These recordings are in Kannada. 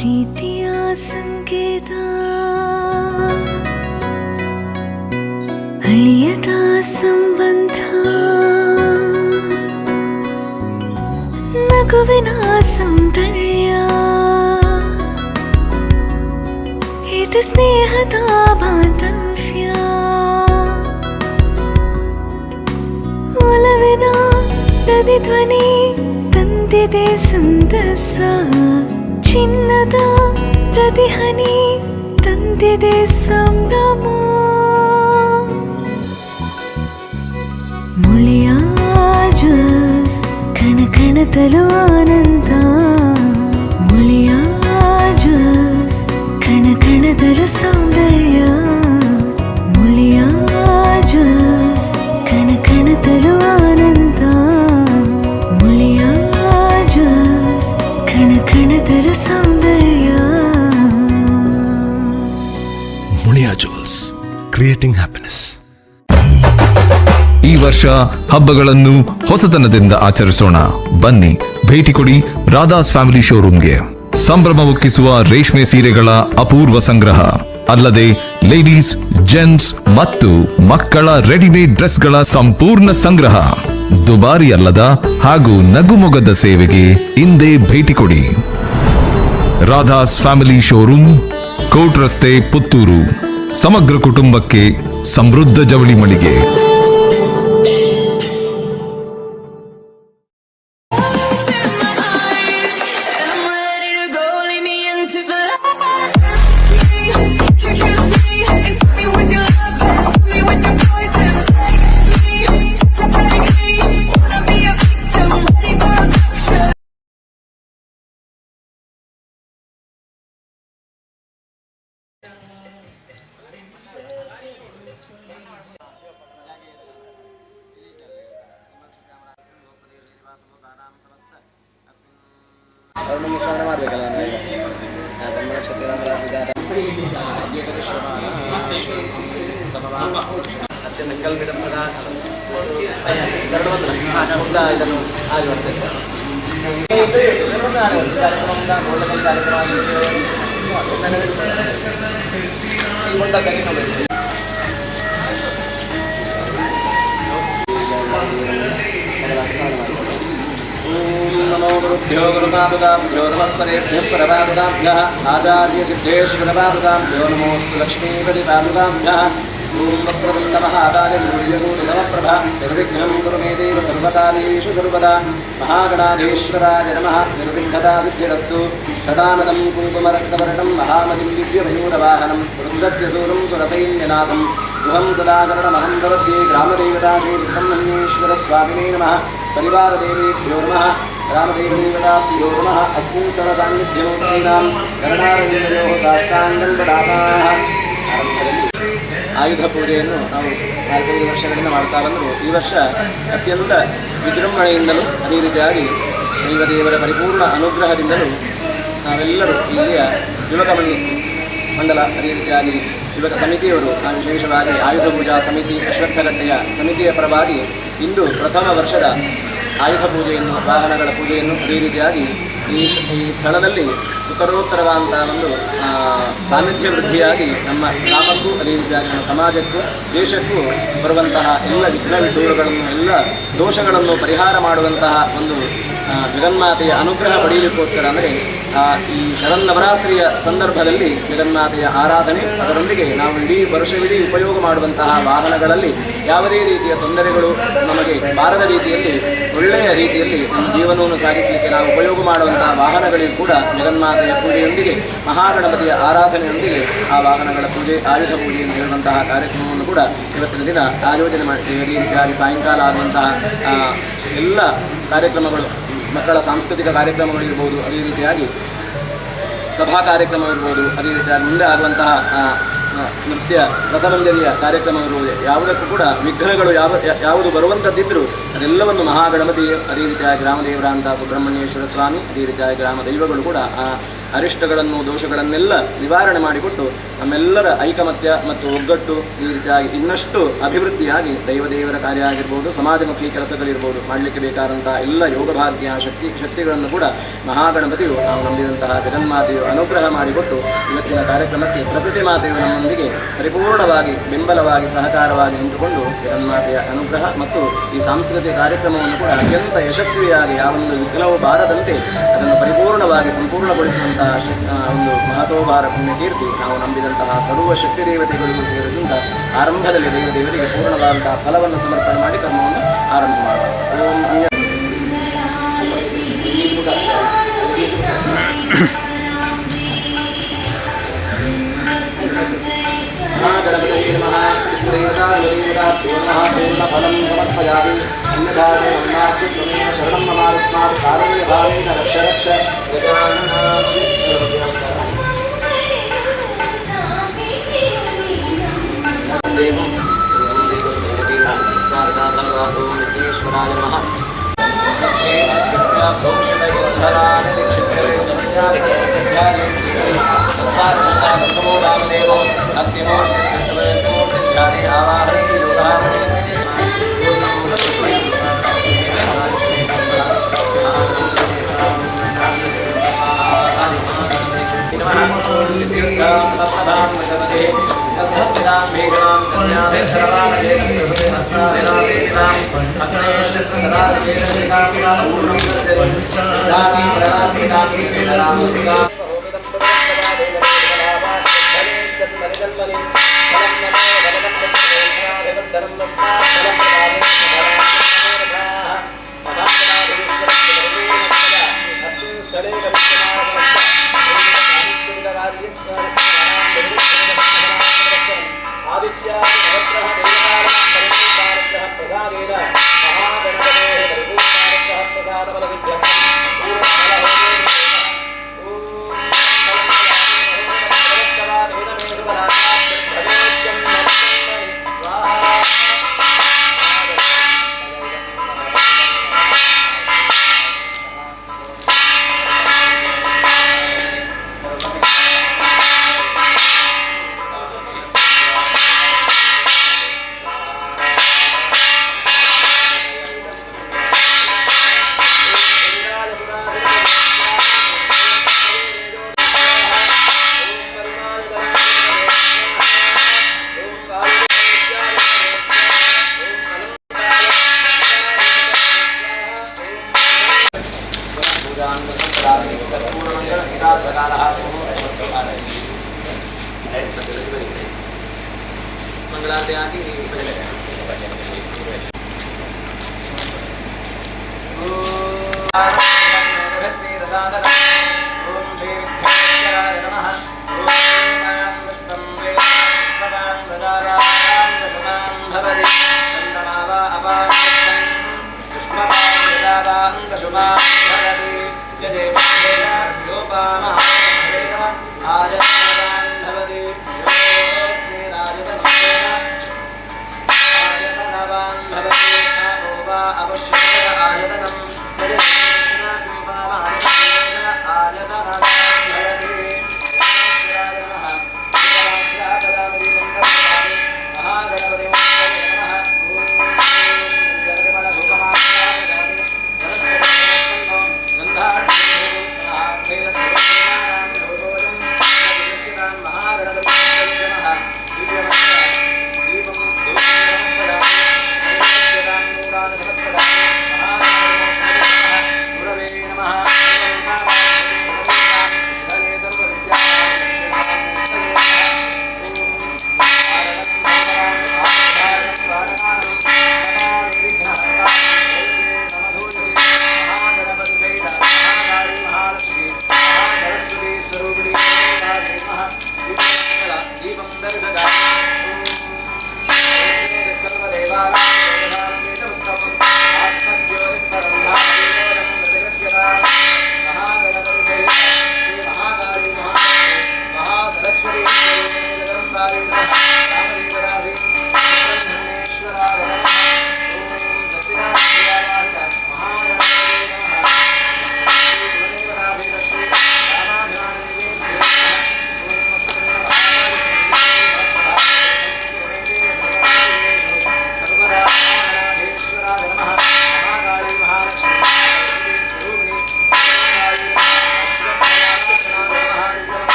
ಪ್ರೀತಿಯ ಸಂಕೇತ ಅಳಿಯದ ಸಂಬಂಧ ನಗುವಿನ ಸೌಂದರ್ಯ ಇದು ಸ್ನೇಹದ ಬಾಂಧವ್ಯ ಒಲವಿನ ಪ್ರತಿಧ್ವನಿ ತಂದಿದೆ ಸಂತಸ ಚಿನ್ನದ ಪ್ರತಿಹನಿ ತಂದಿದೆ ಸಂಭ್ರಮ ಮುಳಿಯ ಜ್ಯೂಸ್ ಕಣ ಕಣದಲು ಆನಂದ ಮುಳಿಯ ಜ್ಯೂಸ್ ಕಣ ಕಣದಲು ಸೌಂದರ್ಯ ಮುಳಿಯ ಜ್ಯೂಸ್ ಕಣ ಕಣದಲು ಆನಂದ ಮುಳಿಯ ಜ್ಯೂಸ್ ಕಣ ಕಣದಲು ಸೌಂದರ್ಯ ಮುಳಿಯಾ ಜ್ಯೂಸ್ ಕ್ರಿಯೇಟಿಂಗ್ ಹ್ಯಾಪಿನೆಸ್. ಈ ವರ್ಷ ಹಬ್ಬಗಳನ್ನು ಹೊಸತನದಿಂದ ಆಚರಿಸೋಣ. ಬನ್ನಿ, ಭೇಟಿ ಕೊಡಿ ರಾಧಾಸ್ ಫ್ಯಾಮಿಲಿ ಶೋರೂಮ್ಗೆ. ಸಂಭ್ರಮ ಉಕ್ಕಿಸುವ ರೇಷ್ಮೆ ಸೀರೆಗಳ ಅಪೂರ್ವ ಸಂಗ್ರಹ, ಅಲ್ಲದೆ ಲೇಡೀಸ್, ಜೆಂಟ್ಸ್ ಮತ್ತು ಮಕ್ಕಳ ರೆಡಿಮೇಡ್ ಡ್ರೆಸ್ಗಳ ಸಂಪೂರ್ಣ ಸಂಗ್ರಹ. ದುಬಾರಿ ಅಲ್ಲದ ಹಾಗೂ ನಗುಮೊಗದ ಸೇವೆಗೆ ಇಂದೇ ಭೇಟಿ ಕೊಡಿ. ರಾಧಾಸ್ ಫ್ಯಾಮಿಲಿ ಶೋರೂಮ್, ಕೋಟ್ ರಸ್ತೆ, ಪುತ್ತೂರು. ಸಮಗ್ರ ಕುಟುಂಬಕ್ಕೆ ಸಮೃದ್ಧ ಜವಳಿ ಮಳಿಗೆ. ಸ್ಮರಣೆ ಮಾಡಬೇಕಲ್ಲ ಅತ್ಯ ಸಂಕಲ್ಪಿತ ಇದನ್ನು ಆಗಿ ಬರ್ತದೆ. नमो गुरुभ्यो गुरुपादुकाभ्यो नमः परेभ्यः परपादुकाभ्यः आचार्य सिद्धेश्वरपादुकाभ्यो नमोऽस्तु लक्ष्मीपतिपादुकाभ्यः. ॐ वक्रतुण्डमहाकाय सूर्यकोटिसमप्रभा निर्विघ्नं कुरु मे देव सर्वकार्येषु सर्वदा. महागणाधीश्वराय नमः. निर्विघ्नता सिद्धिरस्तु. सदानदं कुङ्कुमरक्तवर्णं महामतिं दिव्यमयूरवाहनं रुद्रस्य सूरं सुरसैन्यनाथं गुहं सदा शरणमहं प्रपद्ये. ग्रामदेवता श्रीसुब्रह्मण्येश्वरस्वामिने नमः. परिवारदेवेभ्यो नमः. रामदेवदेवताभ्यो नमः. अस्मिन् सर्वसान्निध्यमूर्तीनां ಕರುಣಾರವಿಂದಯೋः ಸಾಷ್ಟಾಂಗಂ ದದಾತಾಃ. ಆಯುಧ ಪೂಜೆಯನ್ನು ನಾವು 4-5 ವರ್ಷಗಳಿಂದ ಮಾಡ್ತಾ ಬಂದರು. ಈ ವರ್ಷ ಅತ್ಯಂತ ವಿಜೃಂಭಣೆಯಿಂದಲೂ ಅದೇ ರೀತಿಯಾಗಿ ದೈವದೇವರ ಪರಿಪೂರ್ಣ ಅನುಗ್ರಹದಿಂದಲೂ ನಾವೆಲ್ಲರೂ ಇಲ್ಲಿಯ ಯುವಕ ಮಂಡಲ ಅದೇ ರೀತಿಯಾಗಿ ಯುವಕ ಸಮಿತಿಯವರು ನಾವು ವಿಶೇಷವಾಗಿ ಆಯುಧ ಪೂಜಾ ಸಮಿತಿ ಅಶ್ವತ್ಥಗಟ್ಟೆಯ ಸಮಿತಿಯ ಪರವಾಗಿ ಇಂದು ಪ್ರಥಮ ವರ್ಷದ ಆಯುಧ ಪೂಜೆಯನ್ನು, ವಾಹನಗಳ ಪೂಜೆಯನ್ನು ಅದೇ ರೀತಿಯಾಗಿ ಈ ಸ್ಥಳದಲ್ಲಿ ಉತ್ತರೋತ್ತರವಾದಂಥ ಒಂದು ಸಾನ್ನಿಧ್ಯ ವೃದ್ಧಿಯಾಗಿ ನಮ್ಮ ಗ್ರಾಮಕ್ಕೂ ಅದೇ ರೀತಿಯಾಗಿ ನಮ್ಮ ಸಮಾಜಕ್ಕೂ ದೇಶಕ್ಕೂ ಬರುವಂತಹ ಎಲ್ಲ ವಿಘ್ನ ವಿದೂರಗಳನ್ನು, ಎಲ್ಲ ದೋಷಗಳನ್ನು ಪರಿಹಾರ ಮಾಡುವಂತಹ ಒಂದು ಜಗನ್ಮಾತೆಯ ಅನುಗ್ರಹ ಪಡೆಯಲಿಕ್ಕೋಸ್ಕರ ಅಂದರೆ ಈ ಶರನ್ನವರಾತ್ರಿಯ ಸಂದರ್ಭದಲ್ಲಿ ಜಗನ್ಮಾತೆಯ ಆರಾಧನೆ, ಅದರೊಂದಿಗೆ ನಾವು ಇಡೀ ವರ್ಷವಿಡೀ ಉಪಯೋಗ ಮಾಡುವಂತಹ ವಾಹನಗಳಲ್ಲಿ ಯಾವುದೇ ರೀತಿಯ ತೊಂದರೆಗಳು ನಮಗೆ ಬಾರದ ರೀತಿಯಲ್ಲಿ ಒಳ್ಳೆಯ ರೀತಿಯಲ್ಲಿ ನಮ್ಮ ಜೀವನವನ್ನು ಸಾಗಿಸಲಿಕ್ಕೆ ನಾವು ಉಪಯೋಗ ಮಾಡುವಂತಹ ವಾಹನಗಳಿಗೂ ಕೂಡ ಜಗನ್ಮಾತೆಯ ಪೂಜೆಯೊಂದಿಗೆ, ಮಹಾಗಣಪತಿಯ ಆರಾಧನೆಯೊಂದಿಗೆ ಆ ವಾಹನಗಳ ಪೂಜೆ, ಆಯುಧ ಪೂಜೆ ಎಂದು ಹೇಳುವಂತಹ ಕಾರ್ಯಕ್ರಮವನ್ನು ಕೂಡ ಇವತ್ತಿನ ದಿನ ಆಯೋಜನೆ ಮಾಡಿ ಈ ರೀತಿಯಾಗಿ ಸಾಯಂಕಾಲ ಆಗುವಂತಹ ಎಲ್ಲ ಕಾರ್ಯಕ್ರಮಗಳು, ಮಕ್ಕಳ ಸಾಂಸ್ಕೃತಿಕ ಕಾರ್ಯಕ್ರಮಗಳಿರ್ಬೋದು, ಅದೇ ರೀತಿಯಾಗಿ ಸಭಾ ಕಾರ್ಯಕ್ರಮ ಇರ್ಬೋದು, ಅದೇ ರೀತಿಯಾಗಿ ಮುಂದೆ ಆಗುವಂತಹ ನೃತ್ಯ ರಸಮಂಜರಿಯ ಕಾರ್ಯಕ್ರಮ ಇರುವುದು, ಯಾವುದಕ್ಕೂ ಕೂಡ ವಿಘ್ನಗಳು ಯಾವುದು ಬರುವಂಥದ್ದಿದ್ದರೂ ಅದೆಲ್ಲವನ್ನು ಮಹಾಗಣಪತಿ, ಅದೇ ರೀತಿಯಾಗಿ ಗ್ರಾಮದೇವರಾಂಥ ಸುಬ್ರಹ್ಮಣ್ಯೇಶ್ವರ ಸ್ವಾಮಿ, ಅದೇ ರೀತಿಯಾಗಿ ಗ್ರಾಮ ದೈವಗಳು ಕೂಡ ಆ ಅರಿಷ್ಟಗಳನ್ನು, ದೋಷಗಳನ್ನೆಲ್ಲ ನಿವಾರಣೆ ಮಾಡಿಕೊಟ್ಟು ನಮ್ಮೆಲ್ಲರ ಐಕಮತ್ಯ ಮತ್ತು ಒಗ್ಗಟ್ಟು ಈ ರೀತಿಯಾಗಿ ಇನ್ನಷ್ಟು ಅಭಿವೃದ್ಧಿಯಾಗಿ ದೈವದೇವರ ಕಾರ್ಯ ಆಗಿರ್ಬೋದು, ಸಮಾಜಮುಖಿ ಕೆಲಸಗಳಿರ್ಬೋದು, ಮಾಡಲಿಕ್ಕೆ ಬೇಕಾದಂಥ ಎಲ್ಲ ಯೋಗಭಾಗ್ಯ ಶಕ್ತಿಗಳನ್ನು ಕೂಡ ಮಹಾಗಣಪತಿಯು ನಾವು ನಂಬಿದಂತಹ ಜಗನ್ಮಾತೆಯು ಅನುಗ್ರಹ ಮಾಡಿಕೊಟ್ಟು ಇವತ್ತಿನ ಕಾರ್ಯಕ್ರಮಕ್ಕೆ ಪ್ರಕೃತಿ ಮಾತೆಯು ನಮ್ಮೊಂದಿಗೆ ಪರಿಪೂರ್ಣವಾಗಿ ಬೆಂಬಲವಾಗಿ ಸಹಕಾರವಾಗಿ ನಿಂತುಕೊಂಡು ಜಗನ್ಮಾತೆಯ ಅನುಗ್ರಹ ಮತ್ತು ಈ ಸಾಂಸ್ಕೃತಿಕ ಕಾರ್ಯಕ್ರಮವನ್ನು ಕೂಡ ಅತ್ಯಂತ ಯಶಸ್ವಿಯಾಗಿ ಯಾವೊಂದು ವಿಘ್ನವೂ ಬಾರದಂತೆ ಅದನ್ನು ಪರಿಪೂರ್ಣವಾಗಿ ಸಂಪೂರ್ಣಗೊಳಿಸುವಂತಹ ಒಂದು ಮಹತೋಭಾರ ಪುಣ್ಯಕೀರ್ತಿ ನಾವು ನಂಬಿದಂತಹ ಸರ್ವ ಶಕ್ತಿ ದೇವತೆಗಳಿಗೂ ಸೇರಿದಿಂದ ಆರಂಭದಲ್ಲಿ ದೇವರಿಗೆ ಪೂರ್ಣವಾದಂತಹ ಫಲವನ್ನು ಸಮರ್ಪಣೆ ಮಾಡಿ ಕರ್ಮವನ್ನು ಆರಂಭ ಮಾಡುವ. ಓಂ ಗಣಪತಿ ನಮಃ ಫಲಂ ಸಮರ್ಪಯಾಮಿ अन्यथा नास्ति त्वमेव शरणं ममास्मात् कारुण्यभावेन रक्ष रक्ष ईश्वराय नमः वामदेवो अग्निमूर्तिष्टमूर्तिध्याने आवाहयति मंगलारती आती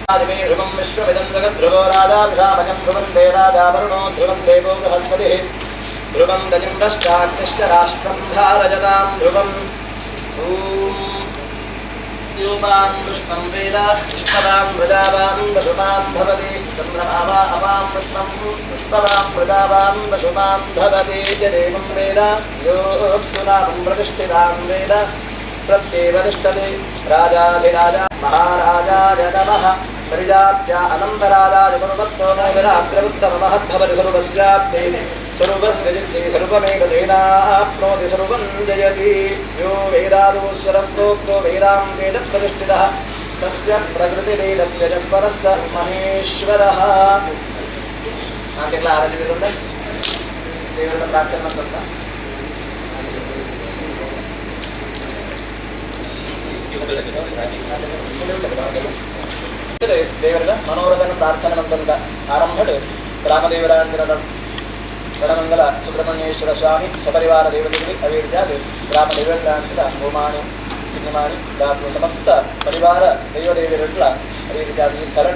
ध्रुवं विश्वमिदं जगद्ध्रुवो राजाभिषामकं ध्रुवं देवादावरुणो ध्रुवं देवो बृहस्पतिः ध्रुवं दजिन्द्रश्चाग्निश्च राष्ट्रं धारयतां ध्रुवम् ूपां पुष्पं वेद पुष्पवां प्रजावां पशुपां भवति चन्द्रमावा अपां पुष्पं पुष्पवां प्रजावां पशुपां भवति यदेवं वेद योऽप्सुनामं प्रतिष्ठितां वेद प्रत्येव तिष्ठति राजाधिराजा महाराजाय नमः प्रजात्या अनन्तराजाय सर्वस्तोमोदराग्रवृत्तमहद्भवति सर्वस्याप्ते सर्वस्य जित्ते सर्वमेव तेनाप्नोति सर्वं जयति यो वेदादोस्वरं प्रोक्तो वेदां वेद प्रतिष्ठितः तस्य प्रकृतिवेदस्य च परस्य महेश्वरः नाकेला आरजिविरुन्द देवरನ್ನ ಪ್ರಾರ್ಥನೆ ಮಾಡ್ತಾ ದೇವರ ಮನೋರಥನ ಪ್ರಾರ್ಥನೆ ಮಂತ್ರ ಆರಂಭಡು ಗ್ರಾಮದೇವರಾಂಜನದ ಗಣಮಂಗಲ ಸುಬ್ರಹ್ಮಣ್ಯೇಶ್ವರ ಸ್ವಾಮಿ ಸಪರಿವಾರ ದೇವತೆಗಳು ಅವೇ ರೀತಿಯಾಗಿ ಗ್ರಾಮದೇವರಾಂಜನ ಹೋಮಾಣಿ ಚಿನ್ನಮಾಣಿ ಸಮಸ್ತ ಪರಿವಾರ ದೈವದೇವರುಗಳ ಅದೇ ರೀತಿಯಾಗಿ ಸರಳ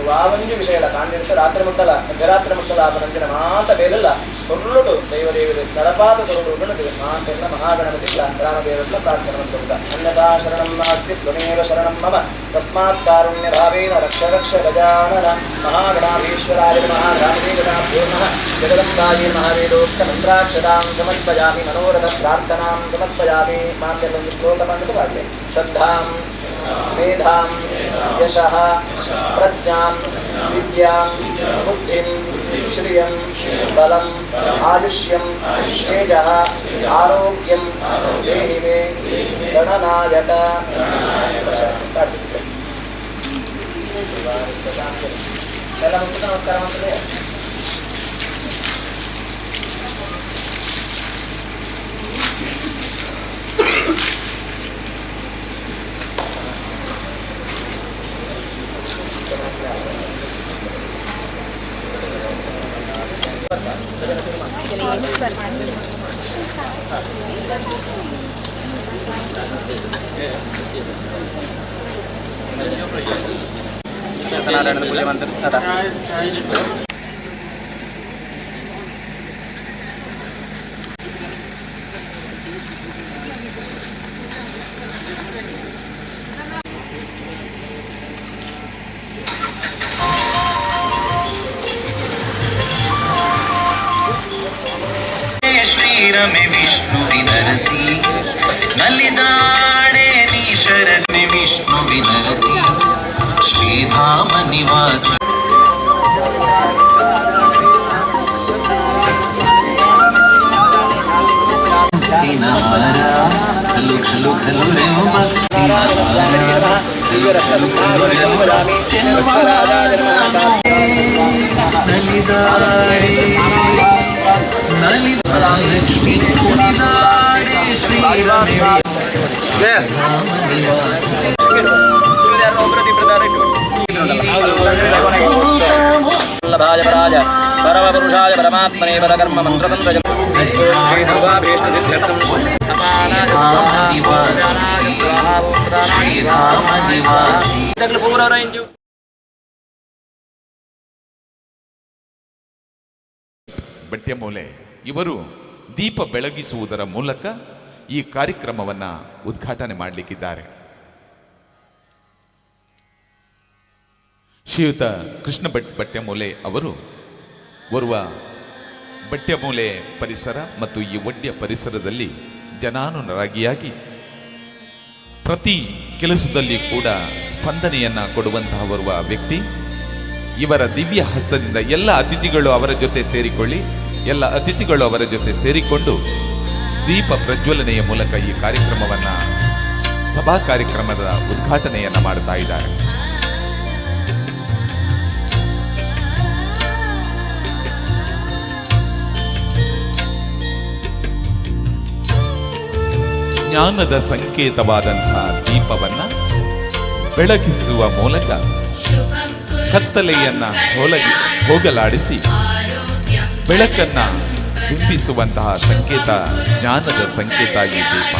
ವಾವಂಜು ವಿಷಯಗಳ ಕಾಣಿರುತ್ತೆ ರಾತ್ರಿ ಮುಟ್ಟಲ ಮಧ್ಯರಾತ್ರಿ ಮುಟ್ಟಲ ಆಪರಂಜನ ಮಾತ ಬೇಲಲ್ಲ ಹೊರಳುಡು ದೈವದೇವರು ನಡಪಾದ ತೊರಡು ಮಾತೆಲ್ಲ ಮಹಾಗಣಪತಿಗಳ ಗ್ರಾಮದೇವರುಗಳ ಪ್ರಾರ್ಥನೆ ಮಂತ್ರ ಅನ್ಯಥಾ ಶರಣಂ ನಾಸ್ತಿ ತ್ವಮೇವ ಶರಣಂ ಮಮ ತಸ್ಮಾತ್ ಕಾರುಣ್ಯ ಭಾವೇನ ರಕ್ಷ ರಕ್ಷ ಗಜಾನನ ಮಹಾಗಣಾಧೀಶ್ವರಾಯ ಮಹಾಗ್ರಾಮದೇವತಾಭ್ಯೋ ನಮಃ ಜಗದಂಬಾಯೇ ಮಹಾವೇದೋಕ್ತ ಮಂತ್ರಾಕ್ಷರಾಂ ಸಮರ್ಪಯಾಮಿ ಮನೋರಥ ಪ್ರಾರ್ಥನಾಂ ಸಮರ್ಪಯಾಮಿ ಮಾತೆಲ್ಲೊಂದು ಶ್ಲೋಕ ಮಂತ್ರ ಪಾಡ್ಲೆ ಶ್ರದ್ಧಾಂ ಮೇಧಾಂ ಯಶಃ ಪ್ರಜ್ಞಾಂ ವಿದ್ಯಾಂ ಬುದ್ಧಿಂ ಶ್ರಿಯಂ ಬಲಂ ಆಯುಷ್ಯಂ ತೇಜಃ ಆರೋಗ್ಯಂ ದೇಹಿ ಮೇ ಗಣನಾಯಕ ಎಲ್ಲ ಮುಗಿದ ನಮಸ್ಕಾರ ಮಾಡ್ತದೆ ಸತ್ಯನಾರಾಯಣ ಪೂಜೆ ಮಾಡ್ತಾರೆ ಅದ श्रीरमे विष्णु विनरसी नलिदाणे नीशरने विष्णु विनरसी श्रीधाम निवासी तिनारा खलु खलु खलु रे तिनारा खलु खलु खलु रे नलिदाणे वल्लभाय परमपुरुषाय परमात्मने परकर्म मंत्रतंत्र श्री सर्वाभीष्ट सिद्ध्यर्थम अपानाय स्वाहा ज्ञानाय स्वाहा ओंकाराय स्वाहा तकल पूरा रेंज ಬಟ್ಯಮೂಲೆ ಇವರು ದೀಪ ಬೆಳಗಿಸುವುದರ ಮೂಲಕ ಈ ಕಾರ್ಯಕ್ರಮವನ್ನು ಉದ್ಘಾಟನೆ ಮಾಡಲಿಕ್ಕಿದ್ದಾರೆ. ಶ್ರೀಯುತ ಕೃಷ್ಣ ಭಟ್ ಬಟ್ಯಮೂಲೆ ಅವರು ಓರ್ವ ಬಟ್ಯಮೂಲೆ ಪರಿಸರ ಮತ್ತು ಈ ಒಡ್ಯ ಪರಿಸರದಲ್ಲಿ ಜನಾನುರಾಗಿಯಾಗಿ ಪ್ರತಿ ಕೆಲಸದಲ್ಲಿ ಕೂಡ ಸ್ಪಂದನೆಯನ್ನು ಕೊಡುವಂತಹ ಓರ್ವ ವ್ಯಕ್ತಿ. ಇವರ ದಿವ್ಯ ಹಸ್ತದಿಂದ ಎಲ್ಲ ಅತಿಥಿಗಳು ಅವರ ಜೊತೆ ಸೇರಿಕೊಳ್ಳಿ, ಎಲ್ಲ ಅತಿಥಿಗಳು ಅವರ ಜೊತೆ ಸೇರಿಕೊಂಡು ದೀಪ ಪ್ರಜ್ವಲನೆಯ ಮೂಲಕ ಈ ಕಾರ್ಯಕ್ರಮವನ್ನ ಸಭಾ ಕಾರ್ಯಕ್ರಮದ ಉದ್ಘಾಟನೆಯನ್ನ ಮಾಡ್ತಾ ಇದ್ದಾರೆ. ಜ್ಞಾನದ ಸಂಕೇತವಾದಂತಹ ದೀಪವನ್ನ ಬೆಳಗಿಸುವ ಮೂಲಕ ಕತ್ತಲೆಯನ್ನ ಹೋಗಲಾಡಿಸಿ ಬೆಳಕನ್ನ ಬಿಂಬಿಸುವಂತಹ ಸಂಕೇತ, ಜ್ಞಾನದ ಸಂಕೇತ ಈ ದೀಪ.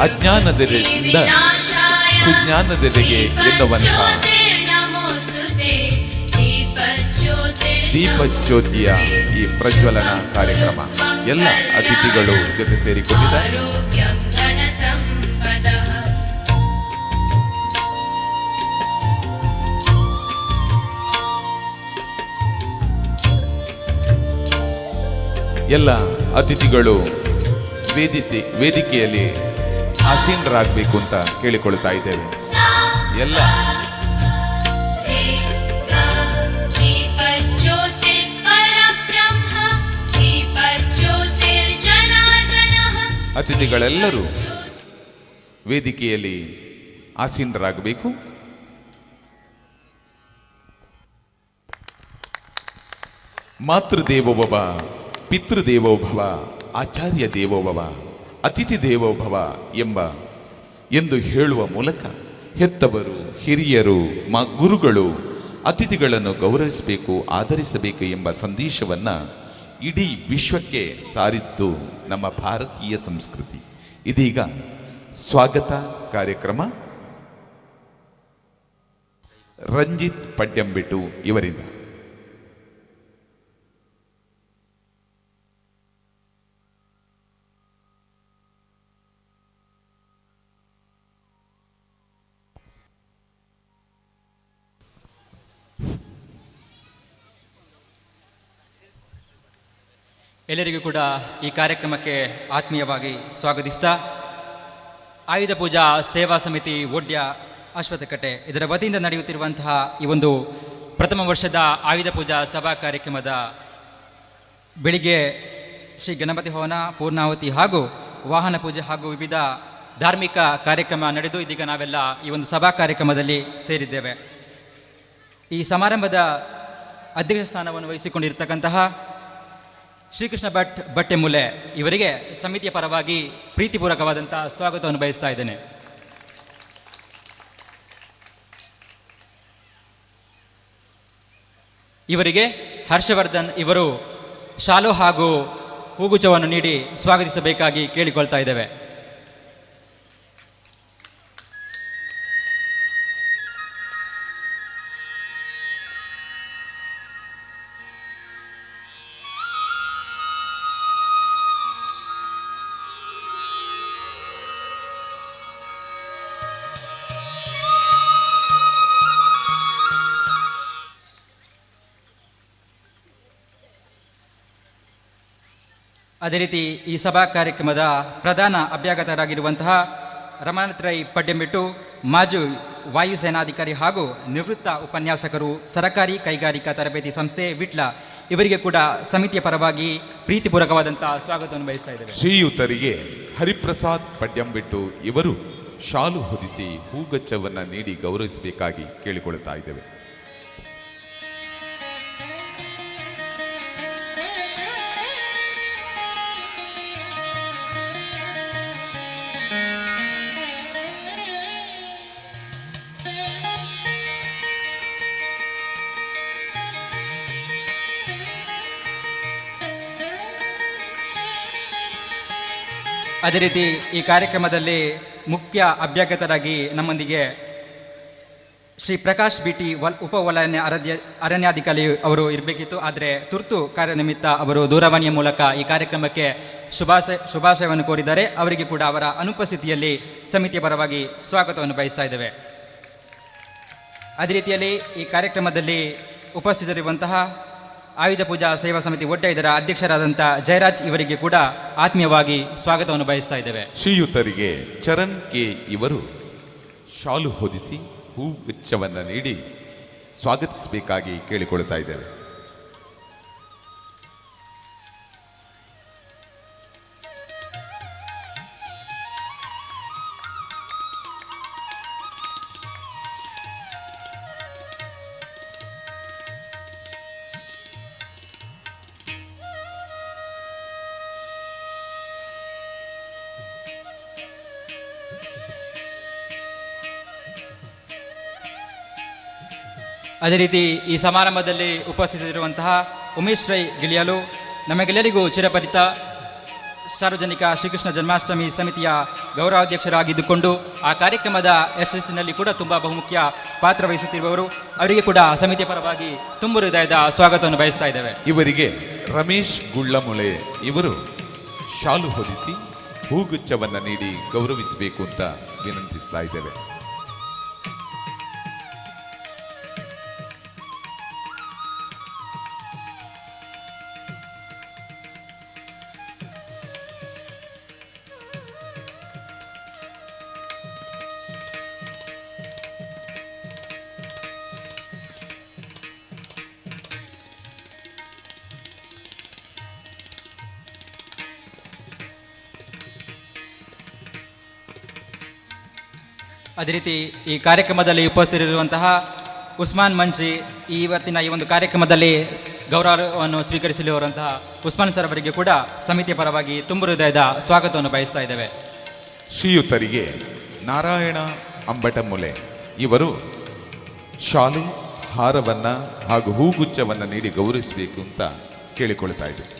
ಅಜ್ಞಾನದಿಂದ ಸುಜ್ಞಾನದೆಡೆಗೆ ಎನ್ನುವಂತಹ ದೀಪಜ್ಯೋತಿಯ ಈ ಪ್ರಜ್ವಲನ ಕಾರ್ಯಕ್ರಮ ಎಲ್ಲ ಅತಿಥಿಗಳು ಜೊತೆ ಸೇರಿಕೊಂಡಿದ್ದಾರೆ. ಎಲ್ಲ ಅತಿಥಿಗಳು ವೇದಿಕೆಯಲ್ಲಿ ಆಸೀನರಾಗಬೇಕು ಅಂತ ಕೇಳಿಕೊಳ್ತಾ ಇದ್ದೇವೆ. ಎಲ್ಲ ಅತಿಥಿಗಳೆಲ್ಲರೂ ವೇದಿಕೆಯಲ್ಲಿ ಆಸೀನರಾಗಬೇಕು. ಮಾತೃದೇವೋಭವ, ಪಿತೃದೇವೋಭವ, ಆಚಾರ್ಯ ದೇವೋಭವ, ಅತಿಥಿ ದೇವೋಭವ ಎಂದು ಹೇಳುವ ಮೂಲಕ ಹೆತ್ತವರು, ಹಿರಿಯರು, ಗುರುಗಳು ಅತಿಥಿಗಳನ್ನು ಗೌರವಿಸಬೇಕು, ಆದರಿಸಬೇಕು ಎಂಬ ಸಂದೇಶವನ್ನು ಇಡೀ ವಿಶ್ವಕ್ಕೆ ಸಾರಿದ್ದು ನಮ್ಮ ಭಾರತೀಯ ಸಂಸ್ಕೃತಿ. ಇದೀಗ ಸ್ವಾಗತ ಕಾರ್ಯಕ್ರಮ ರಂಜಿತ್ ಪಡ್ಯಂಬೆಟ್ಟು ಇವರಿಂದ. ಎಲ್ಲರಿಗೂ ಕೂಡ ಈ ಕಾರ್ಯಕ್ರಮಕ್ಕೆ ಆತ್ಮೀಯವಾಗಿ ಸ್ವಾಗತಿಸ್ತಾ, ಆಯುಧ ಪೂಜಾ ಸೇವಾ ಸಮಿತಿ ಒಡ್ಯ ಅಶ್ವತ್ಥಕಟ್ಟೆ ಇದರ ವತಿಯಿಂದ ನಡೆಯುತ್ತಿರುವಂತಹ ಈ ಒಂದು ಪ್ರಥಮ ವರ್ಷದ ಆಯುಧ ಪೂಜಾ ಸಭಾ ಕಾರ್ಯಕ್ರಮದ ಬೆಳಿಗ್ಗೆ ಶ್ರೀ ಗಣಪತಿ ಹವನ, ಪೂರ್ಣಾಹುತಿ ಹಾಗೂ ವಾಹನ ಪೂಜೆ ಹಾಗೂ ವಿವಿಧ ಧಾರ್ಮಿಕ ಕಾರ್ಯಕ್ರಮ ನಡೆದು ಇದೀಗ ನಾವೆಲ್ಲ ಈ ಒಂದು ಸಭಾ ಕಾರ್ಯಕ್ರಮದಲ್ಲಿ ಸೇರಿದ್ದೇವೆ. ಈ ಸಮಾರಂಭದ ಅಧ್ಯಕ್ಷ ಸ್ಥಾನವನ್ನು ವಹಿಸಿಕೊಂಡಿರ್ತಕ್ಕಂತಹ ಶ್ರೀಕೃಷ್ಣ ಭಟ್ ಬಟ್ಟೆಮೂಲೆ ಇವರಿಗೆ ಸಮಿತಿಯ ಪರವಾಗಿ ಪ್ರೀತಿಪೂರ್ವಕವಾದಂಥ ಸ್ವಾಗತವನ್ನು ಬಯಸ್ತಾ ಇದ್ದೇನೆ. ಇವರಿಗೆ ಹರ್ಷವರ್ಧನ್ ಇವರು ಶಾಲು ಹಾಗೂ ಹೂಗುಚ್ಛವನ್ನು ನೀಡಿ ಸ್ವಾಗತಿಸಬೇಕಾಗಿ ಕೇಳಿಕೊಳ್ತಾ ಇದ್ದೇವೆ. ಅದೇ ರೀತಿ ಈ ಸಭಾ ಕಾರ್ಯಕ್ರಮದ ಪ್ರಧಾನ ಅಭ್ಯಾಗತರಾಗಿರುವಂತಹ ರಮಣಾನಾಥ ರೈ ಪಡ್ಯಂಬೆಟ್ಟು ಮಾಜಿ ವಾಯುಸೇನಾಧಿಕಾರಿ ಹಾಗೂ ನಿವೃತ್ತ ಉಪನ್ಯಾಸಕರು, ಸರಕಾರಿ ಕೈಗಾರಿಕಾ ತರಬೇತಿ ಸಂಸ್ಥೆ ವಿಟ್ಲ ಇವರಿಗೆ ಕೂಡ ಸಮಿತಿಯ ಪರವಾಗಿ ಪ್ರೀತಿಪೂರ್ವಕವಾದಂತಹ ಸ್ವಾಗತವನ್ನು ಬಯಸ್ತಾ ಇದ್ದೇವೆ. ಶ್ರೀಯುತರಿಗೆ ಹರಿಪ್ರಸಾದ್ ಪಡ್ಯಂಬೆಟ್ಟು ಇವರು ಶಾಲು ಹೊದಿಸಿ ಹೂಗಚ್ಚವನ್ನು ನೀಡಿ ಗೌರವಿಸಬೇಕಾಗಿ ಕೇಳಿಕೊಳ್ಳುತ್ತಾ ಇದ್ದೇವೆ. ಅದೇ ರೀತಿ ಈ ಕಾರ್ಯಕ್ರಮದಲ್ಲಿ ಮುಖ್ಯ ಅಭ್ಯಾಗತರಾಗಿ ನಮ್ಮೊಂದಿಗೆ ಶ್ರೀ ಪ್ರಕಾಶ್ ಬಿಟಿ ಉಪವಲಯ ಅರಣ್ಯಾಧಿಕಾರಿ ಅವರು ಇರಬೇಕಿತ್ತು. ಆದರೆ ತುರ್ತು ಕಾರ್ಯನಿಮಿತ್ತ ಅವರು ದೂರವಾಣಿಯ ಮೂಲಕ ಈ ಕಾರ್ಯಕ್ರಮಕ್ಕೆ ಶುಭಾಶಯವನ್ನು ಕೋರಿದ್ದಾರೆ. ಅವರಿಗೆ ಕೂಡ ಅವರ ಅನುಪಸ್ಥಿತಿಯಲ್ಲಿ ಸಮಿತಿಯ ಪರವಾಗಿ ಸ್ವಾಗತವನ್ನು ಬಯಸ್ತಾ ಇದ್ದೇವೆ. ಅದೇ ರೀತಿಯಲ್ಲಿ ಈ ಕಾರ್ಯಕ್ರಮದಲ್ಲಿ ಉಪಸ್ಥಿತರಿರುವಂತಹ ಆಯುಧ ಪೂಜಾ ಸೇವಾ ಸಮಿತಿ ಒಡ್ಡ ಇದರ ಅಧ್ಯಕ್ಷರಾದಂಥ ಜಯರಾಜ್ ಇವರಿಗೆ ಕೂಡ ಆತ್ಮೀಯವಾಗಿ ಸ್ವಾಗತವನ್ನು ಬಯಸ್ತಾ ಇದ್ದೇವೆ. ಶ್ರೀಯುತರಿಗೆ ಚರಣ್ ಕೆ ಇವರು ಶಾಲು ಹೊದಿಸಿ ಹೂಗುಚ್ಛವನ್ನು ನೀಡಿ ಸ್ವಾಗತಿಸಬೇಕಾಗಿ ಕೇಳಿಕೊಳ್ತಾ ಇದ್ದೇವೆ. ಅದೇ ರೀತಿ ಈ ಸಮಾರಂಭದಲ್ಲಿ ಉಪಸ್ಥಿತರಿರುವಂತಹ ಉಮೇಶ್ ರೈ ಗಿಳಿಯಲು ನಮಗೆಲ್ಲರಿಗೂ ಚಿರಪರಿತ ಸಾರ್ವಜನಿಕ ಶ್ರೀಕೃಷ್ಣ ಜನ್ಮಾಷ್ಟಮಿ ಸಮಿತಿಯ ಗೌರವಾಧ್ಯಕ್ಷರಾಗಿದ್ದುಕೊಂಡು ಆ ಕಾರ್ಯಕ್ರಮದ ಯಶಸ್ಸಿನಲ್ಲಿ ಕೂಡ ತುಂಬ ಬಹುಮುಖ್ಯ ಪಾತ್ರ ವಹಿಸುತ್ತಿರುವವರು, ಅವರಿಗೆ ಕೂಡ ಸಮಿತಿಯ ಪರವಾಗಿ ತುಂಬು ಹೃದಯದ ಸ್ವಾಗತವನ್ನು ಬಯಸ್ತಾ ಇದ್ದೇವೆ. ಇವರಿಗೆ ರಮೇಶ್ ಗುಳ್ಳಮೊಳೆ ಇವರು ಶಾಲು ಹೊದಿಸಿ ಹೂಗುಚ್ಛವನ್ನು ನೀಡಿ ಗೌರವಿಸಬೇಕು ಅಂತ ವಿನಂತಿಸ್ತಾ ಇದ್ದೇವೆ. ಅದೇ ರೀತಿ ಈ ಕಾರ್ಯಕ್ರಮದಲ್ಲಿ ಉಪಸ್ಥಿತರಿರುವಂತಹ ಉಸ್ಮಾನ್ ಮಂಜಿ ಇವತ್ತಿನ ಈ ಒಂದು ಕಾರ್ಯಕ್ರಮದಲ್ಲಿ ಗೌರವವನ್ನು ಸ್ವೀಕರಿಸಲಿರುವಂತಹ ಉಸ್ಮಾನ್ ಸರ್ ಅವರಿಗೆ ಕೂಡ ಸಮಿತಿಯ ಪರವಾಗಿ ತುಂಬು ಹೃದಯದ ಸ್ವಾಗತವನ್ನು ಬಯಸ್ತಾ ಇದ್ದೇವೆ. ಶ್ರೀಯುತರಿಗೆ ನಾರಾಯಣ ಅಂಬಟಮೊಲೆ ಇವರು ಶಾಲು, ಹಾರವನ್ನ ಹಾಗೂ ಹೂಗುಚ್ಛವನ್ನು ನೀಡಿ ಗೌರವಿಸಬೇಕು ಅಂತ ಕೇಳಿಕೊಳ್ತಾ ಇದ್ದೇವೆ.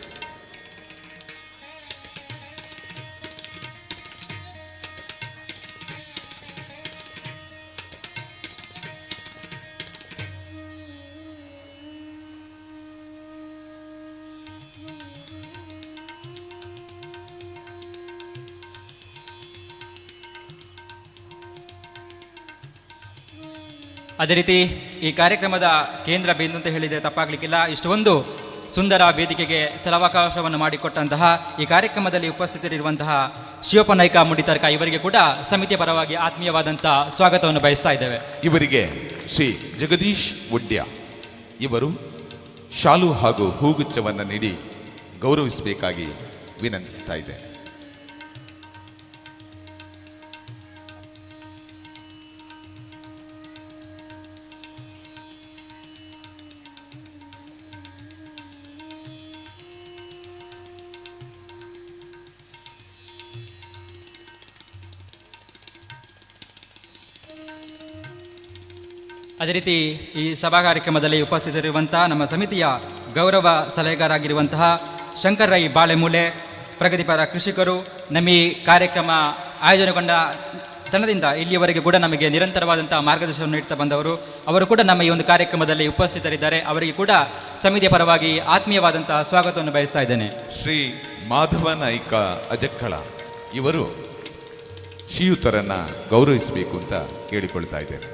ಅದೇ ರೀತಿ ಈ ಕಾರ್ಯಕ್ರಮದ ಕೇಂದ್ರ ಬಿಂದು ಅಂತ ಹೇಳಿದರೆ ತಪ್ಪಾಗಲಿಕ್ಕಿಲ್ಲ. ಇಷ್ಟೊಂದು ಸುಂದರ ವೇದಿಕೆಗೆ ಸ್ಥಳಾವಕಾಶವನ್ನು ಮಾಡಿಕೊಟ್ಟಂತಹ ಈ ಕಾರ್ಯಕ್ರಮದಲ್ಲಿ ಉಪಸ್ಥಿತರಿರುವಂತಹ ಶಿವಪ್ಪ ನಾಯ್ಕ ಮುಂಡಿತರ್ಕ ಇವರಿಗೆ ಕೂಡ ಸಮಿತಿಯ ಪರವಾಗಿ ಆತ್ಮೀಯವಾದಂಥ ಸ್ವಾಗತವನ್ನು ಬಯಸ್ತಾ ಇದ್ದೇವೆ. ಇವರಿಗೆ ಶ್ರೀ ಜಗದೀಶ್ ಒಡ್ಯ ಇವರು ಶಾಲು ಹಾಗೂ ಹೂಗುಚ್ಛವನ್ನು ನೀಡಿ ಗೌರವಿಸಬೇಕಾಗಿ ವಿನಂತಿಸ್ತಾ ಇದೆ. ಅದೇ ರೀತಿ ಈ ಸಭಾ ಕಾರ್ಯಕ್ರಮದಲ್ಲಿ ಉಪಸ್ಥಿತರಿರುವಂತಹ ನಮ್ಮ ಸಮಿತಿಯ ಗೌರವ ಸಲಹೆಗಾರಾಗಿರುವಂತಹ ಶಂಕರ್ ರೈ ಬಾಳೆಮೂಲೆ, ಪ್ರಗತಿಪರ ಕೃಷಿಕರು, ನಮ್ಮ ಈ ಕಾರ್ಯಕ್ರಮ ಆಯೋಜನೆಗೊಂಡ ತನದಿಂದ ಇಲ್ಲಿಯವರೆಗೆ ಕೂಡ ನಮಗೆ ನಿರಂತರವಾದಂಥ ಮಾರ್ಗದರ್ಶನವನ್ನು ನೀಡ್ತಾ ಬಂದವರು, ಅವರು ಕೂಡ ನಮ್ಮ ಈ ಒಂದು ಕಾರ್ಯಕ್ರಮದಲ್ಲಿ ಉಪಸ್ಥಿತರಿದ್ದಾರೆ. ಅವರಿಗೆ ಕೂಡ ಸಮಿತಿಯ ಪರವಾಗಿ ಆತ್ಮೀಯವಾದಂಥ ಸ್ವಾಗತವನ್ನು ಬಯಸ್ತಾ ಇದ್ದೇನೆ. ಶ್ರೀ ಮಾಧವ ನಾಯ್ಕ ಅಜಕ್ಕಳ ಇವರು ಶ್ರೀಯುತರನ್ನ ಗೌರವಿಸಬೇಕು ಅಂತ ಕೇಳಿಕೊಳ್ತಾ ಇದ್ದೇನೆ.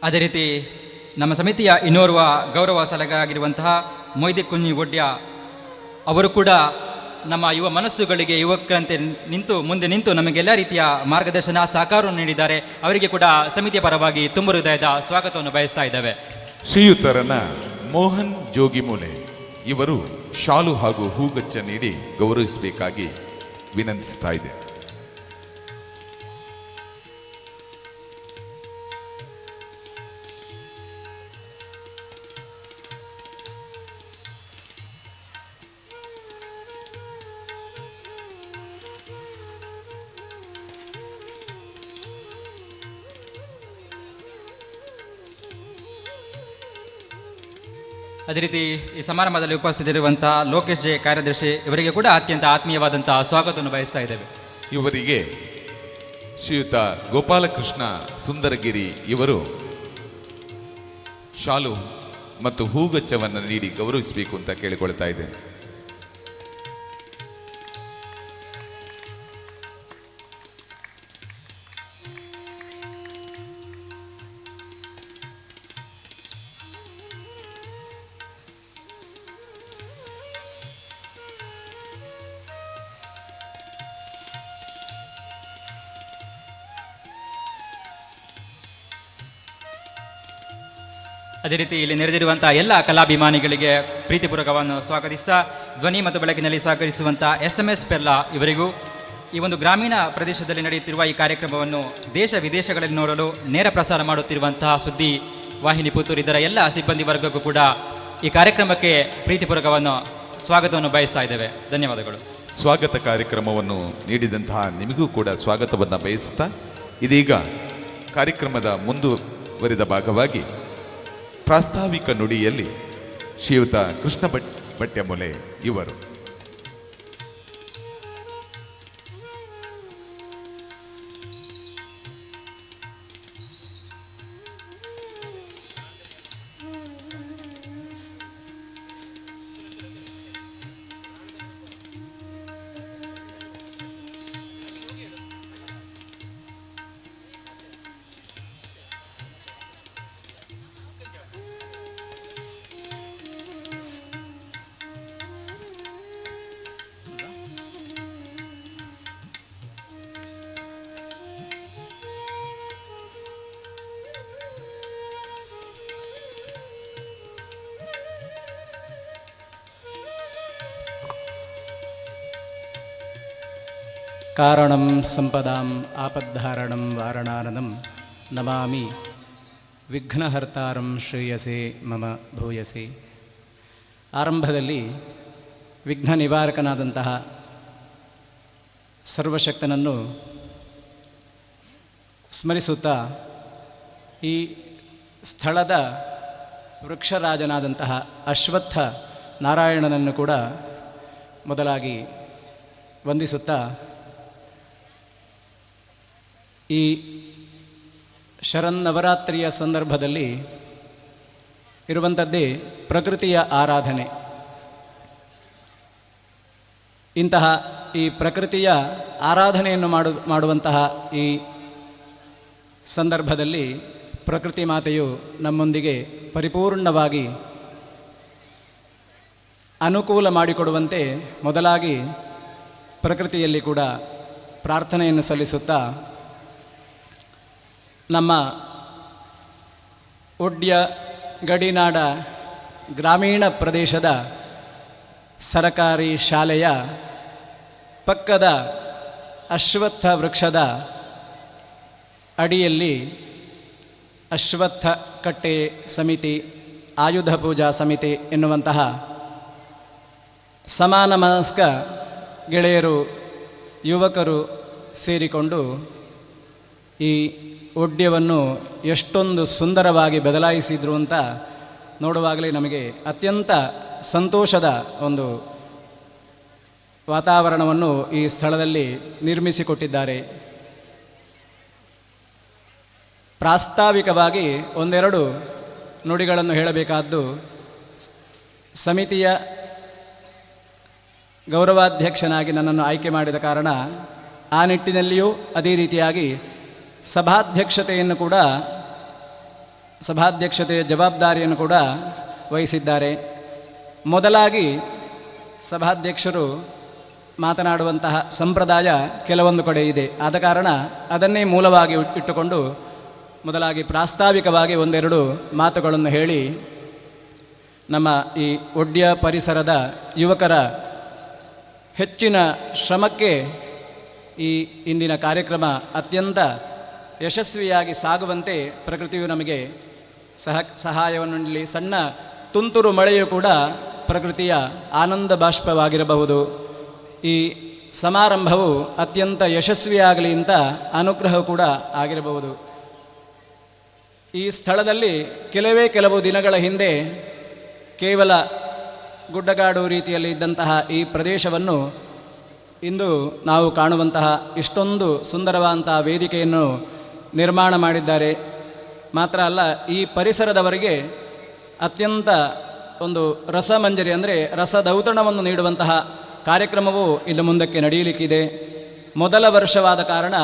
ಅದೇ ರೀತಿ ನಮ್ಮ ಸಮಿತಿಯ ಇನ್ನೋರ್ವ ಗೌರವ ಸಲಹೆಗಾರಾಗಿರುವಂತಹ ಮೊಯ್ದಿ ಕುಂಜಿ ಒಡ್ಯ ಅವರು ಕೂಡ ನಮ್ಮ ಯುವ ಮನಸ್ಸುಗಳಿಗೆ ಯುವಕರಂತೆ ಮುಂದೆ ನಿಂತು ನಮಗೆಲ್ಲ ರೀತಿಯ ಮಾರ್ಗದರ್ಶನ ಸಹಕಾರವನ್ನು ನೀಡಿದ್ದಾರೆ. ಅವರಿಗೆ ಕೂಡ ಸಮಿತಿಯ ಪರವಾಗಿ ತುಂಬ ಹೃದಯದ ಸ್ವಾಗತವನ್ನು ಬಯಸ್ತಾ ಇದ್ದೇವೆ. ಶ್ರೀಯುತರನ್ನ ಮೋಹನ್ ಜೋಗಿಮೂಲೆ ಇವರು ಶಾಲು ಹಾಗೂ ಹೂಗಚ್ಚ ನೀಡಿ ಗೌರವಿಸಬೇಕಾಗಿ ವಿನಂತಿಸ್ತಾ ಇದೆ. ಅದೇ ರೀತಿ ಈ ಸಮಾರಂಭದಲ್ಲಿ ಉಪಸ್ಥಿತರಿರುವಂಥ ಲೋಕೇಶ್ ಜೆ ಕಾರ್ಯದರ್ಶಿ ಇವರಿಗೆ ಕೂಡ ಅತ್ಯಂತ ಆತ್ಮೀಯವಾದಂಥ ಸ್ವಾಗತವನ್ನು ಬಯಸ್ತಾ ಇದ್ದೇವೆ. ಇವರಿಗೆ ಶ್ರೀಯುತ ಗೋಪಾಲಕೃಷ್ಣ ಸುಂದರಗಿರಿ ಇವರು ಶಾಲು ಮತ್ತು ಹೂಗಚ್ಚವನ್ನು ನೀಡಿ ಗೌರವಿಸಬೇಕು ಅಂತ ಕೇಳಿಕೊಳ್ತಾ ಇದ್ದೇನೆ. ಅದೇ ರೀತಿ ಇಲ್ಲಿ ನೆರೆದಿರುವಂಥ ಎಲ್ಲ ಕಲಾಭಿಮಾನಿಗಳಿಗೆ ಪ್ರೀತಿಪೂರ್ವಕವನ್ನು ಸ್ವಾಗತಿಸ್ತಾ ಧ್ವನಿ ಮತ್ತು ಬೆಳಕಿನಲ್ಲಿ ಸಹಕರಿಸುವಂಥ SMS ಪೆರ್ಲಾ ಇವರಿಗೂ, ಈ ಒಂದು ಗ್ರಾಮೀಣ ಪ್ರದೇಶದಲ್ಲಿ ನಡೆಯುತ್ತಿರುವ ಈ ಕಾರ್ಯಕ್ರಮವನ್ನು ದೇಶ ವಿದೇಶಗಳಲ್ಲಿ ನೋಡಲು ನೇರ ಪ್ರಸಾರ ಮಾಡುತ್ತಿರುವಂತಹ ಸುದ್ದಿ ವಾಹಿನಿ ಪುತ್ತೂರು ಇದರ ಎಲ್ಲ ಸಿಬ್ಬಂದಿ ವರ್ಗಕ್ಕೂ ಕೂಡ ಈ ಕಾರ್ಯಕ್ರಮಕ್ಕೆ ಪ್ರೀತಿಪೂರ್ವಕವನ್ನು ಸ್ವಾಗತವನ್ನು ಬಯಸ್ತಾ ಇದ್ದೇವೆ. ಧನ್ಯವಾದಗಳು. ಸ್ವಾಗತ ಕಾರ್ಯಕ್ರಮವನ್ನು ನೀಡಿದಂತಹ ನಿಮಗೂ ಕೂಡ ಸ್ವಾಗತವನ್ನು ಬಯಸುತ್ತಾ ಇದೀಗ ಕಾರ್ಯಕ್ರಮದ ಮುಂದುವರಿದ ಭಾಗವಾಗಿ ಪ್ರಾಸ್ತಾವಿಕ ನುಡಿಯಲ್ಲಿ ಶ್ರೀಯುತ ಕೃಷ್ಣ ಭಟ್ಯಮೂಲೆ ಇವರು ಕಾರಣಂ ಸಂಪದಾಂ ಆಪದ್ಧಾರಣಂ ವಾರಣಾನನಂ ನಮಾಮಿ ವಿಘ್ನಹರ್ತಾರಂ ಶ್ರೇಯಸೆ ಮಮ ಭೂಯಸೆ. ಆರಂಭದಲ್ಲಿ ವಿಘ್ನ ನಿವಾರಕನಾದಂತಹ ಸರ್ವಶಕ್ತನನ್ನು ಸ್ಮರಿಸುತ್ತಾ ಈ ಸ್ಥಳದ ವೃಕ್ಷರಾಜನಾದಂತಹ ಅಶ್ವತ್ಥ ನಾರಾಯಣನನ್ನು ಕೂಡ ಮೊದಲಾಗಿ ವಂದಿಸುತ್ತಾ ಈ ಶರನ್ನವರಾತ್ರಿಯ ಸಂದರ್ಭದಲ್ಲಿ ಇರುವಂಥದ್ದೇ ಪ್ರಕೃತಿಯ ಆರಾಧನೆ. ಇಂತಹ ಈ ಪ್ರಕೃತಿಯ ಆರಾಧನೆಯನ್ನು ಮಾಡುವಂತಹ ಈ ಸಂದರ್ಭದಲ್ಲಿ ಪ್ರಕೃತಿ ಮಾತೆಯು ನಮ್ಮೊಂದಿಗೆ ಪರಿಪೂರ್ಣವಾಗಿ ಅನುಕೂಲ ಮಾಡಿಕೊಡುವಂತೆ ಮೊದಲಾಗಿ ಪ್ರಕೃತಿಯಲ್ಲಿ ಕೂಡ ಪ್ರಾರ್ಥನೆಯನ್ನು ಸಲ್ಲಿಸುತ್ತಾ ನಮ್ಮ ಒಡ್ಯ ಗಡಿನಾಡ ಗ್ರಾಮೀಣ ಪ್ರದೇಶದ ಸರಕಾರಿ ಶಾಲೆಯ ಪಕ್ಕದ ಅಶ್ವತ್ಥ ವೃಕ್ಷದ ಅಡಿಯಲ್ಲಿ ಅಶ್ವತ್ಥ ಕಟ್ಟೆ ಸಮಿತಿ, ಆಯುಧ ಪೂಜಾ ಸಮಿತಿ ಎನ್ನುವಂತಹ ಸಮಾನ ಮನಸ್ಕ ಗೆಳೆಯರು, ಯುವಕರು ಸೇರಿಕೊಂಡು ಈ ಒಡ್ಯವನ್ನು ಎಷ್ಟೊಂದು ಸುಂದರವಾಗಿ ಬದಲಾಯಿಸಿದ್ರು ಅಂತ ನೋಡುವಾಗಲೇ ನಮಗೆ ಅತ್ಯಂತ ಸಂತೋಷದ ಒಂದು ವಾತಾವರಣವನ್ನು ಈ ಸ್ಥಳದಲ್ಲಿ ನಿರ್ಮಿಸಿಕೊಟ್ಟಿದ್ದಾರೆ. ಪ್ರಾಸ್ತಾವಿಕವಾಗಿ ಒಂದೆರಡು ನುಡಿಗಳನ್ನು ಹೇಳಬೇಕಾದ್ದು, ಸಮಿತಿಯ ಗೌರವಾಧ್ಯಕ್ಷನಾಗಿ ನನ್ನನ್ನು ಆಯ್ಕೆ ಮಾಡಿದ ಕಾರಣ ಆ ನಿಟ್ಟಿನಲ್ಲಿಯೂ ಅದೇ ರೀತಿಯಾಗಿ ಸಭಾಧ್ಯಕ್ಷತೆಯ ಜವಾಬ್ದಾರಿಯನ್ನು ಕೂಡ ವಹಿಸಿದ್ದಾರೆ. ಮೊದಲಾಗಿ ಸಭಾಧ್ಯಕ್ಷರು ಮಾತನಾಡುವಂತಹ ಸಂಪ್ರದಾಯ ಕೆಲವೊಂದು ಕಡೆ ಇದೆ. ಆದ ಕಾರಣ ಅದನ್ನೇ ಮೂಲವಾಗಿ ಇಟ್ಟುಕೊಂಡು ಮೊದಲಾಗಿ ಪ್ರಾಸ್ತಾವಿಕವಾಗಿ ಒಂದೆರಡು ಮಾತುಗಳನ್ನು ಹೇಳಿ ನಮ್ಮ ಈ ಒಡ್ಯ ಪರಿಸರದ ಯುವಕರ ಹೆಚ್ಚಿನ ಶ್ರಮಕ್ಕೆ ಈ ಇಂದಿನ ಕಾರ್ಯಕ್ರಮ ಅತ್ಯಂತ ಯಶಸ್ವಿಯಾಗಿ ಸಾಗುವಂತೆ ಪ್ರಕೃತಿಯು ನಮಗೆ ಸಹಾಯವನ್ನು ನೀಡಲಿ. ಸಣ್ಣ ತುಂತುರು ಮಳೆಯೂ ಕೂಡ ಪ್ರಕೃತಿಯ ಆನಂದ ಬಾಷ್ಪವಾಗಿರಬಹುದು. ಈ ಸಮಾರಂಭವು ಅತ್ಯಂತ ಯಶಸ್ವಿಯಾಗಲಿ ಅಂತ ಅನುಗ್ರಹ ಕೂಡ ಆಗಿರಬಹುದು. ಈ ಸ್ಥಳದಲ್ಲಿ ಕೆಲವು ದಿನಗಳ ಹಿಂದೆ ಕೇವಲ ಗುಡ್ಡಗಾಡು ರೀತಿಯಲ್ಲಿ ಇದ್ದಂತಹ ಈ ಪ್ರದೇಶವನ್ನು ಇಂದು ನಾವು ಕಾಣುವಂತಹ ಇಷ್ಟೊಂದು ಸುಂದರವಾದಂತಹ ವೇದಿಕೆಯನ್ನು ನಿರ್ಮಾಣ ಮಾಡಿದ್ದಾರೆ. ಮಾತ್ರ ಅಲ್ಲ, ಈ ಪರಿಸರದವರಿಗೆ ಅತ್ಯಂತ ಒಂದು ರಸಮಂಜರಿ ಅಂದರೆ ರಸದೌತಣವನ್ನು ನೀಡುವಂತಹ ಕಾರ್ಯಕ್ರಮವು ಇನ್ನು ಮುಂದಕ್ಕೆ ನಡೆಯಲಿಕ್ಕಿದೆ. ಮೊದಲ ವರ್ಷವಾದ ಕಾರಣ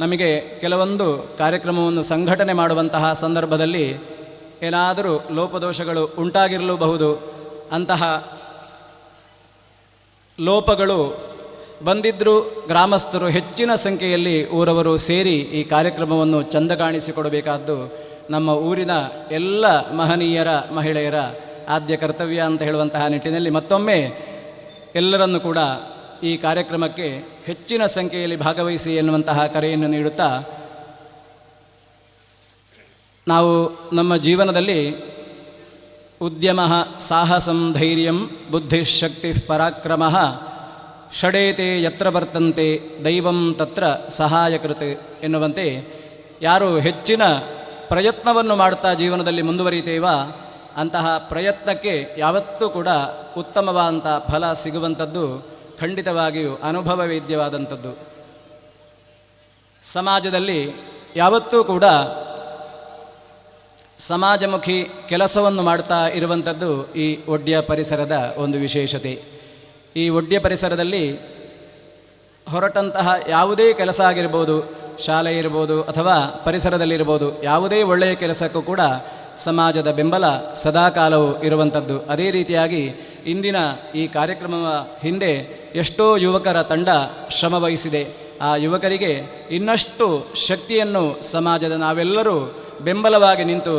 ನಮಗೆ ಕೆಲವೊಂದು ಕಾರ್ಯಕ್ರಮವನ್ನು ಸಂಘಟನೆ ಮಾಡುವಂತಹ ಸಂದರ್ಭದಲ್ಲಿ ಏನಾದರೂ ಲೋಪದೋಷಗಳು ಉಂಟಾಗಿರಲೂಬಹುದು. ಅಂತಹ ಲೋಪಗಳು ಬಂದಿದ್ದರೂ ಗ್ರಾಮಸ್ಥರು ಹೆಚ್ಚಿನ ಸಂಖ್ಯೆಯಲ್ಲಿ ಊರವರು ಸೇರಿ ಈ ಕಾರ್ಯಕ್ರಮವನ್ನು ಚಂದ ಕಾಣಿಸಿಕೊಡಬೇಕಾದ್ದು ನಮ್ಮ ಊರಿನ ಎಲ್ಲ ಮಹನೀಯರ ಮಹಿಳೆಯರ ಆದ್ಯ ಕರ್ತವ್ಯ ಅಂತ ಹೇಳುವಂತಹ ನಿಟ್ಟಿನಲ್ಲಿ ಮತ್ತೊಮ್ಮೆ ಎಲ್ಲರನ್ನು ಕೂಡ ಈ ಕಾರ್ಯಕ್ರಮಕ್ಕೆ ಹೆಚ್ಚಿನ ಸಂಖ್ಯೆಯಲ್ಲಿ ಭಾಗವಹಿಸಿ ಎನ್ನುವಂತಹ ಕರೆಯನ್ನು ನೀಡುತ್ತಾ, ನಾವು ನಮ್ಮ ಜೀವನದಲ್ಲಿ ಉದ್ಯಮ ಸಾಹಸಂ ಧೈರ್ಯಂ ಬುದ್ಧಿಶಕ್ತಿ ಪರಾಕ್ರಮ ಷಡೇತೆ ಯತ್ರ ವರ್ತಂತೆ ದೈವಂ ತತ್ರ ಸಹಾಯಕೃತ್ ಎನ್ನುವಂತೆ ಯಾರು ಹೆಚ್ಚಿನ ಪ್ರಯತ್ನವನ್ನು ಮಾಡ್ತಾ ಜೀವನದಲ್ಲಿ ಮುಂದುವರಿತೇವ ಅಂತಹ ಪ್ರಯತ್ನಕ್ಕೆ ಯಾವತ್ತೂ ಕೂಡ ಉತ್ತಮವಾದಂಥ ಫಲ ಸಿಗುವಂಥದ್ದು ಖಂಡಿತವಾಗಿಯೂ ಅನುಭವವೇದ್ಯವಾದಂಥದ್ದು. ಸಮಾಜದಲ್ಲಿ ಯಾವತ್ತೂ ಕೂಡ ಸಮಾಜಮುಖಿ ಕೆಲಸವನ್ನು ಮಾಡ್ತಾ ಇರುವಂಥದ್ದು ಈ ಒಡ್ಯ ಪರಿಸರದ ಒಂದು ವಿಶೇಷತೆ. ಈ ಒಡ್ಯ ಪರಿಸರದಲ್ಲಿ ಹೊರಟಂತಹ ಯಾವುದೇ ಕೆಲಸ ಆಗಿರ್ಬೋದು, ಶಾಲೆ ಇರ್ಬೋದು ಅಥವಾ ಪರಿಸರದಲ್ಲಿರ್ಬೋದು, ಯಾವುದೇ ಒಳ್ಳೆಯ ಕೆಲಸಕ್ಕೂ ಕೂಡ ಸಮಾಜದ ಬೆಂಬಲ ಸದಾಕಾಲವೂ ಇರುವಂಥದ್ದು. ಅದೇ ರೀತಿಯಾಗಿ ಇಂದಿನ ಈ ಕಾರ್ಯಕ್ರಮದ ಹಿಂದೆ ಎಷ್ಟೋ ಯುವಕರ ತಂಡ ಶ್ರಮವಹಿಸಿದೆ. ಆ ಯುವಕರಿಗೆ ಇನ್ನಷ್ಟು ಶಕ್ತಿಯನ್ನು ಸಮಾಜದ ನಾವೆಲ್ಲರೂ ಬೆಂಬಲವಾಗಿ ನಿಂತು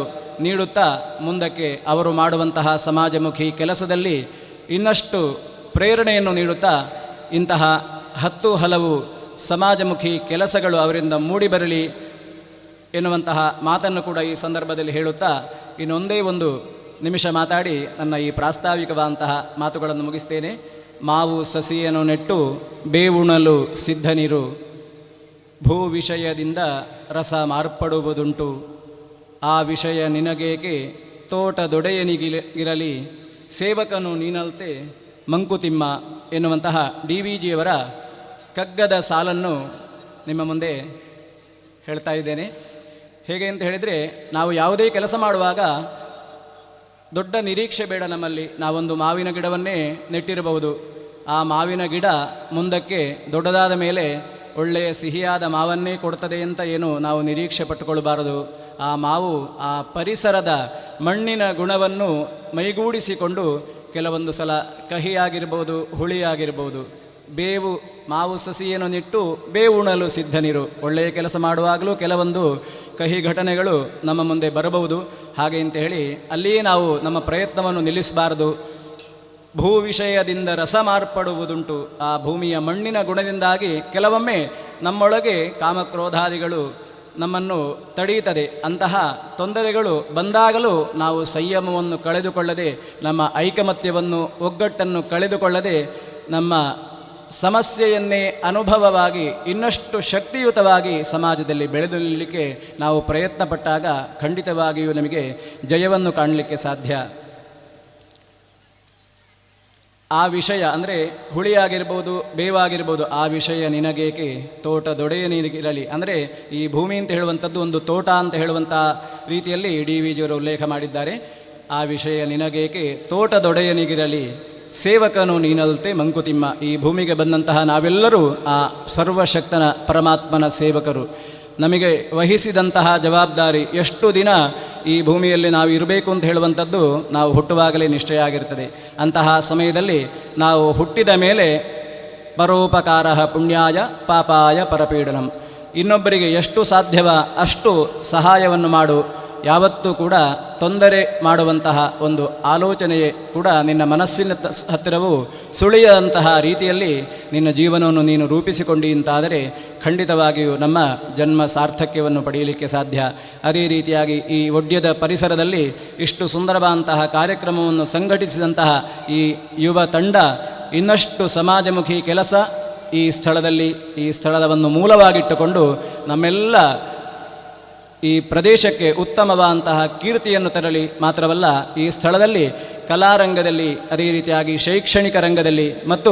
ನೀಡುತ್ತಾ ಮುಂದಕ್ಕೆ ಅವರು ಮಾಡುವಂತಹ ಸಮಾಜಮುಖಿ ಕೆಲಸದಲ್ಲಿ ಇನ್ನಷ್ಟು ಪ್ರೇರಣೆಯನ್ನು ನೀಡುತ್ತಾ ಇಂತಹ 10 ಹಲವು ಸಮಾಜಮುಖಿ ಕೆಲಸಗಳು ಅವರಿಂದ ಮೂಡಿಬರಲಿ ಎನ್ನುವಂತಹ ಮಾತನ್ನು ಕೂಡ ಈ ಸಂದರ್ಭದಲ್ಲಿ ಹೇಳುತ್ತಾ ಇನ್ನೊಂದೇ ಒಂದು ನಿಮಿಷ ಮಾತಾಡಿ ನನ್ನ ಈ ಪ್ರಾಸ್ತಾವಿಕವಾದಂತಹ ಮಾತುಗಳನ್ನು ಮುಗಿಸ್ತೇನೆ. ಮಾವು ಸಸಿಯನ್ನು ನೆಟ್ಟು ಬೇವುಣಲು ಸಿದ್ಧನಿರು, ಭೂ ವಿಷಯದಿಂದ ರಸ ಮಾರ್ಪಡುವುದುಂಟು, ಆ ವಿಷಯ ನಿನಗೇಕೆ ತೋಟದೊಡೆಯನಿಗಿರಲಿ, ಸೇವಕನು ನೀನಲ್ತೆ ಮಂಕುತಿಮ್ಮ ಎನ್ನುವಂತಹ DVಜಿಯವರ ಕಗ್ಗದ ಸಾಲನ್ನು ನಿಮ್ಮ ಮುಂದೆ ಹೇಳ್ತಾ ಇದ್ದೇನೆ. ಹೇಗೆ ಅಂತ ಹೇಳಿದರೆ, ನಾವು ಯಾವುದೇ ಕೆಲಸ ಮಾಡುವಾಗ ದೊಡ್ಡ ನಿರೀಕ್ಷೆ ಬೇಡ ನಮ್ಮಲ್ಲಿ. ನಾವೊಂದು ಮಾವಿನ ಗಿಡವನ್ನೇ ನೆಟ್ಟಿರಬಹುದು. ಆ ಮಾವಿನ ಗಿಡ ಮುಂದಕ್ಕೆ ದೊಡ್ಡದಾದ ಮೇಲೆ ಒಳ್ಳೆಯ ಸಿಹಿಯಾದ ಮಾವನ್ನೇ ಕೊಡ್ತದೆ ಅಂತ ಏನು ನಾವು ನಿರೀಕ್ಷೆ ಪಟ್ಟುಕೊಳ್ಳಬಾರದು. ಆ ಮಾವು ಆ ಪರಿಸರದ ಮಣ್ಣಿನ ಗುಣವನ್ನು ಮೈಗೂಡಿಸಿಕೊಂಡು ಕೆಲವೊಂದು ಸಲ ಕಹಿಯಾಗಿರ್ಬೋದು, ಹುಳಿಯಾಗಿರ್ಬೋದು. ಮಾವು ಸಸಿಯನ್ನು ನೆಟ್ಟು ಬೇವುಣಲು ಸಿದ್ಧನಿರು. ಒಳ್ಳೆಯ ಕೆಲಸ ಮಾಡುವಾಗಲೂ ಕೆಲವೊಂದು ಕಹಿ ಘಟನೆಗಳು ನಮ್ಮ ಮುಂದೆ ಬರಬಹುದು. ಹಾಗೆ ಅಂತ ಹೇಳಿ ಅಲ್ಲಿಯೇ ನಾವು ನಮ್ಮ ಪ್ರಯತ್ನವನ್ನು ನಿಲ್ಲಿಸಬಾರದು. ಭೂ ವಿಷಯದಿಂದ ರಸ ಮಾರ್ಪಡುವುದುಂಟು. ಆ ಭೂಮಿಯ ಮಣ್ಣಿನ ಗುಣದಿಂದಾಗಿ ಕೆಲವೊಮ್ಮೆ ನಮ್ಮೊಳಗೆ ಕಾಮಕ್ರೋಧಾದಿಗಳು ನಮ್ಮನ್ನು ತಡೆಯುತ್ತದೆ. ಅಂತಹ ತೊಂದರೆಗಳು ಬಂದಾಗಲೂ ನಾವು ಸಂಯಮವನ್ನು ಕಳೆದುಕೊಳ್ಳದೆ, ನಮ್ಮ ಐಕಮತ್ಯವನ್ನು ಒಗ್ಗಟ್ಟನ್ನು ಕಳೆದುಕೊಳ್ಳದೆ, ನಮ್ಮ ಸಮಸ್ಯೆಯನ್ನೇ ಅನುಭವವಾಗಿ ಇನ್ನಷ್ಟು ಶಕ್ತಿಯುತವಾಗಿ ಸಮಾಜದಲ್ಲಿ ಬೆಳೆದು ನಿಲ್ಲಲಿಕ್ಕೆ ನಾವು ಪ್ರಯತ್ನ ಪಟ್ಟಾಗ ಖಂಡಿತವಾಗಿಯೂ ನಮಗೆ ಜಯವನ್ನು ಕಾಣಲಿಕ್ಕೆ ಸಾಧ್ಯ. ಆ ವಿಷಯ ಅಂದರೆ ಹುಳಿಯಾಗಿರ್ಬೋದು, ಬೇವಾಗಿರ್ಬೋದು, ಆ ವಿಷಯ ನಿನಗೇಕೆ ತೋಟದೊಡೆಯನಿಗಿರಲಿ. ಅಂದರೆ ಈ ಭೂಮಿ ಅಂತ ಹೇಳುವಂಥದ್ದು ಒಂದು ತೋಟ ಅಂತ ಹೇಳುವಂಥ ರೀತಿಯಲ್ಲಿ DVಜಿಯವರು ಉಲ್ಲೇಖ ಮಾಡಿದ್ದಾರೆ. ಆ ವಿಷಯ ನಿನಗೇಕೆ ತೋಟದೊಡೆಯನಿಗಿರಲಿ, ಸೇವಕನು ನೀನಲ್ತೆ ಮಂಕುತಿಮ್ಮ. ಈ ಭೂಮಿಗೆ ಬಂದಂತಹ ನಾವೆಲ್ಲರೂ ಆ ಸರ್ವಶಕ್ತನ ಪರಮಾತ್ಮನ ಸೇವಕರು. ನಮಗೆ ವಹಿಸಿದಂತಹ ಜವಾಬ್ದಾರಿ ಎಷ್ಟು ದಿನ ಈ ಭೂಮಿಯಲ್ಲಿ ನಾವು ಇರಬೇಕು ಅಂತ ಹೇಳುವಂಥದ್ದು ನಾವು ಹುಟ್ಟುವಾಗಲೇ ನಿಶ್ಚಯ ಆಗಿರ್ತದೆ. ಅಂತಹ ಸಮಯದಲ್ಲಿ ನಾವು ಹುಟ್ಟಿದ ಮೇಲೆ ಪರೋಪಕಾರ ಪುಣ್ಯಾಯ ಪಾಪಾಯ ಪರಪೀಡನಂ, ಇನ್ನೊಬ್ಬರಿಗೆ ಎಷ್ಟು ಸಾಧ್ಯವ ಅಷ್ಟು ಸಹಾಯವನ್ನು ಮಾಡು. ಯಾವತ್ತೂ ಕೂಡ ತೊಂದರೆ ಮಾಡುವಂತಹ ಒಂದು ಆಲೋಚನೆಯೇ ಕೂಡ ನಿನ್ನ ಮನಸ್ಸಿನ ಹತ್ತಿರವೂ ಸುಳಿಯಂತಹ ರೀತಿಯಲ್ಲಿ ನಿನ್ನ ಜೀವನವನ್ನು ನೀನು ರೂಪಿಸಿಕೊಂಡಿ ಅಂತಾದರೆ ಖಂಡಿತವಾಗಿಯೂ ನಮ್ಮ ಜನ್ಮ ಸಾರ್ಥಕ್ಯವನ್ನು ಪಡೆಯಲಿಕ್ಕೆ ಸಾಧ್ಯ. ಅದೇ ರೀತಿಯಾಗಿ ಈ ಒಡ್ಯದ ಪರಿಸರದಲ್ಲಿ ಇಷ್ಟು ಸುಂದರವಾದಂತಹ ಕಾರ್ಯಕ್ರಮವನ್ನು ಸಂಘಟಿಸಿದಂತಹ ಈ ಯುವ ತಂಡ ಇನ್ನಷ್ಟು ಸಮಾಜಮುಖಿ ಕೆಲಸ ಈ ಸ್ಥಳವನ್ನು ಮೂಲವಾಗಿಟ್ಟುಕೊಂಡು ನಮ್ಮೆಲ್ಲ ಈ ಪ್ರದೇಶಕ್ಕೆ ಉತ್ತಮವಾದಂತಹ ಕೀರ್ತಿಯನ್ನು ತರಲಿ. ಮಾತ್ರವಲ್ಲ, ಈ ಸ್ಥಳದಲ್ಲಿ ಕಲಾರಂಗದಲ್ಲಿ, ಅದೇ ರೀತಿಯಾಗಿ ಶೈಕ್ಷಣಿಕ ರಂಗದಲ್ಲಿ ಮತ್ತು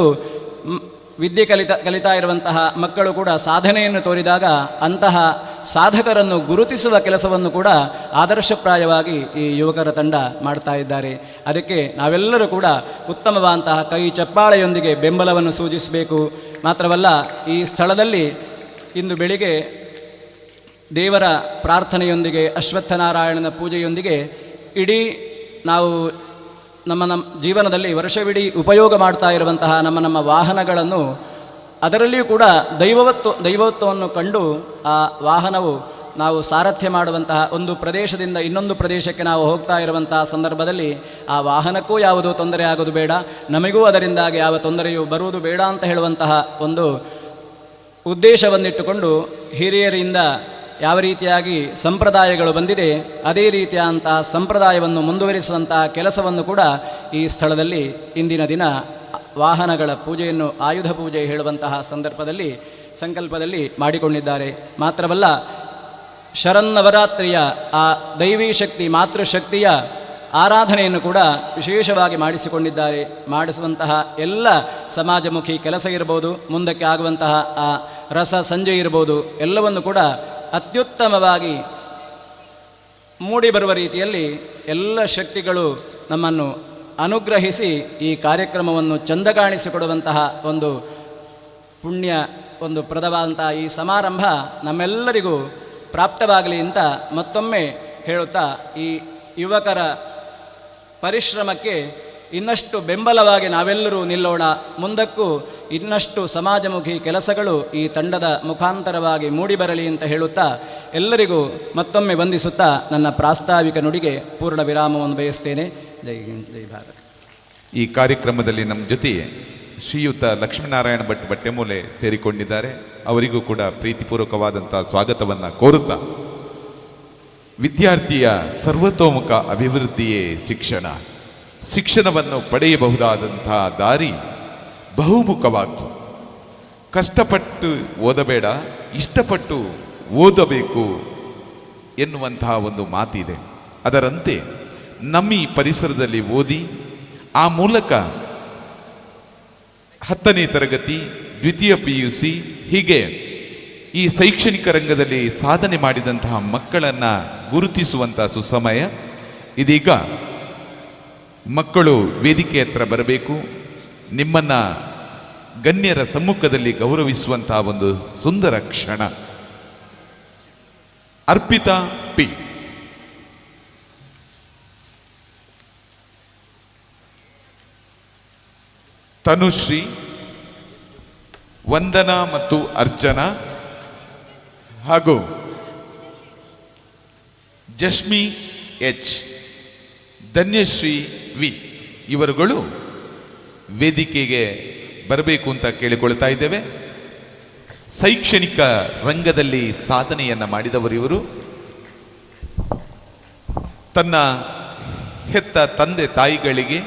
ವಿದ್ಯೆ ಕಲಿತಾ ಇರುವಂತಹ ಮಕ್ಕಳು ಕೂಡ ಸಾಧನೆಯನ್ನು ತೋರಿದಾಗ ಅಂತಹ ಸಾಧಕರನ್ನು ಗುರುತಿಸುವ ಕೆಲಸವನ್ನು ಕೂಡ ಆದರ್ಶಪ್ರಾಯವಾಗಿ ಈ ಯುವಕರ ತಂಡ ಮಾಡ್ತಾ ಇದ್ದಾರೆ. ಅದಕ್ಕೆ ನಾವೆಲ್ಲರೂ ಕೂಡ ಉತ್ತಮವಾದಂತಹ ಕೈ ಚಪ್ಪಾಳೆಯೊಂದಿಗೆ ಬೆಂಬಲವನ್ನು ಸೂಚಿಸಬೇಕು. ಮಾತ್ರವಲ್ಲ, ಈ ಸ್ಥಳದಲ್ಲಿ ಇಂದು ಬೆಳಿಗ್ಗೆ ದೇವರ ಪ್ರಾರ್ಥನೆಯೊಂದಿಗೆ, ಅಶ್ವತ್ಥನಾರಾಯಣನ ಪೂಜೆಯೊಂದಿಗೆ ಇಡೀ ನಾವು ನಮ್ಮ ಜೀವನದಲ್ಲಿ ವರ್ಷವಿಡೀ ಉಪಯೋಗ ಮಾಡ್ತಾ ಇರುವಂತಹ ನಮ್ಮ ವಾಹನಗಳನ್ನು ಅದರಲ್ಲಿಯೂ ಕೂಡ ದೈವತ್ವವನ್ನು ಕಂಡು ಆ ವಾಹನವು ನಾವು ಸಾರಥ್ಯ ಮಾಡುವಂತಹ ಒಂದು ಪ್ರದೇಶದಿಂದ ಇನ್ನೊಂದು ಪ್ರದೇಶಕ್ಕೆ ನಾವು ಹೋಗ್ತಾ ಇರುವಂತಹ ಸಂದರ್ಭದಲ್ಲಿ ಆ ವಾಹನಕ್ಕೂ ಯಾವುದೂ ತೊಂದರೆ ಆಗೋದು ಬೇಡ, ನಮಗೂ ಅದರಿಂದಾಗಿ ಯಾವ ತೊಂದರೆಯೂ ಬರುವುದು ಬೇಡ ಅಂತ ಹೇಳುವಂತಹ ಒಂದು ಉದ್ದೇಶವನ್ನಿಟ್ಟುಕೊಂಡು ಹಿರಿಯರಿಂದ ಯಾವ ರೀತಿಯಾಗಿ ಸಂಪ್ರದಾಯಗಳು ಬಂದಿದೆ ಅದೇ ರೀತಿಯಾದಂತಹ ಸಂಪ್ರದಾಯವನ್ನು ಮುಂದುವರಿಸುವಂತಹ ಕೆಲಸವನ್ನು ಕೂಡ ಈ ಸ್ಥಳದಲ್ಲಿ ಇಂದಿನ ದಿನ ವಾಹನಗಳ ಪೂಜೆಯನ್ನು ಆಯುಧ ಪೂಜೆ ಹೇಳುವಂತಹ ಸಂದರ್ಭದಲ್ಲಿ ಸಂಕಲ್ಪದಲ್ಲಿ ಮಾಡಿಕೊಂಡಿದ್ದಾರೆ. ಮಾತ್ರವಲ್ಲ, ಶರನ್ನವರಾತ್ರಿಯ ಆ ದೈವೀ ಶಕ್ತಿ ಮಾತೃಶಕ್ತಿಯ ಆರಾಧನೆಯನ್ನು ಕೂಡ ವಿಶೇಷವಾಗಿ ಮಾಡಿಸಿಕೊಂಡಿದ್ದಾರೆ. ಮಾಡಿಸುವಂತಹ ಎಲ್ಲ ಸಮಾಜಮುಖಿ ಕೆಲಸ ಇರ್ಬೋದು, ಮುಂದಕ್ಕೆ ಆಗುವಂತಹ ಆ ರಸ ಸಂಜೆ ಇರ್ಬೋದು, ಎಲ್ಲವನ್ನು ಕೂಡ ಅತ್ಯುತ್ತಮವಾಗಿ ಮೂಡಿಬರುವ ರೀತಿಯಲ್ಲಿ ಎಲ್ಲ ಶಕ್ತಿಗಳು ನಮ್ಮನ್ನು ಅನುಗ್ರಹಿಸಿ ಈ ಕಾರ್ಯಕ್ರಮವನ್ನು ಚಂದ ಕಾಣಿಸಿಕೊಡುವಂತಹ ಒಂದು ಪುಣ್ಯ ಒಂದು ಪ್ರದವಾದಂತಹ ಈ ಸಮಾರಂಭ ನಮ್ಮೆಲ್ಲರಿಗೂ ಪ್ರಾಪ್ತವಾಗಲಿ ಅಂತ ಮತ್ತೊಮ್ಮೆ ಹೇಳುತ್ತಾ, ಈ ಯುವಕರ ಪರಿಶ್ರಮಕ್ಕೆ ಇನ್ನಷ್ಟು ಬೆಂಬಲವಾಗಿ ನಾವೆಲ್ಲರೂ ನಿಲ್ಲೋಣ. ಮುಂದಕ್ಕೂ ಇನ್ನಷ್ಟು ಸಮಾಜಮುಖಿ ಕೆಲಸಗಳು ಈ ತಂಡದ ಮುಖಾಂತರವಾಗಿ ಮೂಡಿಬರಲಿ ಅಂತ ಹೇಳುತ್ತಾ ಎಲ್ಲರಿಗೂ ಮತ್ತೊಮ್ಮೆ ವಂದಿಸುತ್ತಾ ನನ್ನ ಪ್ರಾಸ್ತಾವಿಕ ನುಡಿಗೆ ಪೂರ್ಣ ವಿರಾಮವನ್ನು ಬಯಸ್ತೇನೆ. ಜೈ ಹಿಂದ್, ಜೈ ಭಾರತ್. ಈ ಕಾರ್ಯಕ್ರಮದಲ್ಲಿ ನಮ್ಮ ಜೊತೆ ಶ್ರೀಯುತ ಲಕ್ಷ್ಮೀನಾರಾಯಣ ಭಟ್ ಬಟ್ಟೆಮೂಲೆ ಸೇರಿಕೊಂಡಿದ್ದಾರೆ. ಅವರಿಗೂ ಕೂಡ ಪ್ರೀತಿಪೂರ್ವಕವಾದಂಥ ಸ್ವಾಗತವನ್ನು ಕೋರುತ್ತಾ, ವಿದ್ಯಾರ್ಥಿಯ ಸರ್ವತೋಮುಖ ಅಭಿವೃದ್ಧಿಯೇ ಶಿಕ್ಷಣ. ಶಿಕ್ಷಣವನ್ನು ಪಡೆಯಬಹುದಾದಂಥ ದಾರಿ ಬಹುಮುಖವಾದ್ದು. ಕಷ್ಟಪಟ್ಟು ಓದಬೇಡ, ಇಷ್ಟಪಟ್ಟು ಓದಬೇಕು ಎನ್ನುವಂತಹ ಒಂದು ಮಾತಿದೆ. ಅದರಂತೆ ನಮ್ಮ ಈ ಪರಿಸರದಲ್ಲಿ ಓದಿ ಆ ಮೂಲಕ 10ನೇ ತರಗತಿ, ದ್ವಿತೀಯ PUC ಹೀಗೆ ಈ ಶೈಕ್ಷಣಿಕ ರಂಗದಲ್ಲಿ ಸಾಧನೆ ಮಾಡಿದಂತಹ ಮಕ್ಕಳನ್ನು ಗುರುತಿಸುವಂಥ ಸುಸಮಯ ಇದೀಗ. ಮಕ್ಕಳು ವೇದಿಕೆ ಹತ್ರ ಬರಬೇಕು, ನಿಮ್ಮನ್ನು ಗಣ್ಯರ ಸಮ್ಮುಖದಲ್ಲಿ ಗೌರವಿಸುವಂತಹ ಒಂದು ಸುಂದರ ಕ್ಷಣ. ಅರ್ಪಿತಾ ಪಿ, ತನುಶ್ರೀ, ವಂದನಾ ಮತ್ತು ಅರ್ಚನಾ ಹಾಗೂ ಜಶ್ಮಿ ಎಚ್, ಧನ್ಯಶ್ರೀ ವಿ ಇವರುಗಳು ವೇದಿಕೆಗೆ ಬರಬೇಕು ಅಂತ ಕೇಳಿಕೊಳ್ತಾ ಇದ್ದೇವೆ. ಶೈಕ್ಷಣಿಕ ರಂಗದಲ್ಲಿ ಸಾಧನೆಯನ್ನು ಮಾಡಿದವರು ಇವರು. ತನ್ನ ಹೆತ್ತ ತಂದೆ ತಾಯಿಗಳಿಗೆ,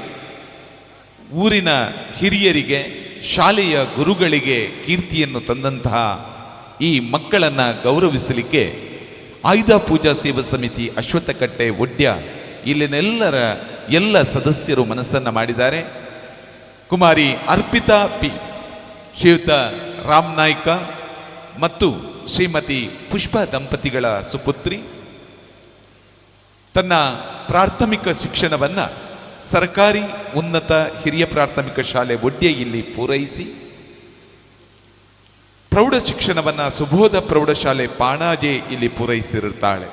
ಊರಿನ ಹಿರಿಯರಿಗೆ, ಶಾಲೆಯ ಗುರುಗಳಿಗೆ ಕೀರ್ತಿಯನ್ನು ತಂದಂತಹ ಈ ಮಕ್ಕಳನ್ನು ಗೌರವಿಸಲಿಕ್ಕೆ ಆಯುಧ ಪೂಜಾ ಸೇವಾ ಸಮಿತಿ ಅಶ್ವತ್ಥಕಟ್ಟೆ ಒಡ್ಯ ಇಲ್ಲಿನೆಲ್ಲರ ಎಲ್ಲ ಸದಸ್ಯರು ಮನಸ್ಸನ್ನು ಮಾಡಿದ್ದಾರೆ. ಕುಮಾರಿ ಅರ್ಪಿತಾ ಪಿ, ಶ್ರೀಯುತ ರಾಮ್ ನಾಯ್ಕ ಮತ್ತು ಶ್ರೀಮತಿ ಪುಷ್ಪ ದಂಪತಿಗಳ ಸುಪುತ್ರಿ, ತನ್ನ ಪ್ರಾಥಮಿಕ ಶಿಕ್ಷಣವನ್ನು ಸರ್ಕಾರಿ ಉನ್ನತ ಹಿರಿಯ ಪ್ರಾಥಮಿಕ ಶಾಲೆ ಒಡ್ಯ ಇಲ್ಲಿ ಪೂರೈಸಿ ಪ್ರೌಢ ಶಿಕ್ಷಣವನ್ನು ಸುಬೋಧ ಪ್ರೌಢಶಾಲೆ ಪಾಣಾಜೆ ಇಲ್ಲಿ ಪೂರೈಸಿರುತ್ತಾಳೆ.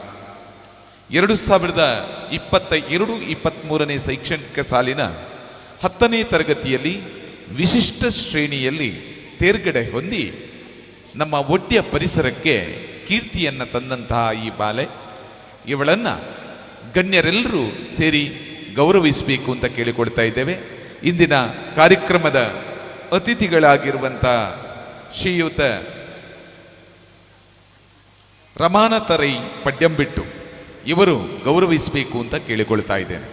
2022-23ನೇ ಶೈಕ್ಷಣಿಕ ಸಾಲಿನ 10ನೇ ತರಗತಿಯಲ್ಲಿ ವಿಶಿಷ್ಟ ಶ್ರೇಣಿಯಲ್ಲಿ ತೇರ್ಗಡೆ ಹೊಂದಿ ನಮ್ಮ ಒಡ್ಯ ಪರಿಸರಕ್ಕೆ ಕೀರ್ತಿಯನ್ನು ತಂದಂತಹ ಈ ಬಾಲೆ, ಇವಳನ್ನು ಗಣ್ಯರೆಲ್ಲರೂ ಸೇರಿ ಗೌರವಿಸಬೇಕು ಅಂತ ಕೇಳಿಕೊಳ್ತಾ ಇದ್ದೇವೆ. ಇಂದಿನ ಕಾರ್ಯಕ್ರಮದ ಅತಿಥಿಗಳಾಗಿರುವಂಥ ಶ್ರೀಯುತ ರಮಾನತರೈ ಪಡ್ಯಂಬಿಟ್ಟು ಇವರು ಗೌರವಿಸಬೇಕು ಅಂತ ಕೇಳಿಕೊಳ್ತಾ ಇದ್ದೇನೆ.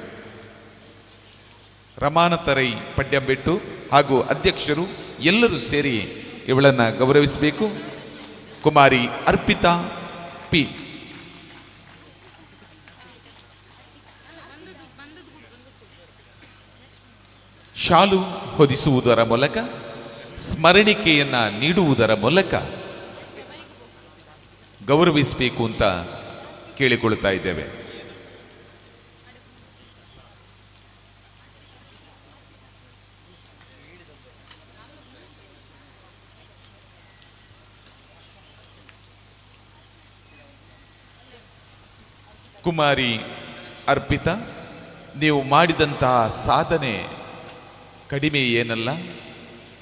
ರಮಾನತರೈ ಪಡ್ಯಂಬಿಟ್ಟು ಹಾಗೂ ಅಧ್ಯಕ್ಷರು ಎಲ್ಲರೂ ಸೇರಿ ಇವಳನ್ನು ಗೌರವಿಸಬೇಕು. ಕುಮಾರಿ ಅರ್ಪಿತಾ ಪಿ, ಶಾಲು ಹೊದಿಸುವುದರ ಮೂಲಕ, ಸ್ಮರಣಿಕೆಯನ್ನು ನೀಡುವುದರ ಮೂಲಕ ಗೌರವಿಸಬೇಕು ಅಂತ ಕೇಳಿಕೊಳ್ತಾ ಇದ್ದೇವೆ. ಕುಮಾರಿ ಅರ್ಪಿತಾ, ನೀವು ಮಾಡಿದಂತಹ ಸಾಧನೆ ಕಡಿಮೆ ಏನಲ್ಲ.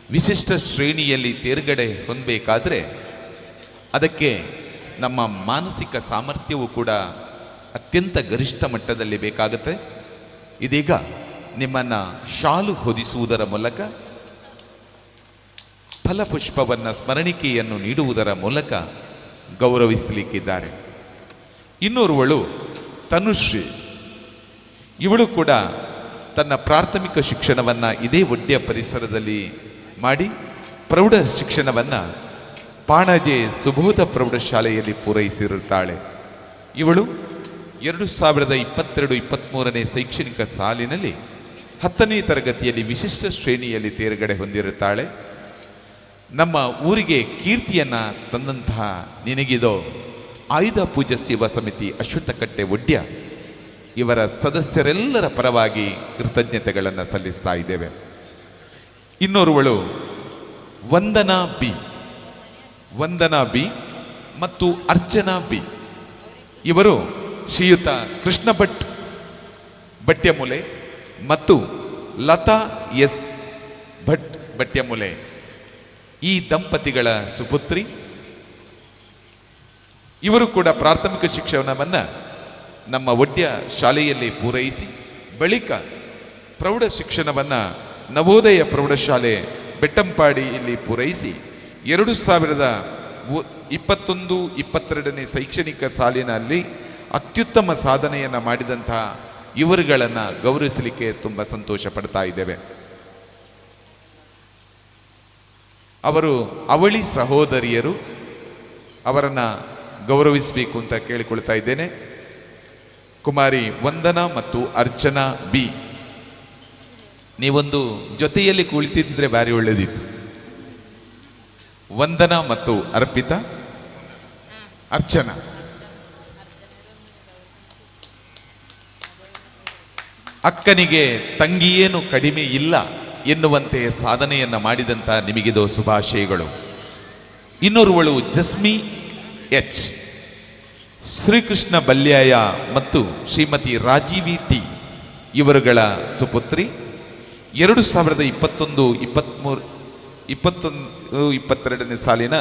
ವಿಶಿಷ್ಟ ಶ್ರೇಣಿಯಲ್ಲಿ ತೇರ್ಗಡೆ ಹೊಂದಬೇಕಾದ್ರೆ ಅದಕ್ಕೆ ನಮ್ಮ ಮಾನಸಿಕ ಸಾಮರ್ಥ್ಯವೂ ಕೂಡ ಅತ್ಯಂತ ಗರಿಷ್ಠ ಮಟ್ಟದಲ್ಲಿ ಬೇಕಾಗುತ್ತೆ. ಇದೀಗ ನಿಮ್ಮನ್ನು ಶಾಲು ಹೊದಿಸುವುದರ ಮೂಲಕ, ಫಲಪುಷ್ಪವನ್ನು ಸ್ಮರಣಿಕೆಯನ್ನು ನೀಡುವುದರ ಮೂಲಕ ಗೌರವಿಸಲಿಕ್ಕಿದ್ದಾರೆ. ಇನ್ನೋರ್ವಳು ತನುಶ್ರೀ. ಇವಳು ಕೂಡ ತನ್ನ ಪ್ರಾಥಮಿಕ ಶಿಕ್ಷಣವನ್ನು ಇದೇ ಒಡ್ಯ ಪರಿಸರದಲ್ಲಿ ಮಾಡಿ ಪ್ರೌಢ ಶಿಕ್ಷಣವನ್ನು ಪಾಣಜೆ ಸುಬೋಧ ಪ್ರೌಢಶಾಲೆಯಲ್ಲಿ ಪೂರೈಸಿರುತ್ತಾಳೆ. ಇವಳು 2022-23ನೇ ಶೈಕ್ಷಣಿಕ ಸಾಲಿನಲ್ಲಿ 10ನೇ ತರಗತಿಯಲ್ಲಿ ವಿಶಿಷ್ಟ ಶ್ರೇಣಿಯಲ್ಲಿ ತೇರ್ಗಡೆ ಹೊಂದಿರುತ್ತಾಳೆ. ನಮ್ಮ ಊರಿಗೆ ಕೀರ್ತಿಯನ್ನು ತಂದಂತಹ ನಿನಗಿದೋ ಆಯುಧ ಪೂಜಾ ಸೇವಾ ಸಮಿತಿ ಅಶ್ವತ್ಥಕಟ್ಟೆ ಒಡ್ಯ ಇವರ ಸದಸ್ಯರೆಲ್ಲರ ಪರವಾಗಿ ಕೃತಜ್ಞತೆಗಳನ್ನು ಸಲ್ಲಿಸ್ತಾ ಇದ್ದೇವೆ. ಇನ್ನೋರ್ವಳು ವಂದನಾ ಬಿ ಮತ್ತು ಅರ್ಚನಾ ಬಿ. ಇವರು ಶ್ರೀಯುತ ಕೃಷ್ಣ ಭಟ್ ಬಟ್ಯಮೂಲೆ ಮತ್ತು ಲತಾ ಎಸ್ ಭಟ್ ಬಟ್ಯಮೂಲೆ ಈ ದಂಪತಿಗಳ ಸುಪುತ್ರಿ. ಇವರು ಕೂಡ ಪ್ರಾಥಮಿಕ ಶಿಕ್ಷಣವನ್ನು ನಮ್ಮ ಒಡ್ಯ ಶಾಲೆಯಲ್ಲಿ ಪೂರೈಸಿ ಬಳಿಕ ಪ್ರೌಢ ಶಿಕ್ಷಣವನ್ನು ನವೋದಯ ಪ್ರೌಢಶಾಲೆ ಬೆಟ್ಟಂಪಾಡಿಯಲ್ಲಿ ಪೂರೈಸಿ 2021-22ನೇ ಶೈಕ್ಷಣಿಕ ಸಾಲಿನಲ್ಲಿ ಅತ್ಯುತ್ತಮ ಸಾಧನೆಯನ್ನು ಮಾಡಿದಂತಹ ಇವರುಗಳನ್ನು ಗೌರವಿಸಲಿಕ್ಕೆ ತುಂಬ ಸಂತೋಷ ಪಡ್ತಾ ಇದ್ದೇವೆ. ಅವರು ಅವಳಿ ಸಹೋದರಿಯರು, ಅವರನ್ನು ಗೌರವಿಸಬೇಕು ಅಂತ ಕೇಳಿಕೊಳ್ತಾ ಇದ್ದೇನೆ. ಕುಮಾರಿ ವಂದನಾ ಮತ್ತು ಅರ್ಚನಾ ಬಿ, ನೀವೊಂದು ಜೊತೆಯಲ್ಲಿ ಕುಳಿತಿದ್ದರೆ ಭಾರಿ ಒಳ್ಳೆದಿತ್ತು. ವಂದನಾ ಮತ್ತು ಅರ್ಚನಾ. ಅಕ್ಕನಿಗೆ ತಂಗಿಯೇನು ಕಡಿಮೆ ಇಲ್ಲ ಎನ್ನುವಂತೆ ಸಾಧನೆಯನ್ನು ಮಾಡಿದಂಥ ನಿಮಗಿದು ಶುಭಾಶಯಗಳು. ಇನ್ನೋರ್ವಳು ಜಸ್ಮಿ ಎಚ್. ಶ್ರೀಕೃಷ್ಣ ಬಲ್ಯಾಯ ಮತ್ತು ಶ್ರೀಮತಿ ರಾಜೀವಿ ಟಿ ಇವರುಗಳ ಸುಪುತ್ರಿ. 2021-22ನೇ ಸಾಲಿನ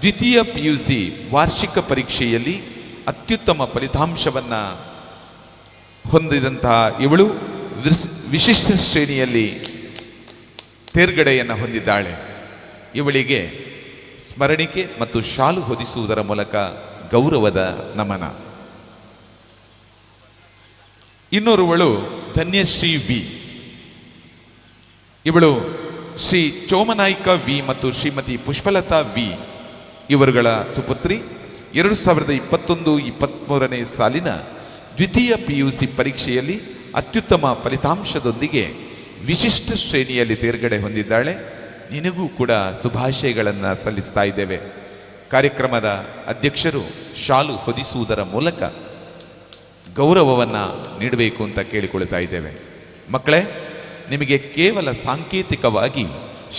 ದ್ವಿತೀಯ PUC ವಾರ್ಷಿಕ ಪರೀಕ್ಷೆಯಲ್ಲಿ ಅತ್ಯುತ್ತಮ ಫಲಿತಾಂಶವನ್ನು ಹೊಂದಿದಂತಹ ಇವಳು ವಿಶಿಷ್ಟ ಶ್ರೇಣಿಯಲ್ಲಿ ತೇರ್ಗಡೆಯನ್ನು ಹೊಂದಿದ್ದಾಳೆ. ಇವಳಿಗೆ ಸ್ಮರಣಿಕೆ ಮತ್ತು ಶಾಲು ಹೊದಿಸುವುದರ ಮೂಲಕ ಗೌರವದ ನಮನ. ಇನ್ನೋರ್ವಳು ಧನ್ಯಶ್ರೀ ವಿ. ಇವಳು ಶ್ರೀ ಚೋಮನಾಯ್ಕ ವಿ ಮತ್ತು ಶ್ರೀಮತಿ ಪುಷ್ಪಲತಾ ವಿ ಇವರುಗಳ ಸುಪುತ್ರಿ. 2021-23ನೇ ಸಾಲಿನ ದ್ವಿತೀಯ PUC ಪರೀಕ್ಷೆಯಲ್ಲಿ ಅತ್ಯುತ್ತಮ ಫಲಿತಾಂಶದೊಂದಿಗೆ ವಿಶಿಷ್ಟ ಶ್ರೇಣಿಯಲ್ಲಿ ತೇರ್ಗಡೆ ಹೊಂದಿದ್ದಾಳೆ. ನಿನಗೂ ಕೂಡ ಶುಭಾಶಯಗಳನ್ನು ಸಲ್ಲಿಸ್ತಾ ಇದ್ದೇವೆ. ಕಾರ್ಯಕ್ರಮದ ಅಧ್ಯಕ್ಷರು ಶಾಲು ಹೊದಿಸುವುದರ ಮೂಲಕ ಗೌರವವನ್ನು ನೀಡಬೇಕು ಅಂತ ಕೇಳಿಕೊಳ್ತಾ ಇದ್ದೇವೆ. ಮಕ್ಕಳೇ, ನಿಮಗೆ ಕೇವಲ ಸಾಂಕೇತಿಕವಾಗಿ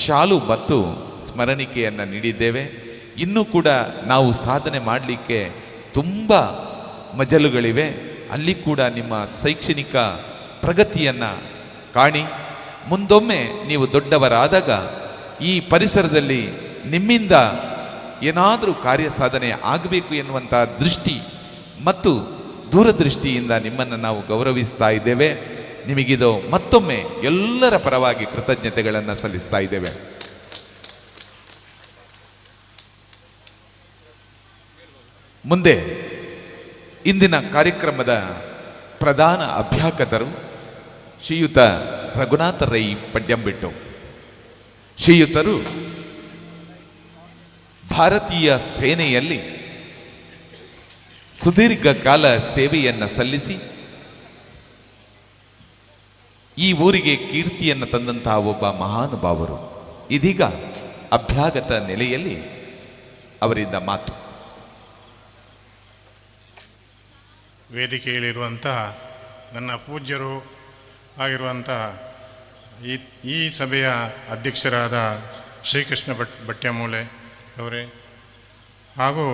ಶಾಲು ಮತ್ತು ಸ್ಮರಣಿಕೆಯನ್ನು ನೀಡಿದ್ದೇವೆ. ಇನ್ನೂ ಕೂಡ ನಾವು ಸಾಧನೆ ಮಾಡಲಿಕ್ಕೆ ತುಂಬ ಮಜಲುಗಳಿವೆ. ಅಲ್ಲಿ ಕೂಡ ನಿಮ್ಮ ಶೈಕ್ಷಣಿಕ ಪ್ರಗತಿಯನ್ನು ಕಾಣಿ. ಮುಂದೊಮ್ಮೆ ನೀವು ದೊಡ್ಡವರಾದಾಗ ಈ ಪರಿಸರದಲ್ಲಿ ನಿಮ್ಮಿಂದ ಏನಾದರೂ ಕಾರ್ಯ ಸಾಧನೆ ಆಗಬೇಕು ಎನ್ನುವಂಥ ದೃಷ್ಟಿ ಮತ್ತು ದೂರದೃಷ್ಟಿಯಿಂದ ನಿಮ್ಮನ್ನು ನಾವು ಗೌರವಿಸ್ತಾ ಇದ್ದೇವೆ. ನಿಮಗಿದು ಮತ್ತೊಮ್ಮೆ ಎಲ್ಲರ ಪರವಾಗಿ ಕೃತಜ್ಞತೆಗಳನ್ನು ಸಲ್ಲಿಸ್ತಾ ಇದ್ದೇವೆ. ಮುಂದೆ ಇಂದಿನ ಕಾರ್ಯಕ್ರಮದ ಪ್ರಧಾನ ಅಭ್ಯಾಗತರು ಶ್ರೀಯುತ ರಘುನಾಥ ರೈ ಪಡ್ಯಂಬಿಟ್ಟು. ಶ್ರೀಯುತರು ಭಾರತೀಯ ಸೇನೆಯಲ್ಲಿ ಸುದೀರ್ಘ ಕಾಲ ಸೇವೆಯನ್ನು ಸಲ್ಲಿಸಿ ಈ ಊರಿಗೆ ಕೀರ್ತಿಯನ್ನು ತಂದಂತಹ ಒಬ್ಬ ಮಹಾನುಭಾವರು. ಇದೀಗ ಅಭ್ಯಾಗತ ನೆಲೆಯಲ್ಲಿ ಅವರಿಂದ ಮಾತು. ವೇದಿಕೆಯಲ್ಲಿರುವಂತಹ ನನ್ನ ಪೂಜ್ಯರು ಆಗಿರುವಂತಹ ಈ ಸಭೆಯ ಅಧ್ಯಕ್ಷರಾದ ಶ್ರೀಕೃಷ್ಣ ಬಟ್ಯಮೂಲೆ ಅವರೇ, ಹಾಗೂ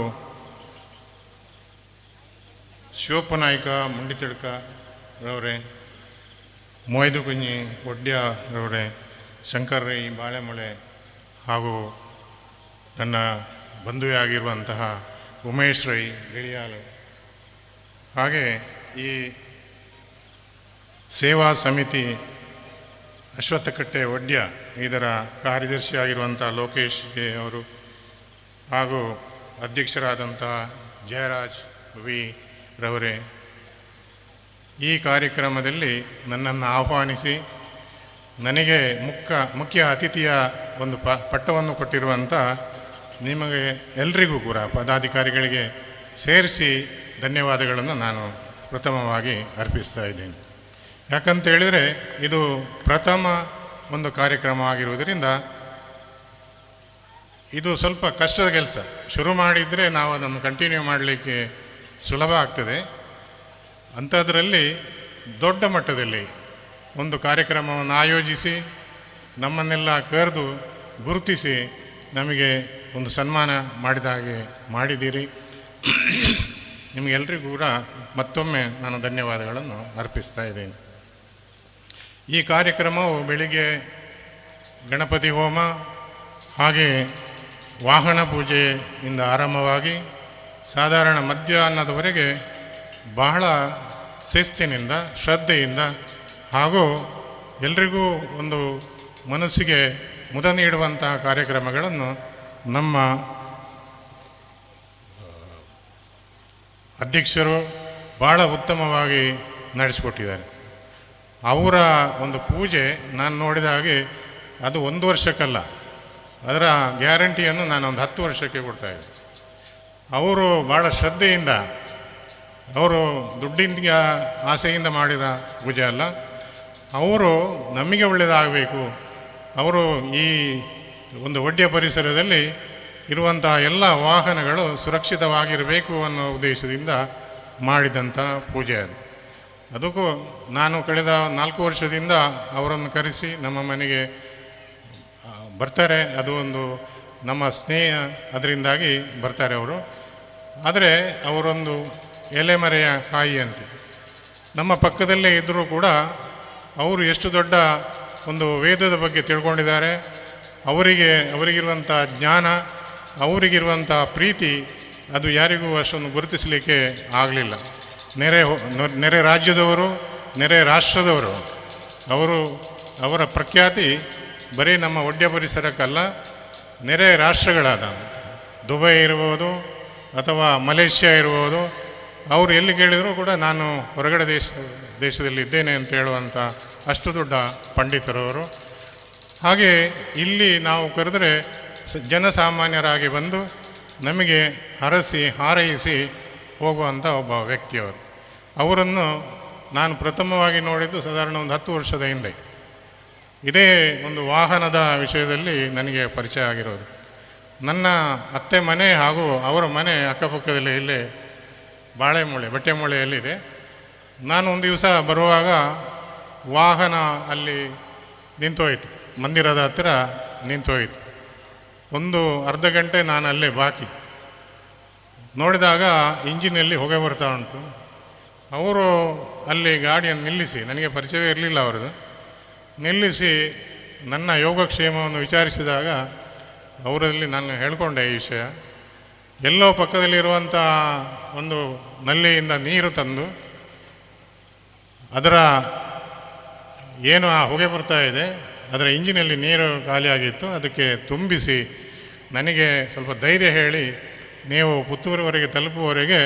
ಶಿವಪ್ಪನಾಯ್ಕ ಮುಂಡಿತಿಡ್ಕರವರೇ, ಮೊಯ್ದು ಕುಂಜಿ ಒಡ್ಯರವರೇ, ಶಂಕರ್ ರೈ ಬಾಳೆಮೊಳೆ, ಹಾಗೂ ನನ್ನ ಬಂಧುವೇ ಆಗಿರುವಂತಹ ಉಮೇಶ್ ರೈ ಗಿಳಿಯಾಲು, ಹಾಗೆ ಈ ಸೇವಾ ಸಮಿತಿ ಅಶ್ವತ್ಥಕಟ್ಟೆ ಒಡ್ಯ ಇದರ ಕಾರ್ಯದರ್ಶಿಯಾಗಿರುವಂಥ ಲೋಕೇಶ್ ಕೆ ಅವರು ಹಾಗೂ ಅಧ್ಯಕ್ಷರಾದಂಥ ಜಯರಾಜ್ ವಿ ರವರೇ, ಈ ಕಾರ್ಯಕ್ರಮದಲ್ಲಿ ನನ್ನನ್ನು ಆಹ್ವಾನಿಸಿ ನನಗೆ ಮುಖ್ಯ ಅತಿಥಿಯ ಒಂದು ಪಟ್ಟವನ್ನು ಕೊಟ್ಟಿರುವಂಥ ನಿಮಗೆ ಎಲ್ರಿಗೂ ಕೂಡ ಪದಾಧಿಕಾರಿಗಳಿಗೆ ಸೇರಿಸಿ ಧನ್ಯವಾದಗಳನ್ನು ನಾನು ಪ್ರಥಮವಾಗಿ ಅರ್ಪಿಸ್ತಾ ಇದ್ದೇನೆ. ಯಾಕಂತ ಹೇಳಿದರೆ ಇದು ಪ್ರಥಮ ಒಂದು ಕಾರ್ಯಕ್ರಮ ಆಗಿರುವುದರಿಂದ ಇದು ಸ್ವಲ್ಪ ಕಷ್ಟದ ಕೆಲಸ. ಶುರು ಮಾಡಿದರೆ ನಾವು ಅದನ್ನು ಕಂಟಿನ್ಯೂ ಮಾಡಲಿಕ್ಕೆ ಸುಲಭ ಆಗ್ತದೆ. ಅಂಥದ್ರಲ್ಲಿ ದೊಡ್ಡ ಮಟ್ಟದಲ್ಲಿ ಒಂದು ಕಾರ್ಯಕ್ರಮವನ್ನು ಆಯೋಜಿಸಿ ನಮ್ಮನ್ನೆಲ್ಲ ಕರೆದು ಗುರುತಿಸಿ ನಮಗೆ ಒಂದು ಸನ್ಮಾನ ಮಾಡಿದ ಹಾಗೆ ಮಾಡಿದ್ದೀರಿ. ನಿಮಗೆಲ್ಲರಿಗೂ ಕೂಡ ಮತ್ತೊಮ್ಮೆ ನಾನು ಧನ್ಯವಾದಗಳನ್ನು ಅರ್ಪಿಸ್ತಾ ಇದ್ದೇನೆ. ಈ ಕಾರ್ಯಕ್ರಮವು ಬೆಳಿಗ್ಗೆ ಗಣಪತಿ ಹೋಮ ಹಾಗೆ ವಾಹನ ಪೂಜೆಯಿಂದ ಆರಂಭವಾಗಿ ಸಾಧಾರಣ ಮಧ್ಯಾಹ್ನದವರೆಗೆ ಬಹಳ ಶಿಸ್ತಿನಿಂದ ಶ್ರದ್ಧೆಯಿಂದ ಹಾಗೂ ಎಲ್ರಿಗೂ ಒಂದು ಮನಸ್ಸಿಗೆ ಮುದ ನೀಡುವಂತಹ ಕಾರ್ಯಕ್ರಮಗಳನ್ನು ನಮ್ಮ ಅಧ್ಯಕ್ಷರು ಭಾಳ ಉತ್ತಮವಾಗಿ ನಡೆಸಿಕೊಟ್ಟಿದ್ದಾರೆ. ಅವರ ಒಂದು ಪೂಜೆ ನಾನು ನೋಡಿದ ಹಾಗೆ ಅದು 1 ವರ್ಷಕ್ಕಲ್ಲ, ಅದರ ಗ್ಯಾರಂಟಿಯನ್ನು ನಾನು ಒಂದು 10 ವರ್ಷಕ್ಕೆ ಕೊಡ್ತಾಯಿದ್ದೆ. ಅವರು ಭಾಳ ಶ್ರದ್ಧೆಯಿಂದ, ಅವರು ದುಡ್ಡಿನ ಆಸೆಯಿಂದ ಮಾಡಿದ ಪೂಜೆ ಅಲ್ಲ, ಅವರು ನಮಗೆ ಒಳ್ಳೆಯದಾಗಬೇಕು, ಅವರು ಈ ಒಂದು ಒಡ್ಯ ಪರಿಸರದಲ್ಲಿ ಇರುವಂಥ ಎಲ್ಲ ವಾಹನಗಳು ಸುರಕ್ಷಿತವಾಗಿರಬೇಕು ಅನ್ನೋ ಉದ್ದೇಶದಿಂದ ಮಾಡಿದಂಥ ಪೂಜೆ ಅದು. ಅದಕ್ಕೂ ನಾನು ಕಳೆದ 4 ವರ್ಷದಿಂದ ಅವರನ್ನು ಕರೆಸಿ ನಮ್ಮ ಮನೆಗೆ ಬರ್ತಾರೆ. ಅದು ಒಂದು ನಮ್ಮ ಸ್ನೇಹ, ಅದರಿಂದಾಗಿ ಬರ್ತಾರೆ ಅವರು. ಆದರೆ ಅವರೊಂದು ಎಲೆಮರೆಯ ಕಾಯಿ ಅಂತೆ ನಮ್ಮ ಪಕ್ಕದಲ್ಲೇ ಇದ್ದರೂ ಕೂಡ ಅವರು ಎಷ್ಟು ದೊಡ್ಡ ಒಂದು ವೇದದ ಬಗ್ಗೆ ತಿಳ್ಕೊಂಡಿದ್ದಾರೆ, ಅವರಿಗಿರುವಂಥ ಜ್ಞಾನ, ಅವರಿಗಿರುವಂಥ ಪ್ರೀತಿ ಅದು ಯಾರಿಗೂ ಅಷ್ಟೊಂದು ಗುರುತಿಸಲಿಕ್ಕೆ ಆಗಲಿಲ್ಲ. ನೆರೆ ರಾಜ್ಯದವರು, ನೆರೆ ರಾಷ್ಟ್ರದವರು, ಅವರ ಪ್ರಖ್ಯಾತಿ ಬರೀ ನಮ್ಮ ಒಡ್ಯ ಪರಿಸರಕ್ಕಲ್ಲ, ನೆರೆ ರಾಷ್ಟ್ರಗಳಾದ ದುಬೈ ಇರ್ಬೋದು ಅಥವಾ ಮಲೇಷ್ಯಾ ಇರ್ಬೋದು, ಅವರು ಎಲ್ಲಿ ಕೇಳಿದರೂ ಕೂಡ ನಾನು ಹೊರಗಡೆ ದೇಶದಲ್ಲಿ ಇದ್ದೇನೆ ಅಂತ ಹೇಳುವಂಥ ಅಷ್ಟು ದೊಡ್ಡ ಪಂಡಿತರವರು. ಹಾಗೆ ಇಲ್ಲಿ ನಾವು ಕರೆದರೆ ಜನಸಾಮಾನ್ಯರಾಗಿ ಬಂದು ನಮಗೆ ಹರಸಿ ಹಾರೈಸಿ ಹೋಗುವಂಥ ಒಬ್ಬ ವ್ಯಕ್ತಿಯವರು. ಅವರನ್ನು ನಾನು ಪ್ರಥಮವಾಗಿ ನೋಡಿದ್ದು ಸಾಧಾರಣ ಒಂದು 10 ವರ್ಷದ ಹಿಂದೆ. ಇದೇ ಒಂದು ವಾಹನದ ವಿಷಯದಲ್ಲಿ ನನಗೆ ಪರಿಚಯ ಆಗಿರೋದು. ನನ್ನ ಅತ್ತೆ ಮನೆ ಹಾಗೂ ಅವರ ಮನೆ ಅಕ್ಕಪಕ್ಕದಲ್ಲಿ ಇಲ್ಲೇ ಬಟ್ಟೆಮೂಳೆಯಲ್ಲಿದೆ. ನಾನು ಒಂದು ದಿವಸ ಬರುವಾಗ ವಾಹನ ಅಲ್ಲಿ ನಿಂತೋಯ್ತು, ಮಂದಿರದ ಹತ್ತಿರ ನಿಂತೋಯ್ತು. ಒಂದು ಅರ್ಧ ಗಂಟೆ ನಾನು ಅಲ್ಲೇ ಬಾಕಿ ನೋಡಿದಾಗ ಇಂಜಿನಲ್ಲಿ ಹೊಗೆ ಬರ್ತಾ ಉಂಟು. ಅವರು ಅಲ್ಲಿ ಗಾಡಿಯನ್ನು ನಿಲ್ಲಿಸಿ, ನನಗೆ ಪರಿಚಯವೇ ಇರಲಿಲ್ಲ ಅವರದು, ನಿಲ್ಲಿಸಿ ನನ್ನ ಯೋಗಕ್ಷೇಮವನ್ನು ವಿಚಾರಿಸಿದಾಗ ಅವರಲ್ಲಿ ನಾನು ಹೇಳಿಕೊಂಡೆ ಈ ವಿಷಯ. ಎಲ್ಲೋ ಪಕ್ಕದಲ್ಲಿರುವಂಥ ಒಂದು ನಲ್ಲಿಯಿಂದ ನೀರು ತಂದು ಅದರ ಏನು ಆ ಹೊಗೆ ಬರ್ತಾ ಇದೆ ಅದರ ಇಂಜಿನಲ್ಲಿ ನೀರು ಖಾಲಿಯಾಗಿತ್ತು, ಅದಕ್ಕೆ ತುಂಬಿಸಿ ನನಗೆ ಸ್ವಲ್ಪ ಧೈರ್ಯ ಹೇಳಿ, ನೀವು ಪುತ್ತೂರುವರೆಗೆ ತಲುಪುವವರೆಗೆ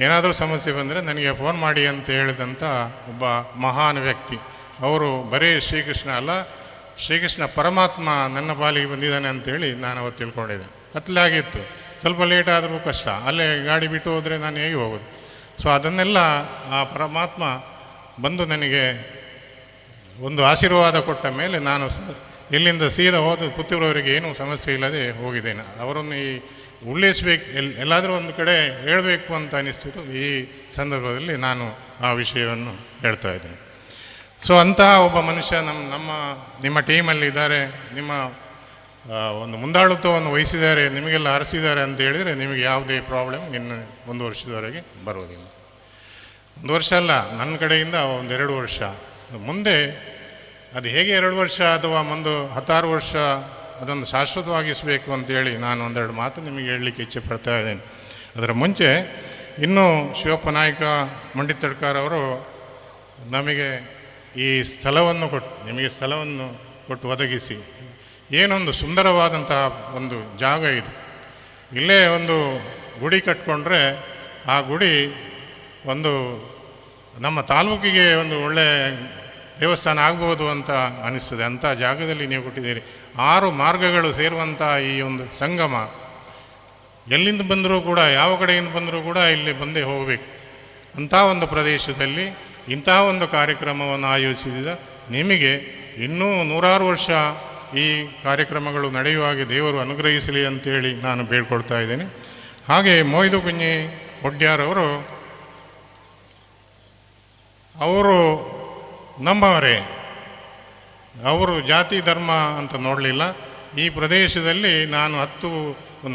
ಏನಾದರೂ ಸಮಸ್ಯೆ ಬಂದರೆ ನನಗೆ ಫೋನ್ ಮಾಡಿ ಅಂತ ಹೇಳಿದಂಥ ಒಬ್ಬ ಮಹಾನ್ ವ್ಯಕ್ತಿ. ಅವರು ಬರೀ ಶ್ರೀಕೃಷ್ಣ ಅಲ್ಲ, ಶ್ರೀಕೃಷ್ಣ ಪರಮಾತ್ಮ ನನ್ನ ಪಾಲಿಗೆ ಬಂದಿದ್ದಾನೆ ಅಂತೇಳಿ ನಾನು ಅವತ್ತು ತಿಳ್ಕೊಂಡಿದ್ದೆ. ಕತ್ತಲಾಗಿತ್ತು, ಸ್ವಲ್ಪ ಲೇಟ್ ಆದರೂ ಕಷ್ಟ, ಅಲ್ಲೇ ಗಾಡಿ ಬಿಟ್ಟು ಹೋದರೆ ನಾನು ಹೇಗೆ ಹೋಗೋದು. ಸೊ ಅದನ್ನೆಲ್ಲ ಆ ಪರಮಾತ್ಮ ಬಂದು ನನಗೆ ಒಂದು ಆಶೀರ್ವಾದ ಕೊಟ್ಟ ಮೇಲೆ ನಾನು ಇಲ್ಲಿಂದ ಸೀದಾ ಹೋದ ಪುತ್ತೂರವರಿಗೆ ಏನೂ ಸಮಸ್ಯೆ ಇಲ್ಲದೆ ಹೋಗಿದ್ದೇನೆ. ಅವರನ್ನು ಈ ಉಲ್ಲೇಖಿಸಬೇಕು, ಎಲ್ಲಾದರೂ ಒಂದು ಕಡೆ ಹೇಳಬೇಕು ಅಂತ ಅನಿಸ್ತಿತ್ತು. ಈ ಸಂದರ್ಭದಲ್ಲಿ ನಾನು ಆ ವಿಷಯವನ್ನು ಹೇಳ್ತಾ ಇದ್ದೇನೆ. ಸೊ ಅಂತಹ ಒಬ್ಬ ಮನುಷ್ಯ ನಿಮ್ಮ ಟೀಮಲ್ಲಿ ಇದ್ದಾರೆ, ನಿಮ್ಮ ಒಂದು ಮುಂದಾಳುತ್ವವನ್ನು ವಹಿಸಿದ್ದಾರೆ, ನಿಮಗೆಲ್ಲ ಹರಿಸಿದ್ದಾರೆ ಅಂತ ಹೇಳಿದರೆ ನಿಮಗೆ ಯಾವುದೇ ಪ್ರಾಬ್ಲಮ್ ಇನ್ನು 1 ವರ್ಷದವರೆಗೆ ಬರೋದಿಲ್ಲ. 1 ವರ್ಷ ಅಲ್ಲ, ನನ್ನ ಕಡೆಯಿಂದ 1-2 ವರ್ಷ ಮುಂದೆ ಅದು ಹೇಗೆ 2 ವರ್ಷ ಅಥವಾ ಮುಂದೆ 16 ವರ್ಷ ಅದನ್ನು ಶಾಶ್ವತವಾಗಿಸಬೇಕು ಅಂತೇಳಿ ನಾನು 1-2 ಮಾತು ನಿಮಗೆ ಹೇಳಲಿಕ್ಕೆ ಇಚ್ಛೆ ಪಡ್ತಾ ಇದ್ದೇನೆ. ಅದರ ಮುಂಚೆ ಇನ್ನೂ ಶಿವಪ್ಪ ನಾಯಕ ಮಂಡಿತಡ್ಕರ್ ಅವರು ನಮಗೆ ಈ ಸ್ಥಳವನ್ನು ನಿಮಗೆ ಸ್ಥಳವನ್ನು ಕೊಟ್ಟು ಒದಗಿಸಿ, ಏನೊಂದು ಸುಂದರವಾದಂತಹ ಒಂದು ಜಾಗ ಇದು. ಇಲ್ಲೇ ಒಂದು ಗುಡಿ ಕಟ್ಕೊಂಡ್ರೆ ಆ ಗುಡಿ ಒಂದು ನಮ್ಮ ತಾಲೂಕಿಗೆ ಒಂದು ಒಳ್ಳೆಯ ದೇವಸ್ಥಾನ ಆಗ್ಬೋದು ಅಂತ ಅನಿಸ್ತದೆ. ಅಂಥ ಜಾಗದಲ್ಲಿ ನೀವು ಕೊಟ್ಟಿದ್ದೀರಿ. 6 ಮಾರ್ಗಗಳು ಸೇರುವಂಥ ಈ ಒಂದು ಸಂಗಮ, ಎಲ್ಲಿಂದ ಬಂದರೂ ಕೂಡ, ಯಾವ ಕಡೆಯಿಂದ ಬಂದರೂ ಕೂಡ ಇಲ್ಲಿ ಬಂದೇ ಹೋಗಬೇಕು. ಅಂಥ ಒಂದು ಪ್ರದೇಶದಲ್ಲಿ ಇಂಥ ಒಂದು ಕಾರ್ಯಕ್ರಮವನ್ನು ಆಯೋಜಿಸಿದ ನಿಮಗೆ ಇನ್ನೂ 100 ವರ್ಷ ಈ ಕಾರ್ಯಕ್ರಮಗಳು ನಡೆಯುವ ಹಾಗೆ ದೇವರು ಅನುಗ್ರಹಿಸಲಿ ಅಂತೇಳಿ ನಾನು ಬೇಡ್ಕೊಳ್ತಾ ಇದ್ದೇನೆ. ಹಾಗೆ ಮೊಯ್ದು ಕುಂಜಿ ಒಡ್ಯಾರವರು ಅವರು ನಮ್ಮವರೇ, ಅವರು ಜಾತಿ ಧರ್ಮ ಅಂತ ನೋಡಲಿಲ್ಲ. ಈ ಪ್ರದೇಶದಲ್ಲಿ ನಾನು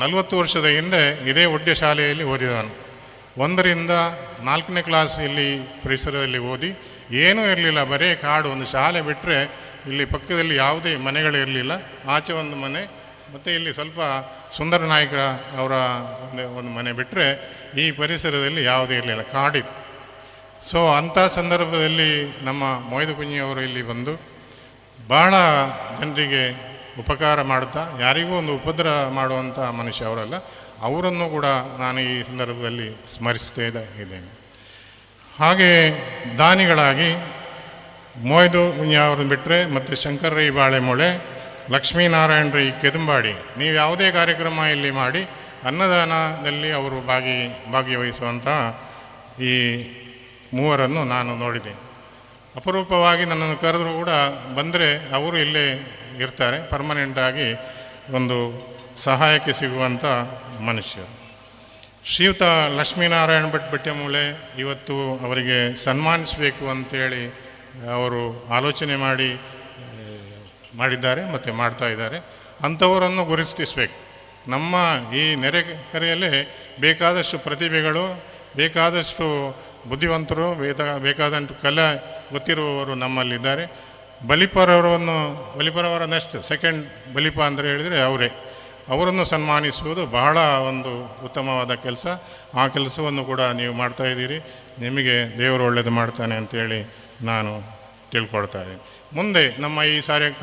40 ವರ್ಷದ ಹಿಂದೆ ಇದೇ ಒಡ್ಯ ಶಾಲೆಯಲ್ಲಿ ಓದಿದವನು. 1ರಿಂದ 4ನೇ ಕ್ಲಾಸ್ ಇಲ್ಲಿ ಪರಿಸರದಲ್ಲಿ ಓದಿ, ಏನೂ ಇರಲಿಲ್ಲ, ಬರೀ ಕಾಡು. ಒಂದು ಶಾಲೆ ಬಿಟ್ಟರೆ ಇಲ್ಲಿ ಪಕ್ಕದಲ್ಲಿ ಯಾವುದೇ ಮನೆಗಳಿರಲಿಲ್ಲ. ಆಚೆ ಒಂದು ಮನೆ, ಮತ್ತು ಇಲ್ಲಿ ಸ್ವಲ್ಪ ಸುಂದರ ನಾಯಕರ ಅವರ ಒಂದು ಮನೆ ಬಿಟ್ಟರೆ ಈ ಪರಿಸರದಲ್ಲಿ ಯಾವುದೇ ಇರಲಿಲ್ಲ, ಕಾಡಿತ್ತು. ಸೊ ಅಂಥ ಸಂದರ್ಭದಲ್ಲಿ ನಮ್ಮ ಮೊಯ್ದು ಕುಂಜಿಯವರು ಇಲ್ಲಿ ಬಂದು ಭಾಳ ಜನರಿಗೆ ಉಪಕಾರ ಮಾಡುತ್ತಾ, ಯಾರಿಗೂ ಒಂದು ಉಪದ್ರ ಮಾಡುವಂಥ ಮನುಷ್ಯ ಅವರಲ್ಲ. ಅವರನ್ನು ಕೂಡ ನಾನು ಈ ಸಂದರ್ಭದಲ್ಲಿ ಸ್ಮರಿಸ್ತಾ ಇದ್ದೇನೆ. ಹಾಗೆ ದಾನಿಗಳಾಗಿ ಮೊಯ್ದು ಕುಂಜಿಯವರನ್ನು ಬಿಟ್ಟರೆ ಮತ್ತು ಶಂಕರ ರೈ ಬಾಳೆಮೊಳೆ, ಲಕ್ಷ್ಮೀನಾರಾಯಣ ರೈ ಕೆದಂಬಾಡಿ, ನೀವು ಯಾವುದೇ ಕಾರ್ಯಕ್ರಮ ಇಲ್ಲಿ ಮಾಡಿ ಅನ್ನದಾನದಲ್ಲಿ ಅವರು ಭಾಗವಹಿಸುವಂಥ ಈ ಮೂವರನ್ನು ನಾನು ನೋಡಿದೆ. ಅಪರೂಪವಾಗಿ ನನ್ನನ್ನು ಕರೆದರೂ ಕೂಡ ಬಂದರೆ ಅವರು ಇಲ್ಲೇ ಇರ್ತಾರೆ, ಪರ್ಮನೆಂಟಾಗಿ ಒಂದು ಸಹಾಯಕ್ಕೆ ಸಿಗುವಂಥ ಮನುಷ್ಯ. ಶ್ರೀಯುತ ಲಕ್ಷ್ಮೀನಾರಾಯಣ ಭಟ್ ಬೆಟ್ಟೆಮೂಳೆ ಇವತ್ತು ಅವರಿಗೆ ಸನ್ಮಾನಿಸಬೇಕು ಅಂತೇಳಿ ಅವರು ಆಲೋಚನೆ ಮಾಡಿದ್ದಾರೆ ಮತ್ತು ಮಾಡ್ತಾ ಇದ್ದಾರೆ. ಅಂಥವರನ್ನು ಗುರುತಿಸಬೇಕು. ನಮ್ಮ ಈ ನೆರೆಕೆರೆಯಲ್ಲೇ ಬೇಕಾದಷ್ಟು ಪ್ರತಿಭೆಗಳು, ಬೇಕಾದಷ್ಟು ಬುದ್ಧಿವಂತರು, ಬೇಕಾದಂಥ ಕಲೆ ಗೊತ್ತಿರುವವರು ನಮ್ಮಲ್ಲಿದ್ದಾರೆ. ಬಲಿಪರವರ ನೆಕ್ಸ್ಟ್ ಸೆಕೆಂಡ್ ಬಲಿಪ ಅಂತ ಹೇಳಿದರೆ ಅವರನ್ನು ಸನ್ಮಾನಿಸುವುದು ಬಹಳ ಒಂದು ಉತ್ತಮವಾದ ಕೆಲಸ. ಆ ಕೆಲಸವನ್ನು ಕೂಡ ನೀವು ಮಾಡ್ತಾಯಿದ್ದೀರಿ. ನಿಮಗೆ ದೇವರು ಒಳ್ಳೆಯದು ಮಾಡ್ತಾನೆ ಅಂತೇಳಿ ನಾನು ತಿಳ್ಕೊಳ್ತಾ ಇದ್ದೀನಿ. ಮುಂದೆ ನಮ್ಮ ಈ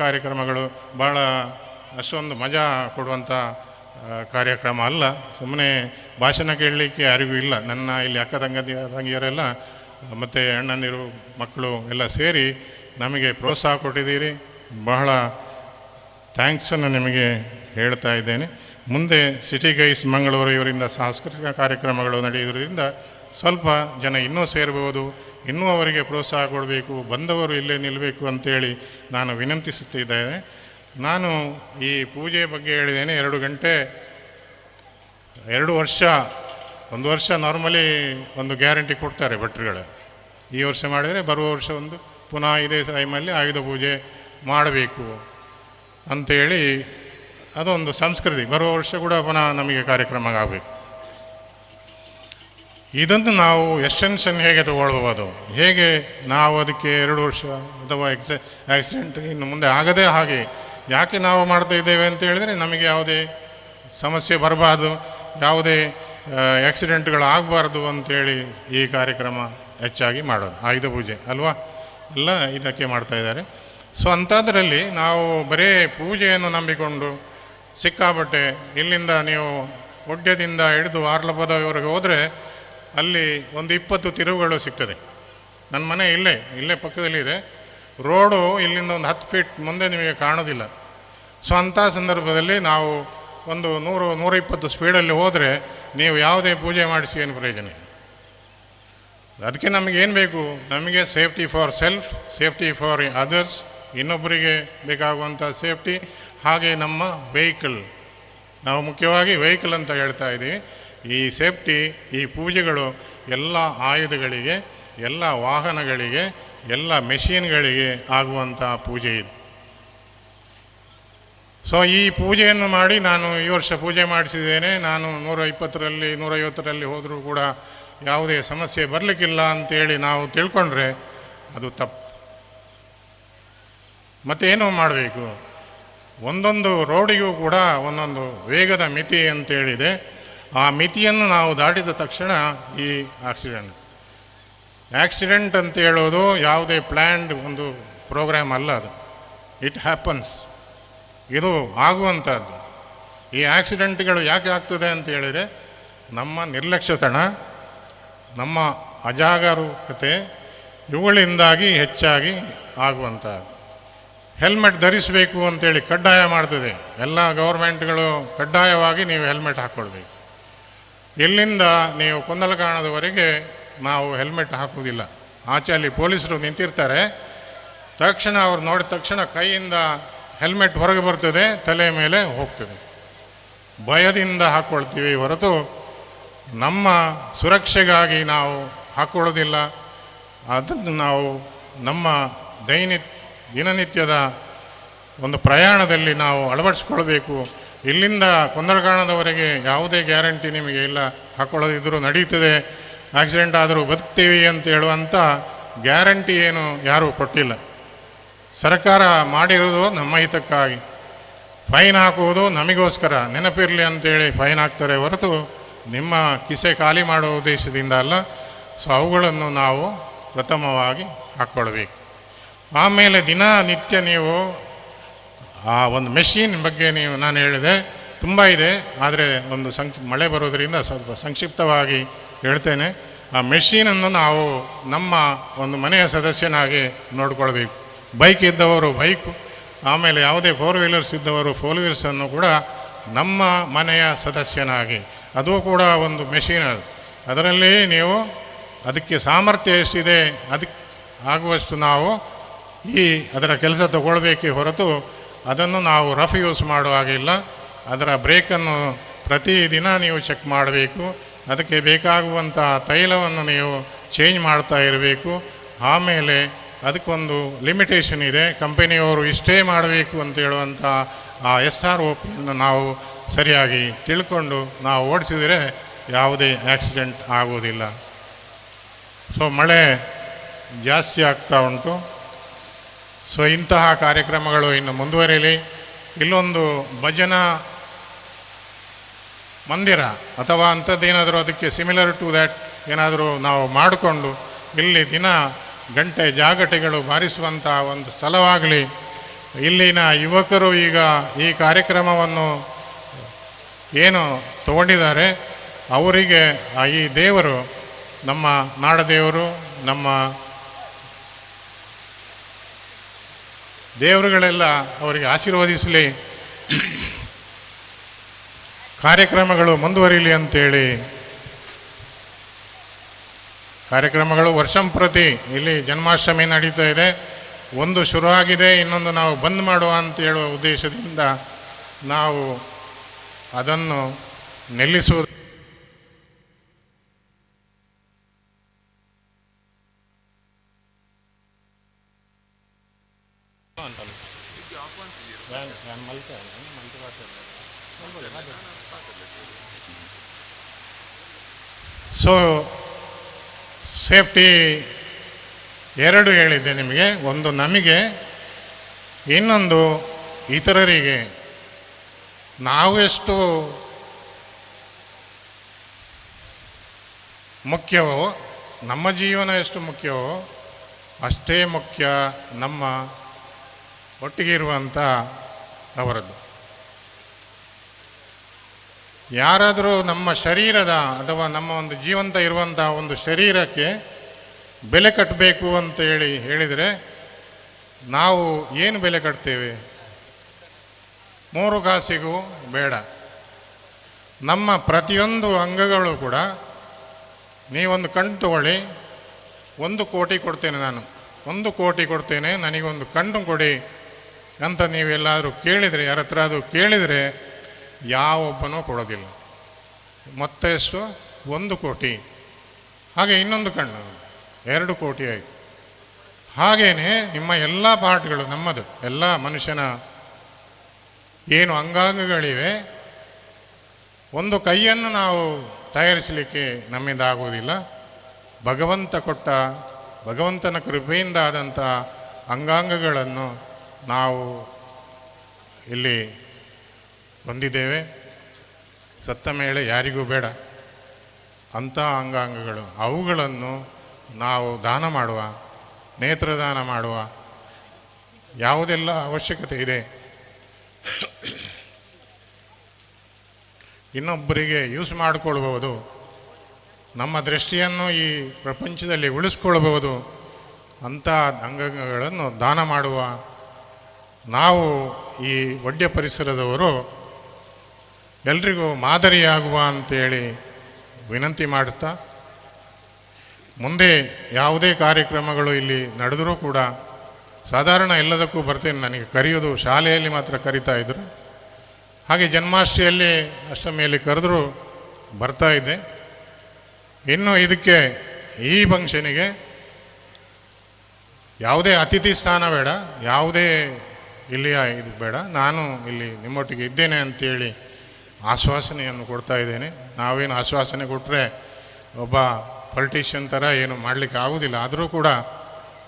ಕಾರ್ಯಕ್ರಮಗಳು ಭಾಳ ಅಷ್ಟೊಂದು ಮಜಾ ಕೊಡುವಂಥ ಕಾರ್ಯಕ್ರಮ ಅಲ್ಲ. ಸುಮ್ಮನೆ ಭಾಷಣ ಕೇಳಲಿಕ್ಕೆ ಯಾರಿಗೂ ಇಲ್ಲ. ನನ್ನ ಇಲ್ಲಿ ಅಕ್ಕ ತಂಗಿಯರೆಲ್ಲ ಮತ್ತು ಅಣ್ಣಂದಿರು ಮಕ್ಕಳು ಎಲ್ಲ ಸೇರಿ ನಮಗೆ ಪ್ರೋತ್ಸಾಹ ಕೊಟ್ಟಿದ್ದೀರಿ. ಬಹಳ ಥ್ಯಾಂಕ್ಸನ್ನು ನಿಮಗೆ ಹೇಳ್ತಾ ಇದ್ದೇನೆ. ಮುಂದೆ ಸಿಟಿ ಗೈಸ್ ಮಂಗಳೂರು ಇವರಿಂದ ಸಾಂಸ್ಕೃತಿಕ ಕಾರ್ಯಕ್ರಮಗಳು ನಡೆಯುವುದರಿಂದ ಸ್ವಲ್ಪ ಜನ ಇನ್ನೂ ಸೇರ್ಬೋದು, ಇನ್ನೂ ಅವರಿಗೆ ಪ್ರೋತ್ಸಾಹ ಕೊಡಬೇಕು, ಬಂದವರು ಇಲ್ಲೇ ನಿಲ್ಲಬೇಕು ಅಂತೇಳಿ ನಾನು ವಿನಂತಿಸುತ್ತಿದ್ದೇನೆ. ನಾನು ಈ ಪೂಜೆ ಬಗ್ಗೆ ಹೇಳಿದ್ದೇನೆ. 2 ಗಂಟೆ 2 ವರ್ಷ, 1 ವರ್ಷ ನಾರ್ಮಲಿ ಒಂದು ಗ್ಯಾರಂಟಿ ಕೊಡ್ತಾರೆ ಭಟ್ರುಗಳು. ಈ ವರ್ಷ ಮಾಡಿದರೆ ಬರುವ ವರ್ಷ ಒಂದು ಪುನಃ ಇದೇ ಟೈಮಲ್ಲಿ ಆಯುಧ ಪೂಜೆ ಮಾಡಬೇಕು ಅಂಥೇಳಿ ಅದೊಂದು ಸಂಸ್ಕೃತಿ. ಬರುವ ವರ್ಷ ಕೂಡ ಪುನಃ ನಮಗೆ ಕಾರ್ಯಕ್ರಮ ಆಗಬೇಕು. ಇದನ್ನು ನಾವು ಎಕ್ಸ್ಟೆನ್ಷನ್ ಹೇಗೆ ತಗೊಳ್ಬೋದು, ಹೇಗೆ ನಾವು ಅದಕ್ಕೆ 2 ವರ್ಷ ಅಥವಾ ಆಕ್ಸಿಡೆಂಟ್ ಇನ್ನು ಮುಂದೆ ಆಗದೇ ಹಾಗೆ ಯಾಕೆ ನಾವು ಮಾಡ್ತಾ ಇದ್ದೇವೆ ಅಂತ ಹೇಳಿದರೆ ನಮಗೆ ಯಾವುದೇ ಸಮಸ್ಯೆ ಬರಬಾರ್ದು, ಯಾವುದೇ ಆಕ್ಸಿಡೆಂಟ್ಗಳು ಆಗಬಾರ್ದು ಅಂಥೇಳಿ ಈ ಕಾರ್ಯಕ್ರಮ ಹೆಚ್ಚಾಗಿ ಮಾಡೋದು. ಆಯುಧ ಪೂಜೆ ಅಲ್ವಾ, ಎಲ್ಲ ಇದಕ್ಕೆ ಮಾಡ್ತಾಯಿದ್ದಾರೆ. ಸೊ ಅಂಥದ್ರಲ್ಲಿ ನಾವು ಬರೀ ಪೂಜೆಯನ್ನು ನಂಬಿಕೊಂಡು ಸಿಕ್ಕಾಬಟ್ಟೆ ಇಲ್ಲಿಂದ ನೀವು ಒಡ್ಯದಿಂದ ಹಿಡಿದು ಆರ್ಲಪದವರೆಗೆ ಹೋದರೆ ಅಲ್ಲಿ ಒಂದು 20 ತಿರುವುಗಳು ಸಿಗ್ತದೆ. ನನ್ನ ಮನೆ ಇಲ್ಲೇ ಪಕ್ಕದಲ್ಲಿದೆ. ರೋಡು ಇಲ್ಲಿಂದ ಒಂದು 10 ಫೀಟ್ ಮುಂದೆ ನಿಮಗೆ ಕಾಣೋದಿಲ್ಲ. ಸೊ ಅಂಥ ಸಂದರ್ಭದಲ್ಲಿ ನಾವು ಒಂದು 100-120 ಸ್ಪೀಡಲ್ಲಿ ಹೋದರೆ ನೀವು ಯಾವುದೇ ಪೂಜೆ ಮಾಡಿಸಿ ಏನು ಪ್ರಯೋಜನ. ಅದಕ್ಕೆ ನಮಗೇನು ಬೇಕು, ನಮಗೆ safety for self, safety for others, ಇನ್ನೊಬ್ಬರಿಗೆ ಬೇಕಾಗುವಂಥ ಸೇಫ್ಟಿ. ಹಾಗೆ ನಮ್ಮ ವೆಹಿಕಲ್, ನಾವು ಮುಖ್ಯವಾಗಿ ವೆಹಿಕಲ್ ಅಂತ ಹೇಳ್ತಾ ಇದ್ದೀವಿ. ಈ ಸೇಫ್ಟಿ, ಈ ಪೂಜೆಗಳು ಎಲ್ಲ ಆಯುಧಗಳಿಗೆ, ಎಲ್ಲ ವಾಹನಗಳಿಗೆ, ಎಲ್ಲ ಮೆಷಿನ್ಗಳಿಗೆ ಆಗುವಂಥ ಪೂಜೆ ಇದು. ಸೊ ಈ ಪೂಜೆಯನ್ನು ಮಾಡಿ ನಾನು ಈ ವರ್ಷ ಪೂಜೆ ಮಾಡಿಸಿದ್ದೇನೆ. ನಾನು 120ರಲ್ಲಿ 150ರಲ್ಲಿ ಹೋದರೂ ಕೂಡ ಯಾವುದೇ ಸಮಸ್ಯೆ ಬರಲಿಕ್ಕಿಲ್ಲ ಅಂತೇಳಿ ನಾವು ತಿಳ್ಕೊಂಡ್ರೆ ಅದು ತಪ್ಪು. ಮತ್ತೇನು ಮಾಡಬೇಕು, ಒಂದೊಂದು ರೋಡಿಗೂ ಕೂಡ ಒಂದೊಂದು ವೇಗದ ಮಿತಿ ಅಂತೇಳಿದೆ. ಆ ಮಿತಿಯನ್ನು ನಾವು ದಾಟಿದ ತಕ್ಷಣ ಈ ಆಕ್ಸಿಡೆಂಟ್ ಅಂತ ಹೇಳೋದು ಯಾವುದೇ ಪ್ಲ್ಯಾನ್ಡ್ ಒಂದು ಪ್ರೋಗ್ರಾಮ್ ಅಲ್ಲ, ಅದು ಇಟ್ ಹ್ಯಾಪನ್ಸ್, ಇದು ಆಗುವಂಥದ್ದು. ಈ ಆಕ್ಸಿಡೆಂಟ್ಗಳು ಯಾಕೆ ಆಗ್ತದೆ ಅಂತ ಹೇಳಿದರೆ ನಮ್ಮ ನಿರ್ಲಕ್ಷ್ಯತನ, ನಮ್ಮ ಅಜಾಗರೂಕತೆ, ಇವುಗಳಿಂದಾಗಿ ಹೆಚ್ಚಾಗಿ ಆಗುವಂಥದ್ದು. ಹೆಲ್ಮೆಟ್ ಧರಿಸಬೇಕು ಅಂತೇಳಿ ಕಡ್ಡಾಯ ಮಾಡ್ತದೆ, ಎಲ್ಲ ಗೌರ್ಮೆಂಟ್ಗಳು ಕಡ್ಡಾಯವಾಗಿ ನೀವು ಹೆಲ್ಮೆಟ್ ಹಾಕ್ಕೊಳ್ಬೇಕು. ಎಲ್ಲಿಂದ ನೀವು ಕುಂದಲಕಾಣದವರೆಗೆ ನಾವು ಹೆಲ್ಮೆಟ್ ಹಾಕುವುದಿಲ್ಲ. ಆಚೆ ಅಲ್ಲಿ ಪೊಲೀಸರು ನಿಂತಿರ್ತಾರೆ, ತಕ್ಷಣ ಅವ್ರು ನೋಡಿದ ತಕ್ಷಣ ಕೈಯಿಂದ ಹೆಲ್ಮೆಟ್ ಹೊರಗೆ ಬರ್ತದೆ, ತಲೆ ಮೇಲೆ ಹೋಗ್ತದೆ. ಭಯದಿಂದ ಹಾಕ್ಕೊಳ್ತೀವಿ ಹೊರತು ನಮ್ಮ ಸುರಕ್ಷೆಗಾಗಿ ನಾವು ಹಾಕ್ಕೊಳ್ಳೋದಿಲ್ಲ. ಅದನ್ನು ನಾವು ನಮ್ಮ ದಿನನಿತ್ಯದ ಒಂದು ಪ್ರಯಾಣದಲ್ಲಿ ನಾವು ಅಳವಡಿಸ್ಕೊಳ್ಬೇಕು. ಇಲ್ಲಿಂದ ಕುಂದಲಕಾಣದವರೆಗೆ ಯಾವುದೇ ಗ್ಯಾರಂಟಿ ನಿಮಗೆ ಇಲ್ಲ, ಹಾಕ್ಕೊಳ್ಳೋದಿದ್ರೂ ನಡೀತದೆ, ಆಕ್ಸಿಡೆಂಟ್ ಆದರೂ ಬದುಕ್ತೀವಿ ಅಂತ ಹೇಳುವಂಥ ಗ್ಯಾರಂಟಿ ಏನು ಯಾರೂ ಕೊಟ್ಟಿಲ್ಲ. ಸರ್ಕಾರ ಮಾಡಿರೋದು ನಮ್ಮ ಹಿತಕ್ಕಾಗಿ. ಫೈನ್ ಹಾಕುವುದು ನಮಗೋಸ್ಕರ, ನೆನಪಿರಲಿ ಅಂತೇಳಿ ಫೈನ್ ಹಾಕ್ತಾರೆ ಹೊರತು ನಿಮ್ಮ ಕಿಸೆ ಖಾಲಿ ಮಾಡುವ ಉದ್ದೇಶದಿಂದ ಅಲ್ಲ. ಸೊ ಅವುಗಳನ್ನು ನಾವು ಪ್ರಥಮವಾಗಿ ಹಾಕ್ಕೊಳ್ಬೇಕು. ಆಮೇಲೆ ದಿನನಿತ್ಯ ನೀವು ಆ ಒಂದು ಮೆಷಿನ್ ಬಗ್ಗೆ ನಾನು ಹೇಳಿದೆ, ತುಂಬ ಇದೆ, ಆದರೆ ಒಂದು ಮಳೆ ಬರೋದರಿಂದ ಸ್ವಲ್ಪ ಸಂಕ್ಷಿಪ್ತವಾಗಿ ಹೇಳ್ತೇನೆ. ಆ ಮೆಷೀನನ್ನು ನಾವು ನಮ್ಮ ಒಂದು ಮನೆಯ ಸದಸ್ಯನಾಗಿ ನೋಡ್ಕೊಳ್ಬೇಕು. ಬೈಕ್ ಇದ್ದವರು ಬೈಕು, ಆಮೇಲೆ ಯಾವುದೇ 4 ವೀಲರ್ಸ್ ಇದ್ದವರು 4 ವೀಲರ್ಸನ್ನು ಕೂಡ ನಮ್ಮ ಮನೆಯ ಸದಸ್ಯನಾಗಿ, ಅದು ಕೂಡ ಒಂದು ಮೆಷೀನ್. ಅದರಲ್ಲಿ ನೀವು ಅದಕ್ಕೆ ಸಾಮರ್ಥ್ಯ ಎಷ್ಟಿದೆ ಅದಕ್ಕೆ ಆಗುವಷ್ಟು ನಾವು ಅದರ ಕೆಲಸ ತಗೊಳ್ಬೇಕೇ ಹೊರತು ಅದನ್ನು ನಾವು ರಫ್ ಯೂಸ್ ಮಾಡುವ ಹಾಗಿಲ್ಲ. ಅದರ ಬ್ರೇಕನ್ನು ಪ್ರತಿದಿನ ನೀವು ಚೆಕ್ ಮಾಡಬೇಕು. ಅದಕ್ಕೆ ಬೇಕಾಗುವಂಥ ತೈಲವನ್ನು ನೀವು ಚೇಂಜ್ ಮಾಡ್ತಾ ಇರಬೇಕು. ಆಮೇಲೆ ಅದಕ್ಕೊಂದು ಲಿಮಿಟೇಷನ್ ಇದೆ, ಕಂಪನಿಯವರು ಇಷ್ಟೇ ಮಾಡಬೇಕು ಅಂತ ಹೇಳುವಂಥ ಆ SROPಯನ್ನು ನಾವು ಸರಿಯಾಗಿ ತಿಳ್ಕೊಂಡು ನಾವು ಓಡಿಸಿದರೆ ಯಾವುದೇ ಆಕ್ಸಿಡೆಂಟ್ ಆಗುವುದಿಲ್ಲ. ಸೊ ಮಳೆ ಜಾಸ್ತಿ ಆಗ್ತಾ ಉಂಟು. ಸೊ ಇಂತಹ ಕಾರ್ಯಕ್ರಮಗಳು ಇನ್ನು ಮುಂದುವರಿಯಲಿ. ಇಲ್ಲೊಂದು ಭಜನಾ ಮಂದಿರ ಅಥವಾ ಅಂಥದ್ದೇನಾದರೂ ಅದಕ್ಕೆ ಸಿಮಿಲರ್ ಟು ದ್ಯಾಟ್ ಏನಾದರೂ ನಾವು ಮಾಡಿಕೊಂಡು ಇಲ್ಲಿ ದಿನ ಗಂಟೆ ಜಾಗಟೆಗಳು ಬಾರಿಸುವಂಥ ಒಂದು ಸ್ಥಳವಾಗಲಿ. ಇಲ್ಲಿನ ಯುವಕರು ಈಗ ಈ ಕಾರ್ಯಕ್ರಮವನ್ನು ಏನು ತಗೊಂಡಿದ್ದಾರೆ ಅವರಿಗೆ ಈ ದೇವರು, ನಮ್ಮ ನಾಡದೇವರು, ನಮ್ಮ ದೇವರುಗಳೆಲ್ಲ ಅವರಿಗೆ ಆಶೀರ್ವದಿಸಲಿ, ಕಾರ್ಯಕ್ರಮಗಳು ಮುಂದುವರಿಯಲಿ ಅಂತೇಳಿ. ಕಾರ್ಯಕ್ರಮಗಳು ವರ್ಷಂಪ್ರತಿ ಇಲ್ಲಿ ಜನ್ಮಾಷ್ಟಮಿ ನಡೀತಾ ಇದೆ. ಒಂದು ಶುರುವಾಗಿದೆ, ಇನ್ನೊಂದು ನಾವು ಬಂದ್ ಮಾಡುವ ಅಂತ ಹೇಳುವ ಉದ್ದೇಶದಿಂದ ನಾವು ಅದನ್ನು ನಿಲ್ಲಿಸುವುದು. ಸೊ ಸೇಫ್ಟಿ 2 ಹೇಳಿದ್ದೆ ನಿಮಗೆ, ಒಂದು ನಮಗೆ, ಇನ್ನೊಂದು ಇತರರಿಗೆ. ನಾವು ಎಷ್ಟು ಮುಖ್ಯವೋ, ನಮ್ಮ ಜೀವನ ಎಷ್ಟು ಮುಖ್ಯವೋ ಅಷ್ಟೇ ಮುಖ್ಯ ನಮ್ಮ ಒಟ್ಟಿಗೆ ಇರುವಂಥ ಅವರದ್ದು. ಯಾರಾದರೂ ನಮ್ಮ ಶರೀರದ ಅಥವಾ ನಮ್ಮ ಒಂದು ಜೀವಂತ ಇರುವಂಥ ಒಂದು ಶರೀರಕ್ಕೆ ಬೆಲೆ ಕಟ್ಟಬೇಕು ಅಂತ ಹೇಳಿದರೆ ನಾವು ಏನು ಬೆಲೆ ಕಟ್ತೇವೆ? 3 ಕಾಸಿಗೂ ಬೇಡ. ನಮ್ಮ ಪ್ರತಿಯೊಂದು ಅಂಗಗಳು ಕೂಡ, ನೀವೊಂದು ಕಣ್ಣು ತಗೊಳ್ಳಿ, 1 ಕೋಟಿ ಕೊಡ್ತೇನೆ ನಾನು, 1 ಕೋಟಿ ಕೊಡ್ತೇನೆ, ನನಗೊಂದು ಕಣ್ಣು ಕೊಡಿ ಅಂತ ನೀವೆಲ್ಲಾದರೂ ಕೇಳಿದರೆ, ಯಾರ ಹತ್ರ ಅದು ಕೇಳಿದರೆ ಯಾವೊಬ್ಬನೂ ಕೊಡೋದಿಲ್ಲ. ಮತ್ತೆ ಎಷ್ಟು? 1 ಕೋಟಿ. ಹಾಗೆ ಇನ್ನೊಂದು ಕಣ್ಣು 2 ಕೋಟಿ ಆಯಿತು. ಹಾಗೆಯೇ ನಿಮ್ಮ ಎಲ್ಲ ಪಾರ್ಟ್ಗಳು, ನಮ್ಮದು ಎಲ್ಲ ಮನುಷ್ಯನ ಏನು ಅಂಗಾಂಗಗಳಿವೆ, ಒಂದು ಕೈಯನ್ನು ನಾವು ತಯಾರಿಸಲಿಕ್ಕೆ ನಮ್ಮಿಂದ ಆಗುವುದಿಲ್ಲ. ಭಗವಂತನ ಕೃಪೆಯಿಂದ ಆದಂಥ ಅಂಗಾಂಗಗಳನ್ನು ನಾವು ಇಲ್ಲಿ ಹೊಂದಿದ್ದೇವೆ. ಸತ್ತ ಮೇಲೆ ಯಾರಿಗೂ ಬೇಡ. ಅಂಥ ಅಂಗಾಂಗಗಳು ಅವುಗಳನ್ನು ನಾವು ದಾನ ಮಾಡುವ, ನೇತ್ರದಾನ ಮಾಡುವ ಯಾವುದೆಲ್ಲ ಅವಶ್ಯಕತೆ ಇದೆ, ಇನ್ನೊಬ್ಬರಿಗೆ ಯೂಸ್ ಮಾಡಿಕೊಳ್ಬೋದು, ನಮ್ಮ ದೃಷ್ಟಿಯನ್ನು ಈ ಪ್ರಪಂಚದಲ್ಲಿ ಉಳಿಸ್ಕೊಳ್ಬೋದು, ಅಂಥ ಅಂಗಾಂಗಗಳನ್ನು ದಾನ ಮಾಡುವ ನಾವು ಈ ಒಡ್ಯ ಪರಿಸರದವರು ಎಲ್ರಿಗೂ ಮಾದರಿಯಾಗುವ ಅಂತೇಳಿ ವಿನಂತಿ ಮಾಡುತ್ತಾ, ಮುಂದೆ ಯಾವುದೇ ಕಾರ್ಯಕ್ರಮಗಳು ಇಲ್ಲಿ ನಡೆದರೂ ಕೂಡ ಸಾಧಾರಣ ಎಲ್ಲದಕ್ಕೂ ಬರ್ತೇನೆ. ನನಗೆ ಕರೆಯೋದು ಶಾಲೆಯಲ್ಲಿ ಮಾತ್ರ ಕರಿತಾ ಇದ್ದರು, ಹಾಗೆ ಜನ್ಮಾಷ್ಟಮಿಯಲ್ಲಿ ಅಷ್ಟಮಿಯಲ್ಲಿ ಕರೆದರೂ ಬರ್ತಾ ಇದ್ದೆ. ಇನ್ನು ಇದಕ್ಕೆ ಈ ಫಂಕ್ಷನಿಗೆ ಯಾವುದೇ ಅತಿಥಿ ಸ್ಥಾನ ಬೇಡ, ಯಾವುದೇ ಇಲ್ಲಿಯ ಇದು ಬೇಡ, ನಾನು ಇಲ್ಲಿ ನಿಮ್ಮೊಟ್ಟಿಗೆ ಇದ್ದೇನೆ ಅಂತೇಳಿ ಆಶ್ವಾಸನೆಯನ್ನು ಕೊಡ್ತಾ ಇದ್ದೇನೆ. ನಾವೇನು ಆಶ್ವಾಸನೆ ಕೊಟ್ಟರೆ ಒಬ್ಬ ಪೊಲಿಟಿಷಿಯನ್ ಥರ ಏನು ಮಾಡಲಿಕ್ಕೆ ಆಗೋದಿಲ್ಲ. ಆದರೂ ಕೂಡ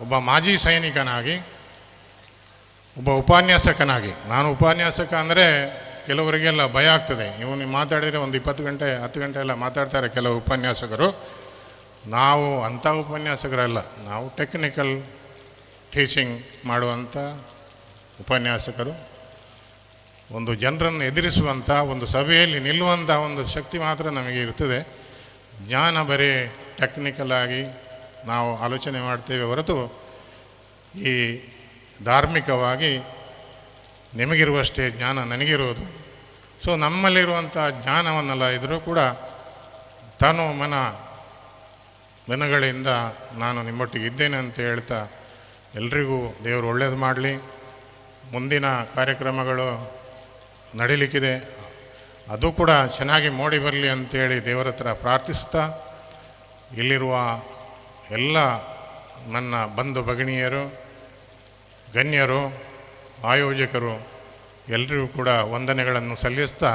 ಒಬ್ಬ ಮಾಜಿ ಸೈನಿಕನಾಗಿ, ಒಬ್ಬ ಉಪನ್ಯಾಸಕನಾಗಿ, ನಾನು ಉಪನ್ಯಾಸಕ ಅಂದರೆ ಕೆಲವರಿಗೆಲ್ಲ ಭಯ ಆಗ್ತದೆ. ಇವನು ಮಾತಾಡಿದರೆ ಒಂದು 20 ಗಂಟೆ 10 ಗಂಟೆ ಎಲ್ಲ ಮಾತಾಡ್ತಾರೆ ಕೆಲವು ಉಪನ್ಯಾಸಕರು. ನಾವು ಅಂಥ ಉಪನ್ಯಾಸಕರಲ್ಲ, ನಾವು ಟೆಕ್ನಿಕಲ್ ಟೀಚಿಂಗ್ ಮಾಡುವಂಥ ಉಪನ್ಯಾಸಕರು. ಒಂದು ಜನರನ್ನು ಎದುರಿಸುವಂಥ, ಒಂದು ಸಭೆಯಲ್ಲಿ ನಿಲ್ಲುವಂಥ ಒಂದು ಶಕ್ತಿ ಮಾತ್ರ ನಮಗೆ ಇರ್ತದೆ. ಜ್ಞಾನ ಬರೀ ಟೆಕ್ನಿಕಲ್ ಆಗಿ ನಾವು ಆಲೋಚನೆ ಮಾಡ್ತೇವೆ ಹೊರತು ಈ ಧಾರ್ಮಿಕವಾಗಿ ನಿಮಗಿರುವಷ್ಟೇ ಜ್ಞಾನ ನನಗಿರೋದು. ಸೊ ನಮ್ಮಲ್ಲಿರುವಂಥ ಜ್ಞಾನವನ್ನೆಲ್ಲ ಇದ್ದರೂ ಕೂಡ ತಾನು ಮನಗಳಿಂದ ನಾನು ನಿಮ್ಮೊಟ್ಟಿಗೆ ಇದ್ದೇನೆ ಅಂತ ಹೇಳ್ತಾ, ಎಲ್ರಿಗೂ ದೇವರು ಒಳ್ಳೇದು ಮಾಡಲಿ. ಮುಂದಿನ ಕಾರ್ಯಕ್ರಮಗಳು ನಡೀಲಿಕ್ಕಿದೆ, ಅದು ಕೂಡ ಚೆನ್ನಾಗಿ ಮೂಡಿ ಬರಲಿ ಅಂತೇಳಿ ದೇವರ ಹತ್ರ ಪ್ರಾರ್ಥಿಸ್ತಾ, ಇಲ್ಲಿರುವ ಎಲ್ಲ ನನ್ನ ಬಂಧು ಭಗಿನಿಯರು, ಗಣ್ಯರು, ಆಯೋಜಕರು ಎಲ್ಲರಿಗೂ ಕೂಡ ವಂದನೆಗಳನ್ನು ಸಲ್ಲಿಸ್ತಾ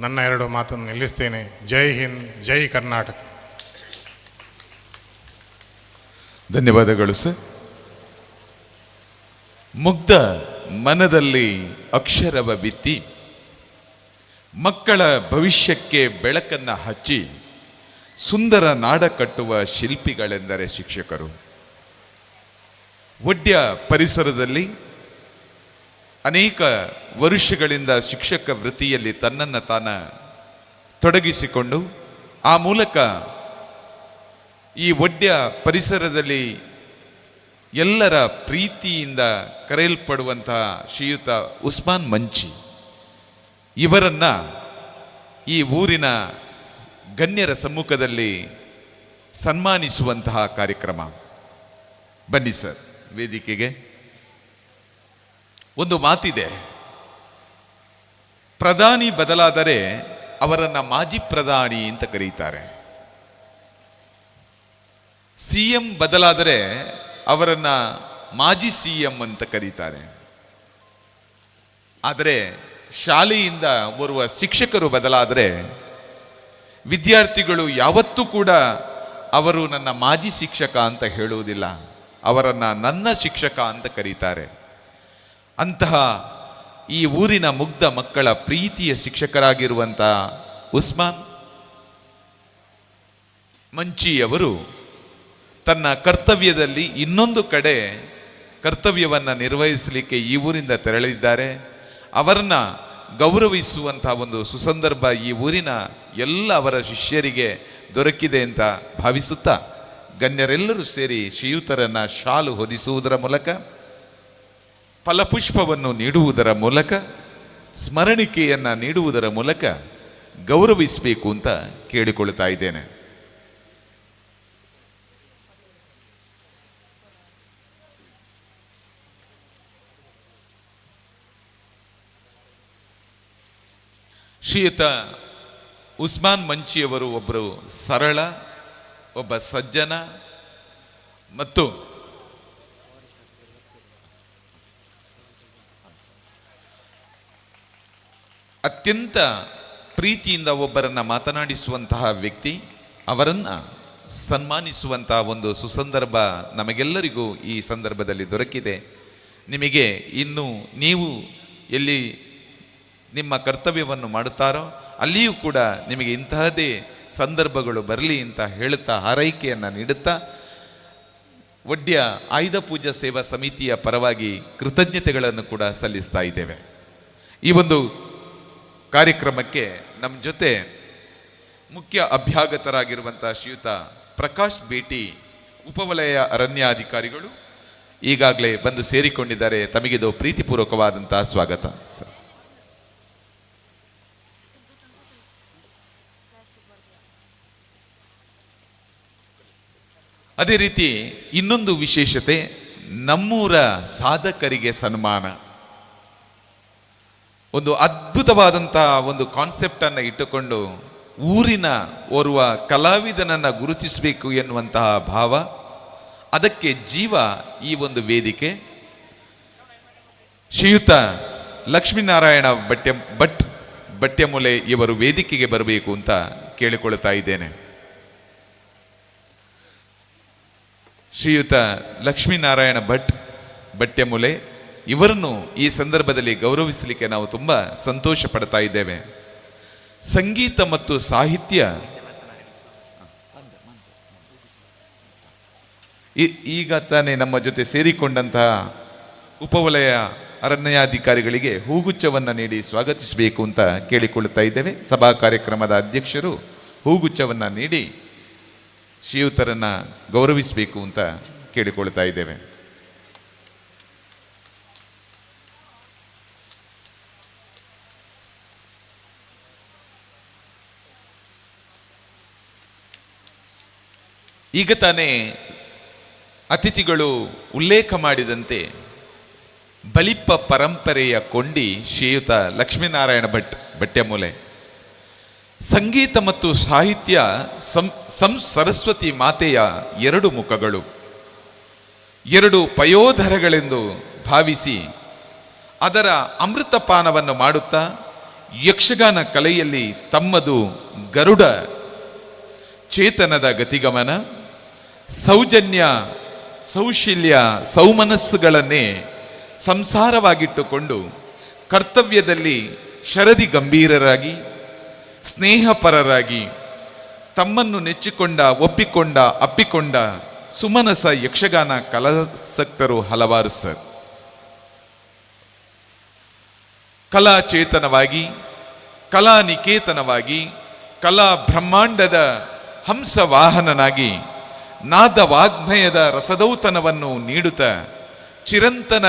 ನನ್ನ 2 ಮಾತನ್ನು ನಿಲ್ಲಿಸ್ತೇನೆ. ಜೈ ಹಿಂದ್, ಜೈ ಕರ್ನಾಟಕ. ಧನ್ಯವಾದಗಳು ಸರ್. ಮುಗ್ಧ ಮನದಲ್ಲಿ ಅಕ್ಷರವ ಬಿತ್ತಿ ಮಕ್ಕಳ ಭವಿಷ್ಯಕ್ಕೆ ಬೆಳಕನ್ನು ಹಚ್ಚಿ ಸುಂದರ ನಾಡ ಕಟ್ಟುವ ಶಿಲ್ಪಿಗಳೆಂದರೆ ಶಿಕ್ಷಕರು. ಒಡ್ಯ ಪರಿಸರದಲ್ಲಿ ಅನೇಕ ವರುಷಗಳಿಂದ ಶಿಕ್ಷಕ ವೃತ್ತಿಯಲ್ಲಿ ತನ್ನನ್ನು ತಾನ ತೊಡಗಿಸಿಕೊಂಡು ಆ ಮೂಲಕ ಈ ಒಡ್ಯ ಪರಿಸರದಲ್ಲಿ ಎಲ್ಲರ ಪ್ರೀತಿಯಿಂದ ಕರೆಯಲ್ಪಡುವಂತಹ ಶ್ರೀಯುತ ಉಸ್ಮಾನ್ ಮಂಚಿ ಇವರನ್ನ ಈ ಊರಿನ ಗಣ್ಯರ ಸಮ್ಮುಖದಲ್ಲಿ ಸನ್ಮಾನಿಸುವಂತಹ ಕಾರ್ಯಕ್ರಮ. ಬನ್ನಿ ಸರ್ ವೇದಿಕೆಗೆ. ಒಂದು ಮಾತಿದೆ, ಪ್ರಧಾನಿ ಬದಲಾದರೆ ಅವರನ್ನ ಮಾಜಿ ಪ್ರಧಾನಿ ಅಂತ ಕರೀತಾರೆ, ಸಿಎಂ ಬದಲಾದರೆ ಅವರನ್ನ ಮಾಜಿ ಸಿಎಂ ಅಂತ ಕರೀತಾರೆ. ಆದರೆ ಶಾಲೆಯಿಂದ ಬರುವ ಶಿಕ್ಷಕರು ಬದಲಾದರೆ ವಿದ್ಯಾರ್ಥಿಗಳು ಯಾವತ್ತೂ ಕೂಡ ಅವರು ನನ್ನ ಮಾಜಿ ಶಿಕ್ಷಕ ಅಂತ ಹೇಳುವುದಿಲ್ಲ, ಅವರನ್ನ ನನ್ನ ಶಿಕ್ಷಕ ಅಂತ ಕರೀತಾರೆ. ಅಂತಹ ಈ ಊರಿನ ಮುಗ್ಧ ಮಕ್ಕಳ ಪ್ರೀತಿಯ ಶಿಕ್ಷಕರಾಗಿರುವಂಥ ಉಸ್ಮಾನ್ ಮಂಚಿಯವರು ತನ್ನ ಕರ್ತವ್ಯದಲ್ಲಿ ಇನ್ನೊಂದು ಕಡೆ ಕರ್ತವ್ಯವನ್ನು ನಿರ್ವಹಿಸಲಿಕ್ಕೆ ಈ ಊರಿಂದ ತೆರಳಿದ್ದಾರೆ. ಅವರನ್ನ ಗೌರವಿಸುವಂತಹ ಒಂದು ಸುಸಂದರ್ಭ ಈ ಊರಿನ ಎಲ್ಲ ಅವರ ಶಿಷ್ಯರಿಗೆ ದೊರಕಿದೆ ಅಂತ ಭಾವಿಸುತ್ತಾ, ಗಣ್ಯರೆಲ್ಲರೂ ಸೇರಿ ಶ್ರೀಯುತರನ್ನ ಶಾಲು ಹೊದಿಸುವುದರ ಮೂಲಕ, ಫಲಪುಷ್ಪವನ್ನು ನೀಡುವುದರ ಮೂಲಕ, ಸ್ಮರಣಿಕೆಯನ್ನು ನೀಡುವುದರ ಮೂಲಕ ಗೌರವಿಸಬೇಕು ಅಂತ ಕೇಳಿಕೊಳ್ತಾ ಇದ್ದೇನೆ. ಶ್ರೀಯುತ ಉಸ್ಮಾನ್ ಮಂಚಿಯವರು ಒಬ್ಬರು ಸರಳ, ಒಬ್ಬ ಸಜ್ಜನ ಮತ್ತು ಅತ್ಯಂತ ಪ್ರೀತಿಯಿಂದ ಒಬ್ಬರನ್ನ ಮಾತನಾಡಿಸುವಂತಹ ವ್ಯಕ್ತಿ. ಅವರನ್ನ ಸನ್ಮಾನಿಸುವಂತಹ ಒಂದು ಸುಸಂದರ್ಭ ನಮಗೆಲ್ಲರಿಗೂ ಈ ಸಂದರ್ಭದಲ್ಲಿ ದೊರಕಿದೆ. ನಿಮಗೆ ಇನ್ನು ನೀವು ಎಲ್ಲಿ ನಿಮ್ಮ ಕರ್ತವ್ಯವನ್ನು ಮಾಡುತ್ತಾರೋ ಅಲ್ಲಿಯೂ ಕೂಡ ನಿಮಗೆ ಇಂತಹದೇ ಸಂದರ್ಭಗಳು ಬರಲಿ ಅಂತ ಹೇಳುತ್ತಾ ಹಾರೈಕೆಯನ್ನು ನೀಡುತ್ತಾ ಒಡ್ಯ ಆಯುಧ ಪೂಜಾ ಸೇವಾ ಸಮಿತಿಯ ಪರವಾಗಿ ಕೃತಜ್ಞತೆಗಳನ್ನು ಕೂಡ ಸಲ್ಲಿಸ್ತಾ ಇದ್ದೇವೆ. ಈ ಒಂದು ಕಾರ್ಯಕ್ರಮಕ್ಕೆ ನಮ್ಮ ಜೊತೆ ಮುಖ್ಯ ಅಭ್ಯಾಗತರಾಗಿರುವಂಥ ಶ್ರೀಯುತ ಪ್ರಕಾಶ್ ಬೇಟಿ ಉಪವಲಯ ಅರಣ್ಯಾಧಿಕಾರಿಗಳು ಈಗಾಗಲೇ ಬಂದು ಸೇರಿಕೊಂಡಿದ್ದಾರೆ. ತಮಗಿದು ಪ್ರೀತಿಪೂರ್ವಕವಾದಂತಹ ಸ್ವಾಗತ ಸರ್. ಅದೇ ರೀತಿ ಇನ್ನೊಂದು ವಿಶೇಷತೆ, ನಮ್ಮೂರ ಸಾಧಕರಿಗೆ ಸನ್ಮಾನ. ಒಂದು ಅದ್ಭುತವಾದಂತಹ ಒಂದು ಕಾನ್ಸೆಪ್ಟ್ ಅನ್ನು ಇಟ್ಟುಕೊಂಡು ಊರಿನ ಓರ್ವ ಕಲಾವಿದನನ್ನು ಗುರುತಿಸಬೇಕು ಎನ್ನುವಂತಹ ಭಾವ, ಅದಕ್ಕೆ ಜೀವ ಈ ಒಂದು ವೇದಿಕೆ. ಶ್ರೀಯುತ ಲಕ್ಷ್ಮೀನಾರಾಯಣ ಬಟ್ಯಮೂಲೆ ಇವರು ವೇದಿಕೆಗೆ ಬರಬೇಕು ಅಂತ ಕೇಳಿಕೊಳ್ತಾ ಇದ್ದೇನೆ. ಶ್ರೀಯುತ ಲಕ್ಷ್ಮೀನಾರಾಯಣ ಬಟ್ಯಮೂಲೆ ಇವರನ್ನು ಈ ಸಂದರ್ಭದಲ್ಲಿ ಗೌರವಿಸಲಿಕ್ಕೆ ನಾವು ತುಂಬ ಸಂತೋಷ ಪಡ್ತಾ ಇದ್ದೇವೆ. ಸಂಗೀತ ಮತ್ತು ಸಾಹಿತ್ಯ ಈಗ ತಾನೇ ನಮ್ಮ ಜೊತೆ ಸೇರಿಕೊಂಡಂತಹ ಉಪವಲಯ ಅರಣ್ಯಾಧಿಕಾರಿಗಳಿಗೆ ಹೂಗುಚ್ಛವನ್ನು ನೀಡಿ ಸ್ವಾಗತಿಸಬೇಕು ಅಂತ ಕೇಳಿಕೊಳ್ಳುತ್ತಾ ಇದ್ದೇವೆ. ಸಭಾ ಕಾರ್ಯಕ್ರಮದ ಅಧ್ಯಕ್ಷರು ಹೂಗುಚ್ಛವನ್ನು ನೀಡಿ ಶ್ರೀಯುತರನ್ನು ಗೌರವಿಸಬೇಕು ಅಂತ ಕೇಳಿಕೊಳ್ತಾ ಇದ್ದೇವೆ. ಈಗ ತಾನೇ ಅತಿಥಿಗಳು ಉಲ್ಲೇಖ ಮಾಡಿದಂತೆ ಬಳಿಪ ಪರಂಪರೆಯ ಕೊಂಡಿ ಶ್ರೀಯುತ ಲಕ್ಷ್ಮೀನಾರಾಯಣ ಬಟ್ಯಮೂಲೆ. ಸಂಗೀತ ಮತ್ತು ಸಾಹಿತ್ಯ ಸರಸ್ವತಿ ಮಾತೆಯ ಎರಡು ಮುಖಗಳು, ಎರಡು ಪಯೋಧರಗಳೆಂದು ಭಾವಿಸಿ ಅದರ ಅಮೃತಪಾನವನ್ನು ಮಾಡುತ್ತಾ ಯಕ್ಷಗಾನ ಕಲೆಯಲ್ಲಿ ತಮ್ಮದು ಗರುಡ ಚೇತನದ ಗತಿಗಮನ, ಸೌಜನ್ಯ, ಸೌಶಲ್ಯ, ಸೌಮನಸ್ಸುಗಳನ್ನೇ ಸಂಸಾರವಾಗಿಟ್ಟುಕೊಂಡು ಕರ್ತವ್ಯದಲ್ಲಿ ಶರದಿ ಗಂಭೀರರಾಗಿ ಸ್ನೇಹಪರರಾಗಿ ತಮ್ಮನ್ನು ನೆಚ್ಚಿಕೊಂಡ, ಒಪ್ಪಿಕೊಂಡ, ಅಪ್ಪಿಕೊಂಡ ಸುಮನಸ ಯಕ್ಷಗಾನ ಕಲಾಸಕ್ತರು ಹಲವಾರು ಸರ್. ಕಲಾಚೇತನವಾಗಿ, ಕಲಾನಿಕೇತನವಾಗಿ, ಕಲಾ ಬ್ರಹ್ಮಾಂಡದ ಹಂಸವಾಹನನಾಗಿ ನಾದ ವಾಗ್ಮಯದ ರಸದೌತನವನ್ನು ನೀಡುತ್ತಾ ಚಿರಂತನ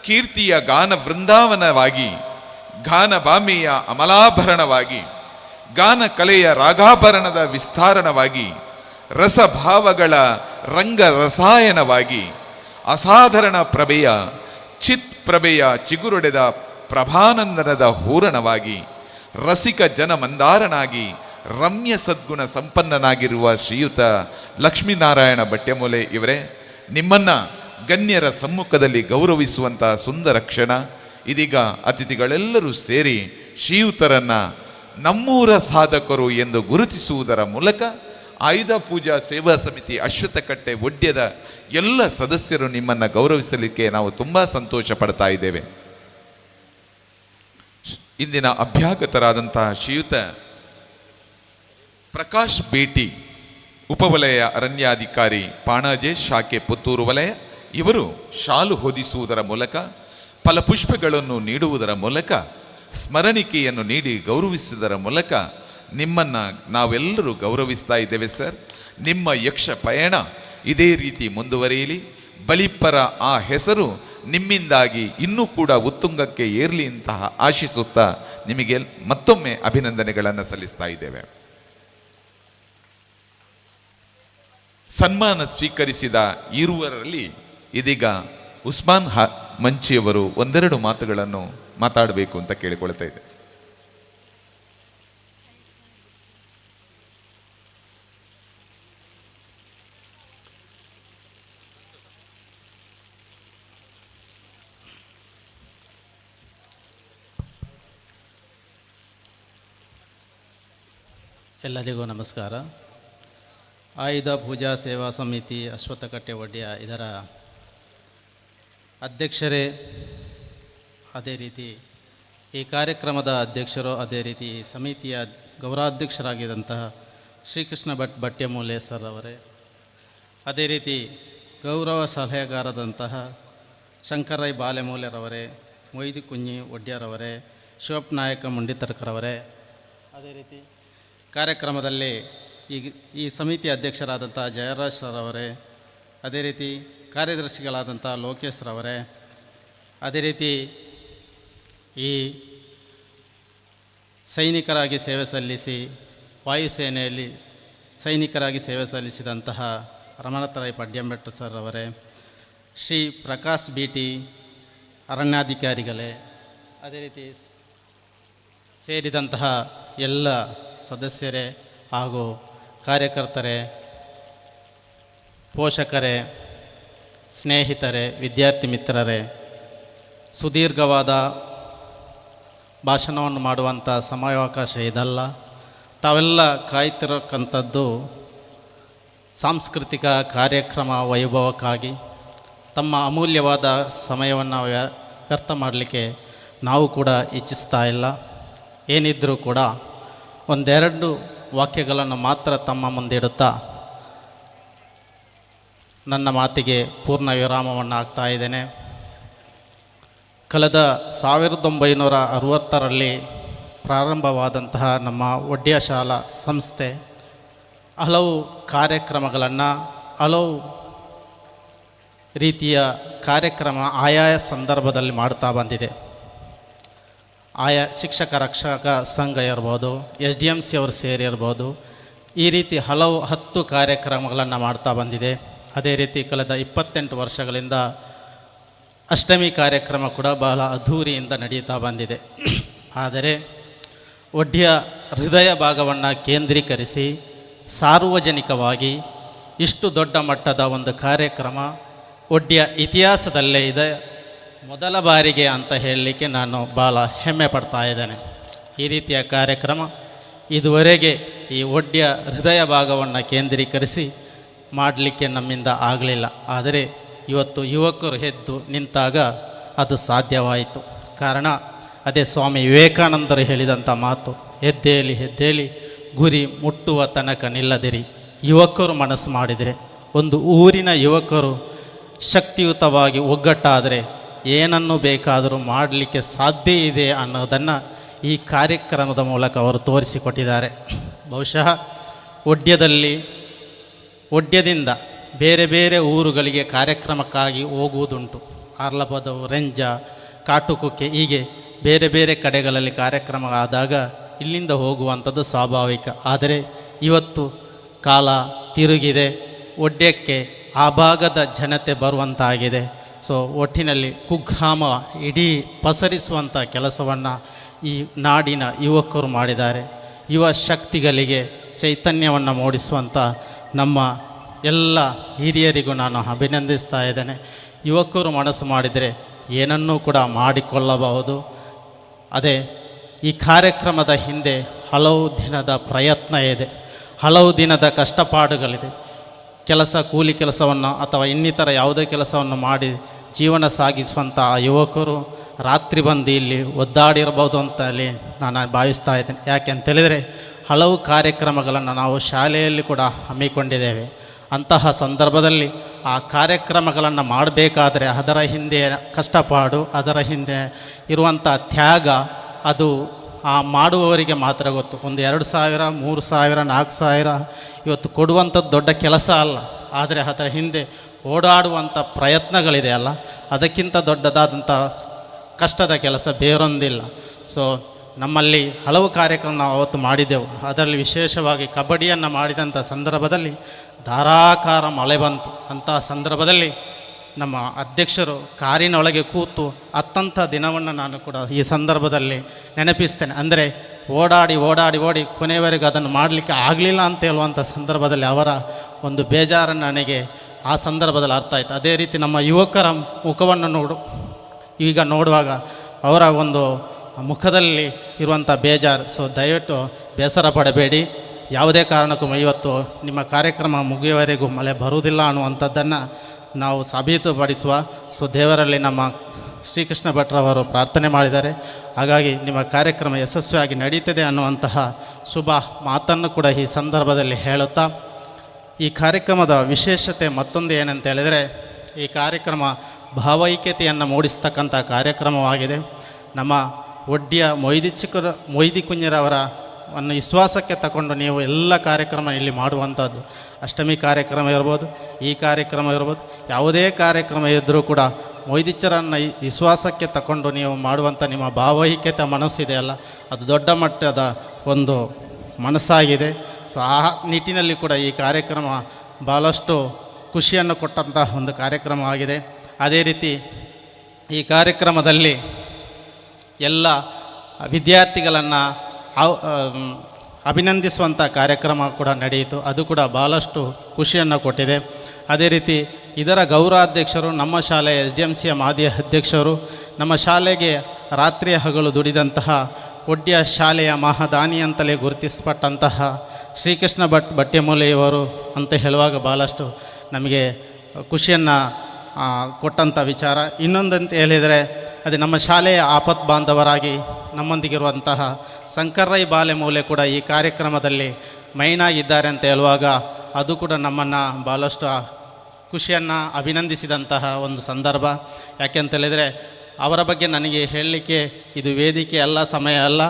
ಕೀರ್ತಿಯ ಗಾನ ವೃಂದಾವನವಾಗಿ, ಗಾನ ಬಾಮೆಯ ಅಮಲಾಭರಣವಾಗಿ, ಗಾನ ಕಲೆಯ ರಾಗಾಭರಣದ ವಿಸ್ತಾರಣವಾಗಿ, ರಸಭಾವಗಳ ರಂಗ ರಸಾಯನವಾಗಿ, ಅಸಾಧಾರಣ ಪ್ರಭೆಯ ಚಿತ್ ಪ್ರಭೆಯ ಚಿಗುರೊಡೆದ ಪ್ರಭಾನಂದನದ ಹೂರಣವಾಗಿ, ರಸಿಕ ಜನ ಮಂದಾರನಾಗಿ, ರಮ್ಯ ಸದ್ಗುಣ ಸಂಪನ್ನನಾಗಿರುವ ಶ್ರೀಯುತ ಲಕ್ಷ್ಮೀನಾರಾಯಣ ಬಟ್ಯಮೂಲೆ ಇವರೇ, ನಿಮ್ಮನ್ನ ಗಣ್ಯರ ಸಮ್ಮುಖದಲ್ಲಿ ಗೌರವಿಸುವಂತಹ ಸುಂದರ ಕ್ಷಣ. ಇದೀಗ ಅತಿಥಿಗಳೆಲ್ಲರೂ ಸೇರಿ ಶ್ರೀಯುತರನ್ನ ನಮ್ಮೂರ ಸಾಧಕರು ಎಂದು ಗುರುತಿಸುವುದರ ಮೂಲಕ ಆಯುಧ ಪೂಜಾ ಸೇವಾ ಸಮಿತಿ ಅಶ್ವತ್ಥಕಟ್ಟೆ ಒಡ್ಯದ ಎಲ್ಲ ಸದಸ್ಯರು ನಿಮ್ಮನ್ನು ಗೌರವಿಸಲಿಕ್ಕೆ ನಾವು ತುಂಬ ಸಂತೋಷ ಪಡ್ತಾ ಇದ್ದೇವೆ. ಇಂದಿನ ಅಭ್ಯಾಗತರಾದಂತಹ ಶ್ರೀಯುತ ಪ್ರಕಾಶ್ ಬೇಟಿ ಉಪವಲಯ ಅರಣ್ಯಾಧಿಕಾರಿ ಪಾಣಾಜೆ ಶಾಖೆ ಪುತ್ತೂರು ವಲಯ ಇವರು ಶಾಲು ಹೊದಿಸುವುದರ ಮೂಲಕ, ಫಲಪುಷ್ಪಗಳನ್ನು ನೀಡುವುದರ ಮೂಲಕ, ಸ್ಮರಣಿಕೆಯನ್ನು ನೀಡಿ ಗೌರವಿಸುವುದರ ಮೂಲಕ ನಿಮ್ಮನ್ನು ನಾವೆಲ್ಲರೂ ಗೌರವಿಸ್ತಾ ಇದ್ದೇವೆ ಸರ್. ನಿಮ್ಮ ಯಕ್ಷ ಪಯಣ ಇದೇ ರೀತಿ ಮುಂದುವರಿಯಲಿ. ಬಳಿಪ್ಪರ ಆ ಹೆಸರು ನಿಮ್ಮಿಂದಾಗಿ ಇನ್ನೂ ಕೂಡ ಉತ್ತುಂಗಕ್ಕೆ ಏರಲಿ ಅಂತಹ ಆಶಿಸುತ್ತಾ ನಿಮಗೆ ಮತ್ತೊಮ್ಮೆ ಅಭಿನಂದನೆಗಳನ್ನು ಸಲ್ಲಿಸ್ತಾ ಇದ್ದೇವೆ. ಸನ್ಮಾನ ಸ್ವೀಕರಿಸಿದ ಇರುವರಲ್ಲಿ ಇದೀಗ ಉಸ್ಮಾನ್ ಮಂಚಿಯವರು ಒಂದೆರಡು ಮಾತುಗಳನ್ನು ಮಾತಾಡಬೇಕು ಅಂತ ಕೇಳಿಕೊಳ್ತಾ ಇದೆ. ಎಲ್ಲರಿಗೂ ನಮಸ್ಕಾರ. ಆಯುಧ ಪೂಜಾ ಸೇವಾ ಸಮಿತಿ ಅಶ್ವತ್ಥಕಟ್ಟೆ ಒಡ್ಯ ಇದರ ಅಧ್ಯಕ್ಷರೇ, ಅದೇ ರೀತಿ ಈ ಕಾರ್ಯಕ್ರಮದ ಅಧ್ಯಕ್ಷರು, ಅದೇ ರೀತಿ ಈ ಸಮಿತಿಯ ಗೌರವಾಧ್ಯಕ್ಷರಾಗಿದ್ದಂತಹ ಶ್ರೀಕೃಷ್ಣ ಭಟ್ ಭಟ್ಯಮೂಲೆ ಸರ್ ಅವರೇ, ಅದೇ ರೀತಿ ಗೌರವ ಸಲಹೆಗಾರದಂತಹ ಶಂಕರೈ ಬಾಲೆಮೂಲೆರವರೇ, ಮೊಯ್ದು ಕುഞ്ഞി ಒಡ್ಯರವರೇ, ಶಿವಪ್ಪ ನಾಯಕ ಮುಂಡಿತರ್ಕರವರೇ, ಅದೇ ರೀತಿ ಕಾರ್ಯಕ್ರಮದಲ್ಲಿ ಈ ಸಮಿತಿ ಅಧ್ಯಕ್ಷರಾದಂಥ ಜಯರಾಜ್ ಸರ್ ಅವರೇ, ಅದೇ ರೀತಿ ಕಾರ್ಯದರ್ಶಿಗಳಾದಂಥ ಲೋಕೇಶ್ ರವರೇ, ಅದೇ ರೀತಿ ಈ ಸೈನಿಕರಾಗಿ ಸೇವೆ ಸಲ್ಲಿಸಿ ವಾಯುಸೇನೆಯಲ್ಲಿ ಸೈನಿಕರಾಗಿ ಸೇವೆ ಸಲ್ಲಿಸಿದಂತಹ ರಮಣತರಾಯ್ ಪಡ್ಯಂಬೆಟ್ಟ ಸರ್ ಅವರೇ, ಶ್ರೀ ಪ್ರಕಾಶ್ ಬಿಟಿ ಅರಣ್ಯಾಧಿಕಾರಿಗಳೇ, ಅದೇ ರೀತಿ ಸೇರಿದಂತಹ ಎಲ್ಲ ಸದಸ್ಯರೇ ಹಾಗೂ ಕಾರ್ಯಕರ್ತರೇ, ಪೋಷಕರೇ, ಸ್ನೇಹಿತರೇ, ವಿದ್ಯಾರ್ಥಿ ಮಿತ್ರರೇ, ಸುದೀರ್ಘವಾದ ಭಾಷಣವನ್ನು ಮಾಡುವಂಥ ಸಮಯಾವಕಾಶ ಇದಲ್ಲ. ತಾವೆಲ್ಲ ಕಾಯ್ತಿರಕ್ಕಂಥದ್ದು ಸಾಂಸ್ಕೃತಿಕ ಕಾರ್ಯಕ್ರಮ ವೈಭವಕ್ಕಾಗಿ. ತಮ್ಮ ಅಮೂಲ್ಯವಾದ ಸಮಯವನ್ನು ವ್ಯರ್ಥ ಮಾಡಲಿಕ್ಕೆ ನಾವು ಕೂಡ ಇಚ್ಛಿಸ್ತಾ ಇಲ್ಲ. ಏನಿದ್ದರೂ ಕೂಡ ಒಂದೆರಡು ವಾಕ್ಯಗಳನ್ನು ಮಾತ್ರ ತಮ್ಮ ಮುಂದೆ ಇಡುತ್ತಾ ನನ್ನ ಮಾತಿಗೆ ಪೂರ್ಣ ವಿರಾಮವನ್ನು ಹಾಕ್ತಾ ಇದ್ದೇನೆ. ಕಳೆದ 1960ರಲ್ಲಿ ಪ್ರಾರಂಭವಾದಂತಹ ನಮ್ಮ ಒಡ್ಯ ಶಾಲಾ ಸಂಸ್ಥೆ ಹಲವು ಕಾರ್ಯಕ್ರಮಗಳನ್ನು, ಹಲವು ರೀತಿಯ ಕಾರ್ಯಕ್ರಮ ಆಯಾಯ ಸಂದರ್ಭದಲ್ಲಿ ಮಾಡ್ತಾ ಬಂದಿದೆ. ಆಯಾ ಶಿಕ್ಷಕ ರಕ್ಷಕ ಸಂಘ ಇರ್ಬೋದು, SDMC ಅವರು ಸೇರಿರ್ಬೋದು, ಈ ರೀತಿ ಹಲವು 10 ಕಾರ್ಯಕ್ರಮಗಳನ್ನು ಮಾಡ್ತಾ ಬಂದಿದೆ. ಅದೇ ರೀತಿ ಕಳೆದ 28 ವರ್ಷಗಳಿಂದ ಅಷ್ಟಮಿ ಕಾರ್ಯಕ್ರಮ ಕೂಡ ಬಹಳ ಅದ್ಧೂರಿಯಿಂದ ನಡೀತಾ ಬಂದಿದೆ. ಆದರೆ ಒಡ್ಯ ಹೃದಯ ಭಾಗವನ್ನು ಕೇಂದ್ರೀಕರಿಸಿ ಸಾರ್ವಜನಿಕವಾಗಿ ಇಷ್ಟು ದೊಡ್ಡ ಮಟ್ಟದ ಒಂದು ಕಾರ್ಯಕ್ರಮ ಒಡ್ಯ ಇತಿಹಾಸದಲ್ಲೇ ಇದೆ, ಮೊದಲ ಬಾರಿಗೆ ಅಂತ ಹೇಳಲಿಕ್ಕೆ ನಾನು ಭಾಳ ಹೆಮ್ಮೆ ಪಡ್ತಾ ಇದ್ದೇನೆ. ಈ ರೀತಿಯ ಕಾರ್ಯಕ್ರಮ ಇದುವರೆಗೆ ಈ ಒಡ್ಯ ಹೃದಯ ಭಾಗವನ್ನು ಕೇಂದ್ರೀಕರಿಸಿ ಮಾಡಲಿಕ್ಕೆ ನಮ್ಮಿಂದ ಆಗಲಿಲ್ಲ. ಆದರೆ ಇವತ್ತು ಯುವಕರು ಎದ್ದು ನಿಂತಾಗ ಅದು ಸಾಧ್ಯವಾಯಿತು. ಕಾರಣ ಅದೇ ಸ್ವಾಮಿ ವಿವೇಕಾನಂದರು ಹೇಳಿದಂಥ ಮಾತು, ಎದ್ದೇಲಿ ಎದ್ದೇಲಿ ಗುರಿ ಮುಟ್ಟುವ ತನಕ ನಿಲ್ಲದಿರಿ. ಯುವಕರು ಮನಸ್ಸು ಮಾಡಿದರೆ, ಒಂದು ಊರಿನ ಯುವಕರು ಶಕ್ತಿಯುತವಾಗಿ ಒಗ್ಗಟ್ಟಾದರೆ ಏನನ್ನು ಬೇಕಾದರೂ ಮಾಡಲಿಕ್ಕೆ ಸಾಧ್ಯ ಇದೆ ಅನ್ನೋದನ್ನು ಈ ಕಾರ್ಯಕ್ರಮದ ಮೂಲಕ ಅವರು ತೋರಿಸಿಕೊಟ್ಟಿದ್ದಾರೆ. ಬಹುಶಃ ಒಡ್ಯದಿಂದ ಬೇರೆ ಬೇರೆ ಊರುಗಳಿಗೆ ಕಾರ್ಯಕ್ರಮಕ್ಕಾಗಿ ಹೋಗುವುದುಂಟು. ಆರ್ಲಪದವು, ರೆಂಜ, ಕಾಟುಕುಕ್ಕೆ, ಹೀಗೆ ಬೇರೆ ಬೇರೆ ಕಡೆಗಳಲ್ಲಿ ಕಾರ್ಯಕ್ರಮ ಆದಾಗ ಇಲ್ಲಿಂದ ಹೋಗುವಂಥದ್ದು ಸ್ವಾಭಾವಿಕ. ಆದರೆ ಇವತ್ತು ಕಾಲ ತಿರುಗಿದೆ, ಒಡ್ಯಕ್ಕೆ ಆ ಭಾಗದ ಜನತೆ ಬರುವಂತಾಗಿದೆ. ಸೊ ಒಟ್ಟಿನಲ್ಲಿ ಕುಗ್ರಾಮ ಇಡೀ ಪಸರಿಸುವಂಥ ಕೆಲಸವನ್ನು ಈ ನಾಡಿನ ಯುವಕರು ಮಾಡಿದ್ದಾರೆ. ಯುವ ಶಕ್ತಿಗಳಿಗೆ ಚೈತನ್ಯವನ್ನು ಮೂಡಿಸುವಂಥ ನಮ್ಮ ಎಲ್ಲ ಹಿರಿಯರಿಗೂ ನಾನು ಅಭಿನಂದಿಸ್ತಾ ಇದ್ದೇನೆ. ಯುವಕರು ಮನಸ್ಸು ಮಾಡಿದರೆ ಏನನ್ನೂ ಕೂಡ ಮಾಡಿಕೊಳ್ಳಬಹುದು. ಅದೇ ಈ ಕಾರ್ಯಕ್ರಮದ ಹಿಂದೆ ಹಲವು ದಿನದ ಪ್ರಯತ್ನ ಇದೆ, ಹಲವು ದಿನದ ಕಷ್ಟಪಾಡುಗಳಿದೆ. ಕೂಲಿ ಕೆಲಸವನ್ನು ಅಥವಾ ಇನ್ನಿತರ ಯಾವುದೇ ಕೆಲಸವನ್ನು ಮಾಡಿ ಜೀವನ ಸಾಗಿಸುವಂಥ ಯುವಕರು ರಾತ್ರಿ ಬಂದು ಇಲ್ಲಿ ಒದ್ದಾಡಿರ್ಬೋದು ಅಂತಲ್ಲಿ ನಾನು ಭಾವಿಸ್ತಾ ಇದ್ದೇನೆ. ಯಾಕೆ ಅಂತೇಳಿದರೆ ಹಲವು ಕಾರ್ಯಕ್ರಮಗಳನ್ನು ನಾವು ಶಾಲೆಯಲ್ಲಿ ಕೂಡ ಹಮ್ಮಿಕೊಂಡಿದ್ದೇವೆ. ಅಂತಹ ಸಂದರ್ಭದಲ್ಲಿ ಆ ಕಾರ್ಯಕ್ರಮಗಳನ್ನು ಮಾಡಬೇಕಾದ್ರೆ ಅದರ ಹಿಂದೆ ಕಷ್ಟಪಾಡು, ಅದರ ಹಿಂದೆ ಇರುವಂಥ ತ್ಯಾಗ ಅದು ಆ ಮಾಡುವವರಿಗೆ ಮಾತ್ರ ಗೊತ್ತು. ಒಂದು 2,000, 3,000, 4,000 ಇವತ್ತು ಕೊಡುವಂಥದ್ದು ದೊಡ್ಡ ಕೆಲಸ ಅಲ್ಲ. ಆದರೆ ಅದರ ಹಿಂದೆ ಓಡಾಡುವಂಥ ಪ್ರಯತ್ನಗಳಿದೆ ಅಲ್ಲ, ಅದಕ್ಕಿಂತ ದೊಡ್ಡದಾದಂಥ ಕಷ್ಟದ ಕೆಲಸ ಬೇರೊಂದಿಲ್ಲ. ಸೊ ನಮ್ಮಲ್ಲಿ ಹಲವು ಕಾರ್ಯಕ್ರಮ ನಾವು ಅವತ್ತು ಮಾಡಿದೆವು. ಅದರಲ್ಲಿ ವಿಶೇಷವಾಗಿ ಕಬಡ್ಡಿಯನ್ನು ಮಾಡಿದಂಥ ಸಂದರ್ಭದಲ್ಲಿ ಧಾರಾಕಾರ ಮಳೆ ಬಂತು. ಅಂತಹ ಸಂದರ್ಭದಲ್ಲಿ ನಮ್ಮ ಅಧ್ಯಕ್ಷರು ಕಾರಿನೊಳಗೆ ಕೂತು ಅತ್ತಂಥ ದಿನವನ್ನು ನಾನು ಕೂಡ ಈ ಸಂದರ್ಭದಲ್ಲಿ ನೆನಪಿಸ್ತೇನೆ. ಅಂದರೆ ಓಡಿ ಕೊನೆಯವರೆಗೆ ಅದನ್ನು ಮಾಡಲಿಕ್ಕೆ ಆಗಲಿಲ್ಲ ಅಂತ ಹೇಳುವಂಥ ಸಂದರ್ಭದಲ್ಲಿ ಅವರ ಒಂದು ಬೇಜಾರನ್ನು ನನಗೆ ಆ ಸಂದರ್ಭದಲ್ಲಿ ಅರ್ಥ ಆಯಿತು. ಅದೇ ರೀತಿ ನಮ್ಮ ಯುವಕರ ಮುಖವನ್ನು ಈಗ ನೋಡುವಾಗ ಅವರ ಒಂದು ಮುಖದಲ್ಲಿ ಇರುವಂಥ ಬೇಜಾರು. ಸೊ ದಯವಿಟ್ಟು ಬೇಸರ ಪಡಬೇಡಿ. ಯಾವುದೇ ಕಾರಣಕ್ಕೂ ಇವತ್ತು ನಿಮ್ಮ ಕಾರ್ಯಕ್ರಮ ಮುಗಿಯುವವರೆಗೂ ಮಳೆ ಬರುವುದಿಲ್ಲ ಅನ್ನುವಂಥದ್ದನ್ನು ನಾವು ಸಾಬೀತುಪಡಿಸುವ. ಸೊ ದೇವರಲ್ಲಿ ನಮ್ಮ ಶ್ರೀಕೃಷ್ಣ ಭಟ್ರವರು ಪ್ರಾರ್ಥನೆ ಮಾಡಿದ್ದಾರೆ. ಹಾಗಾಗಿ ನಿಮ್ಮ ಕಾರ್ಯಕ್ರಮ ಯಶಸ್ವಿಯಾಗಿ ನಡೀತದೆ ಅನ್ನುವಂತಹ ಶುಭ ಮಾತನ್ನು ಕೂಡ ಈ ಸಂದರ್ಭದಲ್ಲಿ ಹೇಳುತ್ತಾ, ಈ ಕಾರ್ಯಕ್ರಮದ ವಿಶೇಷತೆ ಮತ್ತೊಂದು ಏನಂತ ಹೇಳಿದರೆ, ಈ ಕಾರ್ಯಕ್ರಮ ಭಾವೈಕ್ಯತೆಯನ್ನು ಮೂಡಿಸ್ತಕ್ಕಂಥ ಕಾರ್ಯಕ್ರಮವಾಗಿದೆ. ನಮ್ಮ ಒಡ್ಡಿಯ ಮೊಯ್ದಿ ಕುಂಜರವರ ವಿಶ್ವಾಸಕ್ಕೆ ತಗೊಂಡು ನೀವು ಎಲ್ಲ ಕಾರ್ಯಕ್ರಮ ಇಲ್ಲಿ ಮಾಡುವಂಥದ್ದು. ಅಷ್ಟಮಿ ಕಾರ್ಯಕ್ರಮ ಇರ್ಬೋದು, ಈ ಕಾರ್ಯಕ್ರಮ ಇರ್ಬೋದು, ಯಾವುದೇ ಕಾರ್ಯಕ್ರಮ ಇದ್ದರೂ ಕೂಡ ಮೊಯ್ದಿಚ್ಚರನ್ನು ವಿಶ್ವಾಸಕ್ಕೆ ತಗೊಂಡು ನೀವು ಮಾಡುವಂಥ ನಿಮ್ಮ ಭಾವೈಕ್ಯತೆ ಮನಸ್ಸಿದೆಯಲ್ಲ, ಅದು ದೊಡ್ಡ ಮಟ್ಟದ ಒಂದು ಮನಸ್ಸಾಗಿದೆ. ಸೊ ಆ ನಿಟ್ಟಿನಲ್ಲಿ ಕೂಡ ಈ ಕಾರ್ಯಕ್ರಮ ಭಾಳಷ್ಟು ಖುಷಿಯನ್ನು ಕೊಟ್ಟಂತಹ ಒಂದು ಕಾರ್ಯಕ್ರಮವಾಗಿದೆ. ಅದೇ ರೀತಿ ಈ ಕಾರ್ಯಕ್ರಮದಲ್ಲಿ ಎಲ್ಲ ವಿದ್ಯಾರ್ಥಿಗಳನ್ನು ಅಭಿನಂದಿಸುವಂಥ ಕಾರ್ಯಕ್ರಮ ಕೂಡ ನಡೆಯಿತು. ಅದು ಕೂಡ ಭಾಳಷ್ಟು ಖುಷಿಯನ್ನು ಕೊಟ್ಟಿದೆ. ಅದೇ ರೀತಿ ಇದರ ಗೌರವಾಧ್ಯಕ್ಷರು ನಮ್ಮ ಶಾಲೆಯ SDMCಯ ಮಾಜಿ ಅಧ್ಯಕ್ಷರು, ನಮ್ಮ ಶಾಲೆಗೆ ರಾತ್ರಿ ಹಗಲು ದುಡಿದಂತಹ ಒಡ್ಡಿಯ ಶಾಲೆಯ ಮಹಾದಾನಿ ಅಂತಲೇ ಗುರುತಿಸಲ್ಪಟ್ಟಂತಹ ಶ್ರೀಕೃಷ್ಣ ಬಟ್ಟೆಮೂಲೆಯವರು ಅಂತ ಹೇಳುವಾಗ ಭಾಳಷ್ಟು ನಮಗೆ ಖುಷಿಯನ್ನು ಕೊಟ್ಟಂಥ ವಿಚಾರ. ಇನ್ನೊಂದಂತ ಹೇಳಿದರೆ, ಅದು ನಮ್ಮ ಶಾಲೆಯ ಆಪತ್ ಬಾಂಧವರಾಗಿ ನಮ್ಮೊಂದಿಗಿರುವಂತಹ ಶಂಕರ್ರೈ ಬಾಲೆಮೂಲೆ ಕೂಡ ಈ ಕಾರ್ಯಕ್ರಮದಲ್ಲಿ ಮೈನಾಗಿದ್ದಾರೆ ಅಂತ ಹೇಳುವಾಗ ಅದು ಕೂಡ ನಮ್ಮನ್ನು ಭಾಳಷ್ಟು ಖುಷಿಯನ್ನು ಅಭಿನಂದಿಸಿದಂತಹ ಒಂದು ಸಂದರ್ಭ. ಯಾಕೆಂತೇಳಿದರೆ ಅವರ ಬಗ್ಗೆ ನನಗೆ ಹೇಳಲಿಕ್ಕೆ ಇದು ವೇದಿಕೆ ಅಲ್ಲ, ಸಮಯ ಅಲ್ಲ.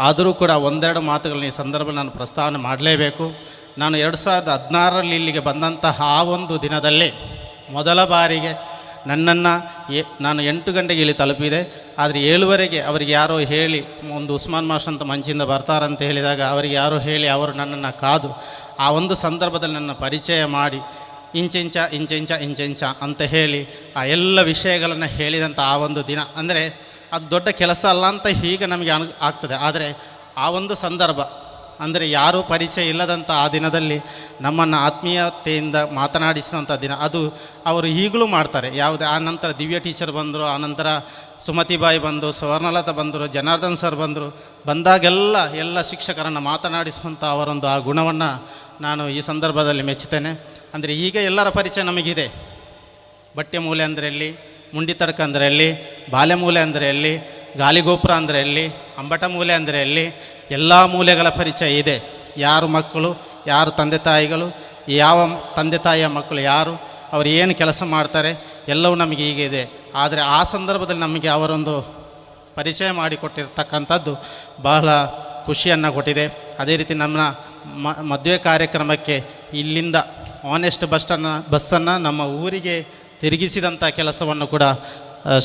ಆದರೂ ಕೂಡ ಒಂದೆರಡು ಮಾತುಗಳನ್ನ ಈ ಸಂದರ್ಭ ನಾನು ಪ್ರಸ್ತಾವನೆ ಮಾಡಲೇಬೇಕು. ನಾನು 2016ರಲ್ಲಿ ಇಲ್ಲಿಗೆ ಬಂದಂತಹ ಆ ಒಂದು ದಿನದಲ್ಲಿ ಮೊದಲ ಬಾರಿಗೆ ನನ್ನನ್ನು ನಾನು 8 ಗಂಟೆಗೆ ಇಲ್ಲಿ ತಲುಪಿದೆ. ಆದರೆ 7ವರೆಗೆ ಅವರಿಗೆ ಯಾರೋ ಹೇಳಿ, ಒಂದು ಉಸ್ಮಾನ್ ಮಾಸ್ಟರ್ ಅಂತ ಮಂಚಿಂದ ಬರ್ತಾರಂತ ಹೇಳಿದಾಗ ಅವರಿಗೆ ಯಾರೋ ಹೇಳಿ ಅವರು ನನ್ನನ್ನು ಕಾದು ಆ ಒಂದು ಸಂದರ್ಭದಲ್ಲಿ ನನ್ನ ಪರಿಚಯ ಮಾಡಿ ಇಂಚ ಅಂತ ಹೇಳಿ ಆ ಎಲ್ಲ ವಿಷಯಗಳನ್ನು ಹೇಳಿದಂಥ ಆ ಒಂದು ದಿನ, ಅಂದರೆ ಅದು ದೊಡ್ಡ ಕೆಲಸ ಅಲ್ಲ ಅಂತ ಈಗ ನಮಗೆ ಆಗ್ತದೆ. ಆದರೆ ಆ ಒಂದು ಸಂದರ್ಭ, ಅಂದರೆ ಯಾರೂ ಪರಿಚಯ ಇಲ್ಲದಂಥ ಆ ದಿನದಲ್ಲಿ ನಮ್ಮನ್ನು ಆತ್ಮೀಯತೆಯಿಂದ ಮಾತನಾಡಿಸಿದಂಥ ದಿನ, ಅದು ಅವರು ಈಗಲೂ ಮಾಡ್ತಾರೆ. ಯಾವುದೇ ಆ ನಂತರ ದಿವ್ಯ ಟೀಚರ್ ಬಂದರು, ಆನಂತರ ಸುಮತಿಬಾಯಿ ಬಂದು, ಸ್ವರ್ಣಲತಾ ಬಂದರು, ಜನಾರ್ದನ್ ಸರ್ ಬಂದಾಗೆಲ್ಲ ಎಲ್ಲ ಶಿಕ್ಷಕರನ್ನು ಮಾತನಾಡಿಸುವಂಥ ಅವರೊಂದು ಆ ಗುಣವನ್ನು ನಾನು ಈ ಸಂದರ್ಭದಲ್ಲಿ ಮೆಚ್ಚುತ್ತೇನೆ. ಅಂದರೆ ಈಗ ಎಲ್ಲರ ಪರಿಚಯ ನಮಗಿದೆ. ಬಟ್ಟೆ ಮೂಲೆ ಅಂದರೆ ಎಲ್ಲಿ, ಮುಂಡಿತಡ್ಕ ಅಂದರೆ ಎಲ್ಲಿ, ಬಾಲೆಮೂಲೆ ಅಂದರೆ ಎಲ್ಲಿ, ಗಾಲಿಗೋಪುರ ಅಂದರೆ ಎಲ್ಲಿ, ಅಂಬಟ ಮೂಲೆ ಅಂದರೆ ಎಲ್ಲಿ, ಎಲ್ಲ ಮೂಲೆಗಳ ಪರಿಚಯ ಇದೆ. ಯಾರು ಮಕ್ಕಳು, ಯಾರು ತಂದೆ ತಾಯಿಗಳು, ಯಾವ ತಂದೆ ತಾಯಿಯ ಮಕ್ಕಳು ಯಾರು, ಅವರು ಏನು ಕೆಲಸ ಮಾಡ್ತಾರೆ, ಎಲ್ಲವೂ ನಮಗೆ ಈಗ ಇದೆ. ಆದರೆ ಆ ಸಂದರ್ಭದಲ್ಲಿ ನಮಗೆ ಅವರೊಂದು ಪರಿಚಯ ಮಾಡಿಕೊಟ್ಟಿರ್ತಕ್ಕಂಥದ್ದು ಬಹಳ ಖುಷಿಯನ್ನು ಕೊಟ್ಟಿದೆ. ಅದೇ ರೀತಿ ನಮ್ಮ ಮದುವೆ ಕಾರ್ಯಕ್ರಮಕ್ಕೆ ಇಲ್ಲಿಂದ ಆನೆಸ್ಟ್ ಬಸ್ಸನ್ನು ನಮ್ಮ ಊರಿಗೆ ತಿರುಗಿಸಿದಂಥ ಕೆಲಸವನ್ನು ಕೂಡ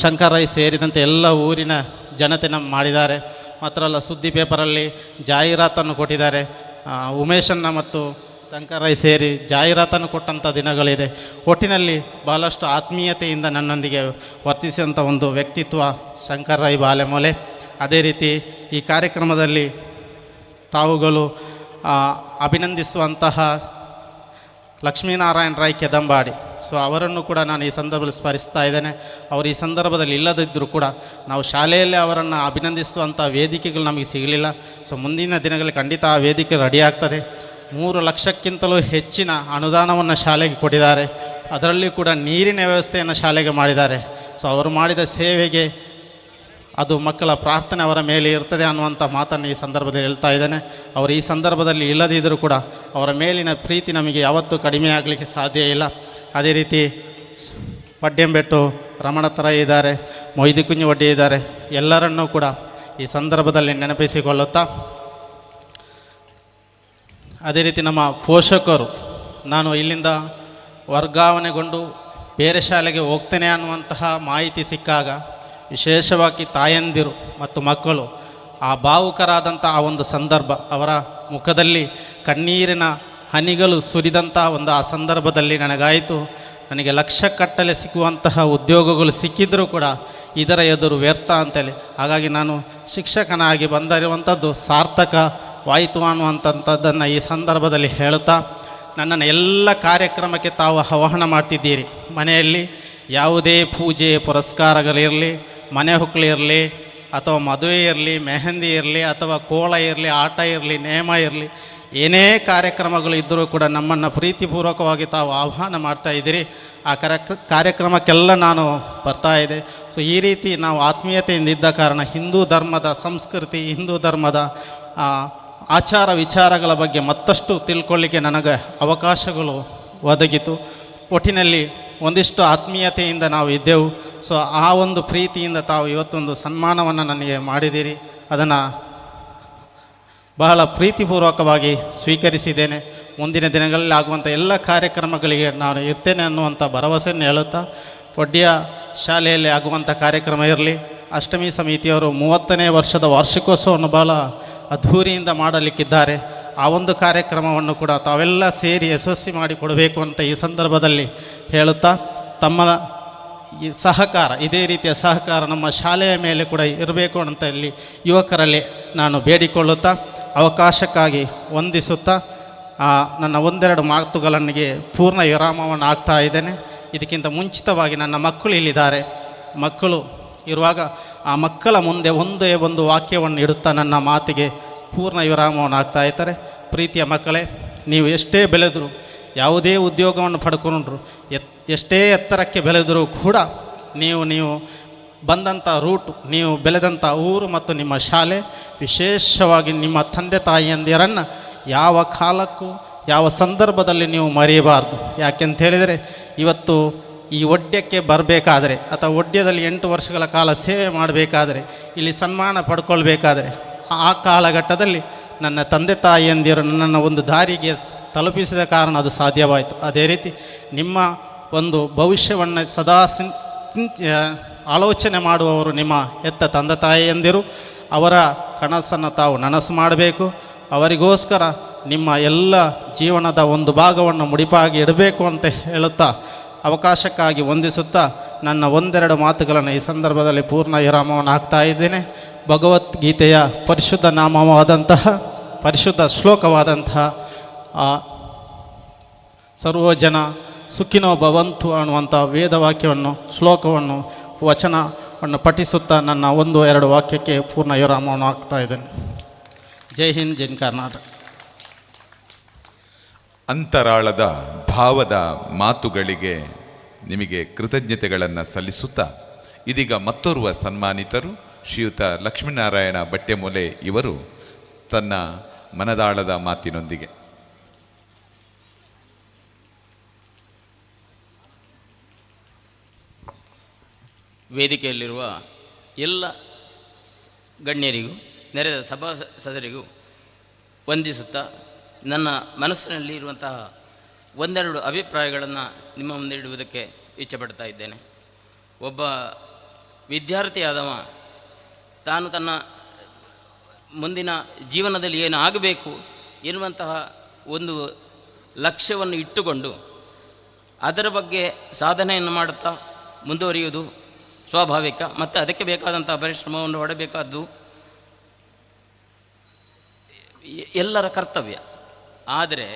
ಶಂಕರೈ ಸೇರಿದಂತೆ ಎಲ್ಲ ಊರಿನ ಜನತೆ ಮಾಡಿದ್ದಾರೆ. ಮಾತ್ರ ಅಲ್ಲ, ಸುದ್ದಿ ಪೇಪರಲ್ಲಿ ಜಾಹೀರಾತನ್ನು ಕೊಟ್ಟಿದ್ದಾರೆ. ಉಮೇಶನ್ನು ಮತ್ತು ಶಂಕರೈ ಸೇರಿ ಜಾಹೀರಾತನ್ನು ಕೊಟ್ಟಂಥ ದಿನಗಳಿದೆ. ಒಟ್ಟಿನಲ್ಲಿ ಭಾಳಷ್ಟು ಆತ್ಮೀಯತೆಯಿಂದ ನನ್ನೊಂದಿಗೆ ವರ್ತಿಸಿದಂಥ ಒಂದು ವ್ಯಕ್ತಿತ್ವ ಶಂಕರೈ ಬಾಲೆಮೂಲೆ. ಅದೇ ರೀತಿ ಈ ಕಾರ್ಯಕ್ರಮದಲ್ಲಿ ತಾವುಗಳು ಅಭಿನಂದಿಸುವಂತಹ ಲಕ್ಷ್ಮೀನಾರಾಯಣ ರಾಯ್ ಕೆದಂಬಾಡಿ, ಸೊ ಅವರನ್ನು ಕೂಡ ನಾನು ಈ ಸಂದರ್ಭದಲ್ಲಿ ಸ್ಮರಿಸ್ತಾ ಇದ್ದೇನೆ. ಅವರು ಈ ಸಂದರ್ಭದಲ್ಲಿ ಇಲ್ಲದಿದ್ದರೂ ಕೂಡ ನಾವು ಶಾಲೆಯಲ್ಲೇ ಅವರನ್ನು ಅಭಿನಂದಿಸುವಂಥ ವೇದಿಕೆಗಳು ನಮಗೆ ಸಿಗಲಿಲ್ಲ. ಸೊ ಮುಂದಿನ ದಿನಗಳಲ್ಲಿ ಖಂಡಿತ ಆ ವೇದಿಕೆ ರೆಡಿ ಆಗ್ತದೆ. 3 ಲಕ್ಷಕ್ಕಿಂತಲೂ ಹೆಚ್ಚಿನ ಅನುದಾನವನ್ನು ಶಾಲೆಗೆ ಕೊಟ್ಟಿದ್ದಾರೆ. ಅದರಲ್ಲಿ ಕೂಡ ನೀರಿನ ವ್ಯವಸ್ಥೆಯನ್ನು ಶಾಲೆಗೆ ಮಾಡಿದ್ದಾರೆ. ಸೊ ಅವರು ಮಾಡಿದ ಸೇವೆಗೆ ಅದು ಮಕ್ಕಳ ಪ್ರಾರ್ಥನೆ ಅವರ ಮೇಲೆ ಇರ್ತದೆ ಅನ್ನುವಂಥ ಮಾತನ್ನು ಈ ಸಂದರ್ಭದಲ್ಲಿ ಹೇಳ್ತಾ ಇದ್ದೇನೆ. ಅವರು ಈ ಸಂದರ್ಭದಲ್ಲಿ ಇಲ್ಲದಿದ್ದರೂ ಕೂಡ ಅವರ ಮೇಲಿನ ಪ್ರೀತಿ ನಮಗೆ ಯಾವತ್ತೂ ಕಡಿಮೆ ಆಗಲಿಕ್ಕೆ ಸಾಧ್ಯ ಇಲ್ಲ. ಅದೇ ರೀತಿ ಪಡ್ಯಂಬೆಟ್ಟು ರಮಣತರ ಇದ್ದಾರೆ, ಮೊಯ್ದಿ ಕುಂಜಿ ಒಡ್ಡಿ ಇದ್ದಾರೆ. ಎಲ್ಲರನ್ನೂ ಕೂಡ ಈ ಸಂದರ್ಭದಲ್ಲಿ ನೆನಪಿಸಿಕೊಳ್ಳುತ್ತಾ, ಅದೇ ರೀತಿ ನಮ್ಮ ಪೋಷಕರು, ನಾನು ಇಲ್ಲಿಂದ ವರ್ಗಾವಣೆಗೊಂಡು ಬೇರೆ ಶಾಲೆಗೆ ಹೋಗ್ತೇನೆ ಅನ್ನುವಂತಹ ಮಾಹಿತಿ ಸಿಕ್ಕಾಗ ವಿಶೇಷವಾಗಿ ತಾಯಂದಿರು ಮತ್ತು ಮಕ್ಕಳು ಆ ಭಾವುಕರಾದಂಥ ಆ ಒಂದು ಸಂದರ್ಭ, ಅವರ ಮುಖದಲ್ಲಿ ಕಣ್ಣೀರಿನ ಹನಿಗಳು ಸುರಿದಂಥ ಒಂದು ಆ ಸಂದರ್ಭದಲ್ಲಿ ನನಗಾಯಿತು, ನನಗೆ ಲಕ್ಷಗಟ್ಟಲೆ ಸಿಗುವಂತಹ ಉದ್ಯೋಗಗಳು ಸಿಕ್ಕಿದ್ರೂ ಕೂಡ ಇದರ ಎದುರು ವ್ಯರ್ಥ ಅಂತೇಳಿ. ಹಾಗಾಗಿ ನಾನು ಶಿಕ್ಷಕನಾಗಿ ಬಂದಿರುವಂಥದ್ದು ಸಾರ್ಥಕವಾಯಿತು ಅನ್ನುವಂಥದ್ದನ್ನು ಈ ಸಂದರ್ಭದಲ್ಲಿ ಹೇಳುತ್ತಾ, ನನ್ನನ್ನು ಎಲ್ಲ ಕಾರ್ಯಕ್ರಮಕ್ಕೆ ತಾವು ಆಹ್ವಾನ ಮಾಡ್ತಿದ್ದೀರಿ. ಮನೆಯಲ್ಲಿ ಯಾವುದೇ ಪೂಜೆ ಪುರಸ್ಕಾರಗಳಿರಲಿ, ಮನೆ ಹೊಕ್ಕಳಿರಲಿ, ಅಥವಾ ಮದುವೆ ಇರಲಿ, ಮೆಹಂದಿ ಇರಲಿ, ಅಥವಾ ಕೋಳ ಇರಲಿ, ಆಟ ಇರಲಿ, ನೇಮ ಇರಲಿ, ಏನೇ ಕಾರ್ಯಕ್ರಮಗಳು ಇದ್ದರೂ ಕೂಡ ನಮ್ಮನ್ನು ಪ್ರೀತಿಪೂರ್ವಕವಾಗಿ ತಾವು ಆಹ್ವಾನ ಮಾಡ್ತಾ ಇದ್ದೀರಿ. ಆ ಕಾರ್ಯಕ್ರಮಕ್ಕೆಲ್ಲ ನಾನು ಬರ್ತಾ ಇದೆ. ಸೊ ಈ ರೀತಿ ನಾವು ಆತ್ಮೀಯತೆಯಿಂದ ಇದ್ದ ಕಾರಣ ಹಿಂದೂ ಧರ್ಮದ ಸಂಸ್ಕೃತಿ, ಹಿಂದೂ ಧರ್ಮದ ಆಚಾರ ವಿಚಾರಗಳ ಬಗ್ಗೆ ಮತ್ತಷ್ಟು ತಿಳ್ಕೊಳ್ಳಿಕ್ಕೆ ನನಗೆ ಅವಕಾಶಗಳು ಒದಗಿತು. ಒಟ್ಟಿನಲ್ಲಿ ಒಂದಿಷ್ಟು ಆತ್ಮೀಯತೆಯಿಂದ ನಾವು ಇದ್ದೆವು. ಸೊ ಆ ಒಂದು ಪ್ರೀತಿಯಿಂದ ತಾವು ಇವತ್ತೊಂದು ಸನ್ಮಾನವನ್ನು ನನಗೆ ಮಾಡಿದ್ದೀರಿ. ಅದನ್ನು ಬಹಳ ಪ್ರೀತಿಪೂರ್ವಕವಾಗಿ ಸ್ವೀಕರಿಸಿದ್ದೇನೆ. ಮುಂದಿನ ದಿನಗಳಲ್ಲಿ ಆಗುವಂಥ ಎಲ್ಲ ಕಾರ್ಯಕ್ರಮಗಳಿಗೆ ನಾನು ಇರ್ತೇನೆ ಅನ್ನುವಂಥ ಭರವಸೆಯನ್ನು ಹೇಳುತ್ತಾ, ಒಡ್ಡಿಯ ಶಾಲೆಯಲ್ಲಿ ಆಗುವಂಥ ಕಾರ್ಯಕ್ರಮ ಇರಲಿ, ಅಷ್ಟಮಿ ಸಮಿತಿಯವರು 30ನೇ ವರ್ಷದ ವಾರ್ಷಿಕೋತ್ಸವವನ್ನು ಭಾಳ ಅದ್ಧೂರಿಯಿಂದ ಮಾಡಲಿಕ್ಕಿದ್ದಾರೆ. ಆ ಒಂದು ಕಾರ್ಯಕ್ರಮವನ್ನು ಕೂಡ ತಾವೆಲ್ಲ ಸೇರಿ ಯಶಸ್ವಿ ಮಾಡಿಕೊಡಬೇಕು ಅಂತ ಈ ಸಂದರ್ಭದಲ್ಲಿ ಹೇಳುತ್ತಾ, ತಮ್ಮ ಈ ಸಹಕಾರ, ಇದೇ ರೀತಿಯ ಸಹಕಾರ ನಮ್ಮ ಶಾಲೆಯ ಮೇಲೆ ಕೂಡ ಇರಬೇಕು ಅಂತ ಇಲ್ಲಿ ಯುವಕರಲ್ಲಿ ನಾನು ಬೇಡಿಕೊಳ್ಳುತ್ತಾ, ಅವಕಾಶಕ್ಕಾಗಿ ವಂದಿಸುತ್ತಾ ನನ್ನ ಒಂದೆರಡು ಮಾತುಗಳನ್ನಿಗೆ ಪೂರ್ಣ ವಿರಾಮವನ್ನು ಆಗ್ತಾ ಇದ್ದೇನೆ. ಇದಕ್ಕಿಂತ ಮುಂಚಿತವಾಗಿ ನನ್ನ ಮಕ್ಕಳು ಇಲ್ಲಿದ್ದಾರೆ. ಮಕ್ಕಳು ಇರುವಾಗ ಆ ಮಕ್ಕಳ ಮುಂದೆ ಒಂದೇ ಒಂದು ವಾಕ್ಯವನ್ನು ಇಡುತ್ತಾ ನನ್ನ ಮಾತಿಗೆ ಪೂರ್ಣ ವಿರಾಮವನ್ನು ಆಗ್ತಾ ಇದ್ದಾರೆ. ಪ್ರೀತಿಯ ಮಕ್ಕಳೇ, ನೀವು ಎಷ್ಟೇ ಬೆಳೆದರೂ, ಯಾವುದೇ ಉದ್ಯೋಗವನ್ನು ಪಡ್ಕೊಂಡ್ರು, ಎಷ್ಟೇ ಎತ್ತರಕ್ಕೆ ಬೆಳೆದರೂ ಕೂಡ ನೀವು ಬಂದಂಥ ರೂಟು, ನೀವು ಬೆಳೆದಂಥ ಊರು ಮತ್ತು ನಿಮ್ಮ ಶಾಲೆ, ವಿಶೇಷವಾಗಿ ನಿಮ್ಮ ತಂದೆ ತಾಯಿಯಂದಿರನ್ನು ಯಾವ ಕಾಲಕ್ಕೂ ಯಾವ ಸಂದರ್ಭದಲ್ಲಿ ನೀವು ಮರೆಯಬಾರ್ದು. ಯಾಕೆಂತ ಹೇಳಿದರೆ, ಇವತ್ತು ಈ ಒಡ್ಯಕ್ಕೆ ಬರಬೇಕಾದ್ರೆ ಅಥವಾ ಒಡ್ಯದಲ್ಲಿ 8 ವರ್ಷಗಳ ಕಾಲ ಸೇವೆ ಮಾಡಬೇಕಾದ್ರೆ, ಇಲ್ಲಿ ಸನ್ಮಾನ ಪಡ್ಕೊಳ್ಬೇಕಾದ್ರೆ, ಆ ಕಾಲಘಟ್ಟದಲ್ಲಿ ನನ್ನ ತಂದೆ ತಾಯಿಯಂದಿರು ನನ್ನನ್ನು ಒಂದು ದಾರಿಗೆ ತಲುಪಿಸಿದ ಕಾರಣ ಅದು ಸಾಧ್ಯವಾಯಿತು. ಅದೇ ರೀತಿ ನಿಮ್ಮ ಒಂದು ಭವಿಷ್ಯವನ್ನು ಸದಾ ಆಲೋಚನೆ ಮಾಡುವವರು ನಿಮ್ಮ ಹೆತ್ತ ತಂದೆ ತಾಯಿಯಂದಿರು. ಅವರ ಕನಸನ್ನು ತಾವು ನನಸು ಮಾಡಬೇಕು. ಅವರಿಗೋಸ್ಕರ ನಿಮ್ಮ ಎಲ್ಲ ಜೀವನದ ಒಂದು ಭಾಗವನ್ನು ಮುಡಿಪಾಗಿ ಇಡಬೇಕು ಅಂತ ಹೇಳುತ್ತಾ, ಅವಕಾಶಕ್ಕಾಗಿ ವಂದಿಸುತ್ತಾ ನನ್ನ ಒಂದೆರಡು ಮಾತುಗಳನ್ನು ಈ ಸಂದರ್ಭದಲ್ಲಿ ಪೂರ್ಣ ವಿರಾಮವನ್ನು ಹಾಕ್ತಾ ಇದ್ದೇನೆ. ಭಗವದ್ಗೀತೆಯ ಪರಿಶುದ್ಧ ನಾಮವಾದಂತಹ, ಪರಿಶುದ್ಧ ಶ್ಲೋಕವಾದಂತಹ ಸರ್ವಜನ ಸುಖಿನೋ ಭವಂತು ಅನ್ನುವಂಥ ವೇದವಾಕ್ಯವನ್ನು, ಶ್ಲೋಕವನ್ನು, ವಚನವನ್ನು ಪಠಿಸುತ್ತಾ ನನ್ನ 1-2 ವಾಕ್ಯಕ್ಕೆ ಪೂರ್ಣ ವಿರಾಮವನ್ನು ಹಾಕ್ತಾ ಇದ್ದೇನೆ. ಜೈ ಹಿಂದ್, ಜೈ ಕರ್ನಾಟಕ. ಅಂತರಾಳದ ಭಾವದ ಮಾತುಗಳಿಗೆ ನಿಮಗೆ ಕೃತಜ್ಞತೆಗಳನ್ನು ಸಲ್ಲಿಸುತ್ತಾ, ಇದೀಗ ಮತ್ತೋರ್ವ ಸನ್ಮಾನಿತರು ಶ್ರೀಯುತ ಲಕ್ಷ್ಮೀನಾರಾಯಣ ಬಟ್ಟೆಮೂಲೆ ಇವರು ತನ್ನ ಮನದಾಳದ ಮಾತಿನೊಂದಿಗೆ. ವೇದಿಕೆಯಲ್ಲಿರುವ ಎಲ್ಲ ಗಣ್ಯರಿಗೂ ನೆರೆದ ಸಭಾಸದರಿಗೂ ವಂದಿಸುತ್ತಾ, ನನ್ನ ಮನಸ್ಸಿನಲ್ಲಿ ಇರುವಂತಹ 1-2 ಅಭಿಪ್ರಾಯಗಳನ್ನು ನಿಮ್ಮ ಮುಂದೆ ಇಡುವುದಕ್ಕೆ ಇಚ್ಛೆಪಡ್ತಾ ಇದ್ದೇನೆ. ಒಬ್ಬ ವಿದ್ಯಾರ್ಥಿಯಾದವ ತಾನು ತನ್ನ ಮುಂದಿನ ಜೀವನದಲ್ಲಿ ಏನು ಆಗಬೇಕು ಎನ್ನುವಂತಹ ಒಂದು ಲಕ್ಷ್ಯವನ್ನು ಇಟ್ಟುಕೊಂಡು ಅದರ ಬಗ್ಗೆ ಸಾಧನೆಯನ್ನು ಮಾಡುತ್ತಾ ಮುಂದುವರಿಯುವುದು ಸ್ವಾಭಾವಿಕ. ಮತ್ತು ಅದಕ್ಕೆ ಬೇಕಾದಂಥ ಪರಿಶ್ರಮವನ್ನು ಹೊಡಬೇಕಾದ್ದು ಎಲ್ಲರ ಕರ್ತವ್ಯ. ಆದರೆ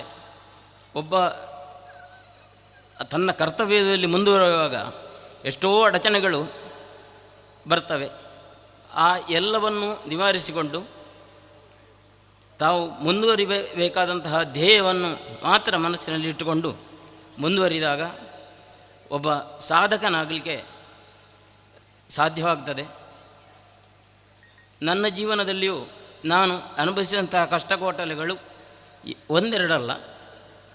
ಒಬ್ಬ ತನ್ನ ಕರ್ತವ್ಯದಲ್ಲಿ ಮುಂದುವರಿಯುವಾಗ ಎಷ್ಟೋ ಅಡಚಣೆಗಳು ಬರ್ತವೆ. ಆ ಎಲ್ಲವನ್ನು ನಿವಾರಿಸಿಕೊಂಡು ತಾವು ಮುಂದುವರಿಬೇಕಾದಂತಹ ಧ್ಯೇಯವನ್ನು ಮಾತ್ರ ಮನಸ್ಸಿನಲ್ಲಿ ಇಟ್ಟುಕೊಂಡು ಮುಂದುವರಿದಾಗ ಒಬ್ಬ ಸಾಧಕನಾಗಲಿಕ್ಕೆ ಸಾಧ್ಯವಾಗ್ತದೆ. ನನ್ನ ಜೀವನದಲ್ಲಿಯೂ ನಾನು ಅನುಭವಿಸಿದಂತಹ ಕಷ್ಟಕೋಟಲೆಗಳು 1-2 ಅಲ್ಲ.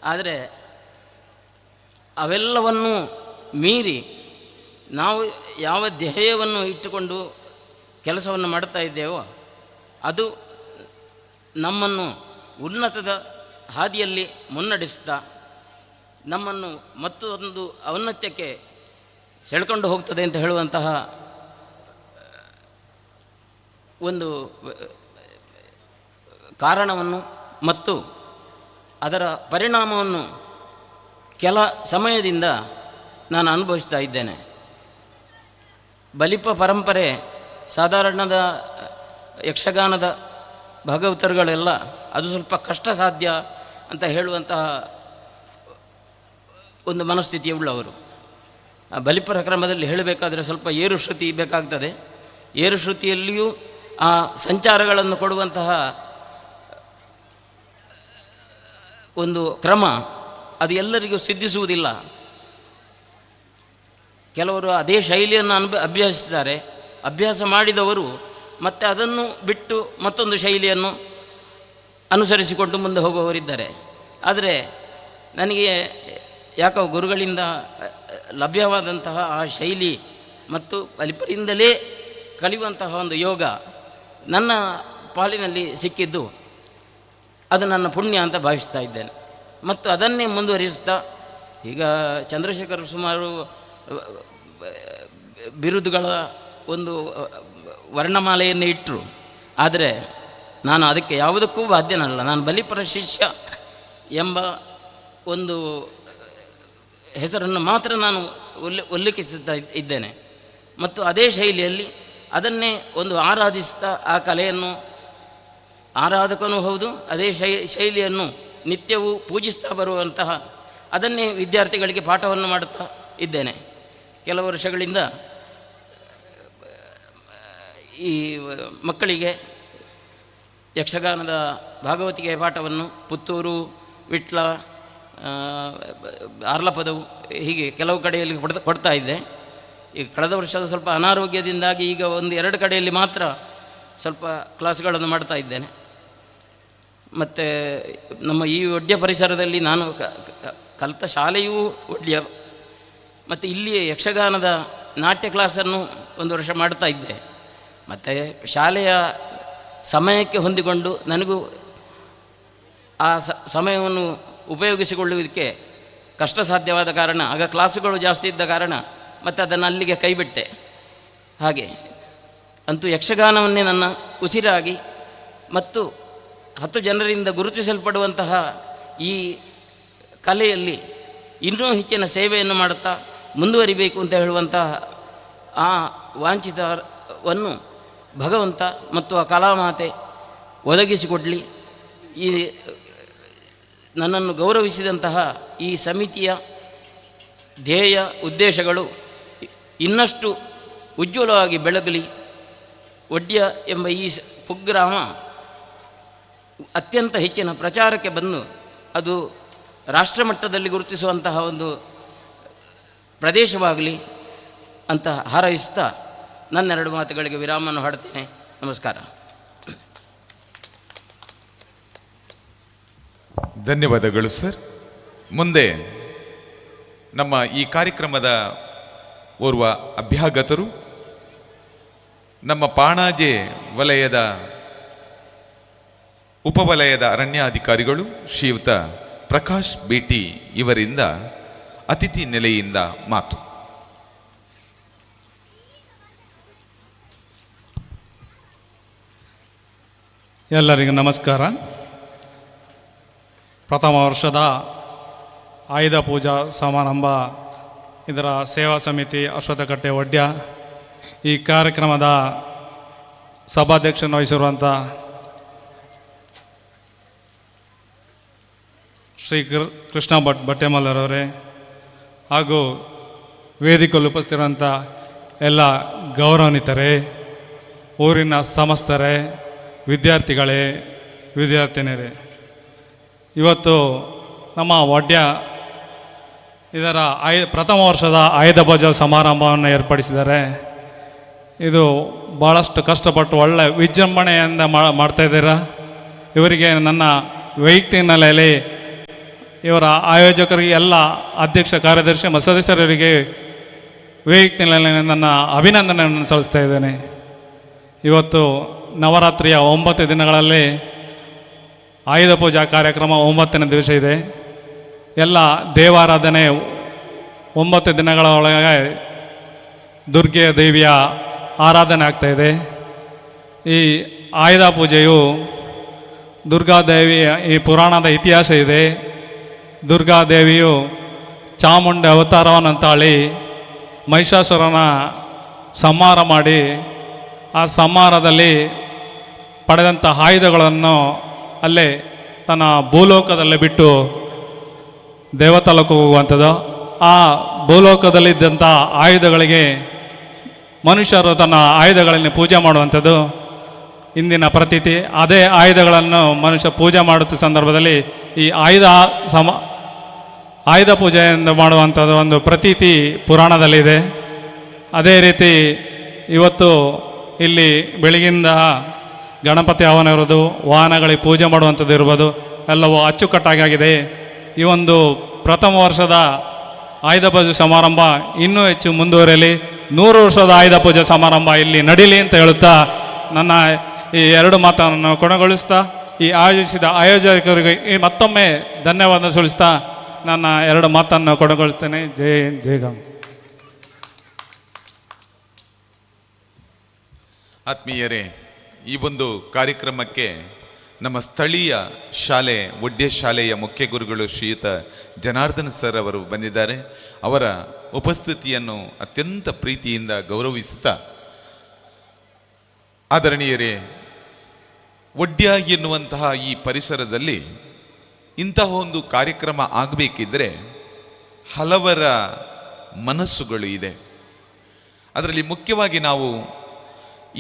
ಆದರೆ ಅವೆಲ್ಲವನ್ನೂ ಮೀರಿ ನಾವು ಯಾವ ಧ್ಯೇಯವನ್ನು ಇಟ್ಟುಕೊಂಡು ಕೆಲಸವನ್ನು ಮಾಡ್ತಾ ಇದ್ದೇವೋ ಅದು ನಮ್ಮನ್ನು ಉನ್ನತದ ಹಾದಿಯಲ್ಲಿ ಮುನ್ನಡೆಸುತ್ತಾ ನಮ್ಮನ್ನು ಮತ್ತೊಂದು ಔನ್ನತ್ಯಕ್ಕೆ ಸೆಳ್ಕೊಂಡು ಹೋಗ್ತದೆ ಅಂತ ಹೇಳುವಂತಹ ಒಂದು ಕಾರಣವನ್ನು ಮತ್ತು ಅದರ ಪರಿಣಾಮವನ್ನು ಕೆಲ ಸಮಯದಿಂದ ನಾನು ಅನುಭವಿಸ್ತಾ ಇದ್ದೇನೆ. ಬಲಿಪ ಪರಂಪರೆ, ಸಾಧಾರಣದ ಯಕ್ಷಗಾನದ ಭಾಗವತರುಗಳೆಲ್ಲ ಅದು ಸ್ವಲ್ಪ ಕಷ್ಟ ಸಾಧ್ಯ ಅಂತ ಹೇಳುವಂತಹ ಒಂದು ಮನಸ್ಥಿತಿಯುಳ್ಳವರು. ಬಲಿಪರ ಕ್ರಮದಲ್ಲಿ ಹೇಳಬೇಕಾದ್ರೆ ಸ್ವಲ್ಪ ಏರುಶ್ರುತಿ ಬೇಕಾಗ್ತದೆ. ಏರುಶ್ರುತಿಯಲ್ಲಿಯೂ ಆ ಸಂಚಾರಗಳನ್ನು ಕೊಡುವಂತಹ ಒಂದು ಕ್ರಮ ಅದು ಎಲ್ಲರಿಗೂ ಸಿದ್ಧಿಸುವುದಿಲ್ಲ. ಕೆಲವರು ಅದೇ ಶೈಲಿಯನ್ನು ಅಭ್ಯಸಿಸಿದ್ದಾರೆ. ಅಭ್ಯಾಸ ಮಾಡಿದವರು ಮತ್ತೆ ಅದನ್ನು ಬಿಟ್ಟು ಮತ್ತೊಂದು ಶೈಲಿಯನ್ನು ಅನುಸರಿಸಿಕೊಂಡು ಮುಂದೆ ಹೋಗುವವರಿದ್ದಾರೆ. ಆದರೆ ನನಗೆ ಯಾಕೋ ಗುರುಗಳಿಂದ ಲಭ್ಯವಾದಂತಹ ಆ ಶೈಲಿ ಮತ್ತು ಬಲಿಪರಿಂದಲೇ ಕಲಿಯುವಂತಹ ಒಂದು ಯೋಗ ನನ್ನ ಪಾಲಿನಲ್ಲಿ ಸಿಕ್ಕಿದ್ದು ಅದು ನನ್ನ ಪುಣ್ಯ ಅಂತ ಭಾವಿಸ್ತಾ ಇದ್ದೇನೆ. ಮತ್ತು ಅದನ್ನೇ ಮುಂದುವರಿಸ್ತಾ ಈಗ ಚಂದ್ರಶೇಖರ್ ಸುಮಾರು ಬಿರುದುಗಳ ಒಂದು ವರ್ಣಮಾಲೆಯನ್ನು ಇಟ್ಟರು. ಆದರೆ ನಾನು ಅದಕ್ಕೆ ಯಾವುದಕ್ಕೂ ಬಾಧ್ಯನಲ್ಲ. ನಾನು ಬಲಿಪರ ಶಿಷ್ಯ ಎಂಬ ಒಂದು ಹೆಸರನ್ನು ಮಾತ್ರ ನಾನು ಉಲ್ಲೇಖಿಸುತ್ತಾ ಇದ್ದೇನೆ. ಮತ್ತು ಅದೇ ಶೈಲಿಯಲ್ಲಿ ಅದನ್ನೇ ಒಂದು ಆರಾಧಿಸ್ತಾ ಆ ಕಲೆಯನ್ನು ಆರಾಧಕನೂ ಹೌದು, ಅದೇ ಶೈಲಿಯನ್ನು ನಿತ್ಯವೂ ಪೂಜಿಸ್ತಾ ಬರುವಂತಹ ಅದನ್ನೇ ವಿದ್ಯಾರ್ಥಿಗಳಿಗೆ ಪಾಠವನ್ನು ಮಾಡುತ್ತಾ ಇದ್ದೇನೆ. ಕೆಲವು ವರ್ಷಗಳಿಂದ ಈ ಮಕ್ಕಳಿಗೆ ಯಕ್ಷಗಾನದ ಭಾಗವತಿಗೆ ಪಾಠವನ್ನು ಪುತ್ತೂರು, ವಿಟ್ಲ, ಆರ್ಲಪದವು ಹೀಗೆ ಕೆಲವು ಕಡೆಯಲ್ಲಿ ಕೊಡ್ತಾ ಇದ್ದೆ. ಈಗ ಕಳೆದ ವರ್ಷದ ಸ್ವಲ್ಪ ಅನಾರೋಗ್ಯದಿಂದಾಗಿ ಈಗ 1-2 ಕಡೆಯಲ್ಲಿ ಮಾತ್ರ ಸ್ವಲ್ಪ ಕ್ಲಾಸ್ಗಳನ್ನು ಮಾಡ್ತಾ ಇದ್ದೇನೆ. ಮತ್ತು ನಮ್ಮ ಈ ಒಡ್ಯ ಪರಿಸರದಲ್ಲಿ ನಾನು ಕಲಿತ ಶಾಲೆಯೂ ಒಡ್ಯ, ಮತ್ತು ಇಲ್ಲಿಯೇ ಯಕ್ಷಗಾನದ ನಾಟ್ಯ ಕ್ಲಾಸನ್ನು 1 ವರ್ಷ ಮಾಡ್ತಾ ಇದ್ದೆ. ಮತ್ತು ಶಾಲೆಯ ಸಮಯಕ್ಕೆ ಹೊಂದಿಕೊಂಡು ನನಗೂ ಆ ಸಮಯವನ್ನು ಉಪಯೋಗಿಸಿಕೊಳ್ಳುವುದಕ್ಕೆ ಕಷ್ಟ ಸಾಧ್ಯವಾದ ಕಾರಣ, ಆಗ ಕ್ಲಾಸುಗಳು ಜಾಸ್ತಿ ಇದ್ದ ಕಾರಣ ಮತ್ತು ಅದನ್ನು ಅಲ್ಲಿಗೆ ಕೈಬಿಟ್ಟೆ. ಹಾಗೆ ಅಂತೂ ಯಕ್ಷಗಾನವನ್ನೇ ನನ್ನ ಉಸಿರಾಗಿ ಮತ್ತು 10 ಜನರಿಂದ ಗುರುತಿಸಲ್ಪಡುವಂತಹ ಈ ಕಲೆಯಲ್ಲಿ ಇನ್ನೂ ಹೆಚ್ಚಿನ ಸೇವೆಯನ್ನು ಮಾಡುತ್ತಾ ಮುಂದುವರಿಬೇಕು ಅಂತ ಹೇಳುವಂತಹ ಆ ವಾಂಛಿತವನ್ನು ಭಗವಂತ ಮತ್ತು ಆ ಕಲಾಮಾತೆ ಒದಗಿಸಿಕೊಡಲಿ. ಈ ನನ್ನನ್ನು ಗೌರವಿಸಿದಂತಹ ಈ ಸಮಿತಿಯ ಧ್ಯೇಯ ಉದ್ದೇಶಗಳು ಇನ್ನಷ್ಟು ಉಜ್ವಲವಾಗಿ ಬೆಳಗಲಿ. ಒಡ್ಯ ಎಂಬ ಈ ಕುಗ್ರಾಮ ಅತ್ಯಂತ ಹೆಚ್ಚಿನ ಪ್ರಚಾರಕ್ಕೆ ಬಂದು ಅದು ರಾಷ್ಟ್ರಮಟ್ಟದಲ್ಲಿ ಗುರುತಿಸುವಂತಹ ಒಂದು ಪ್ರದೇಶವಾಗಲಿ ಅಂತ ಹಾರೈಸ್ತಾ ನನ್ನೆರಡು ಮಾತುಗಳಿಗೆ ವಿರಾಮವನ್ನು ಹಾಡುತ್ತೇನೆ. ನಮಸ್ಕಾರ. ಧನ್ಯವಾದಗಳು ಸರ್. ಮುಂದೆ ನಮ್ಮ ಈ ಕಾರ್ಯಕ್ರಮದ ಓರ್ವ ಅಭ್ಯಾಗತರು, ನಮ್ಮ ಪಾಣಾಜೆ ವಲಯದ ಉಪವಲಯದ ಅರಣ್ಯಾಧಿಕಾರಿಗಳು ಶ್ರೀಯುತ ಪ್ರಕಾಶ್ ಬೇಟಿ ಇವರಿಂದ ಅತಿಥಿ ನೆಲೆಯಿಂದ ಮಾತು. ಎಲ್ಲರಿಗೂ ನಮಸ್ಕಾರ. ಪ್ರಥಮ ವರ್ಷದ ಆಯುಧ ಪೂಜಾ ಸಮಾರಂಭ ಇದರ ಸೇವಾ ಸಮಿತಿ ಅಶ್ವತ್ಥಕಟ್ಟೆ ಒಡ್ಯ ಈ ಕಾರ್ಯಕ್ರಮದ ಸಭಾಧ್ಯಕ್ಷನ ವಹಿಸಿರುವಂಥ ಶ್ರೀ ಕೃಷ್ಣ ಭಟ್ ಬಟ್ಟೆಮಲ್ಲರವರೇ ಹಾಗೂ ವೇದಿಕೆಯಲ್ಲಿ ಉಪಸ್ಥಿತಿರುವಂಥ ಎಲ್ಲ ಗೌರವಾನ್ವಿತರೇ, ಊರಿನ ಸಮಸ್ತರೇ, ವಿದ್ಯಾರ್ಥಿಗಳೇ, ವಿದ್ಯಾರ್ಥಿನಿಯರೇ, ಇವತ್ತು ನಮ್ಮ ಒಡ್ಯ ಇದರ ಪ್ರಥಮ ವರ್ಷದ ಆಯುಧ ಪೂಜಾ ಸಮಾರಂಭವನ್ನು ಏರ್ಪಡಿಸಿದ್ದಾರೆ. ಇದು ಭಾಳಷ್ಟು ಕಷ್ಟಪಟ್ಟು ಒಳ್ಳೆ ವಿಜೃಂಭಣೆಯಿಂದ ಮಾಡ್ತಾಯಿದ್ದೀರಾ. ಇವರಿಗೆ ನನ್ನ ವೈಯಕ್ತಿಕ ನೆಲೆಯಲ್ಲಿ ಇವರ ಆಯೋಜಕರಿಗೆ, ಎಲ್ಲ ಅಧ್ಯಕ್ಷ, ಕಾರ್ಯದರ್ಶಿ ಮತ್ತು ಸದಸ್ಯರಿಗೆ ವೈಯಕ್ತಿಕ ನೆಲೆಯಲ್ಲಿ ನನ್ನ ಅಭಿನಂದನೆಯನ್ನು ಸಲ್ಲಿಸ್ತಾ ಇದ್ದೇನೆ. ಇವತ್ತು ನವರಾತ್ರಿಯ 9 ದಿನಗಳಲ್ಲಿ ಆಯುಧ ಪೂಜಾ ಕಾರ್ಯಕ್ರಮ 9ನೇ ದಿವಸ ಇದೆ. ಎಲ್ಲ ದೇವಾರಾಧನೆ 9 ದಿನಗಳ ಒಳಗೆ ದುರ್ಗೆ ದೇವಿಯ ಆರಾಧನೆ ಆಗ್ತಾಯಿದೆ. ಈ ಆಯುಧ ಪೂಜೆಯು ದುರ್ಗಾದೇವಿಯ ಈ ಪುರಾಣದ ಇತಿಹಾಸ ಇದೆ. ದುರ್ಗಾದೇವಿಯು ಚಾಮುಂಡಿ ಅವತಾರವನ್ನು ತಾಳಿ ಮಹಿಷಾಸುರನ ಸಂಹಾರ ಮಾಡಿ ಆ ಸಂಹಾರದಲ್ಲಿ ಪಡೆದಂಥ ಆಯುಧಗಳನ್ನು ಅಲ್ಲೇ ತನ್ನ ಭೂಲೋಕದಲ್ಲೇ ಬಿಟ್ಟು ದೇವತಾಲೋಕಕ್ಕೆ ಹೋಗುವಂಥದ್ದು. ಆ ಭೂಲೋಕದಲ್ಲಿದ್ದಂಥ ಆಯುಧಗಳಿಗೆ ಮನುಷ್ಯರು ತನ್ನ ಆಯುಧಗಳನ್ನು ಪೂಜೆ ಮಾಡುವಂಥದ್ದು ಇಂದಿನ ಪ್ರತೀತಿ. ಅದೇ ಆಯುಧಗಳನ್ನು ಮನುಷ್ಯ ಪೂಜೆ ಮಾಡುತ್ತ ಸಂದರ್ಭದಲ್ಲಿ ಈ ಆಯುಧ ಪೂಜೆಯಿಂದ ಮಾಡುವಂಥದ್ದು ಒಂದು ಪ್ರತೀತಿ ಪುರಾಣದಲ್ಲಿದೆ. ಅದೇ ರೀತಿ ಇವತ್ತು ಇಲ್ಲಿ ಬೆಳಗಿಂದ ಗಣಪತಿ ಹವನ ಇರೋದು, ವಾಹನಗಳಿಗೆ ಪೂಜೆ ಮಾಡುವಂಥದ್ದು ಇರ್ಬೋದು, ಎಲ್ಲವೂ ಅಚ್ಚುಕಟ್ಟಾಗಿದೆ. ಈ ಒಂದು ಪ್ರಥಮ ವರ್ಷದ ಆಯುಧ ಪೂಜೆ ಸಮಾರಂಭ ಇನ್ನೂ ಹೆಚ್ಚು ಮುಂದುವರಿಯಲಿ. 100 ವರ್ಷದ ಆಯುಧ ಪೂಜೆ ಸಮಾರಂಭ ಇಲ್ಲಿ ನಡೀಲಿ ಅಂತ ಹೇಳುತ್ತಾ ನನ್ನ ಈ 2 ಮಾತನ್ನು ಕೊನೆಗೊಳಿಸ್ತಾ ಈ ಆಯೋಜಿಸಿದ ಆಯೋಜಕರಿಗೆ ಮತ್ತೊಮ್ಮೆ ಧನ್ಯವಾದ ಸಲ್ಲಿಸ್ತಾ ನನ್ನ 2 ಮಾತನ್ನು ಕೊನೆಗೊಳಿಸ್ತೇನೆ. ಜೈ ಹಿಂದ್, ಜೈ ಗಂಗ್. ಆತ್ಮೀಯರೇ, ಈ ಒಂದು ಕಾರ್ಯಕ್ರಮಕ್ಕೆ ನಮ್ಮ ಸ್ಥಳೀಯ ಶಾಲೆ ಒಡ್ಡೆ ಶಾಲೆಯ ಮುಖ್ಯ ಗುರುಗಳು ಶ್ರೀಯುತ ಜನಾರ್ದನ್ ಸರ್ ಅವರು ಬಂದಿದ್ದಾರೆ. ಅವರ ಉಪಸ್ಥಿತಿಯನ್ನು ಅತ್ಯಂತ ಪ್ರೀತಿಯಿಂದ ಗೌರವಿಸುತ್ತಾ, ಆದರಣೀಯರೇ, ಒಡ್ಯ ಎನ್ನುವಂತಹ ಈ ಪರಿಸರದಲ್ಲಿ ಇಂತಹ ಒಂದು ಕಾರ್ಯಕ್ರಮ ಆಗಬೇಕಿದ್ರೆ ಹಲವರ ಮನಸ್ಸುಗಳು ಇದೆ. ಅದರಲ್ಲಿ ಮುಖ್ಯವಾಗಿ ನಾವು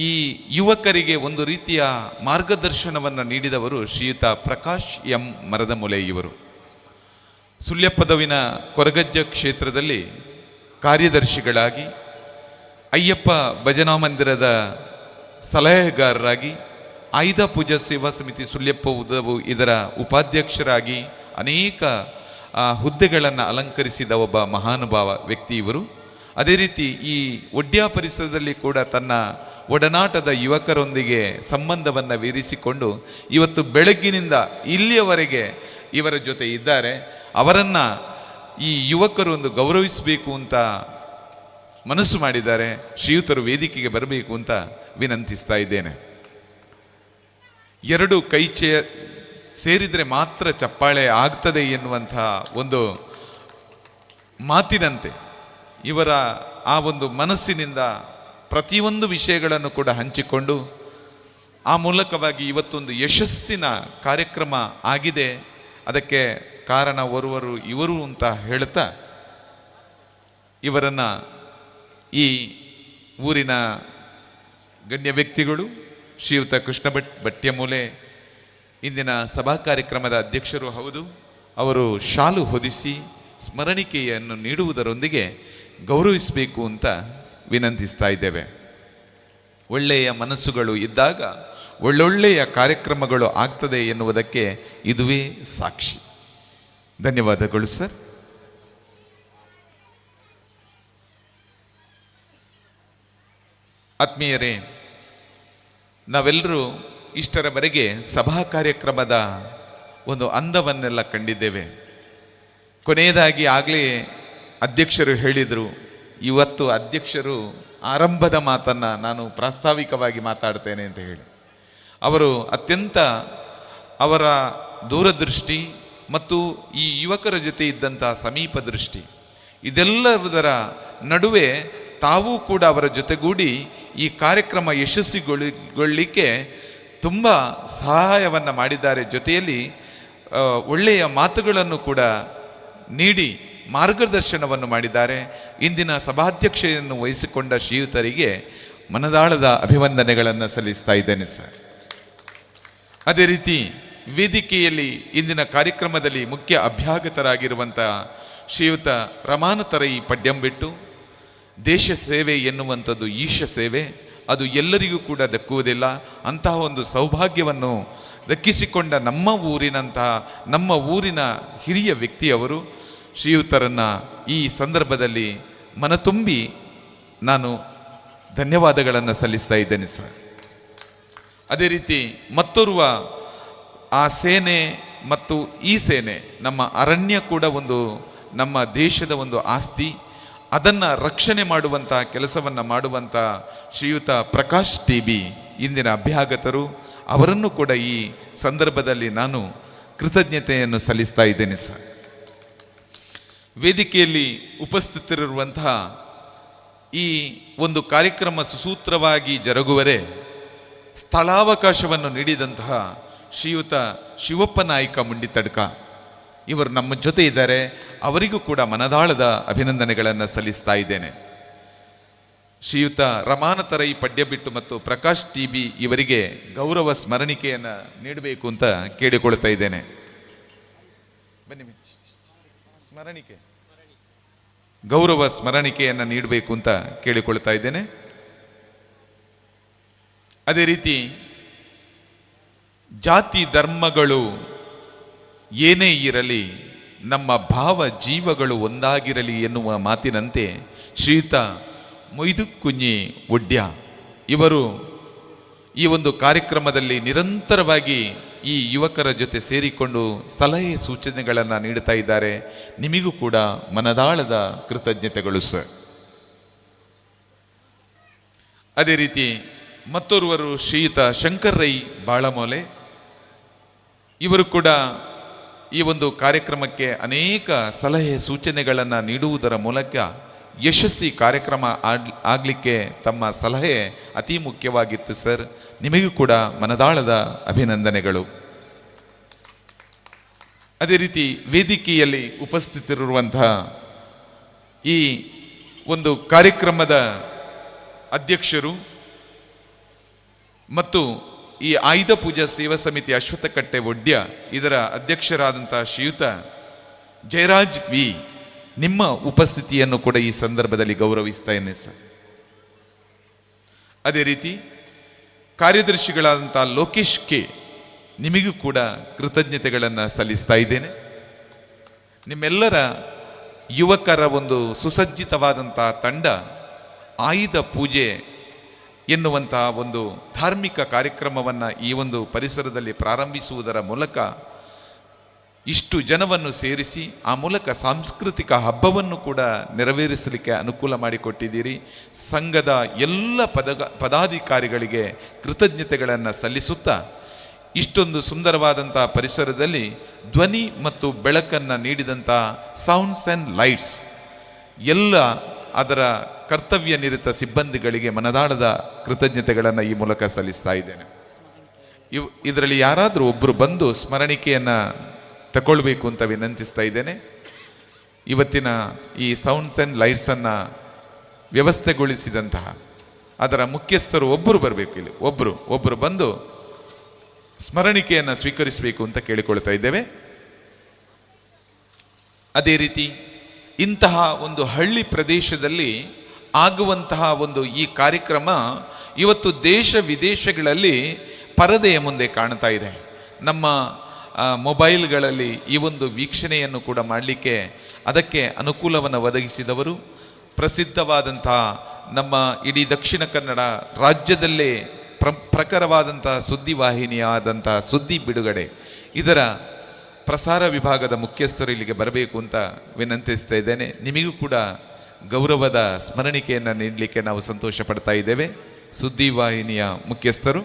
ಈ ಯುವಕರಿಗೆ ಒಂದು ರೀತಿಯ ಮಾರ್ಗದರ್ಶನವನ್ನು ನೀಡಿದವರು ಶ್ರೀಯುತ ಪ್ರಕಾಶ್ ಎಂ ಮರದಮೂಲೆ ಇವರು. ಸುಳ್ಯಪದವಿನ ಕೊರಗಜ್ಜ ಕ್ಷೇತ್ರದಲ್ಲಿ ಕಾರ್ಯದರ್ಶಿಗಳಾಗಿ, ಅಯ್ಯಪ್ಪ ಭಜನಾ ಮಂದಿರದ ಸಲಹೆಗಾರರಾಗಿ, ಆಯುಧ ಪೂಜಾ ಸೇವಾ ಸಮಿತಿ ಸುಳ್ಯಪ್ಪ ಉದವು ಇದರ ಉಪಾಧ್ಯಕ್ಷರಾಗಿ ಅನೇಕ ಹುದ್ದೆಗಳನ್ನು ಅಲಂಕರಿಸಿದ ಒಬ್ಬ ಮಹಾನುಭಾವ ವ್ಯಕ್ತಿ ಇವರು. ಅದೇ ರೀತಿ ಈ ಒಡ್ಯ ಪರಿಸರದಲ್ಲಿ ಕೂಡ ತನ್ನ ಒಡನಾಟದ ಯುವಕರೊಂದಿಗೆ ಸಂಬಂಧವನ್ನು ವೀರಿಸಿಕೊಂಡು ಇವತ್ತು ಬೆಳಗ್ಗಿನಿಂದ ಇಲ್ಲಿಯವರೆಗೆ ಇವರ ಜೊತೆ ಇದ್ದಾರೆ. ಅವರನ್ನು ಈ ಯುವಕರು ಒಂದು ಗೌರವಿಸಬೇಕು ಅಂತ ಮನಸ್ಸು ಮಾಡಿದ್ದಾರೆ. ಶ್ರೀಯುತರು ವೇದಿಕೆಗೆ ಬರಬೇಕು ಅಂತ ವಿನಂತಿಸ್ತಾ ಇದ್ದೇನೆ. 2 ಕೈ ಸೇರಿದರೆ ಮಾತ್ರ ಚಪ್ಪಾಳೆ ಆಗ್ತದೆ ಎನ್ನುವಂತಹ ಒಂದು ಮಾತಿನಂತೆ ಇವರ ಆ ಒಂದು ಮನಸ್ಸಿನಿಂದ ಪ್ರತಿಯೊಂದು ವಿಷಯಗಳನ್ನು ಕೂಡ ಹಂಚಿಕೊಂಡು ಆ ಮೂಲಕವಾಗಿ ಇವತ್ತೊಂದು ಯಶಸ್ಸಿನ ಕಾರ್ಯಕ್ರಮ ಆಗಿದೆ. ಅದಕ್ಕೆ ಕಾರಣ ಓರ್ವರು ಇವರು ಅಂತ ಹೇಳ್ತಾ, ಇವರನ್ನು ಈ ಊರಿನ ಗಣ್ಯ ವ್ಯಕ್ತಿಗಳು ಶ್ರೀಯುತ ಕೃಷ್ಣ ಭಟ್ಯಮೂಲೆ ಇಂದಿನ ಸಭಾ ಕಾರ್ಯಕ್ರಮದ ಅಧ್ಯಕ್ಷರು ಹೌದು, ಅವರು ಶಾಲು ಹೊದಿಸಿ ಸ್ಮರಣಿಕೆಯನ್ನು ನೀಡುವುದರೊಂದಿಗೆ ಗೌರವಿಸಬೇಕು ಅಂತ ವಿನಂತಿಸ್ತಾ ಇದ್ದೇವೆ. ಒಳ್ಳೆಯ ಮನಸ್ಸುಗಳು ಇದ್ದಾಗ ಒಳ್ಳೊಳ್ಳೆಯ ಕಾರ್ಯಕ್ರಮಗಳು ಆಗ್ತದೆ ಎನ್ನುವುದಕ್ಕೆ ಇದುವೇ ಸಾಕ್ಷಿ. ಧನ್ಯವಾದಗಳು ಸರ್. ಆತ್ಮೀಯರೇ, ನಾವೆಲ್ಲರೂ ಇಷ್ಟರವರೆಗೆ ಸಭಾ ಕಾರ್ಯಕ್ರಮದ ಒಂದು ಅಂದವನ್ನೆಲ್ಲ ಕಂಡಿದ್ದೇವೆ. ಕೊನೆಯದಾಗಿ ಆಗಲೇ ಅಧ್ಯಕ್ಷರು ಹೇಳಿದರು, ಇವತ್ತು ಅಧ್ಯಕ್ಷರು ಆರಂಭದ ಮಾತನ್ನು ನಾನು ಪ್ರಾಸ್ತಾವಿಕವಾಗಿ ಮಾತಾಡ್ತೇನೆ ಅಂತ ಹೇಳಿ, ಅವರು ಅತ್ಯಂತ ಅವರ ದೂರದೃಷ್ಟಿ ಮತ್ತು ಈ ಯುವಕರ ಜೊತೆ ಇದ್ದಂಥ ಸಮೀಪ ದೃಷ್ಟಿ ಇದೆಲ್ಲದರ ನಡುವೆ ತಾವೂ ಕೂಡ ಅವರ ಜೊತೆಗೂಡಿ ಈ ಕಾರ್ಯಕ್ರಮ ಯಶಸ್ವಿಗೊಳ್ಳಲಿಕ್ಕೆ ತುಂಬ ಸಹಾಯವನ್ನು ಮಾಡಿದ್ದಾರೆ. ಜೊತೆಯಲ್ಲಿ ಒಳ್ಳೆಯ ಮಾತುಗಳನ್ನು ಕೂಡ ನೀಡಿ ಮಾರ್ಗದರ್ಶನವನ್ನು ಮಾಡಿದ್ದಾರೆ. ಇಂದಿನ ಸಭಾಧ್ಯಕ್ಷೆಯನ್ನು ವಹಿಸಿಕೊಂಡ ಶ್ರೀಯುತರಿಗೆ ಮನದಾಳದ ಅಭಿವಂದನೆಗಳನ್ನು ಸಲ್ಲಿಸ್ತಾ ಇದ್ದೇನೆ ಸರ್. ಅದೇ ರೀತಿ ವೇದಿಕೆಯಲ್ಲಿ ಇಂದಿನ ಕಾರ್ಯಕ್ರಮದಲ್ಲಿ ಮುಖ್ಯ ಅಭ್ಯಾಗತರಾಗಿರುವಂಥ ಶ್ರೀಯುತ ರಮಾನತರೈ ಪಡ್ಯಂಬಿಟ್ಟು, ದೇಶ ಸೇವೆ ಎನ್ನುವಂಥದ್ದು ಈಶ ಸೇವೆ, ಅದು ಎಲ್ಲರಿಗೂ ಕೂಡ ದಕ್ಕುವುದಿಲ್ಲ. ಅಂತಹ ಒಂದು ಸೌಭಾಗ್ಯವನ್ನು ದಕ್ಕಿಸಿಕೊಂಡ ನಮ್ಮ ಊರಿನ ಹಿರಿಯ ವ್ಯಕ್ತಿಯವರು. ಶ್ರೀಯುತರನ್ನು ಈ ಸಂದರ್ಭದಲ್ಲಿ ಮನತುಂಬಿ ನಾನು ಧನ್ಯವಾದಗಳನ್ನು ಸಲ್ಲಿಸ್ತಾ ಇದ್ದೇನೆ ಸರ್. ಅದೇ ರೀತಿ ಮತ್ತೋರ್ವ ಆ ಸೇನೆ ಮತ್ತು ಈ ಸೇನೆ, ನಮ್ಮ ಅರಣ್ಯ ಕೂಡ ಒಂದು ನಮ್ಮ ದೇಶದ ಒಂದು ಆಸ್ತಿ. ಅದನ್ನು ರಕ್ಷಣೆ ಮಾಡುವಂಥ ಕೆಲಸವನ್ನು ಮಾಡುವಂಥ ಶ್ರೀಯುತ ಪ್ರಕಾಶ್ ಟಿ.ಬಿ. ಇಂದಿನ ಅಭ್ಯಾಗತರು. ಅವರನ್ನು ಕೂಡ ಈ ಸಂದರ್ಭದಲ್ಲಿ ನಾನು ಕೃತಜ್ಞತೆಯನ್ನು ಸಲ್ಲಿಸ್ತಾ ಇದ್ದೇನೆ ಸರ್. ವೇದಿಕೆಯಲ್ಲಿ ಉಪಸ್ಥಿತರಿರುವಂತಹ ಈ ಒಂದು ಕಾರ್ಯಕ್ರಮ ಸುಸೂತ್ರವಾಗಿ ಜರುಗುವರೆ ಸ್ಥಳಾವಕಾಶವನ್ನು ನೀಡಿದಂತಹ ಶ್ರೀಯುತ ಶಿವಪ್ಪ ನಾಯ್ಕ ಮುಂಡಿತಡ್ಕ ಇವರು ನಮ್ಮ ಜೊತೆ ಇದ್ದಾರೆ. ಅವರಿಗೂ ಕೂಡ ಮನದಾಳದ ಅಭಿನಂದನೆಗಳನ್ನು ಸಲ್ಲಿಸ್ತಾ ಇದ್ದೇನೆ. ಶ್ರೀಯುತ ರಮಾನತರೈ ಪಡ್ಯಬಿಟ್ಟು ಮತ್ತು ಪ್ರಕಾಶ್ ಟಿ.ಬಿ. ಇವರಿಗೆ ಗೌರವ ಸ್ಮರಣಿಕೆಯನ್ನು ನೀಡಬೇಕು ಅಂತ ಕೇಳಿಕೊಳ್ತಾ ಇದ್ದೇನೆ. ಬನ್ನಿ ಸ್ಮರಣಿಕೆ ಗೌರವ ಸ್ಮರಣಿಕೆಯನ್ನು ನೀಡಬೇಕು ಅಂತ ಕೇಳಿಕೊಳ್ತಾ ಇದ್ದೇನೆ. ಅದೇ ರೀತಿ ಜಾತಿ ಧರ್ಮಗಳು ಏನೇ ಇರಲಿ ನಮ್ಮ ಭಾವ ಜೀವಗಳು ಒಂದಾಗಿರಲಿ ಎನ್ನುವ ಮಾತಿನಂತೆ ಶ್ರೀಯುತ ಮೊಯ್ದು ಕುഞ്ഞಿ ಒಡ್ಯ ಇವರು ಈ ಒಂದು ಕಾರ್ಯಕ್ರಮದಲ್ಲಿ ನಿರಂತರವಾಗಿ ಈ ಯುವಕರ ಜೊತೆ ಸೇರಿಕೊಂಡು ಸಲಹೆ ಸೂಚನೆಗಳನ್ನು ನೀಡುತ್ತಾ ಇದ್ದಾರೆ. ನಿಮಗೂ ಕೂಡ ಮನದಾಳದ ಕೃತಜ್ಞತೆಗಳು ಸರ್. ಅದೇ ರೀತಿ ಮತ್ತೋರ್ವರು ಶ್ರೀಯುತ ಶಂಕರ್ ರೈ ಬಾಳಮೋಲೆ ಇವರು ಕೂಡ ಈ ಒಂದು ಕಾರ್ಯಕ್ರಮಕ್ಕೆ ಅನೇಕ ಸಲಹೆ ಸೂಚನೆಗಳನ್ನು ನೀಡುವುದರ ಮೂಲಕ ಯಶಸ್ವಿ ಕಾರ್ಯಕ್ರಮ ಆಗಲಿಕ್ಕೆ ತಮ್ಮ ಸಲಹೆ ಅತಿ ಮುಖ್ಯವಾಗಿತ್ತು ಸರ್. ನಿಮಗೂ ಕೂಡ ಮನದಾಳದ ಅಭಿನಂದನೆಗಳು. ಅದೇ ರೀತಿ ವೇದಿಕೆಯಲ್ಲಿ ಉಪಸ್ಥಿತರಿರುವಂತಹ ಈ ಒಂದು ಕಾರ್ಯಕ್ರಮದ ಅಧ್ಯಕ್ಷರು ಮತ್ತು ಈ ಆಯುಧ ಪೂಜಾ ಸೇವಾ ಸಮಿತಿ ಅಶ್ವತ್ಥಕಟ್ಟೆ ಒಡ್ಯ ಇದರ ಅಧ್ಯಕ್ಷರಾದಂತಹ ಶ್ರೀಯುತ ಜಯರಾಜ್ ವಿ ನಿಮ್ಮ ಉಪಸ್ಥಿತಿಯನ್ನು ಕೂಡ ಈ ಸಂದರ್ಭದಲ್ಲಿ ಗೌರವಿಸ್ತಾ ಇದ್ದೇನೆ ಸರ್. ಅದೇ ರೀತಿ ಕಾರ್ಯದರ್ಶಿಗಳಾದಂಥ ಲೋಕೇಶ್ ಕೆ ನಿಮಗೂ ಕೂಡ ಕೃತಜ್ಞತೆಗಳನ್ನು ಸಲ್ಲಿಸ್ತಾ ಇದ್ದೇನೆ. ನಿಮ್ಮೆಲ್ಲರ ಯುವಕರ ಒಂದು ಸುಸಜ್ಜಿತವಾದಂಥ ತಂಡ ಆಯುಧ ಪೂಜೆ ಎನ್ನುವಂತಹ ಒಂದು ಧಾರ್ಮಿಕ ಕಾರ್ಯಕ್ರಮವನ್ನು ಈ ಒಂದು ಪರಿಸರದಲ್ಲಿ ಪ್ರಾರಂಭಿಸುವುದರ ಮೂಲಕ ಇಷ್ಟು ಜನವನ್ನು ಸೇರಿಸಿ ಆ ಮೂಲಕ ಸಾಂಸ್ಕೃತಿಕ ಹಬ್ಬವನ್ನು ಕೂಡ ನೆರವೇರಿಸಲಿಕ್ಕೆ ಅನುಕೂಲ ಮಾಡಿಕೊಟ್ಟಿದ್ದೀರಿ. ಸಂಘದ ಎಲ್ಲ ಪದಾಧಿಕಾರಿಗಳಿಗೆ ಕೃತಜ್ಞತೆಗಳನ್ನು ಸಲ್ಲಿಸುತ್ತಾ ಇಷ್ಟೊಂದು ಸುಂದರವಾದಂಥ ಪರಿಸರದಲ್ಲಿ ಧ್ವನಿ ಮತ್ತು ಬೆಳಕನ್ನು ನೀಡಿದಂಥ ಸೌಂಡ್ಸ್ ಆ್ಯಂಡ್ ಲೈಟ್ಸ್ ಎಲ್ಲ ಅದರ ಕರ್ತವ್ಯ ನಿರತ ಸಿಬ್ಬಂದಿಗಳಿಗೆ ಮನದಾಳದ ಕೃತಜ್ಞತೆಗಳನ್ನು ಈ ಮೂಲಕ ಸಲ್ಲಿಸ್ತಾ ಇದ್ದೇನೆ. ಇದರಲ್ಲಿ ಯಾರಾದರೂ ಒಬ್ಬರು ಬಂದು ಸ್ಮರಣಿಕೆಯನ್ನು ತಗೊಳ್ಬೇಕು ಅಂತ ವಿನಂತಿಸ್ತಾ ಇದ್ದೇನೆ. ಇವತ್ತಿನ ಈ ಸೌಂಡ್ಸ್ ಆ್ಯಂಡ್ ಲೈಟ್ಸನ್ನು ವ್ಯವಸ್ಥೆಗೊಳಿಸಿದಂತಹ ಅದರ ಮುಖ್ಯಸ್ಥರು ಒಬ್ಬರು ಬರಬೇಕು, ಇಲ್ಲಿ ಒಬ್ಬರು ಬಂದು ಸ್ಮರಣಿಕೆಯನ್ನು ಸ್ವೀಕರಿಸಬೇಕು ಅಂತ ಕೇಳಿಕೊಳ್ತಾ ಇದ್ದೇವೆ. ಅದೇ ರೀತಿ ಇಂತಹ ಒಂದು ಹಳ್ಳಿ ಪ್ರದೇಶದಲ್ಲಿ ಆಗುವಂತಹ ಒಂದು ಈ ಕಾರ್ಯಕ್ರಮ ಇವತ್ತು ದೇಶ ವಿದೇಶಗಳಲ್ಲಿ ಪರದೆಯ ಮುಂದೆ ಕಾಣ್ತಾ ಇದೆ. ನಮ್ಮ ಮೊಬೈಲ್ಗಳಲ್ಲಿ ಈ ಒಂದು ವೀಕ್ಷಣೆಯನ್ನು ಕೂಡ ಮಾಡಲಿಕ್ಕೆ ಅದಕ್ಕೆ ಅನುಕೂಲವನ್ನು ಒದಗಿಸಿದವರು ಪ್ರಸಿದ್ಧವಾದಂತಹ ನಮ್ಮ ಇಡೀ ದಕ್ಷಿಣ ಕನ್ನಡ ರಾಜ್ಯದಲ್ಲೇ ಪ್ರಖರವಾದಂಥ ಸುದ್ದಿವಾಹಿನಿಯಾದಂಥ ಸುದ್ದಿ ಬಿಡುಗಡೆ ಇದರ ಪ್ರಸಾರ ವಿಭಾಗದ ಮುಖ್ಯಸ್ಥರು ಇಲ್ಲಿಗೆ ಬರಬೇಕು ಅಂತ ವಿನಂತಿಸ್ತಾ ಇದ್ದೇನೆ. ನಿಮಗೂ ಕೂಡ ಗೌರವದ ಸ್ಮರಣಿಕೆಯನ್ನು ನೀಡಲಿಕ್ಕೆ ನಾವು ಸಂತೋಷ ಪಡ್ತಾ ಇದ್ದೇವೆ. ಸುದ್ದಿವಾಹಿನಿಯ ಮುಖ್ಯಸ್ಥರು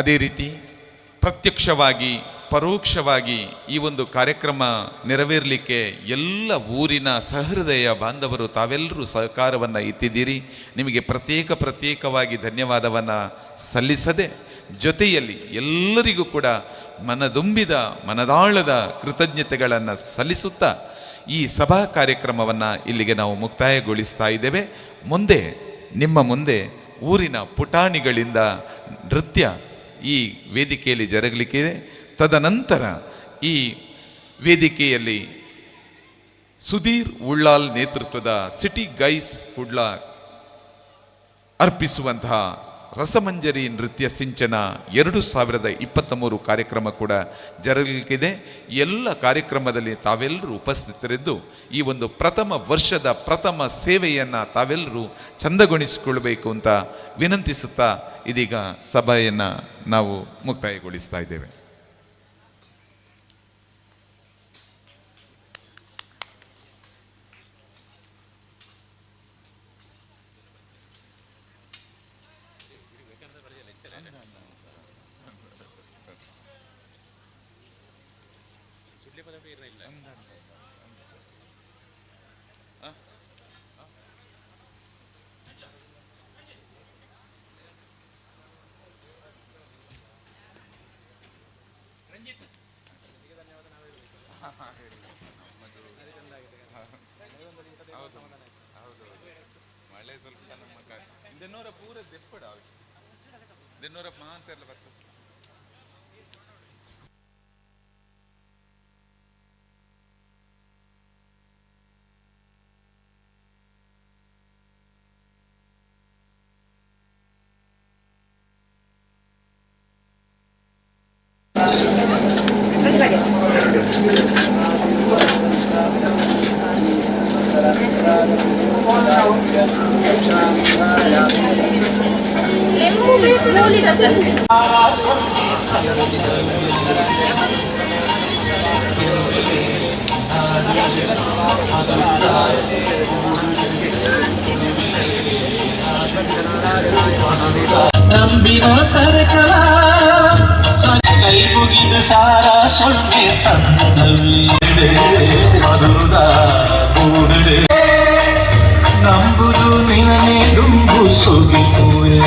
ಅದೇ ರೀತಿ ಪ್ರತ್ಯಕ್ಷವಾಗಿ ಪರೋಕ್ಷವಾಗಿ ಈ ಒಂದು ಕಾರ್ಯಕ್ರಮ ನೆರವೇರಲಿಕ್ಕೆ ಎಲ್ಲ ಊರಿನ ಸಹೃದಯ ಬಾಂಧವರು ತಾವೆಲ್ಲರೂ ಸಹಕಾರವನ್ನು ಇತ್ತಿದ್ದೀರಿ. ನಿಮಗೆ ಪ್ರತ್ಯೇಕವಾಗಿ ಧನ್ಯವಾದವನ್ನು ಸಲ್ಲಿಸದೆ ಜೊತೆಯಲ್ಲಿ ಎಲ್ಲರಿಗೂ ಕೂಡ ಮನದುಂಬಿದ ಮನದಾಳದ ಕೃತಜ್ಞತೆಗಳನ್ನು ಸಲ್ಲಿಸುತ್ತಾ ಈ ಸಭಾ ಕಾರ್ಯಕ್ರಮವನ್ನು ಇಲ್ಲಿಗೆ ನಾವು ಮುಕ್ತಾಯಗೊಳಿಸ್ತಾ ಇದ್ದೇವೆ. ಮುಂದೆ ನಿಮ್ಮ ಮುಂದೆ ಊರಿನ ಪುಟಾಣಿಗಳಿಂದ ನೃತ್ಯ ಈ ವೇದಿಕೆಯಲ್ಲಿ ಜರುಗಲಿಕ್ಕಿದೆ. ತದನಂತರ ಈ ವೇದಿಕೆಯಲ್ಲಿ ಸುಧೀರ್ ಉಳ್ಳಾಲ್ ನೇತೃತ್ವದ ಸಿಟಿ ಗೈಸ್ ಕುಡ್ಲ ಅರ್ಪಿಸುವಂತಹ ರಸಮಂಜರಿ ನೃತ್ಯ ಸಿಂಚನ 2023 ಕಾರ್ಯಕ್ರಮ ಕೂಡ ಜರುಗಲಿಕ್ಕಿದೆ. ಎಲ್ಲ ಕಾರ್ಯಕ್ರಮದಲ್ಲಿ ತಾವೆಲ್ಲರೂ ಉಪಸ್ಥಿತರಿದ್ದು ಈ ಒಂದು ಪ್ರಥಮ ವರ್ಷದ ಪ್ರಥಮ ಸೇವೆಯನ್ನು ತಾವೆಲ್ಲರೂ ಚಂದಗೊಳಿಸಿಕೊಳ್ಬೇಕು ಅಂತ ವಿನಂತಿಸುತ್ತಾ ಇದೀಗ ಸಭೆಯನ್ನು ನಾವು ಮುಕ್ತಾಯಗೊಳಿಸ್ತಾ ಇದ್ದೇವೆ. ಮಳೆ ಸ್ವಲ್ಪ ನಮ್ಮ ದಿನ್ನೂರ ಪೂರ ದೆಪ್ಪಡ ದಿನ್ನೂರ ಮಾಂತೆಲ್ಲ ಬರ್ತದೆ. ನಂಬಿನ ತರಕಲ ಕೈ ಮುಗಿದ ಸಾರ ಸೊಳ್ಳೆ ಸಣ್ಣದಲ್ಲಿ ಮಧುರ ಕೂಡಲೇ ನಂಬುದು ನಿನನೆ ದುಂಬು ಸುಗಿತುವೆ.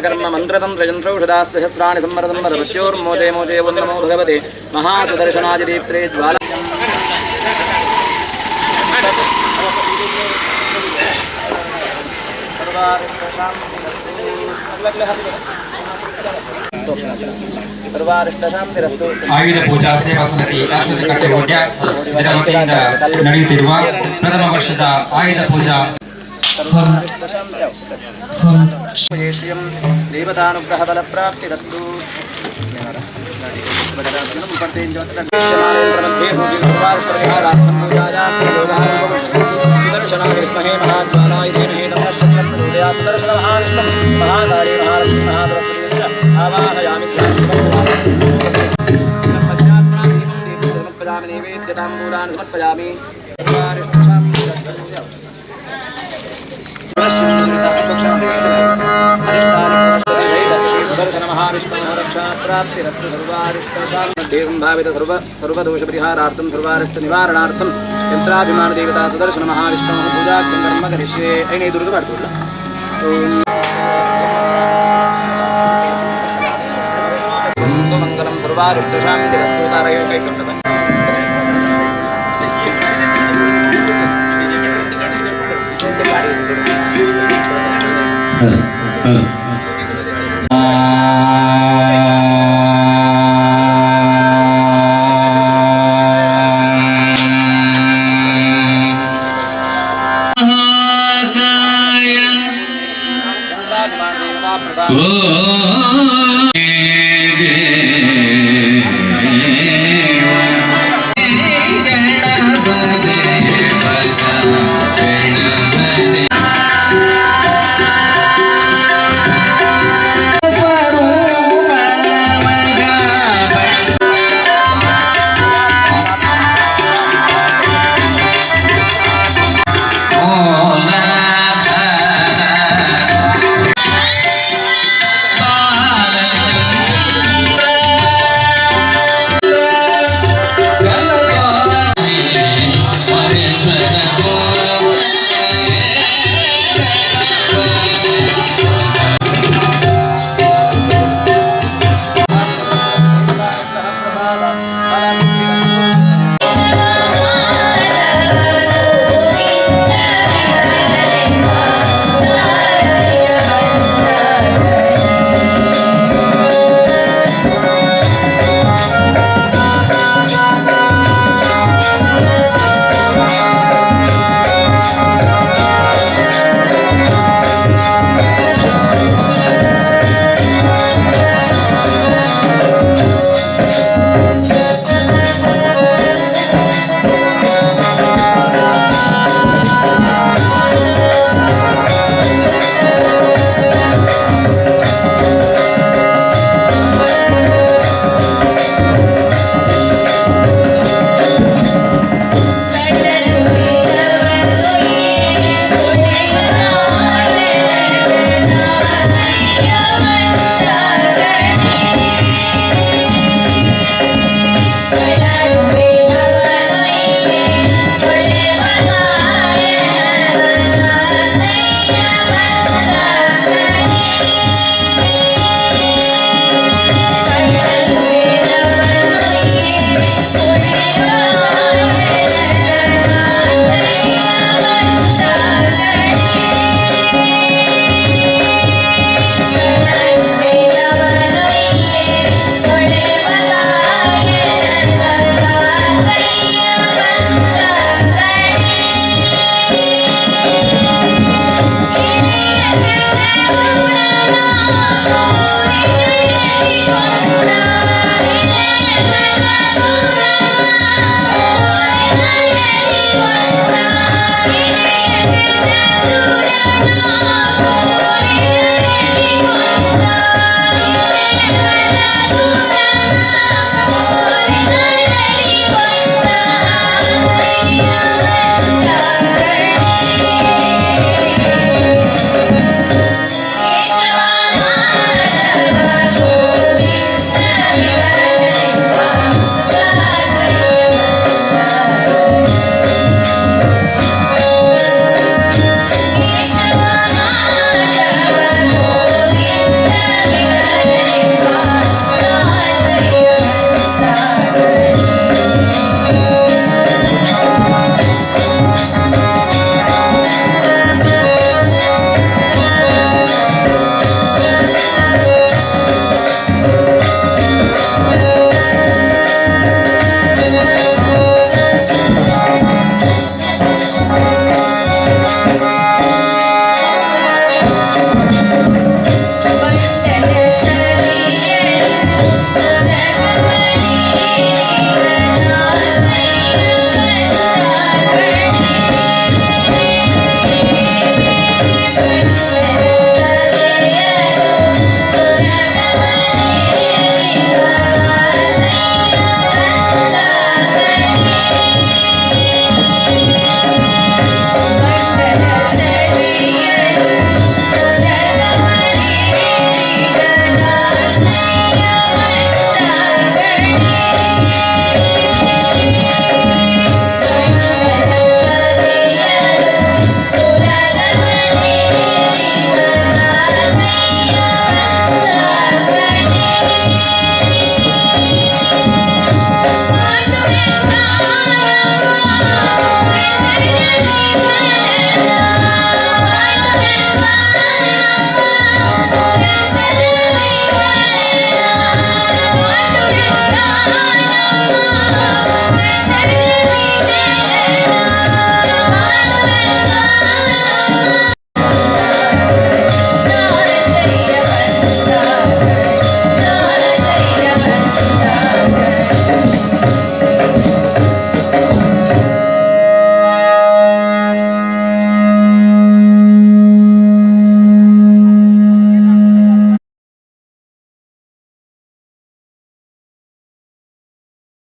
कर्म मंत्रदं रजंत्रौषधास्सहस्राणि सम्मरदं मृत्योर्मोदे मोदे वन्नमो भगवते महासुदर्शनादिदीप्त्रे ज्वाला ಆಯುಧ ಪೂಜಾ ಸೇವಾ ಸಮಿತಿ ಅಶ್ವತ್ಥಕಟ್ಟೆ ಒಡ್ಯ ಇದರ ವತಿಯಿಂದ ನಡೆಯುತ್ತಿರುವ ಪ್ರಥಮ ವರ್ಷದ ಆಯುಧ ಪೂಜಾ देवतानुग्रह बल प्राप्तिरस्तु. सुदर्शनाय महाज्वालाय धीमहि तन्नः शक्तिः प्रचोदयात्. सुदर्शन महाविष्णु महाकाली महालक्ष्मी महासरस्वती आवाहयामि. समर्पयामि नैवेद्यताम्बूलानि समर्पयामि. सुदर्शन महाविष्णुः रक्षा प्राप्तिरस्तु. सर्वारिष्टदेवं भावित सर्वदोषपरिहारार्थं सर्वारिष्टनिवारणार्थं यन्त्राभिमानदेवता सुदर्शन महाविष्णुः पूजाख्यं कर्म करिष्ये. ऐने दुर्ग पाड्तुल्ल मंगलं सर्वारिष्टशान्तिरस्तु. तारये कैसुण्डत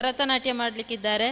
ಭರತನಾಟ್ಯ ಮಾಡಲಿಕ್ಕಿದ್ದಾರೆ.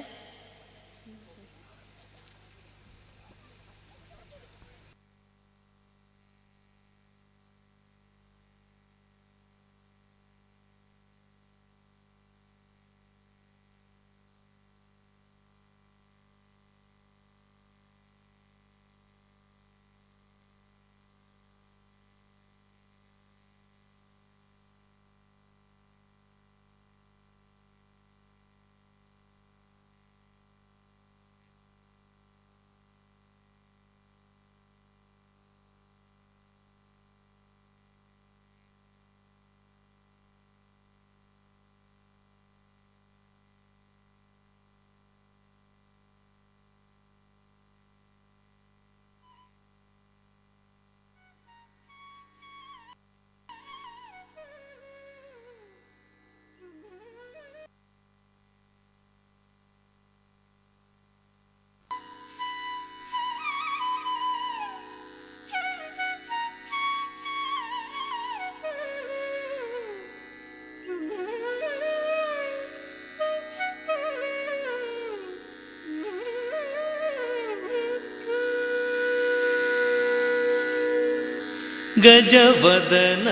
ಗಜವದನ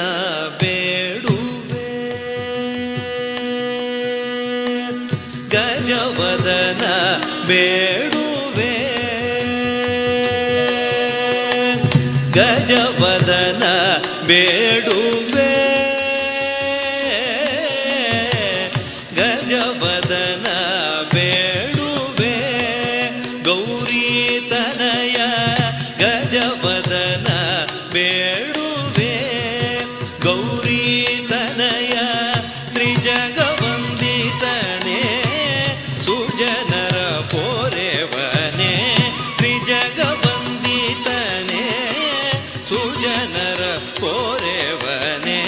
ಬೇಡುವೆ, ಗಜವದನ ಬೇಡುವೆ, ಗಜವದನ ಬೇಡುವೆ, ಗಜವದನ ಬೇಡುವೆ, ಗೌರಿ ತನಯ ಗಜವದನ ಬೇಡುವೆ, ಗೌರಿ ತನಯ ತ್ರಿಜಗವಂದಿತನೇ ಸುಜನರ ಪೋರೆವನೇ, ತ್ರಿಜಗವಂದಿತನೇ ಸುಜನರ ಪೋರೆವನೇ,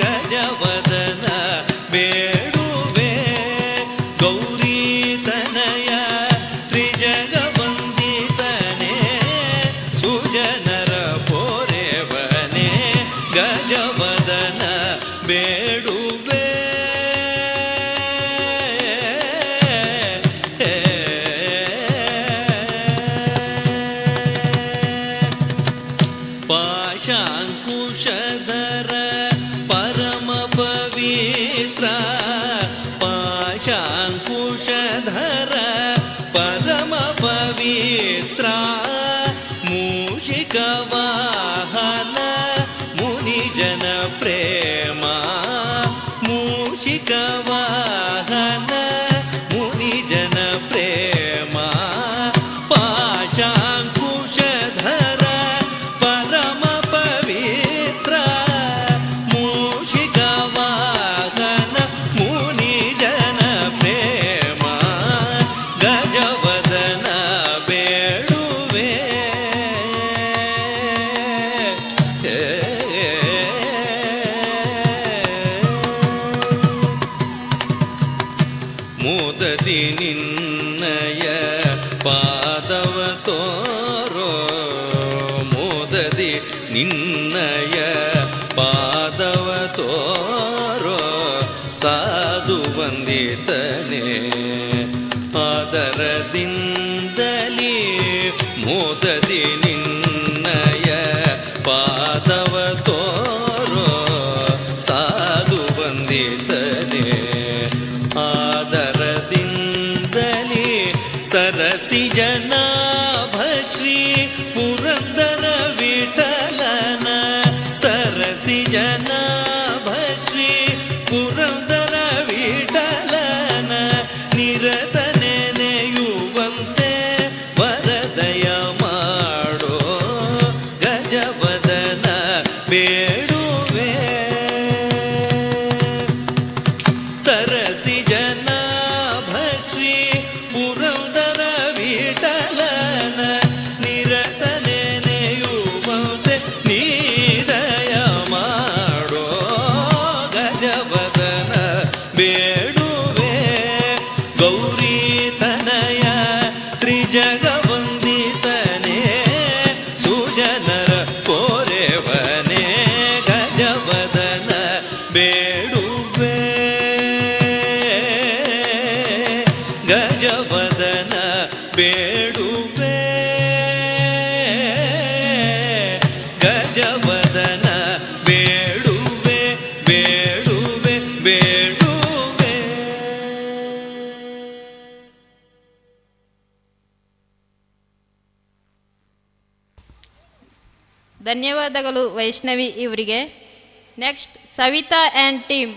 ಗಜವದನ ಬೇಡುವೆ, ಗೌರಿ ತನಯ ತ್ರಿಜಗವಂದಿತನೇ ಸುಜನರ ಪೋರೆವನೇ, ಗಜವದನ ಬೇಡುವೆ. ಪಾಶಾಂಕುಶಧರ ಪರಮ ಪವಿತ್ರ, ಪಾಶಾಂಕುಶಧರ ಪರಮ ಪವಿತ್ರ, ಮೂಷಿಕ ವಾಹನ ಮುನಿಜನ ಪ್ರೇಮ, ಮೂಷಿಕ ವಾಹನ ಮುನಿಜನ ಪ್ರೇಮ, ಪಾಶಾಂಕುಶಧರ ಪರಮ ಪವಿತ್ರ, ಮೂಷಿಕ ವಾಹನ ಮುನಿಜನ ಪ್ರೇಮ, ಗಜವದನ ಬೇಡುವೆ. ಮೋದದಿ ನಿನ್ನಯ ಪಾದವ ತೋರೋ, ಮೋದದಿ ನಿನ್ನಯ ಪಾದವ ತೋರೋ, ಸಾಧು ವಂದಿತನೇ ಆದರದಿಂದಲೇ, ಮೋದದಿ ನಿನ್ನಯ ಪಾದವ ತೋರೋ, ಸಾಧು ವಂದಿತನೇ ಆದರದಿಂದಲೇ, ಸರಸಿಜನಾಭ ಶ್ರೀ ಪುರಂದರ ವಿಠಲನ, ಸರಸಿಜನಾಭ ಶ್ರೀ ಪುರಂದರ ವಿಠಲನ, ನಿರತ ನೆನೆಯುವಂತೆ ವರದಯ ಮಾಡೋ, ಗಜವದನ ಬೇಡುವೆ, ಸರಸಿಜನಾಭ ಶ್ರೀ ಪುರಂದರ ವಿಠಲನ, ನಿರತ ನೆನೆಯುವಂತೆ ನೀದಯ ಮಾಡೋ, ಗಜವದನ ಬೇಡುವೆ, ಗೌರಿ ತನಯ ತ್ರಿಜಗವಂದಿತನೇ ಸುಜನರ ಪೋರೆವನೇ, ಗಜವದನ ಬೇಡುವೆ. ಧನ್ಯವಾದಗಳು ವೈಷ್ಣವಿ ಇವರಿಗೆ. Next Savita and team.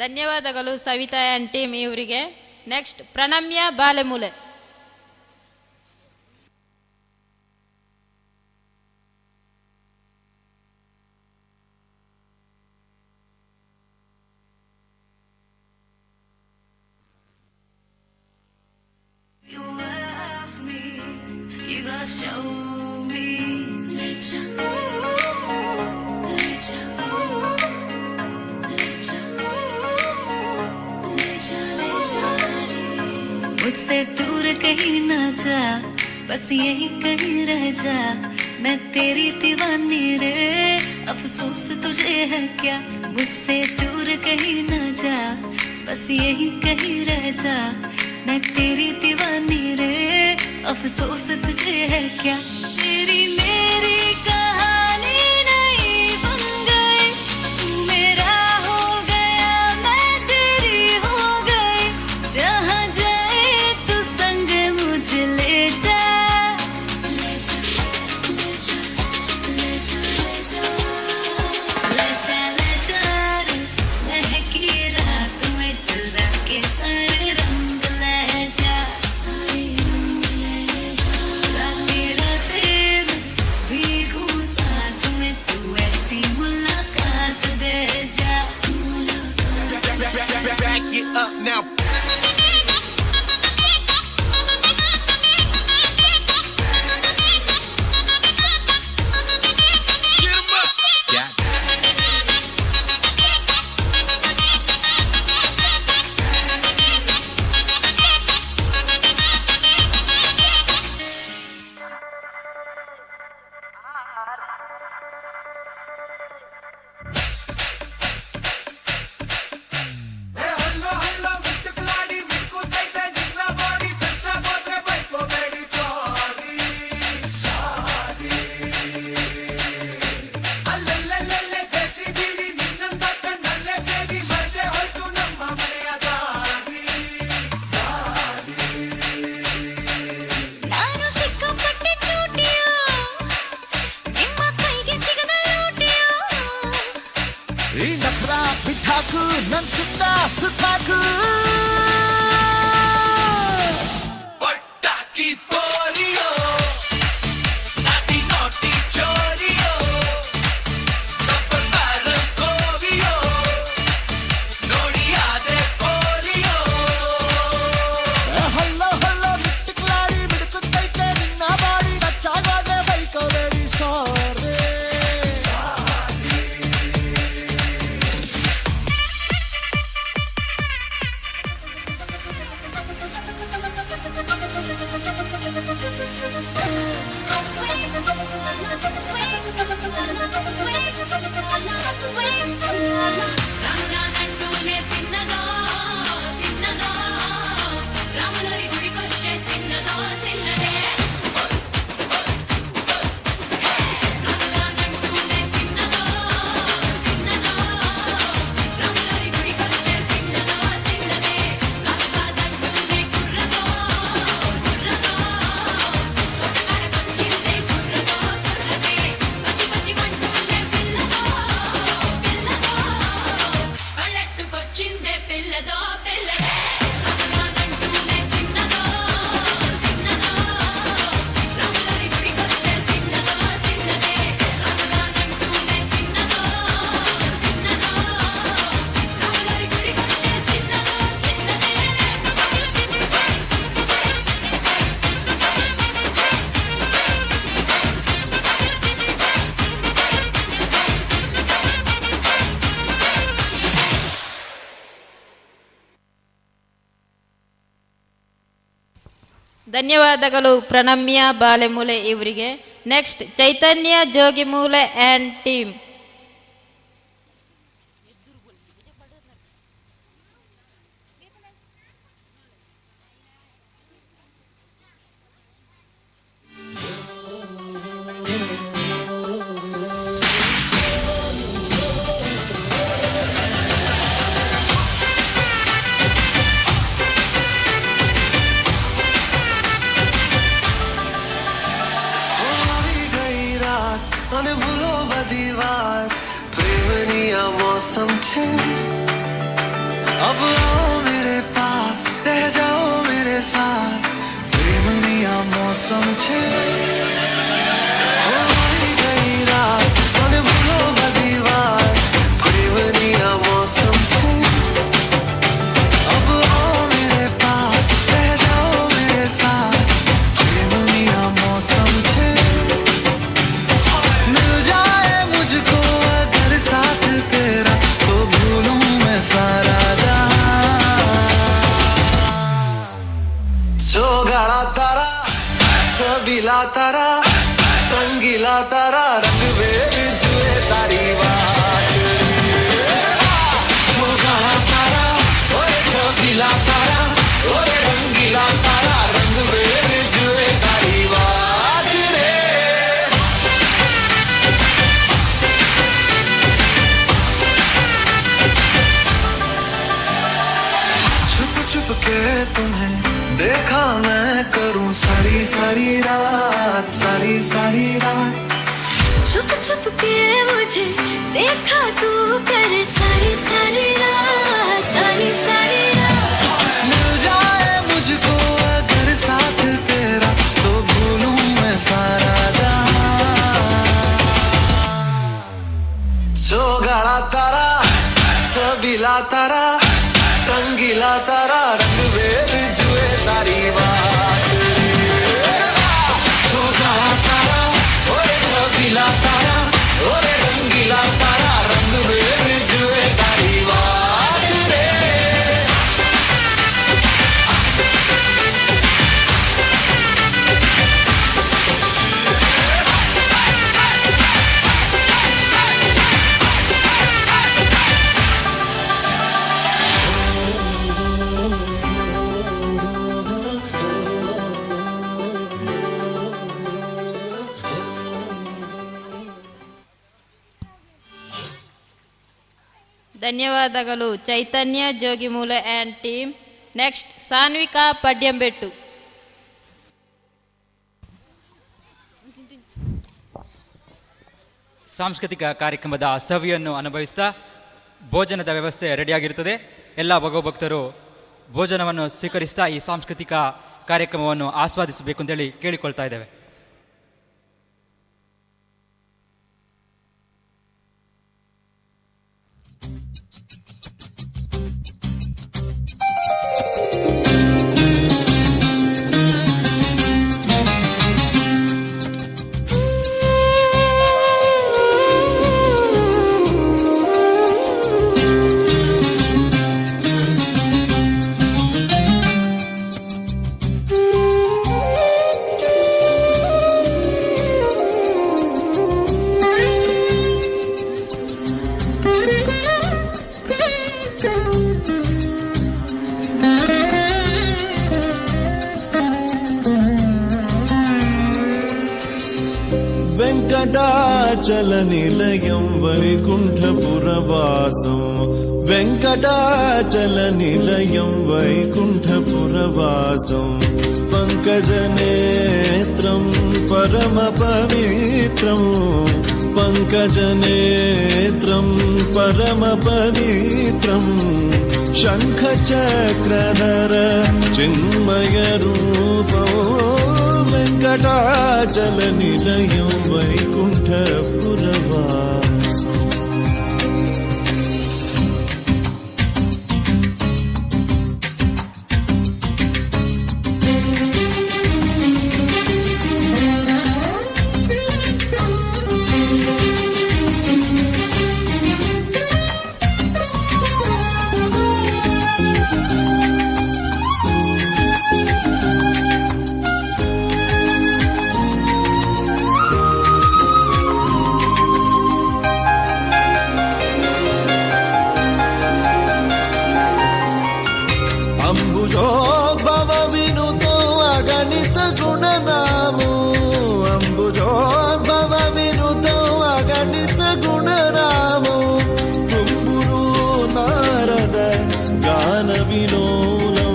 ಧನ್ಯವಾದಗಳು ಸವಿತಾ ಆ್ಯಂಡ್ ಟೀಮ್ ಇವರಿಗೆ. ನೆಕ್ಸ್ಟ್ ಪ್ರಣಮ್ಯ ಬಾಲೆಮೂಲೆ. मुझसे दूर कहीं ना जा, बस यही कहीं रह जा, मैं तेरी दीवानी रे, अफसोस तुझे है क्या. मुझसे दूर कहीं ना जा, बस यही कहीं रह जा, मैं तेरी दीवानी रे, अफसोस तुझे है क्या. तेरी मेरी कहानी नहीं बन गई, तू मेरा हो गया, मैं तेरी हो गई. जहाँ जाए तू संग मुझे ले जा, ले जा, ले जा, ले जा, ले जा, ले जा, ले जा रे, महकी रात में चुरा के सारे रंग ले जा, सारे रंग ले जा. रातें रातें में भीगू ಧನ್ಯವಾದಗಳು ಪ್ರಣಮ್ಯ ಬಾಲೆಮೂಲೆ ಇವರಿಗೆ. Next Chaitanya Jogimoole and team. અને ભૂલો બધી વાત પ્રેમની આ મૌસમ છે अब आओ मेरे पास रह जाओ मेरे साथ प्रेमनी आ मौसम छे होई गई रात અને ભૂલો બધી વાત પ્રેમની આ मौसम छे अब आओ मेरे पास रह जाओ मेरे साथ प्रेमनी आ मौसम छे मिल जाए मुझको अगर साथ तेरा तो भूलूं मैं सारा जोगाड़ा तारा छबीला तारा रंगीला तारा रंग बेर जुए तारी बात जोगाड़ा तारा ओए छबीला तारा ओए रंगीला तारा रंग बेर जुए तारी बात रे छुप छुप के तुम्हें देखा मैं करूं सारी सारी रात सारी सारी रात छुप छुप के मुझे देखा तू कर सारी सारी रात सारी सारी रात मिल जाए मुझको अगर साथ तेरा तो भूलूं मैं सारा जोगाड़ा तारा छबीला तारा रंगीला तारा रंग बेर जुए तारी बात जोगाड़ा तारा ओए छबीला तारा ओए रंगीला तारा रंग बेर जुए तारी बात रे ಧನ್ಯವಾದಗಳು ಚೈತನ್ಯ Jogimoole and team. Next Sanvika ಪಡ್ಯಂಬೆಟ್ಟು. ಸಾಂಸ್ಕೃತಿಕ ಕಾರ್ಯಕ್ರಮದ ಸವಿಯನ್ನು ಅನುಭವಿಸ್ತಾ ಭೋಜನದ ವ್ಯವಸ್ಥೆ ರೆಡಿಯಾಗಿರುತ್ತದೆ. ಎಲ್ಲ ಭಗವಭಕ್ತರು ಭೋಜನವನ್ನು ಸ್ವೀಕರಿಸ್ತಾ ಈ ಸಾಂಸ್ಕೃತಿಕ ಕಾರ್ಯಕ್ರಮವನ್ನು ಆಸ್ವಾದಿಸಬೇಕು ಅಂತೇಳಿ ಕೇಳಿಕೊಳ್ತಾ ಇದ್ದೇವೆ. వెంకటాచలనిలయం వైకుంఠపురవాసం వెంకటాచలనిలయం వైకుంఠపురవాసం పంకజనేత్రం పరమ పవిత్రం పంకజనేత్రం పరమ పవిత్రం శంఖచక్రధర చిన్మయ రూపం వెంకటాచలనిలయం వైకుంఠపురవాసం. అంబుజోద్భవ వినుతో అగణిత గుణనామో అంబుజోద్భవ వినుతో అగణిత గుణనామో తుంబురు నారద గాన విలోలో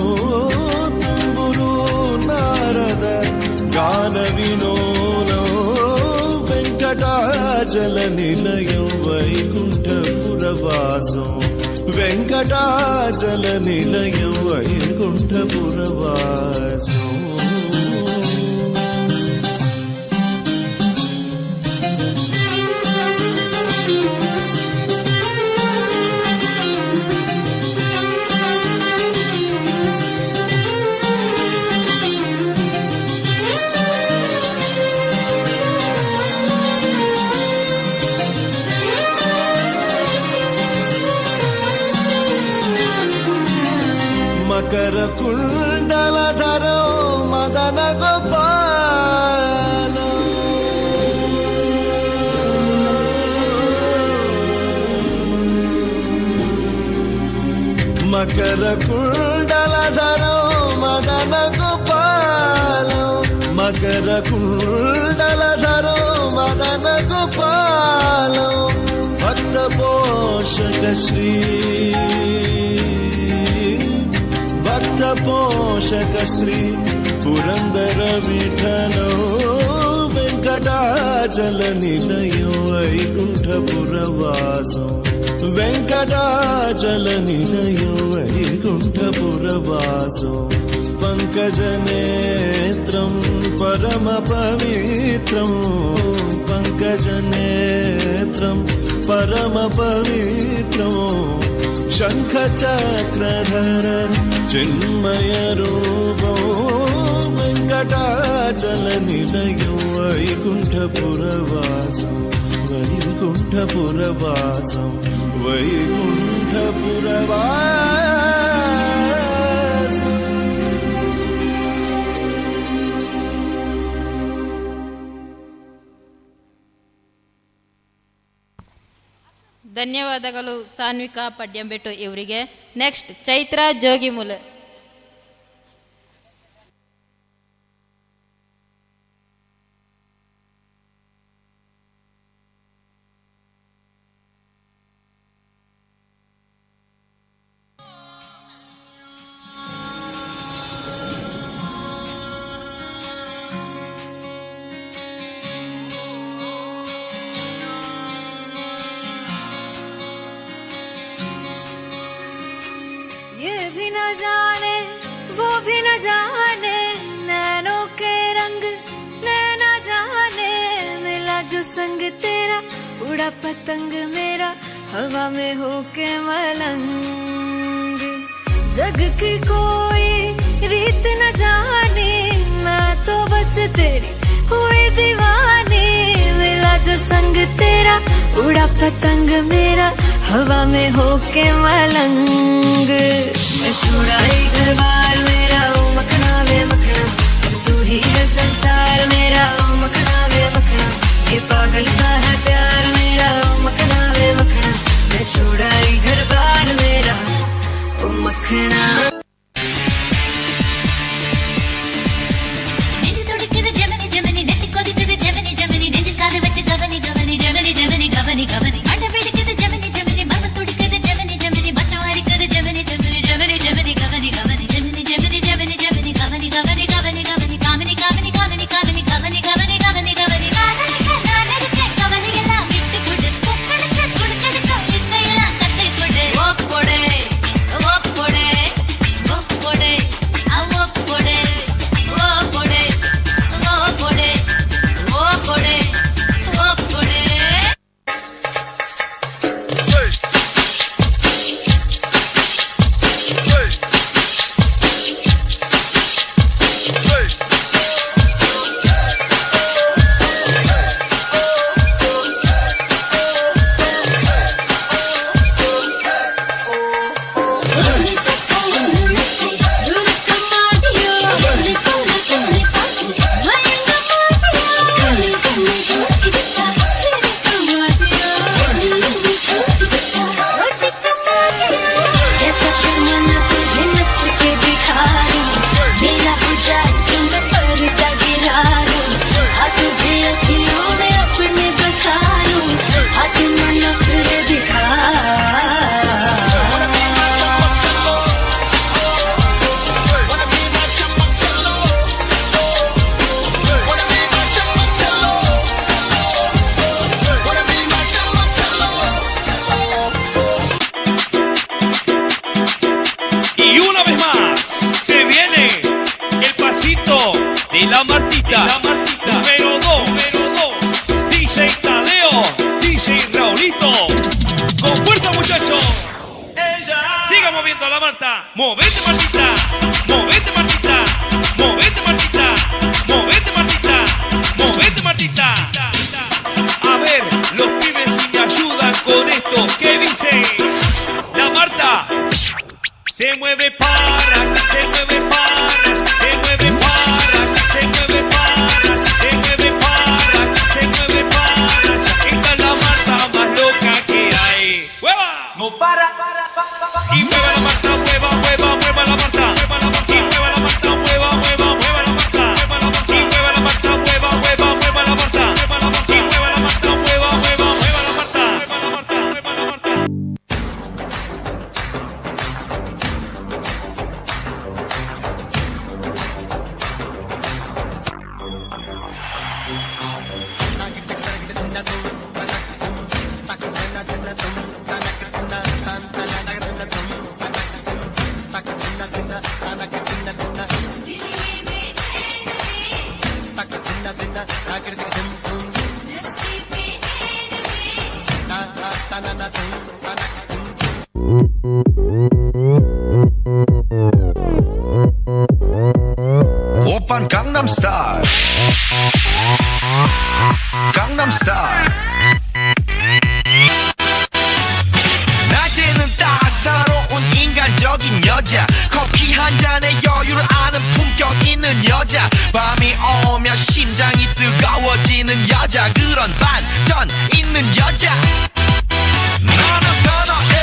తుంబురు నారద గాన విలోలో వెంకటాచల నిలయం వైకుంఠపురవాసం వెంకటాచల నిలయం వైకుంఠపురవాసం. మకర కుండలధరో మదన గోపాల మకర కుండలధరో మదన గోపాల మకర కుండలధరో మదన గోపాల భక్త పోషక శ్రీ భక్త పోషక శ్రీ పురందర విఠలో వెంకటాచల నిలయం వైకుంఠపురవాసం వెంకటాచల నిలయం వైకుంఠపురవాసం పంకజనేత్రం పరమ పవిత్రం పంకజనేత్రం పరమ పవిత్రం శంఖచక్రధర చిన్మయ రూపం వెంకటాచల నిలయం వైకుంఠపురవాసం వైకుంఠపురవాసం వైకుంఠపురవాసం. ಧನ್ಯವಾದಗಳು ಸಾನ್ವಿಕಾ ಪಡ್ಯಂಬೆಟ್ಟು ಇವರಿಗೆ. ನೆಕ್ಸ್ಟ್ ಚೈತ್ರ ಜೋಗಿಮೂಲೆ. ये भी न जाने वो भी न जाने नैनों के रंग नैना जाने मिला जो संग तेरा उड़ा पतंग मेरा हवा में होके मलंग जग की कोई रीत न जाने मैं तो बस तेरी हुई दीवानी मिला जो संग तेरा उड़ा पतंग मेरा हवा में होके मलंग मैं छुड़ाई घर बार मेरा ओ मखना वे मखना तू ही है संसार मेरा ओ मखना वे मखना ये पागल सा है प्यार मेरा ओ मखना वे मखना मैं छुड़ाई घर बार मेरा ओ मखना ಜಮನಿ ಜಮನಿ ನೆತ್ತಿ ಕೊದಿತದೆ Jamani Jamani ನೆಂದಿಲ್ ಕಾದೆ ವಚ್ಚ ಗಗನಿ se mueve para, se mueve para, se mueve para, se mueve para, se mueve para, se mueve para. Esta es la Marta más loca que hay. ¡Hueva! No para. Y mueva la Marta, mueva, mueva, mueva la Marta. Y mueva la Marta, mueva, mueva, mueva la Marta. Y mueva la Marta, mueva, mueva, mueva la Marta. Y mueva la Marta, mueva, mueva, mueva la Marta. 오빤 강남스타일 강남스타일 낮에는 따사로운 인간적인 여자 커피 한 잔에 여유를 아는 품격 있는 여자 밤이 오면 심장이 뜨거워지는 여자 그런 반전 있는 여자 나는 선어해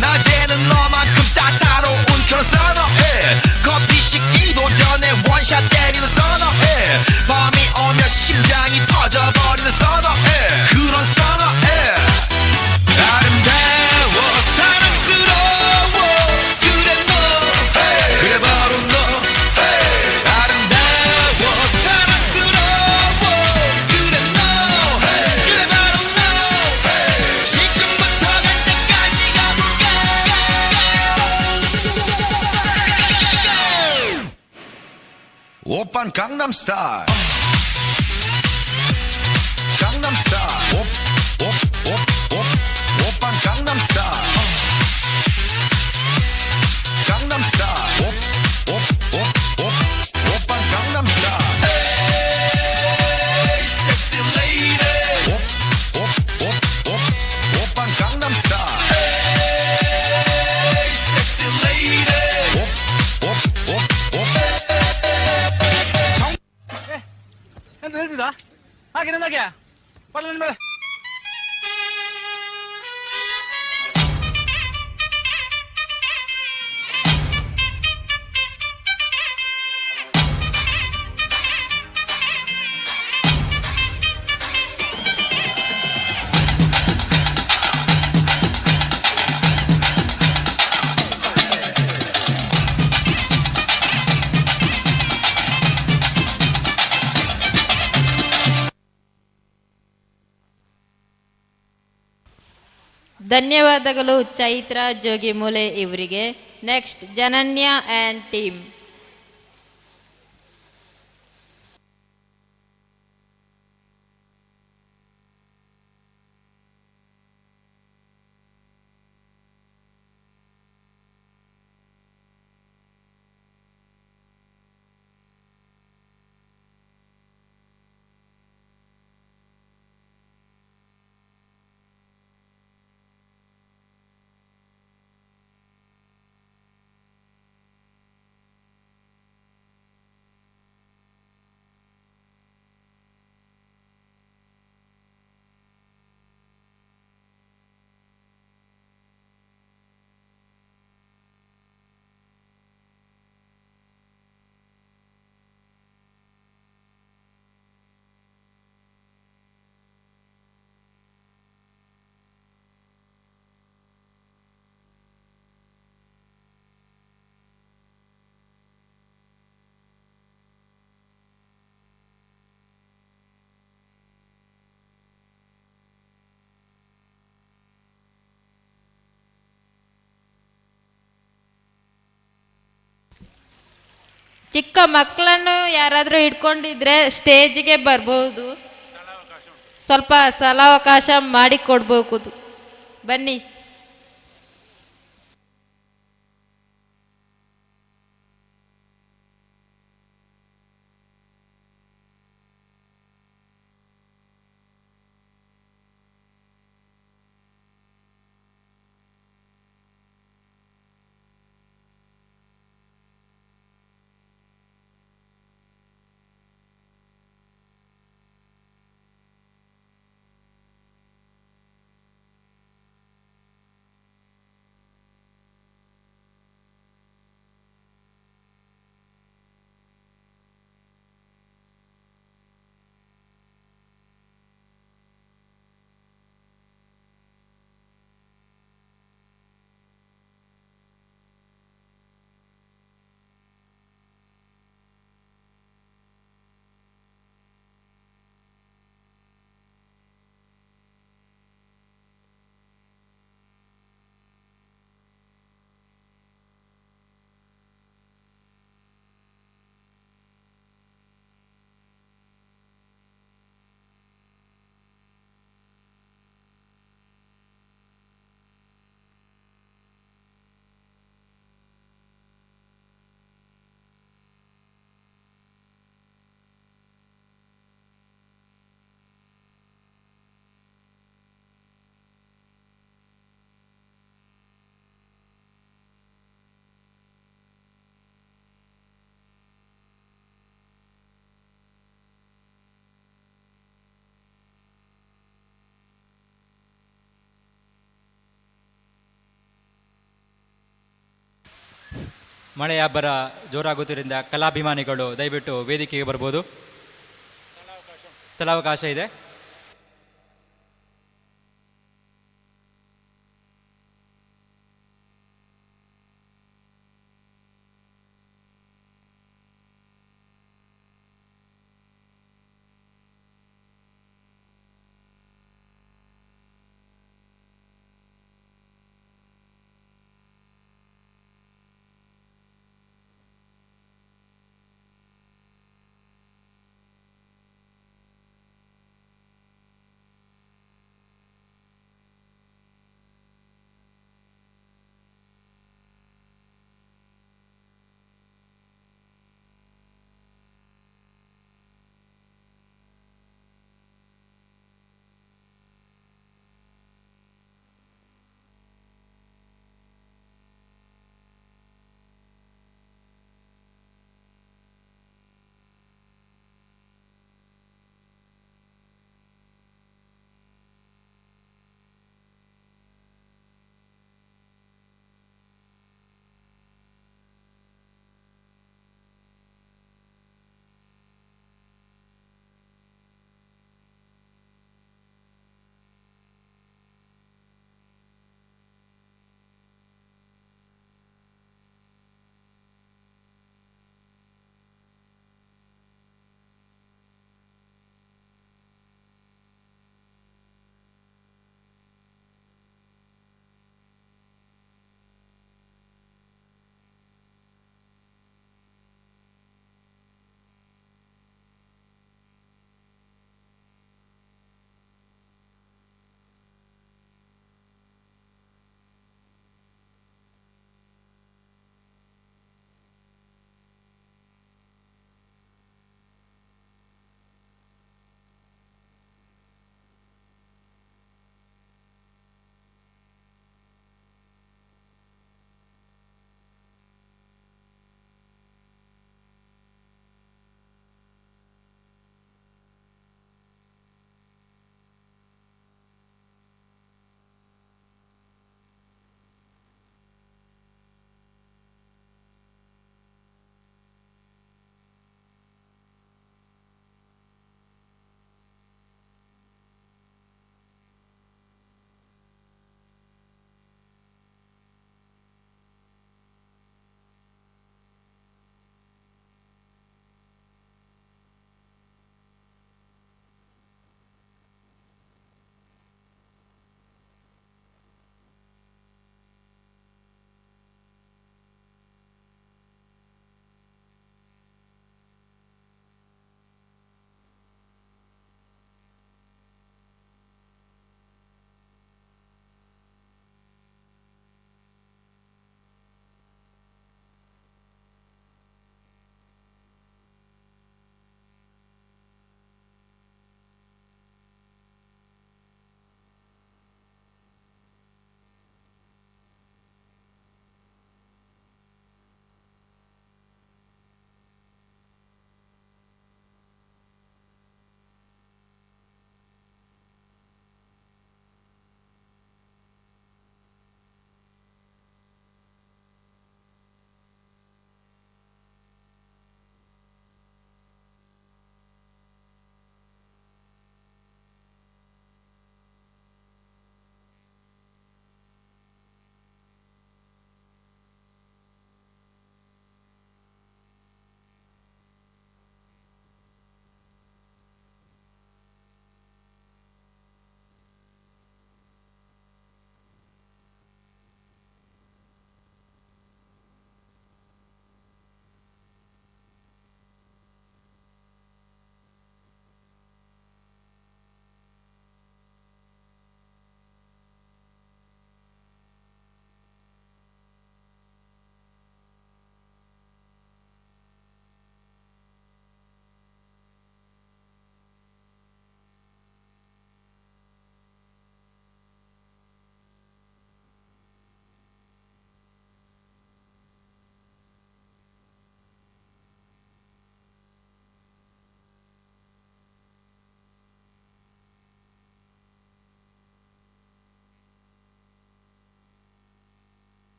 낮에는 너만큼 따사로운 그런 선어해 커피 식기도 전에 원샷 때리는 선어해 밤이 오면 심장이 터져버리는 선어해 그런 선어해 아름다워 사랑스러워 그래 너 그래 바로 너 아름다워 사랑스러워 그래 너 그래 바로 너 지금부터 갈 때까지 가볼까 오빤 강남스타일 강남스타일 오빤 강남스타일 강남스타일 오빤 강남스타일 에이 섹시 레이디 오빤 강남스타일 에이 섹시 레이디 ಎಂತ ಹೇಳ್ತಿದ್ದ ಹಾಗೆ ನಂದಾಗೆ ಬಳ್ಳ ನನ್ನ ಮೇಲೆ ಧನ್ಯವಾದಗಳು ಚೈತ್ರ ಜೋಗಿಮೂಲೆ ಇವರಿಗೆ. Next Jananya and team. ಚಿಕ್ಕ ಮಕ್ಕಳನ್ನು ಯಾರಾದರೂ ಇಟ್ಕೊಂಡಿದ್ರೆ ಸ್ಟೇಜಿಗೆ ಬರ್ಬೋದು, ಸ್ವಲ್ಪ ಸ್ಥಳಾವಕಾಶ ಮಾಡಿಕೊಡ್ಬೋದು. ಬನ್ನಿ. ಮಳೆಯ ಅಬ್ಬರ ಜೋರಾಗುತ್ತಿದ್ದರಿಂದ ಕಲಾಭಿಮಾನಿಗಳು ದಯವಿಟ್ಟು ವೇದಿಕೆಗೆ ಬರ್ಬೋದು. ಸ್ಥಳಾವಕಾಶ ಇದೆ.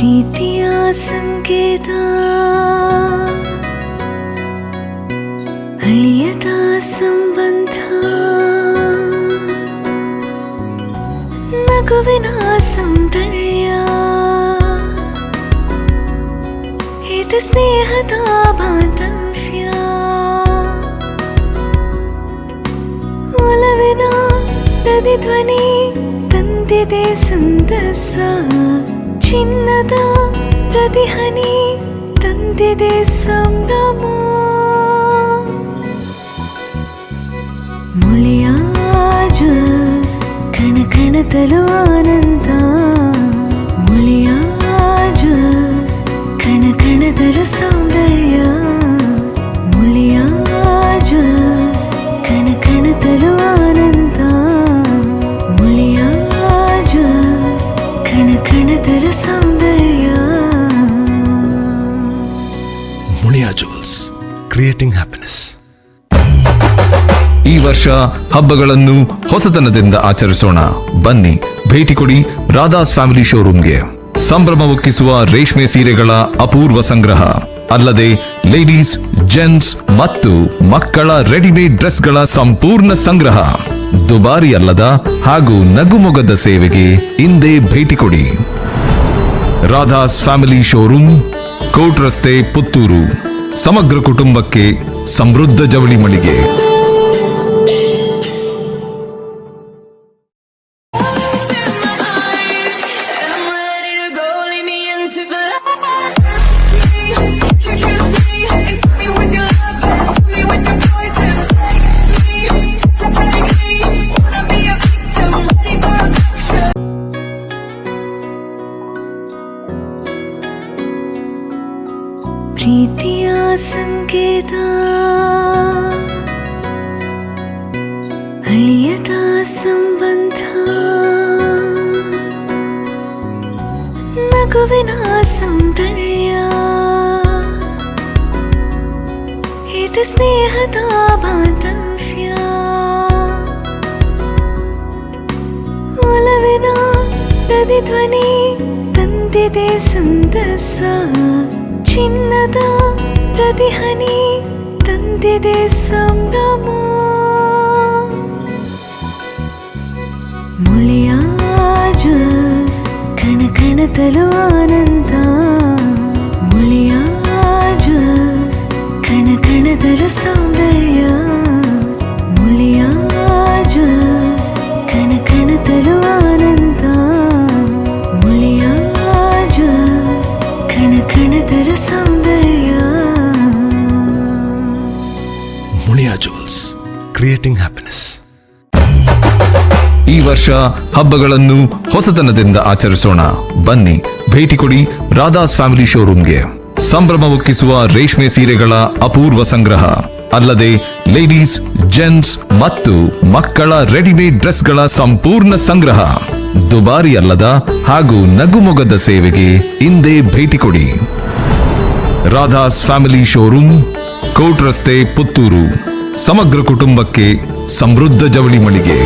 ಪ್ರೀತಿಯ ಸಂಕೇತ ಅಳಿಯದ ಸಂಬಂಧ ನಗುವಿನ ಸೌಂದರ್ಯ ಇದು ಸ್ನೇಹದ ಬಾಂಧವ್ಯ ಒಲವಿನ ಪ್ರತಿಧ್ವನಿ ತಂದಿದೆ ಸಂತಸ ಚಿನ್ನದ ಪ್ರತಿಹನಿ ತಂದಿದೆ ಸಂಭ್ರಮ ಮುಳಿಯ ಜ್ಯೂಸ್ ಕಣ ಕಣದಲು ಆನಂದ ಮುಳಿಯ ಜ್ಯೂಸ್ ಕಣ ಕಣದಲು ಸೌಂದರ್ಯ ಮುಳಿಯ ಜ್ಯೂಸ್ ಕಣ ಕಣದಲು ಆನಂದ ಮುಳಿಯ ಜ್ಯೂಸ್ ಕಣ ಕಣದಲು ಸೌಂದರ್ಯ ಮುಳಿಯಾ ಜುವೆಲ್ಸ್ ಕ್ರಿಯೇಟಿಂಗ್ ಹ್ಯಾಪಿನೆಸ್. ಈ ವರ್ಷ ಹಬ್ಬಗಳನ್ನು ಹೊಸತನದಿಂದ ಆಚರಿಸೋಣ. ಬನ್ನಿ, ಭೇಟಿ ಕೊಡಿ ರಾಧಾಸ್ ಫ್ಯಾಮಿಲಿ ಶೋರೂಮ್ಗೆ. ಸಂಭ್ರಮವೊಕ್ಕಿಸುವ ರೇಷ್ಮೆ ಸೀರೆಗಳ ಅಪೂರ್ವ ಸಂಗ್ರಹ, ಅಲ್ಲದೆ ಲೇಡೀಸ್, ಜೆಂಟ್ಸ್ ಮತ್ತು ಮಕ್ಕಳ ರೆಡಿಮೇಡ್ ಡ್ರೆಸ್ಗಳ ಸಂಪೂರ್ಣ ಸಂಗ್ರಹ. ದುಬಾರಿ ಅಲ್ಲದ ಹಾಗೂ ನಗುಮೊಗದ ಸೇವೆಗೆ ಇಂದೇ ಭೇಟಿ ಕೊಡಿ. ರಾಧಾಸ್ ಫ್ಯಾಮಿಲಿ ಶೋರೂಮ್, ಕೋಟ್ ರಸ್ತೆ, ಪುತ್ತೂರು. ಸಮಗ್ರ ಕುಟುಂಬಕ್ಕೆ ಸಮೃದ್ಧ ಜವಳಿ ಮಳಿಗೆ. ಪ್ರೀತಿಯ ಸಂಕೇತ ಅಳಿಯದ ಸಂಬಂಧ ನಗುವಿನ ಸೌಂದರ್ಯ ಇದು ಸ್ನೇಹದ ಬಾಂಧವ್ಯ ಒಲವಿನ ಪ್ರತಿಧ್ವನಿ ತಂದಿದೆ ಸಂತಸ ಚಿನ್ನದ ಪ್ರತಿಹನಿ ತಂದಿದೆ ಸಂಭ್ರಮ ಮುಳಿಯ ಜ್ಯೂಸ್ ಕಣ ಕಣದಲು ಆನಂದ ಮುಳಿಯ ಜ್ಯೂಸ್ ಕಣ ಕಣದಲು ಸೌಂದರ್ಯ ಮುಳಿಯ ಜ್ಯೂಸ್ ಕಣ ಕಣದಲು ಆನಂದ ಮುಳಿಯ ಜ್ಯೂಸ್ ಕಣ ಕಣದಲು ಸೌಂದರ್ಯ. Muliya jewels creating happiness. ಈ ವರ್ಷ ಹಬ್ಬಗಳನ್ನು ಹೊಸತನದಿಂದ ಆಚರಿಸೋಣ. ಬನ್ನಿ, ಭೇಟಿ ಕೊಡಿ ರಾಧಾಸ್ ಫ್ಯಾಮಿಲಿ ಶೋರೂಮ್ಗೆ. ಸಂಭ್ರಮವೊಕ್ಕಿಸುವ ರೇಷ್ಮೆ ಸೀರೆಗಳ ಅಪೂರ್ವ ಸಂಗ್ರಹ, ಅಲ್ಲದೆ ಲೇಡೀಸ್, ಜೆಂಟ್ಸ್ ಮತ್ತು ಮಕ್ಕಳ ರೆಡಿಮೇಡ್ ಡ್ರೆಸ್ಗಳ ಸಂಪೂರ್ಣ ಸಂಗ್ರಹ. ದುಬಾರಿ ಅಲ್ಲದ ಹಾಗೂ ನಗುಮೊಗದ ಸೇವೆಗೆ ಇಂದೇ ಭೇಟಿ ಕೊಡಿ. ರಾಧಾಸ್ ಫ್ಯಾಮಿಲಿ ಶೋರೂಮ್, ಕೋಟ್ ರಸ್ತೆ, ಪುತ್ತೂರು. ಸಮಗ್ರ ಕುಟುಂಬಕ್ಕೆ ಸಮೃದ್ಧ ಜವಳಿ ಮಳಿಗೆ.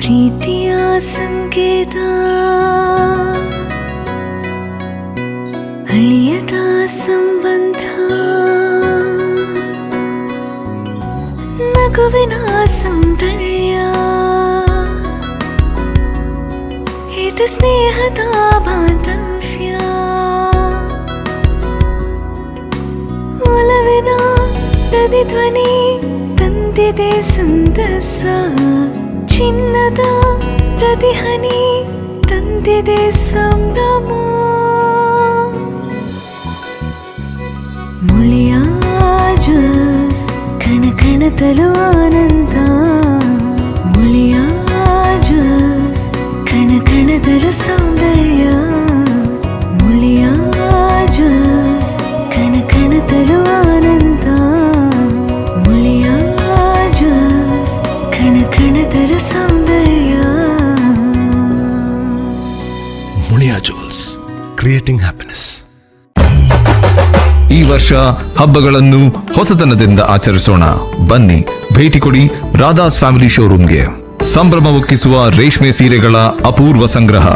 ಪ್ರೀತಿಯ ಸಂಕೇತ ಅಳಿಯದ ಸಂಬಂಧ ನಗುವಿನ ಸೌಂದರ್ಯ ಇದು ಸ್ನೇಹದ ಬಾಂಧವ್ಯ ಒಲವಿನ ಪ್ರತಿಧ್ವನಿ ತಂದಿದೆ ಸಂತಸ ಚಿನ್ನದ ಪ್ರತಿಹನಿ ತಂದಿದೆ ಸಂಭ್ರಮ ಮುಳಿಯ ಜ್ಯೂಸ್ ಕಣ ಕಣದಲು ಆನಂದ ಮುಳಿಯ ಜ್ಯೂಸ್ ಕಣ ಕಣದಲು ಸೌಂದರ್ಯ ಮುಳಿಯ ಜ್ಯೂಸ್ ಕಣ ಕಣದಲು ಆನಂದ creating happiness. ಈ ವರ್ಷ ಹಬ್ಬಗಳನ್ನು ಹೊಸತನದಿಂದ ಆಚರಿಸೋಣ. ಬನ್ನಿ, ಭೇಟಿ ಕೊಡಿ ರಾಧಾಸ್ ಫ್ಯಾಮಿಲಿ ಶೋರೂಮ್ಗೆ. ಸಂಭ್ರಮವೊಕ್ಕಿಸುವ ರೇಷ್ಮೆ ಸೀರೆಗಳ ಅಪೂರ್ವ ಸಂಗ್ರಹ,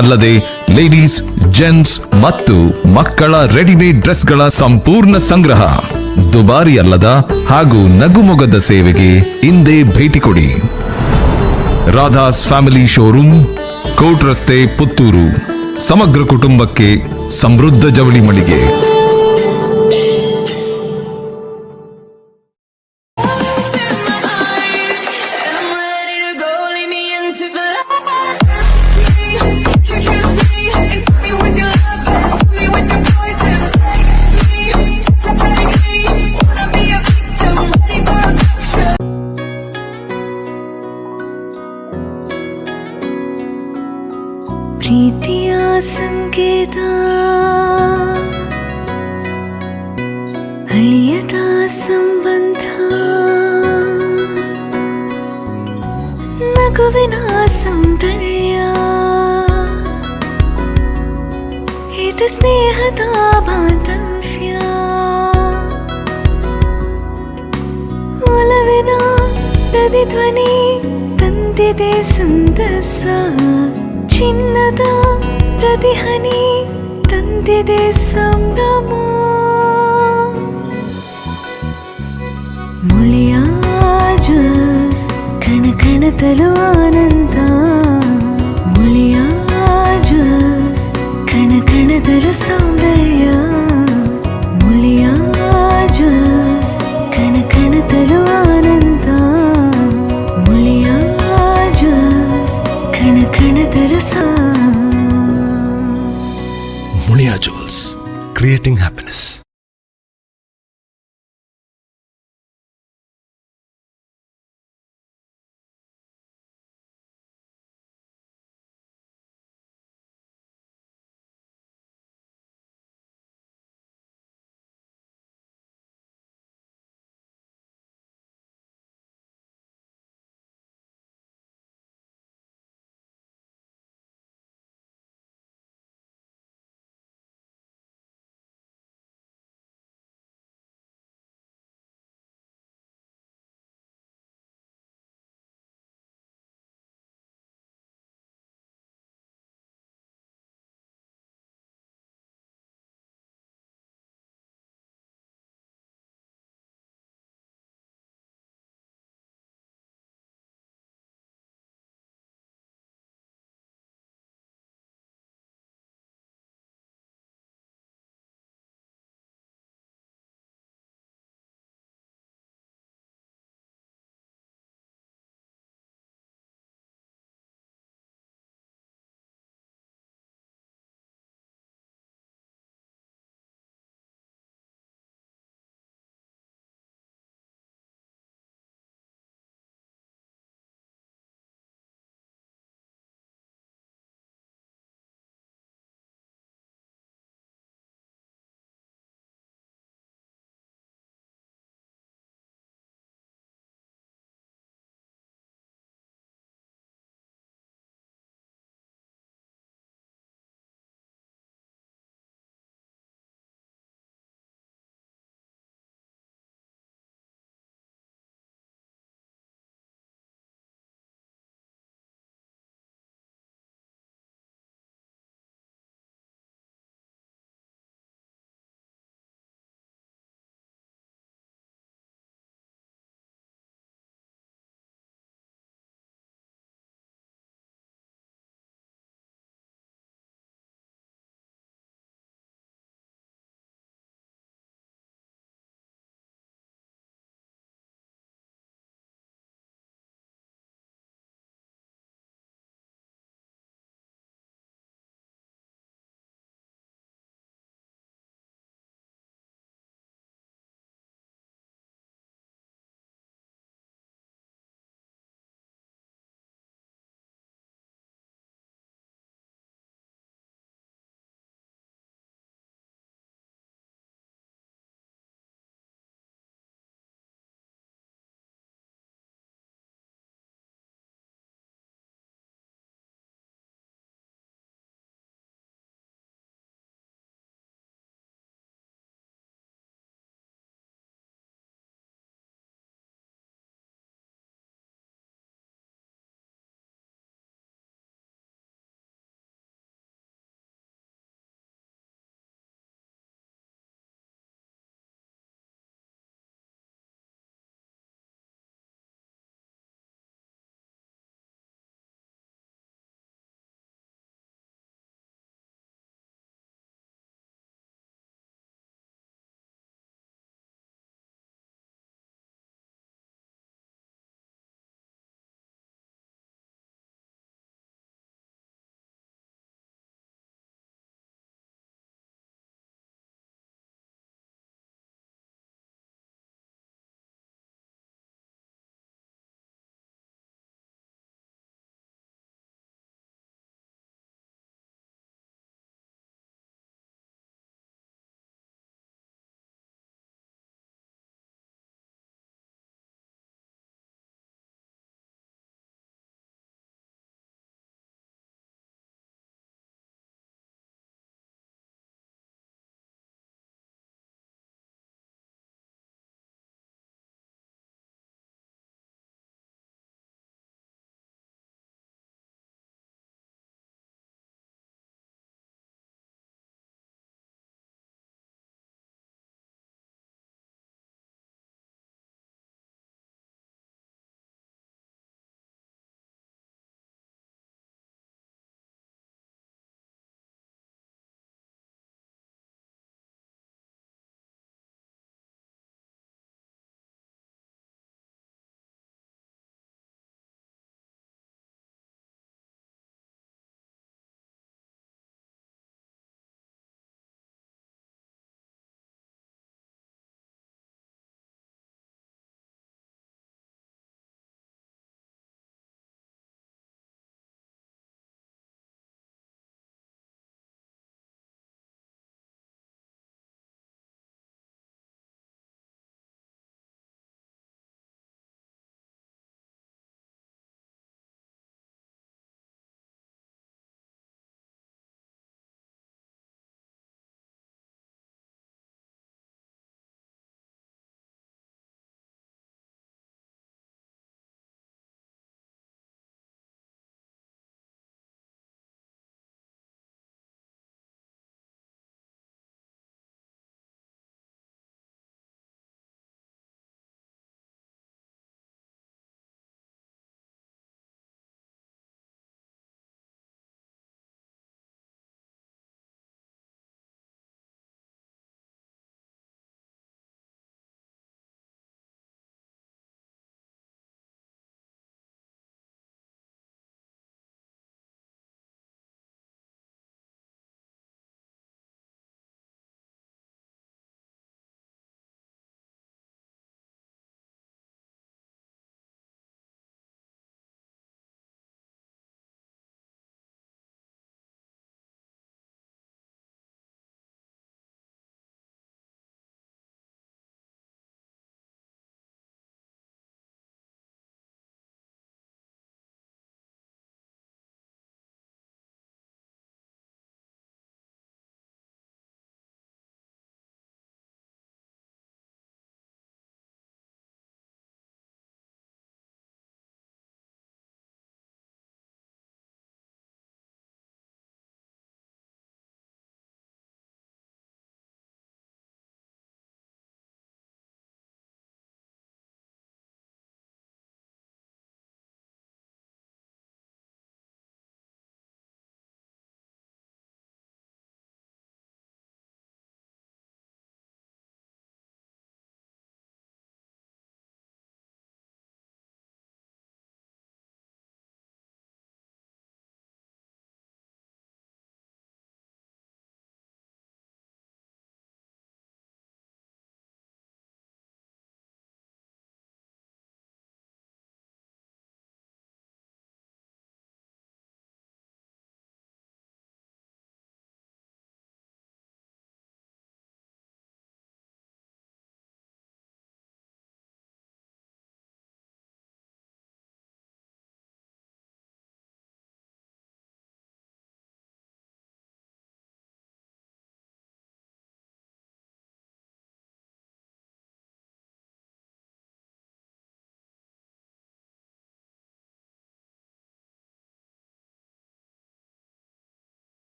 ಅಲ್ಲದೆ ಲೇಡೀಸ್, ಜೆಂಟ್ಸ್ ಮತ್ತು ಮಕ್ಕಳ ರೆಡಿಮೇಡ್ ಡ್ರೆಸ್ಗಳ ಸಂಪೂರ್ಣ ಸಂಗ್ರಹ. ದುಬಾರಿ ಅಲ್ಲದ ಹಾಗೂ ನಗುಮೊಗದ ಸೇವೆಗೆ ಇಂದೇ ಭೇಟಿ ಕೊಡಿ. ರಾಧಾಸ್ ಫ್ಯಾಮಿಲಿ ಶೋರೂಮ್, ಕೋಟ್ ರಸ್ತೆ, ಪುತ್ತೂರು. ಸಮಗ್ರ ಕುಟುಂಬಕ್ಕೆ ಸಮೃದ್ಧ ಜವಳಿ ಮಳಿಗೆ. ಪ್ರೀತಿಯ ಸಂಕೇತ ಅಳಿಯದ ಸಂಬಂಧ, ನಗುವಿನ ಸೌಂದರ್ಯ, ಇದು ಸ್ನೇಹದ ಬಾಂಧವ್ಯ. ಒಲವಿನ ಪ್ರತಿಧ್ವನಿ ತಂದಿದೆ ಸಂತಸ, ಚಿನ್ನದ ಪ್ರತಿಹನಿ ತಂದಿದೆ ಸಂಭ್ರಮ. ಮುಳಿಯ ಜ್ಯೂಸ್ ಕಣ ಕಣದಲು ಆನಂದ, ಮುಳಿಯ ಜ್ಯೂಸ್ ಕಣ ಕಣದಲು ಸೌಂದರ್ಯ, ಮುಳಿಯ ಜ್ಯೂಸ್ ಕಣ ಕಣದಲು ಆನಂದ, ಮುಳಿಯ ಜ್ಯೂಸ್ ಕಣ ಕಣದಲು Mulia Jewels, creating happiness.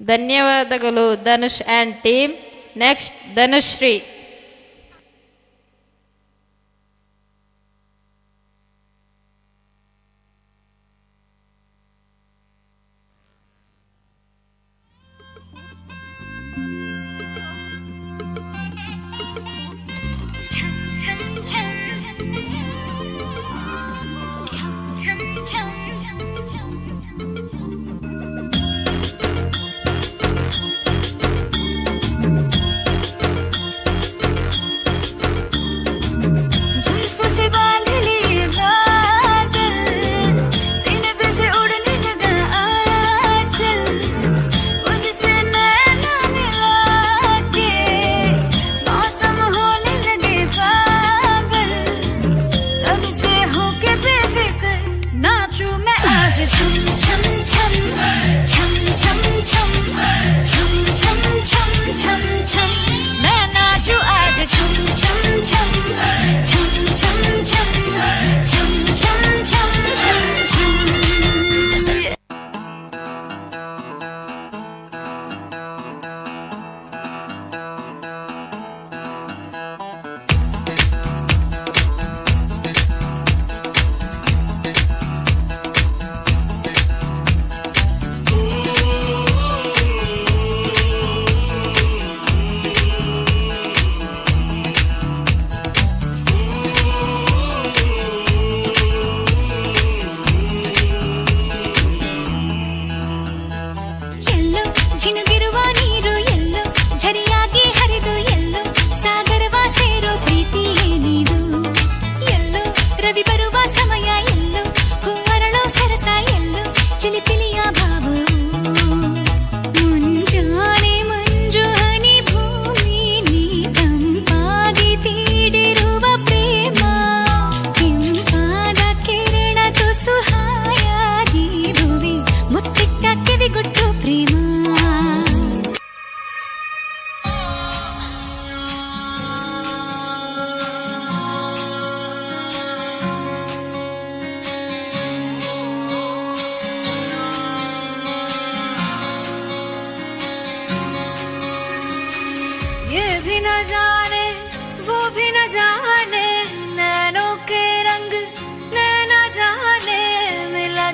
ಧನ್ಯವಾದಗಳು Dhanush and team. Next Dhanushree.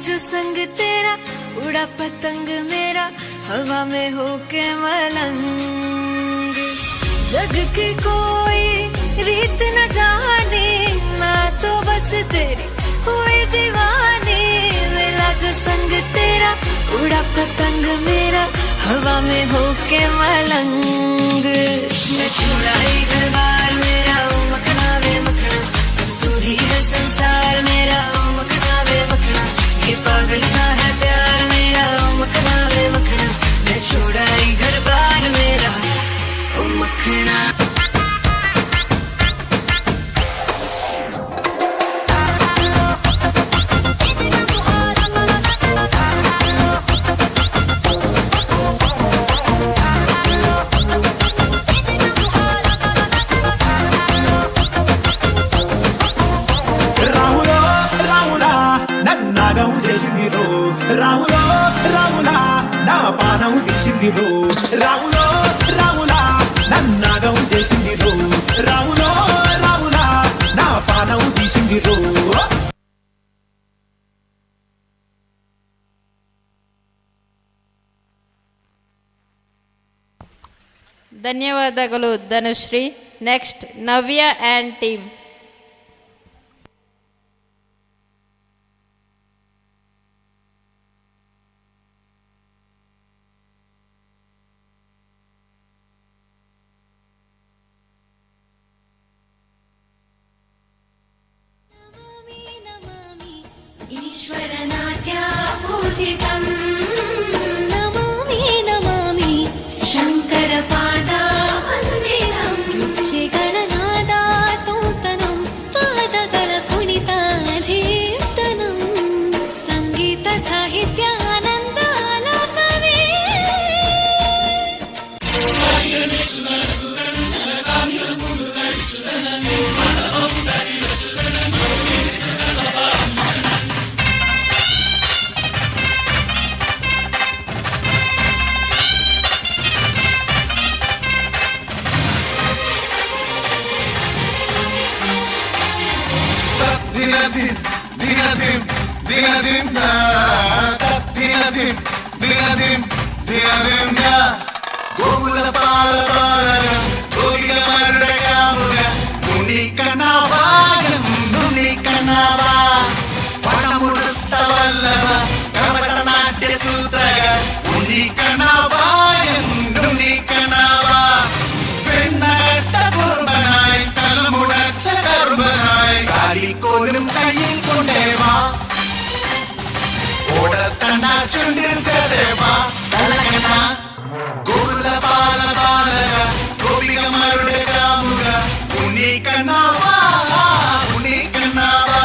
जो संग तेरा उड़ा पतंग मेरा हवा में होके मलंग। जग की कोई रीत न जाने मैं तो बस तेरी हुई दीवानी। मिला जो संग तेरा उड़ा पतंग मेरा हवा में होके मलंग। मैं छुड़ाई घर बार मेरा मखना वे मखना तू ही है संसार मेरा मखना वे मखना। ये पागल सा है प्यार मेरा मखना वे मखना। मैं छुड़ाई घर बार मेरा ओ मखना। రాములో రాములా నా పానం తీసిందిరో రాములో రాములా నన్నాగం చేసిందిరో రాములో రాములా నా పానం తీసిందిరో. ಧನ್ಯವಾದಗಳು Dhanushree. Next Navya and team. ईश्वर नाट्य पूजितम् नमामि नमामि शंकर पादा वंदितम्. रुचे गणनादा तोंतनं पादಗಳ ಕುಣಿತಾಧೀರ್ತನಂ ಸಂಗೀತ ಸಾಹಿತ್ಯ ಆನಂದ ಆಲಾಪವೇ. ദിനദിൻ ദിനദിൻ ദിനദിൻ ദിനദിൻ ദിനദിൻ ദിനദിൻ ഗോകുല പാല പാലക ഗോപികമാരുടെ കാമുക ഉണ്ണിക്കണ്ണാവായം ഉണ്ണിക്കണ്ണാവാ പടമുടുത്ത വല്ലഭ കപടനാട്യ സൂത്രക ഉണ്ണിക്കണ്ണാവായം ഉണ്ണിക്കണ്ണാവാ പെണ്ണകട്ട കുർബനായി തലമുടച്ച കർബനായി കാലിക്കോലും കയ്യിൽ കൊണ്ടേവാ ഓടത്തണ്ട ചുണ്ടിൽ ചതേവാ കലകണ ഗോകുല പാല പാലക ഗോപികമാരുടെ കാമുക ഉണ്ണിക്കണ്ണാവാ ഉണ്ണിക്കണ്ണാവാ.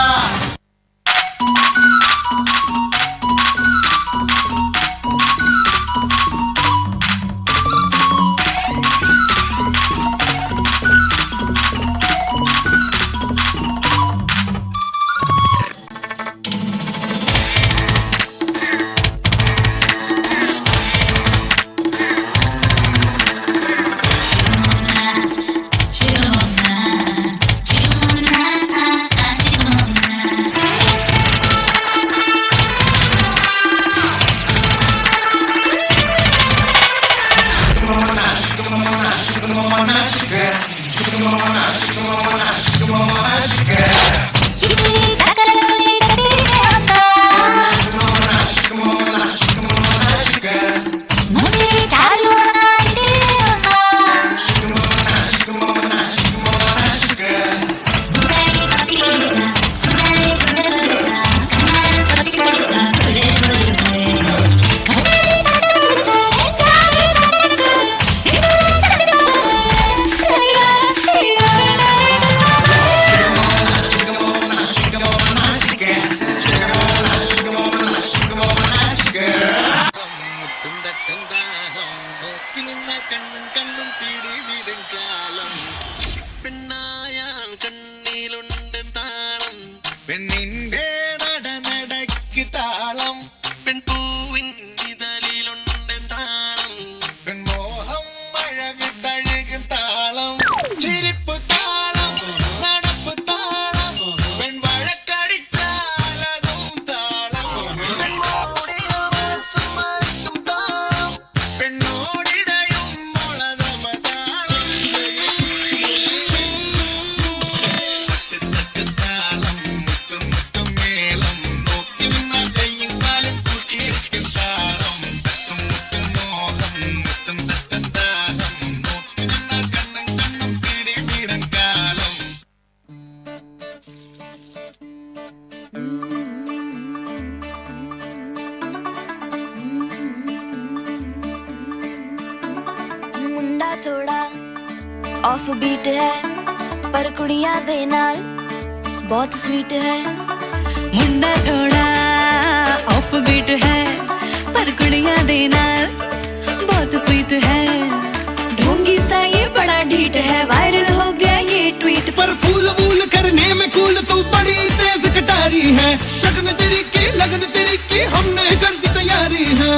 പെണ്ണിന്റെ നടനടയ്ക്ക് താളം പെൺപൂവിൻ ഇതളിലുണ്ട് താളം പെൺമോഹം അഴക് തഴുകും താളം ചിരിപ്പ് താളം നടപ്പ് താളം പെൺവഴക്കടിച്ചാലതും താളം താളം പെണ്ണോടിടയും മുളതമ താളം मुंडा थोड़ा ऑफ बीट है पर कुड़ियां दे नाल बहुत स्वीट है मुंडा थोड़ा ऑफ बीट है पर कुड़ियां दे नाल बहुत स्वीट है ढोंगी सा ये बड़ा ढीठ है वायरल हो गया ये ट्वीट पर फूल वूल करने में कूल तू बड़ी तेज कटारी है शगन तेरी की लगन तेरी की हमने कर दी तैयारी है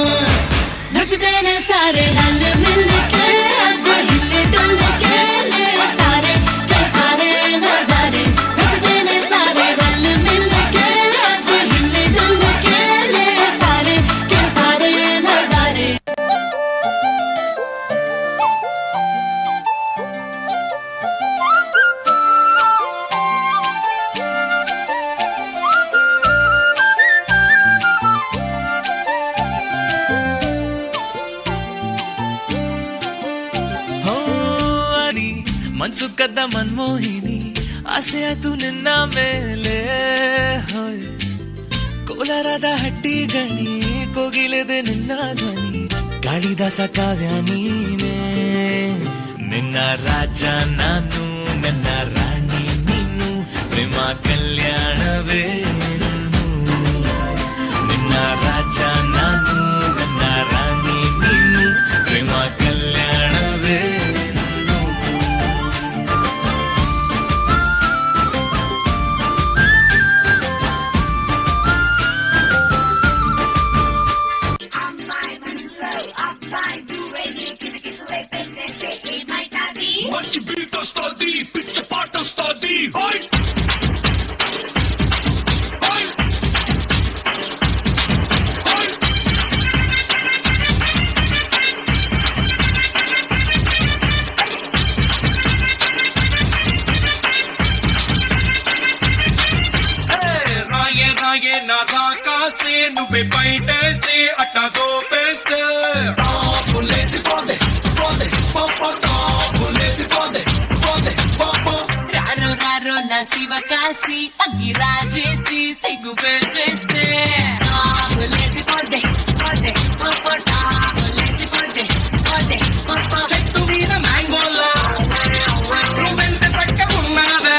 नचते ने सारे रल मिल के आज हिले डुल के ले सारे के सारे नजारे नचते ने सारे रल मिल के आज हिले डुल के ले सारे के सारे नजारे ಮನ್ಸು ಕದ್ದ ಮನ್ಮೋಹಿನಿ ಆಸೆ ಆತು ನಿನ್ನ ಮೇಲೆ ಹೋಯ್ ಕೋಲಾರದ ಹಟ್ಟಿ ಗಣಿ ಕೋಗಿಲೆದೆ ನಿನ್ನ ಧ್ವನಿ ಕಾಳಿದಾಸ ಕಾವ್ಯ ನೀನೇ ನಿನ್ನ ರಾಜ ನಾನು ನನ್ನ ರಾಣಿ ನೀನು ಪ್ರೇಮ ಕಲ್ಯಾಣವೇ ನಿನ್ನ ರಾಜ ನಾನು ನನ್ನ ರಾಣಿ ನೀನು ಪ್ರೇಮ ಕಲ್ಯಾಣವೇ మంచి బీట్ వస్తుంది పిచ్చ పాట వస్తుంది पे पैंट से अट्टा दो पेस्ट రారో రారో నా శివ కాశీ అగ్గి రాజేసి సిగ్గు పెట్టేస్తే లేసి పోతే పోతే పోపో లేసి పోతే పోతే పోపో చెట్టు మీద మ్యాంగోలా నువ్వెంత చక్కగున్నావే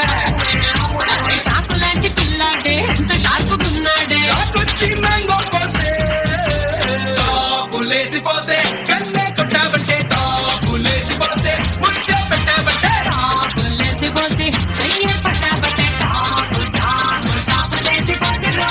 చాకు లాంటి పిల్లాడే ఎంత షార్పుకున్నాడే చాకొచ్చి మ్యాంగో కోసే టాపు లేసిపోతే కన్నే కొట్టావంటే టాపు లేసిపోతే ముట్ట పెట్టావంటే లేసి పోతే చెయ్యి పట్టాబట్టే టాపు లేసి పోతే రా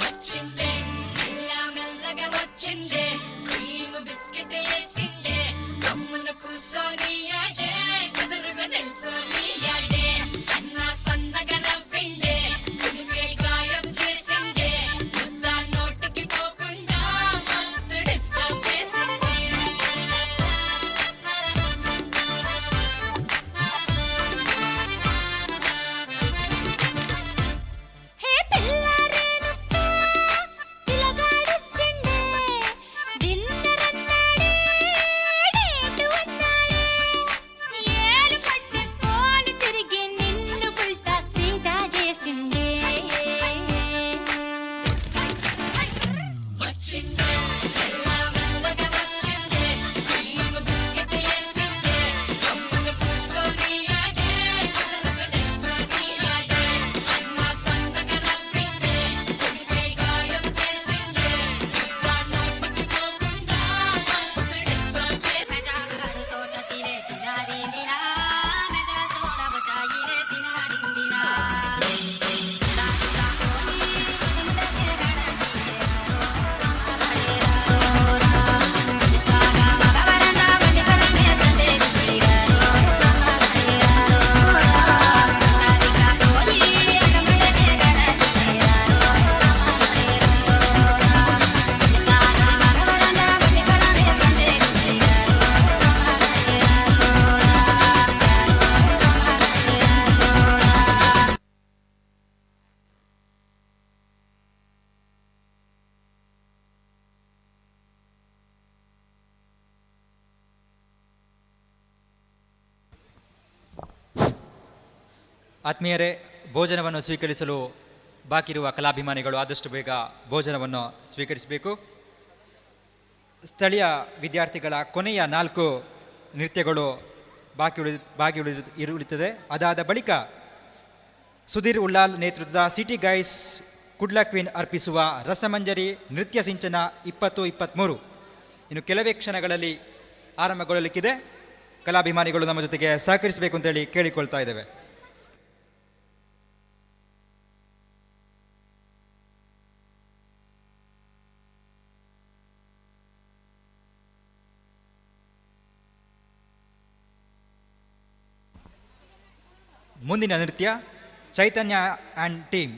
వచ్చిందే మెల్ల మెల్లగా వచ్చిందే క్రీమ్ బిస్కెట్ వేసిందే గమ్మున కూసోని ఆడే కుదురుగా నిల్సోని ఆడే సన్న సన్నగా నవ్విందే కుడికే గాయం చేసిందే ముద్ద నోటికి పోకుండా మస్తు డిస్టర్బ్ చేసిందే హే పిల్లారేనప్ప పిల్లగాడొచ్చిండే డిన్నర్ అన్నాడే డేటు అన్నాడే ఏలు పట్టుకోలు తిరిగి నిన్ను పుల్టా సీదా చేసిందే వచ్చిందే మెల్ల మెల్లగా వచ్చిందే క్రీమ్ బిస్కెట్ వేసిందే గమ్మున కూసోని ఆడే కుదురుగా నిల్సోని ఆడే సన్న సన్నగా నవ్విందే కుడికే గాయం చేసిందే ముద్ద నోటికి పోకుండా మస్తు డిస్టర్బ్ చేసిందే తోట తీరే తినాది దినా మెజ సోడ బటాయిరే తినాది దినా ಆತ್ಮೀಯರೇ, ಭೋಜನವನ್ನು ಸ್ವೀಕರಿಸಲು ಬಾಕಿ ಇರುವ ಕಲಾಭಿಮಾನಿಗಳು ಆದಷ್ಟು ಬೇಗ ಭೋಜನವನ್ನು ಸ್ವೀಕರಿಸಬೇಕು. ಸ್ಥಳೀಯ ವಿದ್ಯಾರ್ಥಿಗಳ ಕೊನೆಯ 4 ನೃತ್ಯಗಳು ಬಾಕಿ ಉಳಿಯುತ್ತದೆ. ಅದಾದ ಬಳಿಕ ಸುಧೀರ್ ಉಳ್ಳಾಲ್ ನೇತೃತ್ವದ ಸಿಟಿ ಗೈಸ್ ಕುಡ್ಲ ಕ್ವೀನ್ ಅರ್ಪಿಸುವ ರಸಮಂಜರಿ ನೃತ್ಯ ಸಿಂಚನ 2023 ಇನ್ನು ಕೆಲವೇ ಕ್ಷಣಗಳಲ್ಲಿ ಆರಂಭಗೊಳ್ಳಲಿಕ್ಕಿದೆ. ಕಲಾಭಿಮಾನಿಗಳು ನಮ್ಮ ಜೊತೆಗೆ ಸಹಕರಿಸಬೇಕು ಅಂತೇಳಿ ಕೇಳಿಕೊಳ್ತಾ ಇದ್ದೇವೆ. ಮುಂದಿನ ನೃತ್ಯ ಚೈತನ್ಯ ಆ್ಯಂಡ್ ಟೀಮ್.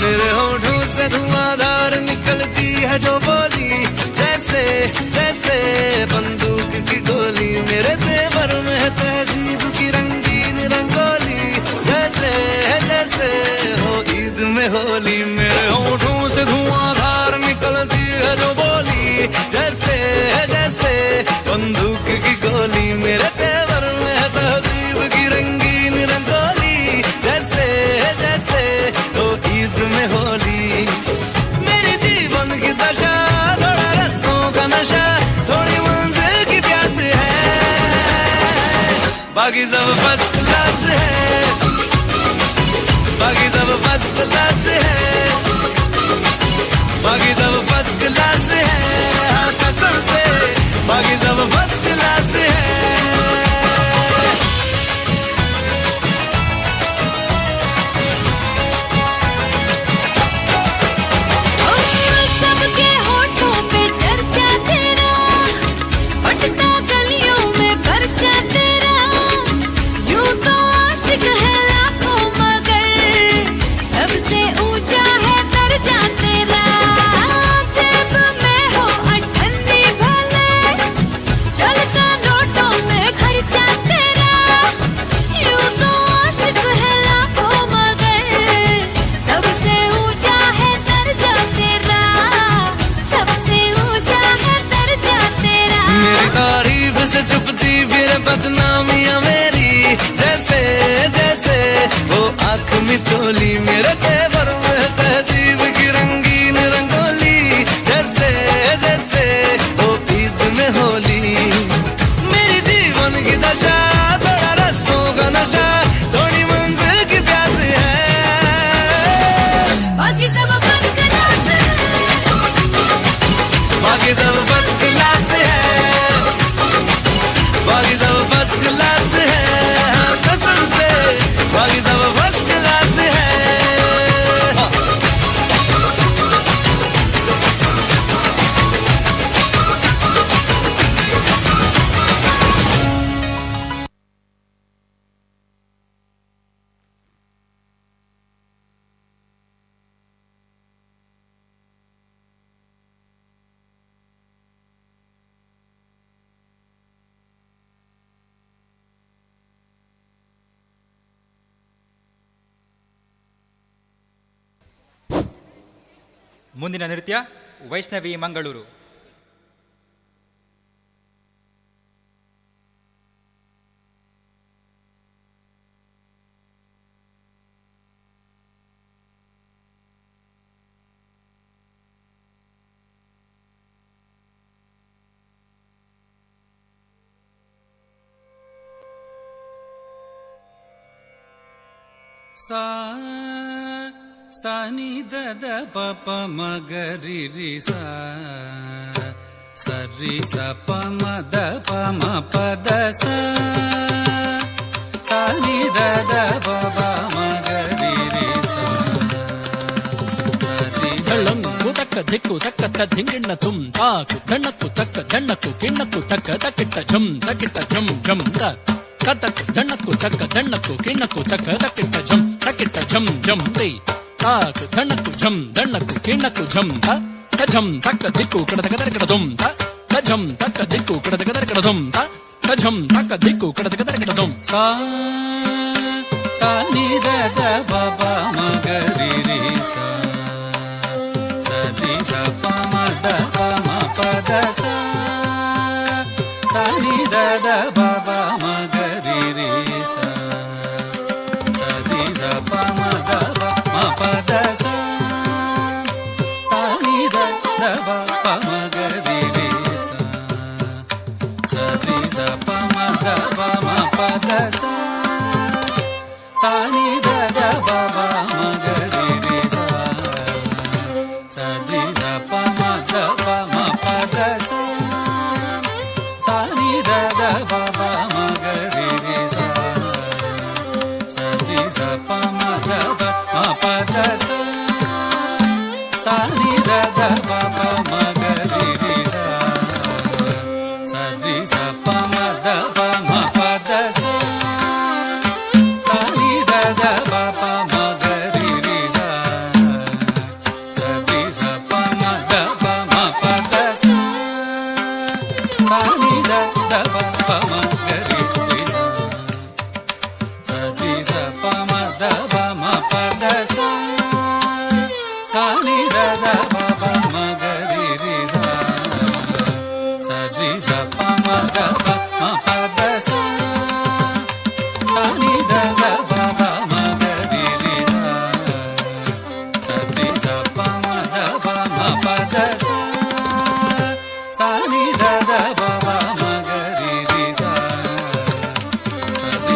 मेरे होठों से धुआंधार निकलती है जो बोली, जैसे जैसे बंदूक की गोली। मेरे तेवर में है तहजीब की रंगीन रंगोली, जैसे जैसे हो ईद में होली। मेरे होठों से धुआंधार निकलती है जो बोली, जैसे जैसे बंदूक की गोली। मेरे तेवर में है तहजीब की रंगीन रंगोली, जैसे जैसे हो ईद में होली। मेरी जीवन की दशा थोड़ा रस्तों का नशा, थोड़ी मंजिल की प्यास है। बाकी सब फर्स्ट क्लास है, बाकी सब फर्स्ट क्लास है, बाकी सब फर्स्ट क्लास है, हाँ कसम से बाकी सब फर्स्ट क्लास है। सबके होठों पे चर्चा तेरा, पटता गलियों में पर्चा तेरा, यूं तो आशिक है लाखों मगर सबसे ऊंचा है दर्जा तेरा। जेब में हो अठन्नी भले, चलता नोटों में खर्चा तेरा, यूं तो आशिक है लाखों मगर सबसे ऊंचा है दर्जा तेरा, सबसे ऊंचा है दर्जा तेरा। मेरी तारीफ से छुपती फिर बदनामियां मेरी, जैसे जैसे वो आँख मिचोली मेरे तेवर में तहजीब की रंगीन रंगोली, जैसे जैसे वो ईद में होली। मेरी जीवन की दशा थोड़ा रस्तों का नशा, थोड़ी मंजिल की प्यास है, बाकी सब फर्स्ट क्लास है, बाकी सब फर्स्ट क्लास है, बाकी सब फर्स्ट क्लास है, हाँ कसम से बाकी सब फर्स्ट क्लास है। ಮುಂದಿನ ನೃತ್ಯ ವೈಷ್ಣವಿ ಮಂಗಳೂರು. सा सानी दद पप मगरि रि सा सरि स प म द प म प द सा सानी दद पप मगरि रि सा सरि झलंगु तक धिक्कु तक धिंगिण्ण तुम ताकु धणक्कु तक धण्णक्कु किण्णक्कु तक तकिट्ट झम झम कतक धणक्कु तक धण्णक्कु किण्णक्ಕು तक तकिट्ट झम झम रे ताकु धणक्कु झम धण्णक्ಕು किण्णक्ಕು झम झम तक धिक्कु कड़तक दरकड़दुम झम तक धिक्कु कड़तक दरकड़दुम झम तक धिक्कु कड़तक दरकड़दुम सा सा नि द द प प म ग रि रि सा सरि स प म द प म प द सा सा नि द द प प म ग रि रि सा सरि स प म द प म प द सा सा नि द द प प म ग रि रि सा सरि स प म द प म प द सा सा नि द द प प म ग रि रि सा सरि स प म द प म प द सा सा नि द द प प म ग रि रि सा सरि स प म द प म प द सा सा नि द द प प म ग रि रि सा सरि स प म द प म प द सा सा नि द द प प म ग रि रि सा सरि स प म द प म प द सा सा नि द द प प म ग रि रि सा सरि स प म द प म प द सा सा नि द द प प म ग रि रि सा सरि स प म द प म प द सा सा नि द द प प म ग रि रि सा सरि स प म द प म प द सा सा नि द द प प म ग रि रि सा सरि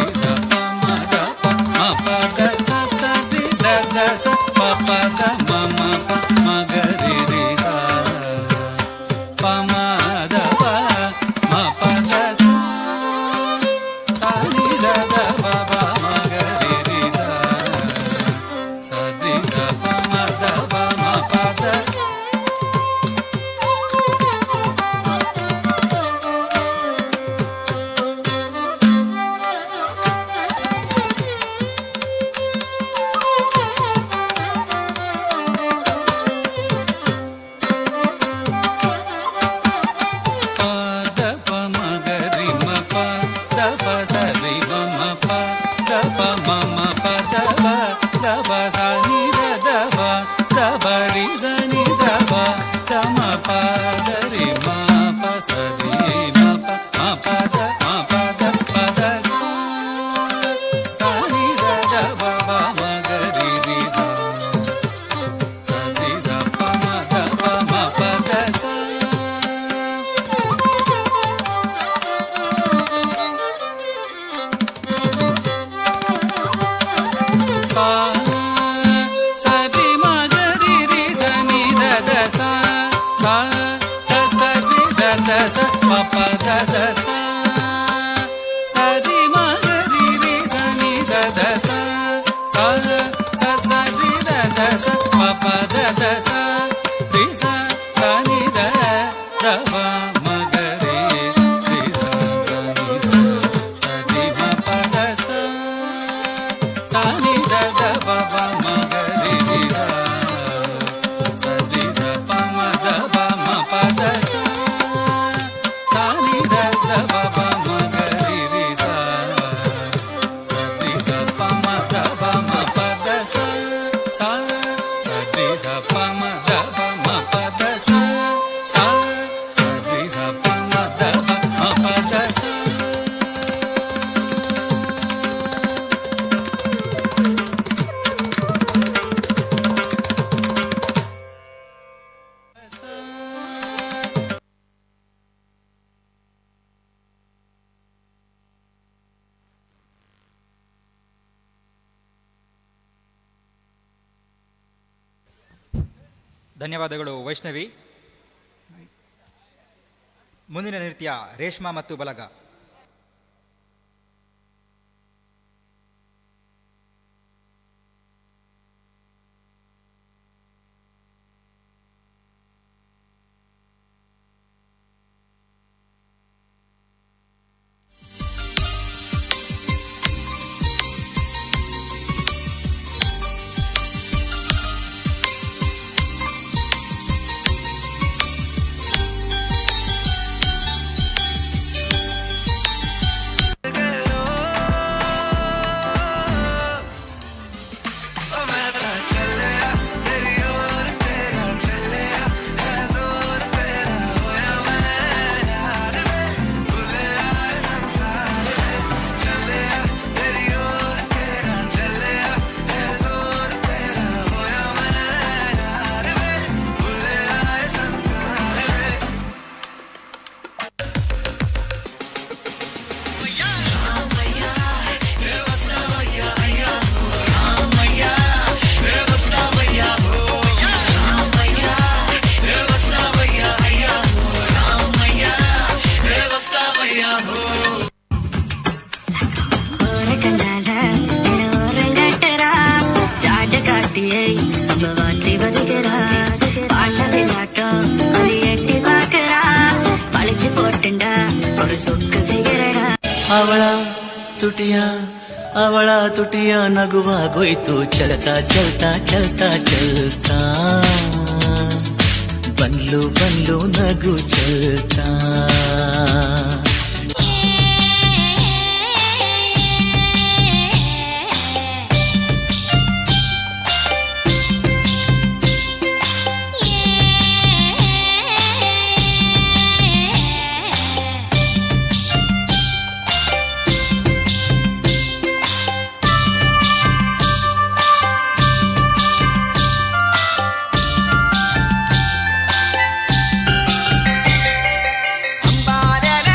sa ni da da ba da ba ri sa ni da ba ga ma pa da ri ma pa sa ri ma pa da pa da sa ni da da ba ba ma ga ri ri sa ri sa pa ma da ba ma pa da sa ಧನ್ಯವಾದಗಳು ವೈಷ್ಣವಿ. ಮುಂದಿನ ನೃತ್ಯ ರೇಷ್ಮಾ ಮತ್ತು ಬಲಗ. ಅವಳ ತುಟಿಯ ನಗುವಾಗೋಯ್ತು ಚಲತಾ ಚಲ್ತಾ ಚಲ್ತಾ ಚಲ್ತಾ ಬಂದ್ಲು ಬಂದ್ಲು ನಗು ಚಲ್ತಾ Ba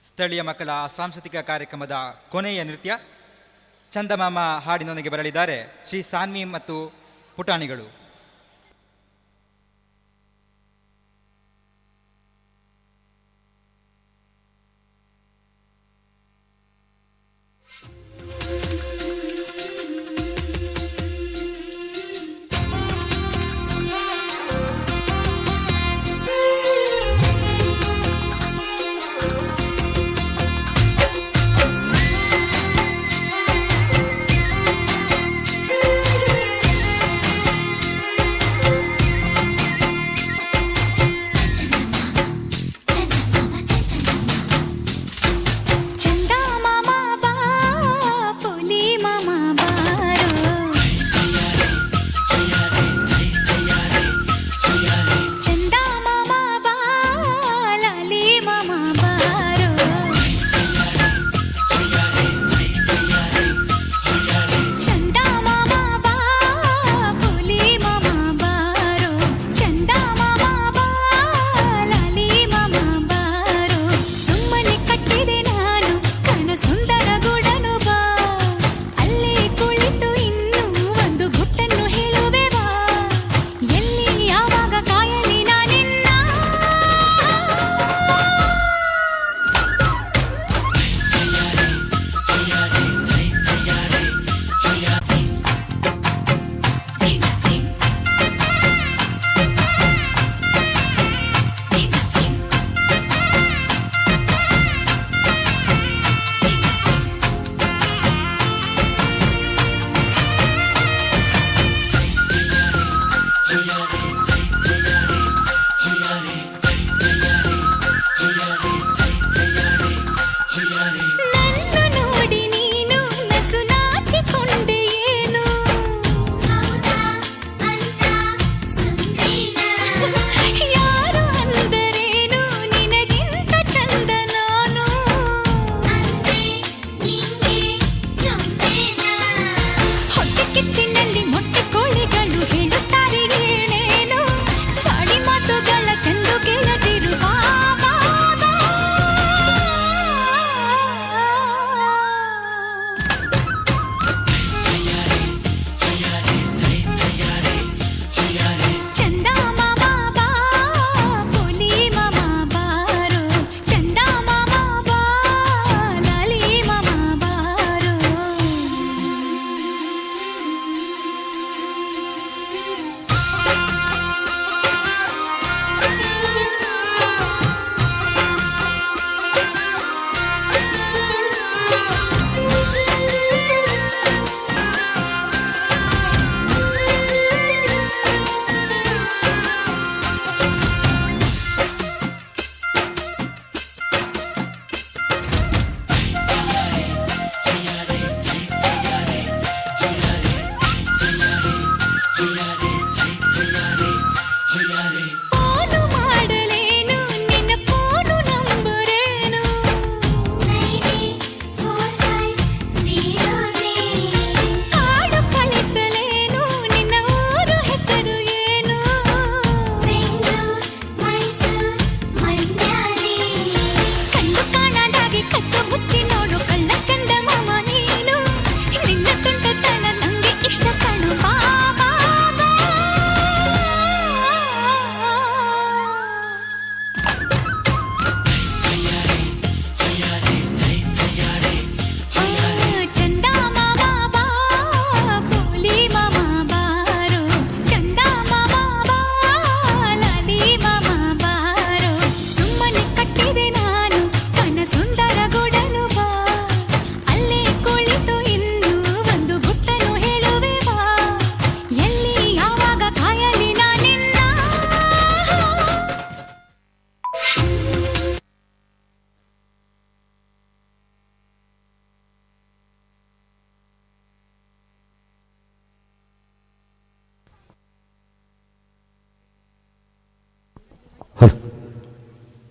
ಸ್ಥಳೀಯ ಮಕ್ಕಳ ಸಾಂಸ್ಕೃತಿಕ ಕಾರ್ಯಕ್ರಮದ ಕೊನೆಯ ನೃತ್ಯ ಚಂದಮಾಮ ಹಾಡಿನೊಂದಿಗೆ ಬರಲಿದ್ದಾರೆ ಶ್ರೀ ಸಾನ್ವಿ ಮತ್ತು ಪುಟಾಣಿಗಳು.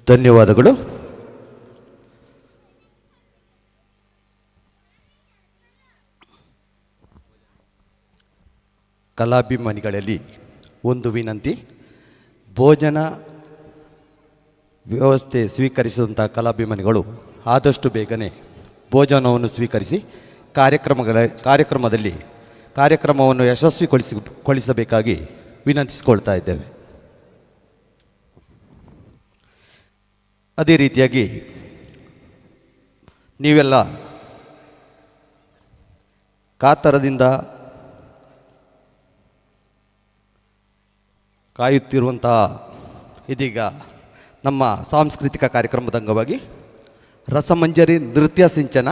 ಧನ್ಯವಾದಗಳು. ಕಲಾಭಿಮಾನಿಗಳಲ್ಲಿ ಒಂದು ವಿನಂತಿ, ಭೋಜನ ವ್ಯವಸ್ಥೆ ಸ್ವೀಕರಿಸಿದಂಥ ಕಲಾಭಿಮಾನಿಗಳು ಆದಷ್ಟು ಬೇಗನೆ ಭೋಜನವನ್ನು ಸ್ವೀಕರಿಸಿ ಕಾರ್ಯಕ್ರಮವನ್ನು ಯಶಸ್ವಿಗೊಳಿಸಬೇಕಾಗಿ ವಿನಂತಿಸಿಕೊಳ್ತಾ ಇದ್ದೇವೆ. ಅದೇ ರೀತಿಯಾಗಿ ನೀವೆಲ್ಲ ಕಾತರದಿಂದ ಕಾಯುತ್ತಿರುವಂತಹ ಇದೀಗ ನಮ್ಮ ಸಾಂಸ್ಕೃತಿಕ ಕಾರ್ಯಕ್ರಮದ ಅಂಗವಾಗಿ ರಸಮಂಜರಿ ನೃತ್ಯ ಸಿಂಚನ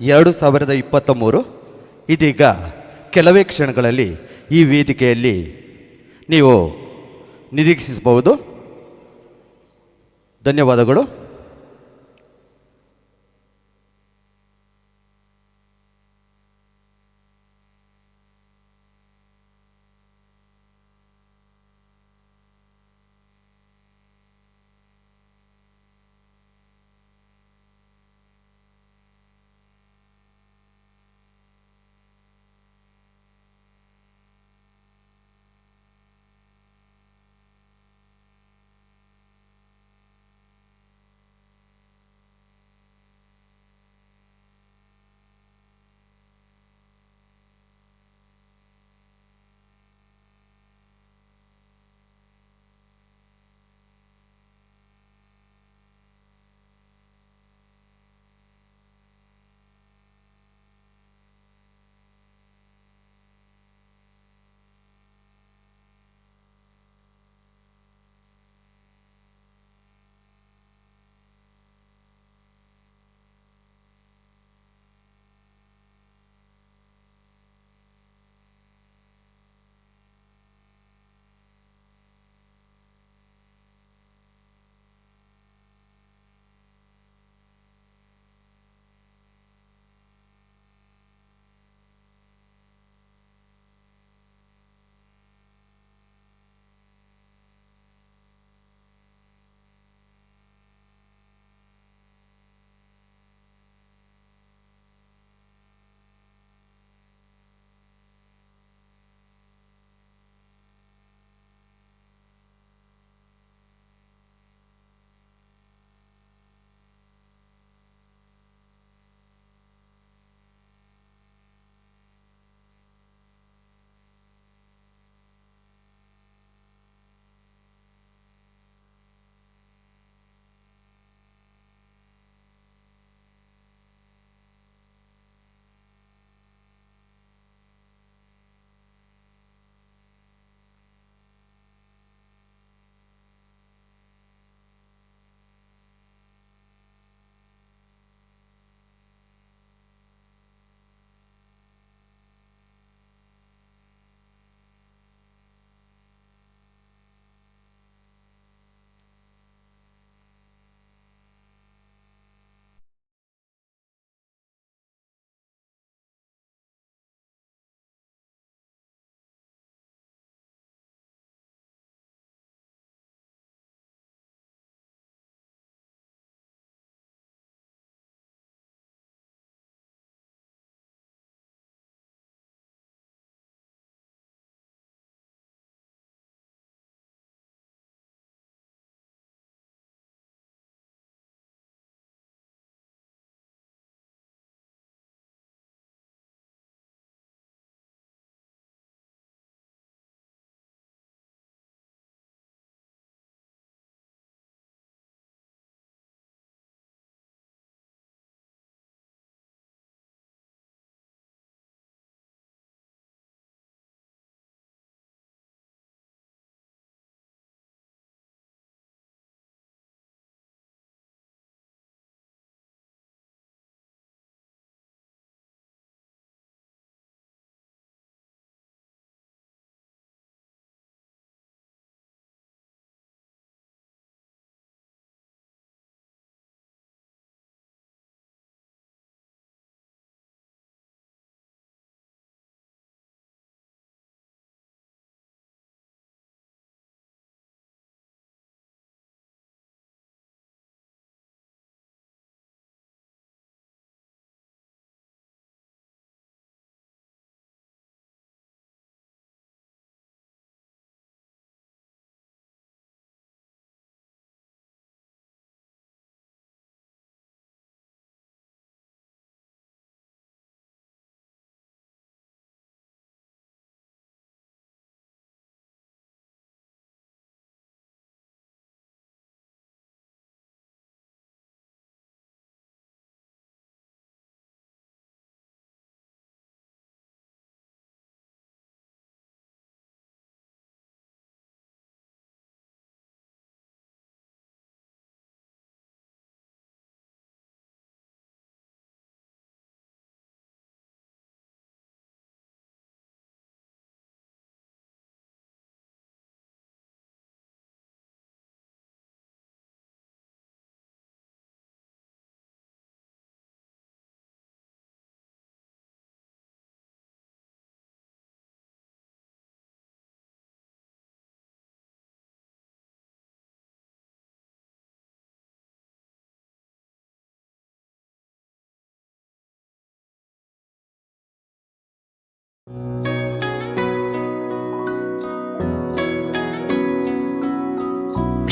2023 ಇದೀಗ ಕೆಲವೇ ಕ್ಷಣಗಳಲ್ಲಿ ಈ ವೇದಿಕೆಯಲ್ಲಿ ನೀವು ನಿರೀಕ್ಷಿಸಬಹುದು. ಧನ್ಯವಾದಗಳು.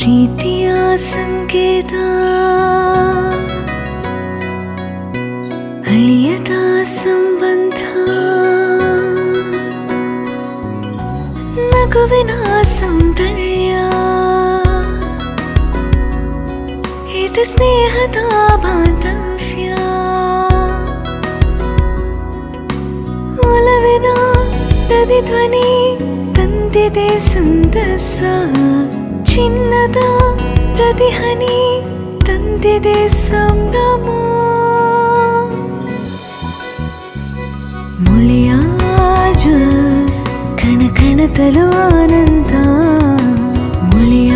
ಪ್ರೀತಿಯ ಸಂಕೇತ ಅಳಿಯದ ಸಂಬಂಧ ನಗುವಿನ ಸೌಂದರ್ಯ ಇದು ಸ್ನೇಹದ ಬಾಂಧವ್ಯ ಒಲವಿನ ಪ್ರತಿಧ್ವನಿ ತಂದಿದೆ ಸಂದಸ ಚಿನ್ನದ ಪ್ರತಿಹನಿ ತಂದಿದೆ ಸಂಭ್ರಮ ಮುಳಿಯ ಜ್ಯೂಸ್ ಕಣ ಕಣದಲು ಆನಂದ ಮುಳಿಯ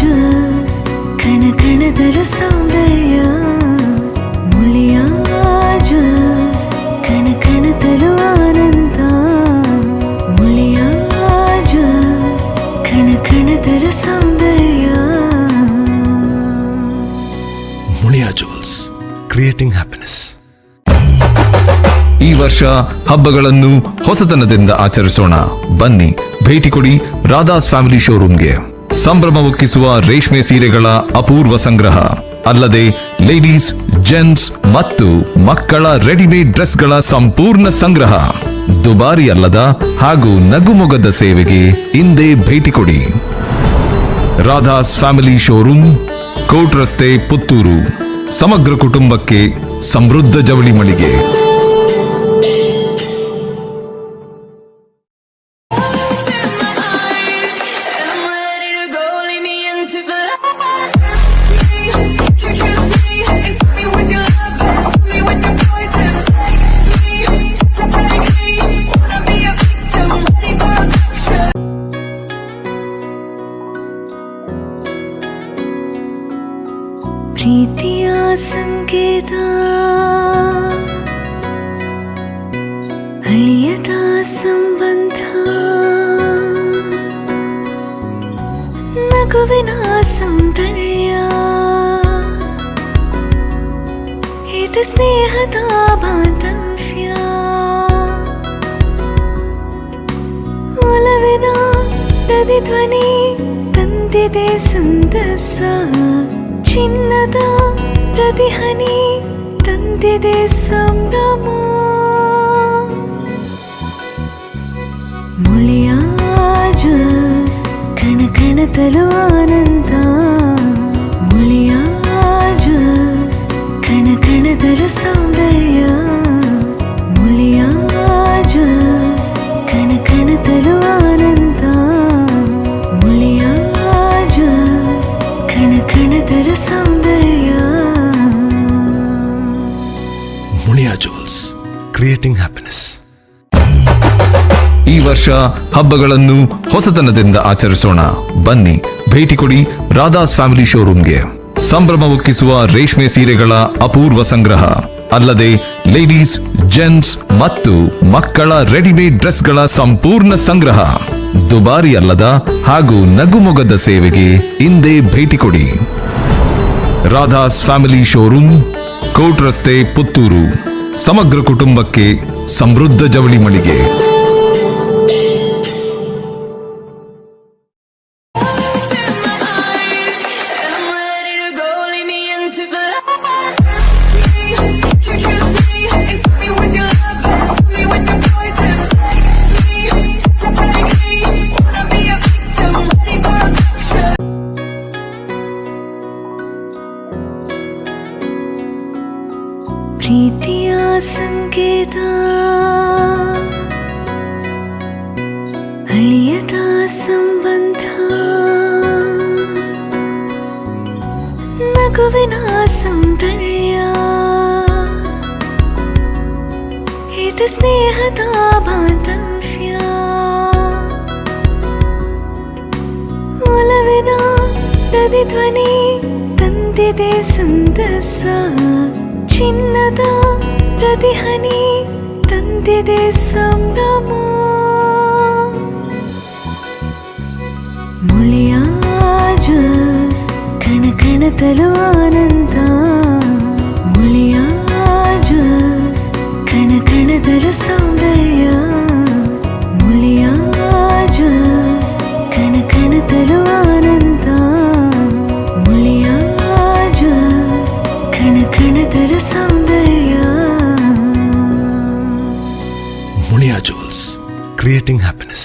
ಜ್ಯೂಸ್ ಕಣ ಕಣದಲು ಸೌಂದರ್ಯ ಮುಳಿಯ ಜ್ಯೂಸ್ ಕಣ ಕಣದಲು ಆನಂದ ಮುಳಿಯ ಜ್ಯೂಸ್ ಕಣ ಕಣದಲು ಸೌಂದರ್ಯ ಮುಳಿಯಾ ಜುವೆಲ್ಸ್ ಕ್ರಿಯೇಟಿಂಗ್ ಹ್ಯಾಪಿನೆಸ್. ಈ ವರ್ಷ ಹಬ್ಬಗಳನ್ನು ಹೊಸತನದಿಂದ ಆಚರಿಸೋಣ. ಬನ್ನಿ, ಭೇಟಿ ಕೊಡಿ ರಾಧಾಸ್ ಫ್ಯಾಮಿಲಿ ಶೋರೂಮ್ಗೆ. ಸಂಭ್ರಮವೊಕ್ಕಿಸುವ ರೇಷ್ಮೆ ಸೀರೆಗಳ ಅಪೂರ್ವ ಸಂಗ್ರಹ, ಅಲ್ಲದೆ ಲೇಡೀಸ್, ಜೆಂಟ್ಸ್ ಮತ್ತು ಮಕ್ಕಳ ರೆಡಿಮೇಡ್ ಡ್ರೆಸ್ಗಳ ಸಂಪೂರ್ಣ ಸಂಗ್ರಹ. ದುಬಾರಿ ಅಲ್ಲದ ಹಾಗೂ ನಗುಮೊಗದ ಸೇವೆಗೆ ಇಂದೇ ಭೇಟಿ ಕೊಡಿ. ರಾಧಾಸ್ ಫ್ಯಾಮಿಲಿ ಶೋರೂಮ್, ಕೋಟ್ ರಸ್ತೆ, ಪುತ್ತೂರು. ಸಮಗ್ರ ಕುಟುಂಬಕ್ಕೆ ಸಮೃದ್ಧ ಜವಳಿ ಮಳಿಗೆ. ಪ್ರೀತಿಯ ಸಂಕೇತ ಅಳಿಯದ ಸಂಬಂಧ ನಗುವಿನ ಸೌಂದರ್ಯ ಇದು ಸ್ನೇಹದ ಬಾಂಧವ್ಯ ಒಲವಿನ ಪ್ರತಿಧ್ವನಿ ತಂದಿದೆ ಸಂದಸ ಚಿನ್ನದ ಪ್ರತಿಹನಿ ತಂದಿದೆ ಸಂಭ್ರಮ ಮುಳಿಯ ಜ್ಯೂಸ್ ಕಣ ಕಣದಲು ಆನಂದ ಮುಳಿಯ ಜ್ಯೂಸ್ ಕಣ ಕಣದಲು ಸೌಂದರ್ಯ ಮುಳಿಯ ಜ್ಯೂಸ್ ಕಣ ಕಣದಲು ಆನಂದ ಮುಳಿಯ ಜ್ಯೂಸ್ ಕಣ ಕಣದಲು ಸೌಂದರ್ಯ. Muliya jewels creating happiness. ಈ ವರ್ಷ ಹಬ್ಬಗಳನ್ನು ಹೊಸತನದಿಂದ ಆಚರಿಸೋಣ. ಬನ್ನಿ, ಭೇಟಿ ಕೊಡಿ ರಾಧಾಸ್ ಫ್ಯಾಮಿಲಿ ಶೋರೂಮ್ಗೆ. ಸಂಭ್ರಮವೊಕ್ಕಿಸುವ ರೇಷ್ಮೆ ಸೀರೆಗಳ ಅಪೂರ್ವ ಸಂಗ್ರಹ, ಅಲ್ಲದೆ ಲೇಡೀಸ್, ಜೆಂಟ್ಸ್ ಮತ್ತು ಮಕ್ಕಳ ರೆಡಿಮೇಡ್ ಡ್ರೆಸ್ಗಳ ಸಂಪೂರ್ಣ ಸಂಗ್ರಹ. ದುಬಾರಿ ಅಲ್ಲದ ಹಾಗೂ ನಗುಮೊಗದ ಸೇವೆಗೆ ಇಂದೇ ಭೇಟಿ ಕೊಡಿ. ರಾಧಾಸ್ ಫ್ಯಾಮಿಲಿ ಶೋರೂಮ್, ಕೋಟ್ ರಸ್ತೆ, ಪುತ್ತೂರು. ಸಮಗ್ರ ಕುಟುಂಬಕ್ಕೆ ಸಮೃದ್ಧ ಜವಳಿ ಮಳಿಗೆ. ಪ್ರೀತಿಯ ಸಂಕೇತ ಅಳಿಯದ ಸಂಬಂಧ ನಗುವಿನ ಸೌಂದರ್ಯ ಇದು ಸ್ನೇಹದ ಬಾಂಧವ್ಯ ಒಲವಿನ ಪ್ರತಿಧ್ವನಿ ತಂದಿದೆ ಸಂದಸ ಚಿನ್ನದ ಪ್ರತಿಹನಿ ತಂದಿದೆ ಸಂಭ್ರಮ ಮುಳಿಯ ಜ್ಯೂಸ್ ಕಣ ಕಣದಲು ಆನಂದ ಮುಳಿಯ ಜ್ಯೂಸ್ ಕಣ ಕಣದಲು ಸೌಂದರ್ಯ ಮುಳಿಯ ಜ್ಯೂಸ್ ಕಣ ಕಣದಲು ಆನಂದ ಮುಳಿಯಾ ಜುವೆಲ್ಸ್, ಕ್ರಿಯೇಟಿಂಗ್ ಹ್ಯಾಪಿನೆಸ್.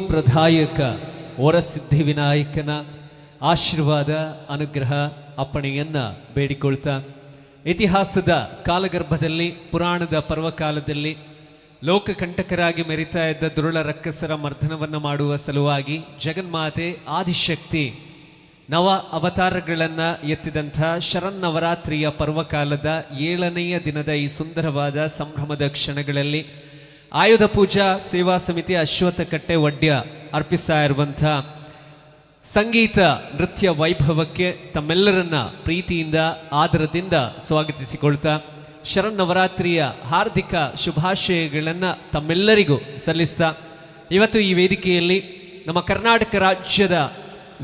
ಪ್ರದಾಯಕ ವರಸಿದ್ಧಿ ವಿನಾಯಕನ ಆಶೀರ್ವಾದ ಅನುಗ್ರಹ ಅಪ್ಪಣೆಯನ್ನ ಬೇಡಿಕೊಳ್ತಾ ಇತಿಹಾಸದ ಕಾಲಗರ್ಭದಲ್ಲಿ ಪುರಾಣದ ಪರ್ವಕಾಲದಲ್ಲಿ ಲೋಕಕಂಟಕರಾಗಿ ಮೆರಿತಾ ಇದ್ದ ದುರುಳ ರಕ್ಕಸರ ಮರ್ದನವನ್ನು ಮಾಡುವ ಸಲುವಾಗಿ ಜಗನ್ಮಾತೆ ಆದಿಶಕ್ತಿ ನವ ಅವತಾರಗಳನ್ನು ಎತ್ತಿದಂಥ ಶರನ್ನವರಾತ್ರಿಯ ಪರ್ವಕಾಲದ 7ನೆಯ ದಿನದ ಈ ಸುಂದರವಾದ ಸಂಭ್ರಮದ ಕ್ಷಣಗಳಲ್ಲಿ ಆಯುಧ ಪೂಜಾ ಸೇವಾ ಸಮಿತಿ ಅಶ್ವತ್ಥಕಟ್ಟೆ ಒಡ್ಯ ಅರ್ಪಿಸ್ತಾ ಇರುವಂಥ ಸಂಗೀತ ನೃತ್ಯ ವೈಭವಕ್ಕೆ ತಮ್ಮೆಲ್ಲರನ್ನ ಪ್ರೀತಿಯಿಂದ ಆದರದಿಂದ ಸ್ವಾಗತಿಸಿಕೊಳ್ತಾ ಶರನ್ನವರಾತ್ರಿಯ ಹಾರ್ದಿಕ ಶುಭಾಶಯಗಳನ್ನು ತಮ್ಮೆಲ್ಲರಿಗೂ ಸಲ್ಲಿಸ್ತಾ ಇವತ್ತು ಈ ವೇದಿಕೆಯಲ್ಲಿ ನಮ್ಮ ಕರ್ನಾಟಕ ರಾಜ್ಯದ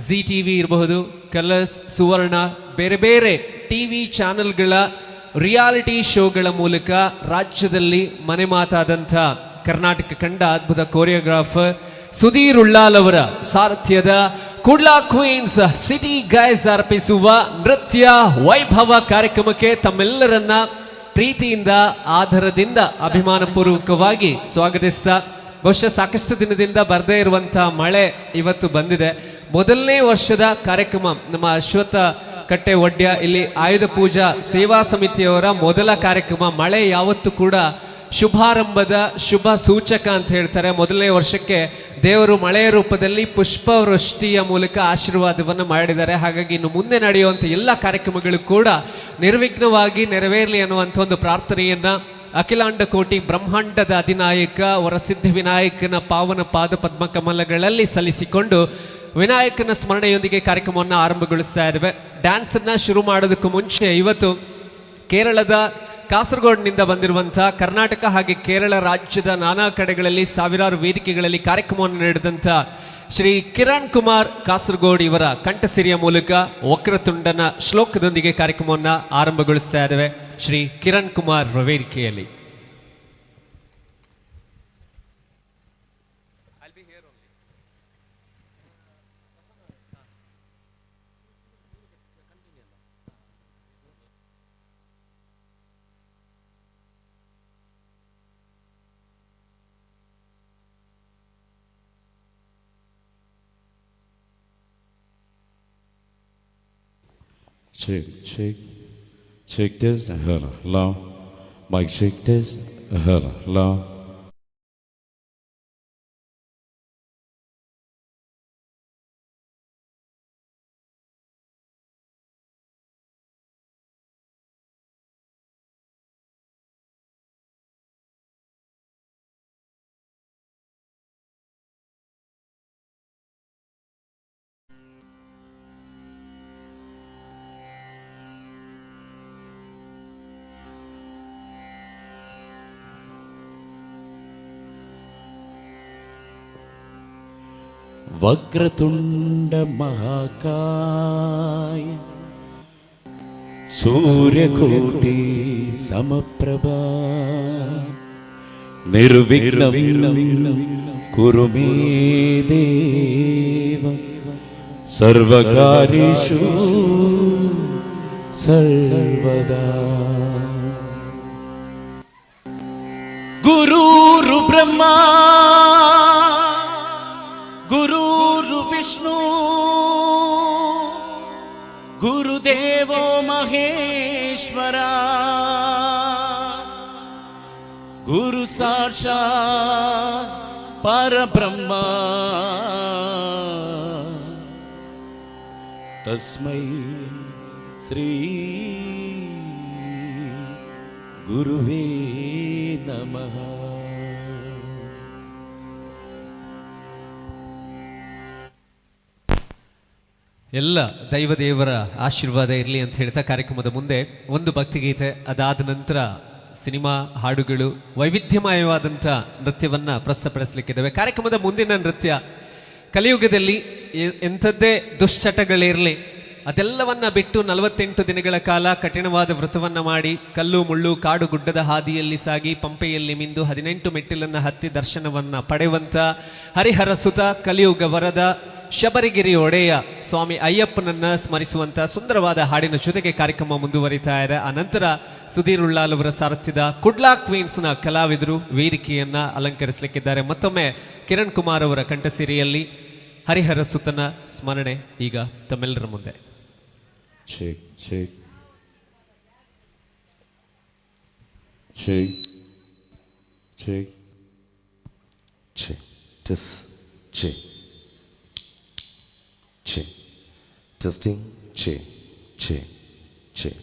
ZTV ಇರಬಹುದು, ಕಲರ್ಸ್, ಸುವರ್ಣ, ಬೇರೆ ಬೇರೆ TV ಚಾನೆಲ್ಗಳ ರಿಯಾಲಿಟಿ ಶೋಗಳ ಮೂಲಕ ರಾಜ್ಯದಲ್ಲಿ ಮನೆ ಮಾತಾದಂಥ ಕರ್ನಾಟಕ ಕಂಡ ಅದ್ಭುತ ಕೋರಿಯೋಗ್ರಾಫರ್ ಸುಧೀರ್ ಉಳ್ಳಾಲ್ ಅವರ ಸಾರಥ್ಯದ ಕುಡ್ಲಾ ಕ್ವೀನ್ಸ್ ಸಿಟಿ ಗೈಸ್ ಅರ್ಪಿಸುವ ನೃತ್ಯ ವೈಭವ ಕಾರ್ಯಕ್ರಮಕ್ಕೆ ತಮ್ಮೆಲ್ಲರನ್ನ ಪ್ರೀತಿಯಿಂದ ಆಧಾರದಿಂದ ಅಭಿಮಾನಪೂರ್ವಕವಾಗಿ ಸ್ವಾಗತಿಸ್ತಾ ಬಹುಶಃ ಸಾಕಷ್ಟು ದಿನದಿಂದ ಬರದೇ ಇರುವಂತಹ ಮಳೆ ಇವತ್ತು ಬಂದಿದೆ. ಮೊದಲನೇ ವರ್ಷದ ಕಾರ್ಯಕ್ರಮ ನಮ್ಮ ಅಶ್ವತ್ಥ ಕಟ್ಟೆ ಒಡ್ಯ ಇಲ್ಲಿ ಆಯುಧ ಪೂಜಾ ಸೇವಾ ಸಮಿತಿಯವರ ಮೊದಲ ಕಾರ್ಯಕ್ರಮ. ಮಳೆ ಯಾವತ್ತೂ ಕೂಡ ಶುಭಾರಂಭದ ಶುಭ ಸೂಚಕ ಅಂತ ಹೇಳ್ತಾರೆ. ಮೊದಲನೇ ವರ್ಷಕ್ಕೆ ದೇವರು ಮಳೆಯ ರೂಪದಲ್ಲಿ ಪುಷ್ಪವೃಷ್ಟಿಯ ಮೂಲಕ ಆಶೀರ್ವಾದವನ್ನು ಮಾಡಿದ್ದಾರೆ. ಹಾಗಾಗಿ ಇನ್ನು ಮುಂದೆ ನಡೆಯುವಂಥ ಎಲ್ಲ ಕಾರ್ಯಕ್ರಮಗಳು ಕೂಡ ನಿರ್ವಿಘ್ನವಾಗಿ ನೆರವೇರಲಿ ಅನ್ನುವಂಥ ಒಂದು ಪ್ರಾರ್ಥನೆಯನ್ನ ಅಖಿಲಾಂಡ ಕೋಟಿ ಬ್ರಹ್ಮಾಂಡದ ಅಧಿನಾಯಕ ವರಸಿದ್ಧಿ ವಿನಾಯಕನ ಪಾವನ ಪಾದ ಪದ್ಮ ಕಮಲಗಳಲ್ಲಿ ಸಲ್ಲಿಸಿಕೊಂಡು ವಿನಾಯಕನ ಸ್ಮರಣೆಯೊಂದಿಗೆ ಕಾರ್ಯಕ್ರಮವನ್ನು ಆರಂಭಗೊಳಿಸ್ತಾ ಇದ್ದೇವೆ. ಡ್ಯಾನ್ಸನ್ನು ಶುರು ಮಾಡೋದಕ್ಕೂ ಮುಂಚೆ ಇವತ್ತು ಕೇರಳದ ಕಾಸರಗೋಡಿನಿಂದ ಬಂದಿರುವಂಥ ಕರ್ನಾಟಕ ಹಾಗೆ ಕೇರಳ ರಾಜ್ಯದ ನಾನಾ ಕಡೆಗಳಲ್ಲಿ ಸಾವಿರಾರು ವೇದಿಕೆಗಳಲ್ಲಿ ಕಾರ್ಯಕ್ರಮವನ್ನು ನೀಡಿದಂಥ ಶ್ರೀ ಕಿರಣ್ ಕುಮಾರ್ ಕಾಸರಗೋಡ್ ಇವರ ಕಂಠಸಿರಿಯ ಮೂಲಕ ವಕ್ರತುಂಡನ ಶ್ಲೋಕದೊಂದಿಗೆ ಕಾರ್ಯಕ್ರಮವನ್ನು ಆರಂಭಗೊಳಿಸ್ತಾ ಇದ್ದೇವೆ. ಶ್ರೀ ಕಿರಣ್ ಕುಮಾರ್ ವೇದಿಕೆಯಲ್ಲಿ Check, check, check this, hello, hello. Mic check this, hello, hello. Vakratunda महाकाय सूर्यकोटि समप्रभा निर्विघ्नं कुरु मे देव सर्वकार्येषु सर्वदा. गुरुर् ब्रह्मा गुरुर् विष्णु गुरुदेवो महेश्वरा गुरु साक्षात् परब्रह्मा तस्मै श्री गुरुवे नमः. ಎಲ್ಲ ದೈವದೇವರ ಆಶೀರ್ವಾದ ಇರಲಿ ಅಂತ ಹೇಳ್ತಾ ಕಾರ್ಯಕ್ರಮದ ಮುಂದೆ ಒಂದು ಭಕ್ತಿಗೀತೆ, ಅದಾದ ನಂತರ ಸಿನಿಮಾ ಹಾಡುಗಳು, ವೈವಿಧ್ಯಮಯವಾದಂಥ ನೃತ್ಯವನ್ನು ಪ್ರಸ್ತುತಪಡಿಸಲಿಕ್ಕಿದ್ದಾವೆ. ಕಾರ್ಯಕ್ರಮದ ಮುಂದಿನ ನೃತ್ಯ ಕಲಿಯುಗದಲ್ಲಿ ಎಂಥದ್ದೇ ದುಶ್ಚಟಗಳಿರಲಿ ಅದೆಲ್ಲವನ್ನ ಬಿಟ್ಟು 48 ದಿನಗಳ ಕಾಲ ಕಠಿಣವಾದ ವ್ರತವನ್ನು ಮಾಡಿ ಕಲ್ಲು ಮುಳ್ಳು ಕಾಡು ಗುಡ್ಡದ ಹಾದಿಯಲ್ಲಿ ಸಾಗಿ ಪಂಪೆಯಲ್ಲಿ ಮಿಂದು 18 ಮೆಟ್ಟಿಲನ್ನು ಹತ್ತಿ ದರ್ಶನವನ್ನು ಪಡೆಯುವಂಥ ಹರಿಹರ ಸುತ ಕಲಿಯುಗ ವರದ ಶಬರಿಗಿರಿ ಒಡೆಯ ಸ್ವಾಮಿ ಅಯ್ಯಪ್ಪನನ್ನ ಸ್ಮರಿಸುವಂಥ ಸುಂದರವಾದ ಹಾಡಿನ ಜೊತೆಗೆ ಕಾರ್ಯಕ್ರಮ ಮುಂದುವರಿತಾ ಇದೆ. ಅನಂತರ ಸುಧೀರ್ ಉಳ್ಳಾಲ್ ಅವರ ಸಾರಥ್ಯದ ಕುಡ್ಲಾ ಕ್ವೀನ್ಸ್ನ ಕಲಾವಿದರು ವೇದಿಕೆಯನ್ನು ಅಲಂಕರಿಸಲಿಕ್ಕಿದ್ದಾರೆ. ಮತ್ತೊಮ್ಮೆ ಕಿರಣ್ ಕುಮಾರ್ ಅವರ ಕಂಠಸಿರಿಯಲ್ಲಿ ಹರಿಹರ ಸುತನ ಸ್ಮರಣೆ ಈಗ ತಮ್ಮೆಲ್ಲರ ಮುಂದೆ. Check, check, check, check. check, test, check, check, testing, check, check, check.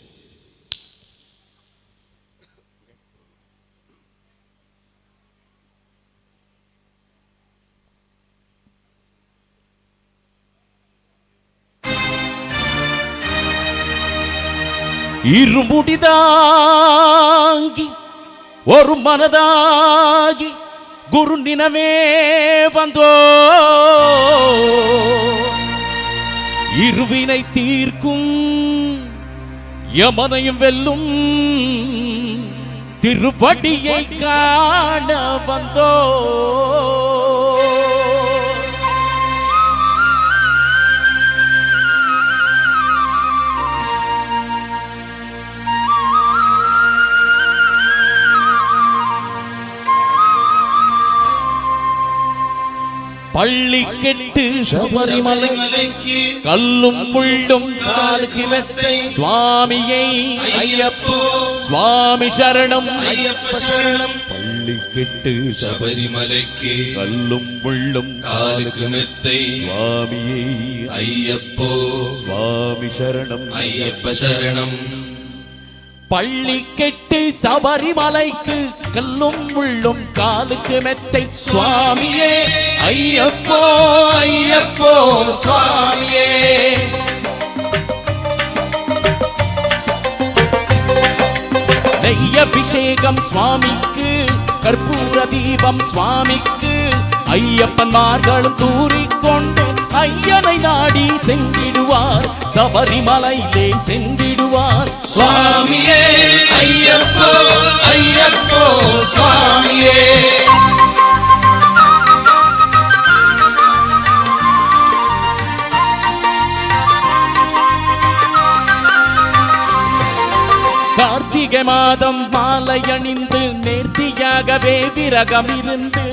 இருமுடிதாங்கி ஒரு மனதாகி குரு நினவே வந்தோ இருவினை தீர்க்கும் யமனையும் வெல்லும் திருவடியை காண வந்தோ பள்ளி கெட்டு சபரிமலைக்கு கல்லும் முள்ளும் காலுக்கு மெத்தை சுவாமியை ஐயப்போ சுவாமி சரணம் ஐயப்ப சரணம் பள்ளி கெட்டு சபரிமலைக்கு கல்லும் முள்ளும் காலுக்கு மெத்தை சுவாமியை ஐயப்போ சுவாமி சரணம் ஐயப்ப சரணம் பள்ளி கெட்டு சபரிமலைக்கு கல்லும் முள்ளும் காலுக்கு மெத்தை சுவாமியே ஐயப்போ ஐயப்போ சுவாமியே நெய்யபிஷேகம் சுவாமிக்கு கற்பூர தீபம் சுவாமிக்கு ஐயப்பன்மார்களும் தூறிக்கொண்டு ஐயனை நாடி சென்றிடுவார் சபரிமலையிலே சென்றிடுவார் சுவாமியே ஐயப்போ ஐயப்போ சுவாமியே கார்த்திகை மாதம் மாலை அணிந்து நேர்த்தியாகவே விரகம் இருந்து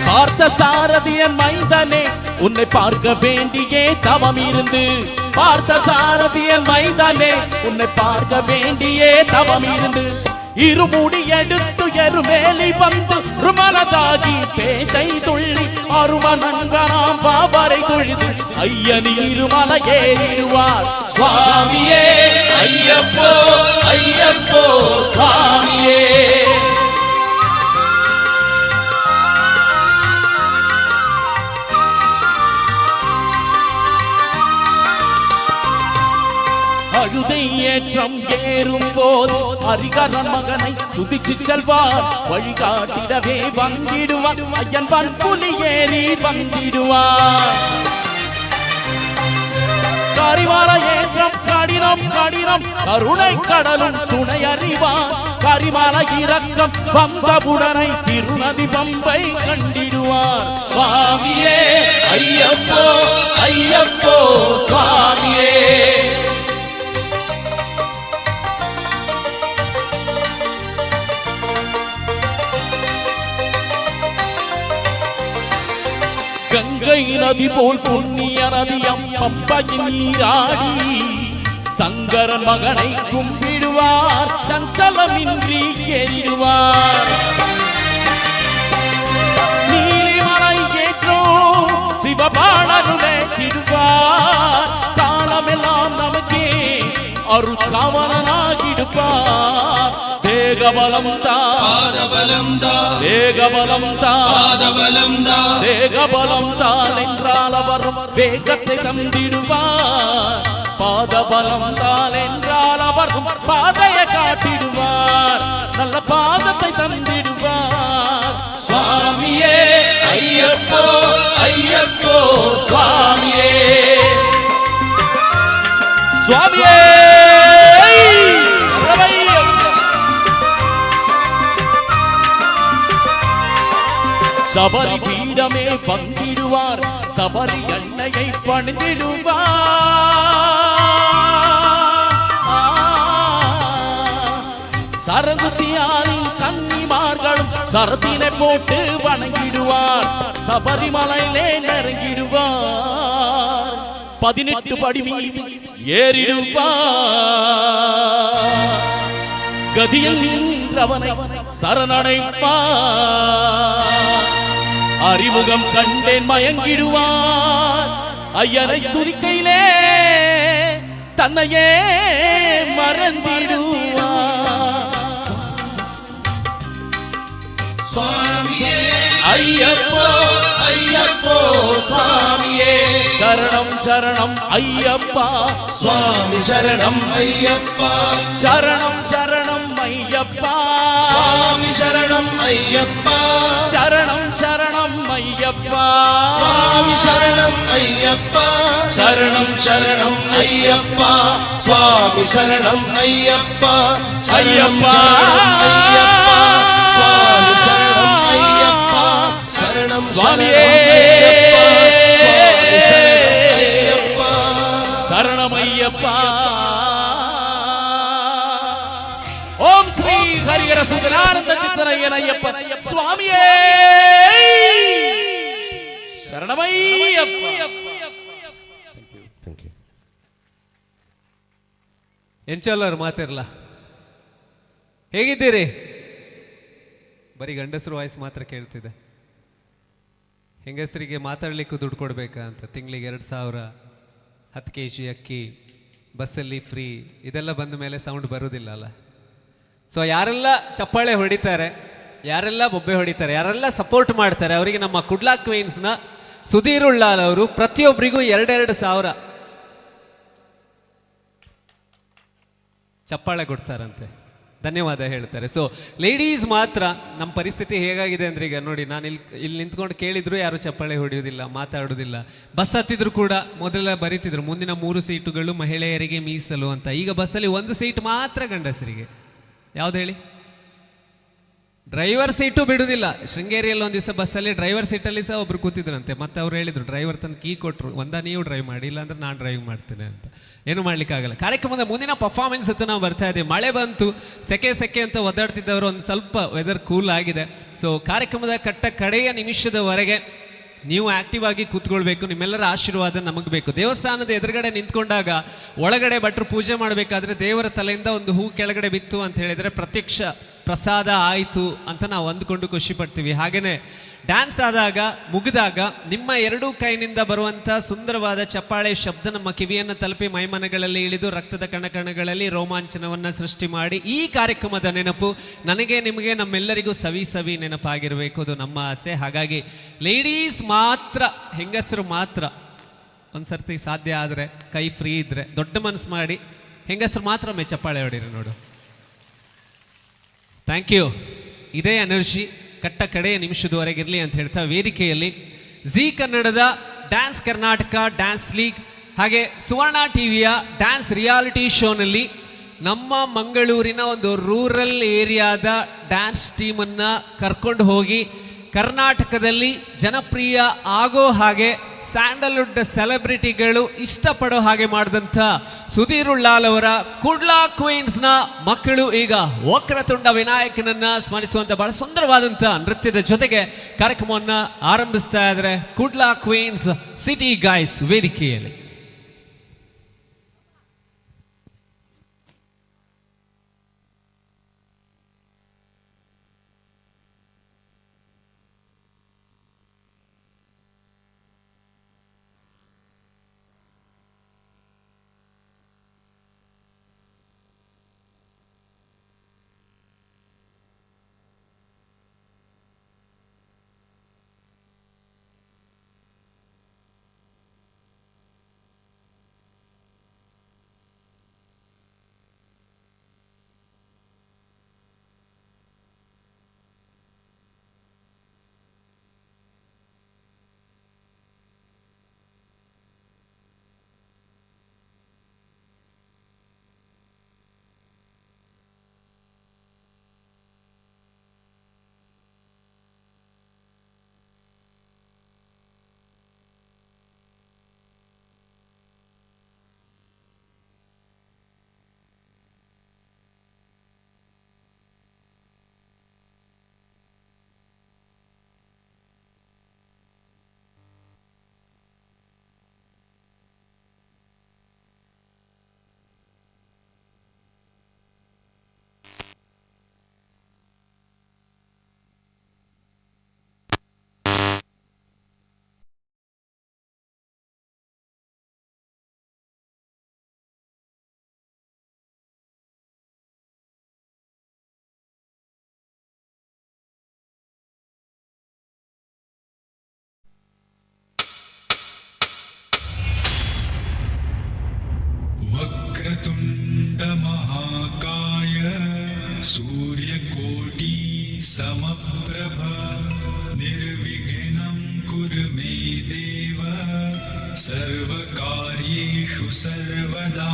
பார்த்த சாரதியன் மைந்தனே உன்னை பார்க்க வேண்டியே தவம் இருந்து பார்த்த சாரதியன் மைந்தனே உன்னை பார்க்க வேண்டியே தவம் இருந்து இருமுடி எடுத்து எருமேலி வந்து ருமலதாகி பேட்டை துள்ளி அரும நண்பனாம் பாபரை தொழுது ஐயனி இருமல ஏறிடுவார் சுவாமியே ஐயப்போ ஐயப்போ சுவாமியே அழுதை ஏற்றம் ஏறும் போது ஹரிகரன் மகனை துதிச்சு செல்வார் வழிகாட்டிடவே வந்திடுவார் ஐயன் பன்புலி ஏறி வந்திடுவார் கரிமல ஏற்றம் கடினம் கடினம் கருணை கடலும் துணை அறிவார் கரிமல இறக்கம் வந்தவுடனை திருநதி பம்பை கண்டிடுவார் சுவாமியே ஐயப்போ ஐயப்போ சுவாமியே கங்கை நதி போல் புண்ணிய நதியம் பம்பையின் நீராடி சங்கரன் மகனை கும்பிடுவார் சஞ்சலமின்றி ஏறிடுவார் நீலிமலை ஏற்றோ சிவபாணருளே திடுவார் காலமெல்லாம் நமக்கே அருட்காவலனாகிடுவார் தேகபலம் தாதபலம் தேகபலம் தாதபலம் தேகபலம் தான் என்றால் அவரும் வேகத்தை தந்திடுவார் பாதபலம் தான் என்றால் அவரும் பாதையை காட்டிடுவார் நல்ல பாதத்தை தந்திடுவார் சுவாமியே ஐயப்போ ஐயப்போ சுவாமியே சுவாமியே சபரி பீடமே வந்திடுவார் சபரி எண்ணெயை பணிந்திடுவார் சரதுத்தியாரின் கன்னிமார்களும் சரத்தினை போட்டு வணங்கிடுவார் சபரிமலையிலே நெருங்கிடுவார் 18 படி மீது ஏறிடுவார் கதியன்றவனை சரணடைப்பா அறிமுகம் கண்டேன் மயங்கிடுவார் ஐயனை துதிக்கையிலே தன்னையே மறந்திடுவார் ஐயப்போ ஐயப்போ சுவாமியே சரணம் சரணம் ஐயப்பா சுவாமி சரணம் ஐயப்பா சரணம் சரணம் ஐயப்பா சுவாமி சரணம் ஐயப்பா சரணம் சரணம் ஐயப்பா சுவாமி சரணம் ஐயப்பா சரணம் சரணம் ஐயப்பா சுவாமி சரணம் ஐயப்பா ஐயப்பா ஐயப்பா சுவாமி சரணம் ஐயப்பா சரணம் சுவாமியே சரணமையப்பா ஓம் ஸ்ரீ ஹரிஹர சுதனானந்த சித்தரையனையப்ப சுவாமியே ಶರಣಮಯ್ಯಪ್ಪ. ಎಂಚಲ್ಲರು ಮಾತಿರಲ್ಲ. ಹೇಗಿದ್ದೀರಿ? ಬರೀ ಗಂಡಸರು ವಾಯ್ಸ್ ಮಾತ್ರ ಕೇಳ್ತಿದೆ. ಹೆಂಗಸರಿಗೆ ಮಾತಾಡಲಿಕ್ಕೂ ದುಡ್ಡು ಕೊಡಬೇಕಾ ಅಂತ, ತಿಂಗಳಿಗೆ 2000, 10 kg ಅಕ್ಕಿ, ಬಸ್ಸಲ್ಲಿ ಫ್ರೀ, ಇದೆಲ್ಲ ಬಂದ ಮೇಲೆ ಸೌಂಡ್ ಬರೋದಿಲ್ಲ ಅಲ್ಲ. ಸೊ ಯಾರೆಲ್ಲ ಚಪ್ಪಾಳೆ ಹೊಡಿತಾರೆ, ಯಾರೆಲ್ಲ ಬೊಬ್ಬೆ ಹೊಡಿತಾರೆ, ಯಾರೆಲ್ಲ ಸಪೋರ್ಟ್ ಮಾಡ್ತಾರೆ, ಅವರಿಗೆ ನಮ್ಮ ಕುಡ್ಲಾ ಕ್ವೀನ್ಸ್ನ ಸುಧೀರ್ ಉಳ್ಳಾಲ್ ಅವರು ಪ್ರತಿಯೊಬ್ಬರಿಗೂ 2,000 ಚಪ್ಪಾಳೆ ಕೊಡ್ತಾರಂತೆ, ಧನ್ಯವಾದ ಹೇಳ್ತಾರೆ. ಸೊ ಲೇಡೀಸ್ ಮಾತ್ರ. ನಮ್ಮ ಪರಿಸ್ಥಿತಿ ಹೇಗಾಗಿದೆ ಅಂದರೆ, ಈಗ ನೋಡಿ, ನಾನು ಇಲ್ಲಿ ನಿಂತ್ಕೊಂಡು ಕೇಳಿದ್ರು ಯಾರು ಚಪ್ಪಾಳೆ ಹೊಡೆಯೋದಿಲ್ಲ, ಮಾತಾಡೋದಿಲ್ಲ. ಬಸ್ ಹತ್ತಿದ್ರು ಕೂಡ ಮೊದಲ ಬರೀತಿದ್ರು ಮುಂದಿನ 3 ಸೀಟುಗಳು ಮಹಿಳೆಯರಿಗೆ ಮೀಸಲು ಅಂತ. ಈಗ ಬಸ್ಸಲ್ಲಿ 1 ಸೀಟ್ ಮಾತ್ರ ಗಂಡಸರಿಗೆ. ಯಾವ್ದು ಹೇಳಿ? ಡ್ರೈವರ್ ಸೀಟು ಬಿಡುವುದಿಲ್ಲ. ಶೃಂಗೇರಿಯಲ್ಲಿ ಒಂದು ದಿವಸ ಬಸ್ಸಲ್ಲಿ ಡ್ರೈವರ್ ಸೀಟಲ್ಲಿ ಸಹ ಒಬ್ರು ಕೂತಿದ್ರಂತೆ. ಮತ್ತೆ ಅವ್ರು ಹೇಳಿದ್ರು, ಡ್ರೈವರ್ ತನ್ನ ಕೀ ಕೊಟ್ಟರು, ನೀವು ಡ್ರೈವ್ ಮಾಡಿ, ಇಲ್ಲಾಂದ್ರೆ ನಾನು ಡ್ರೈವ್ ಮಾಡ್ತೇನೆ ಅಂತ. ಏನು ಮಾಡ್ಲಿಕ್ಕಾಗಲ್ಲ. ಕಾರ್ಯಕ್ರಮದ ಮುಂದಿನ ಪರ್ಫಾರ್ಮೆನ್ಸ್ ಹತ್ರ ನಾವು ಬರ್ತಾ ಇದ್ದೀವಿ. ಮಳೆ ಬಂತು, ಸೆಕೆ ಅಂತ ಒದ್ದಾಡ್ತಿದ್ದವರು ಒಂದು ಸ್ವಲ್ಪ ವೆದರ್ ಕೂಲ್ ಆಗಿದೆ. ಸೊ ಕಾರ್ಯಕ್ರಮದ ಕಡೆಯ ನಿಮಿಷದವರೆಗೆ ನೀವು ಆಕ್ಟಿವ್ ಆಗಿ ಕೂತ್ಕೊಳ್ಬೇಕು. ನಿಮ್ಮೆಲ್ಲರ ಆಶೀರ್ವಾದ ನಮಗೆ ಬೇಕು. ದೇವಸ್ಥಾನದ ಎದುರುಗಡೆ ನಿಂತ್ಕೊಂಡಾಗ ಒಳಗಡೆ ಭಟ್ರು ಪೂಜೆ ಮಾಡಬೇಕಾದ್ರೆ ದೇವರ ತಲೆಯಿಂದ ಒಂದು ಹೂ ಕೆಳಗಡೆ ಬಿತ್ತು ಅಂತ ಹೇಳಿದರೆ ಪ್ರತ್ಯಕ್ಷ ಪ್ರಸಾದ ಆಯಿತು ಅಂತ ನಾವು ಅಂದ್ಕೊಂಡು ಖುಷಿ ಪಡ್ತೀವಿ. ಹಾಗೆಯೇ ಡ್ಯಾನ್ಸ್ ಆದಾಗ, ಮುಗಿದಾಗ ನಿಮ್ಮ 2 ಕೈನಿಂದ ಬರುವಂಥ ಸುಂದರವಾದ ಚಪ್ಪಾಳೆ ಶಬ್ದ ನಮ್ಮ ಕಿವಿಯನ್ನು ತಲುಪಿ ಮೈಮನಗಳಲ್ಲಿ ಇಳಿದು ರಕ್ತದ ಕಣಕಣಗಳಲ್ಲಿ ರೋಮಾಂಚನವನ್ನು ಸೃಷ್ಟಿ ಮಾಡಿ ಈ ಕಾರ್ಯಕ್ರಮದ ನೆನಪು ನನಗೆ, ನಿಮಗೆ, ನಮ್ಮೆಲ್ಲರಿಗೂ ಸವಿ ನೆನಪಾಗಿರಬೇಕು. ಅದು ನಮ್ಮ ಆಸೆ. ಹಾಗಾಗಿ ಲೇಡೀಸ್ ಮಾತ್ರ, ಹೆಂಗಸರು ಮಾತ್ರ ಒಂದು ಸರ್ತಿ ಸಾಧ್ಯ ಆದರೆ, ಕೈ ಫ್ರೀ ಇದ್ದರೆ, ದೊಡ್ಡ ಮನಸ್ಸು ಮಾಡಿ ಹೆಂಗಸರು ಮಾತ್ರ ಚಪ್ಪಾಳೆ ಹೊಡೀರಿ ನೋಡು. Thank you. ಇದೇ ಎನರ್ಜಿ ಕಡೆಯ ನಿಮಿಷದವರೆಗಿರಲಿ ಅಂತ ಹೇಳ್ತಾ, ವೇದಿಕೆಯಲ್ಲಿ ಜಿ ಕನ್ನಡದ ಡ್ಯಾನ್ಸ್ ಕರ್ನಾಟಕ ಡ್ಯಾನ್ಸ್ ಲೀಗ್ ಹಾಗೆ ಸುವರ್ಣ ಟಿವಿಯ ಡ್ಯಾನ್ಸ್ ರಿಯಾಲಿಟಿ ಶೋನಲ್ಲಿ ನಮ್ಮ ಮಂಗಳೂರಿನ ಒಂದು ರೂರಲ್ ಏರಿಯಾದ ಡ್ಯಾನ್ಸ್ ಟೀಮನ್ನು ಕರ್ಕೊಂಡು ಹೋಗಿ ಕರ್ನಾಟಕದಲ್ಲಿ ಜನಪ್ರಿಯ ಆಗೋ ಹಾಗೆ ಸ್ಯಾಂಡಲ್ವುಡ್ ಸೆಲೆಬ್ರಿಟಿಗಳು ಇಷ್ಟಪಡೋ ಹಾಗೆ ಮಾಡಿದಂಥ ಸುಧೀರ್ ಉಳ್ಳಾಲ್ ಅವರ ಕುಡ್ಲಾ ಕ್ವೀನ್ಸ್ನ ಮಕ್ಕಳು ಈಗ ವಕ್ರತುಂಡ ವಿನಾಯಕನನ್ನ ಸ್ಮರಿಸುವಂಥ ಬಹಳ ಸುಂದರವಾದಂಥ ನೃತ್ಯದ ಜೊತೆಗೆ ಕಾರ್ಯಕ್ರಮವನ್ನು ಆರಂಭಿಸ್ತಾ ಇದ್ದಾರೆ ಕುಡ್ಲಾ ಕ್ವೀನ್ಸ್ ಸಿಟಿ ಗೈಸ್ ವೇದಿಕೆಯಲ್ಲಿ. वक्रतुण्ड महाकाय सूर्यकोटि समप्रभ निर्विघ्नं कुरु मे देव सर्वकार्येषु सर्वदा।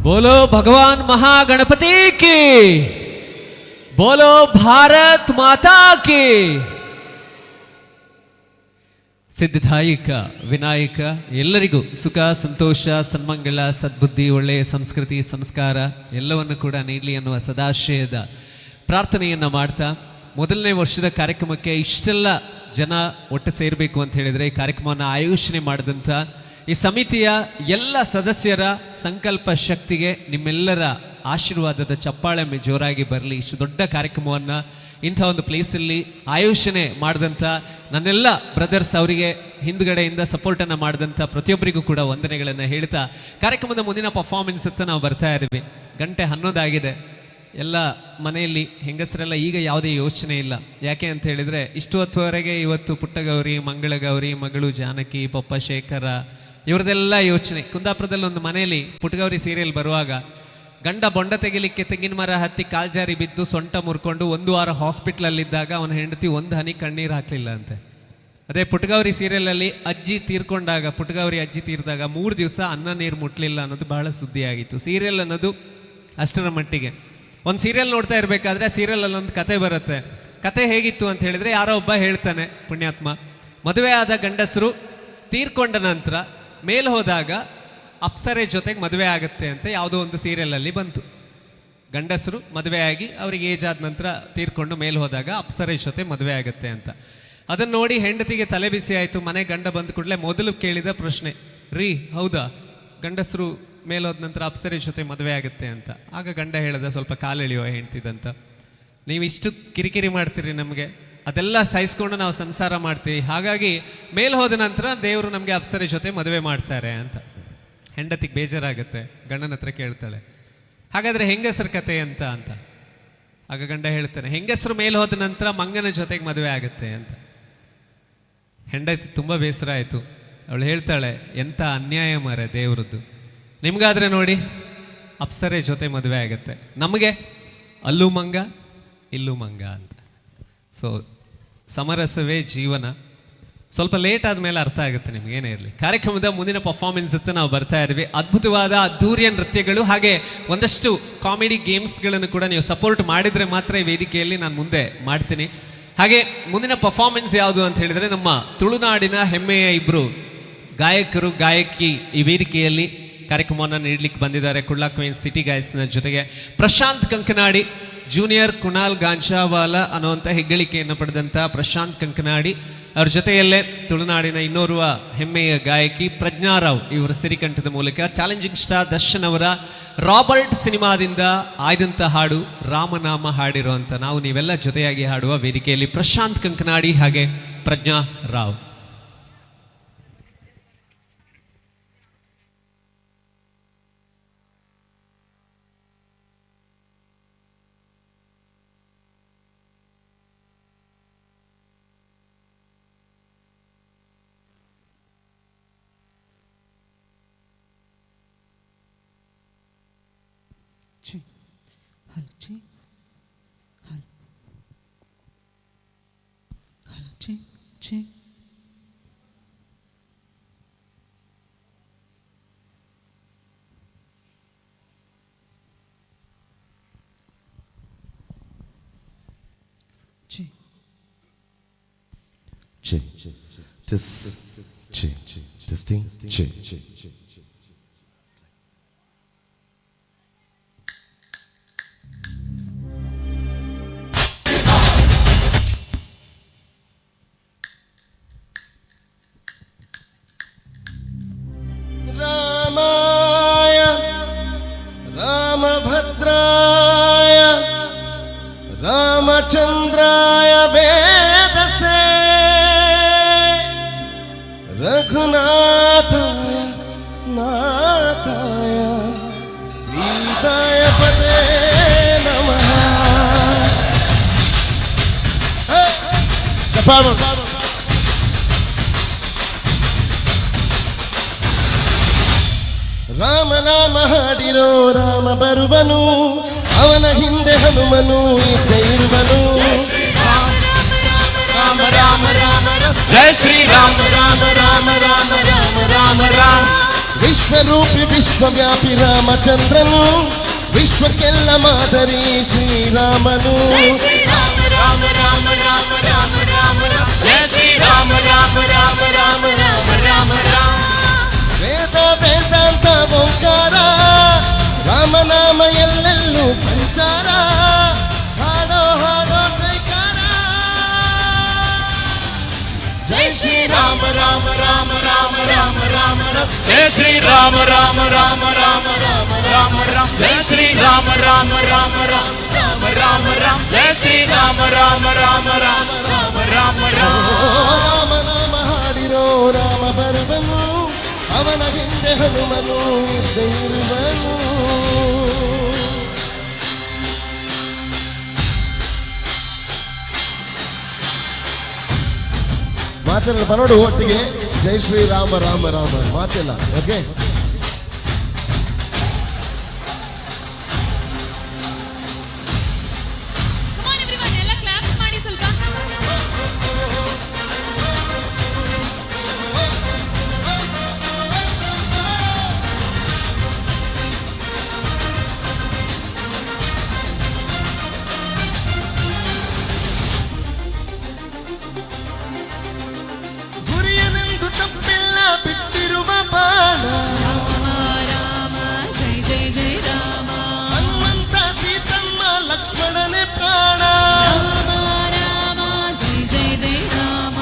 बोलो भगवान महागणपति की, बोलो भारत माता की। ಸಿದ್ಧಿದಾಯಕ ವಿನಾಯಕ ಎಲ್ಲರಿಗೂ ಸುಖ ಸಂತೋಷ ಸನ್ಮಂಗಳ ಸದ್ಬುದ್ಧಿ ಒಳ್ಳೆಯ ಸಂಸ್ಕೃತಿ ಸಂಸ್ಕಾರ ಎಲ್ಲವನ್ನು ಕೂಡ ನೀಡಲಿ ಅನ್ನುವ ಸದಾಶಯದ ಪ್ರಾರ್ಥನೆಯನ್ನು ಮಾಡ್ತಾ ಮೊದಲನೇ ವರ್ಷದ ಕಾರ್ಯಕ್ರಮಕ್ಕೆ ಇಷ್ಟೆಲ್ಲ ಜನ ಒಟ್ಟು ಸೇರಬೇಕು ಅಂತ ಹೇಳಿದರೆ ಈ ಕಾರ್ಯಕ್ರಮವನ್ನು ಆಯೋಜನೆ ಮಾಡಿದಂಥ ಈ ಸಮಿತಿಯ ಎಲ್ಲ ಸದಸ್ಯರ ಸಂಕಲ್ಪ ಶಕ್ತಿಗೆ ನಿಮ್ಮೆಲ್ಲರ ಆಶೀರ್ವಾದದ ಚಪ್ಪಾಳೆ ಜೋರಾಗಿ ಬರಲಿ. ಇಷ್ಟು ದೊಡ್ಡ ಕಾರ್ಯಕ್ರಮವನ್ನು ಇಂಥ ಒಂದು ಪ್ಲೇಸಲ್ಲಿ ಆಯೋಜನೆ ಮಾಡಿದಂಥ ನನ್ನೆಲ್ಲ ಬ್ರದರ್ಸ್ ಅವರಿಗೆ ಹಿಂದುಗಡೆಯಿಂದ ಸಪೋರ್ಟನ್ನು ಮಾಡಿದಂಥ ಪ್ರತಿಯೊಬ್ಬರಿಗೂ ಕೂಡ ವಂದನೆಗಳನ್ನು ಹೇಳ್ತಾ ಕಾರ್ಯಕ್ರಮದ ಮುಂದಿನ ಪರ್ಫಾರ್ಮೆನ್ಸ್ ಹತ್ತ ನಾವು ಬರ್ತಾ ಇದ್ದೀವಿ. 11:11 ಆಗಿದೆ. ಎಲ್ಲ ಮನೆಯಲ್ಲಿ ಹೆಂಗಸರೆಲ್ಲ ಈಗ ಯಾವುದೇ ಯೋಚನೆ ಇಲ್ಲ. ಯಾಕೆ ಅಂತ ಹೇಳಿದರೆ ಇಷ್ಟು ಹೊತ್ತುವರೆಗೆ ಇವತ್ತು ಪುಟ್ಟಗೌರಿ, ಮಂಗಳಗೌರಿ, ಮಗಳು ಜಾನಕಿ, ಪಪ್ಪ ಶೇಖರ ಇವ್ರದೆಲ್ಲ ಯೋಚನೆ. ಕುಂದಾಪುರದಲ್ಲಿ ಒಂದು ಮನೆಯಲ್ಲಿ ಪುಟ್ಟಗೌರಿ ಸೀರಿಯಲ್ ಬರುವಾಗ ಗಂಡ ಬೊಂಡ ತೆಗಿಲಿಕ್ಕೆ ತೆಂಗಿನ ಮರ ಹತ್ತಿ ಕಾಲ್ಜಾರಿ ಬಿದ್ದು ಸೊಂಟ ಮುರ್ಕೊಂಡು 1 ವಾರ ಹಾಸ್ಪಿಟ್ಲಲ್ಲಿದ್ದಾಗ ಅವನ ಹೆಂಡತಿ ಒಂದು ಹನಿ ಕಣ್ಣೀರು ಹಾಕಲಿಲ್ಲ ಅಂತೆ. ಅದೇ ಪುಟ್ಟಗೌರಿ ಸೀರಿಯಲಲ್ಲಿ ಅಜ್ಜಿ ತೀರ್ಕೊಂಡಾಗ, ಪುಟ್ಟಗೌರಿ ಅಜ್ಜಿ ತೀರಿದಾಗ 3 ದಿವಸ ಅನ್ನ ನೀರು ಮುಟ್ಲಿಲ್ಲ ಅನ್ನೋದು ಬಹಳ ಸುದ್ದಿಯಾಗಿತ್ತು. ಸೀರಿಯಲ್ ಅನ್ನೋದು ಅಷ್ಟರ ಮಟ್ಟಿಗೆ. ಒಂದು ಸೀರಿಯಲ್ ನೋಡ್ತಾ ಇರಬೇಕಾದ್ರೆ ಆ ಸೀರಿಯಲಲ್ಲಿ ಒಂದು ಕತೆ ಬರುತ್ತೆ. ಕತೆ ಹೇಗಿತ್ತು ಅಂತ ಹೇಳಿದರೆ, ಯಾರೋ ಒಬ್ಬ ಹೇಳ್ತಾನೆ ಪುಣ್ಯಾತ್ಮ, ಮದುವೆ ಆದ ಗಂಡಸರು ತೀರ್ಕೊಂಡ ನಂತರ ಮೇಲೆ ಹೋದಾಗ ಅಪ್ಸರೆ ಜೊತೆಗೆ ಮದುವೆ ಆಗುತ್ತೆ ಅಂತ ಯಾವುದೋ ಒಂದು ಸೀರಿಯಲಲ್ಲಿ ಬಂತು. ಗಂಡಸರು ಮದುವೆ ಆಗಿ ಅವರಿಗೆ ಏಜ್ ಆದ ನಂತರ ತೀರ್ಕೊಂಡು ಮೇಲೆ ಹೋದಾಗ ಅಪ್ಸರೆ ಜೊತೆ ಮದುವೆ ಆಗುತ್ತೆ ಅಂತ. ಅದನ್ನು ನೋಡಿ ಹೆಂಡತಿಗೆ ತಲೆ ಬಿಸಿ ಆಯಿತು. ಮನೆ ಗಂಡ ಬಂದ ಕೂಡಲೇ ಮೊದಲು ಕೇಳಿದ ಪ್ರಶ್ನೆ, ರೀ ಹೌದಾ ಗಂಡಸರು ಮೇಲೋದ ನಂತರ ಅಪ್ಸರೆ ಜೊತೆ ಮದುವೆ ಆಗುತ್ತೆ ಅಂತ. ಆಗ ಗಂಡ ಹೇಳ್ದ, ಸ್ವಲ್ಪ ಕಾಲೆಳೆಯುವ ಹೆಂಡ್ತಿದಂತ. ನೀವು ಇಷ್ಟು ಕಿರಿಕಿರಿ ಮಾಡ್ತೀರಿ ನಮಗೆ, ಅದೆಲ್ಲ ಸಹಿಸ್ಕೊಂಡು ನಾವು ಸಂಸಾರ ಮಾಡ್ತೀವಿ. ಹಾಗಾಗಿ ಮೇಲೆ ಹೋದ ನಂತರ ದೇವರು ನಮಗೆ ಅಪ್ಸರೆ ಜೊತೆ ಮದುವೆ ಮಾಡ್ತಾರೆ ಅಂತ. ಹೆಂಡತಿಗೆ ಬೇಜಾರಾಗುತ್ತೆ, ಗಂಡನ ಹತ್ರ ಕೇಳ್ತಾಳೆ, ಹಾಗಾದರೆ ಹೆಂಗಸರ ಕತೆ ಅಂತ. ಆಗ ಗಂಡ ಹೇಳ್ತಾನೆ, ಹೆಂಗಸರು ಮೇಲೆ ಹೋದ ನಂತರ ಮಂಗನ ಜೊತೆಗೆ ಮದುವೆ ಆಗುತ್ತೆ ಅಂತ. ಹೆಂಡತಿ ತುಂಬ ಬೇಸರ ಆಯಿತು. ಅವಳು ಹೇಳ್ತಾಳೆ, ಎಂಥ ಅನ್ಯಾಯ ಮಾರೆ ದೇವ್ರದ್ದು. ನಿಮ್ಗಾದರೆ ನೋಡಿ ಅಪ್ಸರೆ ಜೊತೆ ಮದುವೆ ಆಗುತ್ತೆ, ನಮಗೆ ಅಲ್ಲೂ ಮಂಗ ಇಲ್ಲೂ ಮಂಗ ಅಂತ. ಸೊ ಸಮರಸವೇ ಜೀವನ. ಸ್ವಲ್ಪ ಲೇಟ್ ಆದಮೇಲೆ ಅರ್ಥ ಆಗುತ್ತೆ ನಿಮ್ಗೆ, ಏನೇ ಇರಲಿ. ಕಾರ್ಯಕ್ರಮದ ಮುಂದಿನ ಪರ್ಫಾರ್ಮೆನ್ಸ್ ಹತ್ತು ನಾವು ಬರ್ತಾ ಇದ್ವಿ. ಅದ್ಭುತವಾದ ಅದ್ದೂರಿಯ ನೃತ್ಯಗಳು ಹಾಗೆ ಒಂದಷ್ಟು ಕಾಮಿಡಿ ಗೇಮ್ಸ್ಗಳನ್ನು ಕೂಡ ನೀವು ಸಪೋರ್ಟ್ ಮಾಡಿದರೆ ಮಾತ್ರ ಈ ವೇದಿಕೆಯಲ್ಲಿ ನಾನು ಮುಂದೆ ಮಾಡ್ತೀನಿ. ಹಾಗೆ ಮುಂದಿನ ಪರ್ಫಾರ್ಮೆನ್ಸ್ ಯಾವುದು ಅಂತ ಹೇಳಿದರೆ, ನಮ್ಮ ತುಳುನಾಡಿನ ಹೆಮ್ಮೆಯ ಇಬ್ಬರು ಗಾಯಕರು ಗಾಯಕಿ ಈ ವೇದಿಕೆಯಲ್ಲಿ ಕಾರ್ಯಕ್ರಮವನ್ನು ನೀಡಲಿಕ್ಕೆ ಬಂದಿದ್ದಾರೆ. ಕುಳ್ಳ ಕ್ವೀನ್ಸ್ ಸಿಟಿ ಗಾಯ್ಸ್ನ ಜೊತೆಗೆ ಪ್ರಶಾಂತ್ ಕಂಕನಾಡಿ, ಜೂನಿಯರ್ ಕುಣಾಲ್ ಗಾಂಜಾವಾಲ ಅನ್ನುವಂಥ ಹೆಗ್ಗಳಿಕೆಯನ್ನು ಪಡೆದಂಥ ಪ್ರಶಾಂತ್ ಕಂಕನಾಡಿ ಅವ್ರ ಜೊತೆಯಲ್ಲೇ ತುಳುನಾಡಿನ ಇನ್ನೋರ್ವ ಹೆಮ್ಮೆಯ ಗಾಯಕಿ ಪ್ರಜ್ಞಾರಾವ್ ಇವರ ಸಿರಿಕಂಠದ ಮೂಲಕ ಚಾಲೆಂಜಿಂಗ್ ಸ್ಟಾರ್ ದರ್ಶನ್ ಅವರ ರಾಬರ್ಟ್ ಸಿನಿಮಾದಿಂದ ಆಯ್ದಂಥ ಹಾಡು ರಾಮನಾಮ ಹಾಡಿರುವಂಥ ನಾವು ನೀವೆಲ್ಲ ಜೊತೆಯಾಗಿ ಹಾಡುವ ವೇದಿಕೆಯಲ್ಲಿ ಪ್ರಶಾಂತ್ ಕಂಕನಾಡಿ ಹಾಗೆ ಪ್ರಜ್ಞಾ ರಾವ್. Testing. रामाय रामभद्राय रामचंद्राय वेदसे रघुनाथाय नाथाय सीताय पते नमः. ರಾಮ ನಾಮ ಹಾಡಿರೋ ರಾಮ ಬರುವನು, ಅವನ ಹಿಂದೆ ಹನುಮನು ಇದ್ದೇ ಇರುವನು. ರಾಮ ರಾಮ ರಾಮ ಜಯ ಶ್ರೀ ರಾಮ ರಾಮ ರಾಮ ರಾಮ ರಾಮ ರಾಮ ರಾಮ. ವಿಶ್ವರೂಪಿ ವಿಶ್ವವ್ಯಾಪಿ ರಾಮಚಂದ್ರನು, ವಿಶ್ವಕ್ಕೆಲ್ಲ ಮಾದರಿ ಶ್ರೀರಾಮನು. ರಾಮ ರಾಮ ರಾಮ ರಾಮ ರಾಮ ರಾಮ ಜಯ ಶ್ರೀ ರಾಮ ರಾಮ ರಾಮ ರಾಮ ರಾಮ ರಾಮ ರಾಮ. ವೇದ ವೇದಾಂತ ಓಂಕಾರ, ರಾಮನಾಮ ಎಲ್ಲೆಲ್ಲೂ ಸಂಚಾರ. ಹಾಡೋ ಹಾಡೋ ಜೈಕಾರ, ಜೈ ಶ್ರೀ ರಾಮ ರಾಮ ರಾಮ ರಾಮ ರಾಮ ರಾಮ ರಾಮ ಜಯ ಶ್ರೀ ರಾಮ ರಾಮ ರಾಮ ರಾಮ ರಾಮ ರಾಮ ರಾಮ ಜಯ ಶ್ರೀ ರಾಮ ರಾಮ ರಾಮ ರಾಮ ರಾಮ ರಾಮ ರಾಮ ಜಯ ಶ್ರೀ ರಾಮ ರಾಮ ರಾಮ ರಾಮ ರಾಮ ರಾಮ ರಾಮ. ರಾಮ ನಾಮ ಹಾಡಿರೋ ರಾಮ ಬರುವನು, ಅವನ ಹಿಂದೆ ಹನುಮನು ಇದ್ದೇ ಇರುವನು. ಮಾತೆಲ್ಲ ಬರೋಡು ಒಟ್ಟಿಗೆ ಜೈ ಶ್ರೀ ರಾಮ ರಾಮ ರಾಮ ಮಾತೆಲ್ಲ. ಓಕೆ, ಗುರಿಯನೆಂದು ತಪ್ಪಿಲ್ಲ ಬಿಟ್ಟಿರುವ ಬಾಣ. ಜೈ ಜೈ ಜೈ ರಾಮ. ಹನುಮಂತ ಸೀತಮ್ಮ ಲಕ್ಷ್ಮಣನೇ ಪ್ರಾಣ. ರಾಮ ಜೈ ಜೈ ಜೈ ರಾಮ.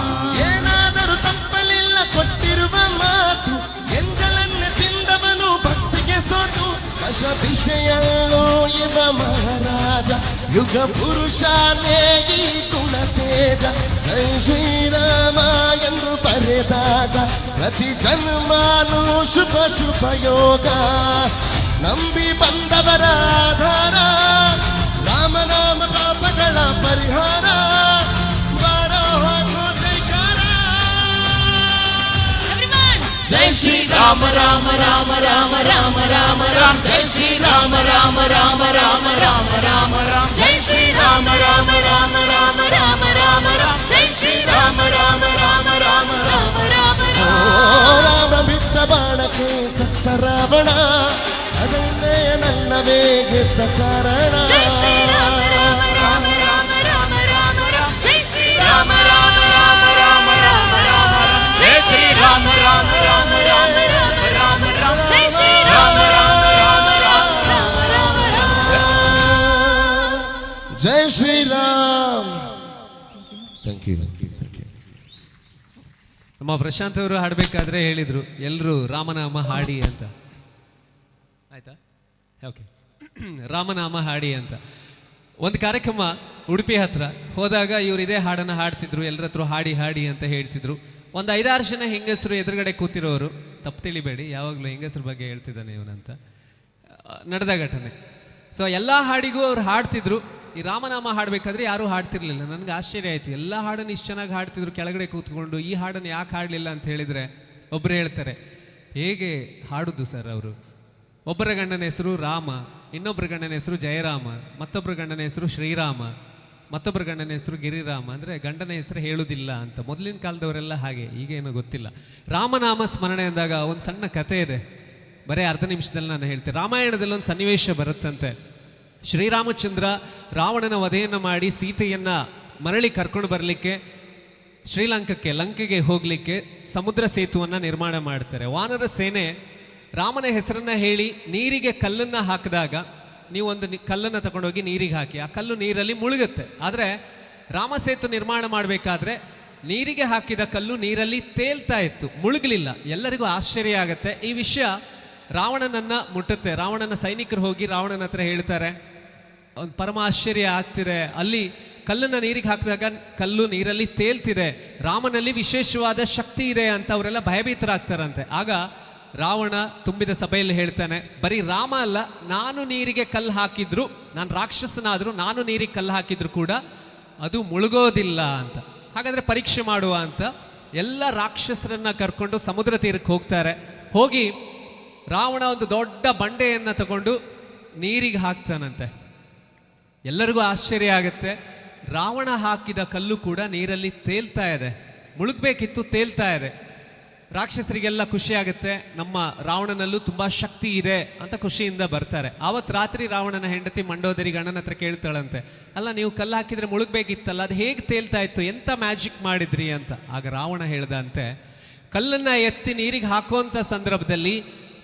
ಏನಾದರೂ ತಪ್ಪಲಿಲ್ಲ ಕೊಟ್ಟಿರುವ ಮಾತು, ಎಂಜಲನ್ನೇ ತಿಂದವನು ಭಕ್ತಿಗೆ ಸೋತು. ಕಶ ವಿಷಯಲ್ಲೋ ಇವ ಮಹಾರಾಜ. ರಾಜ ಯುಗ ಪುರುಷನೇ ಈ ಗುಣ ತೇಜ ಜೈ ಶ್ರೀರಾಮ ಎಂದು ಬರೆದಾಗ ಪ್ರತಿ ಜನ್ಮಾನು ಶುಭ ಶುಭ ಯೋಗ ನಂಬಿ ಬಂದವರ ಆಧಾರ ರಾಮನಾಮ ಪಾಪಗಳ ಪರಿಹಾರ जय श्री राम राम राम राम राम राम राम जय श्री राम राम राम राम राम राम राम जय श्री राम राम राम राम राम राम राम जय श्री राम राम राम राम राम राम ರಾಮ ಬಿಟ್ಟ ಬಾಣಕ್ಕೆ ಸತ್ತ ರಾವಣ ಅದನ್ನೇ ನನ್ನವೇ ಗೆದ್ದ ಕಾರಣ जय श्री राम राम राम राम राम राम राम जय श्री राम राम राम राम राम राम जय श्री राम राम राम राम राम राम राम जय श्री राम राम राम राम राम राम ಜೈ ಶ್ರೀರಾಮ್. Thank you. ನಮ್ಮ ಪ್ರಶಾಂತ್ ಅವರು ಹಾಡಬೇಕಾದ್ರೆ ಹೇಳಿದರು ಎಲ್ಲರೂ ರಾಮನಾಮ ಹಾಡಿ ಅಂತ. ಆಯ್ತಾ? ಓಕೆ. ರಾಮನಾಮ ಹಾಡಿ ಅಂತ ಒಂದು ಕಾರ್ಯಕ್ರಮ ಉಡುಪಿ ಹತ್ರ ಹೋದಾಗ ಇವರು ಇದೇ ಹಾಡನ್ನು ಹಾಡ್ತಿದ್ರು, ಎಲ್ಲರ ಹತ್ರ ಹಾಡಿ ಹಾಡಿ ಅಂತ ಹೇಳ್ತಿದ್ರು. ಒಂದು 5-6 ಜನ ಹೆಂಗಸರು ಎದುರುಗಡೆ ಕೂತಿರೋರು, ತಪ್ಪು ತಿಳಿಬೇಡಿ, ಯಾವಾಗಲೂ ಹೆಂಗಸರ ಬಗ್ಗೆ ಹೇಳ್ತಿದ್ದಾನೆ ಇವನಂತ, ನಡೆದ ಘಟನೆ. ಸೊ ಎಲ್ಲ ಹಾಡಿಗೂ ಅವ್ರು ಹಾಡ್ತಿದ್ರು. ಈ ರಾಮನಾಮ ಹಾಡಬೇಕಾದ್ರೆ ಯಾರೂ ಹಾಡ್ತಿರ್ಲಿಲ್ಲ. ನನಗೆ ಆಶ್ಚರ್ಯ ಆಯಿತು, ಎಲ್ಲ ಹಾಡನ್ನು ಇಷ್ಟು ಚೆನ್ನಾಗಿ ಹಾಡ್ತಿದ್ರು ಕೆಳಗಡೆ ಕೂತ್ಕೊಂಡು, ಈ ಹಾಡನ್ನು ಯಾಕೆ ಹಾಡಲಿಲ್ಲ ಅಂತ ಹೇಳಿದರೆ ಒಬ್ಬರು ಹೇಳ್ತಾರೆ, ಹೇಗೆ ಹಾಡುದು ಸರ್ ಅವರು? ಒಬ್ಬರ ಗಂಡನ ಹೆಸರು ರಾಮ, ಇನ್ನೊಬ್ಬರ ಗಂಡನ ಹೆಸರು ಜಯರಾಮ, ಮತ್ತೊಬ್ಬರ ಗಂಡನ ಹೆಸರು ಶ್ರೀರಾಮ, ಮತ್ತೊಬ್ಬರ ಗಂಡನ ಹೆಸರು ಗಿರಿರಾಮ. ಅಂದರೆ ಗಂಡನ ಹೆಸರು ಹೇಳುವುದಿಲ್ಲ ಅಂತ. ಮೊದಲಿನ ಕಾಲದವರೆಲ್ಲ ಹಾಗೆ, ಈಗೇನೋ ಗೊತ್ತಿಲ್ಲ. ರಾಮನಾಮ ಸ್ಮರಣೆ ಅಂದಾಗ ಒಂದು ಸಣ್ಣ ಕಥೆ ಇದೆ, ಬರೀ ಅರ್ಧ ನಿಮಿಷದಲ್ಲಿ ನಾನು ಹೇಳ್ತೇನೆ. ರಾಮಾಯಣದಲ್ಲಿ ಒಂದು ಸನ್ನಿವೇಶ ಬರುತ್ತಂತೆ. ಶ್ರೀರಾಮಚಂದ್ರ ರಾವಣನ ವಧೆಯನ್ನು ಮಾಡಿ ಸೀತೆಯನ್ನು ಮರಳಿ ಕರ್ಕೊಂಡು ಬರಲಿಕ್ಕೆ ಲಂಕೆಗೆ ಹೋಗಲಿಕ್ಕೆ ಸಮುದ್ರ ಸೇತುವನ್ನು ನಿರ್ಮಾಣ ಮಾಡ್ತಾರೆ. ವಾನರ ಸೇನೆ ರಾಮನ ಹೆಸರನ್ನು ಹೇಳಿ ನೀರಿಗೆ ಕಲ್ಲನ್ನು ಹಾಕಿದಾಗ, ನೀವು ಒಂದು ಕಲ್ಲನ್ನು ತಗೊಂಡೋಗಿ ನೀರಿಗೆ ಹಾಕಿ, ಆ ಕಲ್ಲು ನೀರಲ್ಲಿ ಮುಳುಗುತ್ತೆ. ಆದರೆ ರಾಮ ಸೇತು ನಿರ್ಮಾಣ ಮಾಡಬೇಕಾದ್ರೆ ನೀರಿಗೆ ಹಾಕಿದ ಕಲ್ಲು ನೀರಲ್ಲಿ ತೇಲ್ತಾ ಇತ್ತು, ಮುಳುಗಲಿಲ್ಲ. ಎಲ್ಲರಿಗೂ ಆಶ್ಚರ್ಯ ಆಗುತ್ತೆ. ಈ ವಿಷಯ ರಾವಣನನ್ನು ಮುಟ್ಟುತ್ತೆ. ರಾವಣನ ಸೈನಿಕರು ಹೋಗಿ ರಾವಣನ ಹತ್ರ ಹೇಳ್ತಾರೆ, ಒಂದು ಪರಮ ಆಶ್ಚರ್ಯ ಆಗ್ತಿದೆ, ಅಲ್ಲಿ ಕಲ್ಲನ್ನು ನೀರಿಗೆ ಹಾಕಿದಾಗ ಕಲ್ಲು ನೀರಲ್ಲಿ ತೇಲ್ತಿದೆ, ರಾಮನಲ್ಲಿ ವಿಶೇಷವಾದ ಶಕ್ತಿ ಇದೆ ಅಂತ ಅವರೆಲ್ಲ ಭಯಭೀತರಾಗ್ತಾರಂತೆ. ಆಗ ರಾವಣ ತುಂಬಿದ ಸಭೆಯಲ್ಲಿ ಹೇಳ್ತಾನೆ, ಬರೀ ರಾಮ ಅಲ್ಲ, ನಾನು ನೀರಿಗೆ ಕಲ್ಲು ಹಾಕಿದ್ರು, ನಾನು ರಾಕ್ಷಸನಾದರೂ ನಾನು ನೀರಿಗೆ ಕಲ್ಲು ಹಾಕಿದ್ರು ಕೂಡ ಅದು ಮುಳುಗೋದಿಲ್ಲ ಅಂತ. ಹಾಗಾದರೆ ಪರೀಕ್ಷೆ ಮಾಡುವ ಅಂತ ಎಲ್ಲ ರಾಕ್ಷಸರನ್ನ ಕರ್ಕೊಂಡು ಸಮುದ್ರ ತೀರಕ್ಕೆ ಹೋಗ್ತಾರೆ. ಹೋಗಿ ರಾವಣ ಒಂದು ದೊಡ್ಡ ಬಂಡೆಯನ್ನು ತಗೊಂಡು ನೀರಿಗೆ ಹಾಕ್ತಾನಂತೆ. ಎಲ್ಲರಿಗೂ ಆಶ್ಚರ್ಯ ಆಗುತ್ತೆ, ರಾವಣ ಹಾಕಿದ ಕಲ್ಲು ಕೂಡ ನೀರಲ್ಲಿ ತೇಲ್ತಾ ಇದೆ, ಮುಳುಗಬೇಕಿತ್ತು ತೇಲ್ತಾ ಇದೆ. ರಾಕ್ಷಸರಿಗೆಲ್ಲ ಖುಷಿ ಆಗುತ್ತೆ, ನಮ್ಮ ರಾವಣನಲ್ಲೂ ತುಂಬ ಶಕ್ತಿ ಇದೆ ಅಂತ ಖುಷಿಯಿಂದ ಬರ್ತಾರೆ. ಆವತ್ತು ರಾತ್ರಿ ರಾವಣನ ಹೆಂಡತಿ ಮಂಡೋದರಿ ಗಂಡನ ಹತ್ರ ಕೇಳ್ತಾಳಂತೆ, ಅಲ್ಲ ನೀವು ಕಲ್ಲು ಹಾಕಿದ್ರೆ ಮುಳುಗಬೇಕಿತ್ತಲ್ಲ, ಅದು ಹೇಗೆ ತೇಲ್ತಾ ಇತ್ತು, ಎಂಥ ಮ್ಯಾಜಿಕ್ ಮಾಡಿದ್ರಿ ಅಂತ. ಆಗ ರಾವಣ ಹೇಳ್ದಂತೆ, ಕಲ್ಲನ್ನು ಎತ್ತಿ ನೀರಿಗೆ ಹಾಕುವಂಥ ಸಂದರ್ಭದಲ್ಲಿ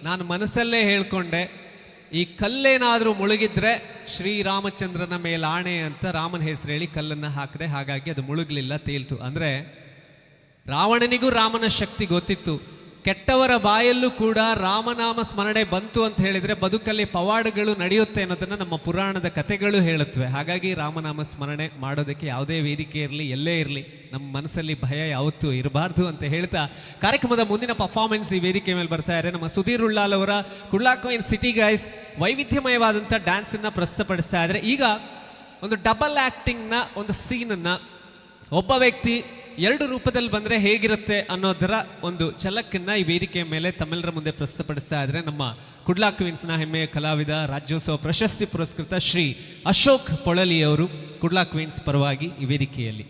ನಾನು ಮನಸ್ಸಲ್ಲೇ ಹೇಳ್ಕೊಂಡೆ, ಈ ಕಲ್ಲೇನಾದರೂ ಮುಳುಗಿದ್ರೆ ಶ್ರೀರಾಮಚಂದ್ರನ ಮೇಲೆ ಆಣೆ ಅಂತ ರಾಮನ ಹೆಸರು ಹೇಳಿ ಕಲ್ಲನ್ನು ಹಾಕಿದೆ, ಹಾಗಾಗಿ ಅದು ಮುಳುಗಲಿಲ್ಲ, ತೇಲ್ತು. ಅಂದರೆ ರಾವಣನಿಗೂ ರಾಮನ ಶಕ್ತಿ ಗೊತ್ತಿತ್ತು. ಕೆಟ್ಟವರ ಬಾಯಲ್ಲೂ ಕೂಡ ರಾಮನಾಮ ಸ್ಮರಣೆ ಬಂತು ಅಂತ ಹೇಳಿದರೆ ಬದುಕಲ್ಲಿ ಪವಾಡಗಳು ನಡೆಯುತ್ತೆ ಅನ್ನೋದನ್ನು ನಮ್ಮ ಪುರಾಣದ ಕಥೆಗಳು ಹೇಳುತ್ತವೆ. ಹಾಗಾಗಿ ರಾಮನಾಮ ಸ್ಮರಣೆ ಮಾಡೋದಕ್ಕೆ ಯಾವುದೇ ವೇದಿಕೆ ಇರಲಿ, ಎಲ್ಲೇ ಇರಲಿ, ನಮ್ಮ ಮನಸ್ಸಲ್ಲಿ ಭಯ ಯಾವತ್ತೂ ಇರಬಾರ್ದು ಅಂತ ಹೇಳ್ತಾ ಕಾರ್ಯಕ್ರಮದ ಮುಂದಿನ ಪರ್ಫಾರ್ಮೆನ್ಸ್ ಈ ವೇದಿಕೆ ಮೇಲೆ ಬರ್ತಾ ಇದ್ದಾರೆ. ನಮ್ಮ ಸುಧೀರ್ ಉಳ್ಳಾಲ್ ಅವರ ಕುಡ್ಲಾಕ್ ಇನ್ ಸಿಟಿ ಗೈಸ್ ವೈವಿಧ್ಯಮಯವಾದಂಥ ಡ್ಯಾನ್ಸನ್ನು ಪ್ರಸ್ತುತಪಡಿಸ್ತಾ ಇದ್ದಾರೆ. ಈಗ ಒಂದು ಡಬಲ್ ಆ್ಯಕ್ಟಿಂಗ್ನ ಒಂದು ಸೀನನ್ನು, ಒಬ್ಬ ವ್ಯಕ್ತಿ 2 ರೂಪದಲ್ಲಿ ಬಂದರೆ ಹೇಗಿರುತ್ತೆ ಅನ್ನೋದರ ಒಂದು ಛಲಕ್ಕನ್ನು ಈ ವೇದಿಕೆಯ ಮೇಲೆ ತಮ್ಮೆಲ್ಲರ ಮುಂದೆ ಪ್ರಸ್ತುತಪಡಿಸ್ತಾ ಇದ್ದಾರೆ. ನಮ್ಮ ಕುಡ್ಲಾಕ್ ಕ್ವೀನ್ಸ್ನ ಹೆಮ್ಮೆಯ ಕಲಾವಿದ, ರಾಜ್ಯೋತ್ಸವ ಪ್ರಶಸ್ತಿ ಪುರಸ್ಕೃತ ಶ್ರೀ ಅಶೋಕ್ ಪೊಳಲಿ ಅವರು ಕುಡ್ಲಾಕ್ ಕ್ವೀನ್ಸ್ ಪರವಾಗಿ ಈ ವೇದಿಕೆಯಲ್ಲಿ.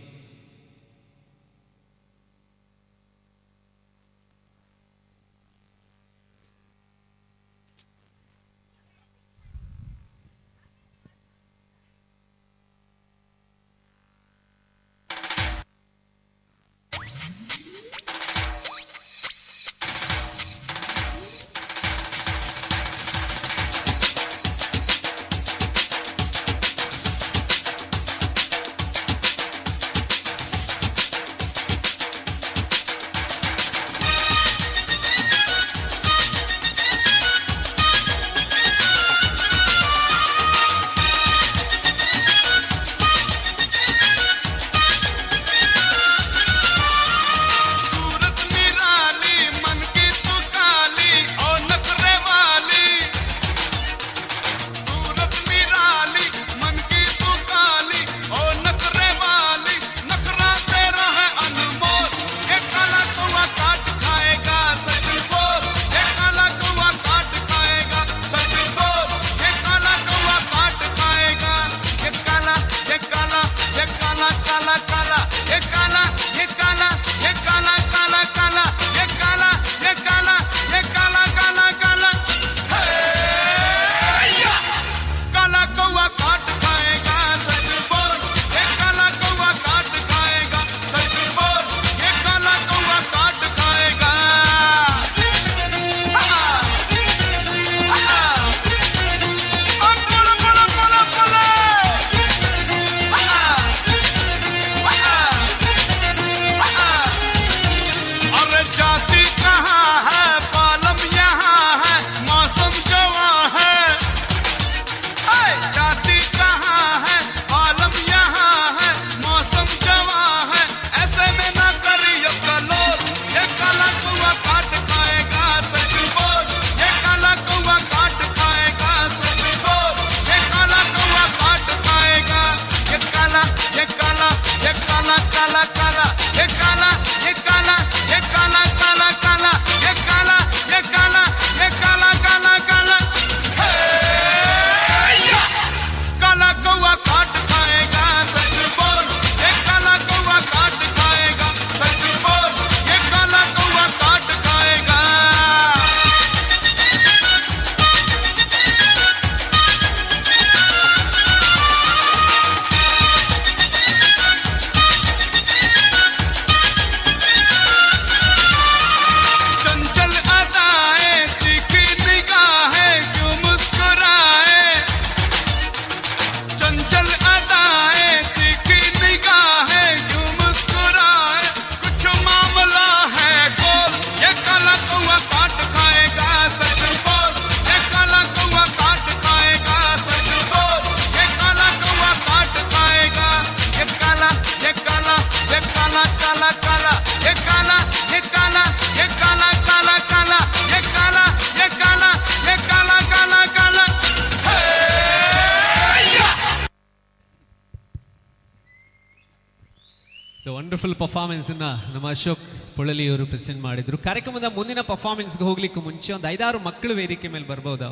ವಂಡರ್ಫುಲ್ ಪರ್ಫಾರ್ಮೆನ್ಸನ್ನು ನಮ್ಮ ಅಶೋಕ್ ಪೊಳಲಿಯವರು ಪ್ರೆಸೆಂಟ್ ಮಾಡಿದರು. ಕಾರ್ಯಕ್ರಮದ ಮುಂದಿನ ಪರ್ಫಾರ್ಮೆನ್ಸ್ಗೆ ಹೋಗ್ಲಿಕ್ಕೆ ಮುಂಚೆ ಒಂದು 5-6 ಮಕ್ಕಳು ವೇದಿಕೆ ಮೇಲೆ ಬರ್ಬೋದಾ?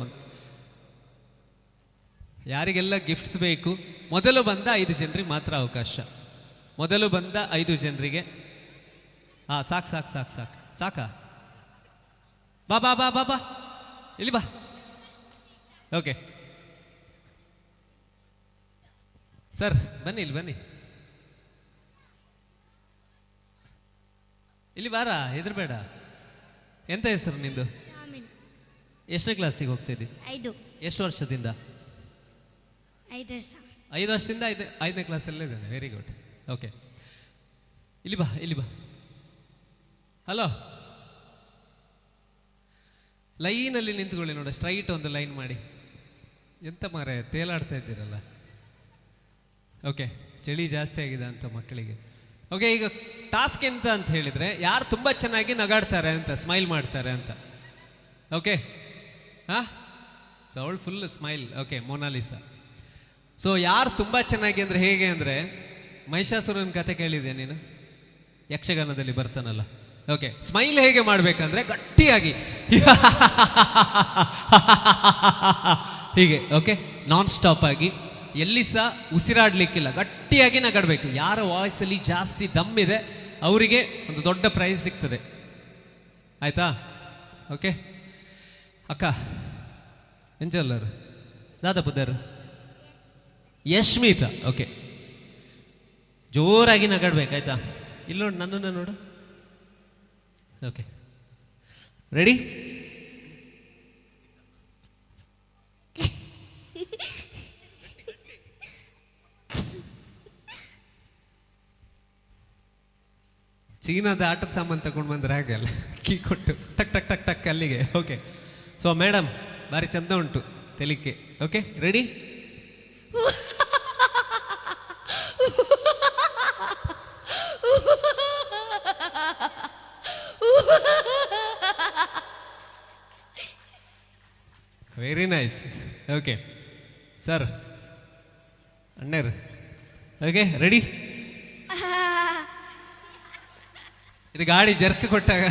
ಯಾರಿಗೆಲ್ಲ ಗಿಫ್ಟ್ಸ್ ಬೇಕು ಮೊದಲು ಬಂದ 5 ಜನರಿಗೆ ಮಾತ್ರ ಅವಕಾಶ. ಮೊದಲು ಬಂದ 5 ಜನರಿಗೆ. ಸಾಕು ಸಾಕು ಸಾಕು ಸಾಕು ಸಾಕಾ? ಬಾ ಬಾ ಬಾ ಬಾ ಬಾ ಇಲ್ಲಿ ಬಾ. ಓಕೆ ಸರ್ ಬನ್ನಿ, ಇಲ್ಲಿ ಬನ್ನಿ, ಇಲ್ಲಿ ಬಾರ, ಹೆದರ್ಬೇಡ. ಎಂತ ಹೆಸರು ನಿಂದು? ಎಷ್ಟನೇ ಕ್ಲಾಸಿಗೆ ಹೋಗ್ತಿದ್ದಿ? 5. ಎಷ್ಟು ವರ್ಷದಿಂದ? 5 ವರ್ಷ. 5 ವರ್ಷದಿಂದ 5ನೇ ಕ್ಲಾಸಲ್ಲೇ ಇದ್ದಾನೆ. Very good. ಓಕೆ ಇಲ್ಲಿ ಬಾ, ಇಲ್ಲಿ ಬಾ. ಹಲೋ, ಲೈನಲ್ಲಿ ನಿಂತ್ಕೊಳ್ಳಿ ನೋಡ, ಸ್ಟ್ರೈಟ್ ಒಂದು ಲೈನ್ ಮಾಡಿ. ಎಂತ ಮಾರೆ ತೇಲಾಡ್ತಾ ಇದ್ದೀರಲ್ಲ. ಓಕೆ, ಚಳಿ ಜಾಸ್ತಿ ಆಗಿದೆ ಅಂತ ಮಕ್ಕಳಿಗೆ. ಓಕೆ, ಈಗ ಟಾಸ್ಕ್ ಎಂತ ಅಂತ ಹೇಳಿದರೆ ಯಾರು ತುಂಬ ಚೆನ್ನಾಗಿ ನಗಾಡ್ತಾರೆ ಅಂತ, ಸ್ಮೈಲ್ ಮಾಡ್ತಾರೆ ಅಂತ. ಓಕೆ ಹಾಂ, ಸೊ ಅವಳು full smile. Okay, Mona Lisa. So ಯಾರು ತುಂಬ ಚೆನ್ನಾಗಿ ಅಂದರೆ ಹೇಗೆ ಅಂದರೆ, ಮಹಿಷಾಸುರನ ಕತೆ ಕೇಳಿದೆ ನೀನು? ಯಕ್ಷಗಾನದಲ್ಲಿ ಬರ್ತಾನಲ್ಲ. ಓಕೆ, ಸ್ಮೈಲ್ ಹೇಗೆ ಮಾಡಬೇಕಂದ್ರೆ ಗಟ್ಟಿಯಾಗಿ ಹೀಗೆ. ಓಕೆ, ನಾನ್ ಸ್ಟಾಪ್ ಆಗಿ, ಎಲ್ಲಿ ಸಹ ಉಸಿರಾಡಲಿಕ್ಕಿಲ್ಲ, ಗಟ್ಟಿಯಾಗಿ ನಗಾಡಬೇಕು. ಯಾರ ವಾಯ್ಸಲ್ಲಿ ಜಾಸ್ತಿ ದಮ್ಮಿದೆ ಅವರಿಗೆ ಒಂದು ದೊಡ್ಡ ಪ್ರೈಸ್ ಸಿಗ್ತದೆ. ಆಯಿತಾ? ಓಕೆ ಅಕ್ಕ, ಎಂಜಲ್ಲರು ದಾದಾ ಬುದ್ಧರು ಯಶ್ಮಿತಾ. ಓಕೆ, ಜೋರಾಗಿ ನಗಾಡ್ಬೇಕಾಯ್ತಾ? ಇಲ್ಲಿ ನೋಡು, ನನ್ನನ್ನು ನೋಡು. Okay, ready? ಚೀನಾದ ಆಟದ ಸಾಮಾನು ತಗೊಂಡು ಬಂದ್ರೆ ಹಾಗೆ ಅಲ್ಲ, ಕೀ ಕೊಟ್ಟು ಟಕ್ ಟಕ್ ಟಕ್ ಟಕ್ ಅಲ್ಲಿಗೆ. ಓಕೆ, ಸೊ ಮೇಡಮ್ ಭಾರಿ ಚಂದ ಉಂಟು ತೆಲಿಕೆ. Okay, ready? Very nice. Okay sir, ಅಣ್ಣರು. Okay, ready? ಇದು ಗಾಡಿ ಜರ್ಕ್ ಕೊಟ್ಟಾಗ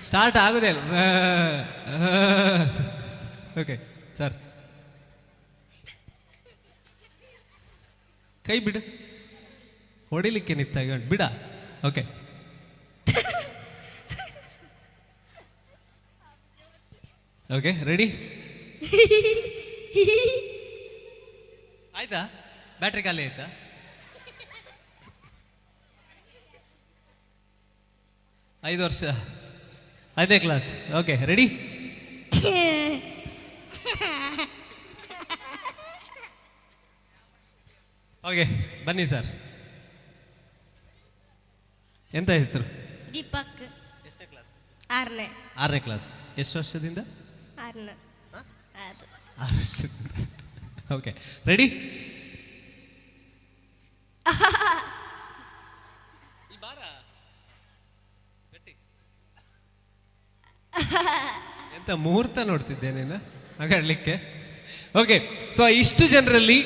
ಸ್ಟಾರ್ಟ್ ಆಗೋದೇ ಅಲ್ಲ. ಓಕೆ ಸರ್, ಕೈ ಬಿಡು, ಹೊಡಿಲಿಕ್ಕೆ ನಿಂತಾಗ ಬಿಡ. Okay, okay ready? ಆಯ್ತಾ? ಬ್ಯಾಟ್ರಿ ಖಾಲಿ ಆಯ್ತಾ? ಐದು ವರ್ಷ, 5ನೇ ಕ್ಲಾಸ್. Okay, ready? ಓಕೆ, ಬನ್ನಿ ಸರ್. ಎಂತ ಹೆಸರು? ದೀಪಕ್. ಎಷ್ಟನೇ ಕ್ಲಾಸ್? 6ನೇ. 6ನೇ ಕ್ಲಾಸ್. ಎಷ್ಟು ವರ್ಷದಿಂದ? 6 ವರ್ಷದಿಂದ. Okay, ready? ಎಂತ ಮುಹೂರ್ತ ನೋಡ್ತಿದ್ದೆ ನೀನು ನಗಾಡ್ಲಿಕ್ಕೆ. ಓಕೆ, ಸೊ ಇಷ್ಟು ಜನರಲ್ಲಿ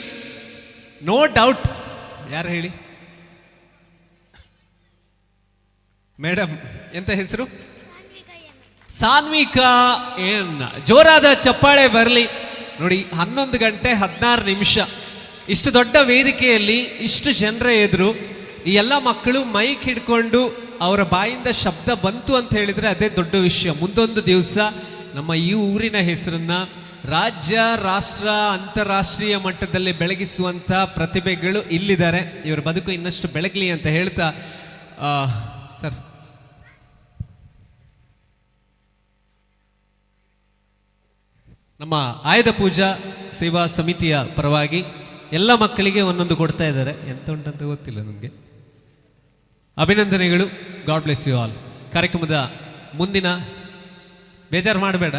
ನೋ ಡೌಟ್, ಯಾರು ಹೇಳಿ? ಮೇಡಮ್, ಎಂತ ಹೆಸರು? ಸಾನ್ವಿಕಾ ಎನ್. ಜೋರಾದ ಚಪ್ಪಾಳೆ ಬರಲಿ. ನೋಡಿ, 11 ಗಂಟೆ 16 ನಿಮಿಷ ಇಷ್ಟು ದೊಡ್ಡ ವೇದಿಕೆಯಲ್ಲಿ ಇಷ್ಟು ಜನರ ಎದುರು ಈ ಎಲ್ಲ ಮಕ್ಕಳು ಮೈಕ್ ಹಿಡ್ಕೊಂಡು ಅವರ ಬಾಯಿಂದ ಶಬ್ದ ಬಂತು ಅಂತ ಹೇಳಿದರೆ ಅದೇ ದೊಡ್ಡ ವಿಷಯ. ಮುಂದೊಂದು ದಿವಸ ನಮ್ಮ ಈ ಊರಿನ ಹೆಸರನ್ನ ರಾಜ್ಯ, ರಾಷ್ಟ್ರ, ಅಂತಾರಾಷ್ಟ್ರೀಯ ಮಟ್ಟದಲ್ಲಿ ಬೆಳಗಿಸುವಂಥ ಪ್ರತಿಭೆಗಳು ಇಲ್ಲಿದ್ದಾರೆ. ಇವರ ಬದುಕು ಇನ್ನಷ್ಟು ಬೆಳಗಲಿ ಅಂತ ಹೇಳ್ತಾ, ಸರ್ ನಮ್ಮ ಆಯುಧ ಪೂಜಾ ಸೇವಾ ಸಮಿತಿಯ ಪರವಾಗಿ ಎಲ್ಲ ಮಕ್ಕಳಿಗೆ ಒಂದೊಂದು ಕೊಡ್ತಾ ಇದ್ದಾರೆ. ಎಂತ ಉಂಟಂತ ಗೊತ್ತಿಲ್ಲ ನನಗೆ. ಅಭಿನಂದನೆಗಳು. God bless you all. ಕಾರ್ಯಕ್ರಮದ ಮುಂದಿನ, ಬೇಜಾರು ಮಾಡಬೇಡ,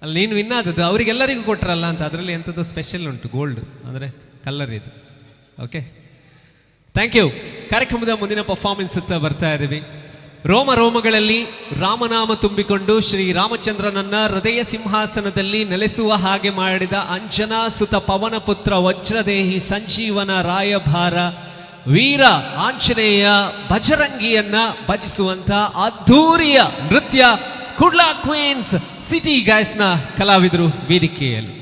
ಅಲ್ಲಿ ನೀನು ವಿನ್ ಆದದ್ದು ಅವರಿಗೆಲ್ಲರಿಗೂ ಕೊಟ್ಟರಲ್ಲ ಅಂತ, ಅದರಲ್ಲಿ ಎಂಥದ್ದು ಸ್ಪೆಷಲ್ ಉಂಟು, ಗೋಲ್ಡ್ ಅಂದರೆ ಕಲ್ಲರ್ ಇದು. Okay, thank you. ಕಾರ್ಯಕ್ರಮದ ಮುಂದಿನ ಪರ್ಫಾರ್ಮೆನ್ಸ್ ಅಂತ ಬರ್ತಾ ಇದ್ದೀವಿ. ರೋಮ ರೋಮಗಳಲ್ಲಿ ರಾಮನಾಮ ತುಂಬಿಕೊಂಡು ಶ್ರೀರಾಮಚಂದ್ರನನ್ನ ಹೃದಯ ಸಿಂಹಾಸನದಲ್ಲಿ ನೆಲೆಸುವ ಹಾಗೆ ಮಾಡಿದ ಅಂಜನಾ ಸುತ ಪವನ ಪುತ್ರ ವಜ್ರದೇಹಿ ಸಂಜೀವನ ರಾಯಭಾರ ವೀರ ಆಂಜನೇಯ ಭಜರಂಗಿಯನ್ನ ಭಜಿಸುವಂತ ಅದ್ಧೂರಿಯ ನೃತ್ಯ ಕುಡ್ಲಾ ಕ್ವೀನ್ಸ್ ಸಿಟಿ ಗೈಸ್ನ ಕಲಾವಿದರು ವೇದಿಕೆಯಲ್ಲಿ.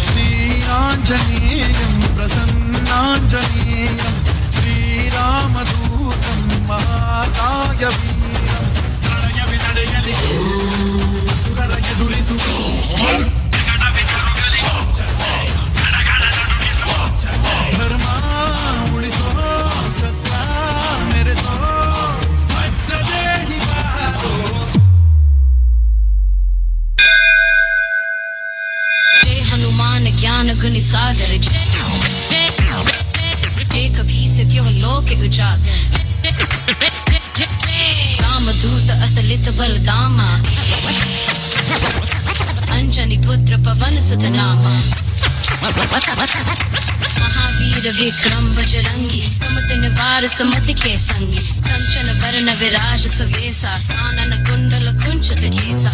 श्रीराञ्जनेयं प्रसन्नाञ्जनेयं श्रीरामदूतं महाकाय वीरं तडयवि तडयलि सुरर ಎದುರಿಸು ಧರ್ಮ ಉಳಿಸೋ ಸತ್ಯ ಮೆರೆಸೋ ವಜ್ರದೇಹಿ ಬಾರೋ. जय हनुमान ज्ञान गुण सागर जय कभी से त्यो लोक उजागर राम दूत अतलित बल धामा अंजनी पुत्र पवन सुत नामा महावीर विक्रम बजरंगी सुमत निवार सुमति के संगी कंचन वरण विराज सुवेसा कानन कुंडल कुंचित केसा.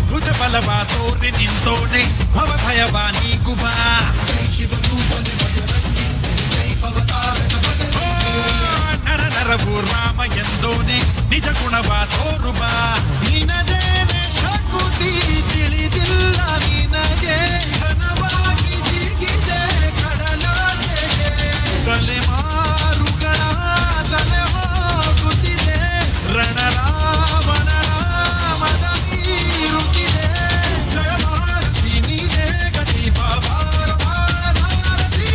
ಭುಜ ಬಲವಾ ತೋರಿ ನಿಂತೋನೆ ಭವ ಭಯವಾನಿ ಗುಬಾ ನರ ನರವು ರಾಮ ಎಂದೋನೆ ನಿಜ ಗುಣವಾ ತೋರುಬಾ ನಿನದೇನೆ ಶಕುತಿ ತಿಳಿದಿಲ್ಲ ನಿನಗೆ ಘನವಾಗಿ ಜಿಗಿದೆ ಕಡಲಾಚೆಗೆ ತಲೆಮಾರುಗಳ ತಲೆ ಹೋಗುತ್ತಿದೆ ರಣರಾವಣ ರಾಮದ ಮೀರುತ್ತಿದೆ ಜಯ ಮಾರುತಿ ನೀನೇ ಗತಿ ಬಾಬಾರ ಬಾಳಸಾರಥಿ.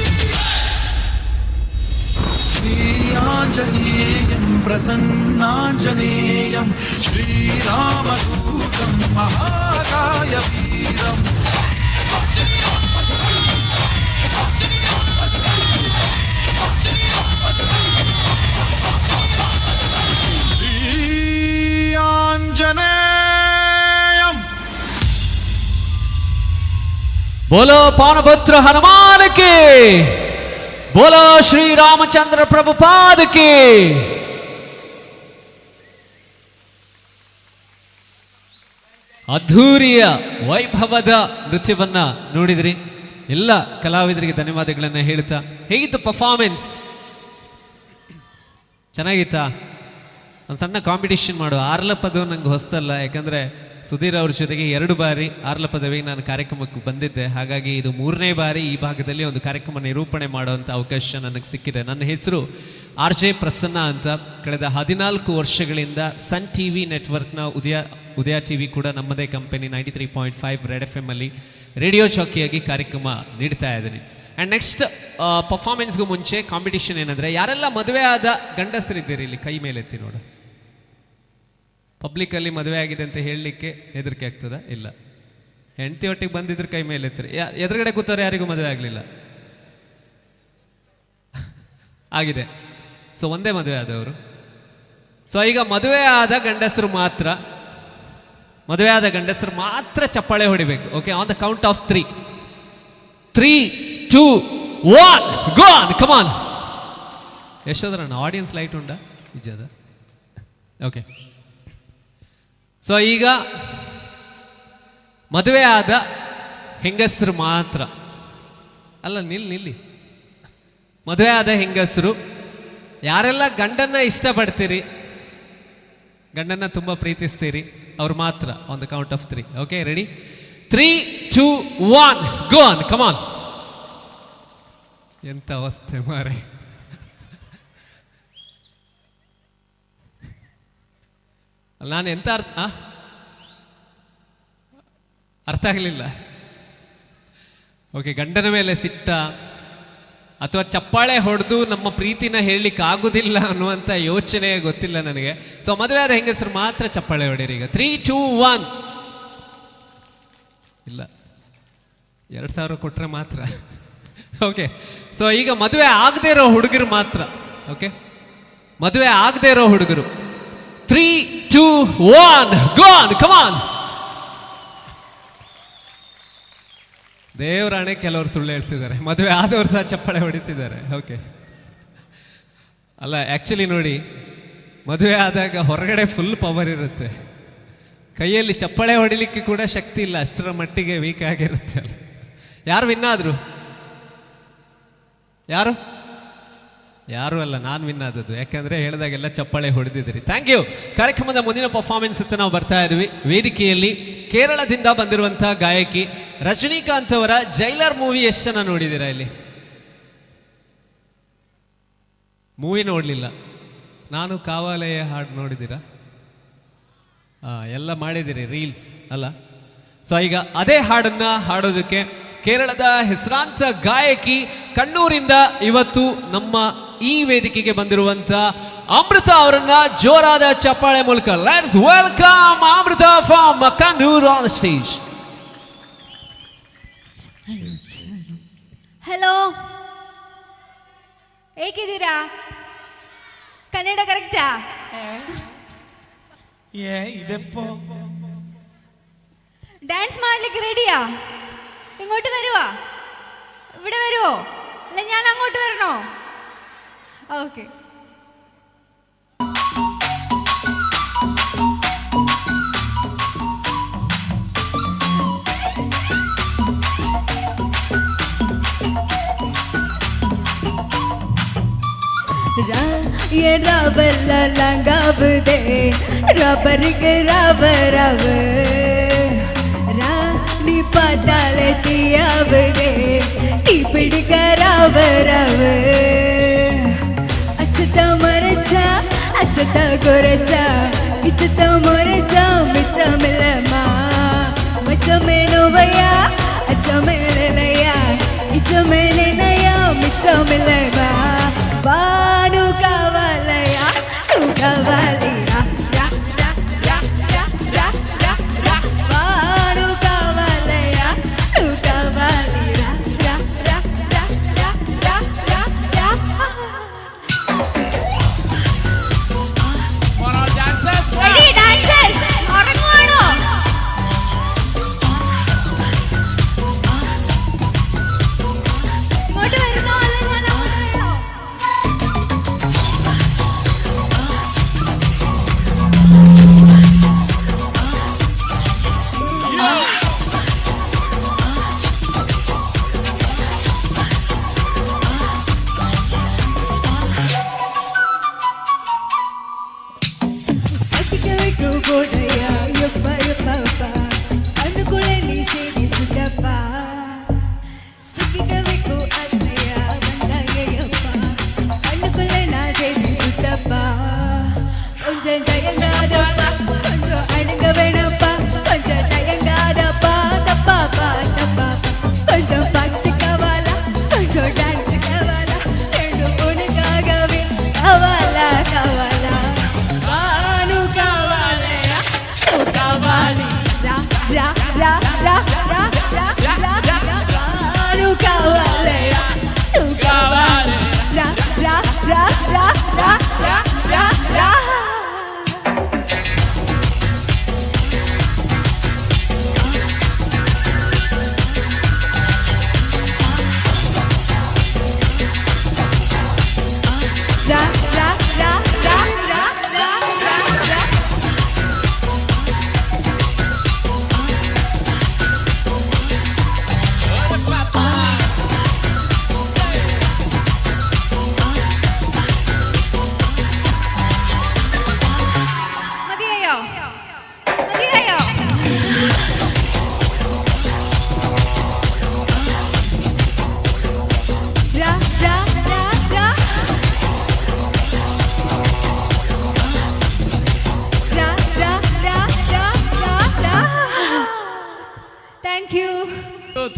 ಶ್ರೀಯಾञ्जनेयं प्रसन्नाञ्जनेयं श्रीरामदूतं महाकाय वीरं श्रीयाञ्जनेयं. बोलो पानभद्र हनुमान की, बोलो श्री रामचंद्र प्रभुपाद की. ಅದ್ಧೂರಿಯ ವೈಭವದ ನೃತ್ಯವನ್ನ ನೋಡಿದ್ರಿ. ಎಲ್ಲ ಕಲಾವಿದರಿಗೆ ಧನ್ಯವಾದಗಳನ್ನು ಹೇಳ್ತಾ, ಹೇಗಿತ್ತು ಪರ್ಫಾರ್ಮೆನ್ಸ್? ಚೆನ್ನಾಗಿತ್ತಾ? ಒಂದು ಸಣ್ಣ ಕಾಂಪಿಟೇಷನ್ ಮಾಡು. ಆರ್ಲಪದವು ನಂಗೆ ಹೊಸಲ್ಲ, ಯಾಕಂದರೆ ಸುಧೀರ್ ಅವ್ರ ಜೊತೆಗೆ 2 ಬಾರಿ ಆರ್ಲಪದವಿಗೆ ನಾನು ಕಾರ್ಯಕ್ರಮಕ್ಕೆ ಬಂದಿದ್ದೆ. ಹಾಗಾಗಿ ಇದು 3ನೇ ಬಾರಿ ಈ ಭಾಗದಲ್ಲಿ ಒಂದು ಕಾರ್ಯಕ್ರಮ ನಿರೂಪಣೆ ಮಾಡುವಂಥ ಅವಕಾಶ ನನಗೆ ಸಿಕ್ಕಿದೆ. ನನ್ನ ಹೆಸರು RJ ಪ್ರಸನ್ನ ಅಂತ. ಕಳೆದ 14 ವರ್ಷಗಳಿಂದ ಸನ್ ಟಿ ವಿ ನೆಟ್ವರ್ಕ್ನ ಉದಯ ಟಿ ವಿ ಕೂಡ ನಮ್ಮದೇ ಕಂಪನಿ 93.5 ರೆಡ್ FM ಅಲ್ಲಿ ರೇಡಿಯೋ ಜಾಕಿಯಾಗಿ ಕಾರ್ಯಕ್ರಮ ನೀಡ್ತಾ ಇದ್ದೀನಿ. ಆ್ಯಂಡ್ ನೆಕ್ಸ್ಟ್ ಪರ್ಫಾರ್ಮೆನ್ಸ್ಗೂ ಮುಂಚೆ ಕಾಂಪಿಟೇಷನ್ ಏನಂದರೆ, ಯಾರೆಲ್ಲ ಮದುವೆ ಆದ ಗಂಡಸರಿದ್ದೀರಿ ಇಲ್ಲಿ ಕೈ ಮೇಲೆತ್ತಿ ನೋಡು. ಪಬ್ಲಿಕ್ಕಲ್ಲಿ ಮದುವೆ ಆಗಿದೆ ಅಂತ ಹೇಳಲಿಕ್ಕೆ ಹೆದರಿಕೆ ಆಗ್ತದ? ಇಲ್ಲ. ಹೆಂಡತಿ ಒಟ್ಟಿಗೆ ಬಂದಿದ್ರೆ ಕೈ ಮೇಲೆತ್ತಿರಿ. ಎದುರುಗಡೆ ಕೂತವ್ರು ಯಾರಿಗೂ ಮದುವೆ ಆಗಲಿಲ್ಲ? ಆಗಿದೆ. ಸೊ ಒಂದೇ ಮದುವೆ ಆದವರು. ಸೊ ಈಗ ಮದುವೆ ಆದ ಗಂಡಸರು ಮಾತ್ರ ಚಪ್ಪಾಳೆ ಹೊಡಿಬೇಕು. Okay, on the count of 3. 3, 2, 1 go on, come on. ಯಶೋಧರಣ್ಣ, ಆಡಿಯನ್ಸ್ ಲೈಟ್ ಉಂಟಾ? ನಿಜದ? ಓಕೆ. ಸೊ ಈಗ ಮದುವೆ ಆದ ಹೆಂಗಸರು ಮಾತ್ರ ಅಲ್ಲ, ನಿಲ್ಲಿ. ಮದುವೆ ಆದ ಹೆಂಗಸರು ಯಾರೆಲ್ಲ ಗಂಡನ್ನ ಇಷ್ಟಪಡ್ತೀರಿ, ಗಂಡನ್ನ ತುಂಬ ಪ್ರೀತಿಸ್ತೀರಿ, ಅವ್ರು ಮಾತ್ರ on the count of 3. Okay, ready? 3, 2, 1 go on, come on. ಎಂತ ಅವಸ್ಥೆ ಮಾರೆ. ನಾನು ಎಂತ ಅರ್ಥ ಆಗಲಿಲ್ಲ. ಓಕೆ, ಗಂಡನ ಮೇಲೆ ಸಿಟ್ಟ ಅಥವಾ ಚಪ್ಪಾಳೆ ಹೊಡೆದು ನಮ್ಮ ಪ್ರೀತಿನ ಹೇಳಲಿಕ್ಕೆ ಆಗುದಿಲ್ಲ ಅನ್ನುವಂಥ ಯೋಚನೆ ಗೊತ್ತಿಲ್ಲ ನನಗೆ. ಸೊ ಮದುವೆ ಆದ ಹೆಂಗಸರು ಮಾತ್ರ ಚಪ್ಪಾಳೆ ಹೊಡೀರಿ ಈಗ. 3, 2, 1 ಇಲ್ಲ, 2000 ಕೊಟ್ಟರೆ ಮಾತ್ರ. ಓಕೆ, ಸೊ ಈಗ ಮದುವೆ ಆಗದೆ ಇರೋ ಹುಡುಗರು ಮಾತ್ರ. ಓಕೆ, ಮದುವೆ ಆಗದೆ ಇರೋ ಹುಡುಗರು. 3, 2, 1 ಗೋ ಆನ್, ಕಮ್ ಆನ್. ದೇವರಾಣೆ ಕೆಲವರು ಸುಳ್ಳು ಹೇಳ್ತಿದ್ದಾರೆ, ಮದುವೆ ಆದವರು ಸಹ ಚಪ್ಪಾಳೆ ಹೊಡಿತಿದ್ದಾರೆ. ಓಕೆ, ಅಲ್ಲ ಆ್ಯಕ್ಚುಲಿ ನೋಡಿ, ಮದುವೆ ಆದಾಗ ಹೊರಗಡೆ ಫುಲ್ ಪವರ್ ಇರುತ್ತೆ, ಕೈಯಲ್ಲಿ ಚಪ್ಪಾಳೆ ಹೊಡಿಲಿಕ್ಕೆ ಕೂಡ ಶಕ್ತಿ ಇಲ್ಲ, ಅಷ್ಟರ ಮಟ್ಟಿಗೆ ವೀಕ್ ಆಗಿರುತ್ತೆ ಅಲ್ಲ. ಯಾರು ವಿನ್ ಆದರು? ಯಾರು ಅಲ್ಲ, ನಾನು ವಿನ್ ಆದದ್ದು. ಯಾಕಂದರೆ ಹೇಳಿದಾಗೆಲ್ಲ ಚಪ್ಪಾಳೆ ಹೊಡೆದಿದ್ದೀರಿ. Thank you. ಕಾರ್ಯಕ್ರಮದ ಮುಂದಿನ ಪರ್ಫಾರ್ಮೆನ್ಸ್ ಅಂತ ನಾವು ಬರ್ತಾ ಇದ್ವಿ. ವೇದಿಕೆಯಲ್ಲಿ ಕೇರಳದಿಂದ ಬಂದಿರುವಂಥ ಗಾಯಕಿ ರಜನಿಕಾಂತ್ ಅವರ ಜೈಲರ್ ಮೂವಿ ಎಷ್ಟು ಜನ ನೋಡಿದ್ದೀರಾ ಇಲ್ಲಿ? ಮೂವಿ ನೋಡಲಿಲ್ಲ. ನಾನು ಕಾವಾಲೆಯ ಹಾಡು ನೋಡಿದ್ದೀರಾ? ಎಲ್ಲ ಮಾಡಿದ್ದೀರಿ, ರೀಲ್ಸ್ ಅಲ್ಲ? ಸೊ ಈಗ ಅದೇ ಹಾಡನ್ನು ಹಾಡೋದಕ್ಕೆ ಕೇರಳದ ಹೆಸರಾಂತ ಗಾಯಕಿ ಕಣ್ಣೂರಿಂದ ಇವತ್ತು ನಮ್ಮ ಈ ವೇದಿಕೆಗೆ ಬಂದಿರುವಂತ ಅಮೃತ ಅವರನ್ನ ಜೋರಾದ ಚಪ್ಪಾಳೆ ಮೂಲಕ let's welcome Amrita from Kannur on stage. Hello, ಹೇಗಿದ್ದೀರಾ? ಕನ್ನಡ ಕರೆಕ್ಟಾ? ഡാൻസ് ಮಾಡ್ಲಿಕ್ಕೆ ರೆಡಿಯಾ? ഇങ്ങോട്ട് വരുവോ? ഇവിടെ വരുവോ? അല്ല ഞാൻ അങ്ങോട്ട് വരണോ? ഓക്കെ. ये रावल लंगाव दे रबर के राव राव रानी पाताले तियाव गे टिपिड़ का राव राव अचता मरचा अचता गोरचा इचता मोरचा मिचा मिलमा मचा मेनो भया अच्छा मेले लया इचा मेने नया मिचा मिलमा बानु कावालया तू कावालिया रा रा रा रा रा रा रा बानु कावालया तू कावालिया रा रा रा रा रा रा रा. For all dancers, ready dancers, orangano. ഇങ്ങോട്ട് വരുന്നോ അല്ല ഞാൻ അങ്ങോട്ട് വരണോ?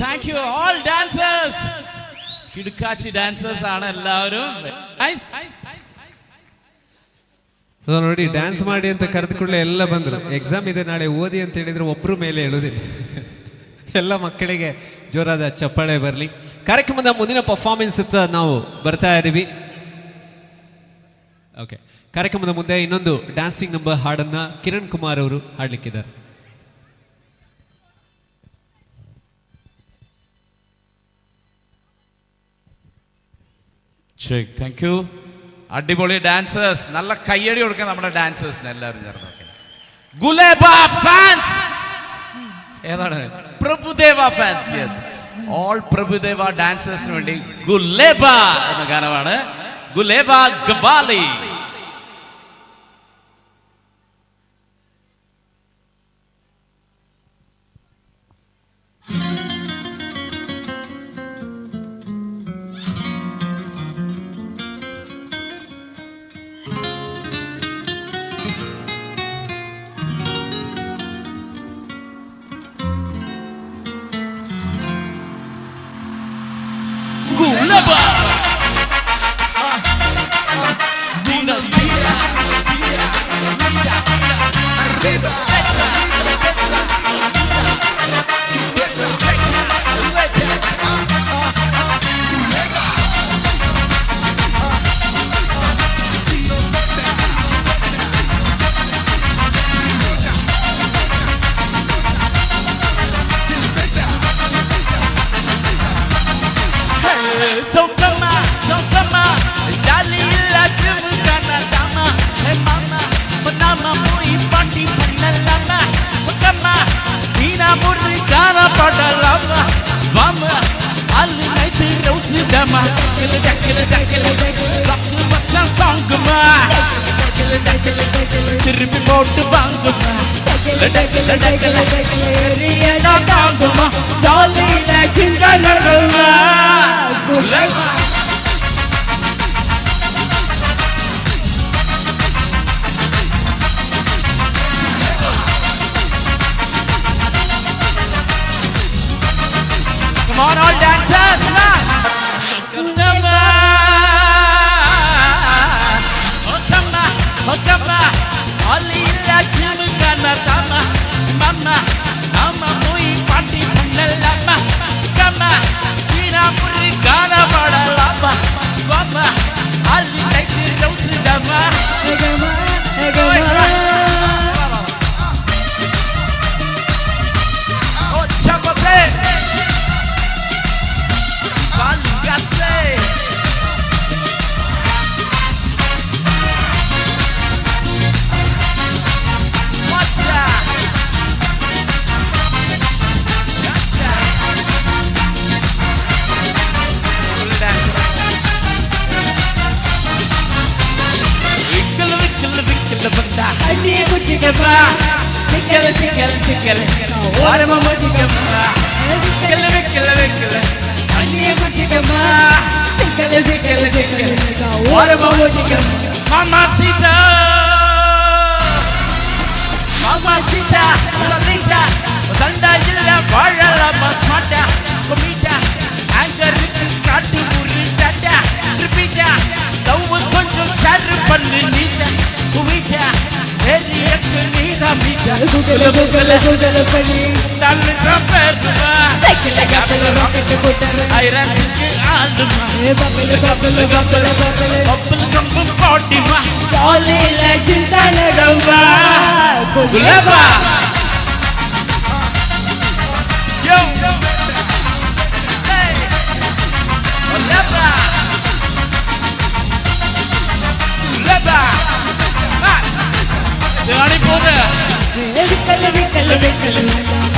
Thank you all dancers. കിടുക്കാച്ചി ഡാൻസേഴ്സ് ആണ് എല്ലാവരും. ನೋಡಿ, ಡ್ಯಾನ್ಸ್ ಮಾಡಿ ಅಂತ ಕರೆದುಕೊಳ್ಳೆ ಎಲ್ಲ ಬಂದರು. ಎಕ್ಸಾಮ್ ಇದೆ ನಾಳೆ, ಓದಿ ಅಂತ ಹೇಳಿದ್ರೆ ಒಬ್ಬರು ಮೇಲೆ ಹೇಳೋದಿಲ್ಲ. ಎಲ್ಲ ಮಕ್ಕಳಿಗೆ ಜೋರಾದ ಚಪ್ಪಾಳೆ ಬರಲಿ. ಕಾರ್ಯಕ್ರಮದ ಮುಂದಿನ ಪರ್ಫಾರ್ಮೆನ್ಸ್ ನಾವು ಬರ್ತಾ ಇದ್ದೀವಿ. ಓಕೆ, ಕಾರ್ಯಕ್ರಮದ ಮುಂದೆ ಇನ್ನೊಂದು ಡ್ಯಾನ್ಸಿಂಗ್ ನಂಬರ್ ಹಾಡನ್ನು ಕಿರಣ್ ಕುಮಾರ್ ಅವರು ಹಾಡಲಿಕ್ಕಿದ್ದಾರೆ. Thank you. അടിപൊളി ഡാൻസേഴ്സ്. നല്ല കയ്യടി കൊടുക്കാൻ നമ്മുടെ ഡാൻസേഴ്സിന് എല്ലാവരും ചേർന്ന്. ഗുലേബ ഫാൻസ് ഏതാണ്? Prabhudeva fans. Yes, all Prabhudeva ഡാൻസേഴ്സിന് വേണ്ടി ഗുലേബ എന്ന ഗാനമാണ്. ഗുലേബ ഗവാലി. திருப்பி போட்டு வாங்குமா தாங்குமா ஜாலியில கிண்டலுமா. Come on, all dancers, now. Mamacita, mamacita, lalita, sanda jilla vaazhala masmata, komita, anger kaatu urita, repeata, love konjam share pannu neeta, kumita, eri ekku neeta meeta, gugala pani, dal trappe.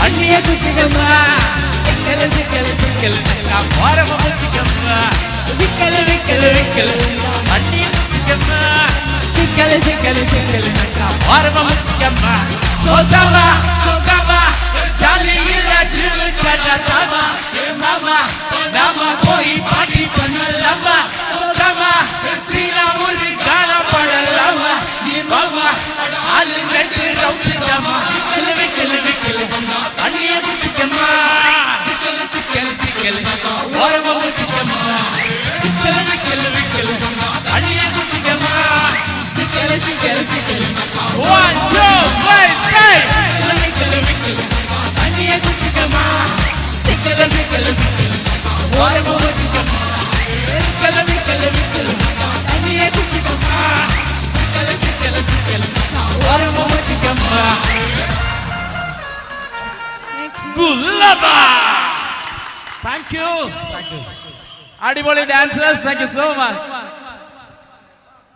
அண்ணிய குச்சிக்கம்மா சிக்கல சிக்கல சிக்கல் வாரம குச்சிக்கம்மா விக்கல விக்கல விக்கல அண்ணிய குச்சிக்கம்மா சிக்கல சிக்கல சிக்கல் வாரம குச்சிக்கம்மா சோகாமா சோகாமா ஜாலி இல்ல ஜில் கட்டமா மாமா நாம போய் பாட்டி பண்ணலாமா சோகாமா சீனா ஒரு கானா படலாமா நீ மாமா ஆளு ரெண்டு ரவுசிக்கம்மா விக்கல விக்கல அண்ணிய குச்சிக்கம்மா சிக்கல சிக்கல சிக்கல் வாரம குச்சிக்கம்மா விக்கல விக்கல விக்கல அண்ணிய குச்சிக்கம்மா சிக்கல சிக்கல சிக்கல் 1 2 3 say விக்கல விக்கல அண்ணிய குச்சிக்கம்மா சிக்கல சிக்கல சிக்கல் வாரம குச்சிக்கம்மா விக்கல விக்கல விக்கல அண்ணிய குச்சிக்கம்மா சிக்கல சிக்கல சிக்கல் வாரம குச்சிக்கம்மா Gulaba. Thank you. ಅಡಿಪೊಳಿ dancers thank you so much.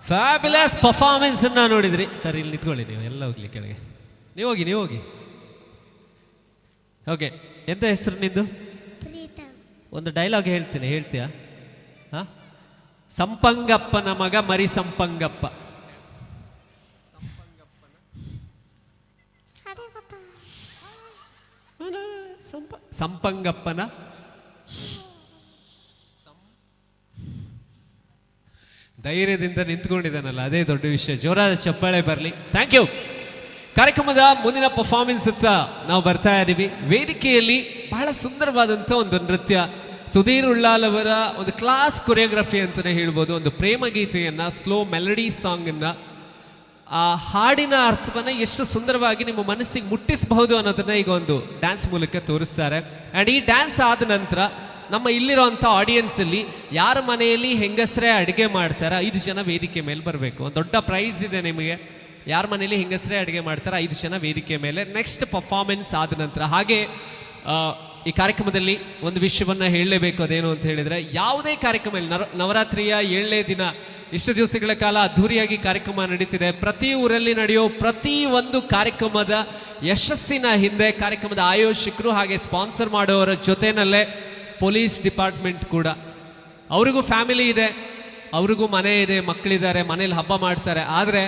Fabulous performance ಅನ್ನ ನೋಡಿದ್ರಿ. ಸರ್ ಇಲ್ಲಿ ನಿಂತ್ಕೊಳ್ಳಿ, ನೀವು ಎಲ್ಲ ಹೋಗ್ಲಿ ಕೆಳಗೆ. ನೀವು ಹೋಗಿ. ಓಕೆ, ಎಂತ ಹೆಸರು ನಿಂದು? ಒಂದು ಡೈಲಾಗ್ ಹೇಳ್ತೀಯಾ? ಸಂಪಂಗಪ್ಪನ ಮಗ ಮರಿ ಸಂಪಂಗಪ್ಪ. ಸಂಪಂಗಪ್ಪನ ಧೈರ್ಯದಿಂದ ನಿಂತ್ಕೊಂಡಿದ್ದಾನಲ್ಲ, ಅದೇ ದೊಡ್ಡ ವಿಷಯ. ಜೋರಾದ ಚಪ್ಪಾಳೆ ಬರಲಿ. Thank you. ಕಾರ್ಯಕ್ರಮದ ಮುಂದಿನ ಪರ್ಫಾರ್ಮೆನ್ಸ್ ಅಂತ ನಾವು ಬರ್ತಾ ಇದ್ದೀವಿ. ವೇದಿಕೆಯಲ್ಲಿ ಬಹಳ ಸುಂದರವಾದಂಥ ಒಂದು ನೃತ್ಯ, ಸುಧೀರ್ ಉಳ್ಳಾಲ್ ಅವರ ಒಂದು ಕ್ಲಾಸ್ ಕೊರಿಯೋಗ್ರಫಿ ಅಂತಲೇ ಹೇಳ್ಬೋದು. ಒಂದು ಪ್ರೇಮ ಗೀತೆಯನ್ನು, ಸ್ಲೋ ಮೆಲಡಿ ಸಾಂಗನ್ನು, ಆ ಹಾಡಿನ ಅರ್ಥವನ್ನು ಎಷ್ಟು ಸುಂದರವಾಗಿ ನಿಮ್ಮ ಮನಸ್ಸಿಗೆ ಮುಟ್ಟಿಸಬಹುದು ಅನ್ನೋದನ್ನ ಈಗ ಒಂದು ಡ್ಯಾನ್ಸ್ ಮೂಲಕ ತೋರಿಸ್ತಾರೆ. ಆ್ಯಂಡ್ ಈ ಡ್ಯಾನ್ಸ್ ಆದ ನಂತರ ನಮ್ಮ ಇಲ್ಲಿರೋಂಥ ಆಡಿಯನ್ಸಲ್ಲಿ ಯಾರ ಮನೆಯಲ್ಲಿ ಹೆಂಗಸರೇ ಅಡುಗೆ ಮಾಡ್ತಾರೆ 5 ಜನ ವೇದಿಕೆ ಮೇಲೆ ಬರಬೇಕು. ಒಂದು ದೊಡ್ಡ ಪ್ರೈಸ್ ಇದೆ ನಿಮಗೆ. ಯಾರ ಮನೆಯಲ್ಲಿ ಹೆಂಗಸರೇ ಅಡುಗೆ ಮಾಡ್ತಾರೆ 5 ಜನ ವೇದಿಕೆ ಮೇಲೆ ನೆಕ್ಸ್ಟ್ ಪರ್ಫಾರ್ಮೆನ್ಸ್ ಆದ ನಂತರ. ಹಾಗೆ ಈ ಕಾರ್ಯಕ್ರಮದಲ್ಲಿ ಒಂದು ವಿಷಯವನ್ನು ಹೇಳಲೇಬೇಕು. ಅದೇನು ಅಂತ ಹೇಳಿದರೆ, ಯಾವುದೇ ಕಾರ್ಯಕ್ರಮದಲ್ಲಿ ನವರಾತ್ರಿಯ 7ನೇ ದಿನ ಇಷ್ಟು ದಿವಸಗಳ ಕಾಲ ಅದ್ಧೂರಿಯಾಗಿ ಕಾರ್ಯಕ್ರಮ ನಡೀತಿದೆ. ಪ್ರತಿ ಊರಲ್ಲಿ ನಡೆಯೋ ಪ್ರತಿ ಒಂದು ಕಾರ್ಯಕ್ರಮದ ಯಶಸ್ಸಿನ ಹಿಂದೆ ಕಾರ್ಯಕ್ರಮದ ಆಯೋಜಕರು ಹಾಗೆ ಸ್ಪಾನ್ಸರ್ ಮಾಡೋರ ಜೊತೆಯಲ್ಲೇ ಪೊಲೀಸ್ ಡಿಪಾರ್ಟ್ಮೆಂಟ್ ಕೂಡ. ಅವ್ರಿಗೂ ಫ್ಯಾಮಿಲಿ ಇದೆ, ಅವ್ರಿಗೂ ಮನೆ ಇದೆ, ಮಕ್ಕಳಿದ್ದಾರೆ, ಮನೇಲಿ ಹಬ್ಬ ಮಾಡ್ತಾರೆ. ಆದರೆ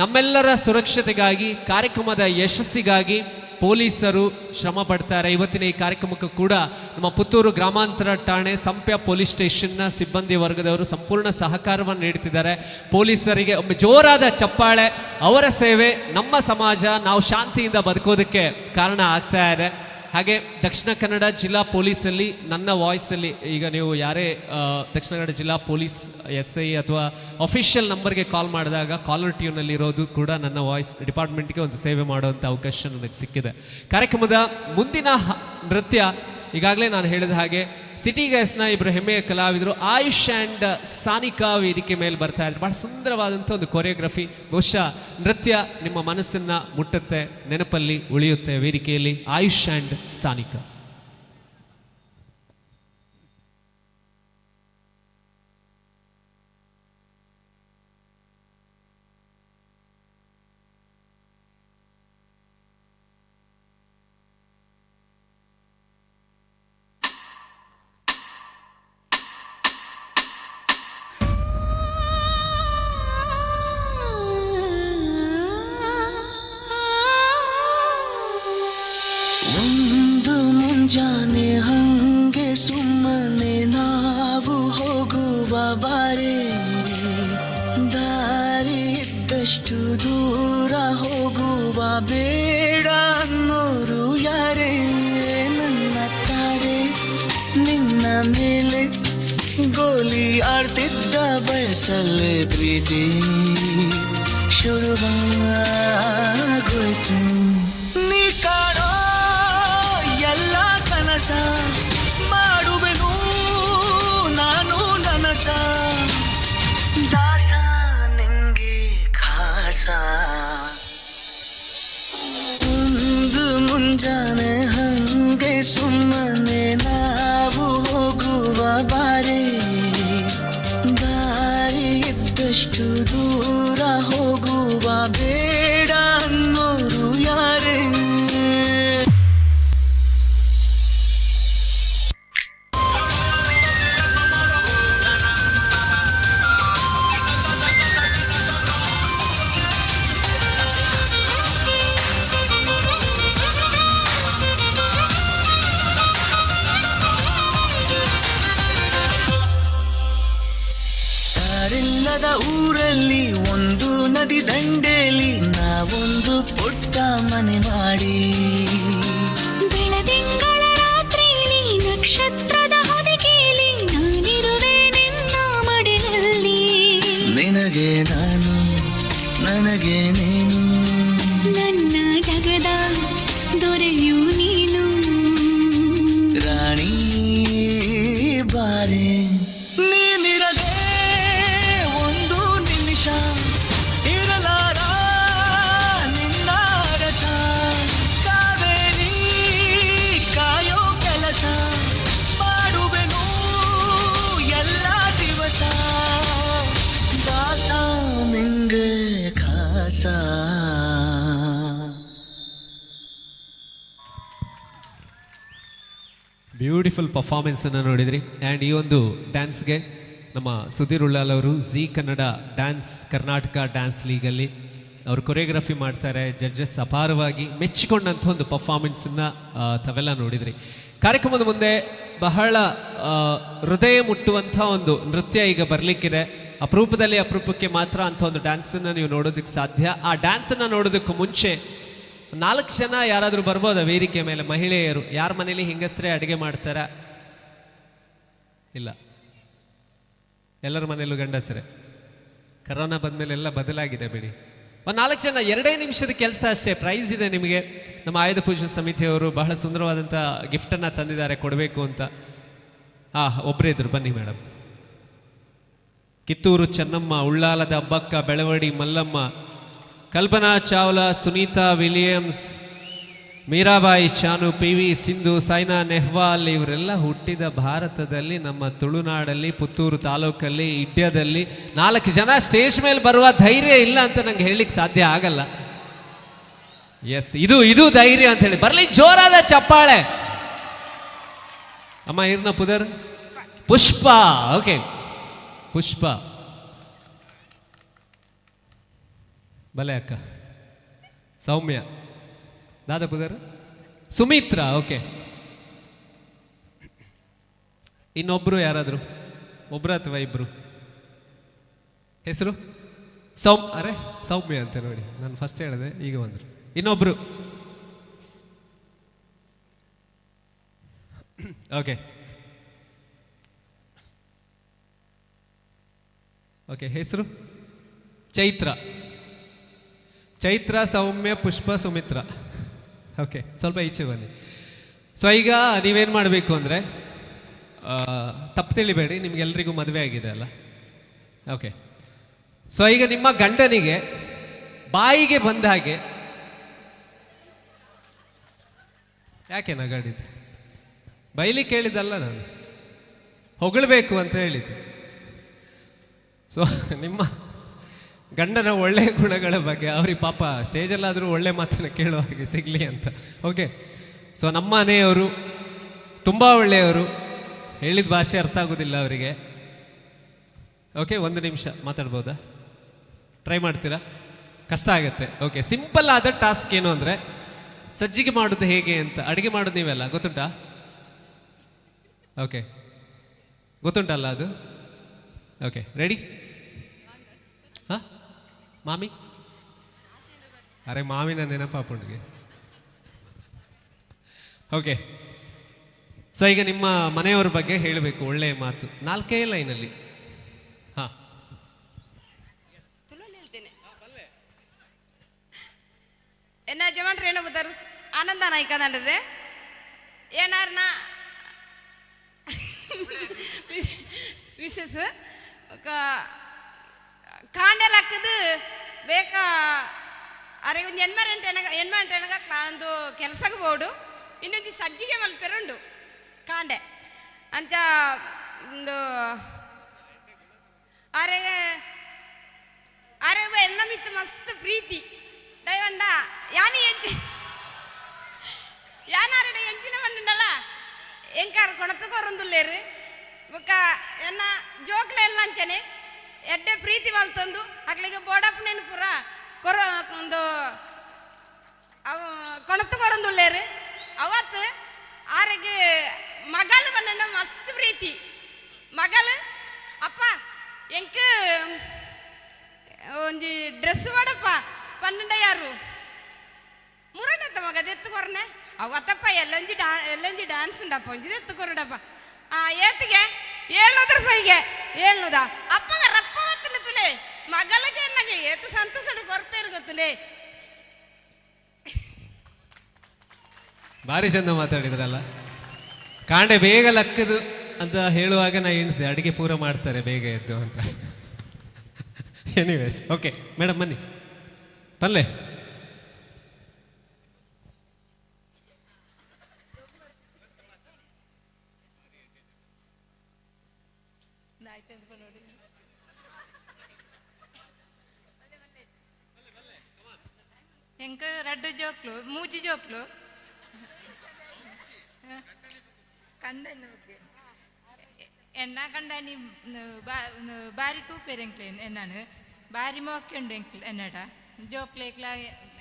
ನಮ್ಮೆಲ್ಲರ ಸುರಕ್ಷತೆಗಾಗಿ, ಕಾರ್ಯಕ್ರಮದ ಯಶಸ್ಸಿಗಾಗಿ ಪೊಲೀಸರು ಶ್ರಮ ಪಡ್ತಾರೆ. ಇವತ್ತಿನ ಈ ಕಾರ್ಯಕ್ರಮಕ್ಕೂ ಕೂಡ ನಮ್ಮ ಪುತ್ತೂರು ಗ್ರಾಮಾಂತರ ಠಾಣೆ ಸಂಪ್ಯ ಪೊಲೀಸ್ ಸ್ಟೇಷನ್ನ ಸಿಬ್ಬಂದಿ ವರ್ಗದವರು ಸಂಪೂರ್ಣ ಸಹಕಾರವನ್ನು ನೀಡ್ತಿದ್ದಾರೆ. ಪೊಲೀಸರಿಗೆ ಒಮ್ಮೆ ಜೋರಾದ ಚಪ್ಪಾಳೆ. ಅವರ ಸೇವೆ ನಮ್ಮ ಸಮಾಜ, ನಾವು ಶಾಂತಿಯಿಂದ ಬದುಕೋದಕ್ಕೆ ಕಾರಣ ಆಗ್ತಾ ಇದೆ. ಹಾಗೆ ದಕ್ಷಿಣ ಕನ್ನಡ ಜಿಲ್ಲಾ ಪೊಲೀಸಲ್ಲಿ ನನ್ನ ವಾಯ್ಸಲ್ಲಿ, ಈಗ ನೀವು ಯಾರೇ ದಕ್ಷಿಣ ಕನ್ನಡ ಜಿಲ್ಲಾ ಪೊಲೀಸ್ SI ಅಥವಾ ಅಫಿಷಿಯಲ್ ನಂಬರ್ಗೆ ಕಾಲ್ ಮಾಡಿದಾಗ ಕಾಲರ್ ಟ್ಯೂನಲ್ಲಿರೋದು ಕೂಡ ನನ್ನ ವಾಯ್ಸ್ ಡಿಪಾರ್ಟ್ಮೆಂಟ್ಗೆ ಒಂದು ಸೇವೆ ಮಾಡುವಂಥ ಅವಕಾಶ ನನಗೆ ಸಿಕ್ಕಿದೆ. ಕಾರ್ಯಕ್ರಮದ ಮುಂದಿನ ನೃತ್ಯ ಈಗಾಗಲೇ ನಾನು ಹೇಳಿದ ಹಾಗೆ ಸಿಟಿ ಗ್ಯಾಸ್ನ ಇಬ್ಬರು ಹೆಮ್ಮೆಯ ಕಲಾವಿದರು ಆಯುಷ್ ಆ್ಯಂಡ್ ಸಾನಿಕಾ ವೇದಿಕೆ ಮೇಲೆ ಬರ್ತಾ ಇದ್ದಾರೆ. ಭಾಳ ಸುಂದರವಾದಂಥ ಒಂದು ಕೊರಿಯೋಗ್ರಫಿ. ಬಹುಶಃ ನೃತ್ಯ ನಿಮ್ಮ ಮನಸ್ಸನ್ನು ಮುಟ್ಟುತ್ತೆ, ನೆನಪಲ್ಲಿ ಉಳಿಯುತ್ತೆ. ವೇದಿಕೆಯಲ್ಲಿ ಆಯುಷ್ ಆ್ಯಂಡ್ ಸಾನಿಕಾ. ಮುಂಜಾನೆ ಹಂಗೆ ಸುಮ್ಮನೆ ನಾವು ಹೋಗುವ ಬಾರೆ, ದಾರಿ ಇದ್ದಷ್ಟು ದೂರ ಹೋಗುವ ಬೇಡ ಅನ್ನೋರು ಯಾರೇ. ನನ್ನ ತಾರೆ ನಿನ್ನ ಮೇಲೆ ಗೋಲಿ ಆಡ್ತಿದ್ದ ವಯಸ್ಸಲ್ಲೇ ಪ್ರೀತಿ ಶುರುವಾಗೋಯ್ತು. ನೀ ಕಾಣೋ ಎಲ್ಲ ಕನಸ ಮಾಡುವೆನು ನಾನು ದೂರದ ಊರಲ್ಲಿ ಒಂದು ನದಿ ದಂಡೆಯಲ್ಲಿ ನಾವೊಂದು ಪುಟ್ಟ ಮನೆ ಮಾಡಿ ಬೆಳದಿಂಗಳ ರಾತ್ರಿಲಿ ನಕ್ಷತ್ರದ ಹೊದಿಕೆಯಲ್ಲಿ ನಾನಿರುವೆ ನಿನ್ನ ಮಡಿಲಲ್ಲಿ ನಿನಗೆ ನಾನು ನನಗೆ ನೀನು ನನ್ನ ಜಗದ ದೊರೆಯು ನೀನು ರಾಣಿ ಬಾರೆ ನೀನಿರದೆ ಒಂದು ನಿಮಿಷ ಇರಲಾರ ನಿನ್ನ ರಸ ಕಾವೇರಿ ಕಾಯೋ ಕೆಲಸ ಮಾಡುವೆನು ಎಲ್ಲ ದಿವಸ ದಾಸ ನಿಂಗೆ ಖಾಸ ಬ್ಯೂಟಿಫುಲ್ ಪರ್ಫಾರ್ಮೆನ್ಸನ್ನು ನೋಡಿದ್ರಿ. ಆ್ಯಂಡ್ ಈ ಒಂದು ಡ್ಯಾನ್ಸ್ಗೆ ನಮ್ಮ ಸುಧೀರ್ ಉಳ್ಳಾಲ್ ಅವರು Zee Kannada dance Karnataka dance ಲೀಗಲ್ಲಿ ಅವರು ಕೊರಿಯೋಗ್ರಫಿ ಮಾಡ್ತಾರೆ. ಜಡ್ಜಸ್ ಅಪಾರವಾಗಿ ಮೆಚ್ಚಿಕೊಂಡಂಥ ಒಂದು ಪರ್ಫಾರ್ಮೆನ್ಸನ್ನು ತಾವೆಲ್ಲ ನೋಡಿದ್ರಿ. ಕಾರ್ಯಕ್ರಮದ ಮುಂದೆ ಬಹಳ ಹೃದಯ ಮುಟ್ಟುವಂಥ ಒಂದು ನೃತ್ಯ ಈಗ ಬರಲಿಕ್ಕಿದೆ. ಅಪರೂಪಕ್ಕೆ ಮಾತ್ರ ಅಂಥ ಒಂದು ಡ್ಯಾನ್ಸನ್ನು ನೀವು ನೋಡೋದಕ್ಕೆ ಸಾಧ್ಯ. ಆ ಡ್ಯಾನ್ಸನ್ನು ನೋಡೋದಕ್ಕೂ ಮುಂಚೆ 4 ಜನ ಯಾರಾದರೂ ಬರ್ಬೋದಾ ವೇದಿಕೆ ಮೇಲೆ? ಮಹಿಳೆಯರು ಯಾರ ಮನೇಲಿ ಹೆಂಗಸರೇ ಅಡುಗೆ ಮಾಡ್ತಾರ? ಇಲ್ಲ, ಎಲ್ಲರ ಮನೇಲೂ ಗಂಡಸರೇ. ಕರೋನಾ ಬಂದಮೇಲೆ ಎಲ್ಲ ಬದಲಾಗಿದೆ ಬಿಡಿ. ಒಂದು 4 ಜನ 2 ನಿಮಿಷದ ಕೆಲಸ ಅಷ್ಟೇ. ಪ್ರೈಸ್ ಇದೆ ನಿಮಗೆ. ನಮ್ಮ ಆಯುಧ ಪೂಜಾ ಸಮಿತಿಯವರು ಬಹಳ ಸುಂದರವಾದಂಥ ಗಿಫ್ಟನ್ನು ತಂದಿದ್ದಾರೆ ಕೊಡಬೇಕು ಅಂತ. ಒಬ್ಬರೇ ಇದ್ರು, ಬನ್ನಿ madam. Kittur Chennamma, ಉಳ್ಳಾಲದ ಹಬ್ಬಕ್ಕ, Belawadi Mallamma, Kalpana Chawla, Sunita Williams, Mirabai Chanu, PV Sindhu, Saina Nehwal ಇವರೆಲ್ಲ ಹುಟ್ಟಿದ ಭಾರತದಲ್ಲಿ ನಮ್ಮ ತುಳುನಾಡಲ್ಲಿ ಪುತ್ತೂರು ತಾಲೂಕಲ್ಲಿ ಇಡ್ಯದಲ್ಲಿ 4 ಜನ ಸ್ಟೇಜ್ ಮೇಲೆ ಬರುವ ಧೈರ್ಯ ಇಲ್ಲ ಅಂತ ನಂಗೆ ಹೇಳಲಿಕ್ಕೆ ಸಾಧ್ಯ ಆಗಲ್ಲ. ಎಸ್, ಇದು ಧೈರ್ಯ ಅಂತ ಹೇಳಿ. ಬರಲಿ ಜೋರಾದ ಚಪ್ಪಾಳೆ. ಅಮ್ಮ ಇರ್ನ ಪುದರ್ ಪುಷ್ಪ. ಓಕೆ, ಪುಷ್ಪ ಭಲೆ ಅಕ್ಕ. ಸೌಮ್ಯ, ದಾದಾ ಪುದರ್, ಸುಮಿತ್ರಾ. ಓಕೆ, ಇನ್ನೊಬ್ರು ಯಾರಾದ್ರು? ಒಬ್ರು ಅಥವಾ ಇಬ್ರು? ಹೆಸರು ಸೌಮ್ಯ ಅಂತ ನೋಡಿ. ನಾನು ಫಸ್ಟ್ ಹೇಳಿದೆ, ಈಗ ಬಂದರು. ಇನ್ನೊಬ್ರು? ಓಕೆ ಓಕೆ, ಹೆಸರು ಚೈತ್ರ. ಸೌಮ್ಯ, ಪುಷ್ಪ, ಸುಮಿತ್ರ. ಓಕೆ, ಸ್ವಲ್ಪ ಈಚೆ ಬನ್ನಿ. ಸೊ ಈಗ ನೀವೇನು ಮಾಡಬೇಕು ಅಂದರೆ, ತಪ್ಪು ತಿಳಿಬೇಡಿ, ನಿಮ್ಗೆಲ್ರಿಗೂ ಮದುವೆ ಆಗಿದೆ ಅಲ್ಲ? ಓಕೆ. ಸೊ ಈಗ ನಿಮ್ಮ ಗಂಡನಿಗೆ ಬಾಯಿಗೆ ಬಂದ ಹಾಗೆ, ಯಾಕೆ ನಗಾಡಿದ್ದು? ಬೈಲಿ ಕೇಳಿದ್ದಲ್ಲ, ನಾನು ಹೊಗಳಬೇಕು ಅಂತ ಹೇಳಿದ್ದು. ಸೊ ನಿಮ್ಮ ಗಂಡನ ಒಳ್ಳೆಯ ಗುಣಗಳ ಬಗ್ಗೆ ಅವ್ರಿಗೆ ಪಾಪ ಸ್ಟೇಜಲ್ಲಾದರೂ ಒಳ್ಳೆ ಮಾತನ್ನು ಕೇಳೋ ಹಾಗೆ ಸಿಗಲಿ ಅಂತ. ಓಕೆ. ಸೊ ನಮ್ಮ ಮನೆಯವರು ತುಂಬ ಒಳ್ಳೆಯವರು. ಹೇಳಿದ ಭಾಷೆ ಅರ್ಥ ಆಗೋದಿಲ್ಲ ಅವರಿಗೆ. ಓಕೆ, 1 ನಿಮಿಷ ಮಾತಾಡ್ಬೋದಾ? ಟ್ರೈ ಮಾಡ್ತೀರಾ? ಕಷ್ಟ ಆಗುತ್ತೆ. ಓಕೆ, ಸಿಂಪಲ್ ಆದ ಟಾಸ್ಕ್ ಏನು ಅಂದರೆ, ಸಜ್ಜಿಗೆ ಮಾಡೋದು ಹೇಗೆ ಅಂತ. ಅಡುಗೆ ಮಾಡೋದು ನೀವೆಲ್ಲ ಗೊತ್ತುಂಟಾ? ಓಕೆ, ಗೊತ್ತುಂಟಲ್ಲ ಅದು? Okay, ready? ಹಾಂ, ಮಾಮಿ? ಅರೆ ಮಾವಿನ ನೆನಪಾಪುಂಡಿಗೆ. ಓಕೆ. ಸೊ ಈಗ ನಿಮ್ಮ ಮನೆಯವ್ರ ಬಗ್ಗೆ ಹೇಳಬೇಕು, ಒಳ್ಳೆಯ ಮಾತು, 4 ಲೈನಲ್ಲಿ. ಹಾಂ, ಎನ್ನ ಜಮಂಟ್ರಿ ಏನೋ ಬುದ್ಧಾರ ಆನಂದ ನಾಯ್ಕದಂಡ್ರೆ ಏನಾರನ ವಿಶೇಷ ಕಾಂಡೆಲ್ಲ ಹಾಕಿದು ಬೇಕಾ ಅರೆ ಒಂದು ಎನ್ಮೆಂಟೆನಗ ಒಂದು ಕೆಲಸಕ್ಕೆ ಬೋಡು ಇನ್ನೊಂದು ಸಜ್ಜಿಗೆ ಮಲ್ಪೆರುಂಡು ಕಾಂಡೆ ಅಂಚ ಒಂದು ಅರೆಗೆ ಎನ್ನ ಮಿತ್ತು ಮಸ್ತ್ ಪ್ರೀತಿ ದಯವಂಡ ಯಾನಾರಡೆ ಎಂಚಿನ ಮಣ್ಣುಂಡಲ್ಲ ಎಂಕಾರ ಕೊಣತಕೊರೊಂದುಲ್ಲೇರು ಬೊಕ್ಕ ಎನ್ನ ಜೋಕ್ಲ ಎಲ್ಲ ಅಂಚನೆ ಎಡ್ಡೆ ಪ್ರೀತಿ ಮಲ್ತಂದು ಅಕ್ಲಿಗೆ ಬೋಡಪ್ಪ ನೆನಪುರ ಒಂದು ಕೊಣತಕೊರೊಂದುಲ್ಲೇರು ಅವತ್ತು ಆರೆಗೆ ಮಗಳು ಬಂದ ಮಸ್ತ್ ಪ್ರೀತಿ ಮಗಳು ಅಪ್ಪ ಎಂಕ್ ಒಂಜಿ ಡ್ರೆಸ್ ಮಾಡಪ್ಪ 12 ಯಾರು ಮುರನೆತ್ತ ಮಗ ದೆತ್ತು ಕೊರನೆ ಅವತ್ತಪ್ಪ ಎಲ್ಲೊಂಜಿ ಡ್ಯಾನ್ಸ್ ಉಂಡಪ್ಪ ಒಂಜಿ ದೆತ್ತು ಕೊರಡಪ್ಪ ಏತಿಗೆ 700 ರೂಪಾಯಿಗೆ 700 ಅಪ್ಪಗ ರಪ್ಪ ಗೊತ್ತಿಲ್ಲ ತುಲೆ ಮಗಲಿಗೆ ಎನ್ನಗೆ ಏತು ಸಂತೋಷಡು ಕೊರ್ಪೇರು ಗೊತ್ತುಲೆ. ಭಾರಿ ಚಂದ ಮಾತಾಡಿದ್ರಲ್ಲ. ಕಾಂಡೆ ಬೇಗ ಲಕ್ಕದು ಅಂತ ಹೇಳುವಾಗ ನಾ ಎಣಿಸಿದೆ ಅಡುಗೆ ಪೂರ ಮಾಡ್ತಾರೆ ಬೇಗ ಎದ್ದು ಅಂತ. ಎನಿವೇಸ್ ಓಕೆ ಮೇಡಮ್ ಬನ್ನಿ ಪಲ್ಲೆ. ಎಂಕ ರಡ್ಡು ಜೋಕ್ಲು ಮೂಜಿ ಜೋಕ್ಲು ಕಂಡನ ಬಗ್ಗೆ ಎನ್ನ ಕಂಡನಿ ಬಾರಿ ತೂಪೇರು ಎಂಕ್ಲೆ ಎನ್ನಾನು ಬಾರಿ ಮೋಕೆಂಡು ಎಂಕ್ಲೆ ಎನ್ನಡ ಜೋಕ್ಲೇಕ್ಲ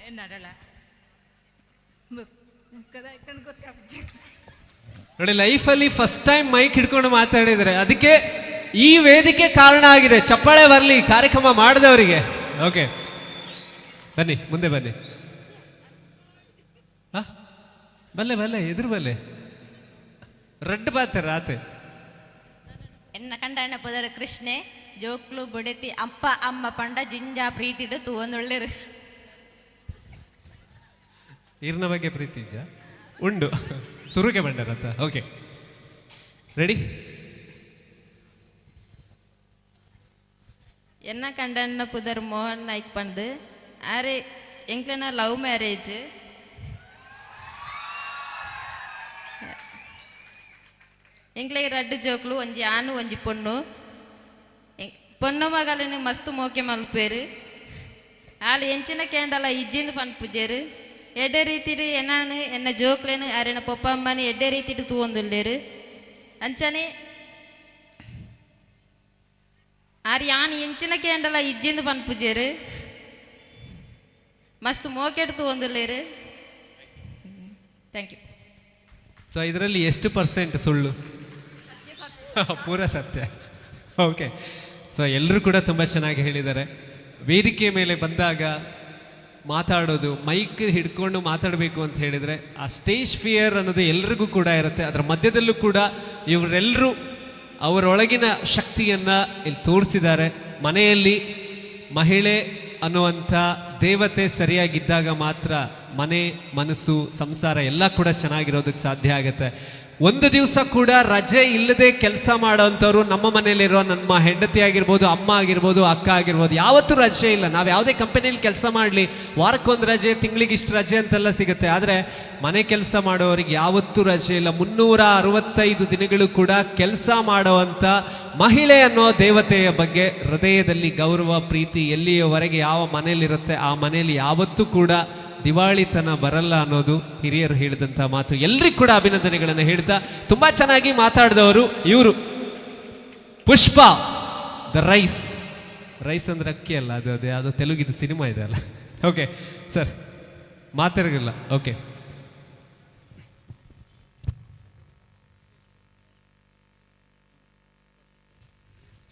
ಎನ್ನಡಲ್ಲ ನೋಡಿ ಲೈಫಲ್ಲಿ ಫಸ್ಟ್ ಟೈಮ್ ಮೈಕ್ ಹಿಡ್ಕೊಂಡು ಮಾತಾಡಿದರೆ ಅದಕ್ಕೆ ಈ ವೇದಿಕೆ ಕಾರಣ ಆಗಿದೆ. ಚಪ್ಪಾಳೆ ಬರಲಿ ಕಾರ್ಯಕ್ರಮ ಮಾಡಿದವರಿಗೆ. ಓಕೆ ಬನ್ನಿ ಮುಂದೆ ಬನ್ನಿ. ಬಲ್ಲೆ ಬಲ್ಲೆ ಎದುರು ಬಲ್ಲೆ ರಡ್ಡು ಬಾತಾರೆ ಆತೆ ಎನ್ನ ಕಂಡಣ್ಣ ಪದರ ಕೃಷ್ಣೆ ಜೋಕ್ಲು ಬೊಡೆತಿ ಅಪ್ಪ ಅಮ್ಮ ಪಂಡ ಜಿಂಜ ಪ್ರೀತಿಡು ತೂವೊಂದೊಳ್ಳೆರು. ಈರ್ನ ಬಗ್ಗೆ ಪ್ರೀತಿ ಇಜ್ಜ ಉಂಡು ಸುರುಗೆ ಬಂಡರಂತ. Okay ready. ಎನ್ನ ಕಂಡಣ್ಣ ಪುದರ್ ಮೋಹನ್ ನಾಯ್ಕ್ ಪಂದು ಆರೆ ಎಂಕ್ಲೆನ ಲವ್ ಮ್ಯಾರೇಜ್ ಎಂಕ್ಲೆಗೆ ರಡ್ಡು ಜೋಕ್ಲು ಒಂಜಿ ಆನು ಒಂಜಿ ಪೊಣ್ಣು ಪೊಣ್ಣು ಮಗಲನ್ನು ಮಸ್ತ್ ಮೋಕೆ ಮಲ್ಪೇರು ಆಳು ಎಂಚಿನ ಕೇಂಡಲ ಇಜ್ಜಿಂದು ಪನ್ಪುಜೇರು ಎಡ್ಡೆ ರೀತಿಡು ಎನ್ನಾನು ಎನ್ನ ಜೋಕ್ಲೇನು ಅರೆನ ಪೊಪ್ಪ ಅಮ್ಮನ ಎಡ್ಡೆ ರೀತಿಡು ತೂವೊಂದುಲ್ಲೇರು ಅಂಚನೆ ಆರು ಯಾನು ಎಂಚಿನ ಕೇಂಡಲ ಇಜ್ಜಿಂದು ಪನ್ಪುಜೇರು ಮಸ್ತ್ ಮೋಕೆಡು ತೂವೊಂದುಲ್ಲೇರು. Thank you. ಸೊ ಇದರಲ್ಲಿ ಎಷ್ಟು % ಸುಳ್ಳು? ಪೂರ ಸತ್ಯ. ಓಕೆ ಸೊ ಎಲ್ಲರೂ ಕೂಡ ತುಂಬ ಚೆನ್ನಾಗಿ ಹೇಳಿದ್ದಾರೆ. ವೇದಿಕೆ ಮೇಲೆ ಬಂದಾಗ ಮಾತಾಡೋದು ಮೈಕ್ ಹಿಡ್ಕೊಂಡು ಮಾತಾಡಬೇಕು ಅಂತ ಹೇಳಿದರೆ ಆ ಸ್ಟೇಜ್ ಫಿಯರ್ ಅನ್ನೋದು ಎಲ್ರಿಗೂ ಕೂಡ ಇರುತ್ತೆ. ಅದರ ಮಧ್ಯದಲ್ಲೂ ಕೂಡ ಇವರೆಲ್ಲರೂ ಅವರೊಳಗಿನ ಶಕ್ತಿಯನ್ನು ಇಲ್ಲಿ ತೋರಿಸಿದ್ದಾರೆ. ಮನೆಯಲ್ಲಿ ಮಹಿಳೆ ಅನ್ನುವಂಥ ದೇವತೆ ಸರಿಯಾಗಿದ್ದಾಗ ಮಾತ್ರ ಮನೆ ಮನಸ್ಸು ಸಂಸಾರ ಎಲ್ಲ ಕೂಡ ಚೆನ್ನಾಗಿರೋದಕ್ಕೆ ಸಾಧ್ಯ ಆಗುತ್ತೆ. ಒಂದು ದಿವಸ ಕೂಡ ರಜೆ ಇಲ್ಲದೆ ಕೆಲಸ ಮಾಡೋವಂಥವ್ರು ನಮ್ಮ ಮನೇಲಿರೋ ನಮ್ಮ ಹೆಂಡತಿ ಆಗಿರ್ಬೋದು, ಅಮ್ಮ ಆಗಿರ್ಬೋದು, ಅಕ್ಕ ಆಗಿರ್ಬೋದು, ಯಾವತ್ತೂ ರಜೆ ಇಲ್ಲ. ನಾವು ಯಾವುದೇ ಕಂಪನಿಯಲ್ಲಿ ಕೆಲಸ ಮಾಡಲಿ ವಾರಕ್ಕೊಂದು ರಜೆ, ತಿಂಗಳಿಗೆ ಇಷ್ಟು ರಜೆ ಅಂತೆಲ್ಲ ಸಿಗುತ್ತೆ. ಆದರೆ ಮನೆ ಕೆಲಸ ಮಾಡೋರಿಗೆ ಯಾವತ್ತೂ ರಜೆ ಇಲ್ಲ. 365 ದಿನಗಳು ಕೂಡ ಕೆಲಸ ಮಾಡೋವಂಥ ಮಹಿಳೆ ಅನ್ನೋ ದೇವತೆಯ ಬಗ್ಗೆ ಹೃದಯದಲ್ಲಿ ಗೌರವ ಪ್ರೀತಿ ಎಲ್ಲಿಯವರೆಗೆ ಯಾವ ಮನೇಲಿರುತ್ತೆ ಆ ಮನೆಯಲ್ಲಿ ಯಾವತ್ತೂ ಕೂಡ ದಿವಾಳಿತನ ಬರಲ್ಲ ಅನ್ನೋದು ಹಿರಿಯರು ಹೇಳಿದಂಥ ಮಾತು. ಎಲ್ರಿಗೂ ಕೂಡ ಅಭಿನಂದನೆಗಳನ್ನು ಹೇಳ್ತಾ ತುಂಬ ಚೆನ್ನಾಗಿ ಮಾತಾಡಿದವರು ಇವರು ಪುಷ್ಪ ದ ರೈಸ್. ರೈಸ್ ಅಂದರೆ ಅಕ್ಕಿ ಅಲ್ಲ, ಅದು ಯಾವುದೋ ತೆಲುಗಿದು ಸಿನಿಮಾ ಇದೆ ಅಲ್ಲ. ಓಕೆ ಸರ್ ಮಾತಾಡಿಲ್ಲ. ಓಕೆ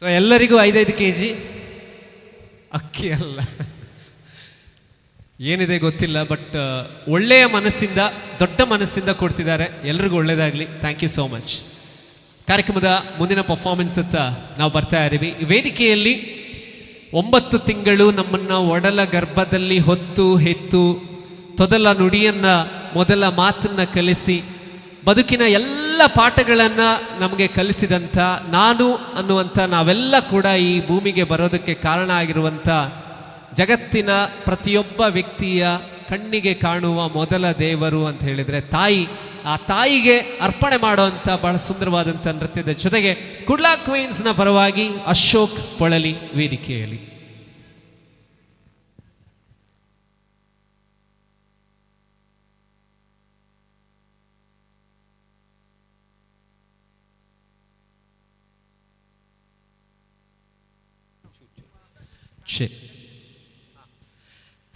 ಸೊ ಎಲ್ಲರಿಗೂ 5-5 kg ಅಕ್ಕಿ ಅಲ್ಲ ಏನಿದೆ ಗೊತ್ತಿಲ್ಲ, ಬಟ್ ಒಳ್ಳೆಯ ಮನಸ್ಸಿಂದ ದೊಡ್ಡ ಮನಸ್ಸಿಂದ ಕೊಡ್ತಿದ್ದಾರೆ. ಎಲ್ರಿಗೂ ಒಳ್ಳೆಯದಾಗಲಿ. Thank you so much. ಕಾರ್ಯಕ್ರಮದ ಮುಂದಿನ ಪರ್ಫಾರ್ಮೆನ್ಸ್ ಅಂತ ನಾವು ಬರ್ತಾ ಇದ್ದೀವಿ. ಈ ವೇದಿಕೆಯಲ್ಲಿ 9 ತಿಂಗಳು ನಮ್ಮನ್ನು ಒಡಲ ಗರ್ಭದಲ್ಲಿ ಹೊತ್ತು ಹೆತ್ತು ತೊದಲ ನುಡಿಯನ್ನು ಮೊದಲ ಮಾತನ್ನು ಕಲಿಸಿ ಬದುಕಿನ ಎಲ್ಲ ಪಾಠಗಳನ್ನು ನಮಗೆ ಕಲಿಸಿದಂಥ ನಾನು ಅನ್ನುವಂಥ ನಾವೆಲ್ಲ ಕೂಡ ಈ ಭೂಮಿಗೆ ಬರೋದಕ್ಕೆ ಕಾರಣ ಆಗಿರುವಂಥ ಜಗತ್ತಿನ ಪ್ರತಿಯೊಬ್ಬ ವ್ಯಕ್ತಿಯ ಕಣ್ಣಿಗೆ ಕಾಣುವ ಮೊದಲ ದೇವರು ಅಂತ ಹೇಳಿದರೆ ತಾಯಿ. ಆ ತಾಯಿಗೆ ಅರ್ಪಣೆ ಮಾಡುವಂಥ ಬಹಳ ಸುಂದರವಾದಂಥ ನೃತ್ಯದ ಜೊತೆಗೆ ಕುಡ್ಲಾ ಕ್ವೀನ್ಸ್ನ ಪರವಾಗಿ ಅಶೋಕ್ ಪೊಳಲಿ ವೇದಿಕೆಯಲ್ಲಿ.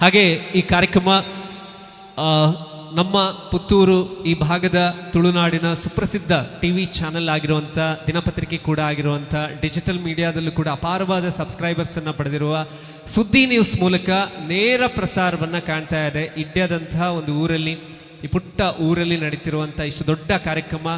ಹಾಗೆ ಈ ಕಾರ್ಯಕ್ರಮ ನಮ್ಮ ಪುತ್ತೂರು ಈ ಭಾಗದ ತುಳುನಾಡಿನ ಸುಪ್ರಸಿದ್ಧ TV ಚಾನೆಲ್ ಆಗಿರುವಂಥ, ದಿನಪತ್ರಿಕೆ ಕೂಡ ಆಗಿರುವಂಥ, ಡಿಜಿಟಲ್ ಮೀಡಿಯಾದಲ್ಲೂ ಕೂಡ ಅಪಾರವಾದ ಸಬ್ಸ್ಕ್ರೈಬರ್ಸನ್ನು ಪಡೆದಿರುವ ಸುದ್ದಿ ನ್ಯೂಸ್ ಮೂಲಕ ನೇರ ಪ್ರಸಾರವನ್ನು ಕಾಣ್ತಾ ಇದೆ. ಇಡ್ಯದಂತಹ ಒಂದು ಊರಲ್ಲಿ, ಈ ಪುಟ್ಟ ಊರಲ್ಲಿ ನಡೀತಿರುವಂಥ ಇಷ್ಟು ದೊಡ್ಡ ಕಾರ್ಯಕ್ರಮ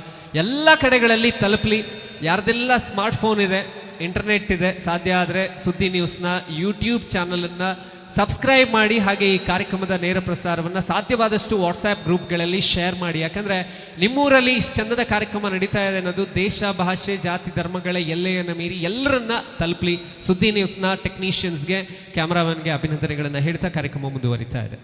ಎಲ್ಲ ಕಡೆಗಳಲ್ಲಿ ತಲುಪಲಿ. ಯಾರ್ದೆಲ್ಲ ಸ್ಮಾರ್ಟ್ಫೋನ್ ಇದೆ, ಇಂಟರ್ನೆಟ್ ಇದೆ, ಸಾಧ್ಯ ಆದರೆ ಸುದ್ದಿ ನ್ಯೂಸ್ನ ಯೂಟ್ಯೂಬ್ ಚಾನಲನ್ನು ಸಬ್ಸ್ಕ್ರೈಬ್ ಮಾಡಿ. ಹಾಗೆ ಈ ಕಾರ್ಯಕ್ರಮದ ನೇರ ಪ್ರಸಾರವನ್ನು ಸಾಧ್ಯವಾದಷ್ಟು ವಾಟ್ಸ್ಯಾಪ್ ಗ್ರೂಪ್ಗಳಲ್ಲಿ ಶೇರ್ ಮಾಡಿ. ಯಾಕಂದರೆ ನಿಮ್ಮೂರಲ್ಲಿ ಇಷ್ಟು ಚಂದದ ಕಾರ್ಯಕ್ರಮ ನಡೀತಾ ಇದೆ ಅನ್ನೋದು ದೇಶ, ಭಾಷೆ, ಜಾತಿ, ಧರ್ಮಗಳ ಎಲ್ಲೆಯನ್ನು ಮೀರಿ ಎಲ್ಲರನ್ನ ತಲುಪಲಿ. ಸುದ್ದಿ ನ್ಯೂಸ್ನ ಟೆಕ್ನಿಷಿಯನ್ಸ್ಗೆ, ಕ್ಯಾಮ್ರಾಮನ್ಗೆ ಅಭಿನಂದನೆಗಳನ್ನು ಹೇಳ್ತಾ ಕಾರ್ಯಕ್ರಮ ಮುಂದುವರಿತಾ ಇದೆ.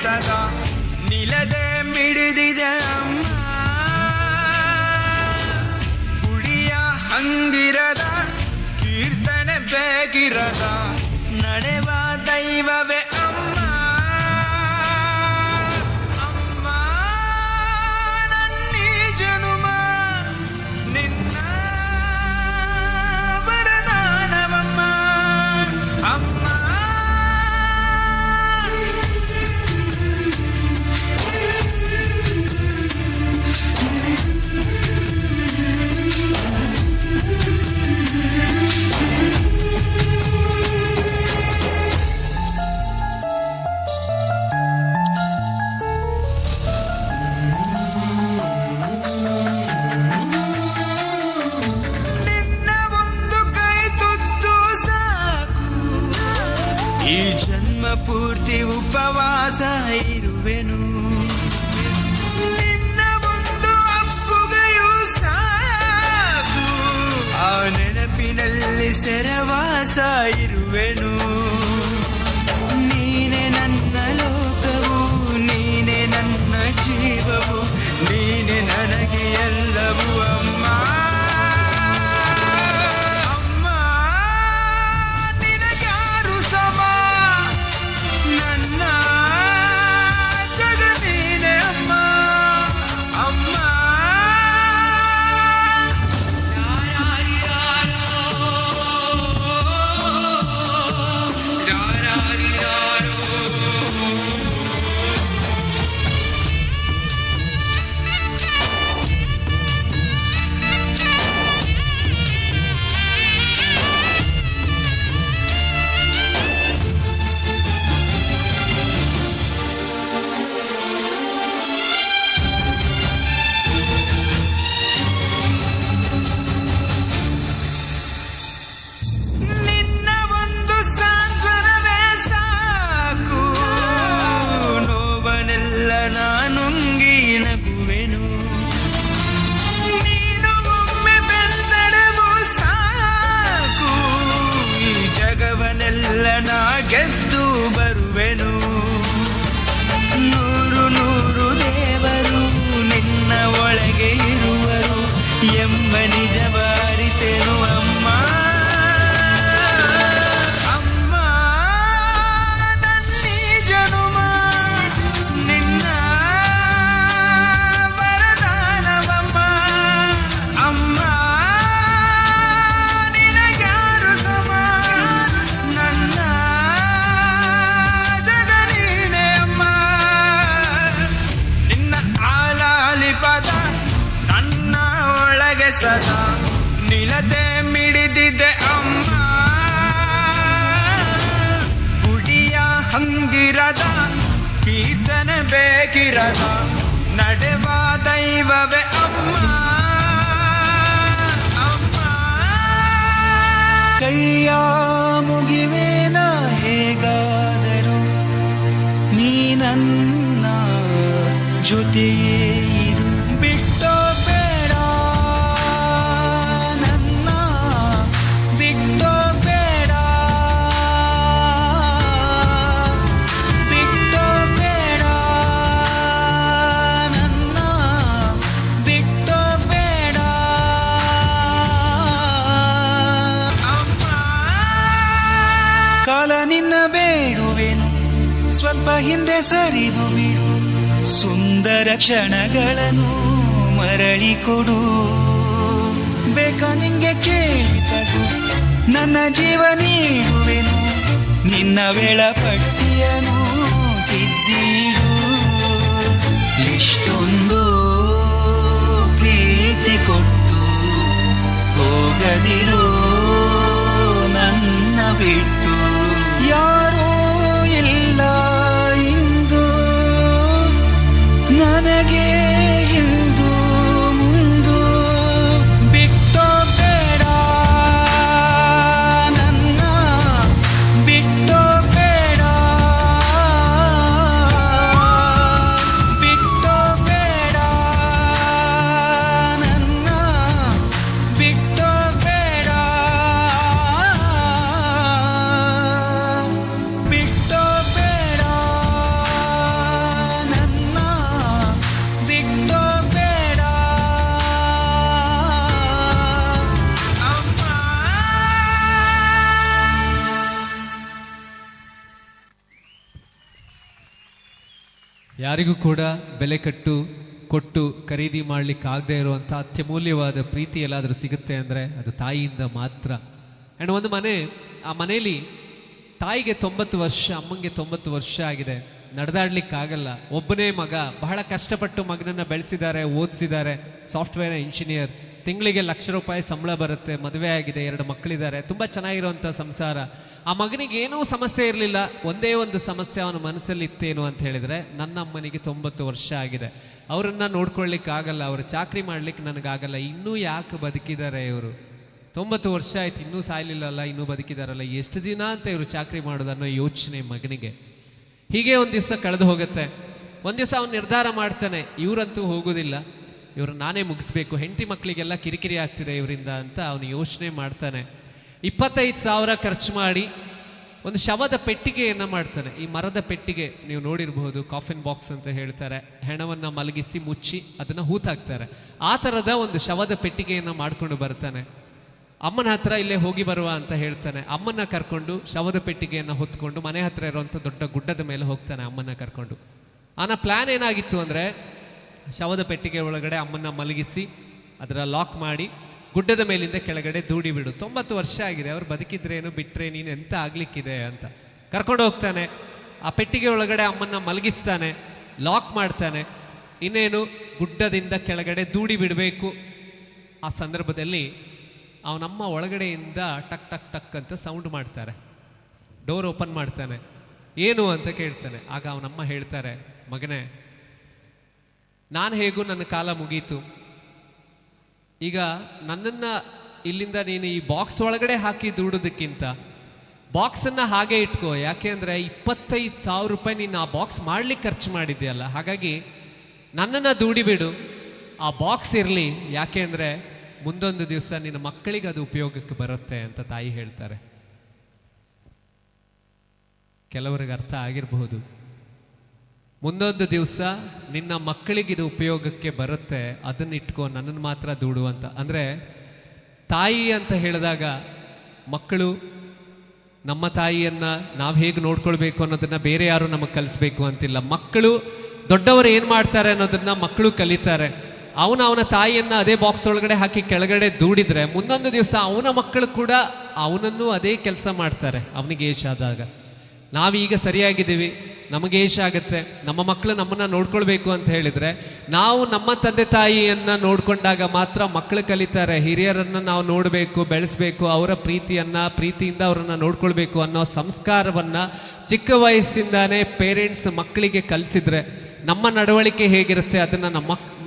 ಸದಾ ನಿಲದೆ ಮಿಡಿದಿದೆ ಅಮ್ಮ, ಗುಡಿಯ ಹಂಗಿರದ ಕೀರ್ತನೆ ಬೇಗಿರದ ನಡೆವ ದೈವವೇ ಅಮ್ಮ. ಅಮ್ಮ ನನ್ನೀ ಜನುಮ ನಿನ್ನ ವರದಾನವಮ್ಮ. ಅಮ್ಮ ಪೂರ್ತಿ ಉಪವಾಸ ಇರುವೆನು, ನಿನ್ನ ಒಂದು ಅಪ್ಪುಗೆಯೂ ಸಾಕು, ಆ ನೆನಪಿನಲ್ಲಿ ಸೆರವಾಸ ಇರುವೆನು. ನೀನೆ ನನ್ನ ಲೋಕವು, ನೀನೆ ನನ್ನ ಜೀವವು, ನೀನೆ ನನಗೆ ಎಲ್ಲವೂ ಅಮ್ಮ. ಗೆದ್ದು ಬರುವೆನು. ನೂರು ನೂರು ದೇವರು ನಿನ್ನ ಒಳಗೆ ಇರುವರು ಎಂಬ ನಿಜವ ಅರಿತೆನು ಅಮ್ಮ. ಅಮ್ಮ ನನ್ನೀ ಜನುಮ ನಿನ್ನ ಸದಾ ನಡೆವ ದೈವವೇ ಅಮ್ಮ ಅಮ್ಮ. ಕೈಯ ಮುಗಿವೇನ ಹೇಗಾದರೂ ನೀ ನನ್ನ ಜೊತೆಯೇ ಇರು. ಬಿಟ್ಟೋ ಬೇಡ ನನ್ನ ಬಿಟ್ಟೋ ಬೇಡ ಬಿಟ್ಟೋ ಬೇಡ ನನ್ನ ಬಿಟ್ಟೋ ಬೇಡ ಅಮ್ಮ. ಕಾಲ ನಿನ್ನ ಬೇಡುವೆನು ಸ್ವಲ್ಪ ಹಿಂದೆ ಸರಿದು ಬಿಡು. ಸುಂದರ ಕ್ಷಣಗಳನ್ನು ಮರಳಿ ಕೊಡು. ಬೇಕ ನಿಂಗೆ ಕೇಳಿತಗು ನನ್ನ ಜೀವ ನೀಡುವೆನು. ನಿನ್ನ ವೇಳಪಟ್ಟಿಯನು ತಿದ್ದಿಡು. ಇಷ್ಟೊಂದು ಪ್ರೀತಿ ಕೊಟ್ಟು ಹೋಗದಿರು ನನ್ನ ಬಿಟ್ಟು. ಯಾರೂ ಇಲ್ಲ ಇಂದು ನನಗೆ ಇಂದು ಮುಂದು. ಬಿಟ್ಟೋ ಬೇಡ ನನ್ನ ಬಿಟ್ಟೋ ಬೇಡ ಬಿಟ್ಟೋ ಬೇಡ ನನ್ನ ಬಿಟ್ಟೋ ಬೇಡ ಬಿಟ್ಟೋ ಬೇಡ ನನ್ನ ಬಿಟ್ಟೋ ಬೇಡ ಅಮ್ಮ. ಯಾರಿಗೂ ಕೂಡ ಬೆಲೆ ಕೊಟ್ಟು ಖರೀದಿ ಮಾಡಲಿಕ್ಕೆ ಆಗದೆ ಇರುವಂಥ ಅತ್ಯಮೂಲ್ಯವಾದ ಪ್ರೀತಿ ಎಲ್ಲಾದರೂ ಸಿಗುತ್ತೆ ಅಂದರೆ ಅದು ತಾಯಿಯಿಂದ ಮಾತ್ರ. ಆ್ಯಂಡ್ ಒಂದು ಮನೆ, ಆ ಮನೇಲಿ ತಾಯಿಗೆ 90 ವರ್ಷ, ಅಮ್ಮಂಗೆ 90 ವರ್ಷ ಆಗಿದೆ, ನಡೆದಾಡ್ಲಿಕ್ಕಾಗಲ್ಲ. ಒಬ್ಬನೇ ಮಗ, ಬಹಳ ಕಷ್ಟಪಟ್ಟು ಮಗನನ್ನು ಬೆಳೆಸಿದ್ದಾರೆ, ಓದಿಸಿದ್ದಾರೆ, ಸಾಫ್ಟ್ವೇರ್ ಇಂಜಿನಿಯರ್, ತಿಂಗಳಿಗೆ ₹1,00,000 ಸಂಬಳ ಬರುತ್ತೆ, ಮದುವೆ ಆಗಿದೆ, 2 ಮಕ್ಕಳಿದ್ದಾರೆ, ತುಂಬ ಚೆನ್ನಾಗಿರುವಂಥ ಸಂಸಾರ. ಆ ಮಗನಿಗೆ ಏನೂ ಸಮಸ್ಯೆ ಇರಲಿಲ್ಲ. ಒಂದೇ ಒಂದು ಸಮಸ್ಯೆ ಅವನ ಮನಸ್ಸಲ್ಲಿ ಇತ್ತೇನು ಅಂತ ಹೇಳಿದರೆ, ನನ್ನ ಅಮ್ಮನಿಗೆ 90 ವರ್ಷ ಆಗಿದೆ, ಅವರನ್ನು ನೋಡ್ಕೊಳ್ಳಿಕ್ಕಾಗಲ್ಲ, ಅವರು ಚಾಕ್ರಿ ಮಾಡಲಿಕ್ಕೆ ನನಗಾಗಲ್ಲ, ಇನ್ನೂ ಯಾಕೆ ಬದುಕಿದ್ದಾರೆ ಇವರು, 90 ವರ್ಷ ಆಯ್ತು ಇನ್ನೂ ಸಾಯಲಿಲ್ಲಲ್ಲ, ಇನ್ನೂ ಬದುಕಿದಾರಲ್ಲ, ಎಷ್ಟು ದಿನ ಅಂತ ಇವರು ಚಾಕ್ರಿ ಮಾಡೋದು ಅನ್ನೋ ಯೋಚನೆ ಮಗನಿಗೆ. ಹೀಗೆ ಒಂದು ದಿವಸ ಕಳೆದು ಹೋಗುತ್ತೆ. ಒಂದು ದಿವಸ ಅವನು ನಿರ್ಧಾರ ಮಾಡ್ತಾನೆ, ಇವರಂತೂ ಹೋಗೋದಿಲ್ಲ, ಇವರು ನಾನೇ ಮುಗಿಸ್ಬೇಕು, ಹೆಂಡತಿ ಮಕ್ಕಳಿಗೆಲ್ಲ ಕಿರಿಕಿರಿ ಆಗ್ತಿದೆ ಇವರಿಂದ ಅಂತ ಅವನು ಯೋಚನೆ ಮಾಡ್ತಾನೆ. 25,000 ಖರ್ಚು ಮಾಡಿ ಒಂದು ಶವದ ಪೆಟ್ಟಿಗೆಯನ್ನು ಮಾಡ್ತಾನೆ. ಈ ಮರದ ಪೆಟ್ಟಿಗೆ ನೀವು ನೋಡಿರಬಹುದು, ಕಾಫಿನ್ ಬಾಕ್ಸ್ ಅಂತ ಹೇಳ್ತಾರೆ, ಹೆಣವನ್ನು ಮಲಗಿಸಿ ಮುಚ್ಚಿ ಅದನ್ನು ಹೂತಾಕ್ತಾರೆ. ಆ ಥರದ ಒಂದು ಶವದ ಪೆಟ್ಟಿಗೆಯನ್ನು ಮಾಡಿಕೊಂಡು ಬರ್ತಾನೆ. ಅಮ್ಮನ ಹತ್ರ ಇಲ್ಲೇ ಹೋಗಿ ಬರುವ ಅಂತ ಹೇಳ್ತಾನೆ. ಅಮ್ಮನ ಕರ್ಕೊಂಡು ಶವದ ಪೆಟ್ಟಿಗೆಯನ್ನು ಹೊತ್ಕೊಂಡು ಮನೆ ಹತ್ರ ಇರುವಂಥ ದೊಡ್ಡ ಗುಡ್ಡದ ಮೇಲೆ ಹೋಗ್ತಾನೆ ಅಮ್ಮನ ಕರ್ಕೊಂಡು. ಅವನ ಪ್ಲ್ಯಾನ್ ಏನಾಗಿತ್ತು ಅಂದರೆ, ಶವದ ಪೆಟ್ಟಿಗೆ ಒಳಗಡೆ ಅಮ್ಮನ್ನ ಮಲಗಿಸಿ ಅದರ ಲಾಕ್ ಮಾಡಿ ಗುಡ್ಡದ ಮೇಲಿಂದ ಕೆಳಗಡೆ ದೂಡಿ ಬಿಡು, 90 ವರ್ಷ ಆಗಿದೆ, ಅವ್ರು ಬದುಕಿದ್ರೇನು ಬಿಟ್ಟರೆ ನೀನು ಎಂತ ಆಗಲಿಕ್ಕಿದೆ ಅಂತ ಕರ್ಕೊಂಡು ಹೋಗ್ತಾನೆ. ಆ ಪೆಟ್ಟಿಗೆ ಒಳಗಡೆ ಅಮ್ಮನ್ನ ಮಲಗಿಸ್ತಾನೆ, ಲಾಕ್ ಮಾಡ್ತಾನೆ. ಇನ್ನೇನು ಗುಡ್ಡದಿಂದ ಕೆಳಗಡೆ ದೂಡಿ ಬಿಡಬೇಕು. ಆ ಸಂದರ್ಭದಲ್ಲಿ ಅವನಮ್ಮ ಒಳಗಡೆಯಿಂದ ಟಕ್ ಟಕ್ ಟಕ್ ಅಂತ ಸೌಂಡ್ ಮಾಡ್ತಾರೆ. ಡೋರ್ ಓಪನ್ ಮಾಡ್ತಾನೆ. ಏನು ಅಂತ ಕೇಳ್ತಾನೆ. ಆಗ ಅವನಮ್ಮ ಹೇಳ್ತಾರೆ, ಮಗನೇ, ನಾನು ಹೇಗೂ ನನ್ನ ಕಾಲ ಮುಗೀತು, ಈಗ ನನ್ನನ್ನು ಇಲ್ಲಿಂದ ನೀನು ಈ ಬಾಕ್ಸ್ ಒಳಗಡೆ ಹಾಕಿ ದೂಡೋದಕ್ಕಿಂತ ಬಾಕ್ಸನ್ನು ಹಾಗೆ ಇಟ್ಕೋ. ಯಾಕೆ ಅಂದರೆ 25,000 ರೂಪಾಯಿ ನೀನು ಆ ಬಾಕ್ಸ್ ಮಾಡ್ಲಿಕ್ಕೆ ಖರ್ಚು ಮಾಡಿದ್ಯಲ್ಲ, ಹಾಗಾಗಿ ನನ್ನನ್ನು ದೂಡಿಬಿಡು, ಆ ಬಾಕ್ಸ್ ಇರಲಿ, ಯಾಕೆ ಅಂದರೆ ಮುಂದೊಂದು ದಿವಸ ನಿನ್ನ ಮಕ್ಕಳಿಗೆ ಅದು ಉಪಯೋಗಕ್ಕೆ ಬರುತ್ತೆ ಅಂತ ತಾಯಿ ಹೇಳ್ತಾರೆ. ಕೆಲವರಿಗೆ ಅರ್ಥ ಆಗಿರಬಹುದು, ಮುಂದೊಂದು ದಿವಸ ನಿನ್ನ ಮಕ್ಕಳಿಗಿದು ಉಪಯೋಗಕ್ಕೆ ಬರುತ್ತೆ, ಅದನ್ನ ಇಟ್ಕೋ, ನನ್ನನ್ನು ಮಾತ್ರ ದೂಡು ಅಂತ. ಅಂದರೆ ತಾಯಿ ಅಂತ ಹೇಳಿದಾಗ ಮಕ್ಕಳು ನಮ್ಮ ತಾಯಿಯನ್ನು ನಾವು ಹೇಗೆ ನೋಡ್ಕೊಳ್ಬೇಕು ಅನ್ನೋದನ್ನು ಬೇರೆ ಯಾರು ನಮಗೆ ಕಲಿಸ್ಬೇಕು ಅಂತಿಲ್ಲ. ಮಕ್ಕಳು ದೊಡ್ಡವರು ಏನು ಮಾಡ್ತಾರೆ ಅನ್ನೋದನ್ನು ಮಕ್ಕಳು ಕಲಿತಾರೆ. ಅವನ ತಾಯಿಯನ್ನು ಅದೇ ಬಾಕ್ಸ್ ಒಳಗಡೆ ಹಾಕಿ ಕೆಳಗಡೆ ದೂಡಿದರೆ ಮುಂದೊಂದು ದಿವಸ ಅವನ ಮಕ್ಕಳು ಕೂಡ ಅವನನ್ನು ಅದೇ ಕೆಲಸ ಮಾಡ್ತಾರೆ. ಅವನಿಗೆ ಏಜ್ ಆದಾಗ ನಾವೀಗ ಸರಿಯಾಗಿದ್ದೀವಿ, ನಮಗೆ ಏಜ್ ಆಗುತ್ತೆ, ನಮ್ಮ ಮಕ್ಕಳು ನಮ್ಮನ್ನು ನೋಡ್ಕೊಳ್ಬೇಕು ಅಂತ ಹೇಳಿದರೆ ನಾವು ನಮ್ಮ ತಂದೆ ತಾಯಿಯನ್ನು ನೋಡಿಕೊಂಡಾಗ ಮಾತ್ರ ಮಕ್ಕಳು ಕಲಿತಾರೆ. ಹಿರಿಯರನ್ನು ನಾವು ನೋಡಬೇಕು, ಬೆಳೆಸಬೇಕು, ಅವರ ಪ್ರೀತಿಯಿಂದ ಅವರನ್ನು ನೋಡ್ಕೊಳ್ಬೇಕು ಅನ್ನೋ ಸಂಸ್ಕಾರವನ್ನು ಚಿಕ್ಕ ವಯಸ್ಸಿಂದಾನೇ ಪೇರೆಂಟ್ಸ್ ಮಕ್ಕಳಿಗೆ ಕಲಿಸಿದ್ರೆ ನಮ್ಮ ನಡವಳಿಕೆ ಹೇಗಿರುತ್ತೆ ಅದನ್ನು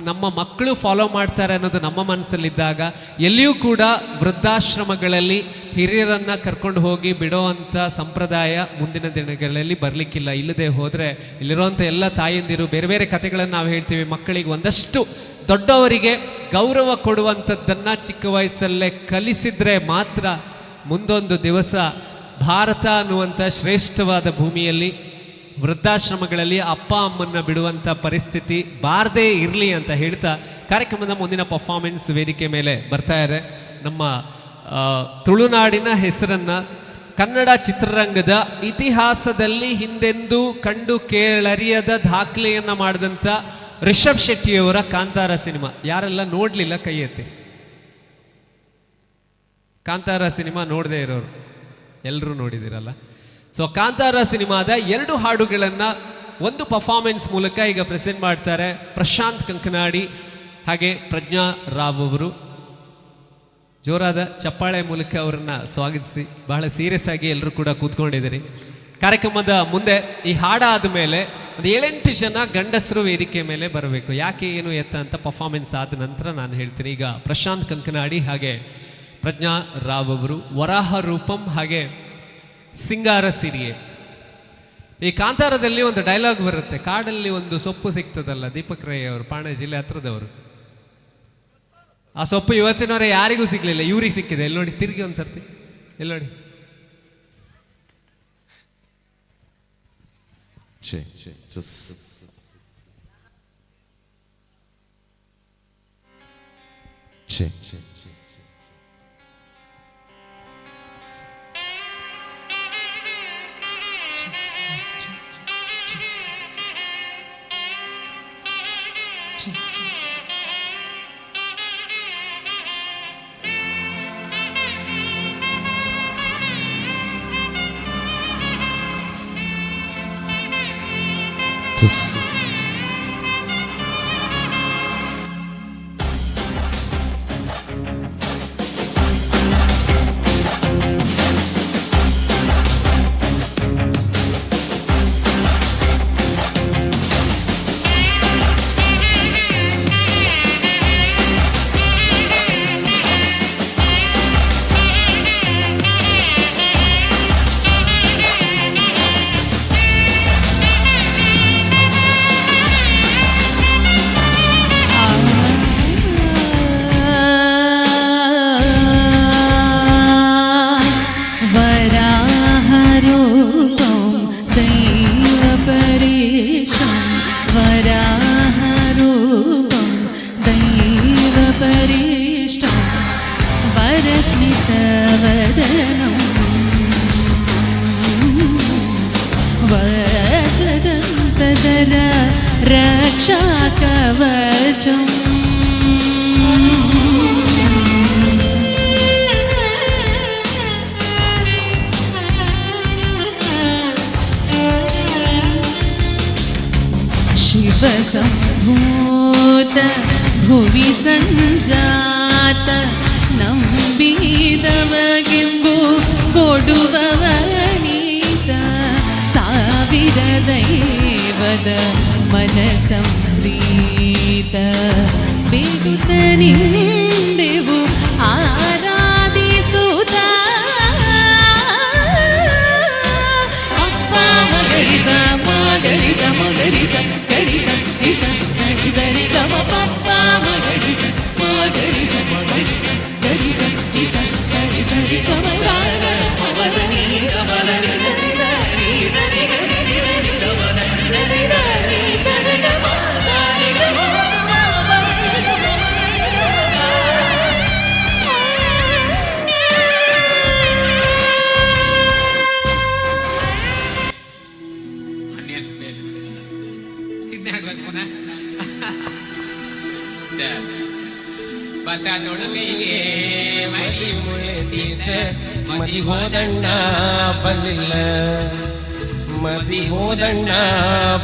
ನಮ್ಮ ಮಕ್ಕಳು ಫಾಲೋ ಮಾಡ್ತಾರೆ ಅನ್ನೋದು ನಮ್ಮ ಮನಸ್ಸಲ್ಲಿದ್ದಾಗ ಎಲ್ಲಿಯೂ ಕೂಡ ವೃದ್ಧಾಶ್ರಮಗಳಲ್ಲಿ ಹಿರಿಯರನ್ನು ಕರ್ಕೊಂಡು ಹೋಗಿ ಬಿಡೋವಂಥ ಸಂಪ್ರದಾಯ ಮುಂದಿನ ದಿನಗಳಲ್ಲಿ ಬರಲಿಕ್ಕಿಲ್ಲ. ಇಲ್ಲದೆ ಹೋದರೆ ಇಲ್ಲಿರುವಂಥ ಎಲ್ಲ ತಾಯಂದಿರು ಬೇರೆ ಬೇರೆ ಕಥೆಗಳನ್ನು ನಾವು ಹೇಳ್ತೀವಿ. ಮಕ್ಕಳಿಗೆ ಒಂದಷ್ಟು ದೊಡ್ಡವರಿಗೆ ಗೌರವ ಕೊಡುವಂಥದ್ದನ್ನು ಚಿಕ್ಕ ವಯಸ್ಸಲ್ಲೇ ಕಲಿಸಿದರೆ ಮಾತ್ರ ಮುಂದೊಂದು ದಿವಸ ಭಾರತ ಅನ್ನುವಂಥ ಶ್ರೇಷ್ಠವಾದ ಭೂಮಿಯಲ್ಲಿ ವೃದ್ಧಾಶ್ರಮಗಳಲ್ಲಿ ಅಪ್ಪ ಅಮ್ಮನ್ನ ಬಿಡುವಂಥ ಪರಿಸ್ಥಿತಿ ಬಾರದೇ ಇರಲಿ ಅಂತ ಹೇಳ್ತಾ ಕಾರ್ಯಕ್ರಮದ ಮುಂದಿನ ಪರ್ಫಾರ್ಮೆನ್ಸ್ ವೇದಿಕೆ ಮೇಲೆ ಬರ್ತಾ ಇದೆ. ನಮ್ಮ ತುಳುನಾಡಿನ ಹೆಸರನ್ನು ಕನ್ನಡ ಚಿತ್ರರಂಗದ ಇತಿಹಾಸದಲ್ಲಿ ಹಿಂದೆಂದೂ ಕಂಡು ಕೇಳರಿಯದ ದಾಖಲೆಯನ್ನು ಮಾಡಿದಂಥ ರಿಷಬ್ ಶೆಟ್ಟಿಯವರ ಕಾಂತಾರ ಸಿನಿಮಾ. ಯಾರೆಲ್ಲ ನೋಡಲಿಲ್ಲ ಕೈ ಎತ್ತಿ. ಕಾಂತಾರ ಸಿನಿಮಾ ನೋಡದೇ ಇರೋರು ಎಲ್ಲರೂ ನೋಡಿದಿರಲ್ಲ. ಸೊ ಕಾಂತಾರ ಸಿನಿಮಾದ 2 ಹಾಡುಗಳನ್ನು ಒಂದು ಪರ್ಫಾರ್ಮೆನ್ಸ್ ಮೂಲಕ ಈಗ ಪ್ರೆಸೆಂಟ್ ಮಾಡ್ತಾರೆ ಪ್ರಶಾಂತ್ ಕಂಕನಾಡಿ ಹಾಗೆ ಪ್ರಜ್ಞಾ ರಾವ್ ಅವರು. ಜೋರಾದ ಚಪ್ಪಾಳೆ ಮೂಲಕ ಅವರನ್ನು ಸ್ವಾಗತಿಸಿ. ಬಹಳ ಸೀರಿಯಸ್ ಆಗಿ ಎಲ್ಲರೂ ಕೂಡ ಕೂತ್ಕೊಂಡಿದ್ದೀರಿ. ಕಾರ್ಯಕ್ರಮದ ಮುಂದೆ ಈ ಹಾಡಾದ ಮೇಲೆ ಒಂದು 7-8 ಜನ ಗಂಡಸರು ವೇದಿಕೆ ಮೇಲೆ ಬರಬೇಕು. ಯಾಕೆ ಏನು ಎತ್ತ ಅಂತ ಪರ್ಫಾರ್ಮೆನ್ಸ್ ಆದ ನಂತರ ನಾನು ಹೇಳ್ತೀನಿ. ಈಗ ಪ್ರಶಾಂತ್ ಕಂಕನಾಡಿ ಹಾಗೆ ಪ್ರಜ್ಞಾ ರಾವ್ ಅವರು ವರಾಹ ರೂಪಂ ಹಾಗೆ ಸಿಂಗಾರ ಸಿರಿಯೆ. ಈ ಕಾಂತಾರದಲ್ಲಿ ಒಂದು ಡೈಲಾಗ್ ಬರುತ್ತೆ, ಕಾಡಲ್ಲಿ ಒಂದು ಸೊಪ್ಪು ಸಿಗ್ತದಲ್ಲ, ದೀಪಕ್ ರೈ ಅವರು ಪಾಣೆ ಜಿಲ್ಲೆ ಹತ್ರದವರು. ಆ ಸೊಪ್ಪು ಇವತ್ತಿನವರೆ ಯಾರಿಗೂ ಸಿಗ್ಲಿಲ್ಲ, ಇವ್ರಿಗೆ ಸಿಕ್ಕಿದೆ. ಎಲ್ಲಿ ನೋಡಿ, ತಿರುಗಿ ಒಂದ್ಸರ್ತಿ ಎಲ್ಲಿ ನೋಡಿ. रक्षा कवचम् शिवसम्भूत भुवि सञ्जात ನಂಬಿದವಗೆಂಬು ಕೊಡುವವನೀತ ಸಾವಿರ ದೈವದ ಮನಸಂಪ್ರೀತ ಬೇಡುತ್ತ ನಿಂದೆವು ಆರಾಧಿಸುತ್ತ ಅಪ್ಪ ಮಗರಿಸ ಮಗರಿಸ ಮಗರಿಸ ಗರಿಸ ರಿಸ ಸರಿ ಸರಿ ಗಮ ಪಪ್ಪ ಮಗರಿಸ ಮಗರಿಸ ಮಗರಿಸ ಗರಿಸ ರಿಸ ಸರಿ ಸರಿ ಗಮ ರಾಗ ಅವರ ನೀರ ಬಲರಿ ಸರಿ ಸರಿ ಸರಿ ಗರಿ ಸರಿ ಗಮ ಸರಿ ಸರಿ ಸರಿ ಗಮ ಸರಿ ಗಮ ಮದಿ ಹೋದಣ್ಣ ಬಲ್ಲಿಲ್ಲ ಮದಿ ಹೋದಣ್ಣ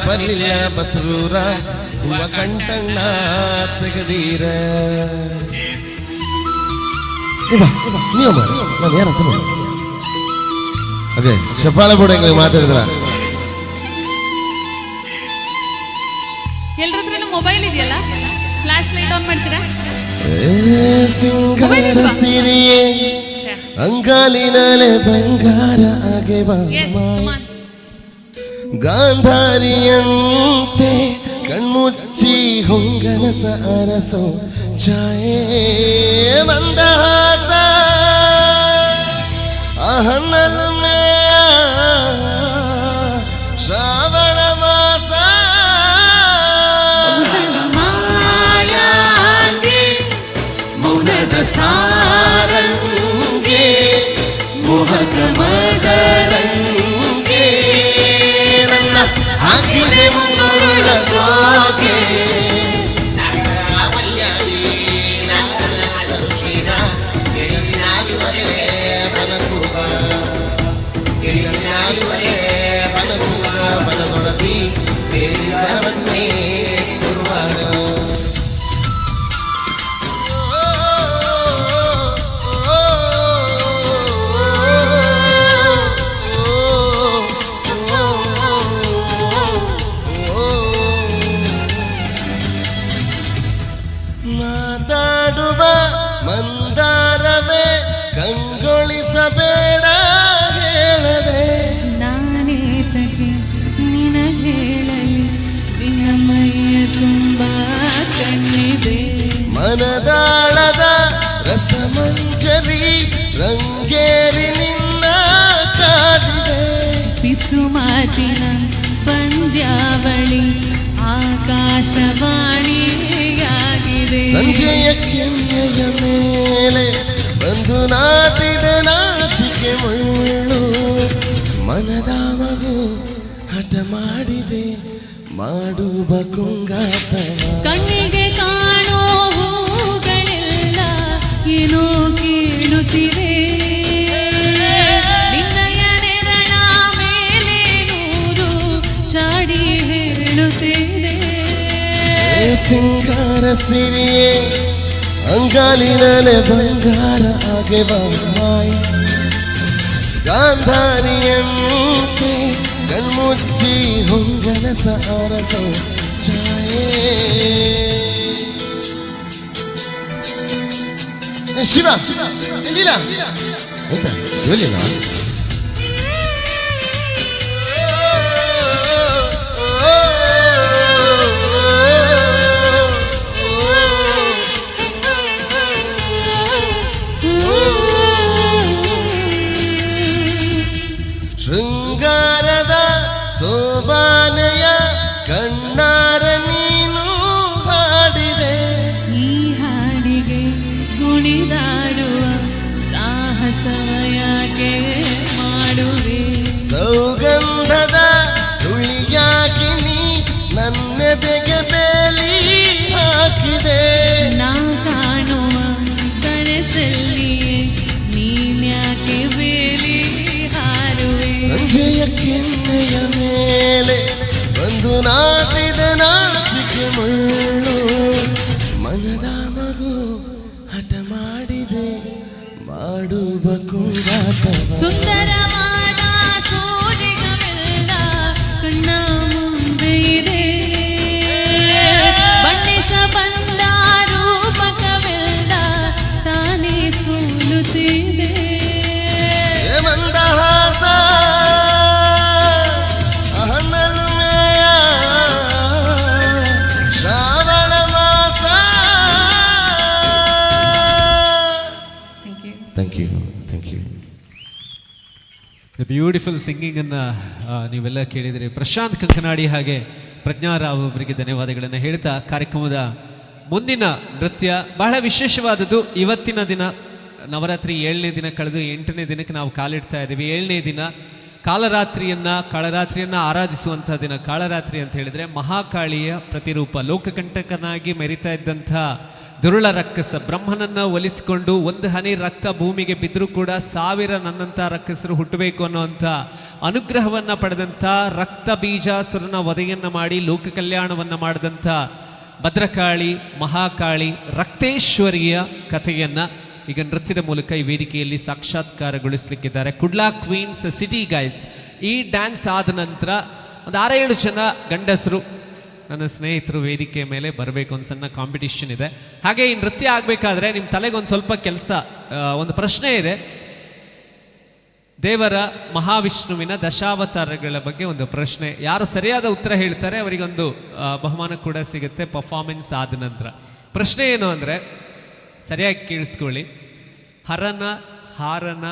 ಬಲ್ಲಿಲ್ಲ ಬಸರೂರ ಹೂವ ಕಂಟಣ್ಣ ತೆಗದೀರ ನೀವು ನಾನು ಯಾರಂತ ನೋಡಿ ಅದೇ ಚಪ್ಪಾಳೆ ಬೋರ್ಡ್ ಮಾತಾಡಿದ್ರ ಎಲ್ಲರ ಹತ್ರನೂ ಮೊಬೈಲ್ ಇದೆಯಲ್ಲ, ಫ್ಲಾಶ್ ಲೈಟ್ ಆನ್ ಮಾಡ್ತೀರಾ? ಸಿಂಗಾರ ಸಿರಿಯೇ ಅಂಗಾಲಿನಲೆ ಬಂಗಾರ ಆಗೆವ ಗಾಂಧಾರಿಯಂತೆ ಕಣ್ಮುಚ್ಚಿ ಹೊಂಗನಸ ಅರಸೋ ಛಾಯೆ ಮಂದಹಾಸ ಅಹನ್ನಲು ಮೇಯ ಶ್ರಾವಣ ಮಾಸ ಮೌನದ ಸಾರಂಗೆ ಮೋಹಕ ಮದರಂಗೆ ನನ್ನ ಹಾಕಿದೆ ಮುಂಗುರುಳ ಸೋಗೆ ಬನದೊಡದಿ ಬರವನ್ನೇ ಗುರುವಾಡ ಮಾತಾಡುವ ಮಂದಾರವೇ ಕಂಗೊಳಿಸಬೇಡ ಹೇಳದೆ ನಾನೇತಕ್ಕೆ ನಿನ ಹೇಳಲಿ ನಿನ್ನ ಮೈಯ ತುಂಬ ಕಣ್ಣಿದೆ ಮನದಾಳದ ರಸಮಂಜರಿ ರಂಗೇರಿ ನಿನ್ನ ಕಾದಿದೆ ಪಿಸುಮಾಚಿನ ಪಂದ್ಯಾವಳಿ ಆಕಾಶವಾಣಿಯಾಗಿದೆ ಸಂಜೆಯ ಕೆನ್ನೆಯ ಮೇಲೆ ಬಂದು ನಾಟಿದೆ ನಾಚಿಕೆ ಮುಳ್ಳು ಮನದ ಮಗು ಹಠ ಮಾಡಿದೆ ಮಾಡುವ ಕುಂಗಾಟ ಕಣ್ಣಿಗೆ ಕಾಣೋ ಹೂಗಳೆಲ್ಲ ಏನೋ ಕೇಳುತ್ತಿದೆ ನಿನ್ನಯ ನೆರಳ ಮೇಲೆ ನೂರು ಚಾಡಿ ಹೇಳುತ್ತಿದೆ ಸಿಂಗಾರ ಸಿರಿಯೇ ಅಂಗಾಲಿನಲೆ ಬಂಗಾರ ಆಗೆವ ಮಾಯಿ ಗಾಂಧಾರಿಯಂತೆ ಕಣ್ಮುಚ್ಚಿ ಹೊಂಗನಸ ಅರಸೋ ಛಾಯೆ ಶಿವ ಇಲ್ಲಿಲ್ಲ ಆಯ್ತಾ ಶಿವಲಿಲ್ಲ ಶೃಂಗಾರದ ಸೋಬಾನೆಯ ಕಣ್ಣಾರ ನೀನು ಹಾಡಿದೆ ಈ ಹಾಡಿಗೆ ಕುಣಿದಾಡುವ ಸಾಹಸವ ಯಾಕೆ ಮಾಡುವೆ ಸೌಗಂಧದ ಸುಳಿಯಾಗಿ ನೀ ನನ್ನೆದೆಗೆ ಬೇಲಿ ಹಾಕಿದೆ ನಾ ಕಾಣುವ ಕನಸಲ್ಲಿಯೇ ನೀನ್ಯಾಕೆ ಬೇಲಿ ಹಾರುವೆ ಸಂಜೆಯ ಕೆನ್ನೆಯ ಮೇಲೆ ಬಂದು ನಾಟಿದ ನಾಚಿಕೆ ಮುಳ್ಳು ಮನದ ಮಗು ಹಠ ಮಾಡಿದೆ ಮಾಡುವ ಕುಂಗಾಟ ಸುಂದರವಾದ ಸೋಜಿಗವೆಲ್ಲ ಕಣ್ಣ ಮುಂದೆ ಇದೆ ಬಣ್ಣಿಸ ಬಂದ ರೂಪಕವೆಲ್ಲ ತಾನೇ ಸೋಲುತ್ತಿದೆ ಮಂದಹಾಸ ಅಹನ್ನಲು ಮೇಯ ಶ್ರಾವಣ ಮಾಸ ಥ್ಯಾಂಕ್ ಯು ಬ್ಯೂಟಿಫುಲ್ ಸಿಂಗಿಂಗನ್ನು ನೀವೆಲ್ಲ ಕೇಳಿದಿರಿ. ಪ್ರಶಾಂತ್ ಕಂಕನಾಡಿ ಹಾಗೆ ಪ್ರಜ್ಞಾರಾವ್ ಅವರಿಗೆ ಧನ್ಯವಾದಗಳನ್ನು ಹೇಳ್ತಾ ಕಾರ್ಯಕ್ರಮದ ಮುಂದಿನ ನೃತ್ಯ ಬಹಳ ವಿಶೇಷವಾದದ್ದು. ಇವತ್ತಿನ ದಿನ ನವರಾತ್ರಿ 7ನೇ ದಿನ ಕಳೆದು 8ನೇ ದಿನಕ್ಕೆ ನಾವು ಕಾಲಿಡ್ತಾ ಇದ್ದೀವಿ. 7ನೇ ದಿನ ಕಾಳರಾತ್ರಿಯನ್ನು ಆರಾಧಿಸುವಂಥ ದಿನ. ಕಾಳರಾತ್ರಿ ಅಂತ ಹೇಳಿದರೆ ಮಹಾಕಾಳಿಯ ಪ್ರತಿರೂಪ. ಲೋಕಕಂಟಕನಾಗಿ ಮೆರಿತಾ ಇದ್ದಂಥ ದುರುಳ ರಕ್ಕಸ ಬ್ರಹ್ಮನನ್ನು ಒಲಿಸಿಕೊಂಡು ಒಂದು ಹನಿ ರಕ್ತ ಭೂಮಿಗೆ ಬಿದ್ದರೂ ಕೂಡ 1000 ನನ್ನಂಥ ರಕ್ಕಸರು ಹುಟ್ಟಬೇಕು ಅನ್ನೋವಂಥ ಅನುಗ್ರಹವನ್ನು ಪಡೆದಂಥ ರಕ್ತ ಬೀಜಾಸುರನ ವಧೆಯನ್ನು ಮಾಡಿ ಲೋಕ ಕಲ್ಯಾಣವನ್ನು ಮಾಡಿದಂಥ ಭದ್ರಕಾಳಿ ಮಹಾಕಾಳಿ ರಕ್ತೇಶ್ವರಿಯ ಕಥೆಯನ್ನು ಈಗ ನೃತ್ಯದ ಮೂಲಕ ಈ ವೇದಿಕೆಯಲ್ಲಿ ಸಾಕ್ಷಾತ್ಕಾರಗೊಳಿಸಲಿಕ್ಕಿದ್ದಾರೆ ಕುಡ್ಲಾ ಕ್ವೀನ್ಸ್ ಸಿಟಿ ಗೈಸ್. ಈ ಡ್ಯಾನ್ಸ್ ಆದ ನಂತರ ಒಂದು 6-7 ಜನ ಗಂಡಸರು ನನ್ನ ಸ್ನೇಹಿತರು ವೇದಿಕೆ ಮೇಲೆ ಬರಬೇಕು, ಒಂದು ಸಣ್ಣ ಕಾಂಪಿಟಿಷನ್ ಇದೆ. ಹಾಗೆ ಈ ನೃತ್ಯ ಆಗಬೇಕಾದ್ರೆ ನಿಮ್ಮ ತಲೆಗೊಂದು ಸ್ವಲ್ಪ ಕೆಲಸ, ಒಂದು ಪ್ರಶ್ನೆ ಇದೆ. ದೇವರ ಮಹಾವಿಷ್ಣುವಿನ ದಶಾವತಾರಗಳ ಬಗ್ಗೆ ಒಂದು ಪ್ರಶ್ನೆ. ಯಾರು ಸರಿಯಾದ ಉತ್ತರ ಹೇಳ್ತಾರೆ ಅವರಿಗೊಂದು ಬಹುಮಾನ ಕೂಡ ಸಿಗುತ್ತೆ ಪರ್ಫಾರ್ಮೆನ್ಸ್ ಆದ ನಂತರ. ಪ್ರಶ್ನೆ ಏನು ಅಂದರೆ, ಸರಿಯಾಗಿ ಕೇಳಿಸ್ಕೊಳ್ಳಿ. ಹರನ, ಹಾರನ,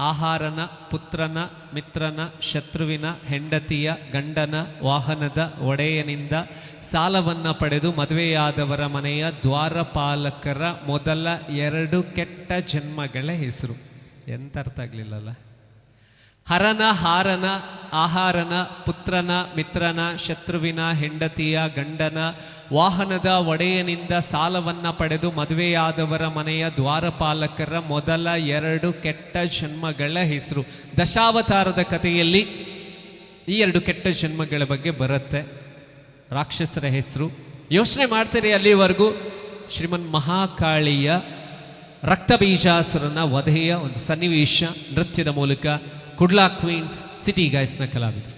ಆಹಾರನ, ಪುತ್ರನ, ಮಿತ್ರನ, ಶತ್ರುವಿನ, ಹೆಂಡತಿಯ, ಗಂಡನ, ವಾಹನದ ಒಡೆಯನಿಂದ ಸಾಲವನ್ನು ಪಡೆದು ಮದುವೆಯಾದವರ ಮನೆಯ ದ್ವಾರಪಾಲಕರ ಮೊದಲ 2 ಕೆಟ್ಟ ಜನ್ಮಗಳ ಹೆಸರು. ಎಂತ ಅರ್ಥ ಆಗಲಿಲ್ಲಲ್ಲ. ಹರನ, ಹಾರನ, ಆಹಾರನ, ಪುತ್ರನ, ಮಿತ್ರನ, ಶತ್ರುವಿನ, ಹೆಂಡತಿಯ, ಗಂಡನ, ವಾಹನದ ಒಡೆಯನಿಂದ ಸಾಲವನ್ನು ಪಡೆದು ಮದುವೆಯಾದವರ ಮನೆಯ ದ್ವಾರಪಾಲಕರ ಮೊದಲ 2 ಕೆಟ್ಟ ಜನ್ಮಗಳ ಹೆಸರು. ದಶಾವತಾರದ ಕಥೆಯಲ್ಲಿ ಈ 2 ಕೆಟ್ಟ ಜನ್ಮಗಳ ಬಗ್ಗೆ ಬರುತ್ತೆ. ರಾಕ್ಷಸರ ಹೆಸರು ಯೋಚನೆ ಮಾಡ್ತೀರಿ ಅಲ್ಲಿವರೆಗೂ. ಶ್ರೀಮನ್ ಮಹಾಕಾಳಿಯ ರಕ್ತಬೀಜಾಸುರನ ವಧೆಯ ಒಂದು ಸನ್ನಿವೇಶ ನೃತ್ಯದ ಮೂಲಕ ಕುಡ್ಲಾ ಕ್ವೀನ್ಸ್ ಸಿಟಿ ಗೈಸ್ನ ಕಲಾವಿದರು.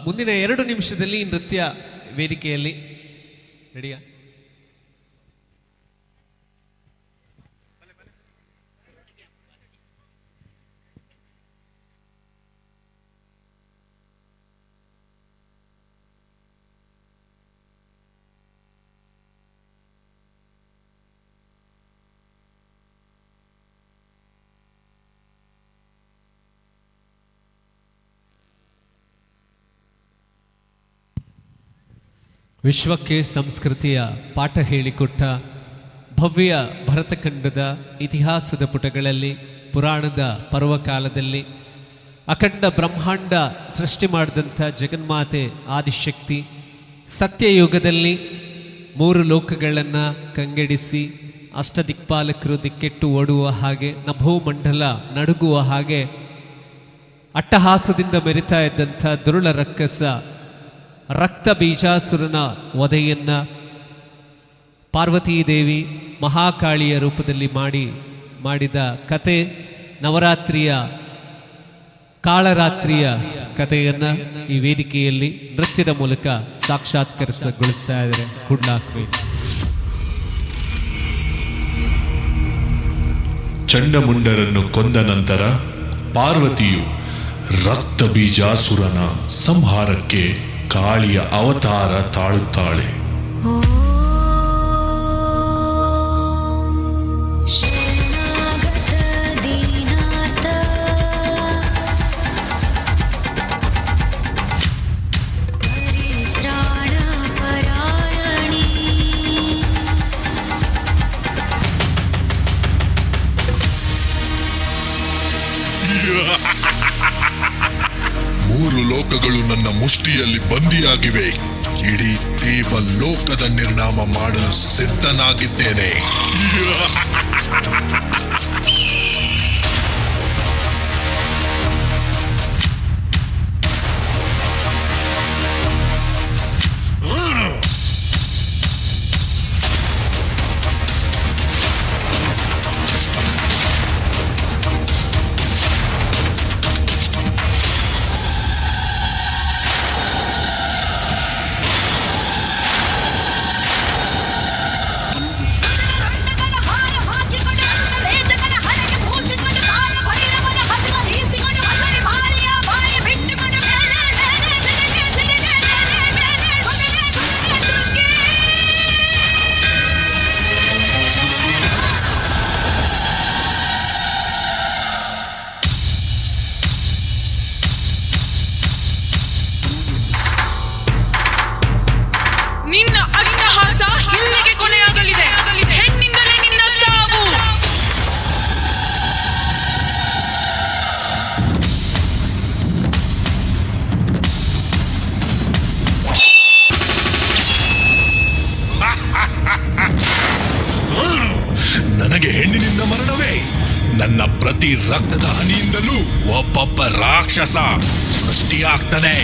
ಮುಂದಿನ 2 ನಿಮಿಷದಲ್ಲಿ ನೃತ್ಯ ವೇದಿಕೆಯಲ್ಲಿ ರೆಡಿಯಾ? ವಿಶ್ವಕ್ಕೆ ಸಂಸ್ಕೃತಿಯ ಪಾಠ ಹೇಳಿಕೊಟ್ಟ ಭವ್ಯ ಭರತಖಂಡದ ಇತಿಹಾಸದ ಪುಟಗಳಲ್ಲಿ, ಪುರಾಣದ ಪರ್ವಕಾಲದಲ್ಲಿ ಅಖಂಡ ಬ್ರಹ್ಮಾಂಡ ಸೃಷ್ಟಿ ಮಾಡಿದಂಥ ಜಗನ್ಮಾತೆ ಆದಿಶಕ್ತಿ ಸತ್ಯಯುಗದಲ್ಲಿ 3 ಲೋಕಗಳನ್ನು ಕಂಗೆಡಿಸಿ ಅಷ್ಟದಿಕ್ಪಾಲಕರು ದಿಕ್ಕೆಟ್ಟು ಓಡುವ ಹಾಗೆ, ನಭೋಮಂಡಲ ನಡುಗುವ ಹಾಗೆ ಅಟ್ಟಹಾಸದಿಂದ ಮೆರಿತಾ ಇದ್ದಂಥ ದುರುಳ ರಕ್ಕಸ ರಕ್ತ ಬೀಜಾಸುರನ ವಧೆಯನ್ನು ಪಾರ್ವತೀದೇವಿ ಮಹಾಕಾಳಿಯ ರೂಪದಲ್ಲಿ ಮಾಡಿದ ಕತೆ, ನವರಾತ್ರಿಯ ಕಾಳರಾತ್ರಿಯ ಕಥೆಯನ್ನು ಈ ವೇದಿಕೆಯಲ್ಲಿ ನೃತ್ಯದ ಮೂಲಕ ಸಾಕ್ಷಾತ್ಕರಿಸಗೊಳಿಸ್ತಾ ಇದ್ದಾರೆ ಕುಡ್ಲಾ ಕ್ವೀನ್ಸ್. ಚಂಡಮುಂಡರನ್ನು ಕೊಂದ ನಂತರ ಪಾರ್ವತಿಯು ರಕ್ತ ಬೀಜಾಸುರನ ಸಂಹಾರಕ್ಕೆ ಕಾಳಿಯ ಅವತಾರ ತಾಳುತ್ತಾಳೆ. ಮೂರು ಲೋಕಗಳು ನನ್ನ ಮುಷ್ಟಿಯಲ್ಲಿ ಬಂದಿಯಾಗಿವೆ. ಇಡೀ ದೇವ ಲೋಕದ ನಿರ್ನಾಮ ಮಾಡಲು ಸಿದ್ಧನಾಗಿದ್ದೇನೆ. ಹಾಕಿಕೊಂಡು ನನ್ನ ಪ್ರತಿ ರಕ್ತದ ಹನಿಯಿಂದಲೂ ಒಬ್ಬೊಬ್ಬ ರಾಕ್ಷಸ ಸೃಷ್ಟಿಯಾಗ್ತಾನೆ.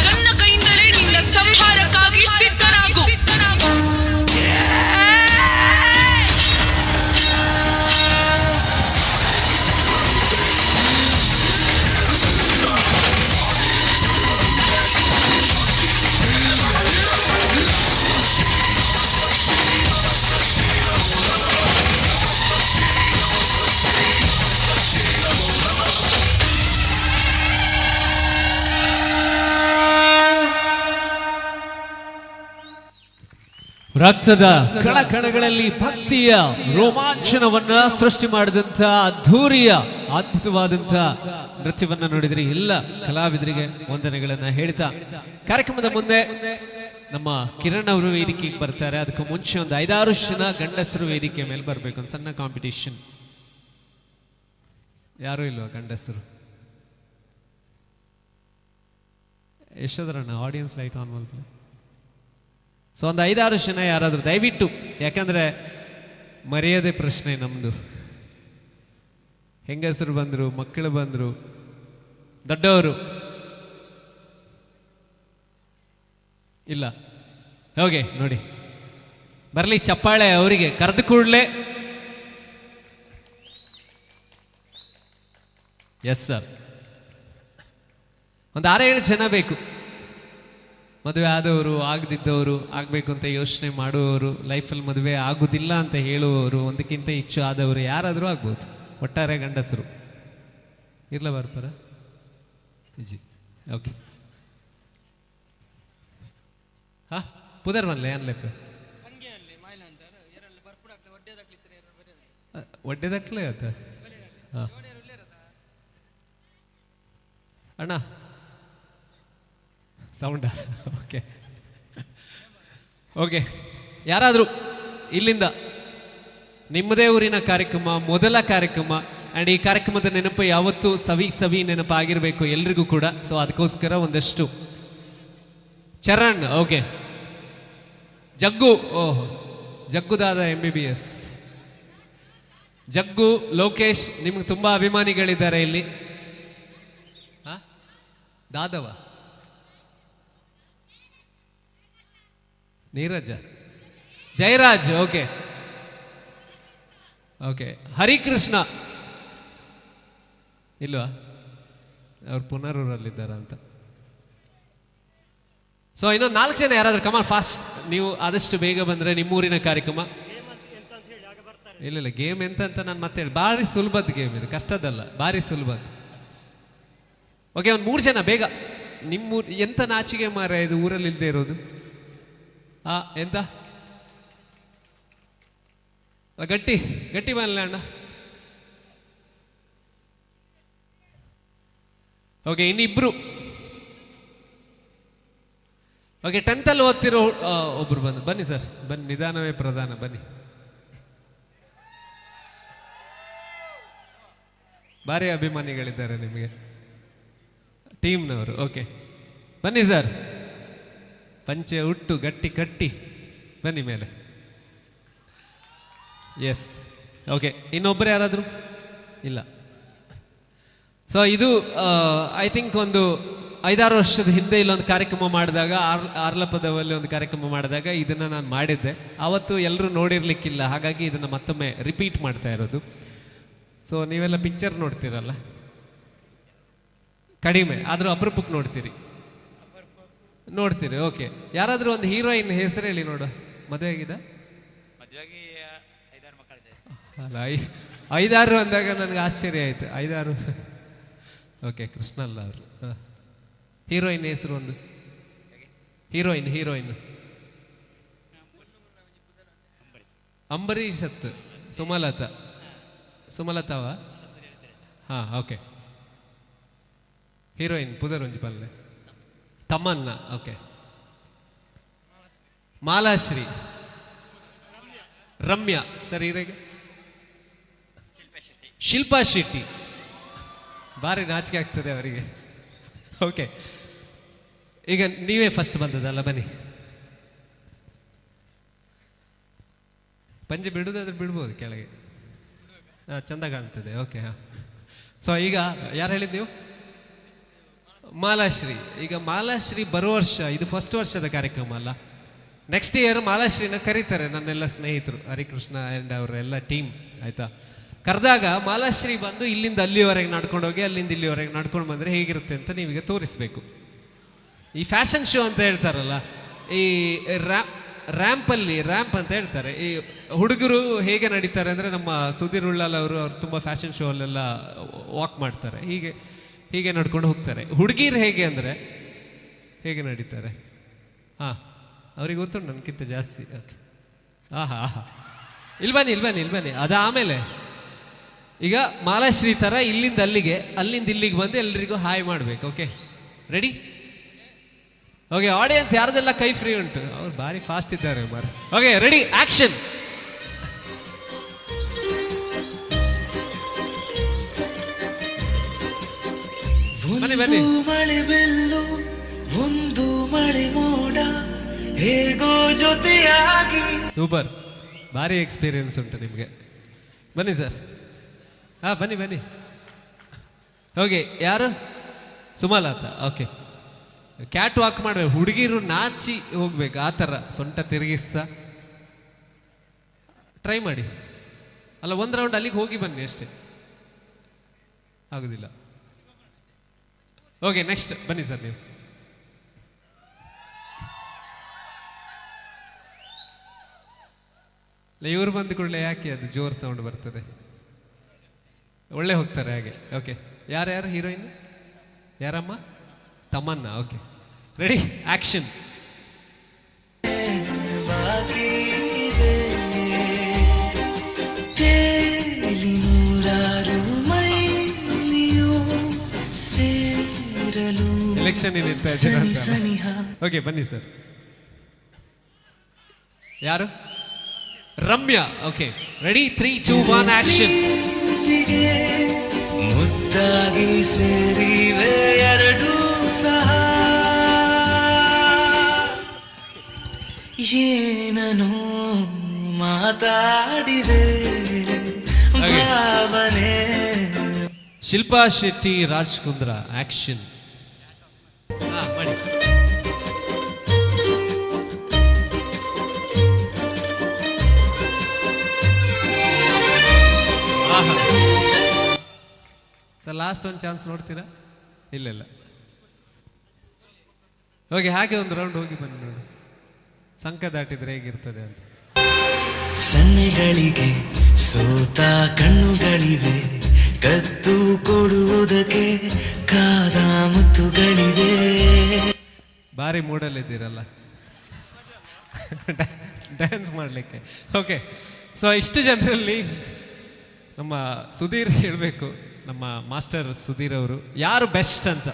ನನ್ನ ಕೈಯಿಂದಲೇ ನಿನ್ನ ಸಂಹಾರಕ್ಕಾಗಿ ಸಿದ್ಧನಾಗು. ರಕ್ತದ ಕಣಕಣಗಳಲ್ಲಿ ಭಕ್ತಿಯ ರೋಮಾಂಚನವನ್ನ ಸೃಷ್ಟಿ ಮಾಡಿದಂಥ ಅದ್ಧೂರಿಯ ಅದ್ಭುತವಾದಂಥ ನೃತ್ಯವನ್ನ ನೋಡಿದ್ರಿ. ಎಲ್ಲ ಕಲಾವಿದರಿಗೆ ವಂದನೆಗಳನ್ನ ಹೇಳ್ತಾ ಕಾರ್ಯಕ್ರಮದ ಮುಂದೆ ನಮ್ಮ ಕಿರಣ್ ಅವರು ವೇದಿಕೆಗೆ ಬರ್ತಾರೆ. ಅದಕ್ಕೂ ಮುಂಚೆ ಒಂದು 5-6 ಜನ ಗಂಡಸರು ವೇದಿಕೆ ಮೇಲೆ ಬರಬೇಕು. ಒಂದು ಸಣ್ಣ ಕಾಂಪಿಟೇಷನ್. ಯಾರೂ ಇಲ್ವಾ ಗಂಡಸರು? ಯಶೋಧರಣ್ಣ ಆಡಿಯನ್ಸ್ ಲೈಟ್ ಆನ್ ಮಾಡ್ತಾರೆ. ಸೊ ಒಂದು 5-6 ಜನ ಯಾರಾದರೂ ದಯವಿಟ್ಟು, ಯಾಕಂದರೆ ಮರ್ಯಾದೆ ಪ್ರಶ್ನೆ ನಮ್ಮದು. ಹೆಂಗಸರು ಬಂದರು, ಮಕ್ಕಳು ಬಂದರು, ದೊಡ್ಡವರು ಇಲ್ಲ. ಹೋಗೆ ನೋಡಿ, ಬರಲಿ ಚಪ್ಪಾಳೆ ಅವರಿಗೆ. ಕರೆದು ಕೂಡಲೇ ಎಸ್ ಸರ್. ಒಂದು 6-7 ಜನ ಬೇಕು. ಮದುವೆ ಆದವರು, ಆಗದಿದ್ದವರು, ಆಗಬೇಕು ಅಂತ ಯೋಚನೆ ಮಾಡುವವರು, ಲೈಫಲ್ಲಿ ಮದುವೆ ಆಗುವುದಿಲ್ಲ ಅಂತ ಹೇಳುವವರು, ಒಂದಕ್ಕಿಂತ ಹೆಚ್ಚು ಆದವರು, ಯಾರಾದರೂ ಆಗ್ಬೋದು. ಒಟ್ಟಾರೆ ಗಂಡಸರು ಇರ್ಲ ಬರ್ಪಾರ ಜಿ. ಓಕೆ ಹಾ ಪುದರ್ ಮನ್ಲೆ ಅನ್ಲೆಪ್ಪ ಒಡ್ಡೆದಕ್ಲೇ ಆತ. ಹಾಂ ಅಣ್ಣ ಸೌಂಡ. ಓಕೆ ಓಕೆ, ಯಾರಾದರೂ ಇಲ್ಲಿಂದ ನಿಮ್ಮದೇ ಊರಿನ ಕಾರ್ಯಕ್ರಮ, ಮೊದಲ ಕಾರ್ಯಕ್ರಮ, ಆ್ಯಂಡ್ ಈ ಕಾರ್ಯಕ್ರಮದ ನೆನಪು ಯಾವತ್ತೂ ಸವಿ ನೆನಪಾಗಿರಬೇಕು ಎಲ್ರಿಗೂ ಕೂಡ. ಸೊ ಅದಕ್ಕೋಸ್ಕರ ಒಂದಷ್ಟು ಚರಣ್. ಓಕೆ, ಜಗ್ಗು. ಓಹ್, ಜಗ್ಗುದಾದ MBBS. ಜಗ್ಗು, ಲೋಕೇಶ್, ನಿಮ್ಗೆ ತುಂಬ ಅಭಿಮಾನಿಗಳಿದ್ದಾರೆ ಇಲ್ಲಿ. ಹಾಂ, ದಾದವ, ನೀರಜ, ಜಯರಾಜ್. ಓಕೆ ಓಕೆ, ಹರಿಕೃಷ್ಣ ಇಲ್ವಾ? ಅವ್ರು ಪುನರೂರಲ್ಲಿದ್ದಾರ ಅಂತ. ಸೊ ಇನ್ನೊಂದು 4 ಜನ ಯಾರಾದರೂ ಕಮಾನ್ ಫಾಸ್ಟ್. ನೀವು ಆದಷ್ಟು ಬೇಗ ಬಂದರೆ ನಿಮ್ಮೂರಿನ ಕಾರ್ಯಕ್ರಮ. ಇಲ್ಲ ಗೇಮ್ ಎಂತ ಅಂತ ನಾನು ಮತ್ತೆ ಹೇಳಿ, ಭಾರಿ ಸುಲಭದ ಗೇಮ್ ಇದು, ಕಷ್ಟದಲ್ಲ, ಭಾರಿ ಸುಲಭದ. ಓಕೆ, ಒಂದು 3 ಜನ ಬೇಗ. ನಿಮ್ಮೂರು ಎಂತ ನಾಚಿಗೆ ಮಾರ ಇದು, ಊರಲ್ಲಿ ಇಲ್ಲದೆ ಇರೋದು. ಎಂತ ಗಟ್ಟಿ ಗಟ್ಟಿ ಬನ್ನಿ ಅಣ್ಣ. ಓಕೆ, ಇನ್ನಿಬ್ರು. ಓಕೆ, 10th ಅಲ್ಲಿ ಓದ್ತಿರೋ ಒಬ್ರು ಬನ್ನಿ ಸರ್, ಬನ್ನಿ. ನಿಧಾನವೇ ಪ್ರಧಾನ, ಬನ್ನಿ. ಭಾರಿ ಅಭಿಮಾನಿಗಳಿದ್ದಾರೆ ನಿಮಗೆ, ಟೀಮ್ನವರು. ಓಕೆ, ಬನ್ನಿ ಸರ್, ಪಂಚೆ ಉಟ್ಟು ಗಟ್ಟಿ ಕಟ್ಟಿ ಬನ್ನಿ ಮೇಲೆ. Yes, okay. ಇನ್ನೊಬ್ಬರು ಯಾರಾದರೂ ಇಲ್ಲ? ಸೊ ಇದು ಐ ಥಿಂಕ್ ಒಂದು 5-6 ವರ್ಷದ ಹಿಂದೆ ಇಲ್ಲೊಂದು ಕಾರ್ಯಕ್ರಮ ಮಾಡಿದಾಗ, ಆರ್ಲಪದವಲ್ಲಿ ಒಂದು ಕಾರ್ಯಕ್ರಮ ಮಾಡಿದಾಗ ಇದನ್ನು ನಾನು ಮಾಡಿದ್ದೆ. ಆವತ್ತು ಎಲ್ಲರೂ ನೋಡಿರ್ಲಿಕ್ಕಿಲ್ಲ, ಹಾಗಾಗಿ ಇದನ್ನು ಮತ್ತೊಮ್ಮೆ ರಿಪೀಟ್ ಮಾಡ್ತಾ ಇರೋದು. ಸೊ ನೀವೆಲ್ಲ ಪಿಕ್ಚರ್ ನೋಡ್ತೀರಲ್ಲ, ಕಡಿಮೆ ಆದರೂ ಅಪರೂಪಕ್ಕೆ ನೋಡ್ತೀರಿ. ಓಕೆ, ಯಾರಾದರೂ ಒಂದು ಹೀರೋಯಿನ್ ಹೆಸರು ಹೇಳಿ ನೋಡು. ಮದುವೆ ಆಗಿದೆ? ಅಲ್ಲ, 5-6 ಅಂದಾಗ ನನಗೆ ಆಶ್ಚರ್ಯ ಆಯಿತು. 5-6 ಓಕೆ, ಕೃಷ್ಣಲ್ಲ ಅವರು. ಹೀರೋಯಿನ್ ಹೆಸರು ಒಂದು. ಹೀರೋಯಿನ್ ಅಂಬರೀಷ್ ಅತ್ತು. ಸುಮಲತಾವ? ಹಾಂ, ಓಕೆ. ಹೀರೋಯಿನ್ ಪುದರೊಂಜಿ ಪಲ್ಲೆ ತಮ್ಮನ್ನ. ಓಕೆ. ಮಾಲಾಶ್ರೀ, ರಮ್ಯಾ ಸರ್, ಹೀರೋಗೆ ಶಿಲ್ಪಾ ಶೆಟ್ಟಿ. ಭಾರಿ ನಾಚಿಕೆ ಆಗ್ತದೆ ಅವರಿಗೆ. ಓಕೆ, ಈಗ ನೀವೇ ಫಸ್ಟ್ ಬಂದದಲ್ಲ, ಬನ್ನಿ. ಪಂಜೆ ಬಿಡುವುದಾದ್ರೆ ಬಿಡ್ಬೋದು ಕೆಳಗೆ, ಚಂದ ಕಾಣ್ತದೆ. ಓಕೆ, ಹಾಂ. ಸೊ ಈಗ ಯಾರು ಹೇಳಿದ್ದು ನೀವು? ಮಾಲಾಶ್ರೀ. ಈಗ ಮಾಲಾಶ್ರೀ ಬರೋ ವರ್ಷ, ಇದು ಫಸ್ಟ್ ವರ್ಷದ ಕಾರ್ಯಕ್ರಮ ಅಲ್ಲ, ನೆಕ್ಸ್ಟ್ ಇಯರ್ ಮಾಲಾಶ್ರೀನ ಕರೀತಾರೆ ನನ್ನೆಲ್ಲ ಸ್ನೇಹಿತರು, ಹರಿಕೃಷ್ಣ ಆ್ಯಂಡ್ ಅವರೆಲ್ಲ ಟೀಮ್, ಆಯಿತಾ? ಕರೆದಾಗ ಮಾಲಾಶ್ರೀ ಬಂದು ಇಲ್ಲಿಂದ ಅಲ್ಲಿವರೆಗೆ ನಡ್ಕೊಂಡು ಹೋಗಿ ಅಲ್ಲಿಂದ ಇಲ್ಲಿವರೆಗೆ ನಡ್ಕೊಂಡು ಬಂದರೆ ಹೇಗಿರುತ್ತೆ ಅಂತ ನೀವೀಗ ತೋರಿಸ್ಬೇಕು. ಈ ಫ್ಯಾಷನ್ ಶೋ ಅಂತ ಹೇಳ್ತಾರಲ್ಲ, ಈ ರ್ಯಾಂಪ್ ಅಂತ ಹೇಳ್ತಾರೆ. ಈ ಹುಡುಗರು ಹೇಗೆ ನಡೀತಾರೆ ಅಂದರೆ, ನಮ್ಮ ಸುಧೀರ್ ಉಳ್ಳಾಲ್ ಅವರು ತುಂಬ ಫ್ಯಾಷನ್ ಶೋ ಅಲ್ಲೆಲ್ಲ ವಾಕ್ ಮಾಡ್ತಾರೆ, ಹೀಗೆ ನಡ್ಕೊಂಡು ಹೋಗ್ತಾರೆ. ಹುಡುಗಿರು ಹೇಗೆ ಅಂದರೆ ಹೇಗೆ ನಡೀತಾರೆ? ಹಾಂ, ಅವ್ರಿಗೆ ಗೊತ್ತುಂಟು ನನಗಿಂತ ಜಾಸ್ತಿ. ಓಕೆ, ಇಲ್ಲಿ ಬನ್ನಿ. ಅದು ಆಮೇಲೆ ಈಗ ಮಾಲಾಶ್ರೀ ಥರ ಇಲ್ಲಿಂದ ಇಲ್ಲಿಗೆ ಬಂದು ಎಲ್ರಿಗೂ ಹಾಯ್ ಮಾಡಬೇಕು. Okay, ready? ಓಕೆ, ಆಡಿಯನ್ಸ್ ಯಾರ್ದೆಲ್ಲ ಕೈ ಫ್ರೀ ಉಂಟು? ಅವ್ರು ಭಾರಿ ಫಾಸ್ಟ್ ಇದ್ದಾರೆ ಮಾರ. Okay, ready, action. ಬನ್ನಿ. ಮಳೆ ಬೆಲ್ಲು, ಒಂದು ಮಳೆ ಮೋಡ, ಹೇಗೋ ಜೊತೆಯಾಗಿ. ಸೂಪರ್, ಭಾರಿ ಎಕ್ಸ್ಪೀರಿಯನ್ಸ್ ಉಂಟು ನಿಮಗೆ. ಬನ್ನಿ ಸರ್. ಹಾಂ, ಬನ್ನಿ. ಓಕೆ, ಯಾರು? ಸುಮಲತಾ. ಓಕೆ, ಕ್ಯಾಟ್ ವಾಕ್ ಮಾಡಬೇಕು, ಹುಡುಗಿರು ನಾಚಿ ಹೋಗ್ಬೇಕು ಆ ಥರ, ಸೊಂಟ ತಿರುಗಿಸ ಟ್ರೈ ಮಾಡಿ. ಅಲ್ಲ, ಒಂದು ರೌಂಡ್ ಅಲ್ಲಿಗೆ ಹೋಗಿ ಬನ್ನಿ ಅಷ್ಟೇ, ಆಗೋದಿಲ್ಲ. ಓಕೆ, ನೆಕ್ಸ್ಟ್ ಬನ್ನಿ ಸರ್ ನೀವು. ಇವರು ಬಂದ ಕೂಡಲೇ ಯಾಕೆ ಅದು ಜೋರ್ ಸೌಂಡ್ ಬರ್ತದೆ? ಒಳ್ಳೆ ಹೋಗ್ತಾರೆ ಹಾಗೆ. ಓಕೆ, ಯಾರು ಹೀರೋಯಿನ್? ಯಾರಮ್ಮ? ತಮ್ಮನ್ನ. Okay, ready, action. ಎಲೆಕ್ಷನ್ ಏನಿರ್ತಾ ಇದ್ದೀರಾ? ಓಕೆ, ಬನ್ನಿ ಸರ್. ಯಾರು? ರಮ್ಯಾ. Okay, ready, 3, 2, 1, action. ಮುದ್ದಾಗಿ ಸೇರಿವೆ ಎರಡು ಸಹ, ಏನೋ ಮಾತಾಡಿವೆ ಭಾವನೆ. ಶಿಲ್ಪಾ ಶೆಟ್ಟಿ, ರಾಜ್ಕುಂದ್ರ, ಆಕ್ಷನ್. ಮಾಡಿ. ಸರ್, ಲಾಸ್ಟ್ ಒಂದು ಚಾನ್ಸ್ ನೋಡ್ತೀರಾ? ಇಲ್ಲ. ಓಕೆ, ಹಾಗೆ ಒಂದು ರೌಂಡ್ ಹೋಗಿ ಬನ್ನಿ ನೋಡಿ, ಸಂಕ ದಾಟಿದ್ರೆ ಹೇಗಿರ್ತದೆ ಅಂತ. ಸನ್ನೆಗಳಿಗೆ ಸೋತ ಕಣ್ಣುಗಳಿವೆ, ಕತ್ತು ಕೊಡುವುದಕ್ಕೆ ಕಾದ ಮುತ್ತುಗಳಿವೆ. ಭಾರಿ ಮೂಡಲ್ಲಿದ್ದೀರಲ್ಲ ಡ್ಯಾನ್ಸ್ ಮಾಡಲಿಕ್ಕೆ. ಓಕೆ, ಸೊ ಇಷ್ಟು ಜನರಲ್ಲಿ ನಮ್ಮ ಸುಧೀರ್ ಹೇಳಬೇಕು, ನಮ್ಮ ಮಾಸ್ಟರ್ ಸುಧೀರ್ ಅವರು ಯಾರು ಬೆಸ್ಟ್ ಅಂತ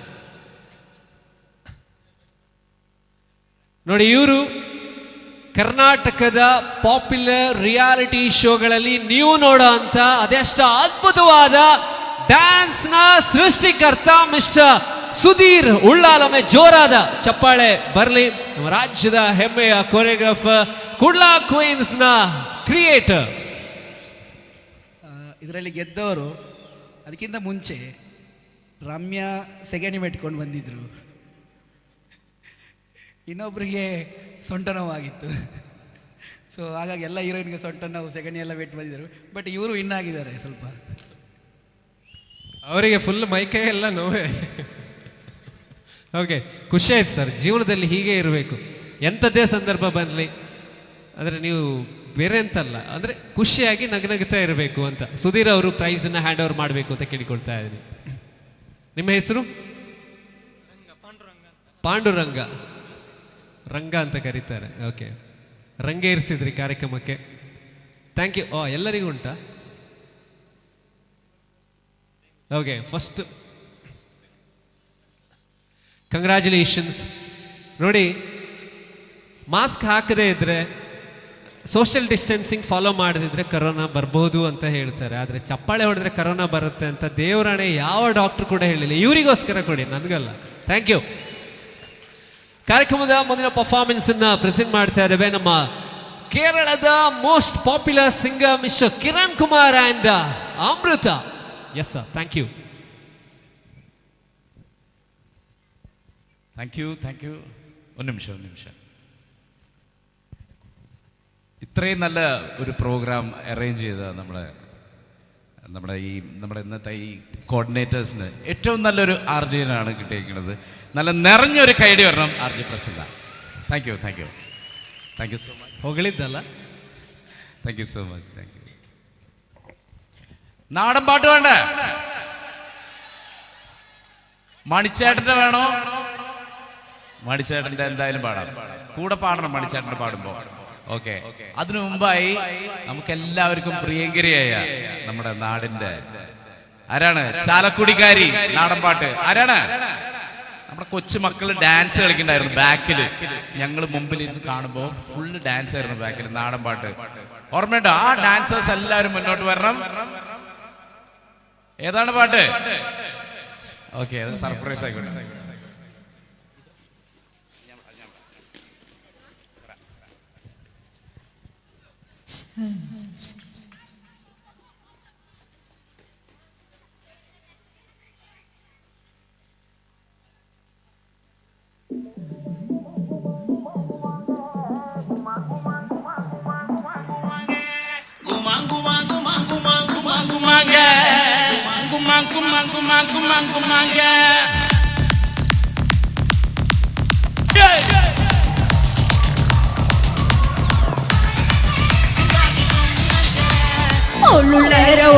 ನೋಡಿ. ಇವರು ಕರ್ನಾಟಕದ ಪಾಪ್ಯುಲರ್ ರಿಯಾಲಿಟಿ ಶೋಗಳಲ್ಲಿ ನೀವು ನೋಡೋ ಅಂತ ಅದೆಷ್ಟು ಅದ್ಭುತವಾದ ಡ್ಯಾನ್ಸ್ನ ಸೃಷ್ಟಿಕರ್ತ ಮಿಸ್ಟರ್ ಸುಧೀರ್ ಉಳ್ಳಾಲೊಮ್ಮೆ ಜೋರಾದ ಚಪ್ಪಾಳೆ ಬರಲಿ. ನಮ್ಮ ರಾಜ್ಯದ ಹೆಮ್ಮೆಯ ಕೊರಿಯೋಗ್ರಾಫರ್ ಕುಡ್ಲಾ ಕ್ವೀನ್ಸ್ ನ ಕ್ರಿಯೇಟರ್. ಇದರಲ್ಲಿ ಗೆದ್ದವರು ಅದಕ್ಕಿಂತ ಮುಂಚೆ ರಮ್ಯಾ ಸೆಗಣಿ ಮೆಟ್ಕೊಂಡು ಬಂದಿದ್ರು, ಇನ್ನೊಬ್ಬರಿಗೆ ಸೊಂಟ ನೋವಾಗಿತ್ತು. ಸೊ ಹಾಗಾಗಿ ಎಲ್ಲ ಹೀರೋಯಿನ್ಗೆ ಸೊಂಟ ನೋವು ಸೆಗಣಿ ಎಲ್ಲ ವೆಟ್ ಬಂದಿದ್ರು. ಬಟ್ ಇವರು ವಿನ್ ಆಗಿದ್ದಾರೆ. ಸ್ವಲ್ಪ ಅವರಿಗೆ ಫುಲ್ ಮೈಕೈ ಎಲ್ಲ ನೋವೇ. ಓಕೆ, ಖುಷಿ ಆಯ್ತು ಸರ್. ಜೀವನದಲ್ಲಿ ಹೀಗೆ ಇರಬೇಕು, ಎಂಥದ್ದೇ ಸಂದರ್ಭ ಬರಲಿ ಅಂದರೆ ನೀವು ಬೇರೆ ಅಂತಲ್ಲ, ಅಂದರೆ ಖುಷಿಯಾಗಿ ನಗನಗ್ತಾ ಇರಬೇಕು ಅಂತ. ಸುಧೀರ್ ಅವರು ಪ್ರೈಸನ್ನು ಹ್ಯಾಂಡ್ ಓವರ್ ಮಾಡಬೇಕು ಅಂತ ಕೇಳಿಕೊಳ್ತಾ ಇದ್ದೀನಿ. ನಿಮ್ಮ ಹೆಸರು? ಪಾಂಡುರಂಗ. ರಂಗ ಅಂತ ಕರೀತಾರೆ. ಓಕೆ, ರಂಗೇರಿಸಿದ್ರಿ ಕಾರ್ಯಕ್ರಮಕ್ಕೆ. Thank you. ಎಲ್ಲರಿಗೂ ಉಂಟಾ? Okay, first congratulations. ನೋಡಿ, ಮಾಸ್ಕ್ ಹಾಕದೇ ಇದ್ದರೆ, ಸೋಷಿಯಲ್ ಡಿಸ್ಟೆನ್ಸಿಂಗ್ ಫಾಲೋ ಮಾಡದಿದ್ರೆ ಕರೋನಾ ಬರ್ಬೋದು ಅಂತ ಹೇಳ್ತಾರೆ. ಆದರೆ ಚಪ್ಪಾಳೆ ಹೊಡೆದ್ರೆ ಕರೋನಾ ಬರುತ್ತೆ ಅಂತ ದೇವರಾಣೆ ಯಾವ ಡಾಕ್ಟ್ರು ಕೂಡ ಹೇಳಿಲ್ಲ. ಇವರಿಗೋಸ್ಕರ ಕೊಡಿ, ನನಗಲ್ಲ. Thank you. ಕಾರ್ಯಕ್ರಮದ ಮುಂದಿನ ಪರ್ಫಾರ್ಮೆನ್ಸನ್ನು ಪ್ರೆಸೆಂಟ್ ಮಾಡ್ತಾ ಇದ್ದೇವೆ ನಮ್ಮ ಕೇರಳದ most popular singer mister Kiran Kumar and Amrita. Yes sir, thank you. Thank you. ഒരു നിമിഷം. ഇത്രയും നല്ല ഒരു പ്രോഗ്രാം അറേഞ്ച് ചെയ്ത നമ്മുടെ ഇന്നത്തെ ഈ കോർഡിനേറ്റേഴ്സിന് ഏറ്റവും നല്ലൊരു ആർജനാണ് കിട്ടിയിരിക്കുന്നത്. നല്ല നിറഞ്ഞൊരു കൈഡി വരണം RJ Prasiddha. Thank you so much. ಹೊಗಳಿದ್ದಲ್ಲ. Thank you so much. Thank you. നാടൻ പാട്ട് വേണ്ട, മണിച്ചേട്ടൻ്റെ വേണോ? മണിച്ചേട്ടൻ്റെ എന്തായാലും പാടാം. കൂടെ പാടണം മണിച്ചേട്ടൻ്റെ പാടുമ്പോൾ. ഓക്കെ, അതിനു മുമ്പായി നമുക്ക് എല്ലാവർക്കും പ്രിയങ്കരിയായ നമ്മുടെ നാടിന്റെ ആരാണ്? ചാലക്കുടിക്കാരി നാടൻ പാട്ട് ആരാണ്? നമ്മുടെ കൊച്ചു മക്കള് ഡാൻസ് കളിക്കണ്ടായിരുന്നു ബാക്കിൽ. ഞങ്ങൾ മുമ്പിൽ ഇരുന്ന് കാണുമ്പോൾ ഫുള്ള് ഡാൻസ് ആയിരുന്നു ബാക്കിൽ, നാടൻ പാട്ട്. ഓർമ്മയുണ്ടോ? ആ ഡാൻസേഴ്സ് എല്ലാവരും മുന്നോട്ട് വരണം. ഏതാണ് പാട്ട്? ഓക്കെ, അത് സർപ്രൈസ് ആയിക്കോട്ടെ.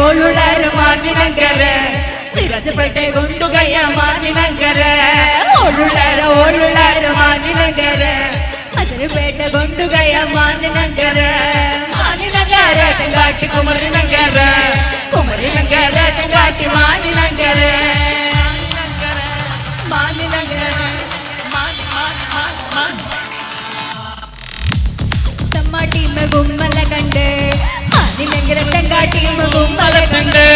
ಓಳುಳ್ಳಾರ ಮಾನಿನಂಗರ ವಿರಾಜಪೇಟೆ ಗುಂಡುಗಯ್ಯ ಮಾನಿನಂಗರ. ಓಳುಳ್ಳಾರ ಮಾನಿನಂಗರ ಹಸಿರುಪೇಟೆ ಗುಂಡುಗಯ್ಯ ಮಾನಿನಂಗರ. ತಂಗಾಟಿ ಕುಮರಿನಂಗರ ತಂಗಾಟಿ ಮಾನಿನಂಗರ. ತಮ್ಮಾಟಿ ಗುಮ್ಮಲ ಕಂಡೆ ಮಾನಿನಂಗರ ತಂಗಾಟಿ ಗುಮ್ಮಲ ಕಂಡೆ.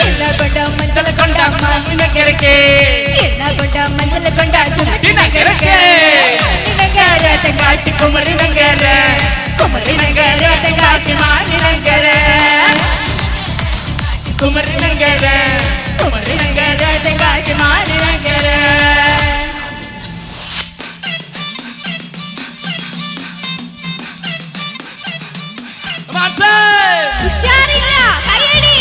ಎಲ್ಲ ಕೊಂಡ ಮಂಜಲ ಕೊಂಡ ಮಾನಿನಂಗರಕ್ಕೆ, ಎಲ್ಲ ಕೊಂಡ ಮಂಜಲ ಕೊಂಡ ಮಾನಿನಂಗರಕ್ಕೆ. ತಂಗಾಟಿ ಕುಮರಿನಂಗರ ತಂಗಾಟಿ ಮಾನಿನಂಗರ. ಕುಮರಿನಂಗರ ತಂಗಾಟಿ ಮಾನಿನಂಗರ. ಹುಷಾರಿಲ್ಲ, ಕೈಯಡಿ.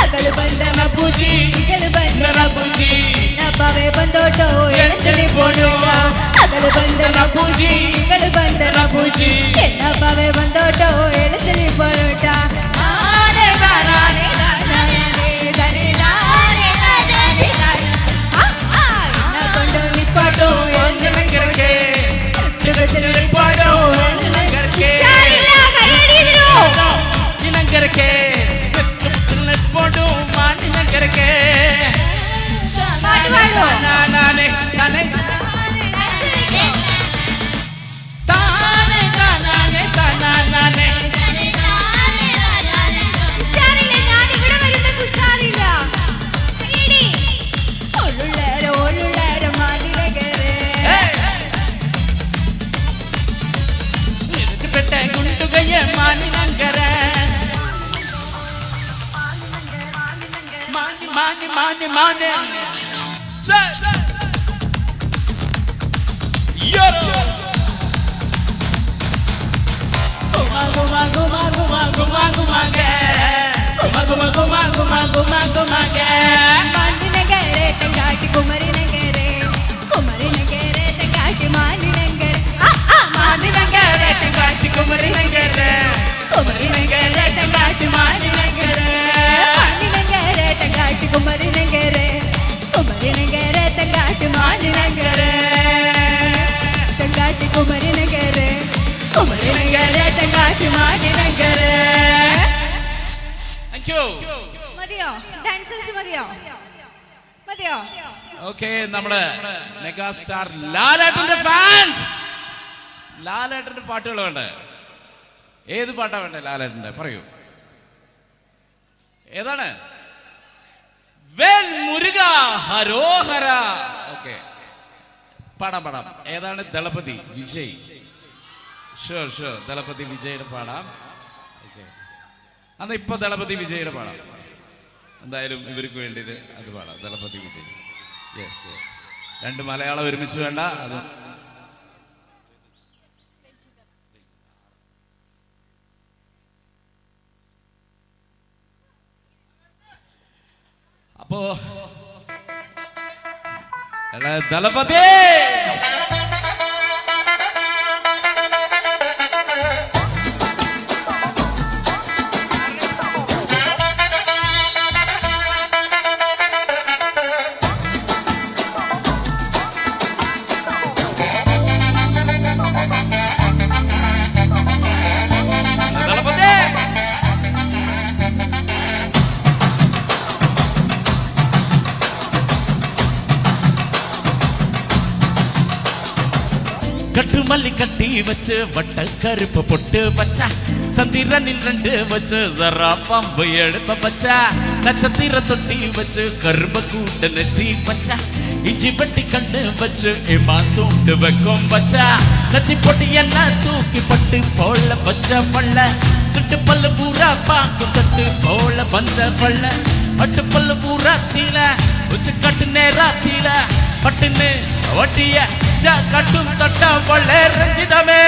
ಅಗಳು ಬಂದನ ಪೂಜಿ, ಇಗಳು ಬಂದನ ಪೂಜಿ, ನಬ್ಬವೇ ಬಂದೋಟೋ ಎಳತಡಿ ಪೋಡೋಟ. ಅಗಳು ಬಂದನ ಪೂಜಿ, ಇಗಳು ಬಂದನ ಪೂಜಿ, ನಬ್ಬವೇ ಬಂದೋಟೋ ಎಳತಡಿ ಪೋಡೋಟ. ಕೊಂಡು ನಿಪ್ಪಾಟೋ ಎಳತಡಿ ನಾನೇ money. Say, yoro. Guma guma guma guma guma guma ge. Guma guma guma guma guma guma ge. Mandi nagare tangati kumari nagare. Kumari nagare tangati mandi nagare. Mandi nagare tangati kumari nagare. Kumari nagare tangati mandi nagare. Mandi nagare tangati kumari nagare. Kumari nagare tangati mandi nagare. Tangati kumari nagare. Kumari nagare tangati mandi nagare. Thank you. മതിയോ ഡാൻസൻസ് മതിയോ മതിയോ ഓക്കെ നമ്മുടെ മെഗാ സ്റ്റാർ ലാലേട്ടന്റെ ഫാൻസ് ലാലേട്ടന്റെ പാട്ടുകൾ വേണ്ടേ ഏത് പാട്ടാ വേണ്ടേ ലാലേട്ടന്റെ പറയൂ ഏതാണ് വേൽ മുരുക ഹരോഹര ഓക്കെ പാടാം പാടാം ഏതാണ് ദളപതി വിജയ് ഷുവർ ഷുവർ ദളപതി വിജയുടെ പാടാം ഓക്കെ അന്ന് ഇപ്പൊ ദളപതി വിജയുടെ പാടാം എന്തായാലും ഇവർക്ക് വേണ്ടിയിട്ട് അത് പാടാം ദളപതി വിജയ് യെസ് യെസ് രണ്ട് മലയാളം ഒരുമിച്ച് വേണ്ട അത് അപ്പോ ദളപതി கட்டுமல்லி கட்டி வச்சு வட்ட கருப்பு பொட்டு பச்சா சந்திரனில் ரெண்டு வச்சு ஜரா பம்பு எடுப்ப பச்சா நட்சத்திர தொட்டி வச்சு கரும்ப கூட்ட நெற்றி பச்சா இஞ்சி பட்டி கண்ணு வச்சு இமா தூண்டு வைக்கும் பச்சா நத்தி பொட்டி எல்லாம் தூக்கி பட்டு போல பச்சை பள்ள சுட்டு பல்லு பூரா பாக்கு தட்டு போல வந்த பள்ள பட்டு பல்லு பூரா தீல உச்சு கட்டு நேரா தீல பட்டுன்னு ஒட்டிய கட்டும் தொட்ட பொள்ள ரஞ்சிதமே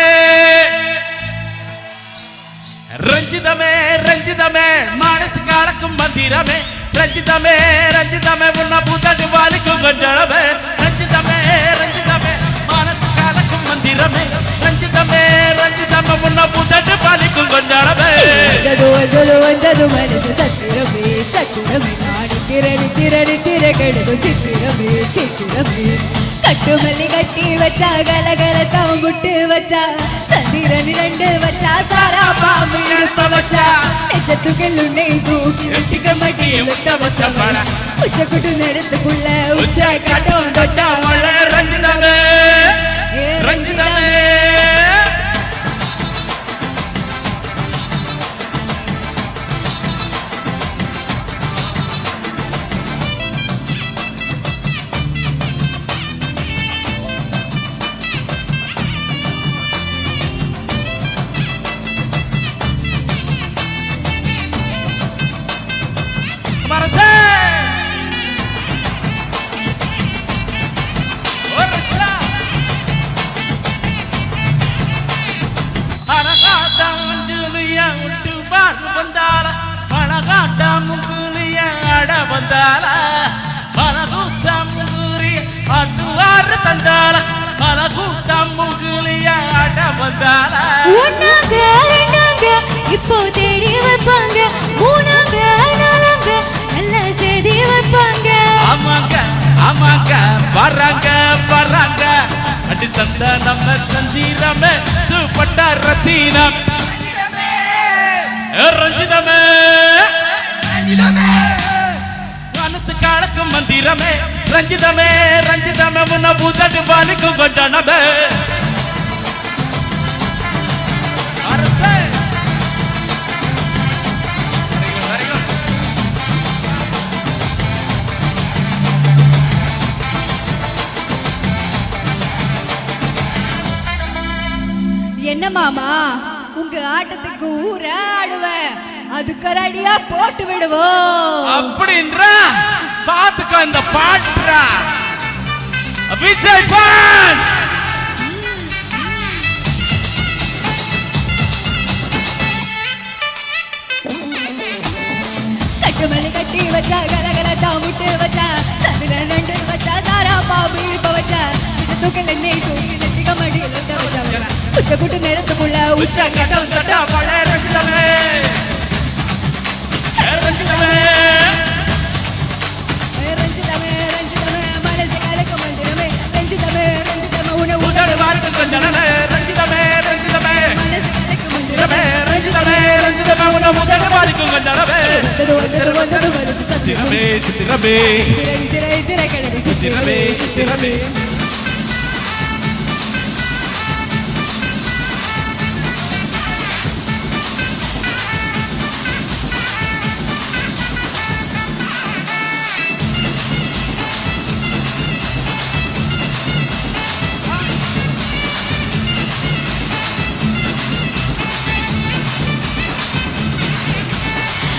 ரஞ்சிதமே ரஞ்சிதமே மனசு கலக்கும் மந்திரமே ரஞ்சிதமே ரஞ்சிதமே உன்ன புதடு வாலிக்கும் கொஞ்சமே ரஞ்சிதமே ரஞ்சிதமே மனசு கலக்கும் மந்திரமே ரஞ்சிதமே ரஞ்சிதமே உன்ன புதடு வாலிக்கும் கொஞ்சமே ಒಂದದು ಮನಸ್ಸು ಸತ್ತಿರಮೇ ಸತ್ತಿರಮೇ ನಾಡಿ ತಿರಳಿ ತಿರಳಿ ತಿರಗಡದು ಸಿತ್ತಿರಮೇ ಸಿತ್ತಿರಮೇ கட்டுமல்லி கட்டி வச்சா கலகல தவம்புட்டு வச்சா சந்திரன் ரெண்டு வச்சா சாரா பாம்பு இடுப்ப வச்சா நெச்சத்துக்கள் உன்னை தூக்கி வெட்டிக்க மட்டி முட்ட வச்சா உச்சக்குட்டு நேரத்துக்குள்ள உச்ச காட்டும் தொட்டா ரஞ்சிதமே ரஞ்சிதமே வந்தால மலகூட்டம் முகுரி அட்டுவாறு தந்தால மலகூட்டம் முகுலிய அட வந்தால ஒன்னாங்க ரெண்டாங்க இப்போ தேடி வைப்பாங்க மூணாங்க நாலாங்க நல்ல செய்தி வைப்பாங்க ஆமாங்க ஆமாங்க வராங்க வராங்க அடி சந்த நம்ம சஞ்சீரமே துப்பட்ட ரத்தினம் ரஞ்சிதமே ரஞ்சிதமே மனசு கலக்கும் மந்திரமே ரஞ்சிதமே ரஞ்சிதமே உன்ன புதடு வாலிக்கும் கொஞ்சமே அரசே என்ன மாமா உங்க ஆட்டத்துக்கு ஊர ஆடுவேன் அதுக்கு ரெடியா போட்டு விடுவோம். அப்படின்றா பாத்துக்கோ இந்த பாட்டுடா. விஜய் fans கட்டுமல்லி கட்டி வச்சா கலகல தாமுட்டு வச்சா சதுர நண்டு வச்சா சாரா பாம்பு இழுப்ப வச்சா இது தூக்கல நெய் தூக்கி நெத்திக மடியில் வச்சா உச்ச கூட்டு நேரத்துக்குள்ள உச்ச கட்டம் தொட்டா பழ ரஞ்சிதமே ரஞ்சிதமே ரஞ்சிதமே ரஞ்சிதமே மனசு கலக்க மந்திரமே ரஞ்சிதமே ரஞ்சிதமே உன உதடு வார்க்கு கொஞ்சனமே ரஞ்சிதமே ரஞ்சிதமே மனசு கலக்க மந்திரமே ரஞ்சிதமே ரஞ்சிதமே உன உதடு வார்க்கு கொஞ்சனமே சித்திரமே சித்திரமே சித்திரமே சித்திரமே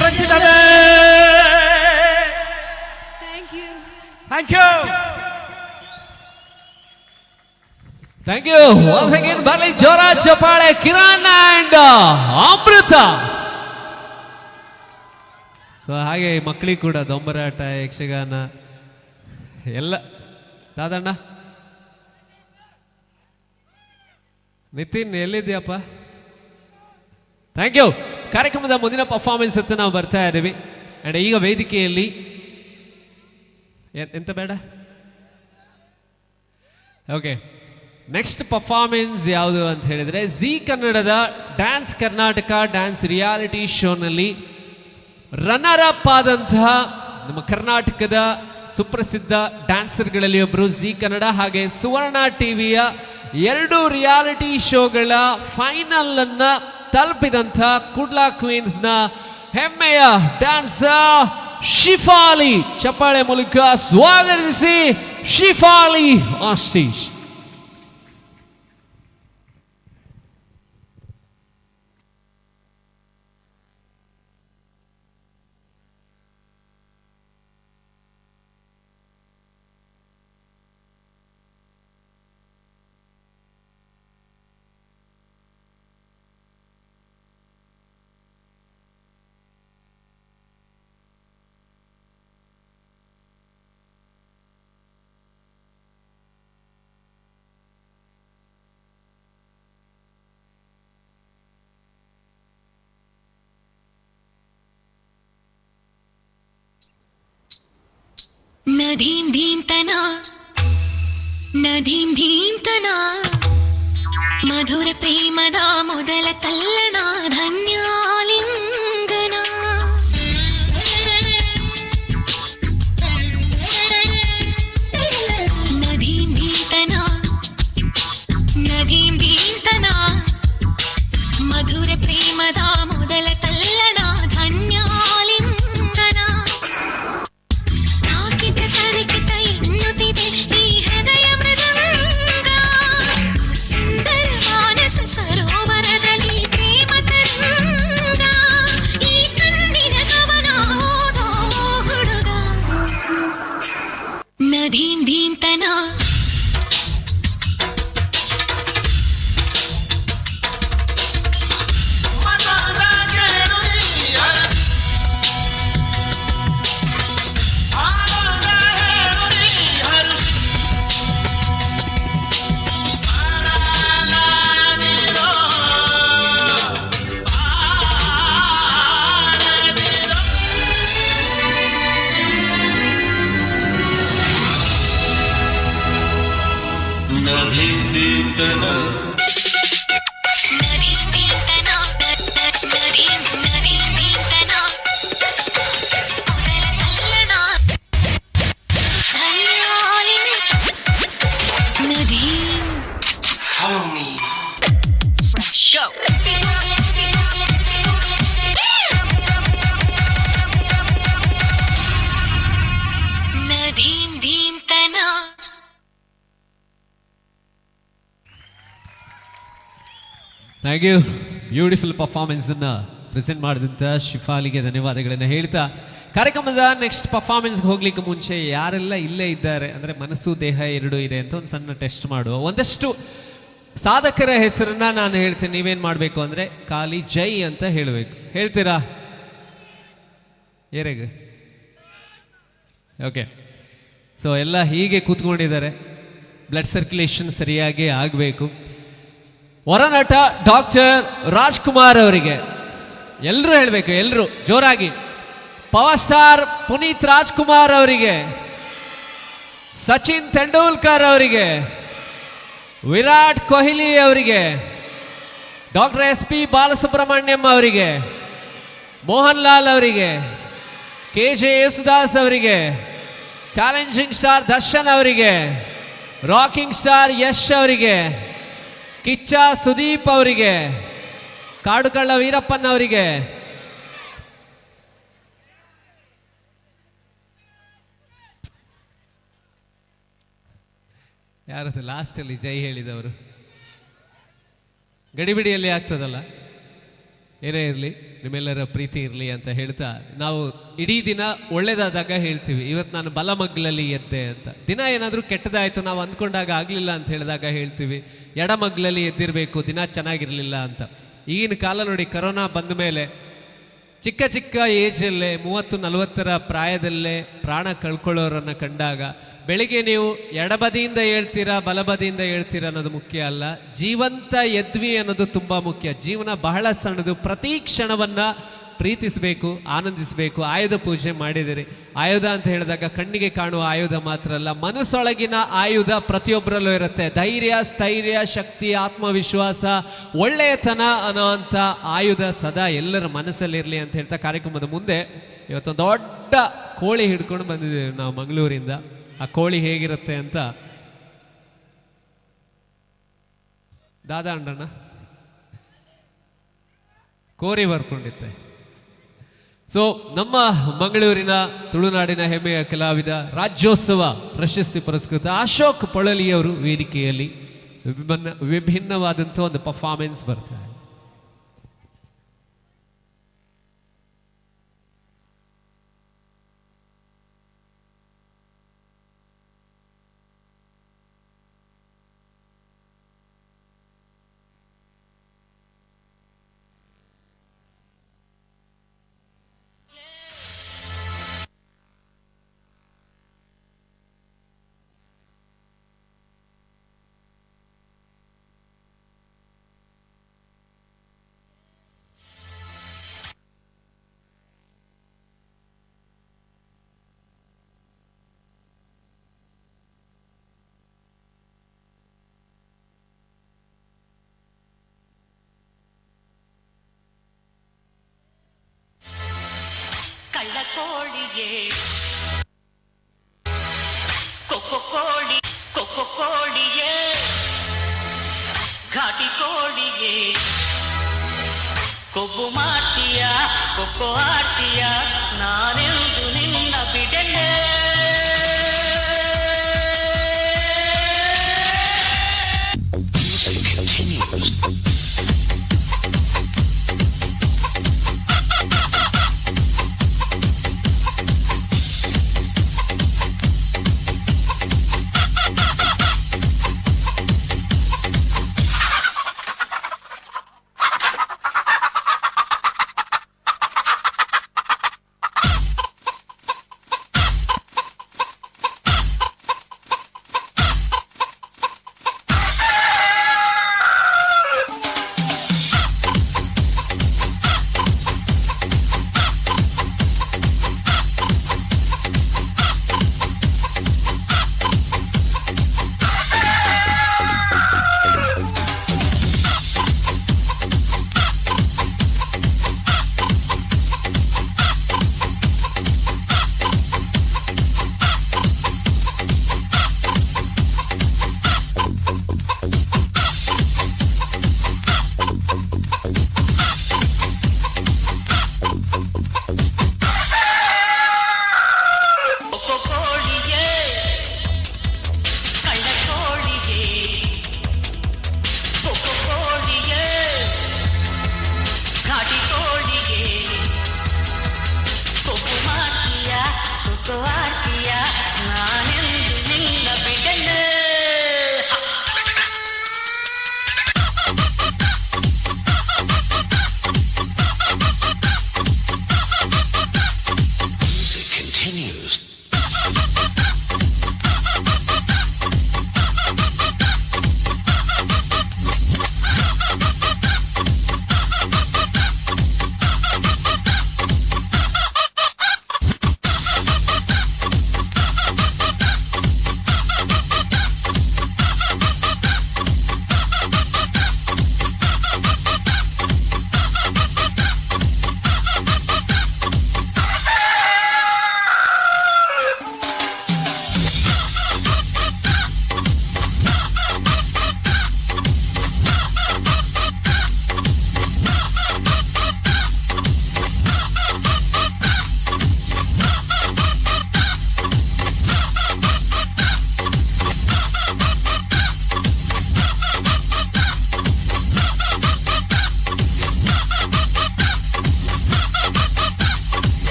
ரஞ்சிதமே. Thank you. Thank you once again. ಬರಲಿ ಜೋರ ಚಪ್ಪಾಳೆ ಕಿರಣ್ ಅಂಡ್ ಅಮೃತ. ಸೊ ಹಾಗೆ ಮಕ್ಕಳಿಗೆ ಕೂಡ ದೊಂಬರಾಟ ಯಕ್ಷಗಾನ ಎಲ್ಲ. ದಾದಣ್ಣ ನಿತಿನ್ ಎಲ್ಲಿದ್ಯಪ್ಪ? Thank you. ಕಾರ್ಯಕ್ರಮದ ಮುಂದಿನ ಪರ್ಫಾರ್ಮೆನ್ಸ್ ಹತ್ತು ನಾವು ಬರ್ತಾ ಇದ್ದೀವಿ. ಆ್ಯಂಡ್ ಈಗ ವೇದಿಕೆಯಲ್ಲಿ ಎಂತ ಬೇಡ, ಓಕೆ, ನೆಕ್ಸ್ಟ್ ಪರ್ಫಾರ್ಮೆನ್ಸ್ ಯಾವುದು ಅಂತ ಹೇಳಿದರೆ ಜಿ ಕನ್ನಡದ ಡ್ಯಾನ್ಸ್ ಕರ್ನಾಟಕ ಡ್ಯಾನ್ಸ್ ರಿಯಾಲಿಟಿ ಶೋನಲ್ಲಿ ರನ್ನರ್ ಅಪ್ ಆದಂತಹ ನಮ್ಮ ಕರ್ನಾಟಕದ ಸುಪ್ರಸಿದ್ಧ ಡ್ಯಾನ್ಸರ್ಗಳಲ್ಲಿ ಒಬ್ಬರು, ಜಿ ಕನ್ನಡ ಹಾಗೆ ಸುವರ್ಣ ಟಿವಿಯ 2 ರಿಯಾಲಿಟಿ ಶೋಗಳ ಫೈನಲ್ ಅನ್ನ ತಲುಪಿದಂಥ ಕುಡ್ಲಾ ಕ್ವೀನ್ಸ್ನ ಹೆಮ್ಮೆಯ ಡ್ಯಾನ್ಸರ್ ಶಿಫಾಲಿ. ಚಪ್ಪಾಳೆ ಮೂಲಕ ಸ್ವಾಗತಿಸಿ ಶಿಫಾಲಿ ಆನ್ ಸ್ಟೇಜ್. ನದೀಂ ಧೀಂ ತನ ನದೀಂ ಧೀಂ ತನ ಮಧುರ ಪ್ರೇಮದ ಮೊದಲ ತಲ್ಲಣ ಧನ್ಯಾಲಿಂಗನ ನದೀಂ ಧೀಂ ತನ ನದೀಂ ಧೀಂ ತನ ಮಧುರ ಪ್ರೇಮದ ಮೊದಲ ತಲ್ಲಣ ಧನ್ಯಾಲಿಂಗನ ತಾಕಿತ ತರಿಕಿತ ಎನ್ನುತ್ತಿದೆ ಈ ಹೃದಯ ಮೃದಂಗ ಸುಂದರ ಮಾನಸ ಸರೋವರದಲ್ಲಿ ಪ್ರೇಮ ತರಂಗ ಈ ಕಣ್ಣಿನ ಗಮನ ಓದೋ ಹುಡುಗ ನದೀಂ ಧೀಂ ತನ ಥ್ಯಾಂಕ್ ಯು. ಬ್ಯೂಟಿಫುಲ್ ಪರ್ಫಾರ್ಮೆನ್ಸ್ ಅನ್ನ ಪ್ರೆಸೆಂಟ್ ಮಾಡಿದಂಥ ಶಿಫಾಲಿಗೆ ಧನ್ಯವಾದಗಳನ್ನು ಹೇಳ್ತಾ ಕಾರ್ಯಕ್ರಮದ ನೆಕ್ಸ್ಟ್ ಪರ್ಫಾರ್ಮೆನ್ಸ್ಗೆ ಹೋಗ್ಲಿಕ್ಕೆ ಮುಂಚೆ ಯಾರೆಲ್ಲ ಇಲ್ಲೇ ಇದ್ದಾರೆ ಅಂದರೆ ಮನಸ್ಸು ದೇಹ ಎರಡೂ ಇದೆ ಅಂತ ಒಂದು ಸಣ್ಣ ಟೆಸ್ಟ್ ಮಾಡುವ. ಒಂದಷ್ಟು ಸಾಧಕರ ಹೆಸರನ್ನ ನಾನು ಹೇಳ್ತೀನಿ, ನೀವೇನು ಮಾಡಬೇಕು ಅಂದರೆ ಖಾಲಿ ಜೈ ಅಂತ ಹೇಳಬೇಕು. ಹೇಳ್ತೀರಾ? ಏರೆಗೆ ಓಕೆ. ಸೊ ಎಲ್ಲ ಹೀಗೆ ಕೂತ್ಕೊಂಡಿದ್ದಾರೆ, ಬ್ಲಡ್ ಸರ್ಕ್ಯುಲೇಷನ್ ಸರಿಯಾಗಿ ಆಗಬೇಕು. ಹೊರನಟ ಡಾಕ್ಟರ್ ರಾಜ್ಕುಮಾರ್ ಅವರಿಗೆ ಎಲ್ಲರೂ ಹೇಳಬೇಕು, ಎಲ್ಲರೂ ಜೋರಾಗಿ. ಪವರ್ ಸ್ಟಾರ್ ಪುನೀತ್ ರಾಜ್ಕುಮಾರ್ ಅವರಿಗೆ, ಸಚಿನ್ ತೆಂಡೂಲ್ಕರ್ ಅವರಿಗೆ, ವಿರಾಟ್ ಕೊಹ್ಲಿ ಅವರಿಗೆ, ಡಾಕ್ಟರ್ SP ಬಾಲಸುಬ್ರಹ್ಮಣ್ಯಂ ಅವರಿಗೆ, ಮೋಹನ್ ಲಾಲ್ ಅವರಿಗೆ, KJ ಯೇಸುದಾಸ್ ಅವರಿಗೆ, ಚಾಲೆಂಜಿಂಗ್ ಸ್ಟಾರ್ ದರ್ಶನ್ ಅವರಿಗೆ, ರಾಕಿಂಗ್ ಸ್ಟಾರ್ ಯಶ್ ಅವರಿಗೆ, ಕಿಚ್ಚ ಸುದೀಪ್ ಅವರಿಗೆ, ಕಾಡುಕಳ್ಳ ವೀರಪ್ಪನ್ ಅವರಿಗೆ, ಯಾರದು ಲಾಸ್ಟಲ್ಲಿ ಜೈ ಹೇಳಿದವರು? ಗಡಿಬಿಡಿಯಲ್ಲಿ ಆಗ್ತದಲ್ಲ, ಏನೇ ಇರಲಿ ನಿಮ್ಮೆಲ್ಲರ ಪ್ರೀತಿ ಇರಲಿ ಅಂತ ಹೇಳ್ತಾ ನಾವು ಇಡೀ ದಿನ ಒಳ್ಳೇದಾದಾಗ ಹೇಳ್ತೀವಿ ಇವತ್ತು ನಾನು ಬಲಮಗ್ಲಲ್ಲಿ ಎದ್ದೆ ಅಂತ. ದಿನ ಏನಾದರೂ ಕೆಟ್ಟದಾಯಿತು ನಾವು ಅಂದ್ಕೊಂಡಾಗ ಆಗಲಿಲ್ಲ ಅಂತ ಹೇಳಿದಾಗ ಹೇಳ್ತೀವಿ ಎಡಮಗ್ಲಲ್ಲಿ ಎದ್ದಿರಬೇಕು, ದಿನ ಚೆನ್ನಾಗಿರಲಿಲ್ಲ ಅಂತ. ಈಗಿನ ಕಾಲ ನೋಡಿ, ಕರೋನಾ ಬಂದ ಮೇಲೆ ಚಿಕ್ಕ ಚಿಕ್ಕ ಏಜಲ್ಲೇ 30-40 ಪ್ರಾಯದಲ್ಲೇ ಪ್ರಾಣ ಕಳ್ಕೊಳ್ಳೋರನ್ನು ಕಂಡಾಗ ಬೆಳಿಗ್ಗೆ ನೀವು ಎಡಬದಿಯಿಂದ ಹೇಳ್ತೀರಾ ಬಲಬದಿಯಿಂದ ಹೇಳ್ತೀರಾ ಅನ್ನೋದು ಮುಖ್ಯ ಅಲ್ಲ, ಜೀವಂತ ಎದ್ವಿ ಅನ್ನೋದು ತುಂಬ ಮುಖ್ಯ. ಜೀವನ ಬಹಳ ಸಣ್ಣದು, ಪ್ರತಿ ಕ್ಷಣವನ್ನು ಪ್ರೀತಿಸಬೇಕು, ಆನಂದಿಸಬೇಕು. ಆಯುಧ ಪೂಜೆ ಮಾಡಿದಿರಿ. ಆಯುಧ ಅಂತ ಹೇಳಿದಾಗ ಕಣ್ಣಿಗೆ ಕಾಣುವ ಆಯುಧ ಮಾತ್ರ ಅಲ್ಲ, ಮನಸ್ಸೊಳಗಿನ ಆಯುಧ ಪ್ರತಿಯೊಬ್ಬರಲ್ಲೂ ಇರುತ್ತೆ. ಧೈರ್ಯ, ಸ್ಥೈರ್ಯ, ಶಕ್ತಿ, ಆತ್ಮವಿಶ್ವಾಸ, ಒಳ್ಳೆಯತನ ಅನ್ನೋವಂಥ ಆಯುಧ ಸದಾ ಎಲ್ಲರ ಮನಸ್ಸಲ್ಲಿರಲಿ ಅಂತ ಹೇಳ್ತಾ ಕಾರ್ಯಕ್ರಮದ ಮುಂದೆ ಇವತ್ತೊಂದು ದೊಡ್ಡ ಕೋಳಿ ಹಿಡ್ಕೊಂಡು ಬಂದಿದ್ದೀವಿ ನಾವು ಮಂಗಳೂರಿಂದ. ಆ ಕೋಳಿ ಹೇಗಿರುತ್ತೆ ಅಂತ ದಾದಾ ಅಂಡಣ್ಣ ಕೋರಿ ಬರ್ಕೊಂಡಿತ್ತೆ. ಸೊ ನಮ್ಮ ಮಂಗಳೂರಿನ ತುಳುನಾಡಿನ ಹೆಮ್ಮೆಯ ಕಲಾವಿದ, ರಾಜ್ಯೋತ್ಸವ ಪ್ರಶಸ್ತಿ ಪುರಸ್ಕೃತ ಅಶೋಕ್ ಪೊಳಲಿಯವರು ವೇದಿಕೆಯಲ್ಲಿ ವಿಭಿನ್ನವಾದಂಥ ಒಂದು ಪರ್ಫಾರ್ಮೆನ್ಸ್ ಬರ್ತಾರೆ. ಕೋಳಿಗೆ ಕೊಕ್ಕೋ ಕೋಳಿಗೆ ಘಾಟಿ ಕೋಳಿಗೆ ಕೊಬ್ಬು ಮಾಡ್ತೀಯ ಕೊಕ್ಕೋ ಆಡ್ತೀಯ ನಾನೆಂದು ನಿನ್ನ ಬಿಡಲೇ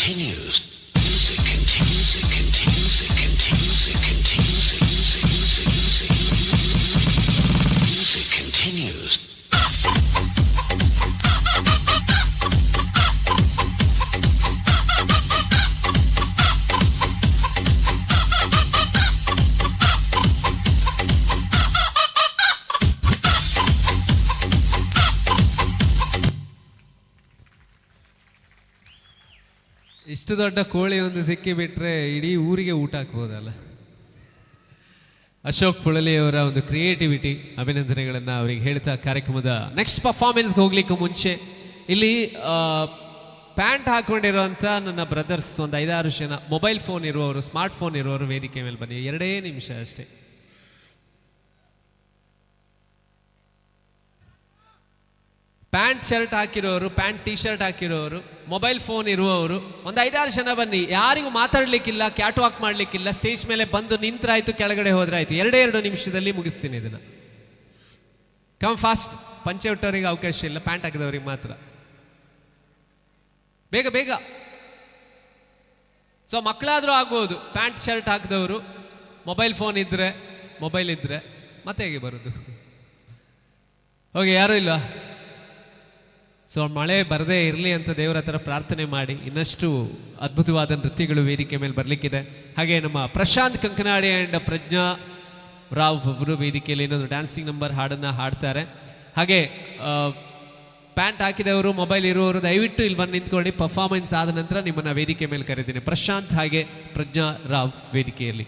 continues. Music continues. Music continues. Music continues. Music continues. ಇಷ್ಟು ದೊಡ್ಡ ಕೋಳಿ ಒಂದು ಸಿಕ್ಕಿಬಿಟ್ರೆ ಇಡೀ ಊರಿಗೆ ಊಟ ಹಾಕ್ಬೋದಲ್ಲ. ಅಶೋಕ್ ಪುಳಲಿಯವರ ಒಂದು ಕ್ರಿಯೇಟಿವಿಟಿ, ಅಭಿನಂದನೆಗಳನ್ನು ಅವರಿಗೆ ಹೇಳ್ತಾ ಕಾರ್ಯಕ್ರಮದ ನೆಕ್ಸ್ಟ್ ಪರ್ಫಾರ್ಮೆನ್ಸ್ಗೆ ಹೋಗ್ಲಿಕ್ಕೆ ಮುಂಚೆ ಇಲ್ಲಿ ಪ್ಯಾಂಟ್ ಹಾಕ್ಕೊಂಡಿರೋಂಥ ನನ್ನ ಬ್ರದರ್ಸ್ ಒಂದು 5-6 ಜನ ಮೊಬೈಲ್ ಫೋನ್ ಇರುವವರು, ಸ್ಮಾರ್ಟ್ ಫೋನ್ ಇರುವವರು ವೇದಿಕೆ ಮೇಲೆ ಬನ್ನಿ. 2 ನಿಮಿಷ ಅಷ್ಟೇ. ಪ್ಯಾಂಟ್ ಶರ್ಟ್ ಹಾಕಿರೋರು, ಪ್ಯಾಂಟ್ ಟೀ ಶರ್ಟ್ ಹಾಕಿರೋರು, ಮೊಬೈಲ್ ಫೋನ್ ಇರುವವರು ಒಂದು 5-6 ಜನ ಬನ್ನಿ. ಯಾರಿಗೂ ಮಾತಾಡಲಿಕ್ಕಿಲ್ಲ, ಕ್ಯಾಟ್ ವಾಕ್ ಮಾಡಲಿಕ್ಕಿಲ್ಲ, ಸ್ಟೇಜ್ ಮೇಲೆ ಬಂದು ನಿಂತ್ರಾಯ್ತು, ಕೆಳಗಡೆ ಹೋದ್ರಾಯ್ತು. 2 ನಿಮಿಷದಲ್ಲಿ ಮುಗಿಸ್ತೀನಿ ಇದನ್ನು. Come fast. ಪಂಚೆ ಹುಟ್ಟೋರಿಗೆ ಅವಕಾಶ ಇಲ್ಲ, ಪ್ಯಾಂಟ್ ಹಾಕಿದವ್ರಿಗೆ ಮಾತ್ರ. ಬೇಗ ಬೇಗ. ಸೊ ಮಕ್ಕಳಾದರೂ ಆಗ್ಬೋದು. ಪ್ಯಾಂಟ್ ಶರ್ಟ್ ಹಾಕಿದವರು, ಮೊಬೈಲ್ ಫೋನ್ ಇದ್ದರೆ, ಮೊಬೈಲ್ ಇದ್ದರೆ ಮತ್ತೆ ಹೇಗೆ ಬರೋದು? ಹೋಗಿ, ಯಾರೂ ಇಲ್ವಾ? ಸೊ ಮಳೆ ಬರದೇ ಇರಲಿ ಅಂತ ದೇವರ ಹತ್ರ ಪ್ರಾರ್ಥನೆ ಮಾಡಿ. ಇನ್ನಷ್ಟು ಅದ್ಭುತವಾದ ನೃತ್ಯಗಳು ವೇದಿಕೆ ಮೇಲೆ ಬರಲಿಕ್ಕಿದೆ. ಹಾಗೆ ನಮ್ಮ ಪ್ರಶಾಂತ್ ಕಂಕನಾಡಿ ಆ್ಯಂಡ್ ಪ್ರಜ್ಞಾ ರಾವ್ ಅವರು ವೇದಿಕೆಯಲ್ಲಿ ಇನ್ನೊಂದು ಡ್ಯಾನ್ಸಿಂಗ್ ನಂಬರ್ ಹಾಡನ್ನು ಹಾಡ್ತಾರೆ. ಹಾಗೆ ಪ್ಯಾಂಟ್ ಹಾಕಿದವರು, ಮೊಬೈಲ್ ಇರುವವರು ದಯವಿಟ್ಟು ಇಲ್ಲಿ ಬಂದು ನಿಂತ್ಕೊಳ್ಳಿ. ಪರ್ಫಾರ್ಮೆನ್ಸ್ ಆದ ನಂತರ ನಿಮ್ಮನ್ನು ವೇದಿಕೆ ಮೇಲೆ ಕರೀತೀನಿ. ಪ್ರಶಾಂತ್ ಹಾಗೆ ಪ್ರಜ್ಞಾ ರಾವ್ ವೇದಿಕೆಯಲ್ಲಿ.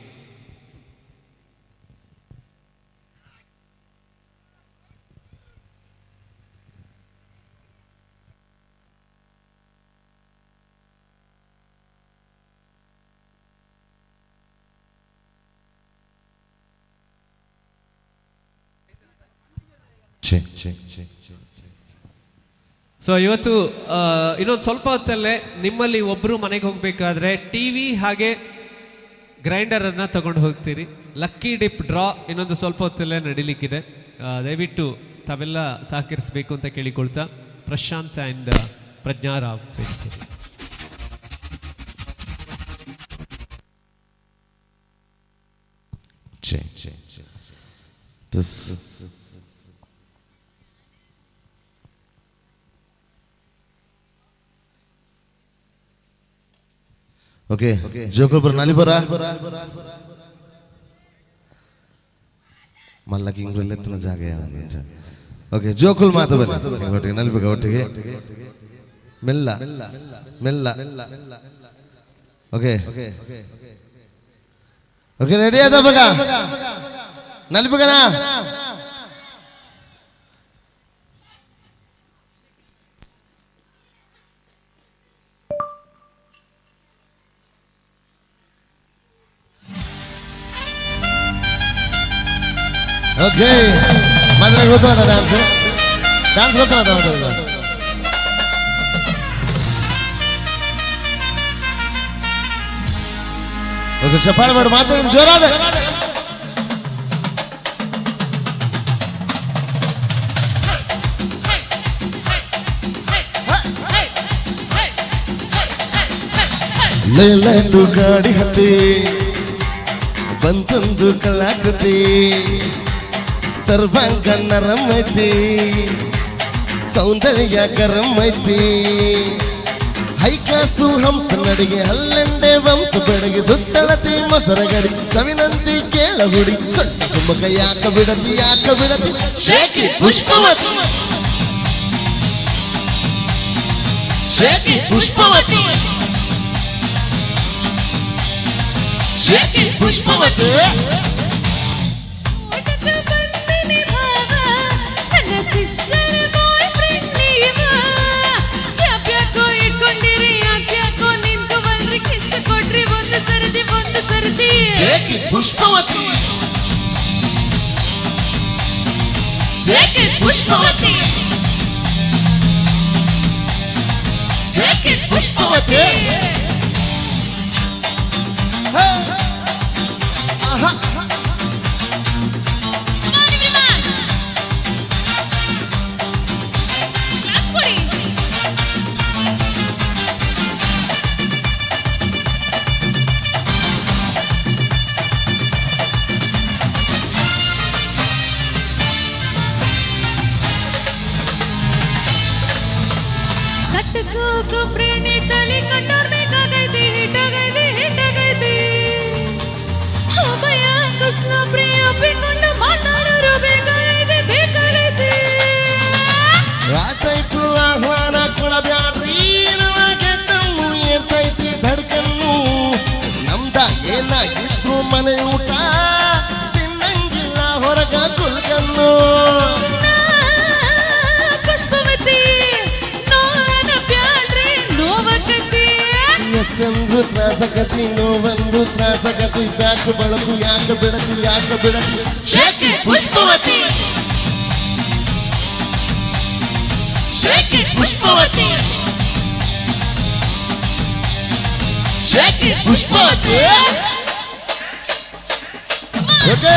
ಸೊ ಇವತ್ತು ಇನ್ನೊಂದು ಸ್ವಲ್ಪ ಹೊತ್ತಲ್ಲೇ ನಿಮ್ಮಲ್ಲಿ ಒಬ್ಬರು ಮನೆಗೆ ಹೋಗಬೇಕಾದ್ರೆ ಟಿ ವಿ ಹಾಗೆ ಗ್ರೈಂಡರನ್ನು ತಗೊಂಡು ಹೋಗ್ತೀರಿ. ಲಕ್ಕಿ ಡಿಪ್ ಡ್ರಾ ಇನ್ನೊಂದು ಸ್ವಲ್ಪ ಹೊತ್ತಲ್ಲೇ ನಡೀಲಿಕ್ಕಿದೆ. ದಯವಿಟ್ಟು ತಾವೆಲ್ಲ ಸಹಕರಿಸಬೇಕು ಅಂತ ಕೇಳಿಕೊಳ್ತಾ ಪ್ರಶಾಂತ್ ಆ್ಯಂಡ್ ಪ್ರಜ್ಞಾ ರಾವ್ ಓಕೆ, ಜೋಕುಲ್ಪುರ ನಲಿಪುರ ಮಲ್ಲಕ್ಕೆ ಇಂಗ್ಲೆಲ್ಲ ಎತ್ತಿನ ಜಾಗ. ಓಕೆ, ಜೋಕುಲ್ ಮಾತು ಒಟ್ಟಿಗೆ ನಲಿಪುರ ಒಟ್ಟಿಗೆ ಮೆಲ್ಲ ಮೆಲ್ಲ. ಓಕೆ ಓಕೆ, ರೆಡಿ ಆದ ಬಗ ನಲಿಪುಗನ. ಓಕೆ, ಮಾತ್ರ ಗೊತ್ತಾದ ಡ್ಯಾನ್ಸ್ ಗೊತ್ತಾದ. ಓಕೆ, ಚಪ್ಪಾಳೆ ಮಾಡಿ ಮಾತ್ರ ಜೋರಾದ. ಲೇಲಂದು ಗಾಡಿ ಹತ್ತಿ ಬಂತಂದು ಕಲಾಕೃತಿ, ಸರ್ವಾಂಗ ನರಂ ಐತಿ, ಸೌಂದರ್ಯ ಗರಂ ಐತಿ. ಹೈ ಕ್ಲಾಸು ಹಂಸ ನಡಿಗೆ, ಹಲ್ಲೆಂಡೆ ವಂಶ ಬೆಡಗೆ, ಸುತ್ತಳತಿ ಮೊಸರಗಡಿ, ಸವಿನಂತಿ ಕೇಳಗುಡಿ, ಸೊಟ್ಟ ಸುಮ್ಮಕ ಯಾಕ ಬಿಡತಿ, ಯಾಕ ಬಿಡತಿ, ಶೇಖಿ Pushpavati, ಶೇಖಿ Pushpavati, ಶೇಖಿ Pushpavati. Sister boy friend ನೀವ ಯಾಪ್ಯಾಕೋ ಇಟ್ಕೊಂಡಿರಿ, ಯಾಕ್ಯಾಕೋ ನಿಂತು ಬಲ್ರಿ, ಕಿಸ್ ಕೊಡ್ರಿ ಒಂದು ಸರದಿ ಶೇಖಿ ಪುಷ್ಪವತಿ, ಶೇಖಿ ಪುಷ್ಪವತಿ, ಶೇಖಿ ಪುಷ್ಪವತಿ. ಎಸ್ಸಂದ್ರು ತ್ರಾಸಕತಿ ನೋವಂದ್ರು ತ್ರಾಸಕತಿ ಬ್ಯಾಕ್ ಬಳಕು ಯಾಕೆ ಬಿಡತಿ Shake it, Pushpavati. Shake it, Pushpavati. Shake it, Pushpavati. Okay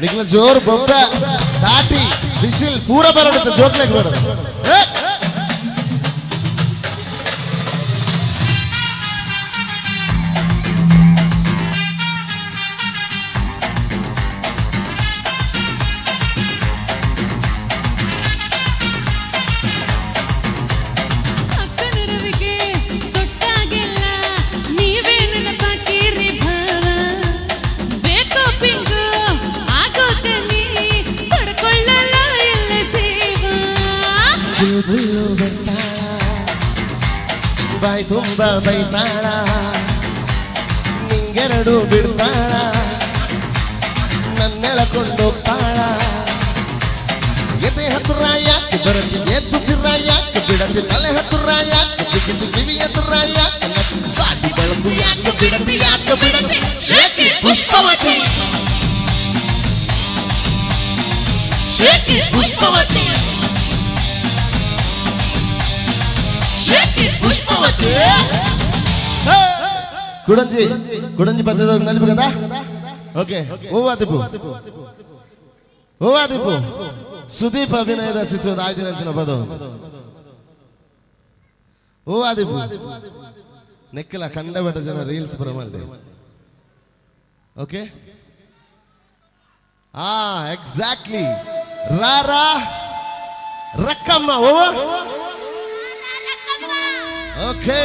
Nikhila ಜೋರ್ ಬೊಬ್ಬ ದಾಟಿ ಬಿಸಿಲ್ ಪೂರ ಬರೋಡುತ್ತೆ ಜೋಕ್ಲೆಗ್ ಬರೋದು ಅಕ್ಕನರವಿಗೆ ತೊಟ್ಟಾಗೆಲ್ಲ ನೀವೇ ನೆನಪಾಕಿರಿ ಭಾವ ಬೇಕೋ ಪಿಂಗು ಆಗೋದೆ ನೀ ಪಡ್ಕೊಳ್ಳಲ್ಲ ಎಲ್ಲ ಜೀವ ಬುಲ್ಬುಲ್ಲು ಬರ್ತಾಳ ಬಾಯಿ ತುಂಬ ಬೈತಾಳ ನಿಂಗೆರಡು ಬಿಡ್ತಾಳ ನನ್ನೆಳಕೊಂಡೋಗ್ತಾಳ ಎದೆ ಹತ್ರ ಯಾಕೆ ಬರತಿ ಎದ್ದು ಸಿರ ಯಾಕೆ ಬಿಡತಿ ತಲೆ ಹತ್ರ ಯಾಕೆ ಸಿಗಿಸಿ ಕಿವಿ ಹತ್ರ ಯಾಕೆ ಬಾಟಿ ಬೆಳಕು ಯಾಕೆ ಬಿಡತಿ Shake it, Pushpavati. Shake it, Pushpavati. Shake it, Pushpavati. ಕುಡಂಜಿ ಪದ್ಯದವ್ರಿಗೆ ನಲಿಪು కదా ಓಕೆ ಹೂವಾದಿಪು ಸುದೀಪ್ ಅಭಿನಯದ ಚಿತ್ರದ ಆಯ್ತು ನೆನಚಿನ ಪದ ಹೂವಾದಿಪು ನೆಕ್ಕಿಲ ಕಂಡಬೆಟ್ಟ ಜನ ರೀಲ್ಸ್ ಬರಮಲ್ದೆ ಓಕೆ ಎಕ್ಸಾಕ್ಟ್ಲಿ ರಾ ರಕ್ಕಮ್ಮ ಓಕೆ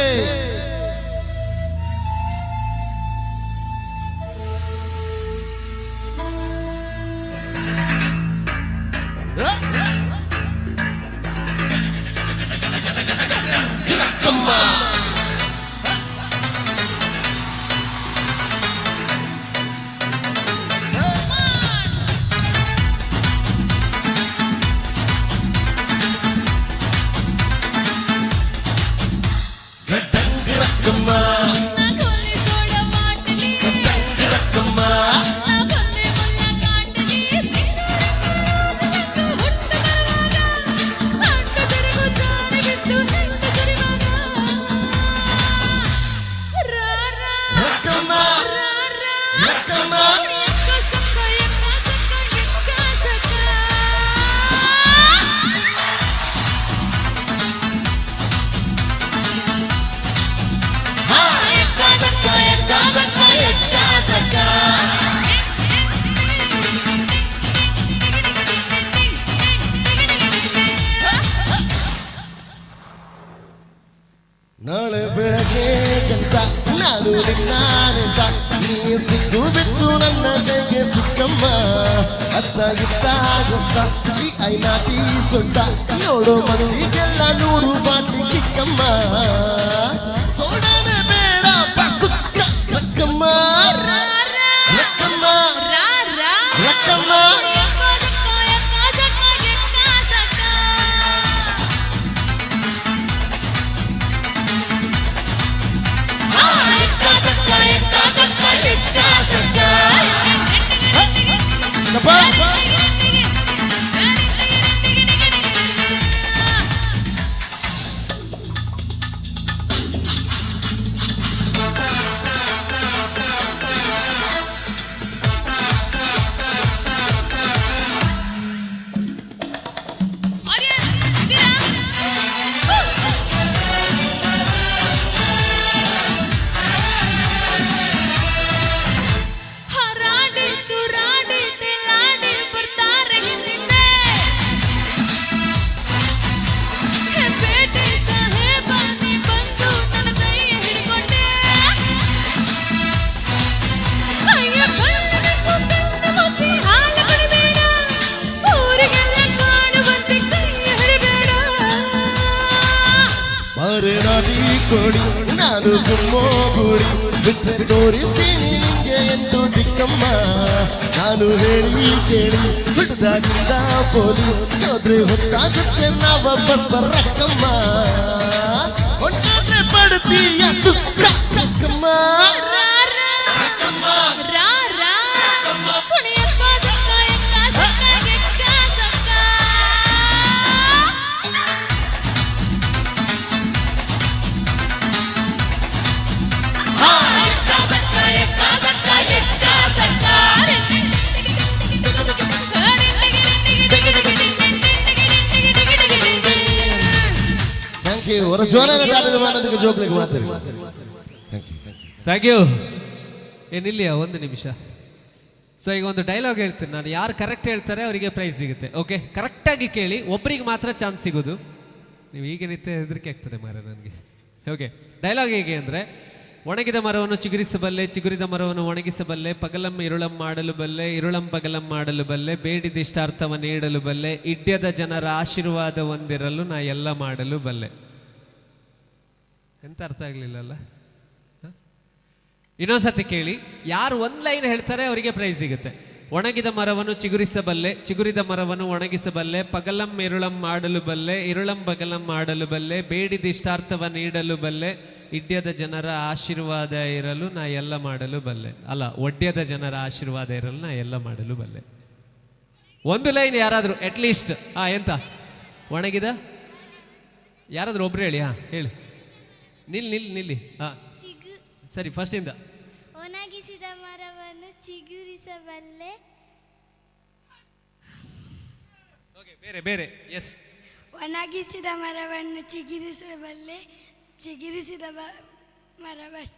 ನಾಳೆ ಬೆಳಗ್ಗೆ ಗಂಟ ನಾನು ನಿನ್ನಾನೆಂತ ನೀ ಸಿಕ್ಕು ಬಿಟ್ಟು ನನ್ನ ಕೈಗೆ ಸಿಕ್ಕಮ್ಮ ಅತ್ತಾಗಿತ್ತ ಗೊತ್ತ ಈ ಐನಾಟಿ ಸೊಟ್ಟ ನೋಡೋ ಮಂದಿಗೆಲ್ಲ 100 ಬಾಟಿ ಕಿಕ್ಕಮ್ಮ ಸೋಡನೆ ಬೇಡ ಬಸುಕ್ಕ ರಕ್ಕಮ್ಮ ರಕ್ಕಮ್ಮ ರಕ್ಕಮ್ಮ ಕೊಡಿ ನಾನು ಗುಮ್ಮೋ ಗುಡಿ ಬಿಟ್ಟರೆ ತೋರಿಸ್ತೀನಿ ನಿಂಗೆ ಎಂದು ದಿಕ್ಕಮ್ಮ ನಾನು ಹೇಳಿ ಕೇಳಿ ಬಿಡ್ದಾಗಿಂದ ಪೋಲಿ ಹೋದ್ರೆ ಹೊತ್ತಾಗುತ್ತೆ ನಾ ವಾಪಸ್ ಬರಕ್ಕಮ್ಮ ಹೊಂಟಾದ್ರೆ ಪಡ್ತೀಯ ಅವರ ಜೋರಾದ ತಾಳದ ಮಾಡೋದಕ್ಕೆ ಜೋಕ್ಲಿಗೆ ಮಾತಾಡಿ. Thank you. ಏನಿಲ್ಲ ಒಂದು ನಿಮಿಷ. ಸೊ ಈಗ ಒಂದು ಡೈಲಾಗ್ ಹೇಳ್ತೀನಿ ನಾನು. ಯಾರು ಕರೆಕ್ಟ್ ಹೇಳ್ತಾರೆ ಅವರಿಗೆ ಪ್ರೈಸ್ ಸಿಗುತ್ತೆ. ಓಕೆ, ಕರೆಕ್ಟಾಗಿ ಕೇಳಿ. ಒಬ್ಬರಿಗೆ ಮಾತ್ರ ಚಾನ್ಸ್ ಸಿಗೋದು. ನೀವು ಈಗ ನಿತ್ಯ ಹೆದರಿಕೆ ಆಗ್ತದೆ ಮಾರೆ ನನಗೆ. ಓಕೆ, ಡೈಲಾಗ್ ಹೇಗೆ ಅಂದರೆ, ಒಣಗಿದ ಮರವನ್ನು ಚಿಗುರಿಸಬಲ್ಲೆ, ಚಿಗುರಿದ ಮರವನ್ನು ಒಣಗಿಸಬಲ್ಲೆ, ಪಗಲಂ ಇರುಳಂ ಮಾಡಲು ಬಲ್ಲೆ, ಇರುಳಂ ಪಗಲಂ ಮಾಡಲು ಬಲ್ಲೆ, ಬೇಡಿದಿಷ್ಟಾರ್ಥವ ನೀಡಲು ಬಲ್ಲೆ, ಇಡ್ಯದ ಜನರ ಆಶೀರ್ವಾದ ಹೊಂದಿರಲು ನಾ ಎಲ್ಲ ಮಾಡಲು ಬಲ್ಲೆ. ಎಂತ ಅರ್ಥ ಆಗಲಿಲ್ಲಲ್ಲ? ಇನ್ನೊಂದ್ಸತಿ ಕೇಳಿ. ಯಾರು ಒಂದು ಲೈನ್ ಹೇಳ್ತಾರೆ ಅವರಿಗೆ ಪ್ರೈಸ್ ಸಿಗುತ್ತೆ. ಒಣಗಿದ ಮರವನ್ನು ಚಿಗುರಿಸಬಲ್ಲೆ, ಚಿಗುರಿದ ಮರವನ್ನು ಒಣಗಿಸಬಲ್ಲೆ, ಪಗಲಂ ಇರುಳಂ ಮಾಡಲು ಬಲ್ಲೆ, ಇರುಳಂ ಪಗಲಂ ಮಾಡಲು ಬಲ್ಲೆ, ಬೇಡಿದಿಷ್ಟಾರ್ಥವ ನೀಡಲು ಬಲ್ಲೆ, ಇಡ್ಯದ ಜನರ ಆಶೀರ್ವಾದ ಇರಲು ನಾ ಎಲ್ಲ ಮಾಡಲು ಬಲ್ಲೆ. ಅಲ್ಲ, ಒಡ್ಯದ ಜನರ ಆಶೀರ್ವಾದ ಇರಲು ನಾ ಎಲ್ಲ ಮಾಡಲು ಬಲ್ಲೆ. ಒಂದು ಲೈನ್ ಯಾರಾದರೂ ಅಟ್ಲೀಸ್ಟ್. ಎಂತ ಒಣಗಿದ ಯಾರಾದರೂ ಒಬ್ರು ಹೇಳಿ. ಹೇಳಿ. ನಿಲ್ಲಿ. ಸರಿ, ಫಸ್ಟಿಂದ. ಒಣಗಿಸಿದ ಮರವನ್ನು ಚಿಗುರಿಸಬಲ್ಲೆ. ಬೇರೆ. ಎಸ್. ಒಣಗಿಸಿದ ಮರವನ್ನು ಚಿಗುರಿಸಬಲ್ಲೆ, ಚಿಗುರಿಸಿದ ಮರವನ್ನು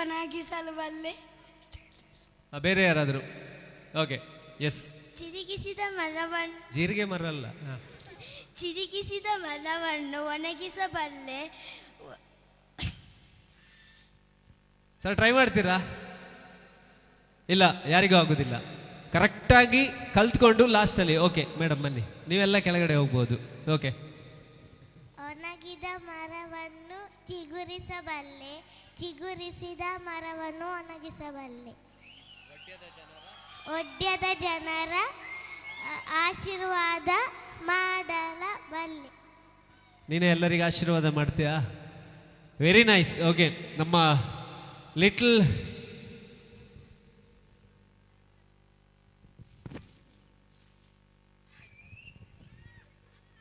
ಒಣಗಿಸಲು ಬಲ್ಲೆ. ಬೇರೆ ಯಾರಾದರೂ? Okay, S. ಚಿರುಗಿಸಿದ ಮರವನ್ನು, ಜೀರಿಗೆ ಮರ ಅಲ್ಲ, ಚಿರುಗಿಸಿದ ಮರವನ್ನು ಒಣಗಿಸಬಲ್ಲೆ. ಸರ್ ಟ್ರೈ ಮಾಡ್ತೀರಾ? ಇಲ್ಲ, ಯಾರಿಗೂ ಆಗೋದಿಲ್ಲ. ಕರೆಕ್ಟಾಗಿ ಕಲ್ತ್ಕೊಂಡು ಲಾಸ್ಟಲ್ಲಿ. ಓಕೆ ಮೇಡಮ್ ಬನ್ನಿ, ನೀವೆಲ್ಲ ಕೆಳಗಡೆ ಹೋಗ್ಬೋದು. ಓಕೆ. ಒಣಗಿದ ಮರವನ್ನು ಚಿಗುರಿಸಬಲ್ಲೆ, ಚಿಗುರಿಸಿದ ಮರವನ್ನು ಒಣಗಿಸಬಲ್ಲೆ, ಒಡ್ಯದ ಜನರ ಆಶೀರ್ವಾದ ಮಾಡಲಬಲ್ಲೆ. ನೀನೇ ಎಲ್ಲರಿಗೂ ಆಶೀರ್ವಾದ ಮಾಡ್ತೀಯಾ? Very nice. ಓಕೆ, ನಮ್ಮ ಲಿಟಲ್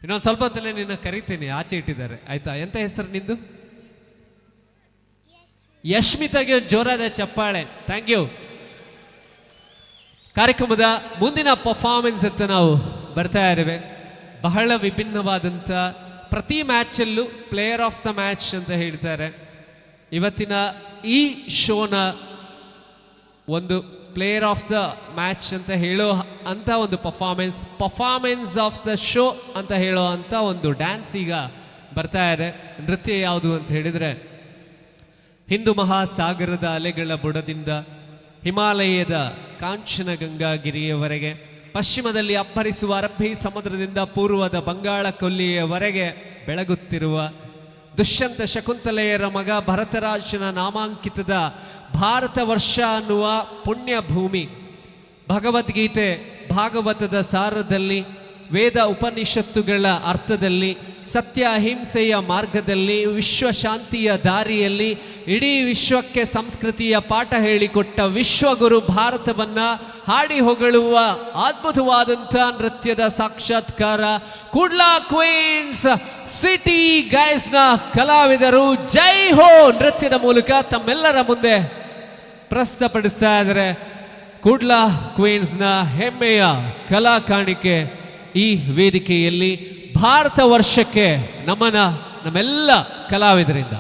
ಇನ್ನೊಂದು ಸ್ವಲ್ಪ ಹೊತ್ತಲ್ಲೇ ನಿನ್ನ ಕರಿತೀನಿ. ಆಚೆ ಇಟ್ಟಿದ್ದಾರೆ ಆಯ್ತಾ? ಎಂತ ಹೆಸರು ನಿಂದು? ಯಶ್ಮಿತಾಗೆ ಜೋರಾದ ಚಪ್ಪಾಳೆ. Thank you. ಕಾರ್ಯಕ್ರಮದ ಮುಂದಿನ ಪರ್ಫಾರ್ಮೆನ್ಸ್ ಅಂತ ನಾವು ಬರ್ತಾ ಇದ್ದೇವೆ. ಬಹಳ ವಿಭಿನ್ನವಾದಂಥ, ಪ್ರತಿ ಮ್ಯಾಚಲ್ಲೂ ಪ್ಲೇಯರ್ ಆಫ್ ದ ಮ್ಯಾಚ್ ಅಂತ ಹೇಳ್ತಾರೆ. ಇವತ್ತಿನ ಈ ಶೋನ ಒಂದು ಪ್ಲೇಯರ್ ಆಫ್ ದ ಮ್ಯಾಚ್ ಅಂತ ಹೇಳೋ ಅಂಥ ಒಂದು ಪರ್ಫಾರ್ಮೆನ್ಸ್ ಆಫ್ ದ ಶೋ ಅಂತ ಹೇಳೋ ಅಂಥ ಒಂದು ಡ್ಯಾನ್ಸ್ ಈಗ ಬರ್ತಾ ಇದೆ. ನೃತ್ಯ ಯಾವುದು ಅಂತ ಹೇಳಿದರೆ, ಹಿಂದೂ ಮಹಾಸಾಗರದ ಅಲೆಗಳ ಬುಡದಿಂದ ಹಿಮಾಲಯದ ಕಾಂಚನಗಂಗಾ ಗಿರಿಯವರೆಗೆ, ಪಶ್ಚಿಮದಲ್ಲಿ ಅಪ್ಪರಿಸುವ ಅರಬ್ಬಿ ಸಮುದ್ರದಿಂದ ಪೂರ್ವದ ಬಂಗಾಳ ಕೊಲ್ಲಿಯವರೆಗೆ ಬೆಳಗುತ್ತಿರುವ ದುಷ್ಯಂತ ಶಕುಂತಲೆಯರ ಮಗ ಭರತರಾಜನ ನಾಮಾಂಕಿತದ ಭಾರತ ವರ್ಷ ಅನ್ನುವ ಪುಣ್ಯ ಭೂಮಿ. ಭಗವದ್ಗೀತೆ ಭಾಗವತದ ಸಾರದಲ್ಲಿ, ವೇದ ಉಪನಿಷತ್ತುಗಳ ಅರ್ಥದಲ್ಲಿ, ಸತ್ಯ ಅಹಿಂಸೆಯ ಮಾರ್ಗದಲ್ಲಿ, ವಿಶ್ವಶಾಂತಿಯ ದಾರಿಯಲ್ಲಿ ಇಡೀ ವಿಶ್ವಕ್ಕೆ ಸಂಸ್ಕೃತಿಯ ಪಾಠ ಹೇಳಿಕೊಟ್ಟ ವಿಶ್ವಗುರು ಭಾರತವನ್ನು ಹಾಡಿ ಹೊಗಳುವ ಅದ್ಭುತವಾದಂಥ ನೃತ್ಯದ ಸಾಕ್ಷಾತ್ಕಾರ ಕುಡ್ಲಾ ಕ್ವೀನ್ಸ್ ಸಿಟಿ ಗೈಸ್ನ ಕಲಾವಿದರು ಜೈ ಹೋ ನೃತ್ಯದ ಮೂಲಕ ತಮ್ಮೆಲ್ಲರ ಮುಂದೆ ಪ್ರಸ್ತುತಪಡಿಸ್ತಾ ಇದ್ದಾರೆ. ಕುಡ್ಲಾ ಕ್ವೀನ್ಸ್ನ ಹೆಮ್ಮೆಯ ಕಲಾ ಕಾಣಿಕೆ ಈ ವೇದಿಕೆಯಲ್ಲಿ ಭಾರತ ವರ್ಷಕ್ಕೆ ನಮನ ನಮ್ಮೆಲ್ಲ ಕಲಾವಿದರಿಂದ.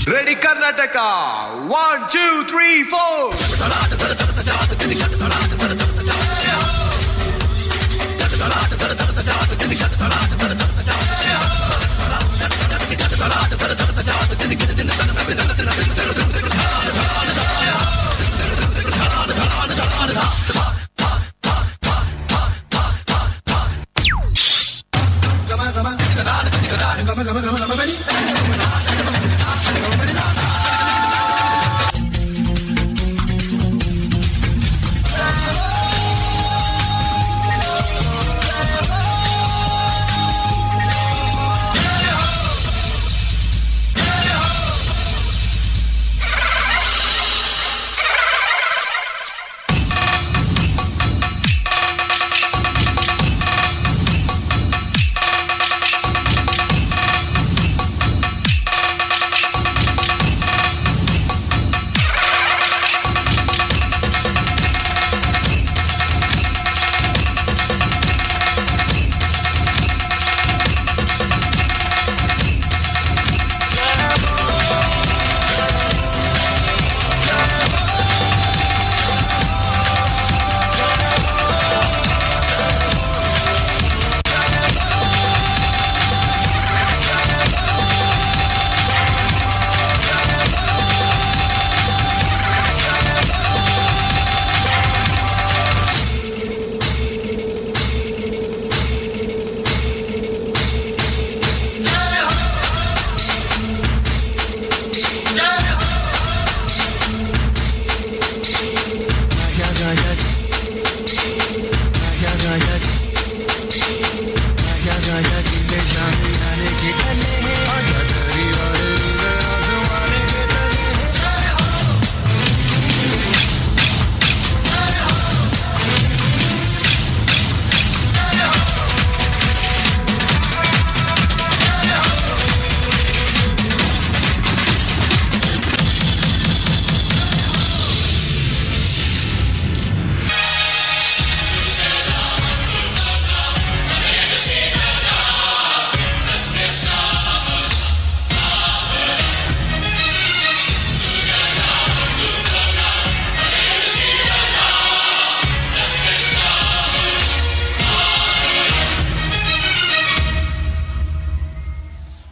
Ready Karnataka, 1, 2, 3, 4.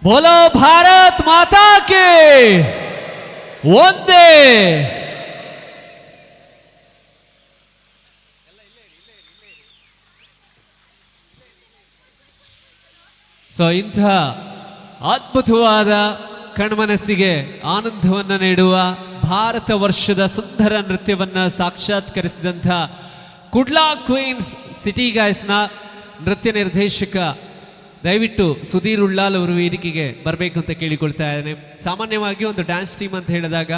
बोलो भारत माता के वंदे. ಸೊ ಇಂಥ ಅದ್ಭುತವಾದ ಕಣ್ಮನಸ್ಸಿಗೆ ಆನಂದವನ್ನು ನೀಡುವ ಭಾರತ ವರ್ಷದ ಸುಂದರ ನೃತ್ಯವನ್ನು ಸಾಕ್ಷಾತ್ಕರಿಸಿದಂಥ ಕುಡ್ಲಾ ಕ್ವೀನ್ಸ್ ಸಿಟಿ ಗೈಸ್ನ ನೃತ್ಯ ನಿರ್ದೇಶಕ ದಯವಿಟ್ಟು ಸುಧೀರ್ ಉಳ್ಳಾಲ್ ಅವರು ವೇದಿಕೆಗೆ ಬರಬೇಕು ಅಂತ ಕೇಳಿಕೊಳ್ತಾ ಇದ್ದೇನೆ. ಸಾಮಾನ್ಯವಾಗಿ ಒಂದು ಡ್ಯಾನ್ಸ್ ಟೀಮ್ ಅಂತ ಹೇಳಿದಾಗ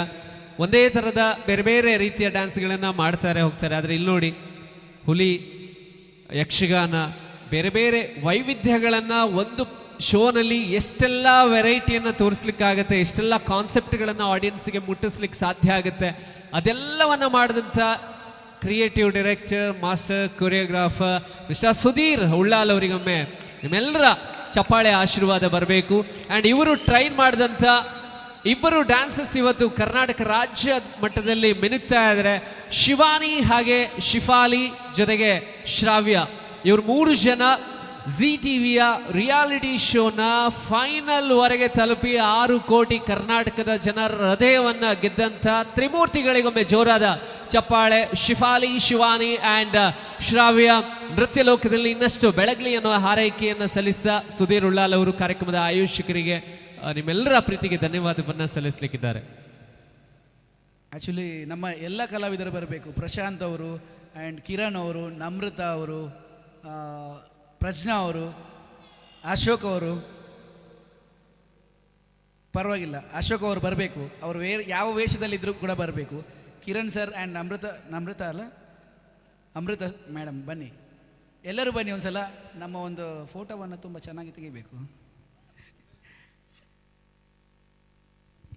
ಒಂದೇ ಥರದ ಬೇರೆ ಬೇರೆ ರೀತಿಯ ಡ್ಯಾನ್ಸ್ಗಳನ್ನು ಮಾಡ್ತಾರೆ ಹೋಗ್ತಾರೆ. ಆದರೆ ಇಲ್ಲಿ ನೋಡಿ, ಹುಲಿ, ಯಕ್ಷಗಾನ, ಬೇರೆ ಬೇರೆ ವೈವಿಧ್ಯಗಳನ್ನು ಒಂದು ಶೋನಲ್ಲಿ ಎಷ್ಟೆಲ್ಲ ವೆರೈಟಿಯನ್ನು ತೋರಿಸ್ಲಿಕ್ಕಾಗತ್ತೆ, ಎಷ್ಟೆಲ್ಲ ಕಾನ್ಸೆಪ್ಟ್ಗಳನ್ನು ಆಡಿಯನ್ಸ್ಗೆ ಮುಟ್ಟಿಸ್ಲಿಕ್ಕೆ ಸಾಧ್ಯ ಆಗುತ್ತೆ, ಅದೆಲ್ಲವನ್ನು ಮಾಡಿದಂಥ creative director, master choreographer mister Sudhir Ullal ಅವರಿಗೊಮ್ಮೆ ನಿಮ್ಮೆಲ್ಲರ ಚಪ್ಪಾಳೆ ಆಶೀರ್ವಾದ ಬರಬೇಕು. ಆ್ಯಂಡ್ ಇವರು ಟ್ರೈನ್ ಮಾಡಿದಂಥ ಇಬ್ಬರು ಡ್ಯಾನ್ಸಸ್ ಇವತ್ತು ಕರ್ನಾಟಕ ರಾಜ್ಯ ಮಟ್ಟದಲ್ಲಿ ಮಿನುಗ್ತಾ ಇದ್ದಾರೆ. ಶಿವಾನಿ ಹಾಗೆ ಶಿಫಾಲಿ ಜೊತೆಗೆ ಶ್ರಾವ್ಯ, ಇವರು 3 ಜನ ಜಿ ಟಿವಿಯ ರಿಯಾಲಿಟಿ ಶೋನ ಫೈನಲ್ ವರೆಗೆ ತಲುಪಿ 6 ಕೋಟಿ ಕರ್ನಾಟಕದ ಜನರ ಹೃದಯವನ್ನು ಗೆದ್ದಂಥ ತ್ರಿಮೂರ್ತಿಗಳಿಗೊಮ್ಮೆ ಜೋರಾದ ಚಪ್ಪಾಳೆ. ಶಿಫಾಲಿ, ಶಿವಾನಿ ಆ್ಯಂಡ್ ಶ್ರಾವ್ಯ ನೃತ್ಯ ಲೋಕದಲ್ಲಿ ಇನ್ನಷ್ಟು ಬೆಳಗಲಿ ಅನ್ನುವ ಹಾರೈಕೆಯನ್ನು ಸಲ್ಲಿಸ ಸುಧೀರ್ ಉಳ್ಳಾಲ್ ಅವರು ಕಾರ್ಯಕ್ರಮದ ಆಯೋಜಕರಿಗೆ ನಿಮ್ಮೆಲ್ಲರ ಪ್ರೀತಿಗೆ ಧನ್ಯವಾದವನ್ನು ಸಲ್ಲಿಸಲಿಕ್ಕಿದ್ದಾರೆ. ಆ್ಯಕ್ಚುಲಿ ನಮ್ಮ ಎಲ್ಲ ಕಲಾವಿದರು ಬರಬೇಕು. ಪ್ರಶಾಂತ್ ಅವರು ಆ್ಯಂಡ್ ಕಿರಣ್ ಅವರು, ನಮ್ರತ ಅವರು, ಪ್ರಜ್ಞಾ ಅವರು, ಅಶೋಕ್ ಅವರು, ಪರವಾಗಿಲ್ಲ ಅಶೋಕ್ ಅವರು ಬರಬೇಕು. ಅವರು ಯಾವ ವೇಷದಲ್ಲಿದ್ದರೂ ಕೂಡ ಬರಬೇಕು. ಕಿರಣ್ ಸರ್ ಆ್ಯಂಡ್ ನಮ್ರತ ಅಲ್ಲ, ಅಮೃತ ಮೇಡಮ್ ಬನ್ನಿ, ಎಲ್ಲರೂ ಬನ್ನಿ. ಒಂದ್ಸಲ ನಮ್ಮ ಒಂದು ಫೋಟೋವನ್ನು ತುಂಬ ಚೆನ್ನಾಗಿ ತೆಗಿಬೇಕು.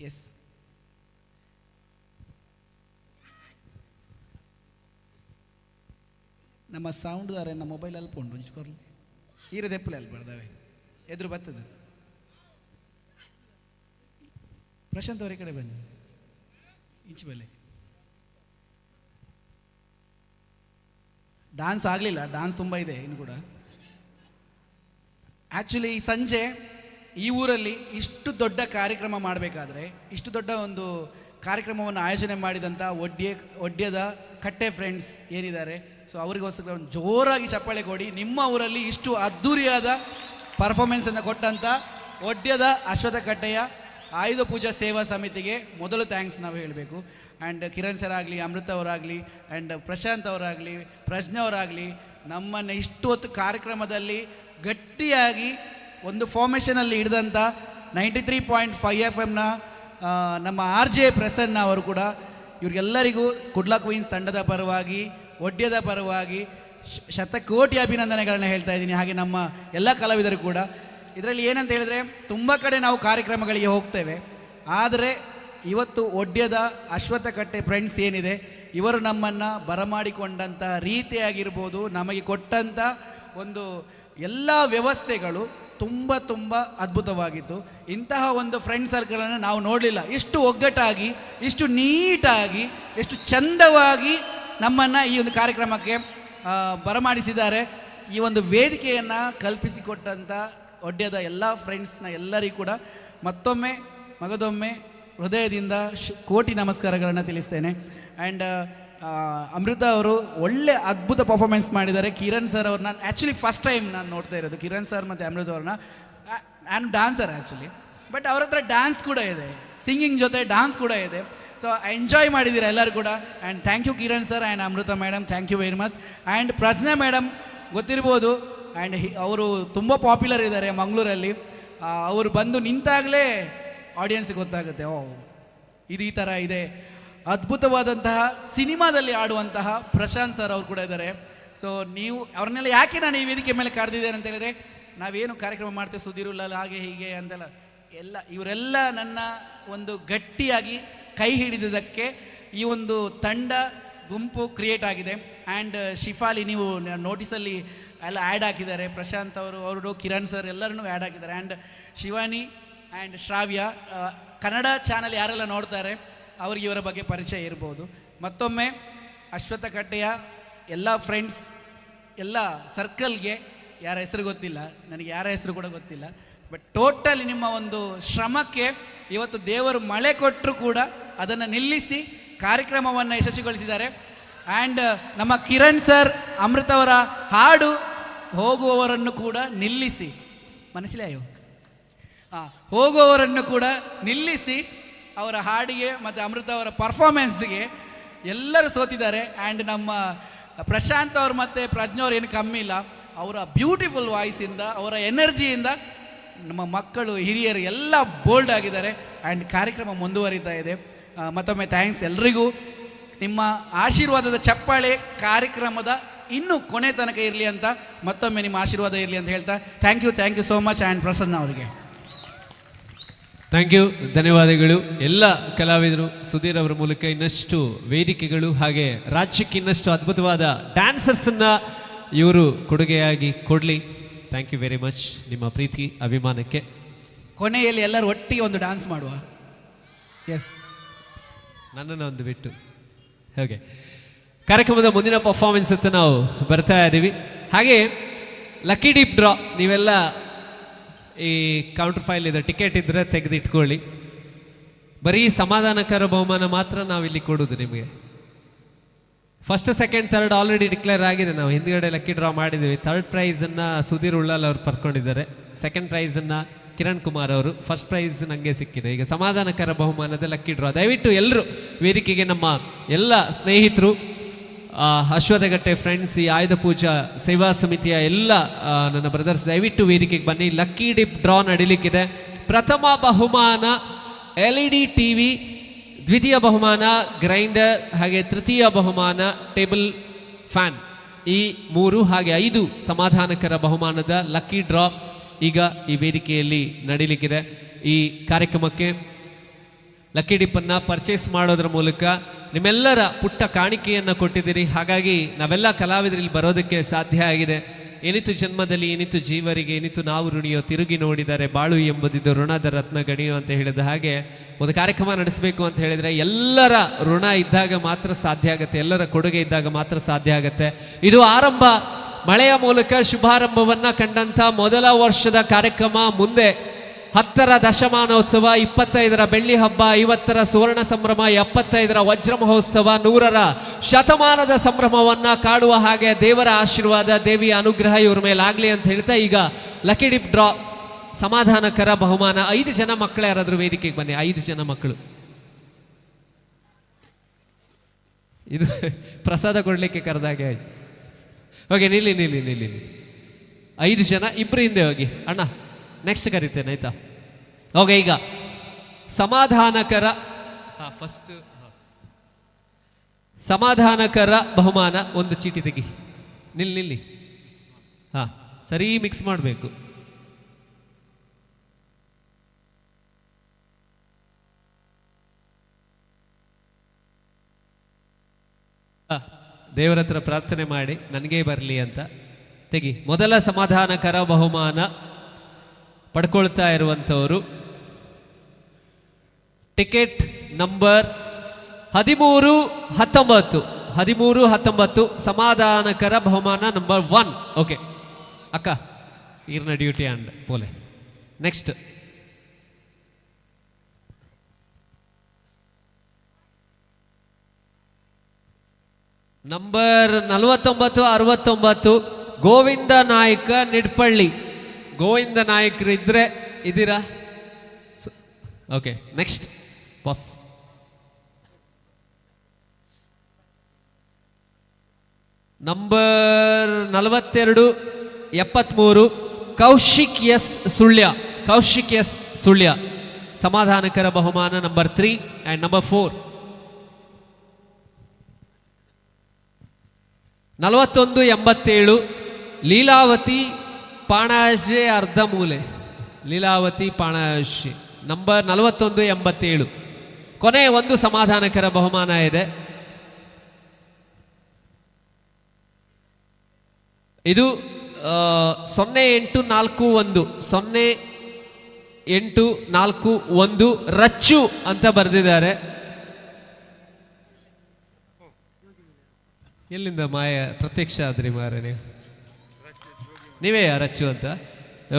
ಎಸ್, ನಮ್ಮ ಸೌಂಡ್ ದಾರೆ ನಮ್ಮ ಮೊಬೈಲ್ ಅಲ್ಪ ಉಂಟು ಉಂಚ್ಕೊರ್ಲಿ ಈರದು ಎಪ್ಪಲೆ ಅಲ್ಲಿ ಬರ್ದಾವೆ ಎದುರು ಬರ್ತದೆ. ಪ್ರಶಾಂತ್ ಅವರ ಕಡೆ ಬನ್ನಿ, ಇಂಚು ಬಲ್ಲೆ. ಡ್ಯಾನ್ಸ್ ಆಗಲಿಲ್ಲ, ಡ್ಯಾನ್ಸ್ ತುಂಬ ಇದೆ ಇನ್ನು ಕೂಡ. ಆ್ಯಕ್ಚುಲಿ ಈ ಸಂಜೆ ಈ ಊರಲ್ಲಿ ಇಷ್ಟು ದೊಡ್ಡ ಕಾರ್ಯಕ್ರಮ ಮಾಡಬೇಕಾದ್ರೆ, ಇಷ್ಟು ದೊಡ್ಡ ಒಂದು ಕಾರ್ಯಕ್ರಮವನ್ನು ಆಯೋಜನೆ ಮಾಡಿದಂಥ ಒಡ್ಯದ ಕಟ್ಟೆ ಫ್ರೆಂಡ್ಸ್ ಏನಿದ್ದಾರೆ, ಸೊ ಅವರಿಗೋಸ್ಕರ ಒಂದು ಜೋರಾಗಿ ಚಪ್ಪಾಳೆ ಕೊಡಿ. ನಿಮ್ಮ ಊರಲ್ಲಿ ಇಷ್ಟು ಅದ್ಧೂರಿಯಾದ ಪರ್ಫಾರ್ಮೆನ್ಸನ್ನು ಕೊಟ್ಟಂಥ ಒಡ್ಯದ ಅಶ್ವತ್ಥ ಕಟ್ಟೆಯ ಆಯುಧ ಪೂಜಾ ಸೇವಾ ಸಮಿತಿಗೆ ಮೊದಲು ಥ್ಯಾಂಕ್ಸ್ ನಾವು ಹೇಳಬೇಕು. ಆ್ಯಂಡ್ ಕಿರಣ್ ಸರ್ ಆಗಲಿ, ಅಮೃತ ಅವರಾಗಲಿ, ಆ್ಯಂಡ್ ಪ್ರಶಾಂತ್ ಅವರಾಗಲಿ, ಪ್ರಜ್ಞಾ ಅವರಾಗಲಿ, ನಮ್ಮನ್ನು ಇಷ್ಟು ಹೊತ್ತು ಕಾರ್ಯಕ್ರಮದಲ್ಲಿ ಗಟ್ಟಿಯಾಗಿ ಒಂದು ಫಾರ್ಮೇಷನಲ್ಲಿ ಹಿಡಿದಂಥ 93.5 FM ನಮ್ಮ RJ ಪ್ರಸನ್ನ ಅವರು ಕೂಡ, ಇವ್ರಿಗೆಲ್ಲರಿಗೂ ಕುಡ್ಲ ಕ್ವೀನ್ಸ್ ತಂಡದ ಪರವಾಗಿ, ಒಡ್ಯದ ಪರವಾಗಿ ಶತಕೋಟಿ ಅಭಿನಂದನೆಗಳನ್ನ ಹೇಳ್ತಾ ಇದ್ದೀನಿ. ಹಾಗೆ ನಮ್ಮ ಎಲ್ಲ ಕಲಾವಿದರು ಕೂಡ. ಇದರಲ್ಲಿ ಏನಂತ ಹೇಳಿದ್ರೆ, ತುಂಬ ಕಡೆ ನಾವು ಕಾರ್ಯಕ್ರಮಗಳಿಗೆ ಹೋಗ್ತೇವೆ, ಆದರೆ ಇವತ್ತು ಒಡ್ಯದ ಅಶ್ವತ್ಥ ಕಟ್ಟೆ ಫ್ರೆಂಡ್ಸ್ ಏನಿದೆ, ಇವರು ನಮ್ಮನ್ನು ಬರಮಾಡಿಕೊಂಡಂಥ ರೀತಿಯಾಗಿರ್ಬೋದು, ನಮಗೆ ಕೊಟ್ಟಂಥ ಒಂದು ಎಲ್ಲ ವ್ಯವಸ್ಥೆಗಳು ತುಂಬ ತುಂಬ ಅದ್ಭುತವಾಗಿತ್ತು. ಇಂತಹ ಒಂದು ಫ್ರೆಂಡ್ ಸರ್ಕಲನ್ನು ನಾವು ನೋಡಲಿಲ್ಲ. ಇಷ್ಟು ಒಗ್ಗಟ್ಟಾಗಿ, ಇಷ್ಟು ನೀಟಾಗಿ, ಎಷ್ಟು ಚಂದವಾಗಿ ನಮ್ಮನ್ನು ಈ ಒಂದು ಕಾರ್ಯಕ್ರಮಕ್ಕೆ ಬರಮಾಡಿಸಿದ್ದಾರೆ. ಈ ಒಂದು ವೇದಿಕೆಯನ್ನು ಕಲ್ಪಿಸಿಕೊಟ್ಟಂಥ ಒಡ್ಯದ ಎಲ್ಲ ಫ್ರೆಂಡ್ಸ್ನ ಎಲ್ಲರಿಗೂ ಕೂಡ ಮತ್ತೊಮ್ಮೆ ಮಗದೊಮ್ಮೆ ಹೃದಯದಿಂದ ಕೋಟಿ ನಮಸ್ಕಾರಗಳನ್ನು ತಿಳಿಸ್ತೇನೆ. ಆ್ಯಂಡ್ ಅಮೃತ ಅವರು ಒಳ್ಳೆ ಅದ್ಭುತ ಪರ್ಫಾರ್ಮೆನ್ಸ್ ಮಾಡಿದ್ದಾರೆ. ಕಿರಣ್ ಸರ್ ಅವ್ರನ್ನ ಆ್ಯಕ್ಚುಲಿ ಫಸ್ಟ್ ಟೈಮ್ ನಾನು ನೋಡ್ತಾ ಇರೋದು, ಕಿರಣ್ ಸರ್ ಮತ್ತು ಅಮೃತ ಅವ್ರನ್ನ. ಆ್ಯಂಡ್ ಡ್ಯಾನ್ಸರ್ ಆ್ಯಕ್ಚುಲಿ, ಬಟ್ ಅವ್ರ ಹತ್ರ ಡ್ಯಾನ್ಸ್ ಕೂಡ ಇದೆ, ಸಿಂಗಿಂಗ್ ಜೊತೆ ಡ್ಯಾನ್ಸ್ ಕೂಡ ಇದೆ. ಸೊ ಎಂಜಾಯ್ ಮಾಡಿದ್ದೀರಾ ಎಲ್ಲರೂ ಕೂಡ. And thank you Kiran sir and Amrita madam, thank you very much. And Prajna madam ಗೊತ್ತಿರ್ಬೋದು, ಆ್ಯಂಡ್ ಅವರು ತುಂಬ ಪಾಪ್ಯುಲರ್ ಇದ್ದಾರೆ ಮಂಗಳೂರಲ್ಲಿ. ಅವರು ಬಂದು ನಿಂತಾಗಲೇ ಆಡಿಯನ್ಸ್ಗೆ ಗೊತ್ತಾಗುತ್ತೆ, ಓ ಇದು ಈ ಥರ ಇದೆ. ಅದ್ಭುತವಾದಂತಹ ಸಿನಿಮಾದಲ್ಲಿ ಆಡುವಂತಹ ಪ್ರಶಾಂತ್ ಸರ್ ಅವರು ಕೂಡ ಇದ್ದಾರೆ. ಸೊ ನೀವು ಅವ್ರನ್ನೆಲ್ಲ ಯಾಕೆ ನಾನು ಈ ವೇದಿಕೆ ಮೇಲೆ ಕರೆದಿದ್ದೇನೆ ಅಂತ ಹೇಳಿದ್ರೆ, ನಾವೇನು ಕಾರ್ಯಕ್ರಮ ಮಾಡ್ತೇವೆ ಸುಧೀರುಲ್ಲ ಹಾಗೆ ಹೀಗೆ ಅಂತೆಲ್ಲ ಎಲ್ಲ ಇವರೆಲ್ಲ ನನ್ನ ಒಂದು ಗಟ್ಟಿಯಾಗಿ ಕೈ ಹಿಡಿದದಕ್ಕೆ ಈ ಒಂದು ತಂಡ ಗುಂಪು ಕ್ರಿಯೇಟ್ ಆಗಿದೆ. ಆ್ಯಂಡ್ ಶಿಫಾಲಿ ನೀವು ನೋಟಿಸಲ್ಲಿ ಎಲ್ಲ ಆ್ಯಡ್ ಹಾಕಿದ್ದಾರೆ, ಪ್ರಶಾಂತ್ ಅವರು ಕಿರಣ್ ಸರ್ ಎಲ್ಲರನ್ನೂ ಆ್ಯಡ್ ಹಾಕಿದ್ದಾರೆ. And Shivani and Shravya, Kannada channel ಯಾರೆಲ್ಲ ನೋಡ್ತಾರೆ ಅವ್ರಿಗೆ ಇವರ ಬಗ್ಗೆ ಪರಿಚಯ ಇರ್ಬೋದು. ಮತ್ತೊಮ್ಮೆ ಅಶ್ವತ್ಥ ಕಟ್ಟೆಯ ಎಲ್ಲ ಫ್ರೆಂಡ್ಸ್, ಎಲ್ಲ ಸರ್ಕಲ್ಗೆ ಯಾರ ಹೆಸರು ಗೊತ್ತಿಲ್ಲ, ನನಗೆ ಯಾರ ಹೆಸರು ಕೂಡ ಗೊತ್ತಿಲ್ಲ, ಬಟ್ ಟೋಟಲಿ ನಿಮ್ಮ ಒಂದು ಶ್ರಮಕ್ಕೆ ಇವತ್ತು ದೇವರು ಮಳೆ ಕೊಟ್ಟರು ಕೂಡ ಅದನ್ನು ನಿಲ್ಲಿಸಿ ಕಾರ್ಯಕ್ರಮವನ್ನು ಯಶಸ್ವಿಗೊಳಿಸಿದ್ದಾರೆ. ಆ್ಯಂಡ್ ನಮ್ಮ ಕಿರಣ್ ಸರ್, ಅಮೃತ ಅವರ ಹಾಡು ಹೋಗುವವರನ್ನು ಕೂಡ ನಿಲ್ಲಿಸಿ, ಮನಸ್ಸಿಲಾಯೋ ಹೋಗುವವರನ್ನು ಕೂಡ ನಿಲ್ಲಿಸಿ ಅವರ ಹಾಡಿಗೆ ಮತ್ತು ಅಮೃತ ಅವರ ಪರ್ಫಾರ್ಮೆನ್ಸ್ಗೆ ಎಲ್ಲರೂ ಸೋತಿದ್ದಾರೆ. ಆ್ಯಂಡ್ ನಮ್ಮ ಪ್ರಶಾಂತ್ ಅವರು ಮತ್ತು ಪ್ರಜ್ಞಾ ಅವ್ರು ಏನು ಕಮ್ಮಿ ಇಲ್ಲ, ಅವರ ಬ್ಯೂಟಿಫುಲ್ ವಾಯ್ಸಿಂದ, ಅವರ ಎನರ್ಜಿಯಿಂದ ನಮ್ಮ ಮಕ್ಕಳು ಹಿರಿಯರು ಎಲ್ಲ ಬೋಲ್ಡ್ ಆಗಿದ್ದಾರೆ. ಆ್ಯಂಡ್ ಕಾರ್ಯಕ್ರಮ ಮುಂದುವರಿತಾ ಇದೆ. ಮತ್ತೊಮ್ಮೆ ಥ್ಯಾಂಕ್ಸ್ ಎಲ್ರಿಗೂ. ನಿಮ್ಮ ಆಶೀರ್ವಾದದ ಚಪ್ಪಾಳೆ ಕಾರ್ಯಕ್ರಮದ ಇನ್ನೂ ಕೊನೆ ತನಕ ಇರಲಿ ಅಂತ, ಮತ್ತೊಮ್ಮೆ ನಿಮ್ಮ ಆಶೀರ್ವಾದ ಇರಲಿ ಅಂತ ಹೇಳ್ತಾ thank you so much. And Prasanna ಅವರಿಗೆ ಥ್ಯಾಂಕ್ ಯು, ಧನ್ಯವಾದಗಳು. ಎಲ್ಲ ಕಲಾವಿದರು ಸುಧೀರ್ ಅವರ ಮೂಲಕ ಇನ್ನಷ್ಟು ವೇದಿಕೆಗಳು ಹಾಗೆ ರಾಜ್ಯಕ್ಕೆ ಇನ್ನಷ್ಟು ಅದ್ಭುತವಾದ ಡ್ಯಾನ್ಸರ್ಸನ್ನು ಇವರು ಕೊಡುಗೆಯಾಗಿ ಕೊಡಲಿ. ಥ್ಯಾಂಕ್ ಯು ವೆರಿ ಮಚ್ ನಿಮ್ಮ ಪ್ರೀತಿ ಅಭಿಮಾನಕ್ಕೆ. ಕೊನೆಯಲ್ಲಿ ಎಲ್ಲರೂ ಒಟ್ಟಿಗೆ ಒಂದು ಡ್ಯಾನ್ಸ್ ಮಾಡುವ. ಎಸ್, ನನ್ನನ್ನು ಒಂದು ಬಿಟ್ಟು ಹಾಗೆ ಕಾರ್ಯಕ್ರಮದ ಮುಂದಿನ ಪರ್ಫಾರ್ಮೆನ್ಸ್ ಅಂತ ನಾವು ಬರ್ತಾ ಇದ್ದೀವಿ. ಹಾಗೆ ಲಕ್ಕಿ ಡೀಪ್ ಡ್ರಾ, ನೀವೆಲ್ಲ ಈ ಕೌಂಟರ್ ಫೈಲ್ ಇದೆ, ಟಿಕೆಟ್ ಇದ್ದರೆ ತೆಗೆದಿಟ್ಕೊಳ್ಳಿ. ಬರೀ ಸಮಾಧಾನಕರ ಬಹುಮಾನ ಮಾತ್ರ ನಾವಿಲ್ಲಿ ಕೊಡೋದು ನಿಮಗೆ. First second third already declare ಆಗಿದೆ. ನಾವು ಹಿಂದ್ಗಡೆ ಲಕ್ಕಿ ಡ್ರಾ ಮಾಡಿದ್ದೀವಿ. ಥರ್ಡ್ ಪ್ರೈಸನ್ನು ಸುಧೀರ್ ಉಳ್ಳಾಲ್ ಅವರು ಪಡ್ಕೊಂಡಿದ್ದಾರೆ. ಸೆಕೆಂಡ್ ಪ್ರೈಸನ್ನು ಕಿರಣ್ ಕುಮಾರ್ ಅವರು, ಫಸ್ಟ್ ಪ್ರೈಸ್ ನನಗೆ ಸಿಕ್ಕಿದೆ. ಈಗ ಸಮಾಧಾನಕರ ಬಹುಮಾನದ ಲಕ್ಕಿ ಡ್ರಾ. ದಯವಿಟ್ಟು ಎಲ್ಲರೂ ವೇದಿಕೆಗೆ, ನಮ್ಮ ಎಲ್ಲ ಸ್ನೇಹಿತರು, ಅಶ್ವತ್ಥಗಟ್ಟೆ ಫ್ರೆಂಡ್ಸ್, ಈ ಆಯುಧ ಪೂಜಾ ಸೇವಾ ಸಮಿತಿಯ ಎಲ್ಲ ನನ್ನ ಬ್ರದರ್ಸ್ ದಯವಿಟ್ಟು ವೇದಿಕೆಗೆ ಬನ್ನಿ. ಲಕ್ಕಿ ಡಿಪ್ ಡ್ರಾ ನಡೀಲಿಕ್ಕಿದೆ. ಪ್ರಥಮ ಬಹುಮಾನ LED TV, ದ್ವಿತೀಯ ಬಹುಮಾನ ಗ್ರೈಂಡರ್, ಹಾಗೆ ತೃತೀಯ ಬಹುಮಾನ ಟೇಬಲ್ ಫ್ಯಾನ್. ಈ 3 ಹಾಗೆ 5 ಸಮಾಧಾನಕರ ಬಹುಮಾನದ ಲಕ್ಕಿ ಡ್ರಾ ಈಗ ಈ ವೇದಿಕೆಯಲ್ಲಿ ನಡೀಲಿಕ್ಕಿದೆ. ಈ ಕಾರ್ಯಕ್ರಮಕ್ಕೆ ಲಕ್ಕಿ ಡಿಪ್ಪನ್ನು ಪರ್ಚೇಸ್ ಮಾಡೋದ್ರ ಮೂಲಕ ನಿಮ್ಮೆಲ್ಲರ ಪುಟ್ಟ ಕಾಣಿಕೆಯನ್ನು ಕೊಟ್ಟಿದ್ದೀರಿ. ಹಾಗಾಗಿ ನಾವೆಲ್ಲ ಕಲಾವಿದರಲ್ಲಿ ಬರೋದಕ್ಕೆ ಸಾಧ್ಯ ಆಗಿದೆ. ಏನಿತು ಜನ್ಮದಲ್ಲಿ ಏನಿತು ಜೀವರಿಗೆ, ಏನಿತು ನಾವು ಋಣಿಯೋ, ತಿರುಗಿ ನೋಡಿದರೆ ಬಾಳು ಎಂಬುದಿದ್ದು ಋಣದ ರತ್ನ ಗಣಿಯೋ ಅಂತ ಹೇಳಿದ ಹಾಗೆ ಒಂದು ಕಾರ್ಯಕ್ರಮ ನಡೆಸಬೇಕು ಅಂತ ಹೇಳಿದರೆ ಎಲ್ಲರ ಋಣ ಇದ್ದಾಗ ಮಾತ್ರ ಸಾಧ್ಯ ಆಗುತ್ತೆ, ಎಲ್ಲರ ಕೊಡುಗೆ ಇದ್ದಾಗ ಮಾತ್ರ ಸಾಧ್ಯ ಆಗುತ್ತೆ. ಇದು ಆರಂಭ, ಮಳೆಯ ಮೂಲಕ ಶುಭಾರಂಭವನ್ನು ಕಂಡಂಥ ಮೊದಲ ವರ್ಷದ ಕಾರ್ಯಕ್ರಮ. ಮುಂದೆ 10ರ ದಶಮಾನೋತ್ಸವ, 25ರ ಬೆಳ್ಳಿ ಹಬ್ಬ, 50ರ ಸುವರ್ಣ ಸಂಭ್ರಮ, 75ರ ವಜ್ರ ಮಹೋತ್ಸವ, 100ರ ಶತಮಾನದ ಸಂಭ್ರಮವನ್ನು ಕಾಡುವ ಹಾಗೆ ದೇವರ ಆಶೀರ್ವಾದ, ದೇವಿಯ ಅನುಗ್ರಹ ಇವ್ರ ಮೇಲೆ ಆಗಲಿ ಅಂತ ಹೇಳ್ತಾ ಈಗ ಲಕ್ಕಿ ಡಿಪ್ ಡ್ರಾ ಸಮಾಧಾನಕರ ಬಹುಮಾನ. 5 ಜನ ಮಕ್ಕಳು ಯಾರಾದರೂ ವೇದಿಕೆಗೆ ಬನ್ನಿ. 5 ಜನ ಮಕ್ಕಳು. ಇದು ಪ್ರಸಾದ ಕೊಡಲಿಕ್ಕೆ ಕರೆದಾಗೆ ಆಯ್ತು. ಓಕೆ, ನಿಲ್ಲಿ 5 ಜನ, 2 ಹಿಂದೆ ಹೋಗಿ. ಅಣ್ಣ ನೆಕ್ಸ್ಟ್ ಕರಿತೇನೆ ಆಯ್ತಾ? ಓಕೆ, ಈಗ ಸಮಾಧಾನಕರ ಫಸ್ಟ್ ಸಮಾಧಾನಕರ ಬಹುಮಾನ. ಒಂದು ಚೀಟಿ ತೆಗಿ. ನಿಲ್ಲಿ. ಸರಿ ಮಿಕ್ಸ್ ಮಾಡಬೇಕು. ದೇವರ ಹತ್ರ ಪ್ರಾರ್ಥನೆ ಮಾಡಿ ನನಗೇ ಬರಲಿ ಅಂತ ತೆಗಿ. ಮೊದಲ ಸಮಾಧಾನಕರ ಬಹುಮಾನ ಪಡ್ಕೊಳ್ತಾ ಇರುವಂಥವರು ಟಿಕೆಟ್ ನಂಬರ್ 1319 ಸಮಾಧಾನಕರ ಬಹುಮಾನ ನಂಬರ್ 1. ಓಕೆ ಅಕ್ಕ, ಈರ್ನ ಡ್ಯೂಟಿ ಅಂಡ್ ಪೋಲೆ. Next number 4969 Govinda Nayka Nidpalli. ಗೋವಿಂದ ನಾಯಕರು ಇದ್ರೆ ಇದ್ದೀರಾ? Okay, next boss. Number 4273 Kaushik S Sullia ಸಮಾಧಾನಕರ ಬಹುಮಾನ number 3 and number 4. 4187 Leelavathi Panashe ಅರ್ಧ ಮೂಲೆ. ಲೀಲಾವತಿ ಪಾಣಾಶೆ ನಂಬರ್ 4187. ಕೊನೆ ಒಂದು ಸಮಾಧಾನಕರ ಬಹುಮಾನ ಇದೆ. ಇದು 0841 ರಚ್ಚು ಅಂತ ಬರೆದಿದ್ದಾರೆ. ಎಲ್ಲಿಂದ ಮಾಯ ಪ್ರತ್ಯಕ್ಷ ಆದ್ರಿ ಮಾರೆ ನೀವೇ ರಚ್ಚು ಅಂತ?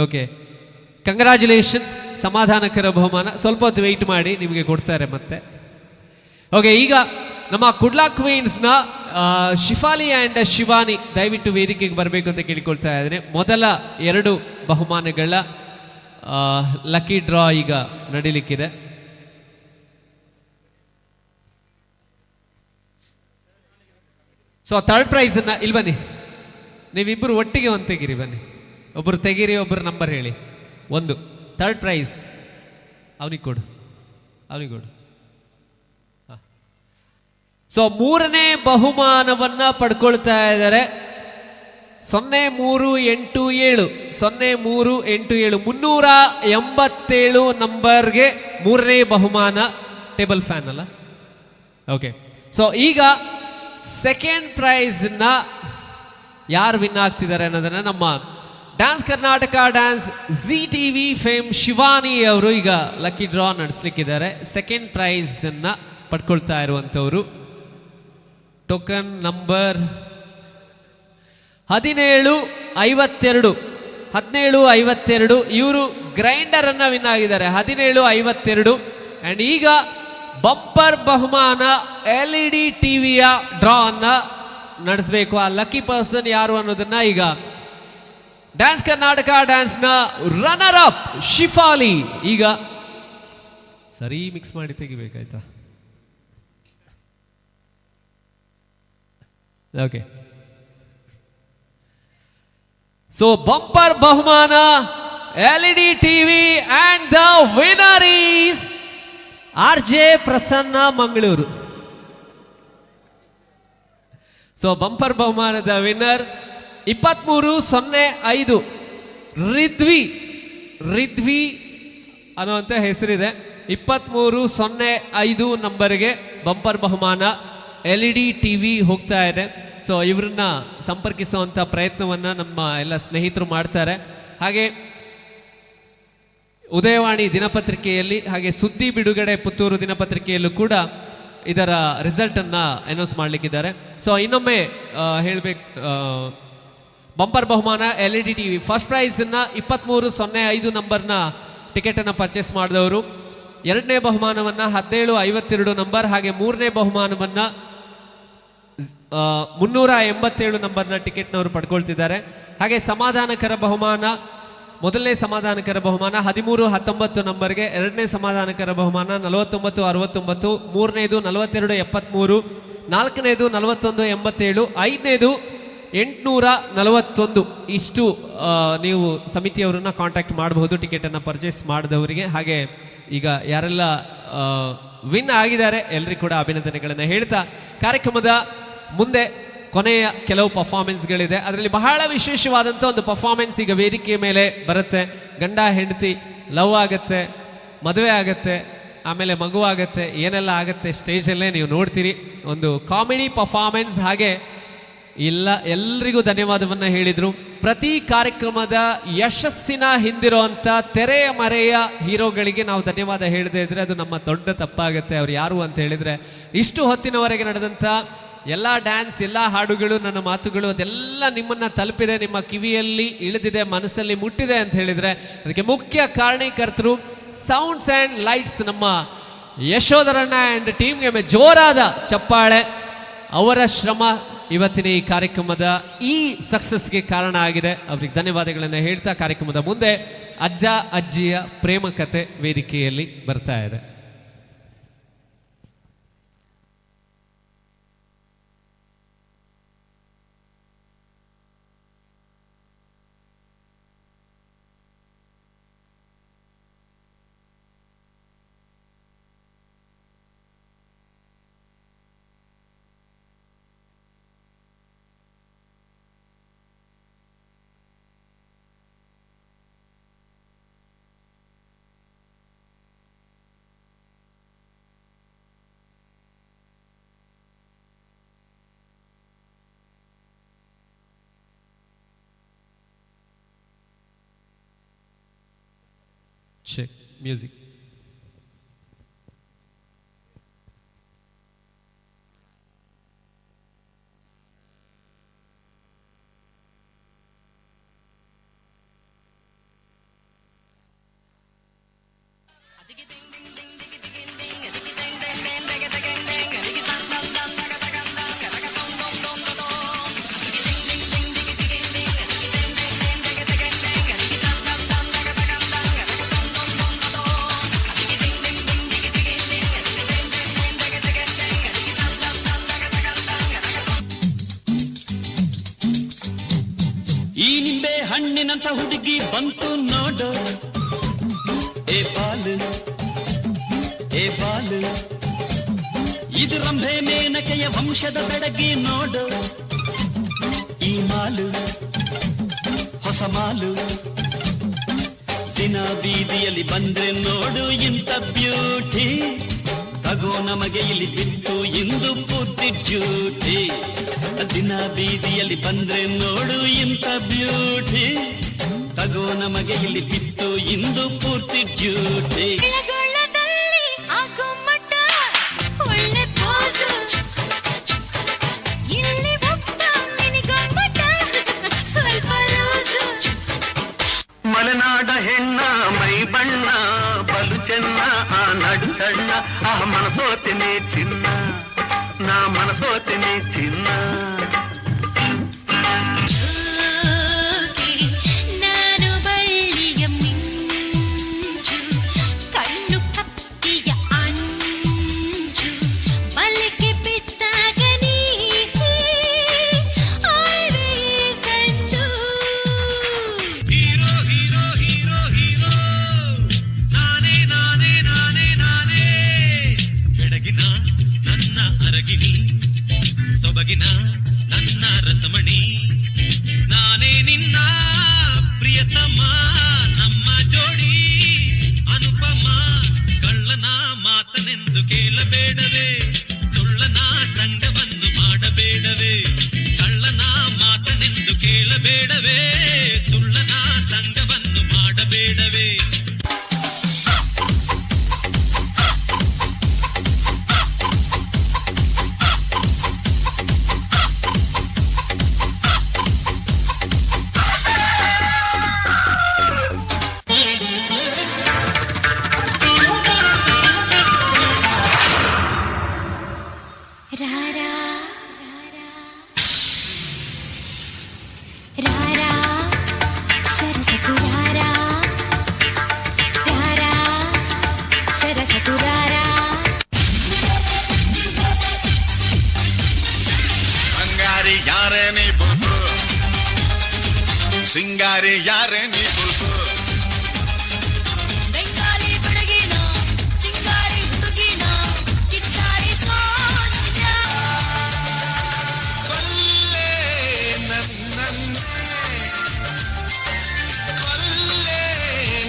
Okay, congratulations. ಸಮಾಧಾನಕರ ಬಹುಮಾನ. ಸ್ವಲ್ಪ ಹೊತ್ತು ವೆಯ್ಟ್ ಮಾಡಿ, ನಿಮಗೆ ಕೊಡ್ತಾರೆ ಮತ್ತೆ. ಓಕೆ, ಈಗ ನಮ್ಮ ಕುಡ್ಲಾ ಕ್ವೀನ್ಸ್ನ ಶಿಫಾಲಿ ಆ್ಯಂಡ್ ಶಿವಾನಿ ದಯವಿಟ್ಟು ವೇದಿಕೆಗೆ ಬರಬೇಕು ಅಂತ ಕೇಳಿಕೊಳ್ತಾ ಇದ್ದೇನೆ. ಮೊದಲ 2 ಬಹುಮಾನಗಳ ಲಕ್ಕಿ ಡ್ರಾ ಈಗ ನಡೀಲಿಕ್ಕಿದೆ. ಸೊ ಥರ್ಡ್ ಪ್ರೈಸನ್ನು ಇಲ್ಲಿ ಬನ್ನಿ. ನೀವಿಬ್ಬರು ಒಟ್ಟಿಗೆ ಒಂದು ತೆಗೀರಿ, ಬನ್ನಿ. ಒಬ್ಬರು ತೆಗೀರಿ, ಒಬ್ಬರು ನಂಬರ್ ಹೇಳಿ. 1 ಥರ್ಡ್ ಪ್ರೈಸ್ ಅವನಿಗೆ ಕೊಡು. ಸೊ 3ನೇ ಬಹುಮಾನವನ್ನ ಪಡ್ಕೊಳ್ತಾ ಇದ್ದಾರೆ 0387 387 ನಂಬರ್ಗೆ 3ನೇ ಬಹುಮಾನ. ಟೇಬಲ್ ಫ್ಯಾನ್ ಅಲ್ಲ? ಓಕೆ. ಸೊ ಈಗ ಸೆಕೆಂಡ್ ಪ್ರೈಸ್ನ ಯಾರು ವಿನ್ ಆಗ್ತಿದ್ದಾರೆ ಅನ್ನೋದನ್ನ ನಮ್ಮ dance Karnataka dance ZTV fame Shivani ಅವರು ಈಗ ಲಕ್ಕಿ ಡ್ರಾ ನಡೆಸಲಿಕ್ಕಿದ್ದಾರೆ. ಸೆಕೆಂಡ್ ಪ್ರೈಸ್ ಅನ್ನ ಪಡ್ಕೊಳ್ತಾ ಇರುವಂಥವ್ರು ಟೋಕನ್ ನಂಬರ್ 1752. ಇವರು ಗ್ರೈಂಡರ್ ಅನ್ನ ವಿನ್ ಆಗಿದ್ದಾರೆ 1752. ಅಂಡ್ ಈಗ ಬಂಪರ್ ಬಹುಮಾನ LED ಟಿವಿಯ ಡ್ರಾ ಅನ್ನ ನಡೆಸಬೇಕು. ಆ ಲಕ್ಕಿ ಪರ್ಸನ್ ಯಾರು ಅನ್ನೋದನ್ನ ಈಗ ಡ್ಯಾನ್ಸ್ ಕರ್ನಾಟಕ ಡ್ಯಾನ್ಸ್ನ ರನ್ನರ್ ಅಪ್ ಶಿಫಾಲಿ ಈಗ ಸರಿ ಮಿಕ್ಸ್ ಮಾಡಿ ತೆಗಿಬೇಕಾಯ್ತಾ? ಓಕೆ. ಸೊ ಬಂಪರ್ ಬಹುಮಾನ LED TV and the winner is RJ Prasanna Mangaluru. So bumper ಬಹುಮಾನದ ವಿನ್ನರ್ 2305 ರಿದ್ವಿ ಅನ್ನುವಂಥ ಹೆಸರಿದೆ. 2305 ನಂಬರ್ಗೆ ಬಂಪರ್ ಬಹುಮಾನ LED ಟಿವಿ ಹೋಗ್ತಾ ಇದೆ. ಸೊ ಇವ್ರನ್ನ ಸಂಪರ್ಕಿಸುವಂಥ ಪ್ರಯತ್ನವನ್ನು ನಮ್ಮ ಎಲ್ಲ ಸ್ನೇಹಿತರು ಮಾಡ್ತಾರೆ. ಹಾಗೆ ಉದಯವಾಣಿ ದಿನಪತ್ರಿಕೆಯಲ್ಲಿ ಹಾಗೆ ಸುದ್ದಿ ಬಿಡುಗಡೆ ಪುತ್ತೂರು ದಿನಪತ್ರಿಕೆಯಲ್ಲೂ ಕೂಡ ಇದರ ರಿಸಲ್ಟನ್ನು ಅನೌನ್ಸ್ ಮಾಡಲಿಕ್ಕಿದ್ದಾರೆ. ಸೊ ಇನ್ನೊಮ್ಮೆ ಹೇಳಬೇಕು, ಬಂಪರ್ ಬಹುಮಾನ LED ಟಿವಿ ಫಸ್ಟ್ ಪ್ರೈಸನ್ನು 2305 ನಂಬರ್ನ ಟಿಕೆಟನ್ನು ಪರ್ಚೇಸ್ ಮಾಡಿದವರು, 2ನೇ ಬಹುಮಾನವನ್ನು 1752 ನಂಬರ್, ಹಾಗೆ 3ನೇ ಬಹುಮಾನವನ್ನು 387 ನಂಬರ್ನ ಟಿಕೆಟ್ನವರು ಪಡ್ಕೊಳ್ತಿದ್ದಾರೆ. ಹಾಗೆ ಸಮಾಧಾನಕರ ಬಹುಮಾನ, ಮೊದಲನೇ ಸಮಾಧಾನಕರ ಬಹುಮಾನ 1319 ನಂಬರ್ಗೆ, 2ನೇ ಸಮಾಧಾನಕರ ಬಹುಮಾನ 4969, 3ನೇದು 4273, 4ನೇದು 4187, 5ನೇದು 841. ಇಷ್ಟು ನೀವು ಸಮಿತಿಯವರನ್ನ ಕಾಂಟ್ಯಾಕ್ಟ್ ಮಾಡಬಹುದು ಟಿಕೆಟನ್ನು ಪರ್ಚೇಸ್ ಮಾಡಿದವರಿಗೆ. ಹಾಗೆ ಈಗ ಯಾರೆಲ್ಲ ವಿನ್ ಆಗಿದ್ದಾರೆ ಎಲ್ಲರಿಗೂ ಕೂಡ ಅಭಿನಂದನೆಗಳನ್ನು ಹೇಳ್ತಾ, ಕಾರ್ಯಕ್ರಮದ ಮುಂದೆ ಕೊನೆಯ ಕೆಲವು ಪರ್ಫಾರ್ಮೆನ್ಸ್ಗಳಿದೆ. ಅದರಲ್ಲಿ ಬಹಳ ವಿಶೇಷವಾದಂಥ ಒಂದು ಪರ್ಫಾರ್ಮೆನ್ಸ್ ಈಗ ವೇದಿಕೆಯ ಮೇಲೆ ಬರುತ್ತೆ. ಗಂಡ ಹೆಂಡತಿ ಲವ್ ಆಗುತ್ತೆ, ಮದುವೆ ಆಗುತ್ತೆ, ಆಮೇಲೆ ಮಗು ಆಗುತ್ತೆ, ಏನೆಲ್ಲ ಆಗುತ್ತೆ ಸ್ಟೇಜಲ್ಲೇ ನೀವು ನೋಡ್ತೀರಿ. ಒಂದು ಕಾಮಿಡಿ ಪರ್ಫಾರ್ಮೆನ್ಸ್. ಹಾಗೆ ಎಲ್ರಿಗೂ ಧನ್ಯವಾದವನ್ನು ಹೇಳಿದರು. ಪ್ರತಿ ಕಾರ್ಯಕ್ರಮದ ಯಶಸ್ಸಿನ ಹಿಂದಿರುವಂಥ ತೆರೆಯ ಮರೆಯ ಹೀರೋಗಳಿಗೆ ನಾವು ಧನ್ಯವಾದ ಹೇಳದೇ ಇದ್ರೆ ಅದು ನಮ್ಮ ದೊಡ್ಡ ತಪ್ಪಾಗುತ್ತೆ. ಅವ್ರು ಯಾರು ಅಂತ ಹೇಳಿದರೆ, ಇಷ್ಟು ಹೊತ್ತಿನವರೆಗೆ ನಡೆದಂಥ ಎಲ್ಲ ಡ್ಯಾನ್ಸ್, ಎಲ್ಲ ಹಾಡುಗಳು, ನನ್ನ ಮಾತುಗಳು ಅದೆಲ್ಲ ನಿಮ್ಮನ್ನು ತಲುಪಿದೆ, ನಿಮ್ಮ ಕಿವಿಯಲ್ಲಿ ಇಳಿದಿದೆ, ಮನಸ್ಸಲ್ಲಿ ಮುಟ್ಟಿದೆ ಅಂತ ಹೇಳಿದರೆ ಅದಕ್ಕೆ ಮುಖ್ಯ ಕಾರಣೀಕರ್ತರು ಸೌಂಡ್ಸ್ ಆ್ಯಂಡ್ ಲೈಟ್ಸ್ ನಮ್ಮ ಯಶೋಧರಣ್ಣ ಆ್ಯಂಡ್ ಟೀಮ್ಗೆ ಜೋರಾದ ಚಪ್ಪಾಳೆ. ಅವರ ಶ್ರಮ ಇವತ್ತಿನ ಈ ಕಾರ್ಯಕ್ರಮದ ಈ ಸಕ್ಸಸ್ಗೆ ಕಾರಣ ಆಗಿದೆ. ಅವ್ರಿಗೆ ಧನ್ಯವಾದಗಳನ್ನು ಹೇಳ್ತಾ ಕಾರ್ಯಕ್ರಮದ ಮುಂದೆ ಅಜ್ಜ ಅಜ್ಜಿಯ ಪ್ರೇಮ ಕಥೆ ವೇದಿಕೆಯಲ್ಲಿ ಬರ್ತಾ ಇದೆ. Check music. ಅಂತ ಹುಡುಗಿ ಬಂತು ನೋಡು, ಏ ಬಾಲು ಏ ಬಾಲು, ಇದು ರಂಭೆ ಮೇನಕೆಯ ವಂಶದ ಬೆಡಗಿ ನೋಡು, ಈ ಮಾಲು ಹೊಸ ಮಾಲು. ದಿನ ಬೀದಿಯಲ್ಲಿ ಬಂದ್ರೆ ನೋಡು ಇಂಥ ಬ್ಯೂಟಿ, ತಗೋ ನಮಗೆ ಇಲ್ಲಿ ಬಿತ್ತು ಇಂದು ಪೂರ್ತಿ ಡ್ಯೂಟಿ. ದಿನ ಬೀದಿಯಲ್ಲಿ ಬಂದ್ರೆ ನೋಡು ಇಂಥ ಬ್ಯೂಟಿ, ತಗೋ ನಮಗೆ ಇಲ್ಲಿ ಬಿತ್ತು ಇಂದು ಪೂರ್ತಿ ಡ್ಯೂಟಿ. ಮಲೆನಾಡ ಹೆಣ್ಣ ಮೈ ಬಣ್ಣ ಬಲು ಚೆನ್ನ, ಆ ನಡು ಸಣ್ಣ, ಆ ಮನಸೋತಿನಿ ಚಿನ್ನ, ನಾ ಮನಸೋತಿನಿ ಚಿನ್ನ. ನಾನು ಬಳ್ಳಿಯ ಮಿಂಚು, ಕಣ್ಣು ಕತ್ತಿಯ ಅಂಚು, ಮಲ್ಲಿಗೆ ಬಿದ್ದಾಗ ನೀ ಆಳ್ವೆ ಸಂಚು. ಹೀರೋ ಹೀರೋ ಹೀರೋ ಹೀರೋ ನಾನೇ ನಾನೇ ನಾನೇ ನಾನೇ, ಬೆಳಗಿನ ನನ್ನ ಅರಗಿನಿ, ಸೊಬಗಿನ ನನ್ನ ರಸಮಣಿ, ನಾನೇ ನಿನ್ನ ಪ್ರಿಯತಮ, ನಮ್ಮ ಜೋಡಿ ಅನುಪಮ. ಕಳ್ಳನ ಮಾತನೆಂದು ಕೇಳಬೇಡವೇ, ಸುಳ್ಳನ ಸಂಗವನ್ನು ಮಾಡಬೇಡವೇ, ಕಳ್ಳನ ಮಾತನೆಂದು ಕೇಳಬೇಡವೇ, ಸುಳ್ಳನ ಸಂಗವನ್ನು ಮಾಡಬೇಡವೇ. ರಾರಾ ರಾರಾ ಸರಸತು ರಾರಾ ರಾರಾ ಸರಸತು ರಾರಾ. ಬಂಗಾರಿ ಯಾರೇ ನೀ ಬುಲ್ಬು, ಸಿಂಗಾರಿ ಯಾರೇ ನೀ ಬುಲ್ಬು, ಬೆಂಗಾಲಿ ಬೆಡಗಿನ ಚಿಂಗಾರಿ ಹುಡುಗಿನ ಕಿಚ್ಚಾರಿ ಸೋನ್ಯ. ಕೊಲ್ಲೆ ನನ್ನನ್ನೇ, ಕೊಲ್ಲೆ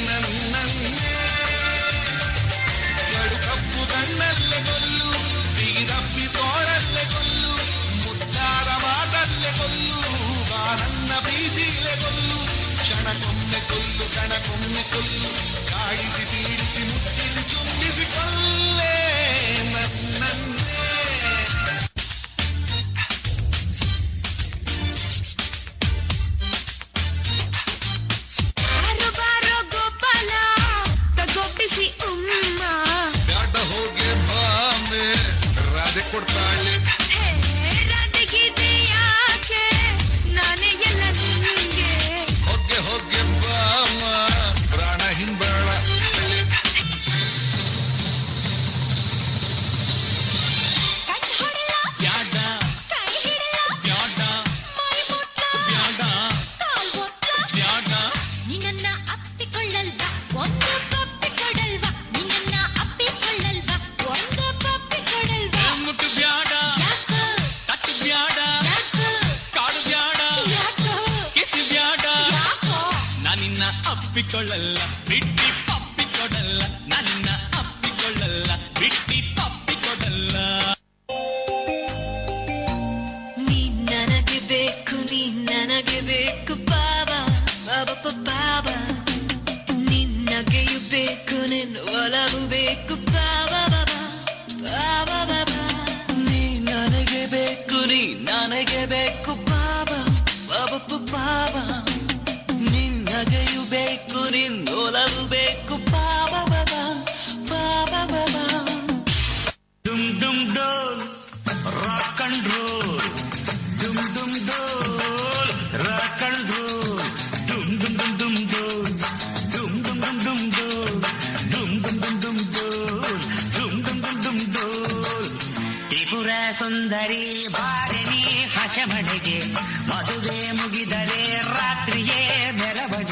ನನ್ನನ್ನೇ, ಕಡು ಕಪ್ಪು ಕಣ್ಣಲ್ಲೇ ಕೊಲ್ಲು, ಬಿಗಿದಪ್ಪಿ ತೋಳಲ್ಲೇ ಕೊಲ್ಲು, ಮುದ್ದಾದ ಮಾತಲ್ಲೇ ಕೊಲ್ಲು, ಬಾ ನನ್ನ ಪ್ರೀತಿಲೇ ಕೊಲ್ಲು, ಕ್ಷಣಕ್ಕೊಮ್ಮೆ ಕೊಲ್ಲು ಕಣಕ್ಕೊಮ್ಮೆ ಕೊಲ್ಲು, ಕಾಡಿಸಿ ಪೀಡಿಸಿ ಮುಟ್ಟಿಸಿ ಚುಂಬಿಸಿ ಕೊಲ್ಲೆ ನನ್ನನ್ನೇ. ಬಾರೋ ಬಾರೋ ಗೋಪಾಲ ತಗೋಬಿಸಿ ಉಮ್ಮ, ಬ್ಯಾಡ ಹೋಗೆ ಬಾಮೆ ರಾಧೆ ಕೊಡ್ತಾಳೆ, ಹೇ ರಾಧೆಗಿದೆ ಯಾಕೆ ನಾನೇ ಎಲ್ಲ ನಿಂಗೆ. ಹೊಗ್ಗೆ ಹೊಗ್ಗೆ ಬಾಮ ಪ್ರಾಣ ಹಿಂಬಾಳ ಕಣ್ ಹೊಡೆಯ ಬ್ಯಾಡ ಕೈ ಹಿಡಿಯ ಬ್ಯಾಡ ಮೈ ಮುಟ್ಟ ಬ್ಯಾಡ ಕಾಲ್ ಒತ್ತ, ಬ್ಯಾಡ, ನಿನ್ನ ಅಪ್ಪಿಕೊಳ್ಳಲ್ವಾ ಒಂದು ಪಪ್ಪಿ ಕೊಡಲ್ವಾ, ನಿನ್ನ ಅಪ್ಪಿಕೊಳ್ಳಲ್ವಾ ಒಂದು ಪಪ್ಪಿ ಕೊಡಲ್ವಾ. ಮುಟ್ಟು ಬ್ಯಾಡ, ಯಾಕೋ ತಟ್ಟು ಬ್ಯಾಡ, ಯಾಕೋ ಕಾಡು ಬ್ಯಾಡ, ಯಾಕೋ ಕಿಸಿ ಬ್ಯಾಡ, ಯಾಕೋ ನಾನಿನ್ನ ಅಪ್ಪಿಕೊಳ್ಳಲ್ಲ ಬಿಟ್ಟಿ ಪಪ್ಪಿ ಕೊಡಲ್ಲ, ನಾನಿನ್ನ ಅಪ್ಪಿಕೊಳ್ಳಲ್ಲ ಬಿಟ್ಟಿ ಪಪ್ಪಿ ಕೊಡಲ್ಲ. ನೀ ನನಗೆ ಬೇಕು, ನೀ ನನಗೆ ಬೇಕು ಬಾಬಾ ಬಾಬಾ ಬಾಬಾ, ನಿನ್ನಗೆಯು ಬೇಕು, ನಿನ್ನ ಒಲವು ಬೇಕು ಬಾಬಾ ಬಾಬಾ ಬಾಬಾ ಬಾಬಾ. ನೀ ನನಗೆ ಬೇಕು, ನೀ ನನಗೆ ಬೇಕು ಬಾಬಾ ಬಾಬಾ ಬಾಬಾ, ನಿನ್ನಗೆಯು ಬೇಕು, ನಿನ್ನೊಲವು ಬೇಕು ಬಾಬಾ ಬಾಬಾ ಬಾಬಾ ಬಾಬಾ. ಡುಮ್ ಡುಮ್ ಡೋಲ್ ರಾಕ್ ಅಂಡ್ ರೋಲ್, ಡುಮ್ ಡುಮ್ ಡೋಲ್ ರಾಕ್ ಅಂಡ್ ರೋಲ್, ಡುಮ್ ಡುಮ್ ಡುಮ್ ಡುಮ್ ಡೋಲ್, ಡುಮ್ ಡುಮ್ ಡುಮ್ ಡುಮ್ ಡೋಲ್, ಡುಮ್ ಡುಮ್ ಡುಮ್ ಡುಮ್ ಡೋಲ್, ಡುಮ್ ಡುಮ್ ಡುಮ್ ಡುಮ್ ಡೋಲ್. ತ್ರಿಪುರ ಸುಂದರಿ ಬಾರಿಣಿ ಹಸಮಣೆಗೆ, ಮದುವೆ ಮುಗಿದರೆ ರಾತ್ರಿಯೇ ಮೆರವಣಿಗೆ.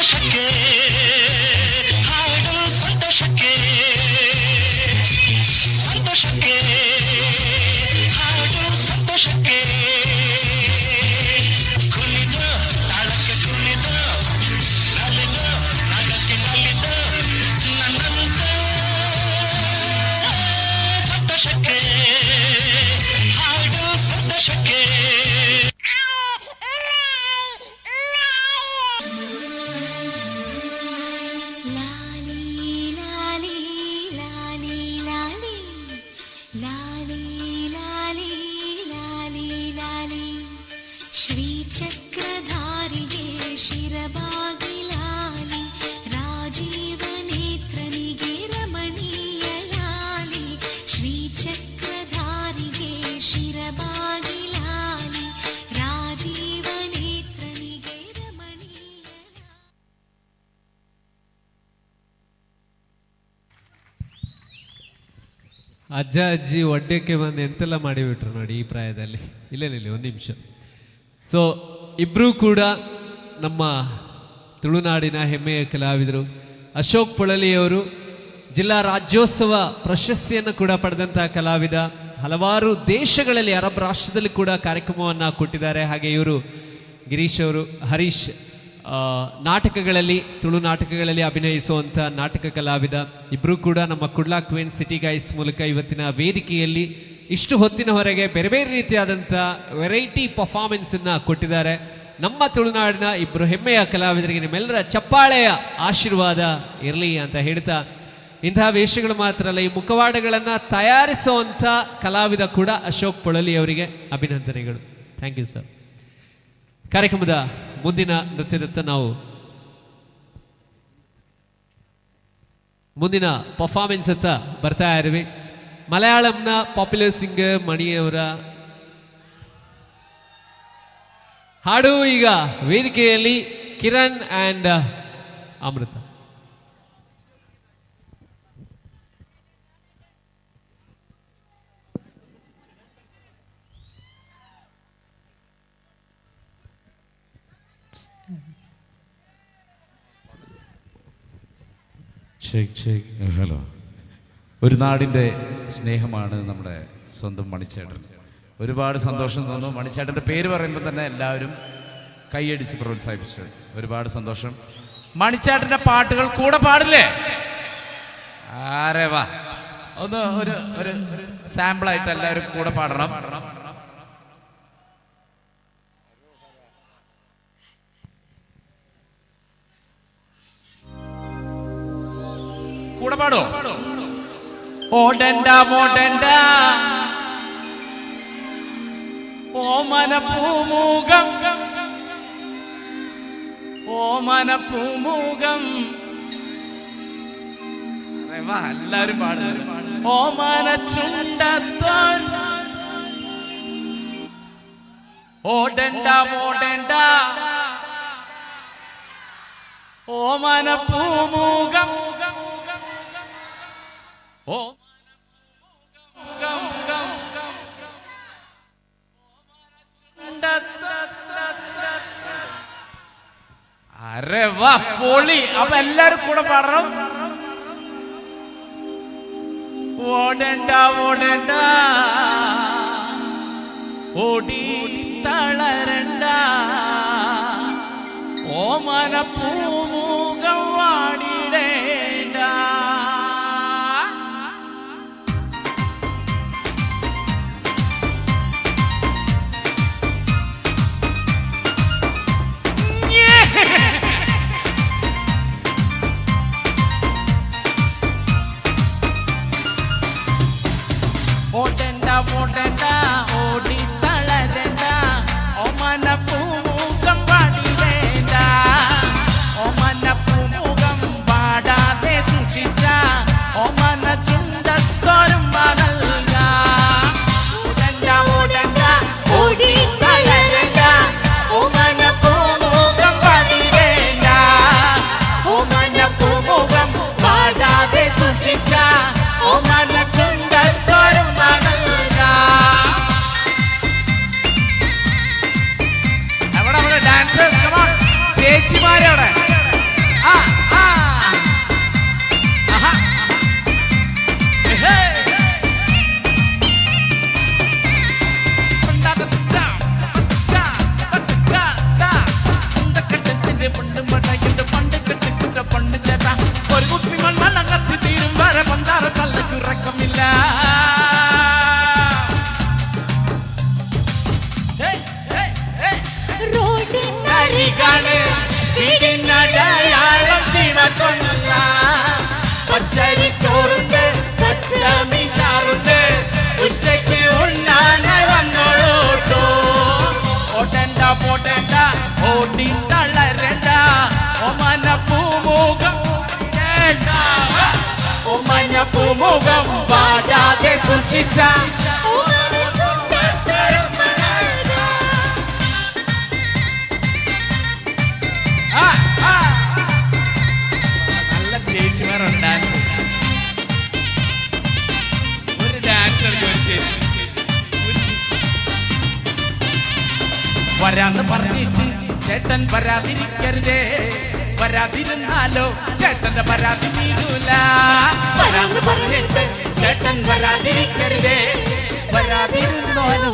ಸಂತೋಷಕ್ಕೆ ಹಾಡು ಸಂತೋಷಕ್ಕೆ ಸಂತೋಷಕ್ಕೆ ಹಾಡು ಸಂತೋಷಕ್ಕೆ ಕುಣಿದು ತಾಳಕ್ಕೆ ಕುಣಿದು ನಲಿದು ನಾಡಕ್ಕೆ ನಲಿದು ನನ್ನಂತ ಸಂತೋಷಕ್ಕೆ ಹಾಡು ಸಂತೋಷಕ್ಕೆ ಶ್ರೀಚಕ್ರಧಾರಿಗೆ ಶಿರಬಾಗಿ ಲಾಲಿ ರಾಜೀವ ನೇತ್ರನಿಗೆ ರಮಣೀಯ ಲಾಲಿ ಶ್ರೀಚಕ್ರಧಾರಿಗೆ ಶಿರಬಾಗಿ ಲಾಲಿ ರಾಜೀವ ನೇತ್ರನಿಗೆ ರಮಣೀಯ ಅಜ್ಜ ಅಜ್ಜಿ ಒಡ್ಡಕ್ಕೆ ಬಂದು ಎಂತೆಲ್ಲ ಮಾಡಿಬಿಟ್ರು ನೋಡಿ ಈ ಪ್ರಾಯದಲ್ಲಿ. ಇಲ್ಲೇನಿಲ್ಲ ಒಂದು ನಿಮಿಷ. ಸೊ ಇಬ್ಬರೂ ಕೂಡ ನಮ್ಮ ತುಳುನಾಡಿನ ಹೆಮ್ಮೆಯ ಕಲಾವಿದರು. ಅಶೋಕ್ ಪೊಳಲಿಯವರು ಜಿಲ್ಲಾ ರಾಜ್ಯೋತ್ಸವ ಪ್ರಶಸ್ತಿಯನ್ನು ಕೂಡ ಪಡೆದಂಥ ಕಲಾವಿದ. ಹಲವಾರು ದೇಶಗಳಲ್ಲಿ ಅರಬ್ ರಾಷ್ಟ್ರದಲ್ಲಿ ಕೂಡ ಕಾರ್ಯಕ್ರಮವನ್ನು ಕೊಟ್ಟಿದ್ದಾರೆ. ಹಾಗೆ ಇವರು ಗಿರೀಶ್ ಅವರು ಹರೀಶ್ ನಾಟಕಗಳಲ್ಲಿ ತುಳು ನಾಟಕಗಳಲ್ಲಿ ಅಭಿನಯಿಸುವಂಥ ನಾಟಕ ಕಲಾವಿದ. ಇಬ್ಬರೂ ಕೂಡ ನಮ್ಮ ಕುಡ್ಲಾ ಕ್ವೀನ್ ಸಿಟಿ ಗೈಸ್ ಮೂಲಕ ಇವತ್ತಿನ ವೇದಿಕೆಯಲ್ಲಿ ಇಷ್ಟು ಹೊತ್ತಿನವರೆಗೆ ಬೇರೆ ಬೇರೆ ರೀತಿಯಾದಂಥ ವೆರೈಟಿ ಪರ್ಫಾರ್ಮೆನ್ಸನ್ನು ಕೊಟ್ಟಿದ್ದಾರೆ. ನಮ್ಮ ತುಳುನಾಡಿನ ಇಬ್ಬರು ಹೆಮ್ಮೆಯ ಕಲಾವಿದರಿಗೆ ನಿಮ್ಮೆಲ್ಲರ ಚಪ್ಪಾಳೆಯ ಆಶೀರ್ವಾದ ಇರಲಿ ಅಂತ ಹೇಳ್ತಾ, ಇಂತಹ ವೇಷಗಳು ಮಾತ್ರ ಅಲ್ಲ, ಈ ಮುಖವಾಡಗಳನ್ನು ತಯಾರಿಸುವಂಥ ಕಲಾವಿದ ಕೂಡ ಅಶೋಕ್ ಪೊಳಲಿ ಅವರಿಗೆ ಅಭಿನಂದನೆಗಳು. Thank you sir. ಕಾರ್ಯಕ್ರಮದ ಮುಂದಿನ ನೃತ್ಯದತ್ತ ನಾವು ಮುಂದಿನ ಪರ್ಫಾರ್ಮೆನ್ಸ್ ಅಂತ ಬರ್ತಾ ಇರುವೆ. ಮಲಯಾಳಂನ ಪಾಪ್ಯುಲರ್ ಸಿಂಗರ್ ಮಣಿಯವರ ಹಾಡು ಈಗ ವೇದಿಕೆಯಲ್ಲಿ ಕಿರಣ್ ಆ್ಯಂಡ್ ಅಮೃತ. ഹലോ. ഒരു നാടിൻ്റെ സ്നേഹമാണ് നമ്മുടെ സ്വന്തം മണിച്ചേട്ടൻ. ഒരുപാട് സന്തോഷം തോന്നുന്നു. മണിച്ചേട്ടൻ്റെ പേര് പറയുമ്പോൾ തന്നെ എല്ലാവരും കൈയടിച്ച് പ്രോത്സാഹിപ്പിച്ചു. ഒരുപാട് സന്തോഷം. മണിച്ചേട്ടൻ്റെ പാട്ടുകൾ കൂടെ പാടില്ലേ? ആരെ വാ, ഒന്ന് ഒരു സാമ്പിളായിട്ട് എല്ലാവരും കൂടെ പാടണം. കൂടെ പാടോ? ഓടണ്ട ഓടണ്ട ഓമന പൂമുഖം ഓമന പൂമുഖം. എല്ലാവരും പാടും. ഓമന ചുണ്ടത്തോൾ ഓടണ്ട ഓടണ്ട ഓമന പൂമുഖം അരെ വാ പൊളി. അപ്പൊ എല്ലാരും കൂടെ പാടണം. ഓടണ്ട ഓടണ്ട ഓടി തളരണ്ട ഓമന പൂമുഖം വാടിടേണ്ട. ഓടണ്ട ഓടണ്ട ഓടി തളരണ്ട ഓമന പൂമുഖം വാടിടേണ്ട ഓമന പൂമുഖം കെട്ടിക്കിട്ട് പണ്ട് കെട്ടിക്കിട്ട പണ്ട് ചേട്ടാ ഒരു കുട്ടി മണ്ണെണ്ണ കത്തി തീരും വരെ പണ്ടാറ തള്ളക്കുറക്കമില്ല. വീടിനടയാളം ശിവകൊന്ന പച്ചരി ചോറുണ്ട് പച്ചമീ ചാറുണ്ട് ഉച്ചയ്ക്ക് ഉണ്ണാനായി വന്നോളൂട്ടോ. ഓട്ടണ്ട പോട്ടണ്ട ഓട്ടി തളരണ്ട ഒമന പൂമുഖം ഒമന പൂമുഖം വാടാതെ സൂക്ഷിച്ച നല്ല ചേച്ചിമാരുണ്ട് ഡാൻസ്. ഒരു ഡാൻസർ ഒരു ചേച്ചി വരാന്ന് പറഞ്ഞിട്ട് ചേട്ടൻ വരാതിരിക്കരുതേ. വരാതിരുന്നാലോ ചേട്ടന്റെ പരാതി തീരൂല. വരാന്ന് പറഞ്ഞിട്ട് ചേട്ടൻ വരാതിരിക്കരുതേ. വരാതിരുന്നാലോ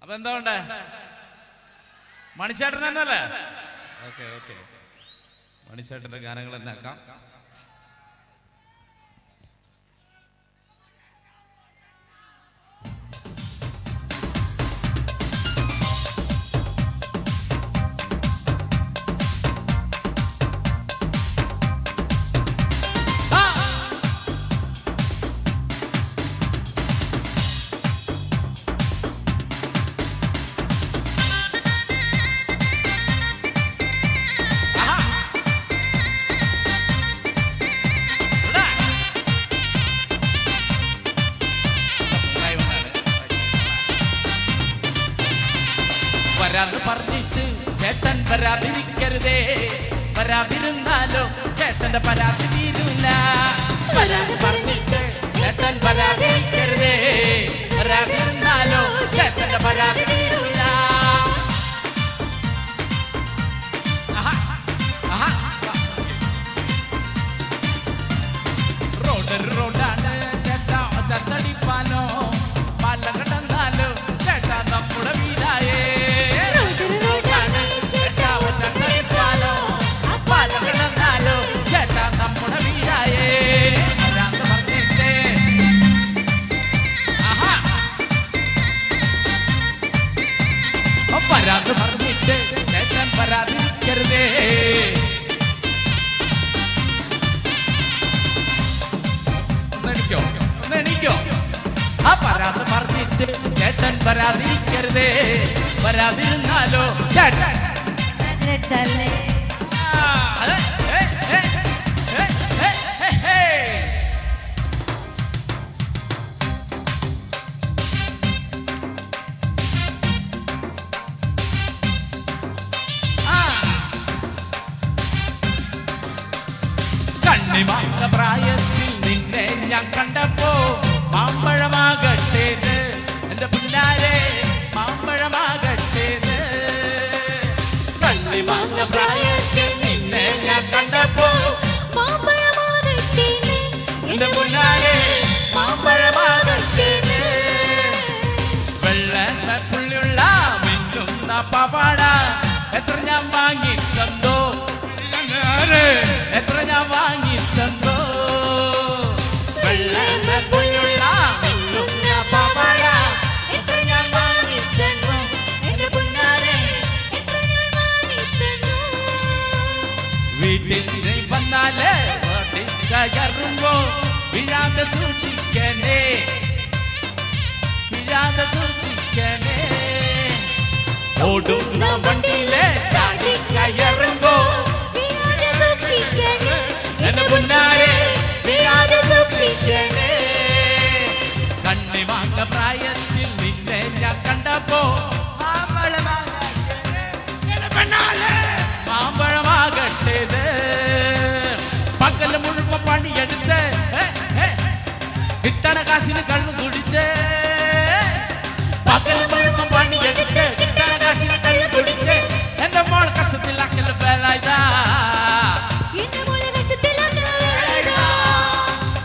അപ്പൊ എന്താ വേണ്ടേ? മണിച്ചേട്ടൻ തന്നെയല്ലേ? ഓക്കെ ഓക്കെ, മണിച്ചേട്ടന്റെ ഗാനങ്ങൾ തന്നെ ആക്കാം. വരാന്ന് പറഞ്ഞിട്ട് ചേട്ടൻ വരാതിരിക്കരുതേ, വരാതിരുന്നാലോ ചേട്ടന്റെ പരാതി തീരൂല. വരാന്ന് പറഞ്ഞിട്ട് ചേട്ടൻ വരാതിരിക്കരുതേ, വരാതിരുന്നാലോ ചേട്ടന്റെ പരാതി തീരൂല. റോഡാണ് ചേട്ടാ ഒറ്റത്തടിപ്പാലോ, പാലം കടന്നാലോ ചേട്ടാ നമ്മുടെ വീടായേ. റോഡാണ് ചേട്ടാ ഒറ്റത്തടിപ്പാലോ, പാലം കടന്നാലോ ചേട്ടാ നമ്മുടെ വീടായേ. വരാന്ന് പറഞ്ഞിട്ടേ വരാന്ന് പറഞ്ഞിട്ട് ചേട്ടൻ വരാതിരിക്കരുതേ. എണീക്കോ ആ പരാതി പറഞ്ഞിട്ട് ചേട്ടൻ വരാതിരിക്കരുതേ, വരാതിരുന്നാലോ ചേട്ടൻ കണ്ണിമാണ്ട പ്രായത്തിൽ നിന്നെ ഞാൻ കണ്ടപ്പോ മാമ്പഴമാകട്ടേത് എന്റെ പിന്നാലെ, മാമ്പഴമാകട്ടേത്. കണ്ണിമാണ്ട പ്രായത്തിൽ നിന്നെ ഞാൻ കണ്ടപ്പോ എന്റെ പിന്നാലെ, മാമ്പഴമാകട്ടേത്. വെള്ളപ്പുള്ളിയുള്ള മിന്നുന്ന പവാട എത്ര ഞാൻ വാങ്ങി തന്നോ, എത്ര ഞാൻ വാങ്ങി തന്നോ. വെള്ളപ്പുള്ളിയുള്ള മിന്നുന്ന പവാട എത്ര ഞാൻ വാങ്ങി തന്നോ, എന്റെ പുന്നാരെ എത്ര ഞാൻ വാങ്ങി തന്നോ. വീട്ടിൽ നീ വന്നാല് ഓടി കയറുമ്പോ വീഴാതെ സൂക്ഷിക്കണേ, വീഴാതെ സൂക്ഷിക്കണേ. ഓടുന്ന വണ്ടിയിലെ ചാടി കയറുമ്പോ എന്റെ പുന്നാരെ വീഴാതെ സൂക്ഷിക്കണേ. കണ്ണിമാങ്ങ പ്രായത്തിൽ നിന്നെ ഞാൻ കണ്ടപ്പോ മാമ്പഴമാകട്ടേത്. പകല് മുഴുവൻ പണിയെടുത്ത് കിട്ടണ കാശിന് കണ്ണു കുടിച്ച്, പകല് മുഴുവൻ പണിയെടുത്ത് കിട്ടണ കാശിന് കണ്ണു കുടിച്ച് എന്റെ മോൾ കഷ്ടത്തിലാക്കൽ വേലായതാ.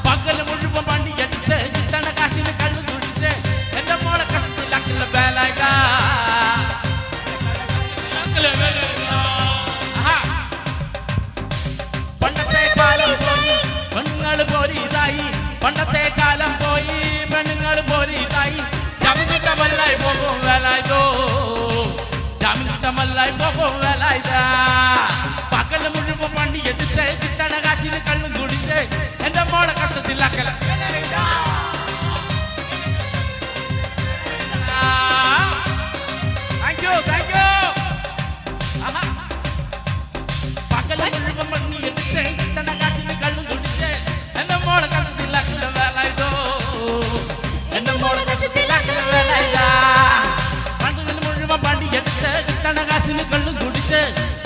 പകല് മുഴുവൻ പണിയെടുത്ത് കിട്ടണ കാശിന് കണ്ണു കുടിച്ച് എന്റെ മോളെ കഷ്ടത്തിലാക്കൽ വേലായതാ. പണ്ടത്തെ കാലം പോയി പെണ്ണുങ്ങള് പോലീസായി, പണ്ടത്തെ കാലം പോയി പെണ്ണുങ്ങള് പോലീസായി. ജാമിനിട്ടമല്ലായി പോകും വേലായതോ, ജാമിനിട്ടമല്ലായി പോകും വേലായതാ. പകല് മുഴുവൻ പണിയെടുത്ത് കിട്ടണ കാശിന് കണ്ണും കുടിച്ച് എന്റെ മോളെ കഷ്ടത്തിലാക്കല. പകല് മുഴുവൻ പണിയെടുത്ത് കിട്ടണ കാശിന് കണ്ണും കുടിച്ച് എന്റെ മോളെ കഷ്ടത്തിലാക്കല വേലായതോ, എന്റെ മോളെ കഷ്ടത്തിലാക്കല വേലായതാ. പകല് മുഴുവൻ പണിയെടുത്ത് കിട്ടണ കാശിന് കണ്ണും കുടിച്ച്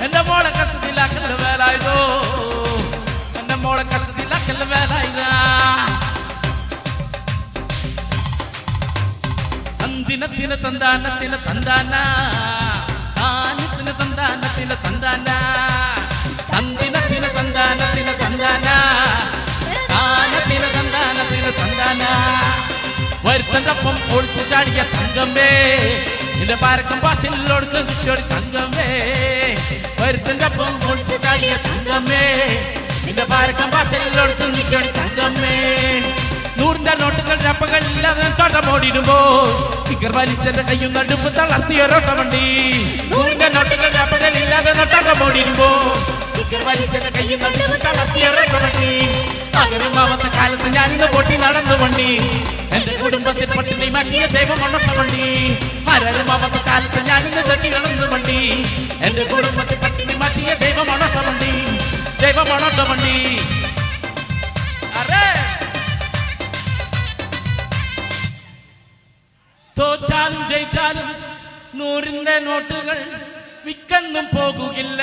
എന്റെ മോളെ കഷ്ടത്തിലാക്കല വേലായതോ, എന്റെ മോളെ കഷ്ടത്തിലാക്കല വേലായതാ. തന്തിനത്തിന് തന്താനത്തിന് തന്താന, താനത്തിന് തന്താനത്തിന് തന്താന, തന്തിനത്തിന് തന്താനത്തിന് തന്താന, താനത്തിന് തന്താനത്തിന് തന്താന. വരുത്തന്റെ ഒപ്പം ഒളിച്ചു ചാടിയ തങ്കമ്മേ, നിന്റെ പാരക്കം പാച്ചിലോടുക്ക് നിറ്റോടി തങ്കമ്മേ. വരുത്തന്റെ ഒപ്പം ഒളിച്ചു ചാടിയ തങ്കമ്മേ, നിന്റെ പാരക്കം പാച്ചിലോടുക്ക് നിറ്റോടി തങ്കമ്മേ. നൂറിന്റെ നോട്ടുകൾ രപ്പകളില്ലാതെ തോട്ടമോടിടുമ്പോ സ്റ്റിക്കർ വലിച്ചെന്റെ കയ്യും നടുപ്പ് തളർത്തിയൊരോട്ടമുണ്ടി. നൂറിന്റെ നോട്ടുകൾ രപ്പകളില്ലാതെ തോട്ടമോടിടുമ്പോ സ്റ്റിക്കർ വലിച്ചെന്റെ കയ്യും നടുപ്പ് തളർത്തിയൊരോട്ടമുണ്ടി. പകരമാവത്തെ കാലത്ത് ഞാനിന്ന് പൊട്ടി നടന്നു വണ്ടി, എന്റെ കുടുംബത്തിൽ പട്ടിണി മാറ്റിയ ദൈവം ഉണർത്ത വണ്ടി. ആരമാവത്തെ കാലത്ത് ഞാനിന്ന് തട്ടി നടന്നു വണ്ടി, എന്റെ കുടുംബത്തിൽ പട്ടിണി മാറ്റിയ ദൈവം ഉണർത്ത വണ്ടി, ദൈവം ഉണർത്ത വണ്ടി. തോറ്റാലും ജയിച്ചാലും നൂറിന്റെ നോട്ടുകൾ വിൽക്കൊന്നും പോകുകില്ല.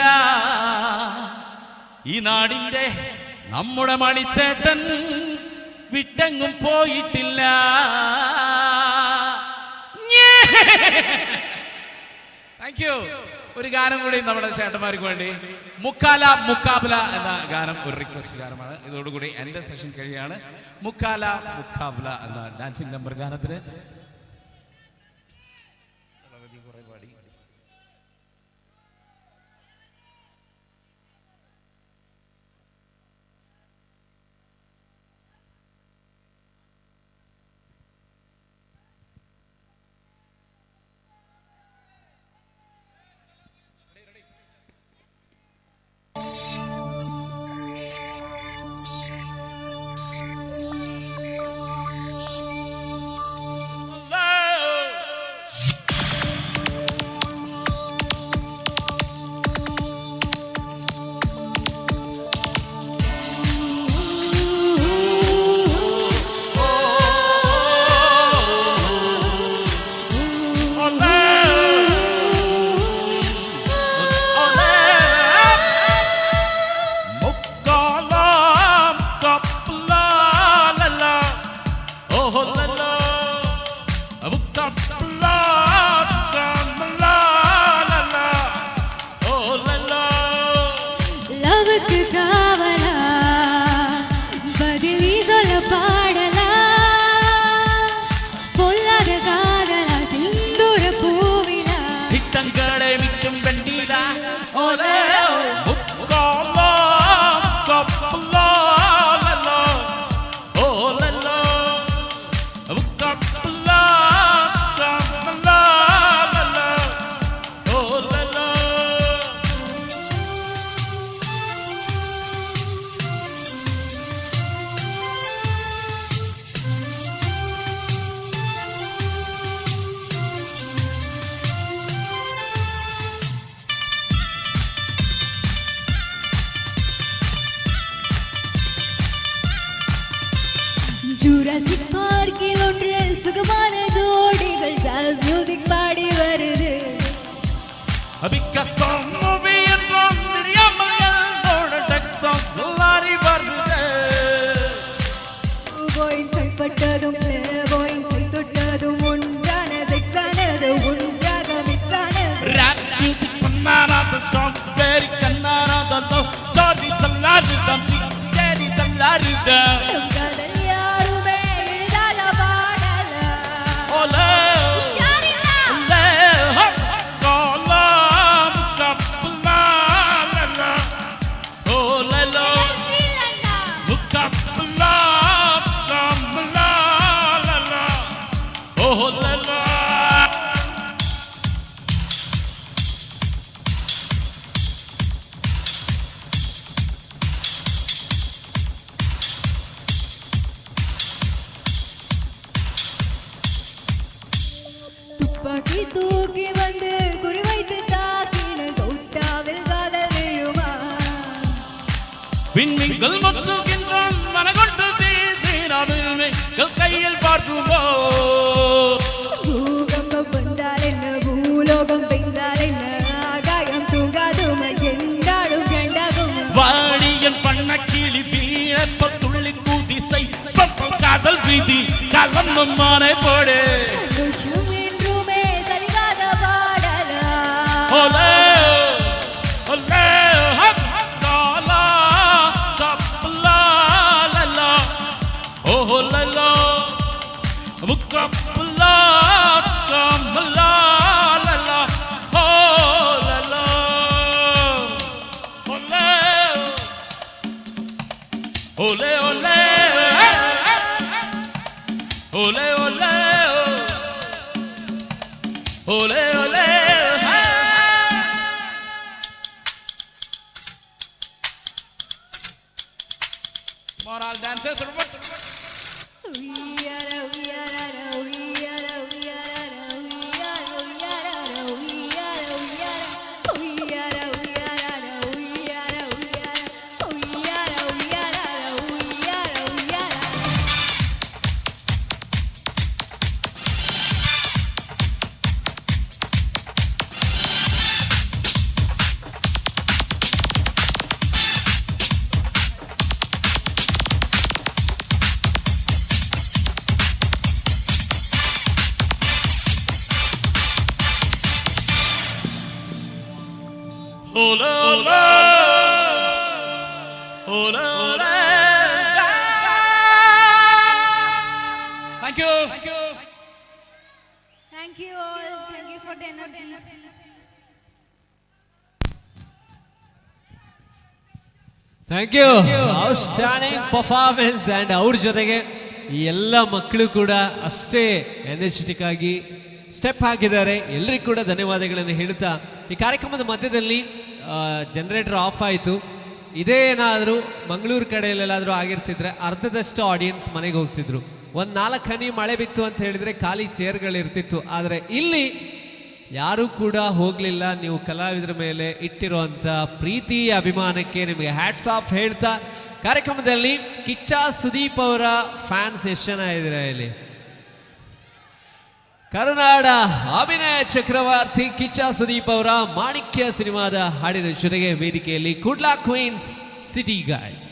ഈ നാടിന്റെ നമ്മുടെ മണിച്ചേട്ടൻ വിട്ടെങ്ങും പോയിട്ടില്ല. Thank you. ഒരു ഗാനം കൂടി നമ്മുടെ ചേട്ടന്മാർക്ക് വേണ്ടി, മുക്കാല മുക്കാബല എന്ന ഗാനം ഒരു റിക്വസ്റ്റ് ഗാനമാണ്. ഇതോടുകൂടി എൻ്റെ സെഷൻ കഴിയാണ്. മുക്കാല മുക്കാബല എന്ന ഡാൻസിങ് നമ്പർ ഗാനത്തിന് ஜூராசிக் பார்க்கில் ஒன்று சுகமான ஜோடிகள் ஜாஸ் மியூசிக் பாடி வருது. கைப்பட்டதும் தொட்டதும் ஒன்றான செக்ஸானது ஒன்றாக மிக்ஸானது. ராப் மியூசிக் பண்ணாத ஸ்டார்ஸ் வெரி கண்ணாத லவ் ஜாடி தள்ளாடுத மிக்கேரி தள்ளாடுத. துப்பாக்கி தூக்கி வந்து குறிவைத்து தாக்கின தொட்டாவில் காதல் விழுமா? விண்மீன்கள் முற்றுகின்றான் மனகொண்டு வீசினாவில்கள் கையில் பார்க்குமோ? பூகம்பம் வந்தால் என்ன, பூலோகம் பெய்தால் என்ன, ஆகாயம் தூங்காதுமை என்றாலும் ரெண்டாகும். வாணியன் பண்ண கிளி வீழப்ப துள்ளி கூதிசை காதல் வீதி காலம் நம்மானே போடு. சந்தோஷம் என்றுமே சரிகாத பாடலா. ஒலே ஒலே காலா கப்பலா லலா ஓ லலா முக்கப்பலா ஸ்கமலா லலா ஓ லலா ஒலே ஒலே ஒலே ole ole ole ole moral dances Thank you. Thank you all. Thank you for the energy. Thank you. Outstanding performance and ಅವ್ರ ಜೊತೆಗೆ ಈ ಎಲ್ಲ ಮಕ್ಕಳು ಕೂಡ ಅಷ್ಟೇ ಎನರ್ಜೆಟಿಕ್ ಆಗಿ ಸ್ಟೆಪ್ ಹಾಕಿದ್ದಾರೆ. ಎಲ್ರಿಗೂ ಕೂಡ ಧನ್ಯವಾದಗಳನ್ನು ಹೇಳ್ತಾ ಈ ಕಾರ್ಯಕ್ರಮದ ಮಧ್ಯದಲ್ಲಿ ಜನರೇಟರ್ ಆಫ್ ಆಯಿತು. ಇದೇ ಏನಾದರೂ ಮಂಗಳೂರು ಕಡೆಯಲ್ಲೆಲ್ಲಾದರೂ ಆಗಿರ್ತಿದ್ರೆ ಅರ್ಧದಷ್ಟು ಆಡಿಯನ್ಸ್ ಮನೆಗೆ ಹೋಗ್ತಿದ್ರು. ಒಂದು 4 ಹನಿ ಮಳೆ ಬಿತ್ತು ಅಂತ ಹೇಳಿದರೆ ಖಾಲಿ ಚೇರ್ಗಳಿರ್ತಿತ್ತು. ಆದರೆ ಇಲ್ಲಿ ಯಾರೂ ಕೂಡ ಹೋಗಲಿಲ್ಲ. ನೀವು ಕಲಾವಿದರ ಮೇಲೆ ಇಟ್ಟಿರುವಂಥ ಪ್ರೀತಿ ಅಭಿಮಾನಕ್ಕೆ ನಿಮಗೆ ಹ್ಯಾಟ್ಸ್ ಆಫ್ ಹೇಳ್ತಾ ಕಾರ್ಯಕ್ರಮದಲ್ಲಿ ಕಿಚ್ಚ ಸುದೀಪ್ ಅವರ ಫ್ಯಾನ್ಸ್ ಎಷ್ಟು ಜನ ಇದ್ದೀರಾ ಇಲ್ಲಿ? ಕರುನಾಡ ಅಭಿನಯ ಚಕ್ರವರ್ತಿ ಕಿಚ್ಚ ಸುದೀಪ್ ಅವರ ಮಾಣಿಕ್ಯ ಸಿನಿಮಾದ ಹಾಡಿನ ಜೊತೆಗೆ ವೇದಿಕೆಯಲ್ಲಿ Kudla queens city guys.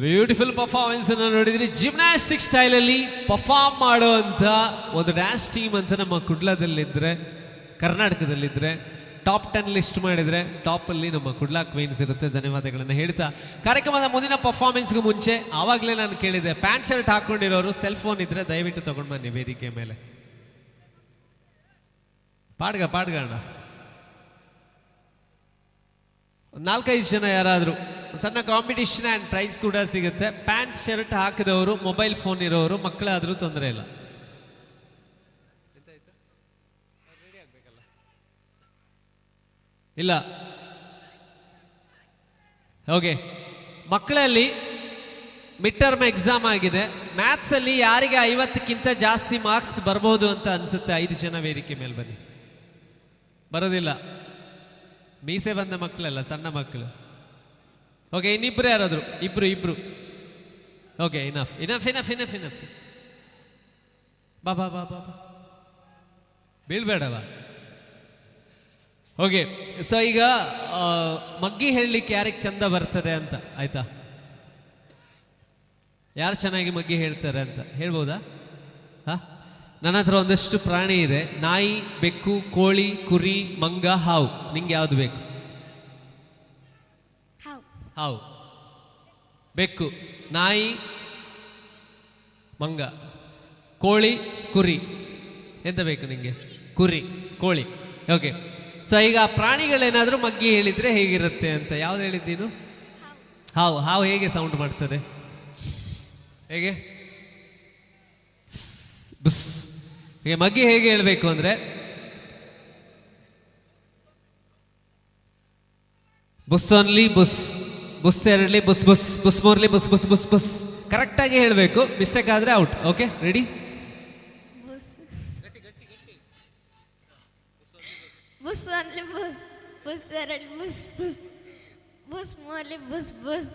Beautiful performance ಅನ್ನು ನೋಡಿದ್ರಿ. ಜಿಮ್ನಾಸ್ಟಿಕ್ ಸ್ಟೈಲಲ್ಲಿ ಪರ್ಫಾರ್ಮ್ ಮಾಡುವಂಥ ಒಂದು ಡ್ಯಾನ್ಸ್ ಟೀಮ್ ಅಂತ ನಮ್ಮ ಕುಡ್ಲಾದಲ್ಲಿದ್ದರೆ, ಕರ್ನಾಟಕದಲ್ಲಿದ್ದರೆ ಟಾಪ್ 10 ಲಿಸ್ಟ್ ಮಾಡಿದರೆ ಟಾಪಲ್ಲಿ ನಮ್ಮ ಕುಡ್ಲಾ ಕ್ವೀನ್ಸ್ ಇರುತ್ತೆ. ಧನ್ಯವಾದಗಳನ್ನು ಹೇಳ್ತಾ ಕಾರ್ಯಕ್ರಮದ ಮುಂದಿನ ಪರ್ಫಾರ್ಮೆನ್ಸ್ಗೂ ಮುಂಚೆ ಆವಾಗಲೇ ನಾನು ಕೇಳಿದೆ, ಪ್ಯಾಂಟ್ ಶರ್ಟ್ ಹಾಕ್ಕೊಂಡಿರೋರು ಸೆಲ್ ಫೋನ್ ಇದ್ದರೆ ದಯವಿಟ್ಟು ತೊಗೊಂಡು ಬನ್ನಿ ವೇದಿಕೆ ಮೇಲೆ. ಪಾಡ್ಗಣ 4-5 ಜನ ಯಾರಾದರೂ ಸಣ್ಣ ಕಾಂಪಿಟೇಷನ್ ಆ್ಯಂಡ್ ಪ್ರೈಸ್ ಕೂಡ ಸಿಗುತ್ತೆ. ಪ್ಯಾಂಟ್ ಶರ್ಟ್ ಹಾಕಿದವರು, ಮೊಬೈಲ್ ಫೋನ್ ಇರೋರು, ಮಕ್ಕಳಾದರೂ ತೊಂದರೆ ಇಲ್ಲ. ಇಲ್ಲ ಓಕೆ. ಮಕ್ಕಳಲ್ಲಿ ಮಿಡ್ ಟರ್ಮ್ ಎಕ್ಸಾಮ್ ಆಗಿದೆ. ಮ್ಯಾಥ್ಸಲ್ಲಿ ಯಾರಿಗೆ 50ಕ್ಕಿಂತ ಜಾಸ್ತಿ ಮಾರ್ಕ್ಸ್ ಬರ್ಬೋದು ಅಂತ ಅನಿಸುತ್ತೆ? 5 ಜನ ವೇದಿಕೆ ಮೇಲೆ ಬನ್ನಿ. ಬರೋದಿಲ್ಲ, ಮೀಸೆ ಬಂದ ಮಕ್ಕಳಲ್ಲ, ಸಣ್ಣ ಮಕ್ಕಳು. ಓಕೆ, ಇನ್ನಿಬ್ರು ಯಾರಾದ್ರು? ಇಬ್ರು. Okay, enough. ಬಾ ಬೀಳ್ಬೇಡವಾ? ಓಕೆ, ಸೊ ಈಗ ಮಗ್ಗಿ ಹೇಳಲಿಕ್ಕೆ ಯಾರಿಗೆ ಚಂದ ಬರ್ತದೆ ಅಂತ, ಆಯ್ತಾ? ಯಾರು ಚೆನ್ನಾಗಿ ಮಗ್ಗಿ ಹೇಳ್ತಾರೆ ಅಂತ ಹೇಳ್ಬೋದಾ? ನನ್ನ ಹತ್ರ ಒಂದಷ್ಟು ಪ್ರಾಣಿ ಇದೆ. ನಾಯಿ, ಬೆಕ್ಕು, ಕೋಳಿ, ಕುರಿ, ಮಂಗ, ಹಾವು. ನಿಂಗೆ ಯಾವುದು ಬೇಕು? ಹಾವು, ಬೆಕ್ಕು, ನಾಯಿ, ಮಂಗ, ಕೋಳಿ, ಕುರಿ. ಎಂತ ಬೇಕು ನಿಂಗೆ? ಕುರಿ, ಕೋಳಿ. ಓಕೆ, ಸೊ ಈಗ ಪ್ರಾಣಿಗಳೇನಾದರೂ ಮಗ್ಗಿ ಹೇಳಿದರೆ ಹೇಗಿರುತ್ತೆ ಅಂತ. ಯಾವ್ದು ಹೇಳಿದ್ದೀನು? ಹಾವು ಹೇಗೆ ಸೌಂಡ್ ಮಾಡ್ತದೆ? ಹೇಗೆ? ಬುಸ್. ಹೀಗೆ ಮಗ್ಗಿ ಹೇಗೆ ಹೇಳಬೇಕು ಅಂದರೆ, ಬುಸ್ ಒನ್ಲಿ ಬುಸ್, ಬುಸ್ ಎರಡ್ಲಿ ಬುಸ್ ಬುಸ್, ಬುಸ್ ಮೂರ್ಲಿ ಬುಸ್ ಬುಸ್ ಬುಸ್ ಬುಸ್. ಕರೆಕ್ಟಾಗಿ ಹೇಳಬೇಕು. ಮಿಸ್ಟೇಕ್ ಆದರೆ ಔಟ್. Okay, ready? ಬುಸ್ ಒನ್ಲಿ ಬುಸ್, ಬುಸ್ ಎರಡ್ಲಿ ಬುಸ್ ಬುಸ್, ಬುಸ್ ಮೂರ್ಲಿ ಬುಸ್ ಬುಸ್,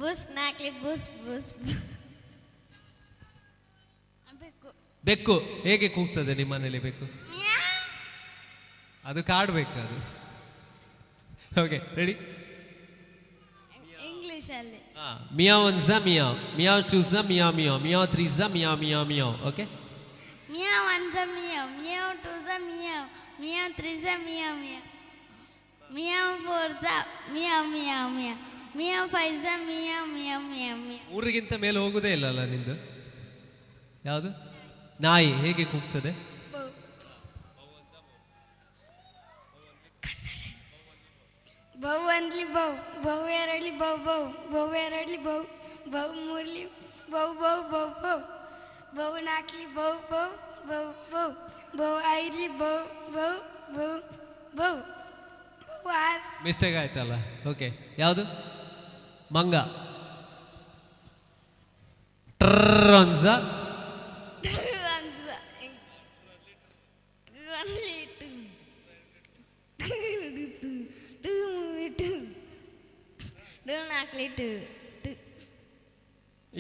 ಬುಸ್ ನಾಲ್ಕಲಿ ಬುಸ್ ಬುಸ್ ಬುಸ್. ಬೆಕ್ಕು ಹೇಗೆ ಕೂಗ್ತದೆ ನಿಮ್ಮ ಮನೇಲಿ? ಬೆಕ್ಕು ಅದು ಕಾಡ್ಬೇಕು ಅದು. Okay, ready? ಇಂಗ್ಲಿಷ್ ಅಲ್ಲಿ ಮಿಯಾವ್ once ಮಿಯಾವ್, ಮಿಯಾವ್ twos ಮಿಯಾವ್ ಮಿಯಾವ್, ಮಿಯಾವ್ ತ್ರೀಸ ಮಿಯಾವ್ ಮಿಯಾವ್ ಮಿಯಾವ್. Okay, ಮಿಯಾವ್ once ಮಿಯಾವ್, ಮಿಯಾವ್ twos ಮಿಯಾವ್, ಮಿಯಾವ್ ತ್ರೀಸ ಮಿಯಾವ್ ಮಿಯಾವ್, ಮಿಯಾವ್ fours ಮಿಯಾವ್ ಮಿಯಾವ್ ಮಿಯಾವ್, ಮಿಯಾವ್ fives ಮಿಯಾವ್ ಮಿಯಾವ್ ಮಿಯಾವ್ ಮಿಯಾವ್. 3ಗಿಂತ ಮೇಲೆ ಹೋಗುದೇ ಇಲ್ಲಲ್ಲ ನಿಂದು. ಯಾವುದು? ನಾಯಿ ಹೇಗೆ ಕೂಗ್ತದೆ? ಬೌ ಒಂದ್ಲಿ ಬೌ, ಬೌ ಎರಡ್ಲಿ ಬೌ ಬೌ, ಬೌ ಎರಡ್ಲಿ ಬೌ, ಬೌ ಮೂರ್ಲಿ ಬೌ ಬೌ ಬೌ ಬೌ, ಬೌ ನಾಲ್ಕಲಿ ಬೌ ಬೌ ಬೌ ಬೌ, ಬೌ ಐದ್ಲಿ ಬೌ ಬೌ ಬೌ ಬೌ, ಬೌ ಆರ್. ಮಿಸ್ಟೇಕ್ ಆಯ್ತಲ್ಲ. ಓಕೆ, ಯಾವುದು? ಮಂಗ. ಟ್ರರ್ ಒನ್ಸ,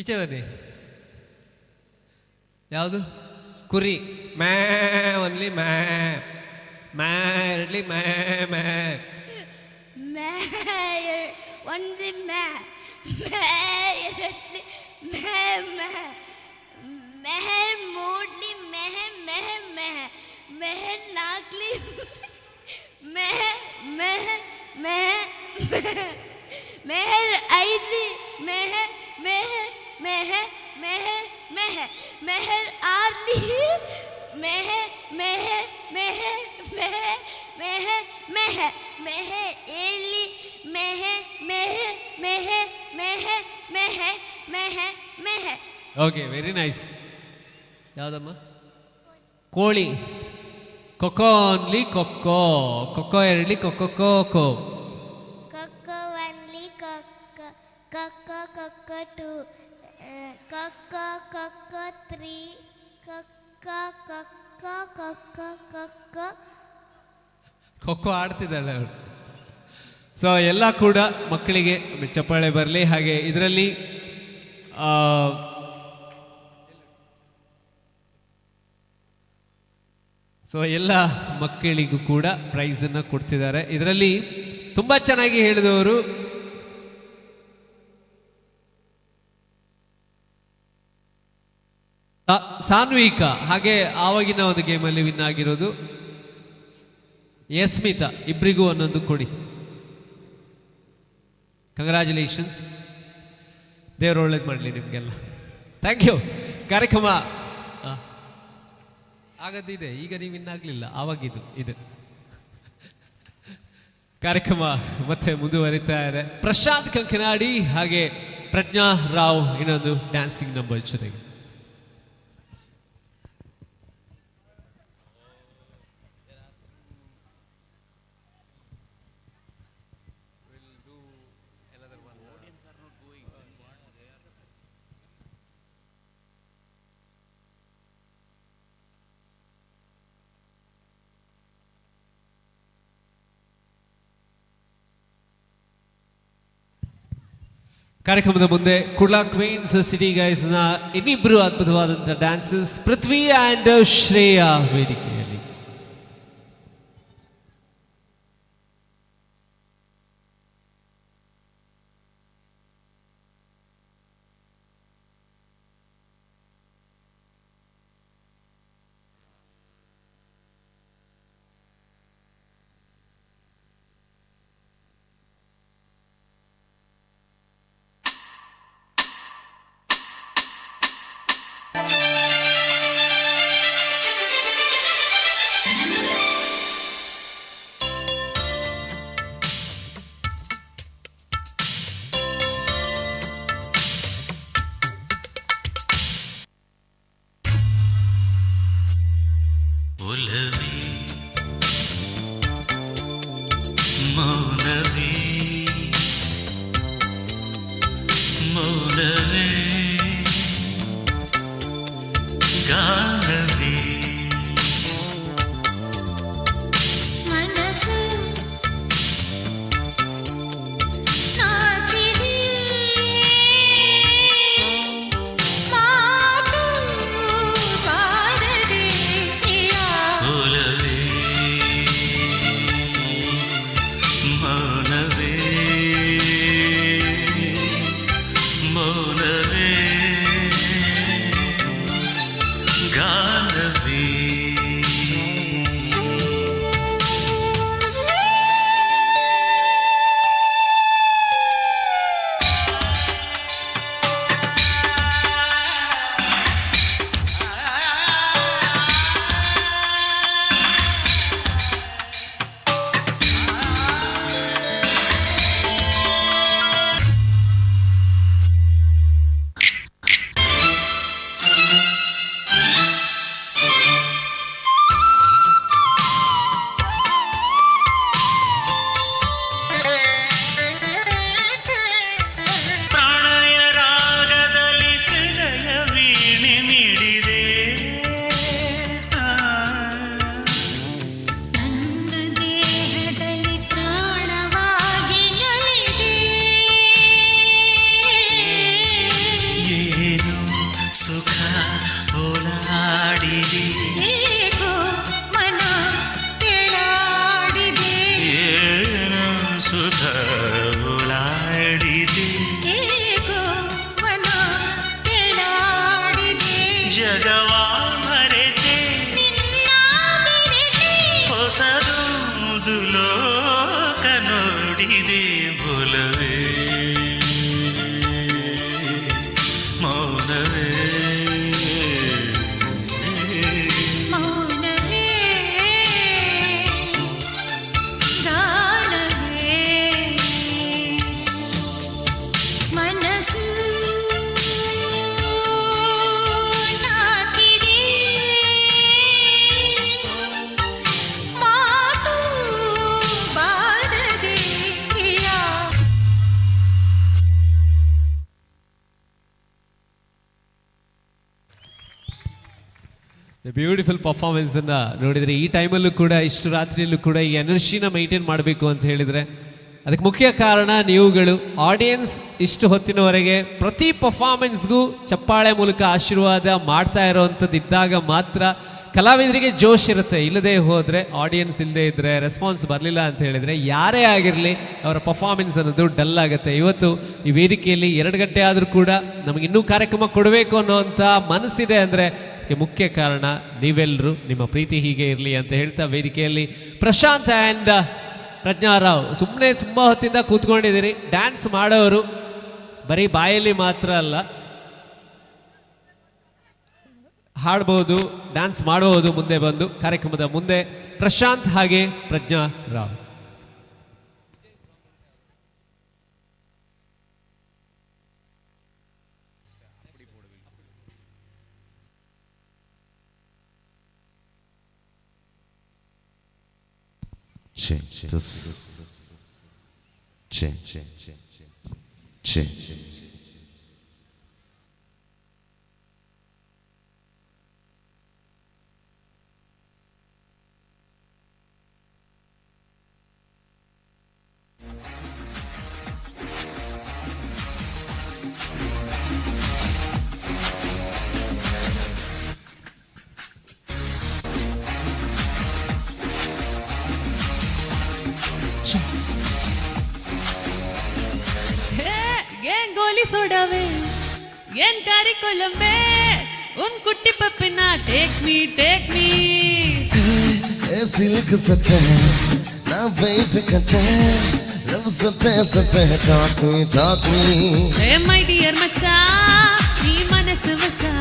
ಈಚೆ ಬನ್ನಿ. ಯಾವುದು? ಕುರಿ. ಮ್ಯಾ ಒನ್ಲಿ ಮ್ಯಾ, ಮ್ಯಾ ಎರಡ್ಲಿ ಮ್ಯಾ ಮ್ಯಾ, ಒಂದ್ಲಿ ಮ್ಯಾ, ಮ್ಯಾ ಎರಡ್ಲಿ ಮ್ಯಾ ಮ್ಯಾ, ಮೆಹರ್ ಮೂಡ್ಲಿ ಮೆಹ ಮೆಹ ಮೆಹ, ಮೆಹರ್ ನಾಲ್ಕಲಿ ಮೆಹ ಮೆಹ ಮೆಹ ಮೆಹ, ಮೆಹರ್ ಐದ್ಲಿ ಮೆಹ ಮೆಹ ಮೆಹ ಮೆಹ ಮೆಹ, ಮೆಹರ್ ಆರ್ಲಿ ಮೆಹ ಮೆಹ ಮೆಹ ಮೆಹ ಮೆಹ ಮೆಹ, ಮೆಹ ಏಳ್ಲಿ ಮೆಹ ಮೆಹ ಮೆಹ ಮೆಹ ಮೆಹ ಮೆಹ ಮೆಹ. Okay, very nice. ಯಾವುದಮ್ಮ? ಕೋಳಿ. ಕೊಕ್ಕೋ ಒನ್ಲಿ ಕೊಕ್ಕೋ, ಕೊಕ್ಕೋ ಎರಡ್ಲಿ ಕೊಕ್ಕೋ ಕೋಕೋ, ಕೊಕ್ಕೋ ಒನ್ಲಿ ಕೊಕ್ಕೋ, ಕೊಕ್ಕೋ ಕೊಕ್ಕೋ ಟು, ಕೊಕ್ಕೋ ಕೊಕ್ಕೋ ತ್ರೀ, ಕೊಕ್ಕೋ ಕೊಕ್ಕೋ ಕೊಕ್ಕೋ ಕೊಕ್ಕೋ. ಖೋಖೋ ಆಡ್ತಿದ್ದಾಳೆ ಅವಳು. ಸೊ ಎಲ್ಲ ಕೂಡ ಮಕ್ಕಳಿಗೆ ಚಪ್ಪಾಳೆ ಬರಲಿ. ಹಾಗೆ ಇದರಲ್ಲಿ ಸೊ ಎಲ್ಲ ಮಕ್ಕಳಿಗೂ ಕೂಡ ಪ್ರೈಸನ್ನು ಕೊಡ್ತಿದ್ದಾರೆ. ಇದರಲ್ಲಿ ತುಂಬ ಚೆನ್ನಾಗಿ ಹೇಳಿದವರು ಸಾನ್ವಿಕ, ಹಾಗೆ ಆವಾಗಿನ ಒಂದು ಗೇಮಲ್ಲಿ ವಿನ್ ಆಗಿರೋದು ಯಸ್ಮಿತಾ. ಇಬ್ಬರಿಗೂ ಒಂದೊಂದು ಕೊಡಿ. ಕಂಗ್ರ್ಯಾಚುಲೇಷನ್ಸ್. ದೇವರು ಒಳ್ಳೇದು ಮಾಡಲಿ ನಿಮಗೆಲ್ಲ. Thank you. ಕಾರ್ಯಕ್ರಮ ಆಗದಿದೆ. ಈಗ ನೀವು ವಿನ್ ಆಗಲಿಲ್ಲ, ಆವಾಗಿದ್ದು ಇದು ಕಾರ್ಯಕ್ರಮ ಮತ್ತೆ ಮುಂದುವರಿತಾ ಇದೆ. ಪ್ರಶಾಂತ್ ಕಂಕನಾಡಿ ಹಾಗೆ ಪ್ರಜ್ಞಾ ರಾವ್ ಇನ್ನೊಂದು ಡ್ಯಾನ್ಸಿಂಗ್ ನಂಬರ್ ಜೊತೆಗೆ. ಕಾರ್ಯಕ್ರಮದ ಮುಂದೆ ಕುಡ್ಲಾ ಕ್ವೀನ್ಸ್ ಸಿಟಿ ಗೈಸ್ ನ ಇನ್ನಿಬ್ರು ಅದ್ಭುತವಾದಂತಹ ಡ್ಯಾನ್ಸಸ್ ಪೃಥ್ವಿ ಅಂಡ್ ಶ್ರೇಯಾ ವೇದಿಕೆಯಲ್ಲಿ. ಬ್ಯೂಟಿಫುಲ್ ಪರ್ಫಾರ್ಮೆನ್ಸ್ ಅನ್ನ ನೋಡಿದರೆ ಈ ಟೈಮಲ್ಲೂ ಕೂಡ ಇಷ್ಟು ರಾತ್ರಿಯಲ್ಲೂ ಕೂಡ ಈ ಎನರ್ಜಿನ ಮೈಂಟೈನ್ ಮಾಡಬೇಕು ಅಂತ ಹೇಳಿದರೆ ಅದಕ್ಕೆ ಮುಖ್ಯ ಕಾರಣ ನೀವುಗಳು. ಆಡಿಯನ್ಸ್ ಇಷ್ಟು ಹೊತ್ತಿನವರೆಗೆ ಪ್ರತಿ ಪರ್ಫಾರ್ಮೆನ್ಸ್ಗೂ ಚಪ್ಪಾಳೆ ಮೂಲಕ ಆಶೀರ್ವಾದ ಮಾಡ್ತಾ ಇರೋವಂಥದ್ದು ಇದ್ದಾಗ ಮಾತ್ರ ಕಲಾವಿದರಿಗೆ ಜೋಶ್ ಇರುತ್ತೆ. ಇಲ್ಲದೆ ಹೋದರೆ ಆಡಿಯನ್ಸ್ ಇಲ್ಲದೆ ಇದ್ದರೆ ರೆಸ್ಪಾನ್ಸ್ ಬರಲಿಲ್ಲ ಅಂತ ಹೇಳಿದರೆ ಯಾರೇ ಆಗಿರಲಿ ಅವರ ಪರ್ಫಾರ್ಮೆನ್ಸ್ ಅನ್ನೋದು ಡಲ್ ಆಗುತ್ತೆ. ಇವತ್ತು ಈ ವೇದಿಕೆಯಲ್ಲಿ 2 ಗಂಟೆ ಆದರೂ ಕೂಡ ನಮಗೆ ಇನ್ನೂ ಕಾರ್ಯಕ್ರಮ ಕೊಡಬೇಕು ಅನ್ನೋವಂಥ ಮನಸ್ಸಿದೆ ಅಂದರೆ ಅದಕ್ಕೆ ಮುಖ್ಯ ಕಾರಣ ನೀವೆಲ್ಲರೂ. ನಿಮ್ಮ ಪ್ರೀತಿ ಹೀಗೆ ಇರಲಿ ಅಂತ ಹೇಳ್ತಾ ವೇದಿಕೆಯಲ್ಲಿ ಪ್ರಶಾಂತ್ ಆ್ಯಂಡ್ ಪ್ರಜ್ಞಾ ರಾವ್ ಸುಮ್ಮನೆ ತುಂಬ ಹೊತ್ತಿಂದ ಕೂತ್ಕೊಂಡಿದ್ದೀರಿ. ಡ್ಯಾನ್ಸ್ ಮಾಡೋರು ಬರೀ ಬಾಯಲ್ಲಿ ಮಾತ್ರ ಅಲ್ಲ, ಹಾಡ್ಬೋದು, ಡ್ಯಾನ್ಸ್ ಮಾಡಬಹುದು. ಮುಂದೆ ಬಂದು ಕಾರ್ಯಕ್ರಮದ ಮುಂದೆ ಪ್ರಶಾಂತ್ ಹಾಗೆ ಪ್ರಜ್ಞಾ ರಾವ್. ஏன் கோலி சோடாவே என் கறி குழம்பே உன் குட்டி பப்பினா டேக் மீ சில்க் சட்டை நான் வெயிட் கட்டேன் லவ் சட்டை டாக் மீ ஏ மை டியர் மச்சான் நீ மனசு வச்சா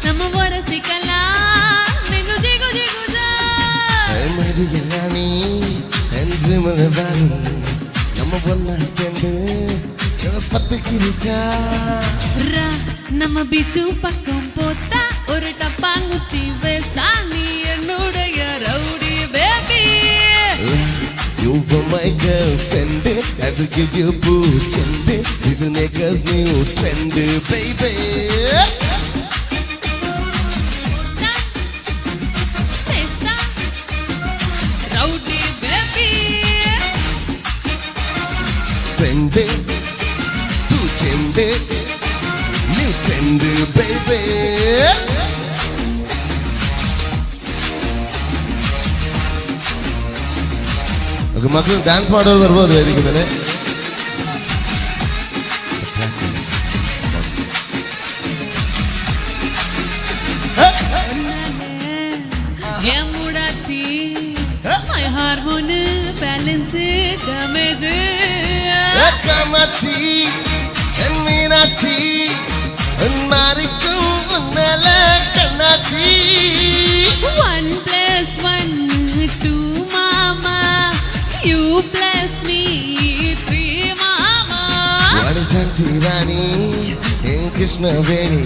நம்ம வரசிக்கலாம் நெஞ்சு ஜிகு ஜிகுஜா மடியலானி என்று மனதானி நம்ம ஒன்னா சேர்ந்து பத்துக்கிச்சா நம்ம பீச்சு பக்கம் போத்தா ஒரு டப்பாங்குச்சி வேஸ்தா நீ என்னுடைய rowdy baby You were my girlfriend, I will give you boochend. We will make us new trend, baby. Rowdy baby. Trend, boochend, new trend, baby. Okay, ಮಕ್ಕಳು ಡ್ಯಾನ್ಸ್ ಮಾಡೋರು ಬರ್ಬೋದು ವೇದಿಕೆ ಮೇಲೆ ஏமுடாச்சி my hormone balance damage Kamatchi N Meenachi N மாறிக்கும் உன்னல கண்ணாச்சி 1+1 2 mama you bless me 3 mama வாடி ஜான்சி ராணி என் கிருஷ்ண வேணி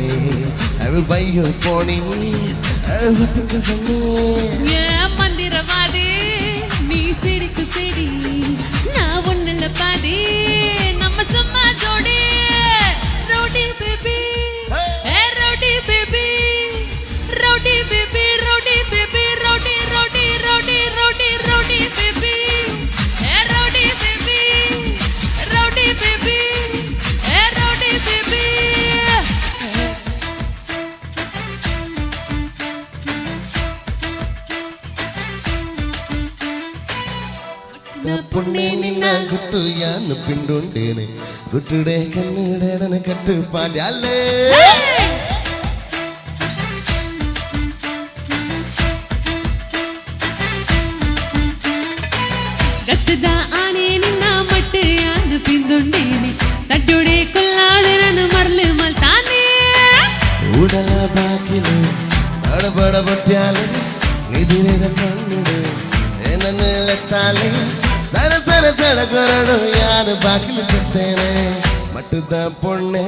I will buy you pony அழுவத்துக்கு வந்து ஏ மந்திரவாதி நீ சிடிக்கு சிடி நான் ஒன்னுல பாதி நம்ம சும்மா ஜோடி ரவுடி பேபி ஏ rowdy baby rowdy baby rowdy baby rowdy rowdy rowdy rowdy rowdy baby ஏ ரவுடி பேபி ரவுடி பேபி ஏ ரவுடி பேபி பொண்ணே நின்ன குட்டு யான்னு பிண்டுண்டேனே குட்டுடே கண்ணுடன கட்டு பாடியாலே ಗಟ್ಟದ ಆನೆ ನಿನ್ನ ಮಟ್ಟೆಯನ್ನು ಪಿಂದುಂಡೇನೆ ತಡ್ಡೊಡೆ ಕೊಲ್ಲಾದೆ ನಾನು ಮರ್ಲೆ ಮಲ್ತಾನೆ ಉಡಲ ಬಾಕಿಲು ಅಡಬಡ ಬಟ್ಯಾಲೆ ನಿದಿರಿದ ಕಣ್ಣಿಡು ಏನನ್ನು ಲೆತ್ತಾಲೆ ಸರ ಸರ ಸಡ ಕೊರಡು ಯಾರು ಬಾಗಿಲು ಬಿಡ್ತೇನೆ ಮಟ್ಟದ ಪೊಣ್ಣೆ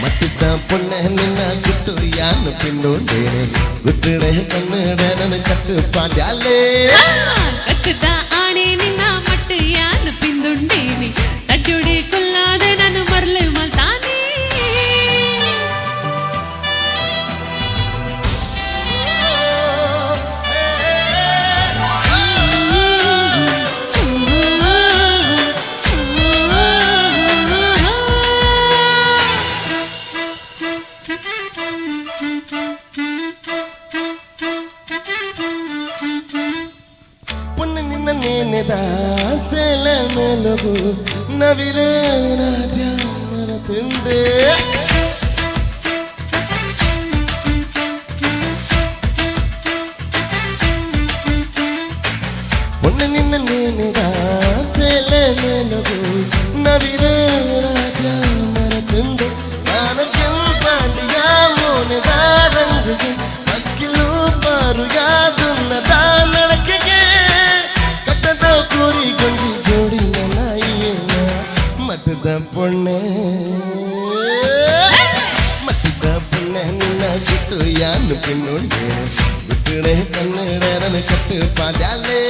ಮಟ್ಟದ ಪೊಣ್ಣೆ ನಿನ್ನ ಗುಟ್ಟು ಯಾನು ಪಿಂಡುಂಡೇನೆ ಗುಟ್ಟಡೆ ಕನ್ನಡ ನನ್ನ ಕಟ್ಟು ಪಾಡ್ಯಾಲೆ ಗಟ್ಟದ ಆನೆ ನಿನ್ನ ಮಟ್ಟೆಯನ್ನು ಪಿಂದುಂಡೇನೆ ತಡ್ಡೊಡೆ ಕೊಲ್ಲಾದೆ ನಾನು ಮರ್ಲೆ ಮಲ್ತಾನೆ ಪೊಣ್ಣೆ ನಿನ್ನ ನೇನೆದ ಸೆಲ ಮೇಲಗು ನವಿಲೆ ರಾಜ ಮರತುಂಡೆ ಪೊಣ್ಣೆ ನಿನ್ನ ನೇನೆದ ಸೆಲ ಮೇಲಗು ನವಿಲೆ ರಾಜ ಮರತುಂಡೆ ನಾನು ಕೆಂಪಾಂಡಿಯ ಮೋನೆದ ರಂಗಿಗೆ ಅಕ್ಕಿಲು ಪಾರು ಯಾದುನ್ನದ ನಡಕೆಗೆ ಕಟ್ಟದ ಕೂರಿ ಗಂಜಿ ಜೋಡಿ ನಾಯಿಯೇನ ಮಟ್ಟದ ಪೊಣ್ಣೆ ಮಟ್ಟದ ಪೊಣ್ಣೆ ನಿನ್ನ ಗುಟ್ಟು ಯಾನು ಪಿನ್ನೊಂಡೆ ಗುಟ್ಟು ಗುಟ್ಟಡೆ ಕನ್ನಡ ಕಟ್ಟು ಪಾಡ್ಯಾಲೆ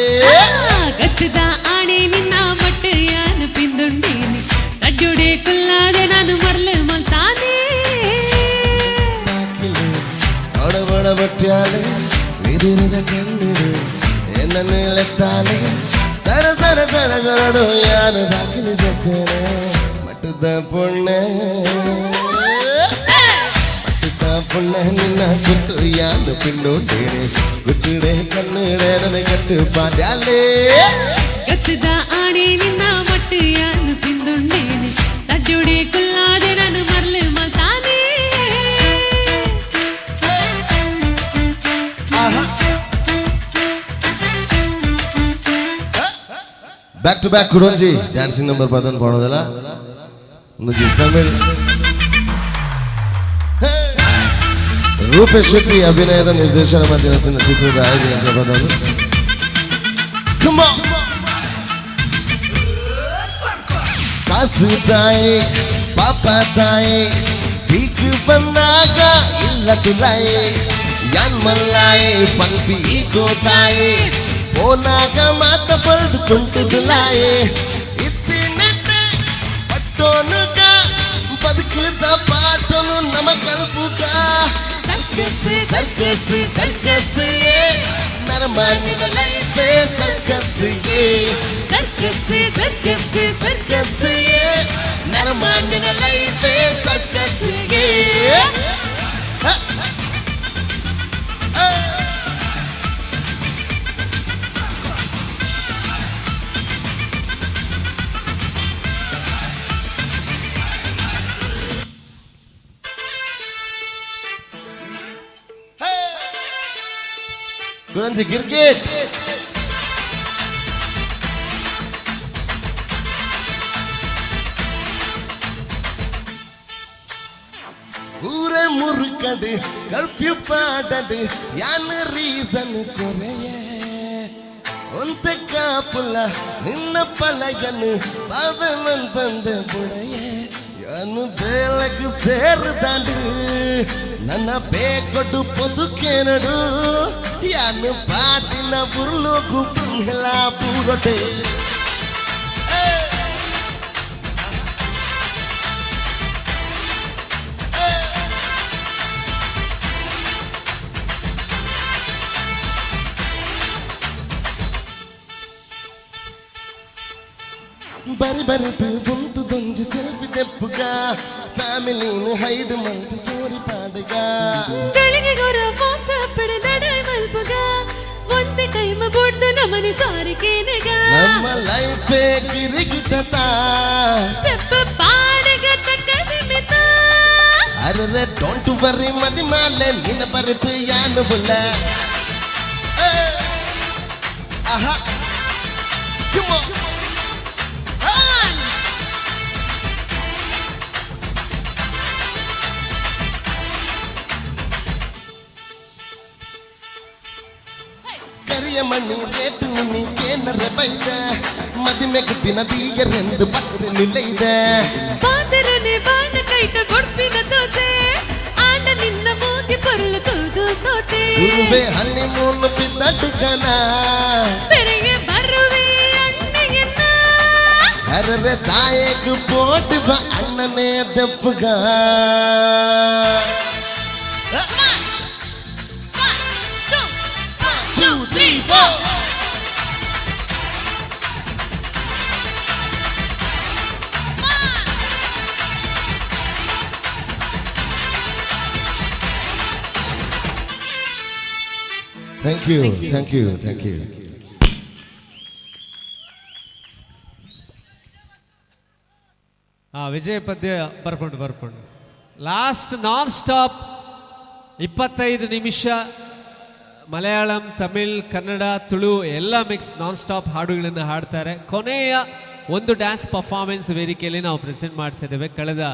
ಗತ್ತದ ಆಣೆ ನಿನ್ನ ಮಟ್ಟು ಯಾನು ಪಿಂದುಂಡೇನೆ ಅಡ್ಡೊಡೆ ಕುಲ್ಲಾದೆ ನಾನು ಮರ್ಲೆ ಮಲ್ತಾನೆ ಬಡ ಬಡ ಬಟ್ಟ್ಯಾಲೆ ವಿಧಿರಿದ ಕಣ್ಣಿಡು ಎನ್ನನ್ನು ಎಳೆತ್ತಾಲೆ ಸರ ಸರ ಸರ ಸರಡು ಯಾನು ಬಾಗಿಲು ಸತ್ತೇನೆ ಮಟ್ಟದ ಪುಣ್ಯ ಮಟ್ಟದ ಪುಣ್ಯ ನಿನ್ನ ಗುಟ್ಟು ಯಾನು ಪಿಂಡೋಟೇನೆ ಗುಟ್ಟಡೆ ಕನ್ನಡ ಕಟ್ಟು ಪಾಡ್ಯಾಲೆ ಗತ್ತದ ಆಣೆ ನಿನ್ನ ಮಟ್ಟು ಯಾನು ಪಿಂದುಂಡೇನೆ ಅಡ್ಡೊಡೆ ಕುಲ್ಲಾದೆ ನಾನು ಮರ್ಲೆ ಮಲ್ತಾನೆ ಬ್ಯಾಕ್ ಟು ಬ್ಯಾಕ್ ಕುಡೋಂಜಿ ಡ್ಯಾನ್ಸಿಂಗ್ ನಂಬರ್ ಪದನ್ ಪಾಡೋದಲ್ಲ ಒಂದು ತಮಿಳ್ ರೂಪೇಶ್ ಶೆಟ್ಟಿ ಅಭಿನಯದ ನಿರ್ದೇಶನ ಮತ್ತು ರಚನೆ ಚಿತ್ರದ ಆಯೋಜನೆ ಪದಗಳು ಕಾಸು ತಾಯಿ ಪಾಪ ತಾಯಿ ಸೀಕ್ ಬಂದಾಗ ಇಲ್ಲ ತುಲಾಯಿ ಯಾನ್ ಮಲ್ಲಾಯಿ ಪಂಪಿ ಈಗೋ ತಾಯಿ ಓನಾಗ ಮಾತ ಬರೆದುಕೊಂಡಿದ್ದಲಾಯೇ ಇತ್ತಿನಟ್ಟೆ ಪಟ್ಟೋನುಗ ಬದುಕಿದ ಪಾಠನು ನಮ ಕಲ್ಪುಗ ಸರ್ಕಸ್ ಸರ್ಕಸ್ ಸರ್ಕಸ್ ನರಮಾನಿನ ಲೈಫೇ ಸರ್ಕಸ್ ಸರ್ಕಸ್ ಸರ್ಕಸ್ ಸರ್ಕಸ್ ನರಮಾನಿನ ಲೈಫೇ ಸರ್ಕಸ್ ಗುರಂಜಿ ಕ್ರಿಕೆಟ್ ಊರೇ ಮುರುಕಡು ಕರ್ಫ್ಯೂ ಪಾಡಡು ಯಾನ ರೀಸನ್ ಕೊರೆಯ ಒಂತ ಕಾಪುಲ ನಿನ್ನ ಪಲಗನು ಬಾಬೆಮನ್ ಬಂದ ಬುಡೆಯ ಯಾನು ಬೇಲಕು ಸೇರ್ದಾಂಡು ನನ್ನ ಬೇಕೊಡು పొదుకేనడు యాను పాటిన బుర్లోకు పింగలా పూగొటే ಬರಿ ಬರಿಟು ಬಂತು ದೊಂಜಿ ಸೆಲ್ಫಿ ತೆಪ್ಪುಗ ಫ್ಯಾಮಿಲಿನ ಹೈಡ್ ಮಂತ್ ಸ್ಟೋರಿ ಪಾಡಗ ಗಳಿಗೆ ಗೊರ ವಾಟ್ಸ್ಆಪ್ ನಡೈ ಮಲ್ಪುಗ ಒಂದು ಟೈಮ್ ಬೊಡ್ದು ನಮನೆ ಸಾರಿಕೇನೆಗ ನಮ್ಮ ಲೈಫ್ ಕಿರಿಗಿಟತ ಸ್ಟೆಪ್ ಪಾಡಗ ತಕ್ಕದಿ ಮಿತ ಅರೆ ಡೋಂಟ್ ವರಿ ಮದಿ ಮಾಲೆ ನಿನ್ನ ಬರಿಟು ಯಾನು ಬುಲ್ಲ ಆಹಾ ಕಮ್ ಆನ್ ಕರಿಯ ಮಣ್ಣಿ ರೇಟ್ ನಿನ್ನಿ ಕೇನರೆ ಬೈದ ಮದಿಮೆ ಗುತ್ತಿನ ದೀಯರೆಂದು ಬಟ್ಟೆ ನಿಲ್ಲೈದ ಪಾದರನೆ ಬಾಣ ಕೈಟ ಬೊಡ್ಪಿನ ತೋತೆ ಆಂಡ ನಿನ್ನ ಮೂಗಿ ಪೊರಲು ತೂದು ಸೋತೆ ಸುರುವೆ ಹಲ್ಲಿ ಮೂನು ಬಿದ್ದಡ್ಗನ ಬೆರೆಗೆ ಬರುವೆ ಅಣ್ಣಗೆನ್ನ ಅರೆ ತಾಯೇಗು ಪೋಟಿ ಬ ಅಣ್ಣನೇ ದೆಪ್ಪುಗ Thank you, thank you, thank you. ವಿಜಯ ಪದ್ಯ ಬರ್ಕೊಂಡು ಲಾಸ್ಟ್ ನಾನ್ ಸ್ಟಾಪ್ 25 ನಿಮಿಷ ಮಲಯಾಳಂ ತಮಿಳ್ ಕನ್ನಡ ತುಳು ಎಲ್ಲ ಮಿಕ್ಸ್ ನಾನ್ ಸ್ಟಾಪ್ ಹಾಡುಗಳನ್ನು ಹಾಡ್ತಾರೆ. ಕೊನೆಯ ಒಂದು ಡ್ಯಾನ್ಸ್ ಪರ್ಫಾರ್ಮೆನ್ಸ್ ವೇದಿಕೆಯಲ್ಲಿ ನಾವು ಪ್ರೆಸೆಂಟ್ ಮಾಡ್ತಾ ಇದ್ದೇವೆ. ಕಳೆದ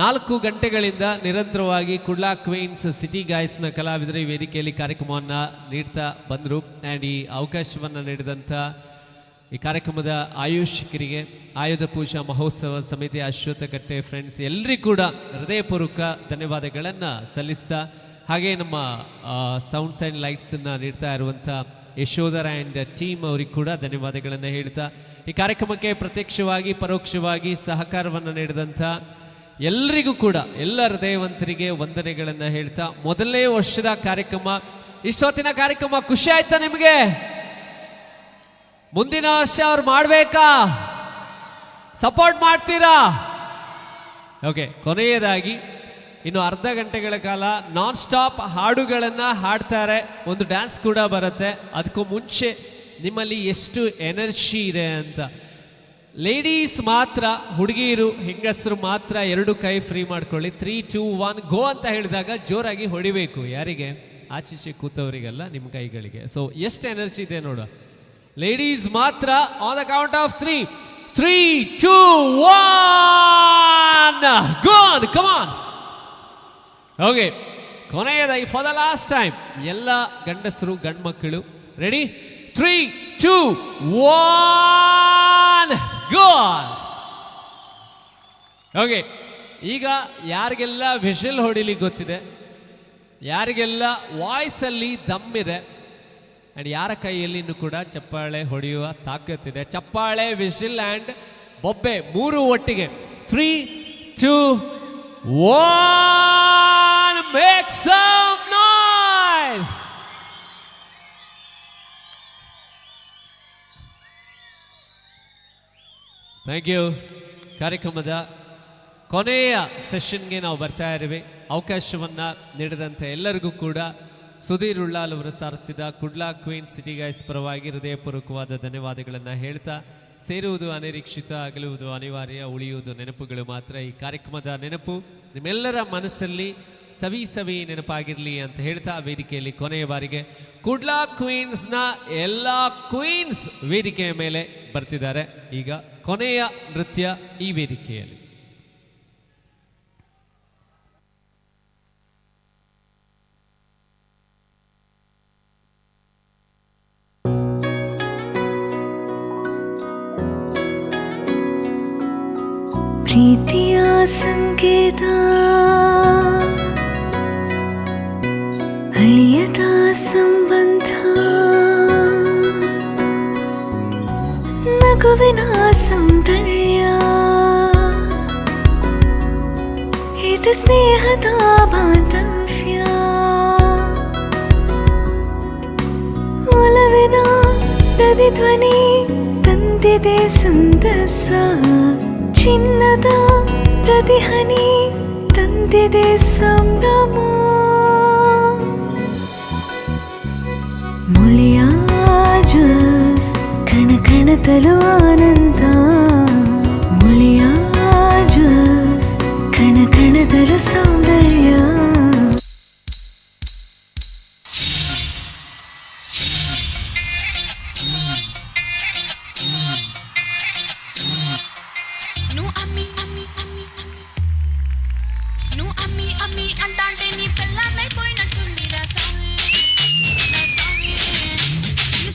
4 ಗಂಟೆಗಳಿಂದ ನಿರಂತರವಾಗಿ ಕುಡ್ಲಾ ಕ್ವೀನ್ಸ್ ಸಿಟಿ ಗಾಯ್ಸ್ನ ಕಲಾವಿದರು ಈ ವೇದಿಕೆಯಲ್ಲಿ ಕಾರ್ಯಕ್ರಮವನ್ನು ನೀಡ್ತಾ ಬಂದರು. ಆ್ಯಂಡ್ ಈ ಅವಕಾಶವನ್ನು ನೀಡಿದಂಥ ಈ ಕಾರ್ಯಕ್ರಮದ ಆಯುಷಕರಿಗೆ, ಆಯುಧ ಪೂಜಾ ಮಹೋತ್ಸವ ಸಮಿತಿ, ಅಶ್ವತ್ಥ ಕಟ್ಟೆ ಫ್ರೆಂಡ್ಸ್ ಎಲ್ಲರಿಗೂ ಕೂಡ ಹೃದಯಪೂರ್ವಕ ಧನ್ಯವಾದಗಳನ್ನು ಸಲ್ಲಿಸ್ತಾ, ಹಾಗೆ ನಮ್ಮ ಸೌಂಡ್ಸ್ ಆ್ಯಂಡ್ ಲೈಟ್ಸನ್ನು ನೀಡ್ತಾ ಇರುವಂಥ ಯಶೋಧರ ಆ್ಯಂಡ್ ಟೀಮ್ ಅವ್ರಿಗೆ ಕೂಡ ಧನ್ಯವಾದಗಳನ್ನು ಹೇಳ್ತಾ ಈ ಕಾರ್ಯಕ್ರಮಕ್ಕೆ ಪ್ರತ್ಯಕ್ಷವಾಗಿ ಪರೋಕ್ಷವಾಗಿ ಸಹಕಾರವನ್ನು ನೀಡಿದಂಥ ಎಲ್ಲರಿಗೂ ಕೂಡ ಎಲ್ಲ ಹೃದಯವಂತರಿಗೆ ವಂದನೆಗಳನ್ನು ಹೇಳ್ತಾ ಮೊದಲನೇ ವರ್ಷದ ಕಾರ್ಯಕ್ರಮ, ಇಷ್ಟೊತ್ತಿನ ಕಾರ್ಯಕ್ರಮ ಖುಷಿ ಆಯ್ತಾ ನಿಮಗೆ? ಮುಂದಿನ ವರ್ಷ ಅವ್ರು ಮಾಡಬೇಕಾ? ಸಪೋರ್ಟ್ ಮಾಡ್ತೀರಾ? ಓಕೆ, ಕೊನೆಯದಾಗಿ ಇನ್ನು ಅರ್ಧ ಗಂಟೆಗಳ ಕಾಲ ನಾನ್ ಸ್ಟಾಪ್ ಹಾಡುಗಳನ್ನು ಹಾಡ್ತಾರೆ, ಒಂದು ಡ್ಯಾನ್ಸ್ ಕೂಡ ಬರುತ್ತೆ. ಅದಕ್ಕೂ ಮುಂಚೆ ನಿಮ್ಮಲ್ಲಿ ಎಷ್ಟು ಎನರ್ಜಿ ಇದೆ ಅಂತ, ಲೇಡೀಸ್ ಮಾತ್ರ, ಹುಡುಗಿಯರು ಹೆಂಗಸರು ಮಾತ್ರ 2 ಕೈ ಫ್ರೀ ಮಾಡ್ಕೊಳ್ಳಿ. 3, 2, 1 ಗೋ ಅಂತ ಹೇಳಿದಾಗ ಜೋರಾಗಿ ಹೊಡಿಬೇಕು. ಯಾರಿಗೆ? ಆಚೀಚೆ ಕೂತವರಿಗೆಲ್ಲ, ನಿಮ್ಮ ಕೈಗಳಿಗೆ. ಸೊ ಎಷ್ಟು ಎನರ್ಜಿ ಇದೆ ನೋಡು. ಲೇಡೀಸ್ ಮಾತ್ರ on the count of 3, 3, 2, 1 go on, come on. Okay, ಕೊನೆಯದಾಗಿ ಫಾರ್ ದ ಲಾಸ್ಟ್ ಟೈಮ್ ಎಲ್ಲ ಗಂಡಸರು ಗಂಡು ಮಕ್ಕಳು ರೆಡಿ? 3, 2, 1 go on. ಓಕೆ, ಈಗ ಯಾರಿಗೆಲ್ಲ ವಿಷಲ್ ಹೊಡಿಲಿಕ್ಕೆ ಗೊತ್ತಿದೆ, ಯಾರಿಗೆಲ್ಲ ವಾಯ್ಸಲ್ಲಿ ದಮ್ಮಿದೆ ಆ್ಯಂಡ್ ಯಾರ ಕೈಯಲ್ಲಿನೂ ಕೂಡ ಚಪ್ಪಾಳೆ ಹೊಡೆಯುವ ತಾಕತ್ತಿದೆ, ಚಪ್ಪಾಳೆ, ವಿಷಲ್ ಆ್ಯಂಡ್ ಬೊಬ್ಬೆ 3 ಒಟ್ಟಿಗೆ 3, 2, 1 make some noise. Thank you. ಕಾರ್ಯಕ್ರಮದ ಕೊನೆಯ ಸೆಷನ್ಗೆ ನಾವು ಬರ್ತಾ ಇದ್ದೀವಿ. ಅವಕಾಶವನ್ನು ನೀಡಿದಂಥ ಎಲ್ಲರಿಗೂ ಕೂಡ ಸುಧೀರ್ ಉಳ್ಳಾಲ್ ಅವರ ಸಾರಥ್ಯದ ಕುಡ್ಲಾ ಕ್ವೀನ್ ಸಿಟಿ ಗೈಸ್ ಪರವಾಗಿ ಹೃದಯಪೂರ್ವಕವಾದ ಧನ್ಯವಾದಗಳನ್ನು ಹೇಳ್ತಾ, ಸೇರುವುದು ಅನಿರೀಕ್ಷಿತ, ಅಗಲುವುದು ಅನಿವಾರ್ಯ, ಉಳಿಯುವುದು ನೆನಪುಗಳು ಮಾತ್ರ. ಈ ಕಾರ್ಯಕ್ರಮದ ನೆನಪು ನಿಮ್ಮೆಲ್ಲರ ಮನಸ್ಸಲ್ಲಿ ಸವಿ ನೆನಪಾಗಿರಲಿ ಅಂತ ಹೇಳ್ತಾ, ವೇದಿಕೆಯಲ್ಲಿ ಕೊನೆಯ ಬಾರಿಗೆ ಕುಡ್ಲಾ ಕ್ವೀನ್ಸ್ನ ಎಲ್ಲ ಕ್ವೀನ್ಸ್ ವೇದಿಕೆಯ ಮೇಲೆ ಬರ್ತಿದ್ದಾರೆ. ಈಗ ಕೊನೆಯ ನೃತ್ಯ ಈ ವೇದಿಕೆಯಲ್ಲಿ. ಪ್ರೀತಿಯ ಸಂಕೇತ, ಅಳಿಯದ ಸಂಬಂಧ, ನಗುವಿನ ಸೌಂದರ್ಯ, ಇದು ಸ್ನೇಹದ ಬಾಂಧವ್ಯ, ಒಲವಿನ ಪ್ರತಿಧ್ವನಿ ತಂದಿದೆ ಸಂದಸ, ಚಿನ್ನದ ಪ್ರತಿಹನಿ ತಂದಿದೆ ಸಂಭ್ರಮ, ಮುಳಿಯ ಜ್ವಲ್ಸ್ ಕಣ ಕಣದಲು ಆನಂದ, ಮುಳಿಯ ಜ್ವಲ್ಸ್ ಕಣ ಕಣದಲು ಸೌಂದರ್ಯ.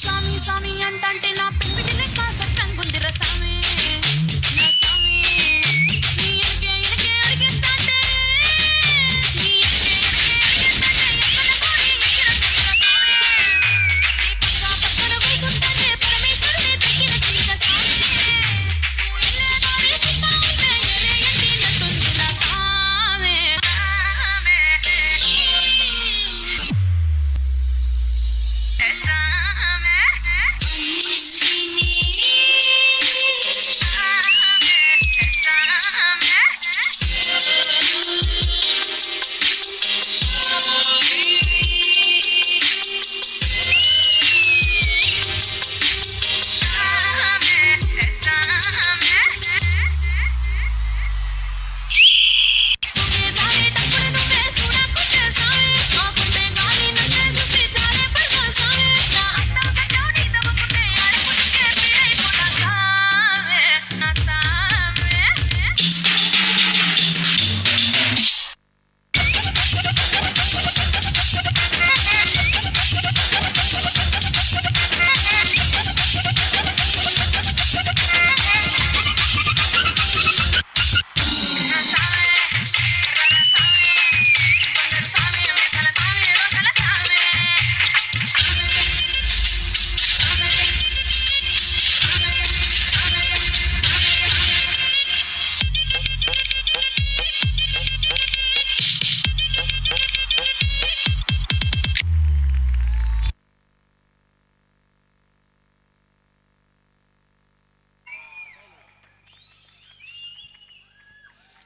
స్వామి స్వామి అంటే నా పెంపిటి లెక్క సట్టంగుందిర స్వామి.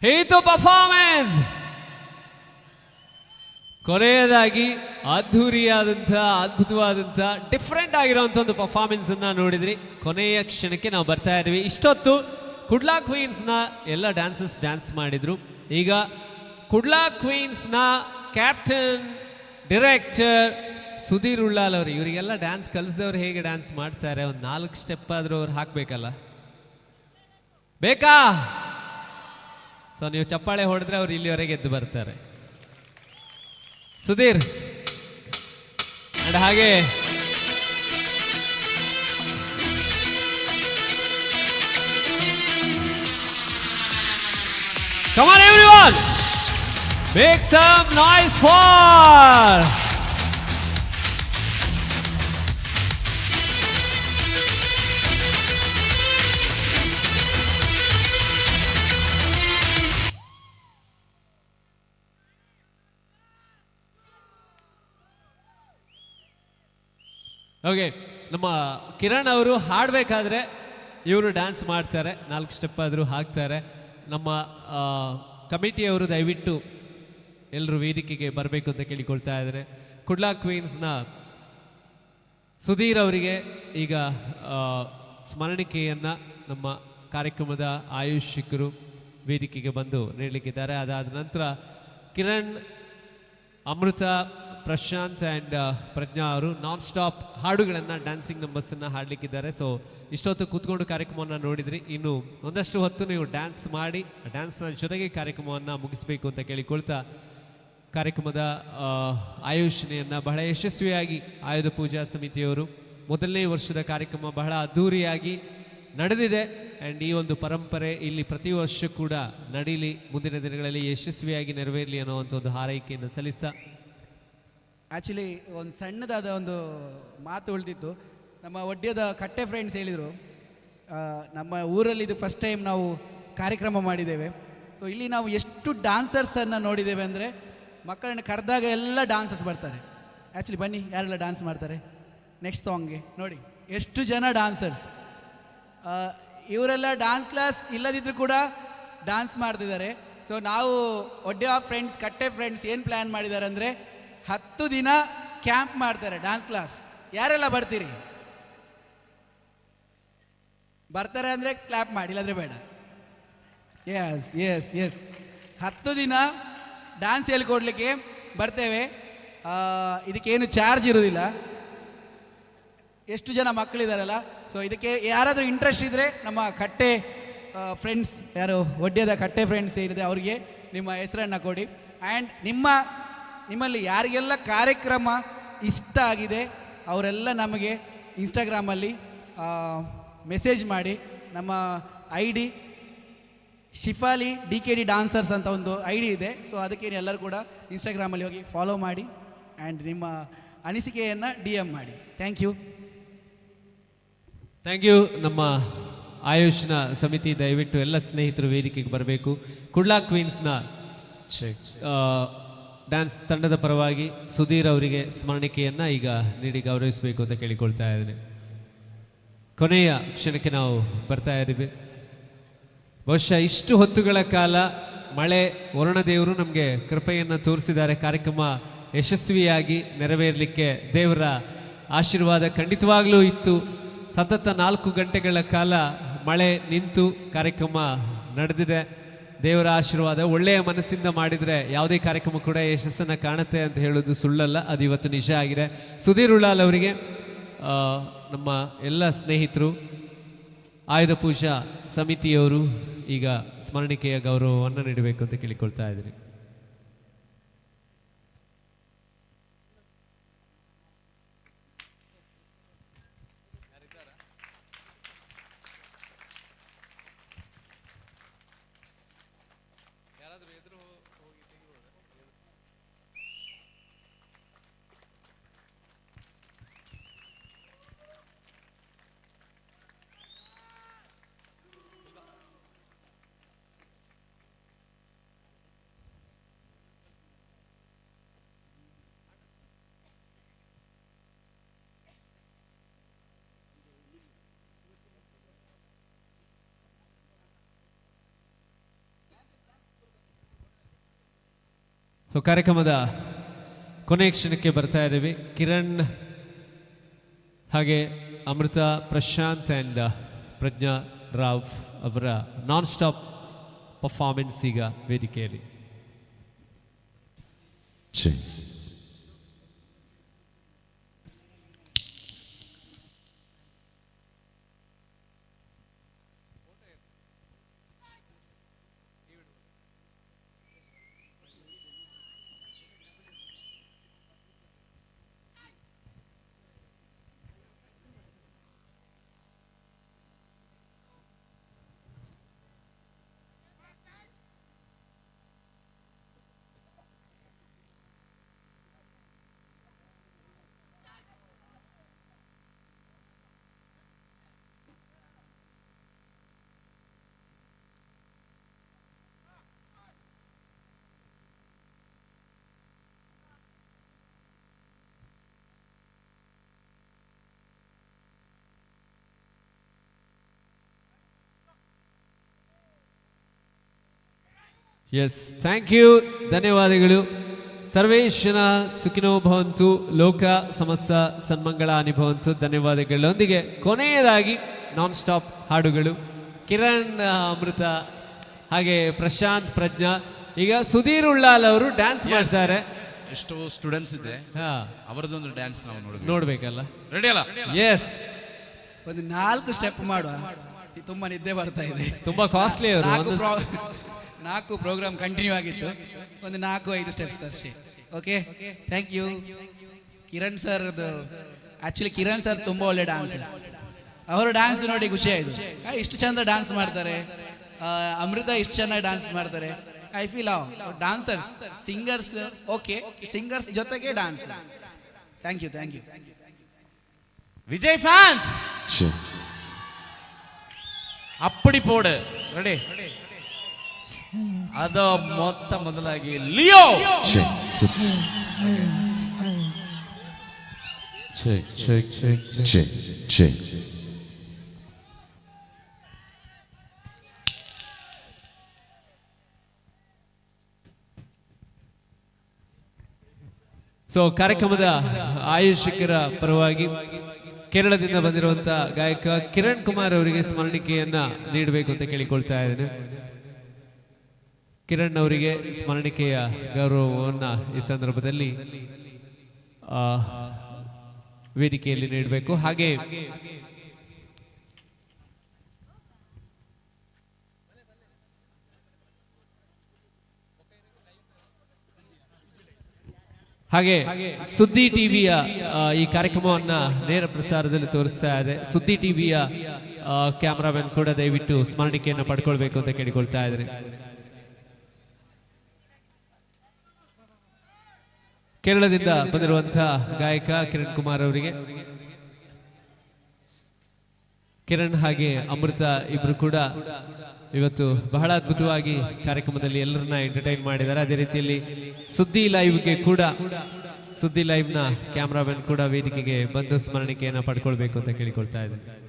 ಹೇತು ಪರ್ಫಾರ್ಮೆನ್ಸ್. ಕೊನೆಯದಾಗಿ ಅದ್ಧೂರಿಯಾದಂಥ ಅದ್ಭುತವಾದಂಥ ಡಿಫ್ರೆಂಟ್ ಆಗಿರೋಂಥ ಒಂದು ಪರ್ಫಾರ್ಮೆನ್ಸನ್ನು ನೋಡಿದ್ರಿ. ಕೊನೆಯ ಕ್ಷಣಕ್ಕೆ ನಾವು ಬರ್ತಾ ಇದ್ದೀವಿ. ಇಷ್ಟೊತ್ತು ಕುಡ್ಲಾ ಕ್ವೀನ್ಸ್ನ ಎಲ್ಲ ಡ್ಯಾನ್ಸಸ್ ಡ್ಯಾನ್ಸ್ ಮಾಡಿದರು. ಈಗ ಕುಡ್ಲಾ ಕ್ವೀನ್ಸ್ನ ಕ್ಯಾಪ್ಟನ್ ಡೈರೆಕ್ಟರ್ ಸುಧೀರ್ ಉಳ್ಳಾಲ್ ಅವರು, ಇವರಿಗೆಲ್ಲ ಡ್ಯಾನ್ಸ್ ಕಲಿಸಿದವ್ರು ಹೇಗೆ ಡ್ಯಾನ್ಸ್ ಮಾಡ್ತಾರೆ, ಒಂದು 4 ಸ್ಟೆಪ್ ಆದರೂ ಅವ್ರು ಹಾಕಬೇಕಲ್ಲ, ಬೇಕಾ? ಸೊ ನೀವು ಚಪ್ಪಾಳೆ ಹೊಡೆದ್ರೆ ಅವ್ರು ಇಲ್ಲಿವರೆಗೆ ಎದ್ದು ಬರ್ತಾರೆ. ಸುಧೀರ್ ಅಂಡ್ ಹಾಗೆ come on everyone, make some noise for okay. ನಮ್ಮ ಕಿರಣ್ ಅವರು ಹಾಡಬೇಕಾದ್ರೆ ಇವರು ಡ್ಯಾನ್ಸ್ ಮಾಡ್ತಾರೆ, 4 ಸ್ಟೆಪ್ ಆದರೂ ಹಾಕ್ತಾರೆ. ನಮ್ಮ ಕಮಿಟಿಯವರು ದಯವಿಟ್ಟು ಎಲ್ಲರೂ ವೇದಿಕೆಗೆ ಬರಬೇಕು ಅಂತ ಕೇಳಿಕೊಳ್ತಾ ಇದ್ದಾರೆ. ಕುಡ್ಲಾ ಕ್ವೀನ್ಸ್ನ ಸುಧೀರ್ ಅವರಿಗೆ ಈಗ ಸ್ಮರಣಿಕೆಯನ್ನು ನಮ್ಮ ಕಾರ್ಯಕ್ರಮದ ಆಯೋಜಕರು ವೇದಿಕೆಗೆ ಬಂದು ನೀಡಲಿಕ್ಕಿದ್ದಾರೆ. ಅದಾದ ನಂತರ ಕಿರಣ್, ಅಮೃತ, ಪ್ರಶಾಂತ್ ಆ್ಯಂಡ್ ಪ್ರಜ್ಞಾ ಅವರು ನಾನ್ ಸ್ಟಾಪ್ ಹಾಡುಗಳನ್ನು, ಡ್ಯಾನ್ಸಿಂಗ್ ನಂಬರ್ಸನ್ನು ಹಾಡಲಿಕ್ಕಿದ್ದಾರೆ. ಸೊ ಇಷ್ಟೊತ್ತು ಕೂತ್ಕೊಂಡು ಕಾರ್ಯಕ್ರಮವನ್ನು ನೋಡಿದ್ರಿ. ಇನ್ನು ಒಂದಷ್ಟು ಹೊತ್ತು ನೀವು ಡ್ಯಾನ್ಸ್ ಮಾಡಿ ಡ್ಯಾನ್ಸ್ನ ಜೊತೆಗೆ ಕಾರ್ಯಕ್ರಮವನ್ನು ಮುಗಿಸಬೇಕು ಅಂತ ಕೇಳಿಕೊಳ್ತಾ, ಕಾರ್ಯಕ್ರಮದ ಆಯೋಜನೆಯನ್ನು ಬಹಳ ಯಶಸ್ವಿಯಾಗಿ ಆಯುಧ ಪೂಜಾ ಸಮಿತಿಯವರು, ಮೊದಲನೇ ವರ್ಷದ ಕಾರ್ಯಕ್ರಮ ಬಹಳ ಅದ್ಧೂರಿಯಾಗಿ ನಡೆದಿದೆ. ಆ್ಯಂಡ್ ಈ ಒಂದು ಪರಂಪರೆ ಇಲ್ಲಿ ಪ್ರತಿ ವರ್ಷ ಕೂಡ ನಡೀಲಿ, ಮುಂದಿನ ದಿನಗಳಲ್ಲಿ ಯಶಸ್ವಿಯಾಗಿ ನೆರವೇರಲಿ ಅನ್ನೋವಂಥ ಒಂದು ಹಾರೈಕೆಯನ್ನು ಸಲ್ಲಿಸ್ತಾ, ಆ್ಯಕ್ಚುಲಿ ಒಂದು ಸಣ್ಣದಾದ ಒಂದು ಮಾತು ಉಳಿದಿತ್ತು. ನಮ್ಮ ಒಡ್ಯದ ಕಟ್ಟೆ ಫ್ರೆಂಡ್ಸ್ ಹೇಳಿದರು, ನಮ್ಮ ಊರಲ್ಲಿ ಇದು ಫಸ್ಟ್ ಟೈಮ್ ನಾವು ಕಾರ್ಯಕ್ರಮ ಮಾಡಿದ್ದೇವೆ. ಸೊ ಇಲ್ಲಿ ನಾವು ಎಷ್ಟು ಡಾನ್ಸರ್ಸನ್ನು ನೋಡಿದ್ದೇವೆ ಅಂದರೆ, ಮಕ್ಕಳನ್ನು ಕರೆದಾಗ ಎಲ್ಲ ಡಾನ್ಸರ್ಸ್ ಬರ್ತಾರೆ. ಆ್ಯಕ್ಚುಲಿ ಬನ್ನಿ, ಯಾರೆಲ್ಲ ಡ್ಯಾನ್ಸ್ ಮಾಡ್ತಾರೆ ನೆಕ್ಸ್ಟ್ ಸಾಂಗ್ಗೆ ನೋಡಿ, ಎಷ್ಟು ಜನ ಡಾನ್ಸರ್ಸ್. ಇವರೆಲ್ಲ ಡ್ಯಾನ್ಸ್ ಕ್ಲಾಸ್ ಇಲ್ಲದಿದ್ದರೂ ಕೂಡ ಡ್ಯಾನ್ಸ್ ಮಾಡ್ತಿದ್ದಾರೆ. ಸೊ ನಾವು ಒಡ್ಯ ಫ್ರೆಂಡ್ಸ್, ಕಟ್ಟೆ ಫ್ರೆಂಡ್ಸ್ ಏನು ಪ್ಲ್ಯಾನ್ ಮಾಡಿದ್ದಾರೆ ಅಂದರೆ, 10 ದಿನ ಕ್ಯಾಂಪ್ ಮಾಡ್ತಾರೆ, ಡ್ಯಾನ್ಸ್ ಕ್ಲಾಸ್. ಯಾರೆಲ್ಲ ಬರ್ತೀರಿ? ಬರ್ತಾರೆ ಅಂದರೆ ಕ್ಲ್ಯಾಪ್ ಮಾಡಿ, ಇಲ್ಲಾಂದರೆ ಬೇಡ. ಎಸ್ ಎಸ್ ಎಸ್ 10 ದಿನ ಡ್ಯಾನ್ಸ್ ಹೇಳ್ಕೊಡ್ಲಿಕ್ಕೆ ಬರ್ತೇವೆ. ಇದಕ್ಕೇನು ಚಾರ್ಜ್ ಇರೋದಿಲ್ಲ. ಎಷ್ಟು ಜನ ಮಕ್ಕಳಿದಾರಲ್ಲ, ಸೊ ಇದಕ್ಕೆ ಯಾರಾದರೂ ಇಂಟ್ರೆಸ್ಟ್ ಇದ್ದರೆ ನಮ್ಮ ಕಟ್ಟೆ ಫ್ರೆಂಡ್ಸ್, ಯಾರು ಒಡ್ಯದ ಕಟ್ಟೆ ಫ್ರೆಂಡ್ಸ್ ಏನಿದೆ ಅವರಿಗೆ ನಿಮ್ಮ ಹೆಸರನ್ನು ಕೊಡಿ. ಆ್ಯಂಡ್ ನಿಮ್ಮಲ್ಲಿ ಯಾರಿಗೆಲ್ಲ ಕಾರ್ಯಕ್ರಮ ಇಷ್ಟ ಆಗಿದೆ ಅವರೆಲ್ಲ ನಮಗೆ ಇನ್ಸ್ಟಾಗ್ರಾಮಲ್ಲಿ ಮೆಸೇಜ್ ಮಾಡಿ. ನಮ್ಮ ID ಶಿಫಾಲಿ DKD ಡಾನ್ಸರ್ಸ್ ಅಂತ ಒಂದು ID ಇದೆ. ಸೊ ಅದಕ್ಕೆ ಎಲ್ಲರೂ ಕೂಡ ಇನ್ಸ್ಟಾಗ್ರಾಮಲ್ಲಿ ಹೋಗಿ ಫಾಲೋ ಮಾಡಿ ಆ್ಯಂಡ್ ನಿಮ್ಮ ಅನಿಸಿಕೆಯನ್ನು DM ಮಾಡಿ. Thank you. Thank you. ನಮ್ಮ ಆಯೋಜನಾ ಸಮಿತಿ ದಯವಿಟ್ಟು ಎಲ್ಲ ಸ್ನೇಹಿತರು ವೇದಿಕೆಗೆ ಬರಬೇಕು. ಕುಡ್ಲಾ ಕ್ವೀನ್ಸ್ನ ಡ್ಯಾನ್ಸ್ ತಂಡದ ಪರವಾಗಿ ಸುಧೀರ್ ಅವರಿಗೆ ಸ್ಮರಣಿಕೆಯನ್ನು ಈಗ ನೀಡಿ ಗೌರವಿಸಬೇಕು ಅಂತ ಕೇಳಿಕೊಳ್ತಾ ಇದ್ದೇನೆ. ಕೊನೆಯ ಕ್ಷಣಕ್ಕೆ ನಾವು ಬರ್ತಾ ಇದ್ದೀವಿ. ಬಹುಶಃ ಇಷ್ಟು ಹೊತ್ತುಗಳ ಕಾಲ ಮಳೆ ವರುಣದೇವರು ನಮಗೆ ಕೃಪೆಯನ್ನು ತೋರಿಸಿದ್ದಾರೆ. ಕಾರ್ಯಕ್ರಮ ಯಶಸ್ವಿಯಾಗಿ ನೆರವೇರಲಿಕ್ಕೆ ದೇವರ ಆಶೀರ್ವಾದ ಖಂಡಿತವಾಗಲೂ ಇತ್ತು. ಸತತ 4 ಗಂಟೆಗಳ ಕಾಲ ಮಳೆ ನಿಂತು ಕಾರ್ಯಕ್ರಮ ನಡೆದಿದೆ. ದೇವರ ಆಶೀರ್ವಾದ. ಒಳ್ಳೆಯ ಮನಸ್ಸಿಂದ ಮಾಡಿದರೆ ಯಾವುದೇ ಕಾರ್ಯಕ್ರಮ ಕೂಡ ಯಶಸ್ಸನ್ನು ಕಾಣುತ್ತೆ ಅಂತ ಹೇಳೋದು ಸುಳ್ಳಲ್ಲ, ಅದು ಇವತ್ತು ನಿಜ ಆಗಿದೆ. ಸುಧೀರ್ ಉಳ್ಳಾಲ್ ಅವರಿಗೆ ನಮ್ಮ ಎಲ್ಲ ಸ್ನೇಹಿತರು, ಆಯುಧ ಪೂಜಾ ಸಮಿತಿಯವರು ಈಗ ಸ್ಮರಣಿಕೆಯ ಗೌರವವನ್ನು ನೀಡಬೇಕು ಅಂತ ಕೇಳಿಕೊಳ್ತಾ ಇದ್ದೀನಿ. ಕಾರ್ಯಕ್ರಮದ ಕೊನೆಯ ಕ್ಷಣಕ್ಕೆ ಬರ್ತಾ ಇದ್ದೀವಿ. ಕಿರಣ್ ಹಾಗೆ ಅಮೃತ, ಪ್ರಶಾಂತ್ ಆ್ಯಂಡ್ ಪ್ರಜ್ಞಾ ರಾವ್ ಅವರ ನಾನ್ ಸ್ಟಾಪ್ ಪರ್ಫಾರ್ಮೆನ್ಸ್ ಈಗ ವೇದಿಕೆಯಲ್ಲಿ. ಎಸ್, ಥ್ಯಾಂಕ್ ಯು, ಧನ್ಯವಾದಗಳು. ಸರ್ವೇಶನ ಸುಖಿನೋ ಭವಂತು, ಲೋಕ ಸಮಸ್ತ ಸನ್ಮಂಗಳಾನಿ ಭವಂತು. ಧನ್ಯವಾದಗಳೊಂದಿಗೆ ಕೊನೆಯದಾಗಿ ನಾನ್ ಸ್ಟಾಪ್ ಹಾಡುಗಳು. ಕಿರಣ್, ಅಮೃತ ಹಾಗೆ ಪ್ರಶಾಂತ್, ಪ್ರಜ್ಞಾ. ಈಗ ಸುಧೀರ್ ಉಳ್ಳಾಲ್ ಅವರು ಡ್ಯಾನ್ಸ್ ಮಾಡ್ತಾರೆ. ಎಷ್ಟೋ ಸ್ಟೂಡೆಂಟ್ಸ್ ಇದೆ, ಅವರದೊಂದು ಡ್ಯಾನ್ಸ್ ನಾವು ನೋಡ್ಬೇಕಲ್ಲ. ರೆಡಿ ಅಲ್ಲ? ಎಸ್, ಒಂದು 4 ಸ್ಟೆಪ್ ಮಾಡುವ. ತುಂಬಾ ನಿದ್ದೆ ಬರ್ತಾ ಇದೆ. ತುಂಬಾ ಕಾಸ್ಟ್ಲಿ ಅವರು. 4 ಪ್ರೋಗ್ರಾಮ್ ಕಂಟಿನ್ಯೂ ಆಗಿತ್ತು. ಒಂದು 4-5 ಸ್ಟೆಪ್ಸ್ ಅಷ್ಟೇ. Okay, thank you. Kiran sir, actually Kiran sir ತುಂಬಾ ಒಳ್ಳೆ ಡ್ಯಾನ್ಸರ್. ಅವರು ಡ್ಯಾನ್ಸ್ ನೋಡಿ ಖುಷಿ ಆಯಿತು. ಇಷ್ಟು ಚಂದ ಡ್ಯಾನ್ಸ್ ಮಾಡ್ತಾರೆ. ಅಮೃತ ಇಷ್ಟು ಚೆನ್ನಾಗಿ ಡ್ಯಾನ್ಸ್ ಮಾಡ್ತಾರೆ. I feel dancers, singers, okay, singers ಜೊತೆಗೆ dance. Thank you, thank you. Vijay fans ಅಪ್ಪಡಿ ಪೋಡು ರೆಡಿ. ಅದು ಮೊದಲಾಗಿ ಲಿಯೋ. ಸೊ ಕಾರ್ಯಕ್ರಮದ ಆಯೋಜಕರ ಪರವಾಗಿ ಕೇರಳದಿಂದ ಬಂದಿರುವಂತಹ ಗಾಯಕ ಕಿರಣ್ ಕುಮಾರ್ ಅವರಿಗೆ ಸ್ಮರಣಿಕೆಯನ್ನ ನೀಡಬೇಕು ಅಂತ ಕೇಳಿಕೊಳ್ತಾ ಇದ್ದೇನೆ. ಕಿರಣ್ ಅವರಿಗೆ ಸ್ಮರಣಿಕೆಯ ಗೌರವವನ್ನ ಈ ಸಂದರ್ಭದಲ್ಲಿ ವೇದಿಕೆಯಲ್ಲಿ ನೀಡಬೇಕು. ಹಾಗೆ ಸುದ್ದಿ ಟಿವಿಯ ಈ ಕಾರ್ಯಕ್ರಮವನ್ನ ನೇರ ಪ್ರಸಾರದಲ್ಲಿ ತೋರಿಸ್ತಾ ಇದೆ. ಸುದ್ದಿ ಟಿವಿಯ ಕ್ಯಾಮರಾಮನ್ ಕೂಡ ದಯವಿಟ್ಟು ಸ್ಮರಣಿಕೆಯನ್ನು ಪಡ್ಕೊಳ್ಬೇಕು ಅಂತ ಕೇಳಿಕೊಳ್ತಾ ಇದ್ದಾರೆ. ಕೇರಳದಿಂದ ಬಂದಿರುವಂತಹ ಗಾಯಕ ಕಿರಣ್ ಕುಮಾರ್ ಅವರಿಗೆ, ಕಿರಣ್ ಹಾಗೆ ಅಮೃತ ಇಬ್ರು ಕೂಡ ಇವತ್ತು ಬಹಳ ಅದ್ಭುತವಾಗಿ ಕಾರ್ಯಕ್ರಮದಲ್ಲಿ ಎಲ್ಲರನ್ನ ಎಂಟರ್ಟೈನ್ ಮಾಡಿದ್ದಾರೆ. ಅದೇ ರೀತಿಯಲ್ಲಿ ಸುದ್ದಿ ಲೈವ್ಗೆ ಕೂಡ, ಸುದ್ದಿ ಲೈವ್ನ ಕ್ಯಾಮ್ರಾಮನ್ ಕೂಡ ವೇದಿಕೆಗೆ ಬಂದು ಸ್ಮರಣಿಕೆಯನ್ನು ಪಡ್ಕೊಳ್ಬೇಕು ಅಂತ ಕೇಳಿಕೊಳ್ತಾ ಇದ್ದಾರೆ.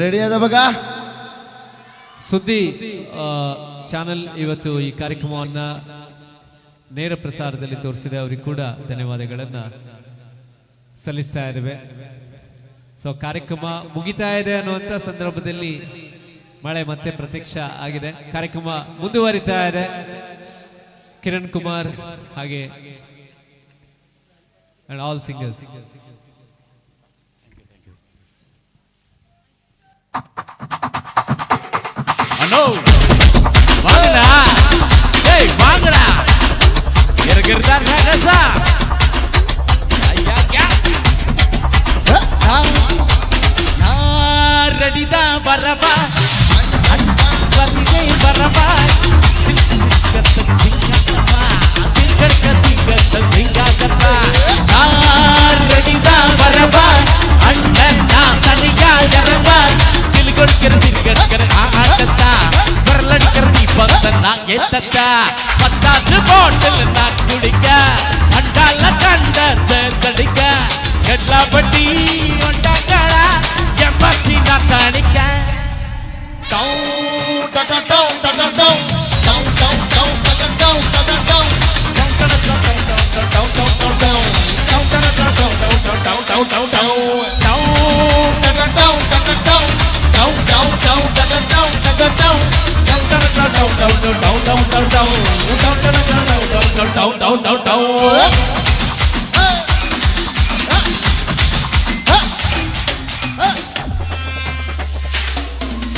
ರೆಡಿ ಆದ ಬಗ. ಸುದ್ದಿ ಚಾನೆಲ್ ಇವತ್ತು ಈ ಕಾರ್ಯಕ್ರಮವನ್ನ ನೇರ ಪ್ರಸಾರದಲ್ಲಿ ತೋರಿಸಿದೆ. ಅವರಿಗೆ ಕೂಡ ಧನ್ಯವಾದಗಳನ್ನ ಸಲ್ಲಿಸ್ತಾ ಇದ್ದೇವೆ. ಸೊ ಕಾರ್ಯಕ್ರಮ ಮುಗಿತಾ ಇದೆ ಅನ್ನುವಂಥ ಸಂದರ್ಭದಲ್ಲಿ ಮಳೆ ಮತ್ತೆ ಪ್ರತ್ಯಕ್ಷ ಆಗಿದೆ. ಕಾರ್ಯಕ್ರಮ ಮುಂದುವರಿತಾ ಇದೆ. ಕಿರಣ್ ಕುಮಾರ್ ಹಾಗೆ ಆಲ್ ಸಿಂಗರ್ಸ್. ಅನೋ ವಾಂಗಡಾ, ಏಯ್ ವಾಂಗಡಾ, ಗಿರ್ಗಿರ್ದಾರ್ ನಾಗಸ ಅಯ್ಯ ಕ್ಯಾ ನಾ ರೆಡಿದ ಬರಬಾ ಬಂದೆ ಬರಬಾ பரலடிக்கிற ஆட்டத்தா பரலடிக்கிற நீ பந்த நான் ஏத்தத்தா பத்தாது பாட்டில் நான் குடிக்க அண்டால கண்ட தேசடிக்க கெட்லாபட்டி ஒண்டாங்களா எம்பசி நான் தணிக்க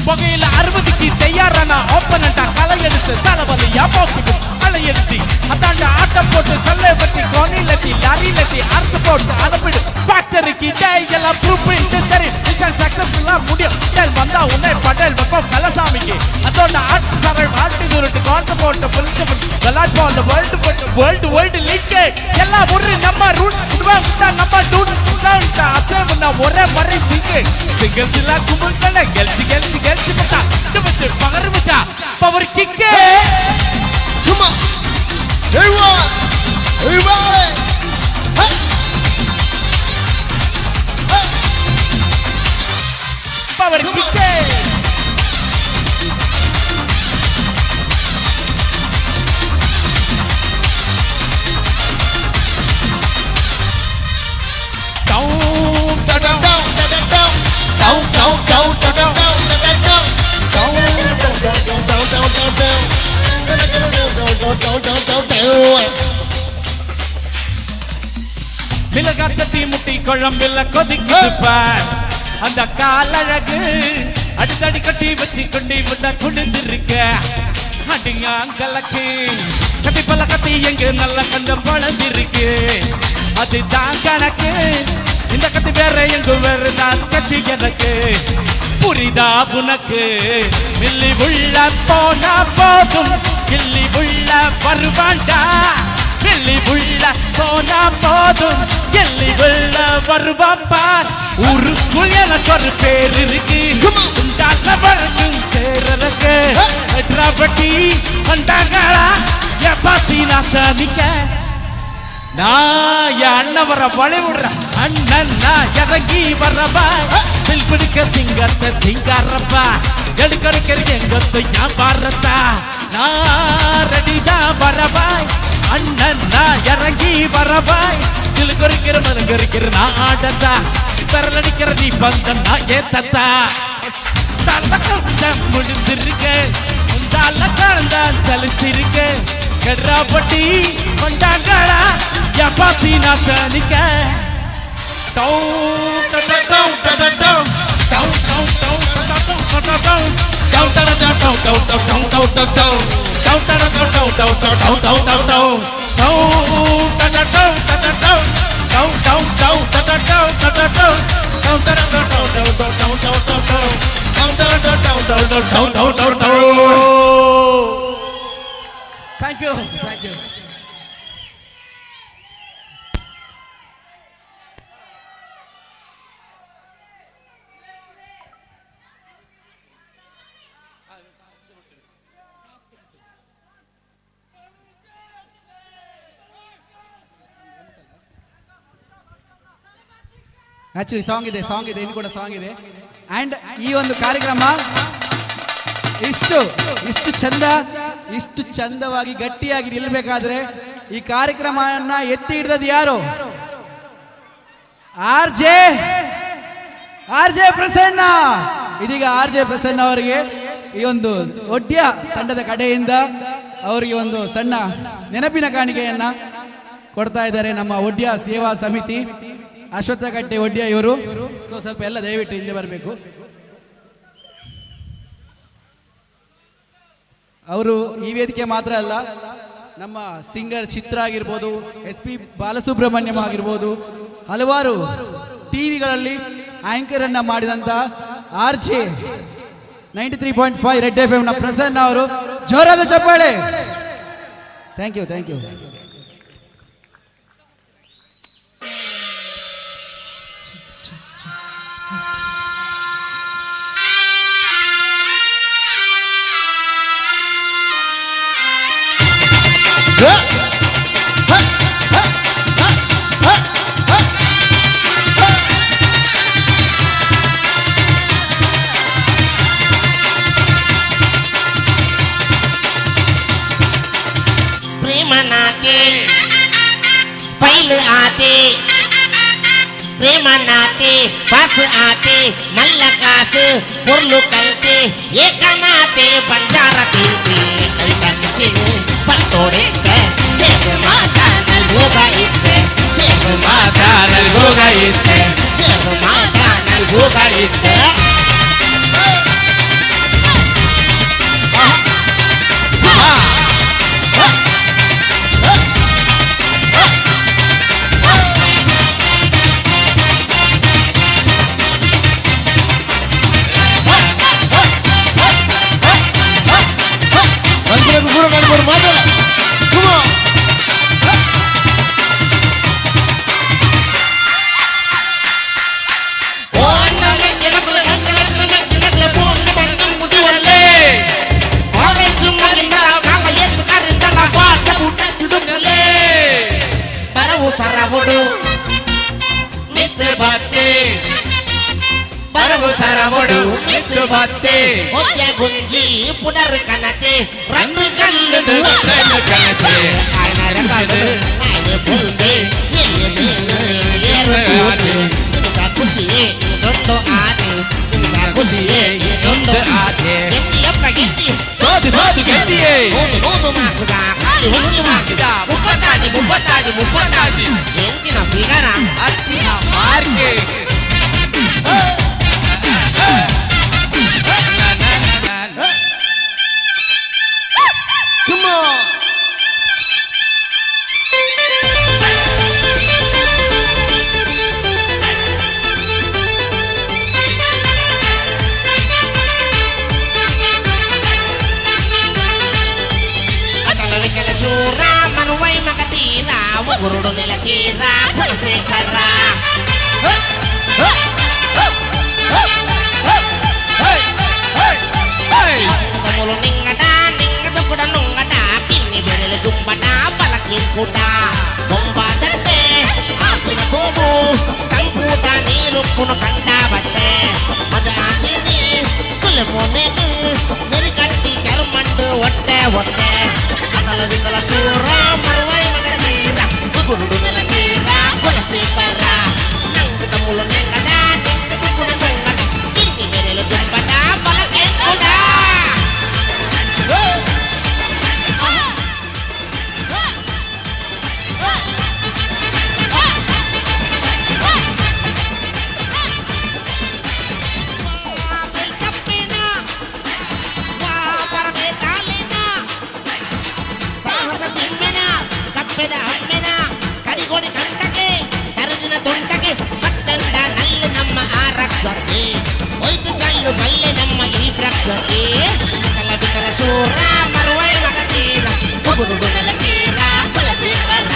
புகையில 60க்கு தயாரான ஓப்பனண்டா களை எடுத்து தலைவலியா போக்குது அலையெடுத்து அதாண்ட ஆட்டம் போட்டு கல்லை பற்றி கோணிலத்தி லாரிலத்தி அறுத்து போட்டு அனுப்பிடு ஃபேக்டரிக்கு எல்லாம் ப்ரூஃப் பண்ணிட்டு தெரியும் மிஷன் சக்சஸ்ஃபுல்லா முடியும் வந்தா உன்னை பட்டேல் பக்கம் கலசாமிக்கு அதோட ஆட்டு சரள் ஆட்டு துருட்டு காட்டு போட்டு புளிச்சு விளாட் பால் வேர்ல்டு லீக் எல்லாம் ஒரு நம்ம ரூட் நம்ம டூட் அசேவனா ஒரே மாதிரி சிங்கிள் சிலா கும்பல் சண்டை கெல்ச்சி பட்டா வச்சு பகர் வச்சா பவர் கிக்கே Come on, everyone, everybody. Power kick. மிளகாத்தட்டி முட்டி குழம்பில்ல கொதிக்குது பார் அந்த காலழகு அடித்தடி கட்டி வச்சு கொண்டி விட குடிந்திருக்க அடியாங்கலக்கு கட்டி பல கட்டி எங்க நல்ல கண்டம் பழந்திருக்கு அதுதான் கணக்கு இந்த கத்தி வேற எங்க வேற கட்சி எனக்கு புரிதா உனக்கு மில்லி உள்ள போனா போதும் கில்லி உள்ள வருவாண்டா கில்லி உள்ள போனா போதும் கில்லி உள்ள வருவான் பார் ஊருக்குள் எனக்கு ஒரு பேர் இருக்கு உண்டால வழக்கும் பேரருக்கு ஹைதராபாத்தி வந்தாங்களா எப்பாசி நான் தனிக்க நான் அண்ணன் வர வழி விடுற அண்ணன் நான் இறங்கி வரப்பா சில் பிடிக்க சிங்கத்தை சிங்காரப்பா எடுக்கிற எங்கத்தை நான் பாடுறதா நான் ரெடிதான் வரபாய் அண்ணன் நான் இறங்கி வரபாய் சில் குறிக்கிற மருங்கிற நான் ஆடத்தா பெறலடிக்கிற நீ பந்த நான் ஏத்தத்தா தள்ள கொஞ்சம் முடிஞ்சிருக்க உண்டால கலந்தான் தலிச்சிருக்க கெட்ராப்பட்டி கொண்டாங்களா எப்பாசி நான் தனிக்க Thank you. Thank you. Actually song ಇದೆ ಇನ್ನು ಕೂಡ ಸಾಂಗ್ ಇದೆ ಅಂಡ್ ಈ ಒಂದು ಕಾರ್ಯಕ್ರಮ ಇಷ್ಟು ಚಂದವಾಗಿ ಗಟ್ಟಿಯಾಗಿ ನಿಲ್ಲಬೇಕಾದ್ರೆ ಈ ಕಾರ್ಯಕ್ರಮವನ್ನ ಎತ್ತಿ ಹಿಡಿದದ್ದು ಯಾರು? R J Prasanna. ಇದೀಗ ಆರ್ ಜೆ ಪ್ರಸನ್ನ ಅವರಿಗೆ ಈ ಒಂದು ಒಡ್ಯ ತಂಡದ ಕಡೆಯಿಂದ ಅವರಿಗೆ ಒಂದು ಸಣ್ಣ ನೆನಪಿನ ಕಾಣಿಕೆಯನ್ನ ಕೊಡ್ತಾ ಇದ್ದಾರೆ ನಮ್ಮ ಒಡ್ಯ ಸೇವಾ ಸಮಿತಿ ಅಶ್ವತ್ಥಕಟ್ಟೆ ಒಡ್ಯ ಇವರು. ಸೊ ಸ್ವಲ್ಪ ಎಲ್ಲ ದಯವಿಟ್ಟು ಹಿಂದೆ ಬರಬೇಕು. ಅವರು ಈ ವೇದಿಕೆ ಮಾತ್ರ ಅಲ್ಲ, ನಮ್ಮ ಸಿಂಗರ್ ಚಿತ್ರ ಆಗಿರ್ಬೋದು, SP ಬಾಲಸುಬ್ರಹ್ಮಣ್ಯಂ ಆಗಿರ್ಬೋದು, ಹಲವಾರು ಟಿವಿಗಳಲ್ಲಿ ಆಂಕರ್ ಅನ್ನ ಮಾಡಿದಂತ RJ 93.5 ರೆಡ್ FM ನ ಪ್ರಸನ್ನ ಅವರು. ಜೋರಾದ ಚಪ್ಪಾಳೆ. Thank you. प्रेम नाते पहल आते प्रेम नाते पास आते मल्लकास पुर्लु कलते एक नाते बंजारा तीर्थे कविता पट्टोड़े सेद माता नल्गोगा इत्ते सेद माता नल्गोगा इत्ते सेद माता नल्गोगा इत्ते సరవుడు మిత్తు బత్తి బరవు సరవుడు మిత్తు బత్తి ఒక్క గుంజి పునర్ కనతే రంగు కళ్ళు కనతే ఆయన రకడు ఆయన బుంది ఇంకా ఖుషియే రెండు ఆది ఇంకా ఖుషియే రెండు ఆది గట్టి అప్ప గట్టి సోది సోది గట్టియే నూదు నూదు మాకుదా కాలి hunji మాకుదా ముప్పతాది ముప్పతాది ముప్పతాది ఎంచిన ఫిగరా అత్తిన మార్కే Come on. శూరా మనువై మగతీరా ఉగురుడు నిలకీరా కులశేఖరా తమ్ములు నింగడా నింగదు కూడా నుంగడా కిన్ని బెరలు దుంబట పలకింకుట బొంబాదంటే ఆపిన తోడు సంపూట నీరుక్కును కండాబట్టే మజాతిని కులమోనేకు నెరికట్టి చర్మండు ఒట్టే ఒట్టే విందల శూరా మరువై మగతీరా ఉగురుడు నిలకీరా కులశేఖరా నంగు తమ్ములు నింగడా నింగదు కూడా నుంగట కిన్ని బెరలు దుంబట పలకింకుట ಕಪ್ಪೆದ ಅಮ್ಮೆನ ಕಡಿಗೋಡಿ ಕಂಟಕ್ಕೆ ತರದಿನ ತುಂಟಕ್ಕೆ ಮತ್ತೆಂದ ನಲ್ಲು ನಮ್ಮ ಆರಕ್ಷತೆ ಹೋಯ್ತು ಚಲ್ಲು ಬಲ್ಲೆ ನಮ್ಮ ಈ ಪ್ರಕ್ಷತೆ ಬಿಟ್ಟಲ ಬಿಟ್ಟಲ ಶೂರ ಮರುವೈ ಮಗತೀರ ಉಗುರುಡು ನೆಲಕೀರ ಕುಲಶೇಖರ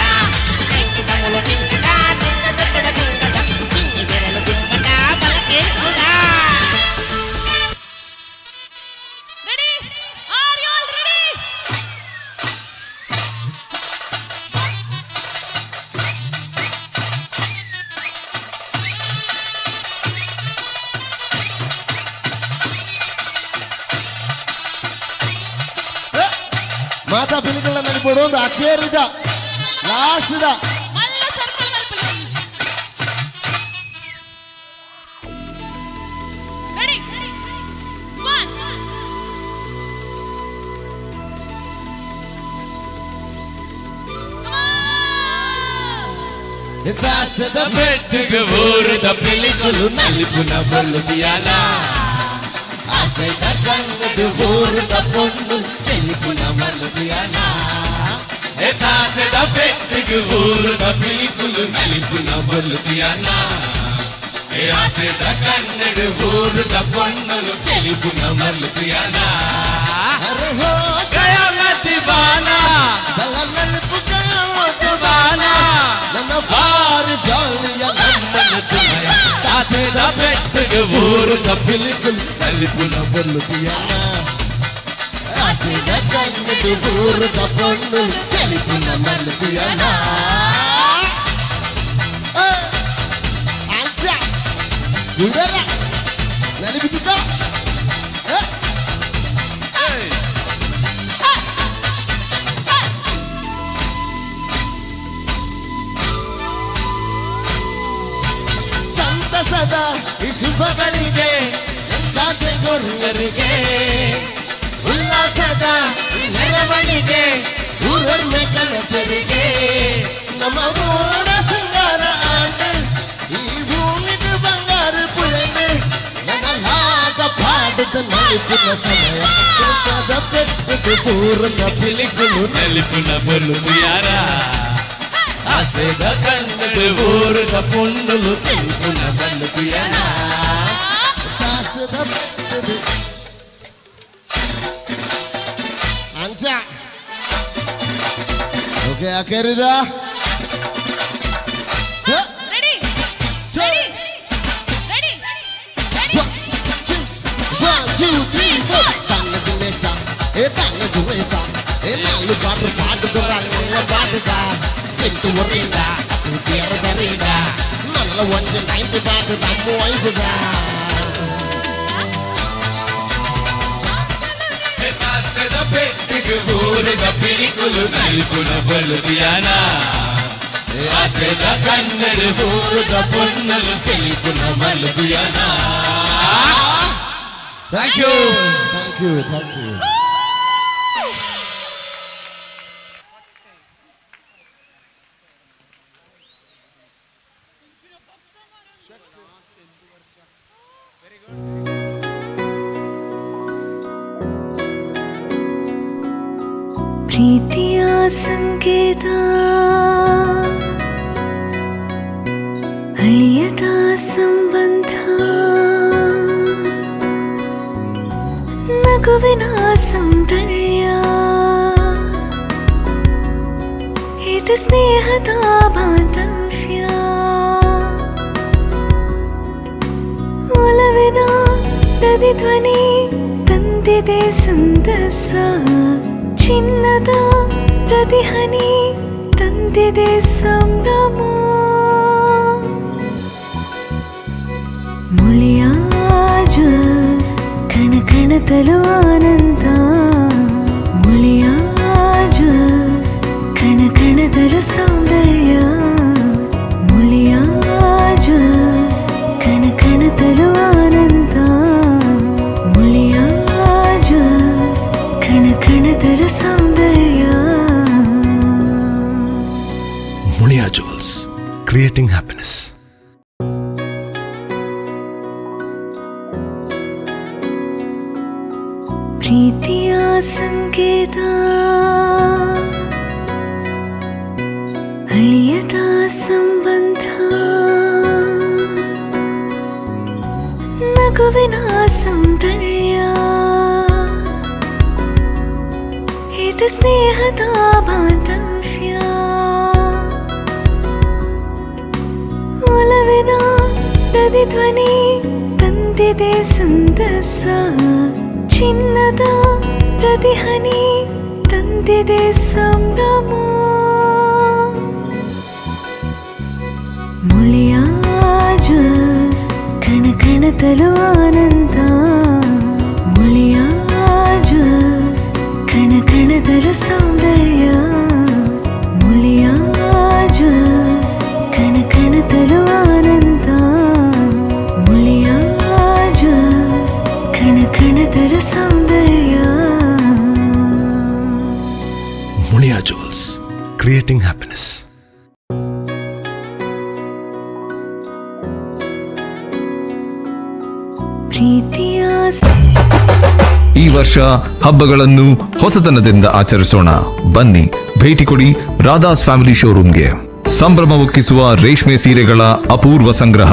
ಅಂಕಿತ ಮುಳು ನಿಂಗಡ ನಿಂಗದ ಕಡ ನಿಂಗಡ ಕಿನ್ನಿ ಬೆರಳು ದುಂಬಟ ಬಲಕೆ ಕೂಡ Ready? Are you all ready? ಮಾತಾ ಬಿಲಿಗಳ ನಡಿಬೋಡು ಒಂದು ಅಕ್ಕೇರಿದ ಲಾಸ್ಟ್ ಇದ ಮಲ್ಲ ಸರ್ಕಲ್ ಮಲ್ಪಲಿ ರೆಡಿ 1 దాసద పెట్టుకు ఊరుద పిలికులు నలుపున బొల్లుదియానా ఆసైద కన్నుడు ఊరుద పొన్ను తెలుపున మల్లుదియానా దాసద పెట్టుకు ఊరుద పిలికులు నలుపున బొల్లుదియానా ఆసైద కన్నుడు ఊరుద పొన్నులు తెలుపున మల్లుదియానా అరే హో గయామతి బానా బల నలుపు గయామతి బానా ನನ್ನ ಬಾರು ಜಾಲಿಯ ನಮ್ಮನ ತುಮಯ ಕಾಸೆದ ಬೆಟ್ಟಗೆ ಊರು ತಪ್ಪಿಲಿಕುಲ್ ಕಲಿಪುನ ಬಲ್ಲುತಿಯನ ఆశగా కన్నుడు ఊరుగా పొన్నులు తెలిపిన మలుపుయనా అంచా గుడరా నలిపికో ಸಂತಸದ ಈ ಶುಭಗಳಿಗೆ ಕಾಕೆ ಗೊರ್ಗರಿಗೆ ಉಲ್ಲಾಸದ ಮೆರವಣಿಗೆ ಊರೊರ್ಮೆ ಕನಸರಿಗೆ ನಮ್ಮ ಊರ ಸಿಂಗಾರ ಆಟೆ ಈ ಭೂಮಿಗೆ ಬಂಗಾರ ಪುಳೆಗೆ ನನಲಾಗ ಪಾಡಿದ ನಲಿಪಿನ ಸಮಯ ಕೃತದ ಪೆಟ್ಟಿಗೆ ಪೂರ್ಣ ಪಿಲಿಕುಲು ನಲಿಪಿನ ಬಲುದು ಯಾರ ಆಸೆದ ಕನ್ನಡ ಊರದ ಪೊಣ್ಣುಲು ತಿಳಿಪುನ ಬಲುದು ಯಾರ ಆಸೆದ ಪೆಟ್ಟಿಗೆ ಅಂಚ ಓಕೆ ಅಕರಿದ ready ready ready One, two, three, four. Tanga Dinesha, tanga Suesa, nalu paatu paatudu ranna paatuga. Intu orinda, tiyara darinda, nalla onde 90 paatu dammu aibuga. ಆಸೆದ ಪೆಟ್ಟಿಗೆ ಊರದ ಪಿಲಿಕುಲು ನಲಿಪುನ ಬಲುದು ಯಾರ ಆಸೆದ ಕನ್ನಡ ಊರದ ಪೊಣ್ಣಲು ತಿಳಿಪುನ ಬಲುದು ಯಾರ Thank you. Thank you. Thank you. ಪ್ರೀತಿಯ ಸಂಕೇತ ಅಳಿಯದ ಸಂಬಂಧ ನಗುವಿನ ಸೌಂದರ್ಯ ಇದು ಸ್ನೇಹದ ಬಾಂಧವ್ಯ ಒಲವಿನ ಪ್ರತಿಧ್ವನಿ ತಂದಿದೆ ಸಂದಸ ಚಿನ್ನದ ಪ್ರತಿಹನಿ ತಂದಿದೆ ಸಂಭ್ರಮ ಮುಳಿಯ ಜ್ಯೂಸ್ ಕಣ ಕಣದಲು ಆನಂದ ಮುಳಿಯ ಜ್ಯೂಸ್ ಕಣ ಕಣದಲು ಸೌಂದರ್ಯ ಮುಳಿಯ ಜ್ಯೂಸ್ ಕಣ ಕಣದಲು ಆನಂದ ಮುಳಿಯ ಜ್ಯೂಸ್ ಕಣ ಕಣದಲು ಸೌಂದರ್ಯ Mulia Jewels, creating happiness. ಪ್ರೀತಿಯ ಸಂಕೇತ ಅಳಿಯದ ಸಂಬಂಧ ನಗುವಿನ ಸೌಂದರ್ಯ ಇದು ಸ್ನೇಹದ ಬಾಂಧವ್ಯ ಒಲವಿನ ಪ್ರತಿಧ್ವನಿ ತಂದಿದೆ ಸಂದಸ ಚಿನ್ನದ ಪ್ರತಿಹನಿ ತಂದಿದೆ ಸಂಭ್ರಮ ಮುಳಿಯ ಜ್ಯೂಸ್ ಕಣ ಕಣದಲು ಆನಂದ ಮುಳಿಯ ಜ್ಯೂಸ್ ಕಣ ಕಣದಲು ಸೌಂದರ್ಯ ಮುಳಿಯ ಜ್ಯೂಸ್ ಕಣ ಕಣದಲು ಆನಂದ ಮುಳಿಯ ಜ್ಯೂಸ್ ಕಣ ಕಣದಲು ಸೌಂದರ್ಯ Mulia Jewels, creating happiness. ಪ್ರೀತಿಯ ಈ ವರ್ಷ ಹಬ್ಬಗಳನ್ನು ಹೊಸತನದಿಂದ ಆಚರಿಸೋಣ. ಬನ್ನಿ, ಭೇಟಿ ಕೊಡಿ ರಾಧಾಸ್ ಫ್ಯಾಮಿಲಿ ಶೋರೂಮ್ಗೆ. ಸಂಭ್ರಮವೊಕ್ಕಿಸುವ ರೇಷ್ಮೆ ಸೀರೆಗಳ ಅಪೂರ್ವ ಸಂಗ್ರಹ,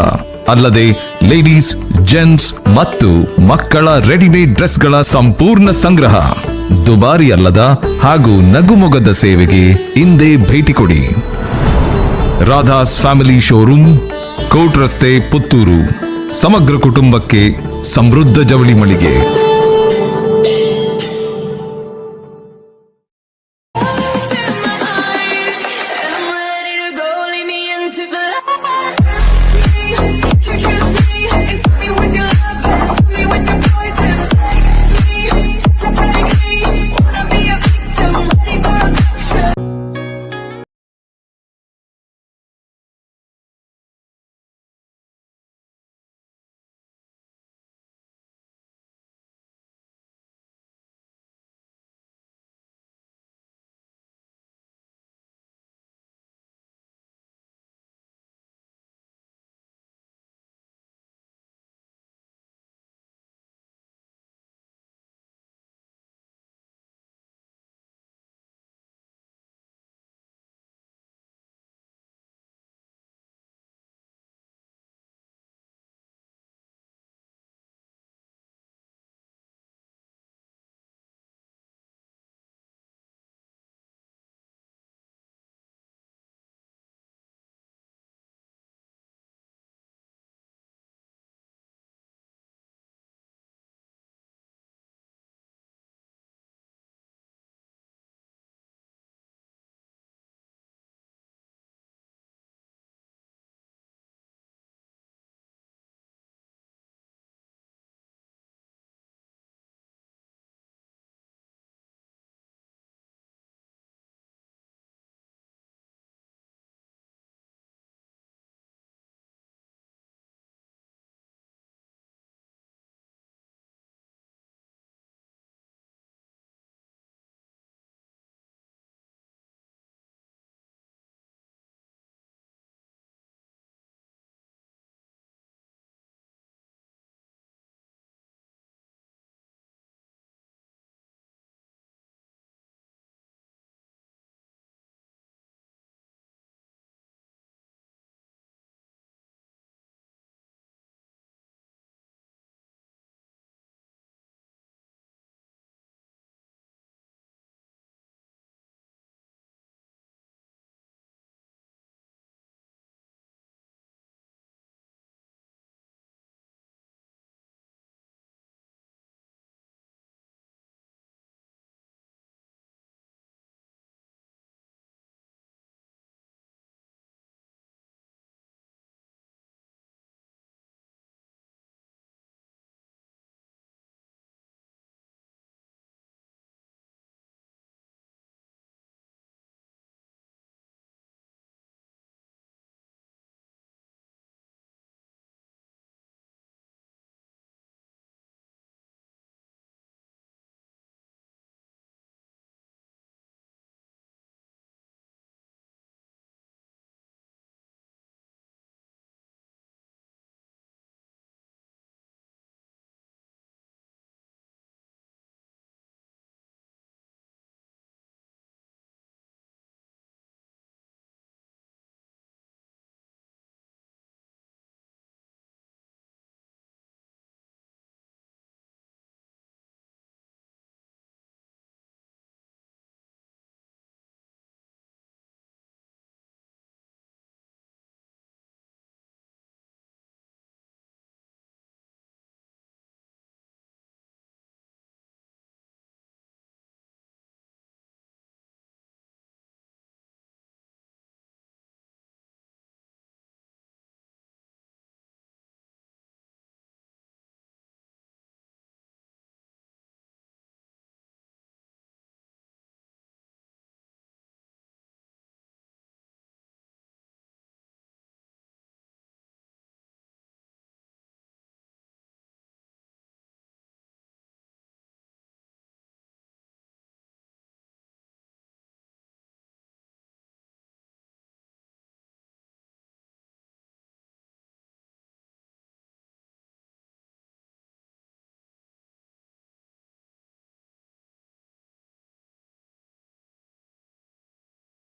ಅಲ್ಲದೆ ಲೇಡೀಸ್, ಜೆಂಟ್ಸ್ ಮತ್ತು ಮಕ್ಕಳ ರೆಡಿಮೇಡ್ ಡ್ರೆಸ್ಗಳ ಸಂಪೂರ್ಣ ಸಂಗ್ರಹ. ದುಬಾರಿ ಅಲ್ಲದ ಹಾಗೂ ನಗುಮೊಗದ ಸೇವೆಗೆ ಇಂದೇ ಭೇಟಿ ಕೊಡಿ. ರಾಧಾಸ್ ಫ್ಯಾಮಿಲಿ ಶೋರೂಮ್, ಕೋಟ್ ರಸ್ತೆ, ಪುತ್ತೂರು. ಸಮಗ್ರ ಕುಟುಂಬಕ್ಕೆ ಸಮೃದ್ಧ ಜವಳಿ ಮಳಿಗೆ.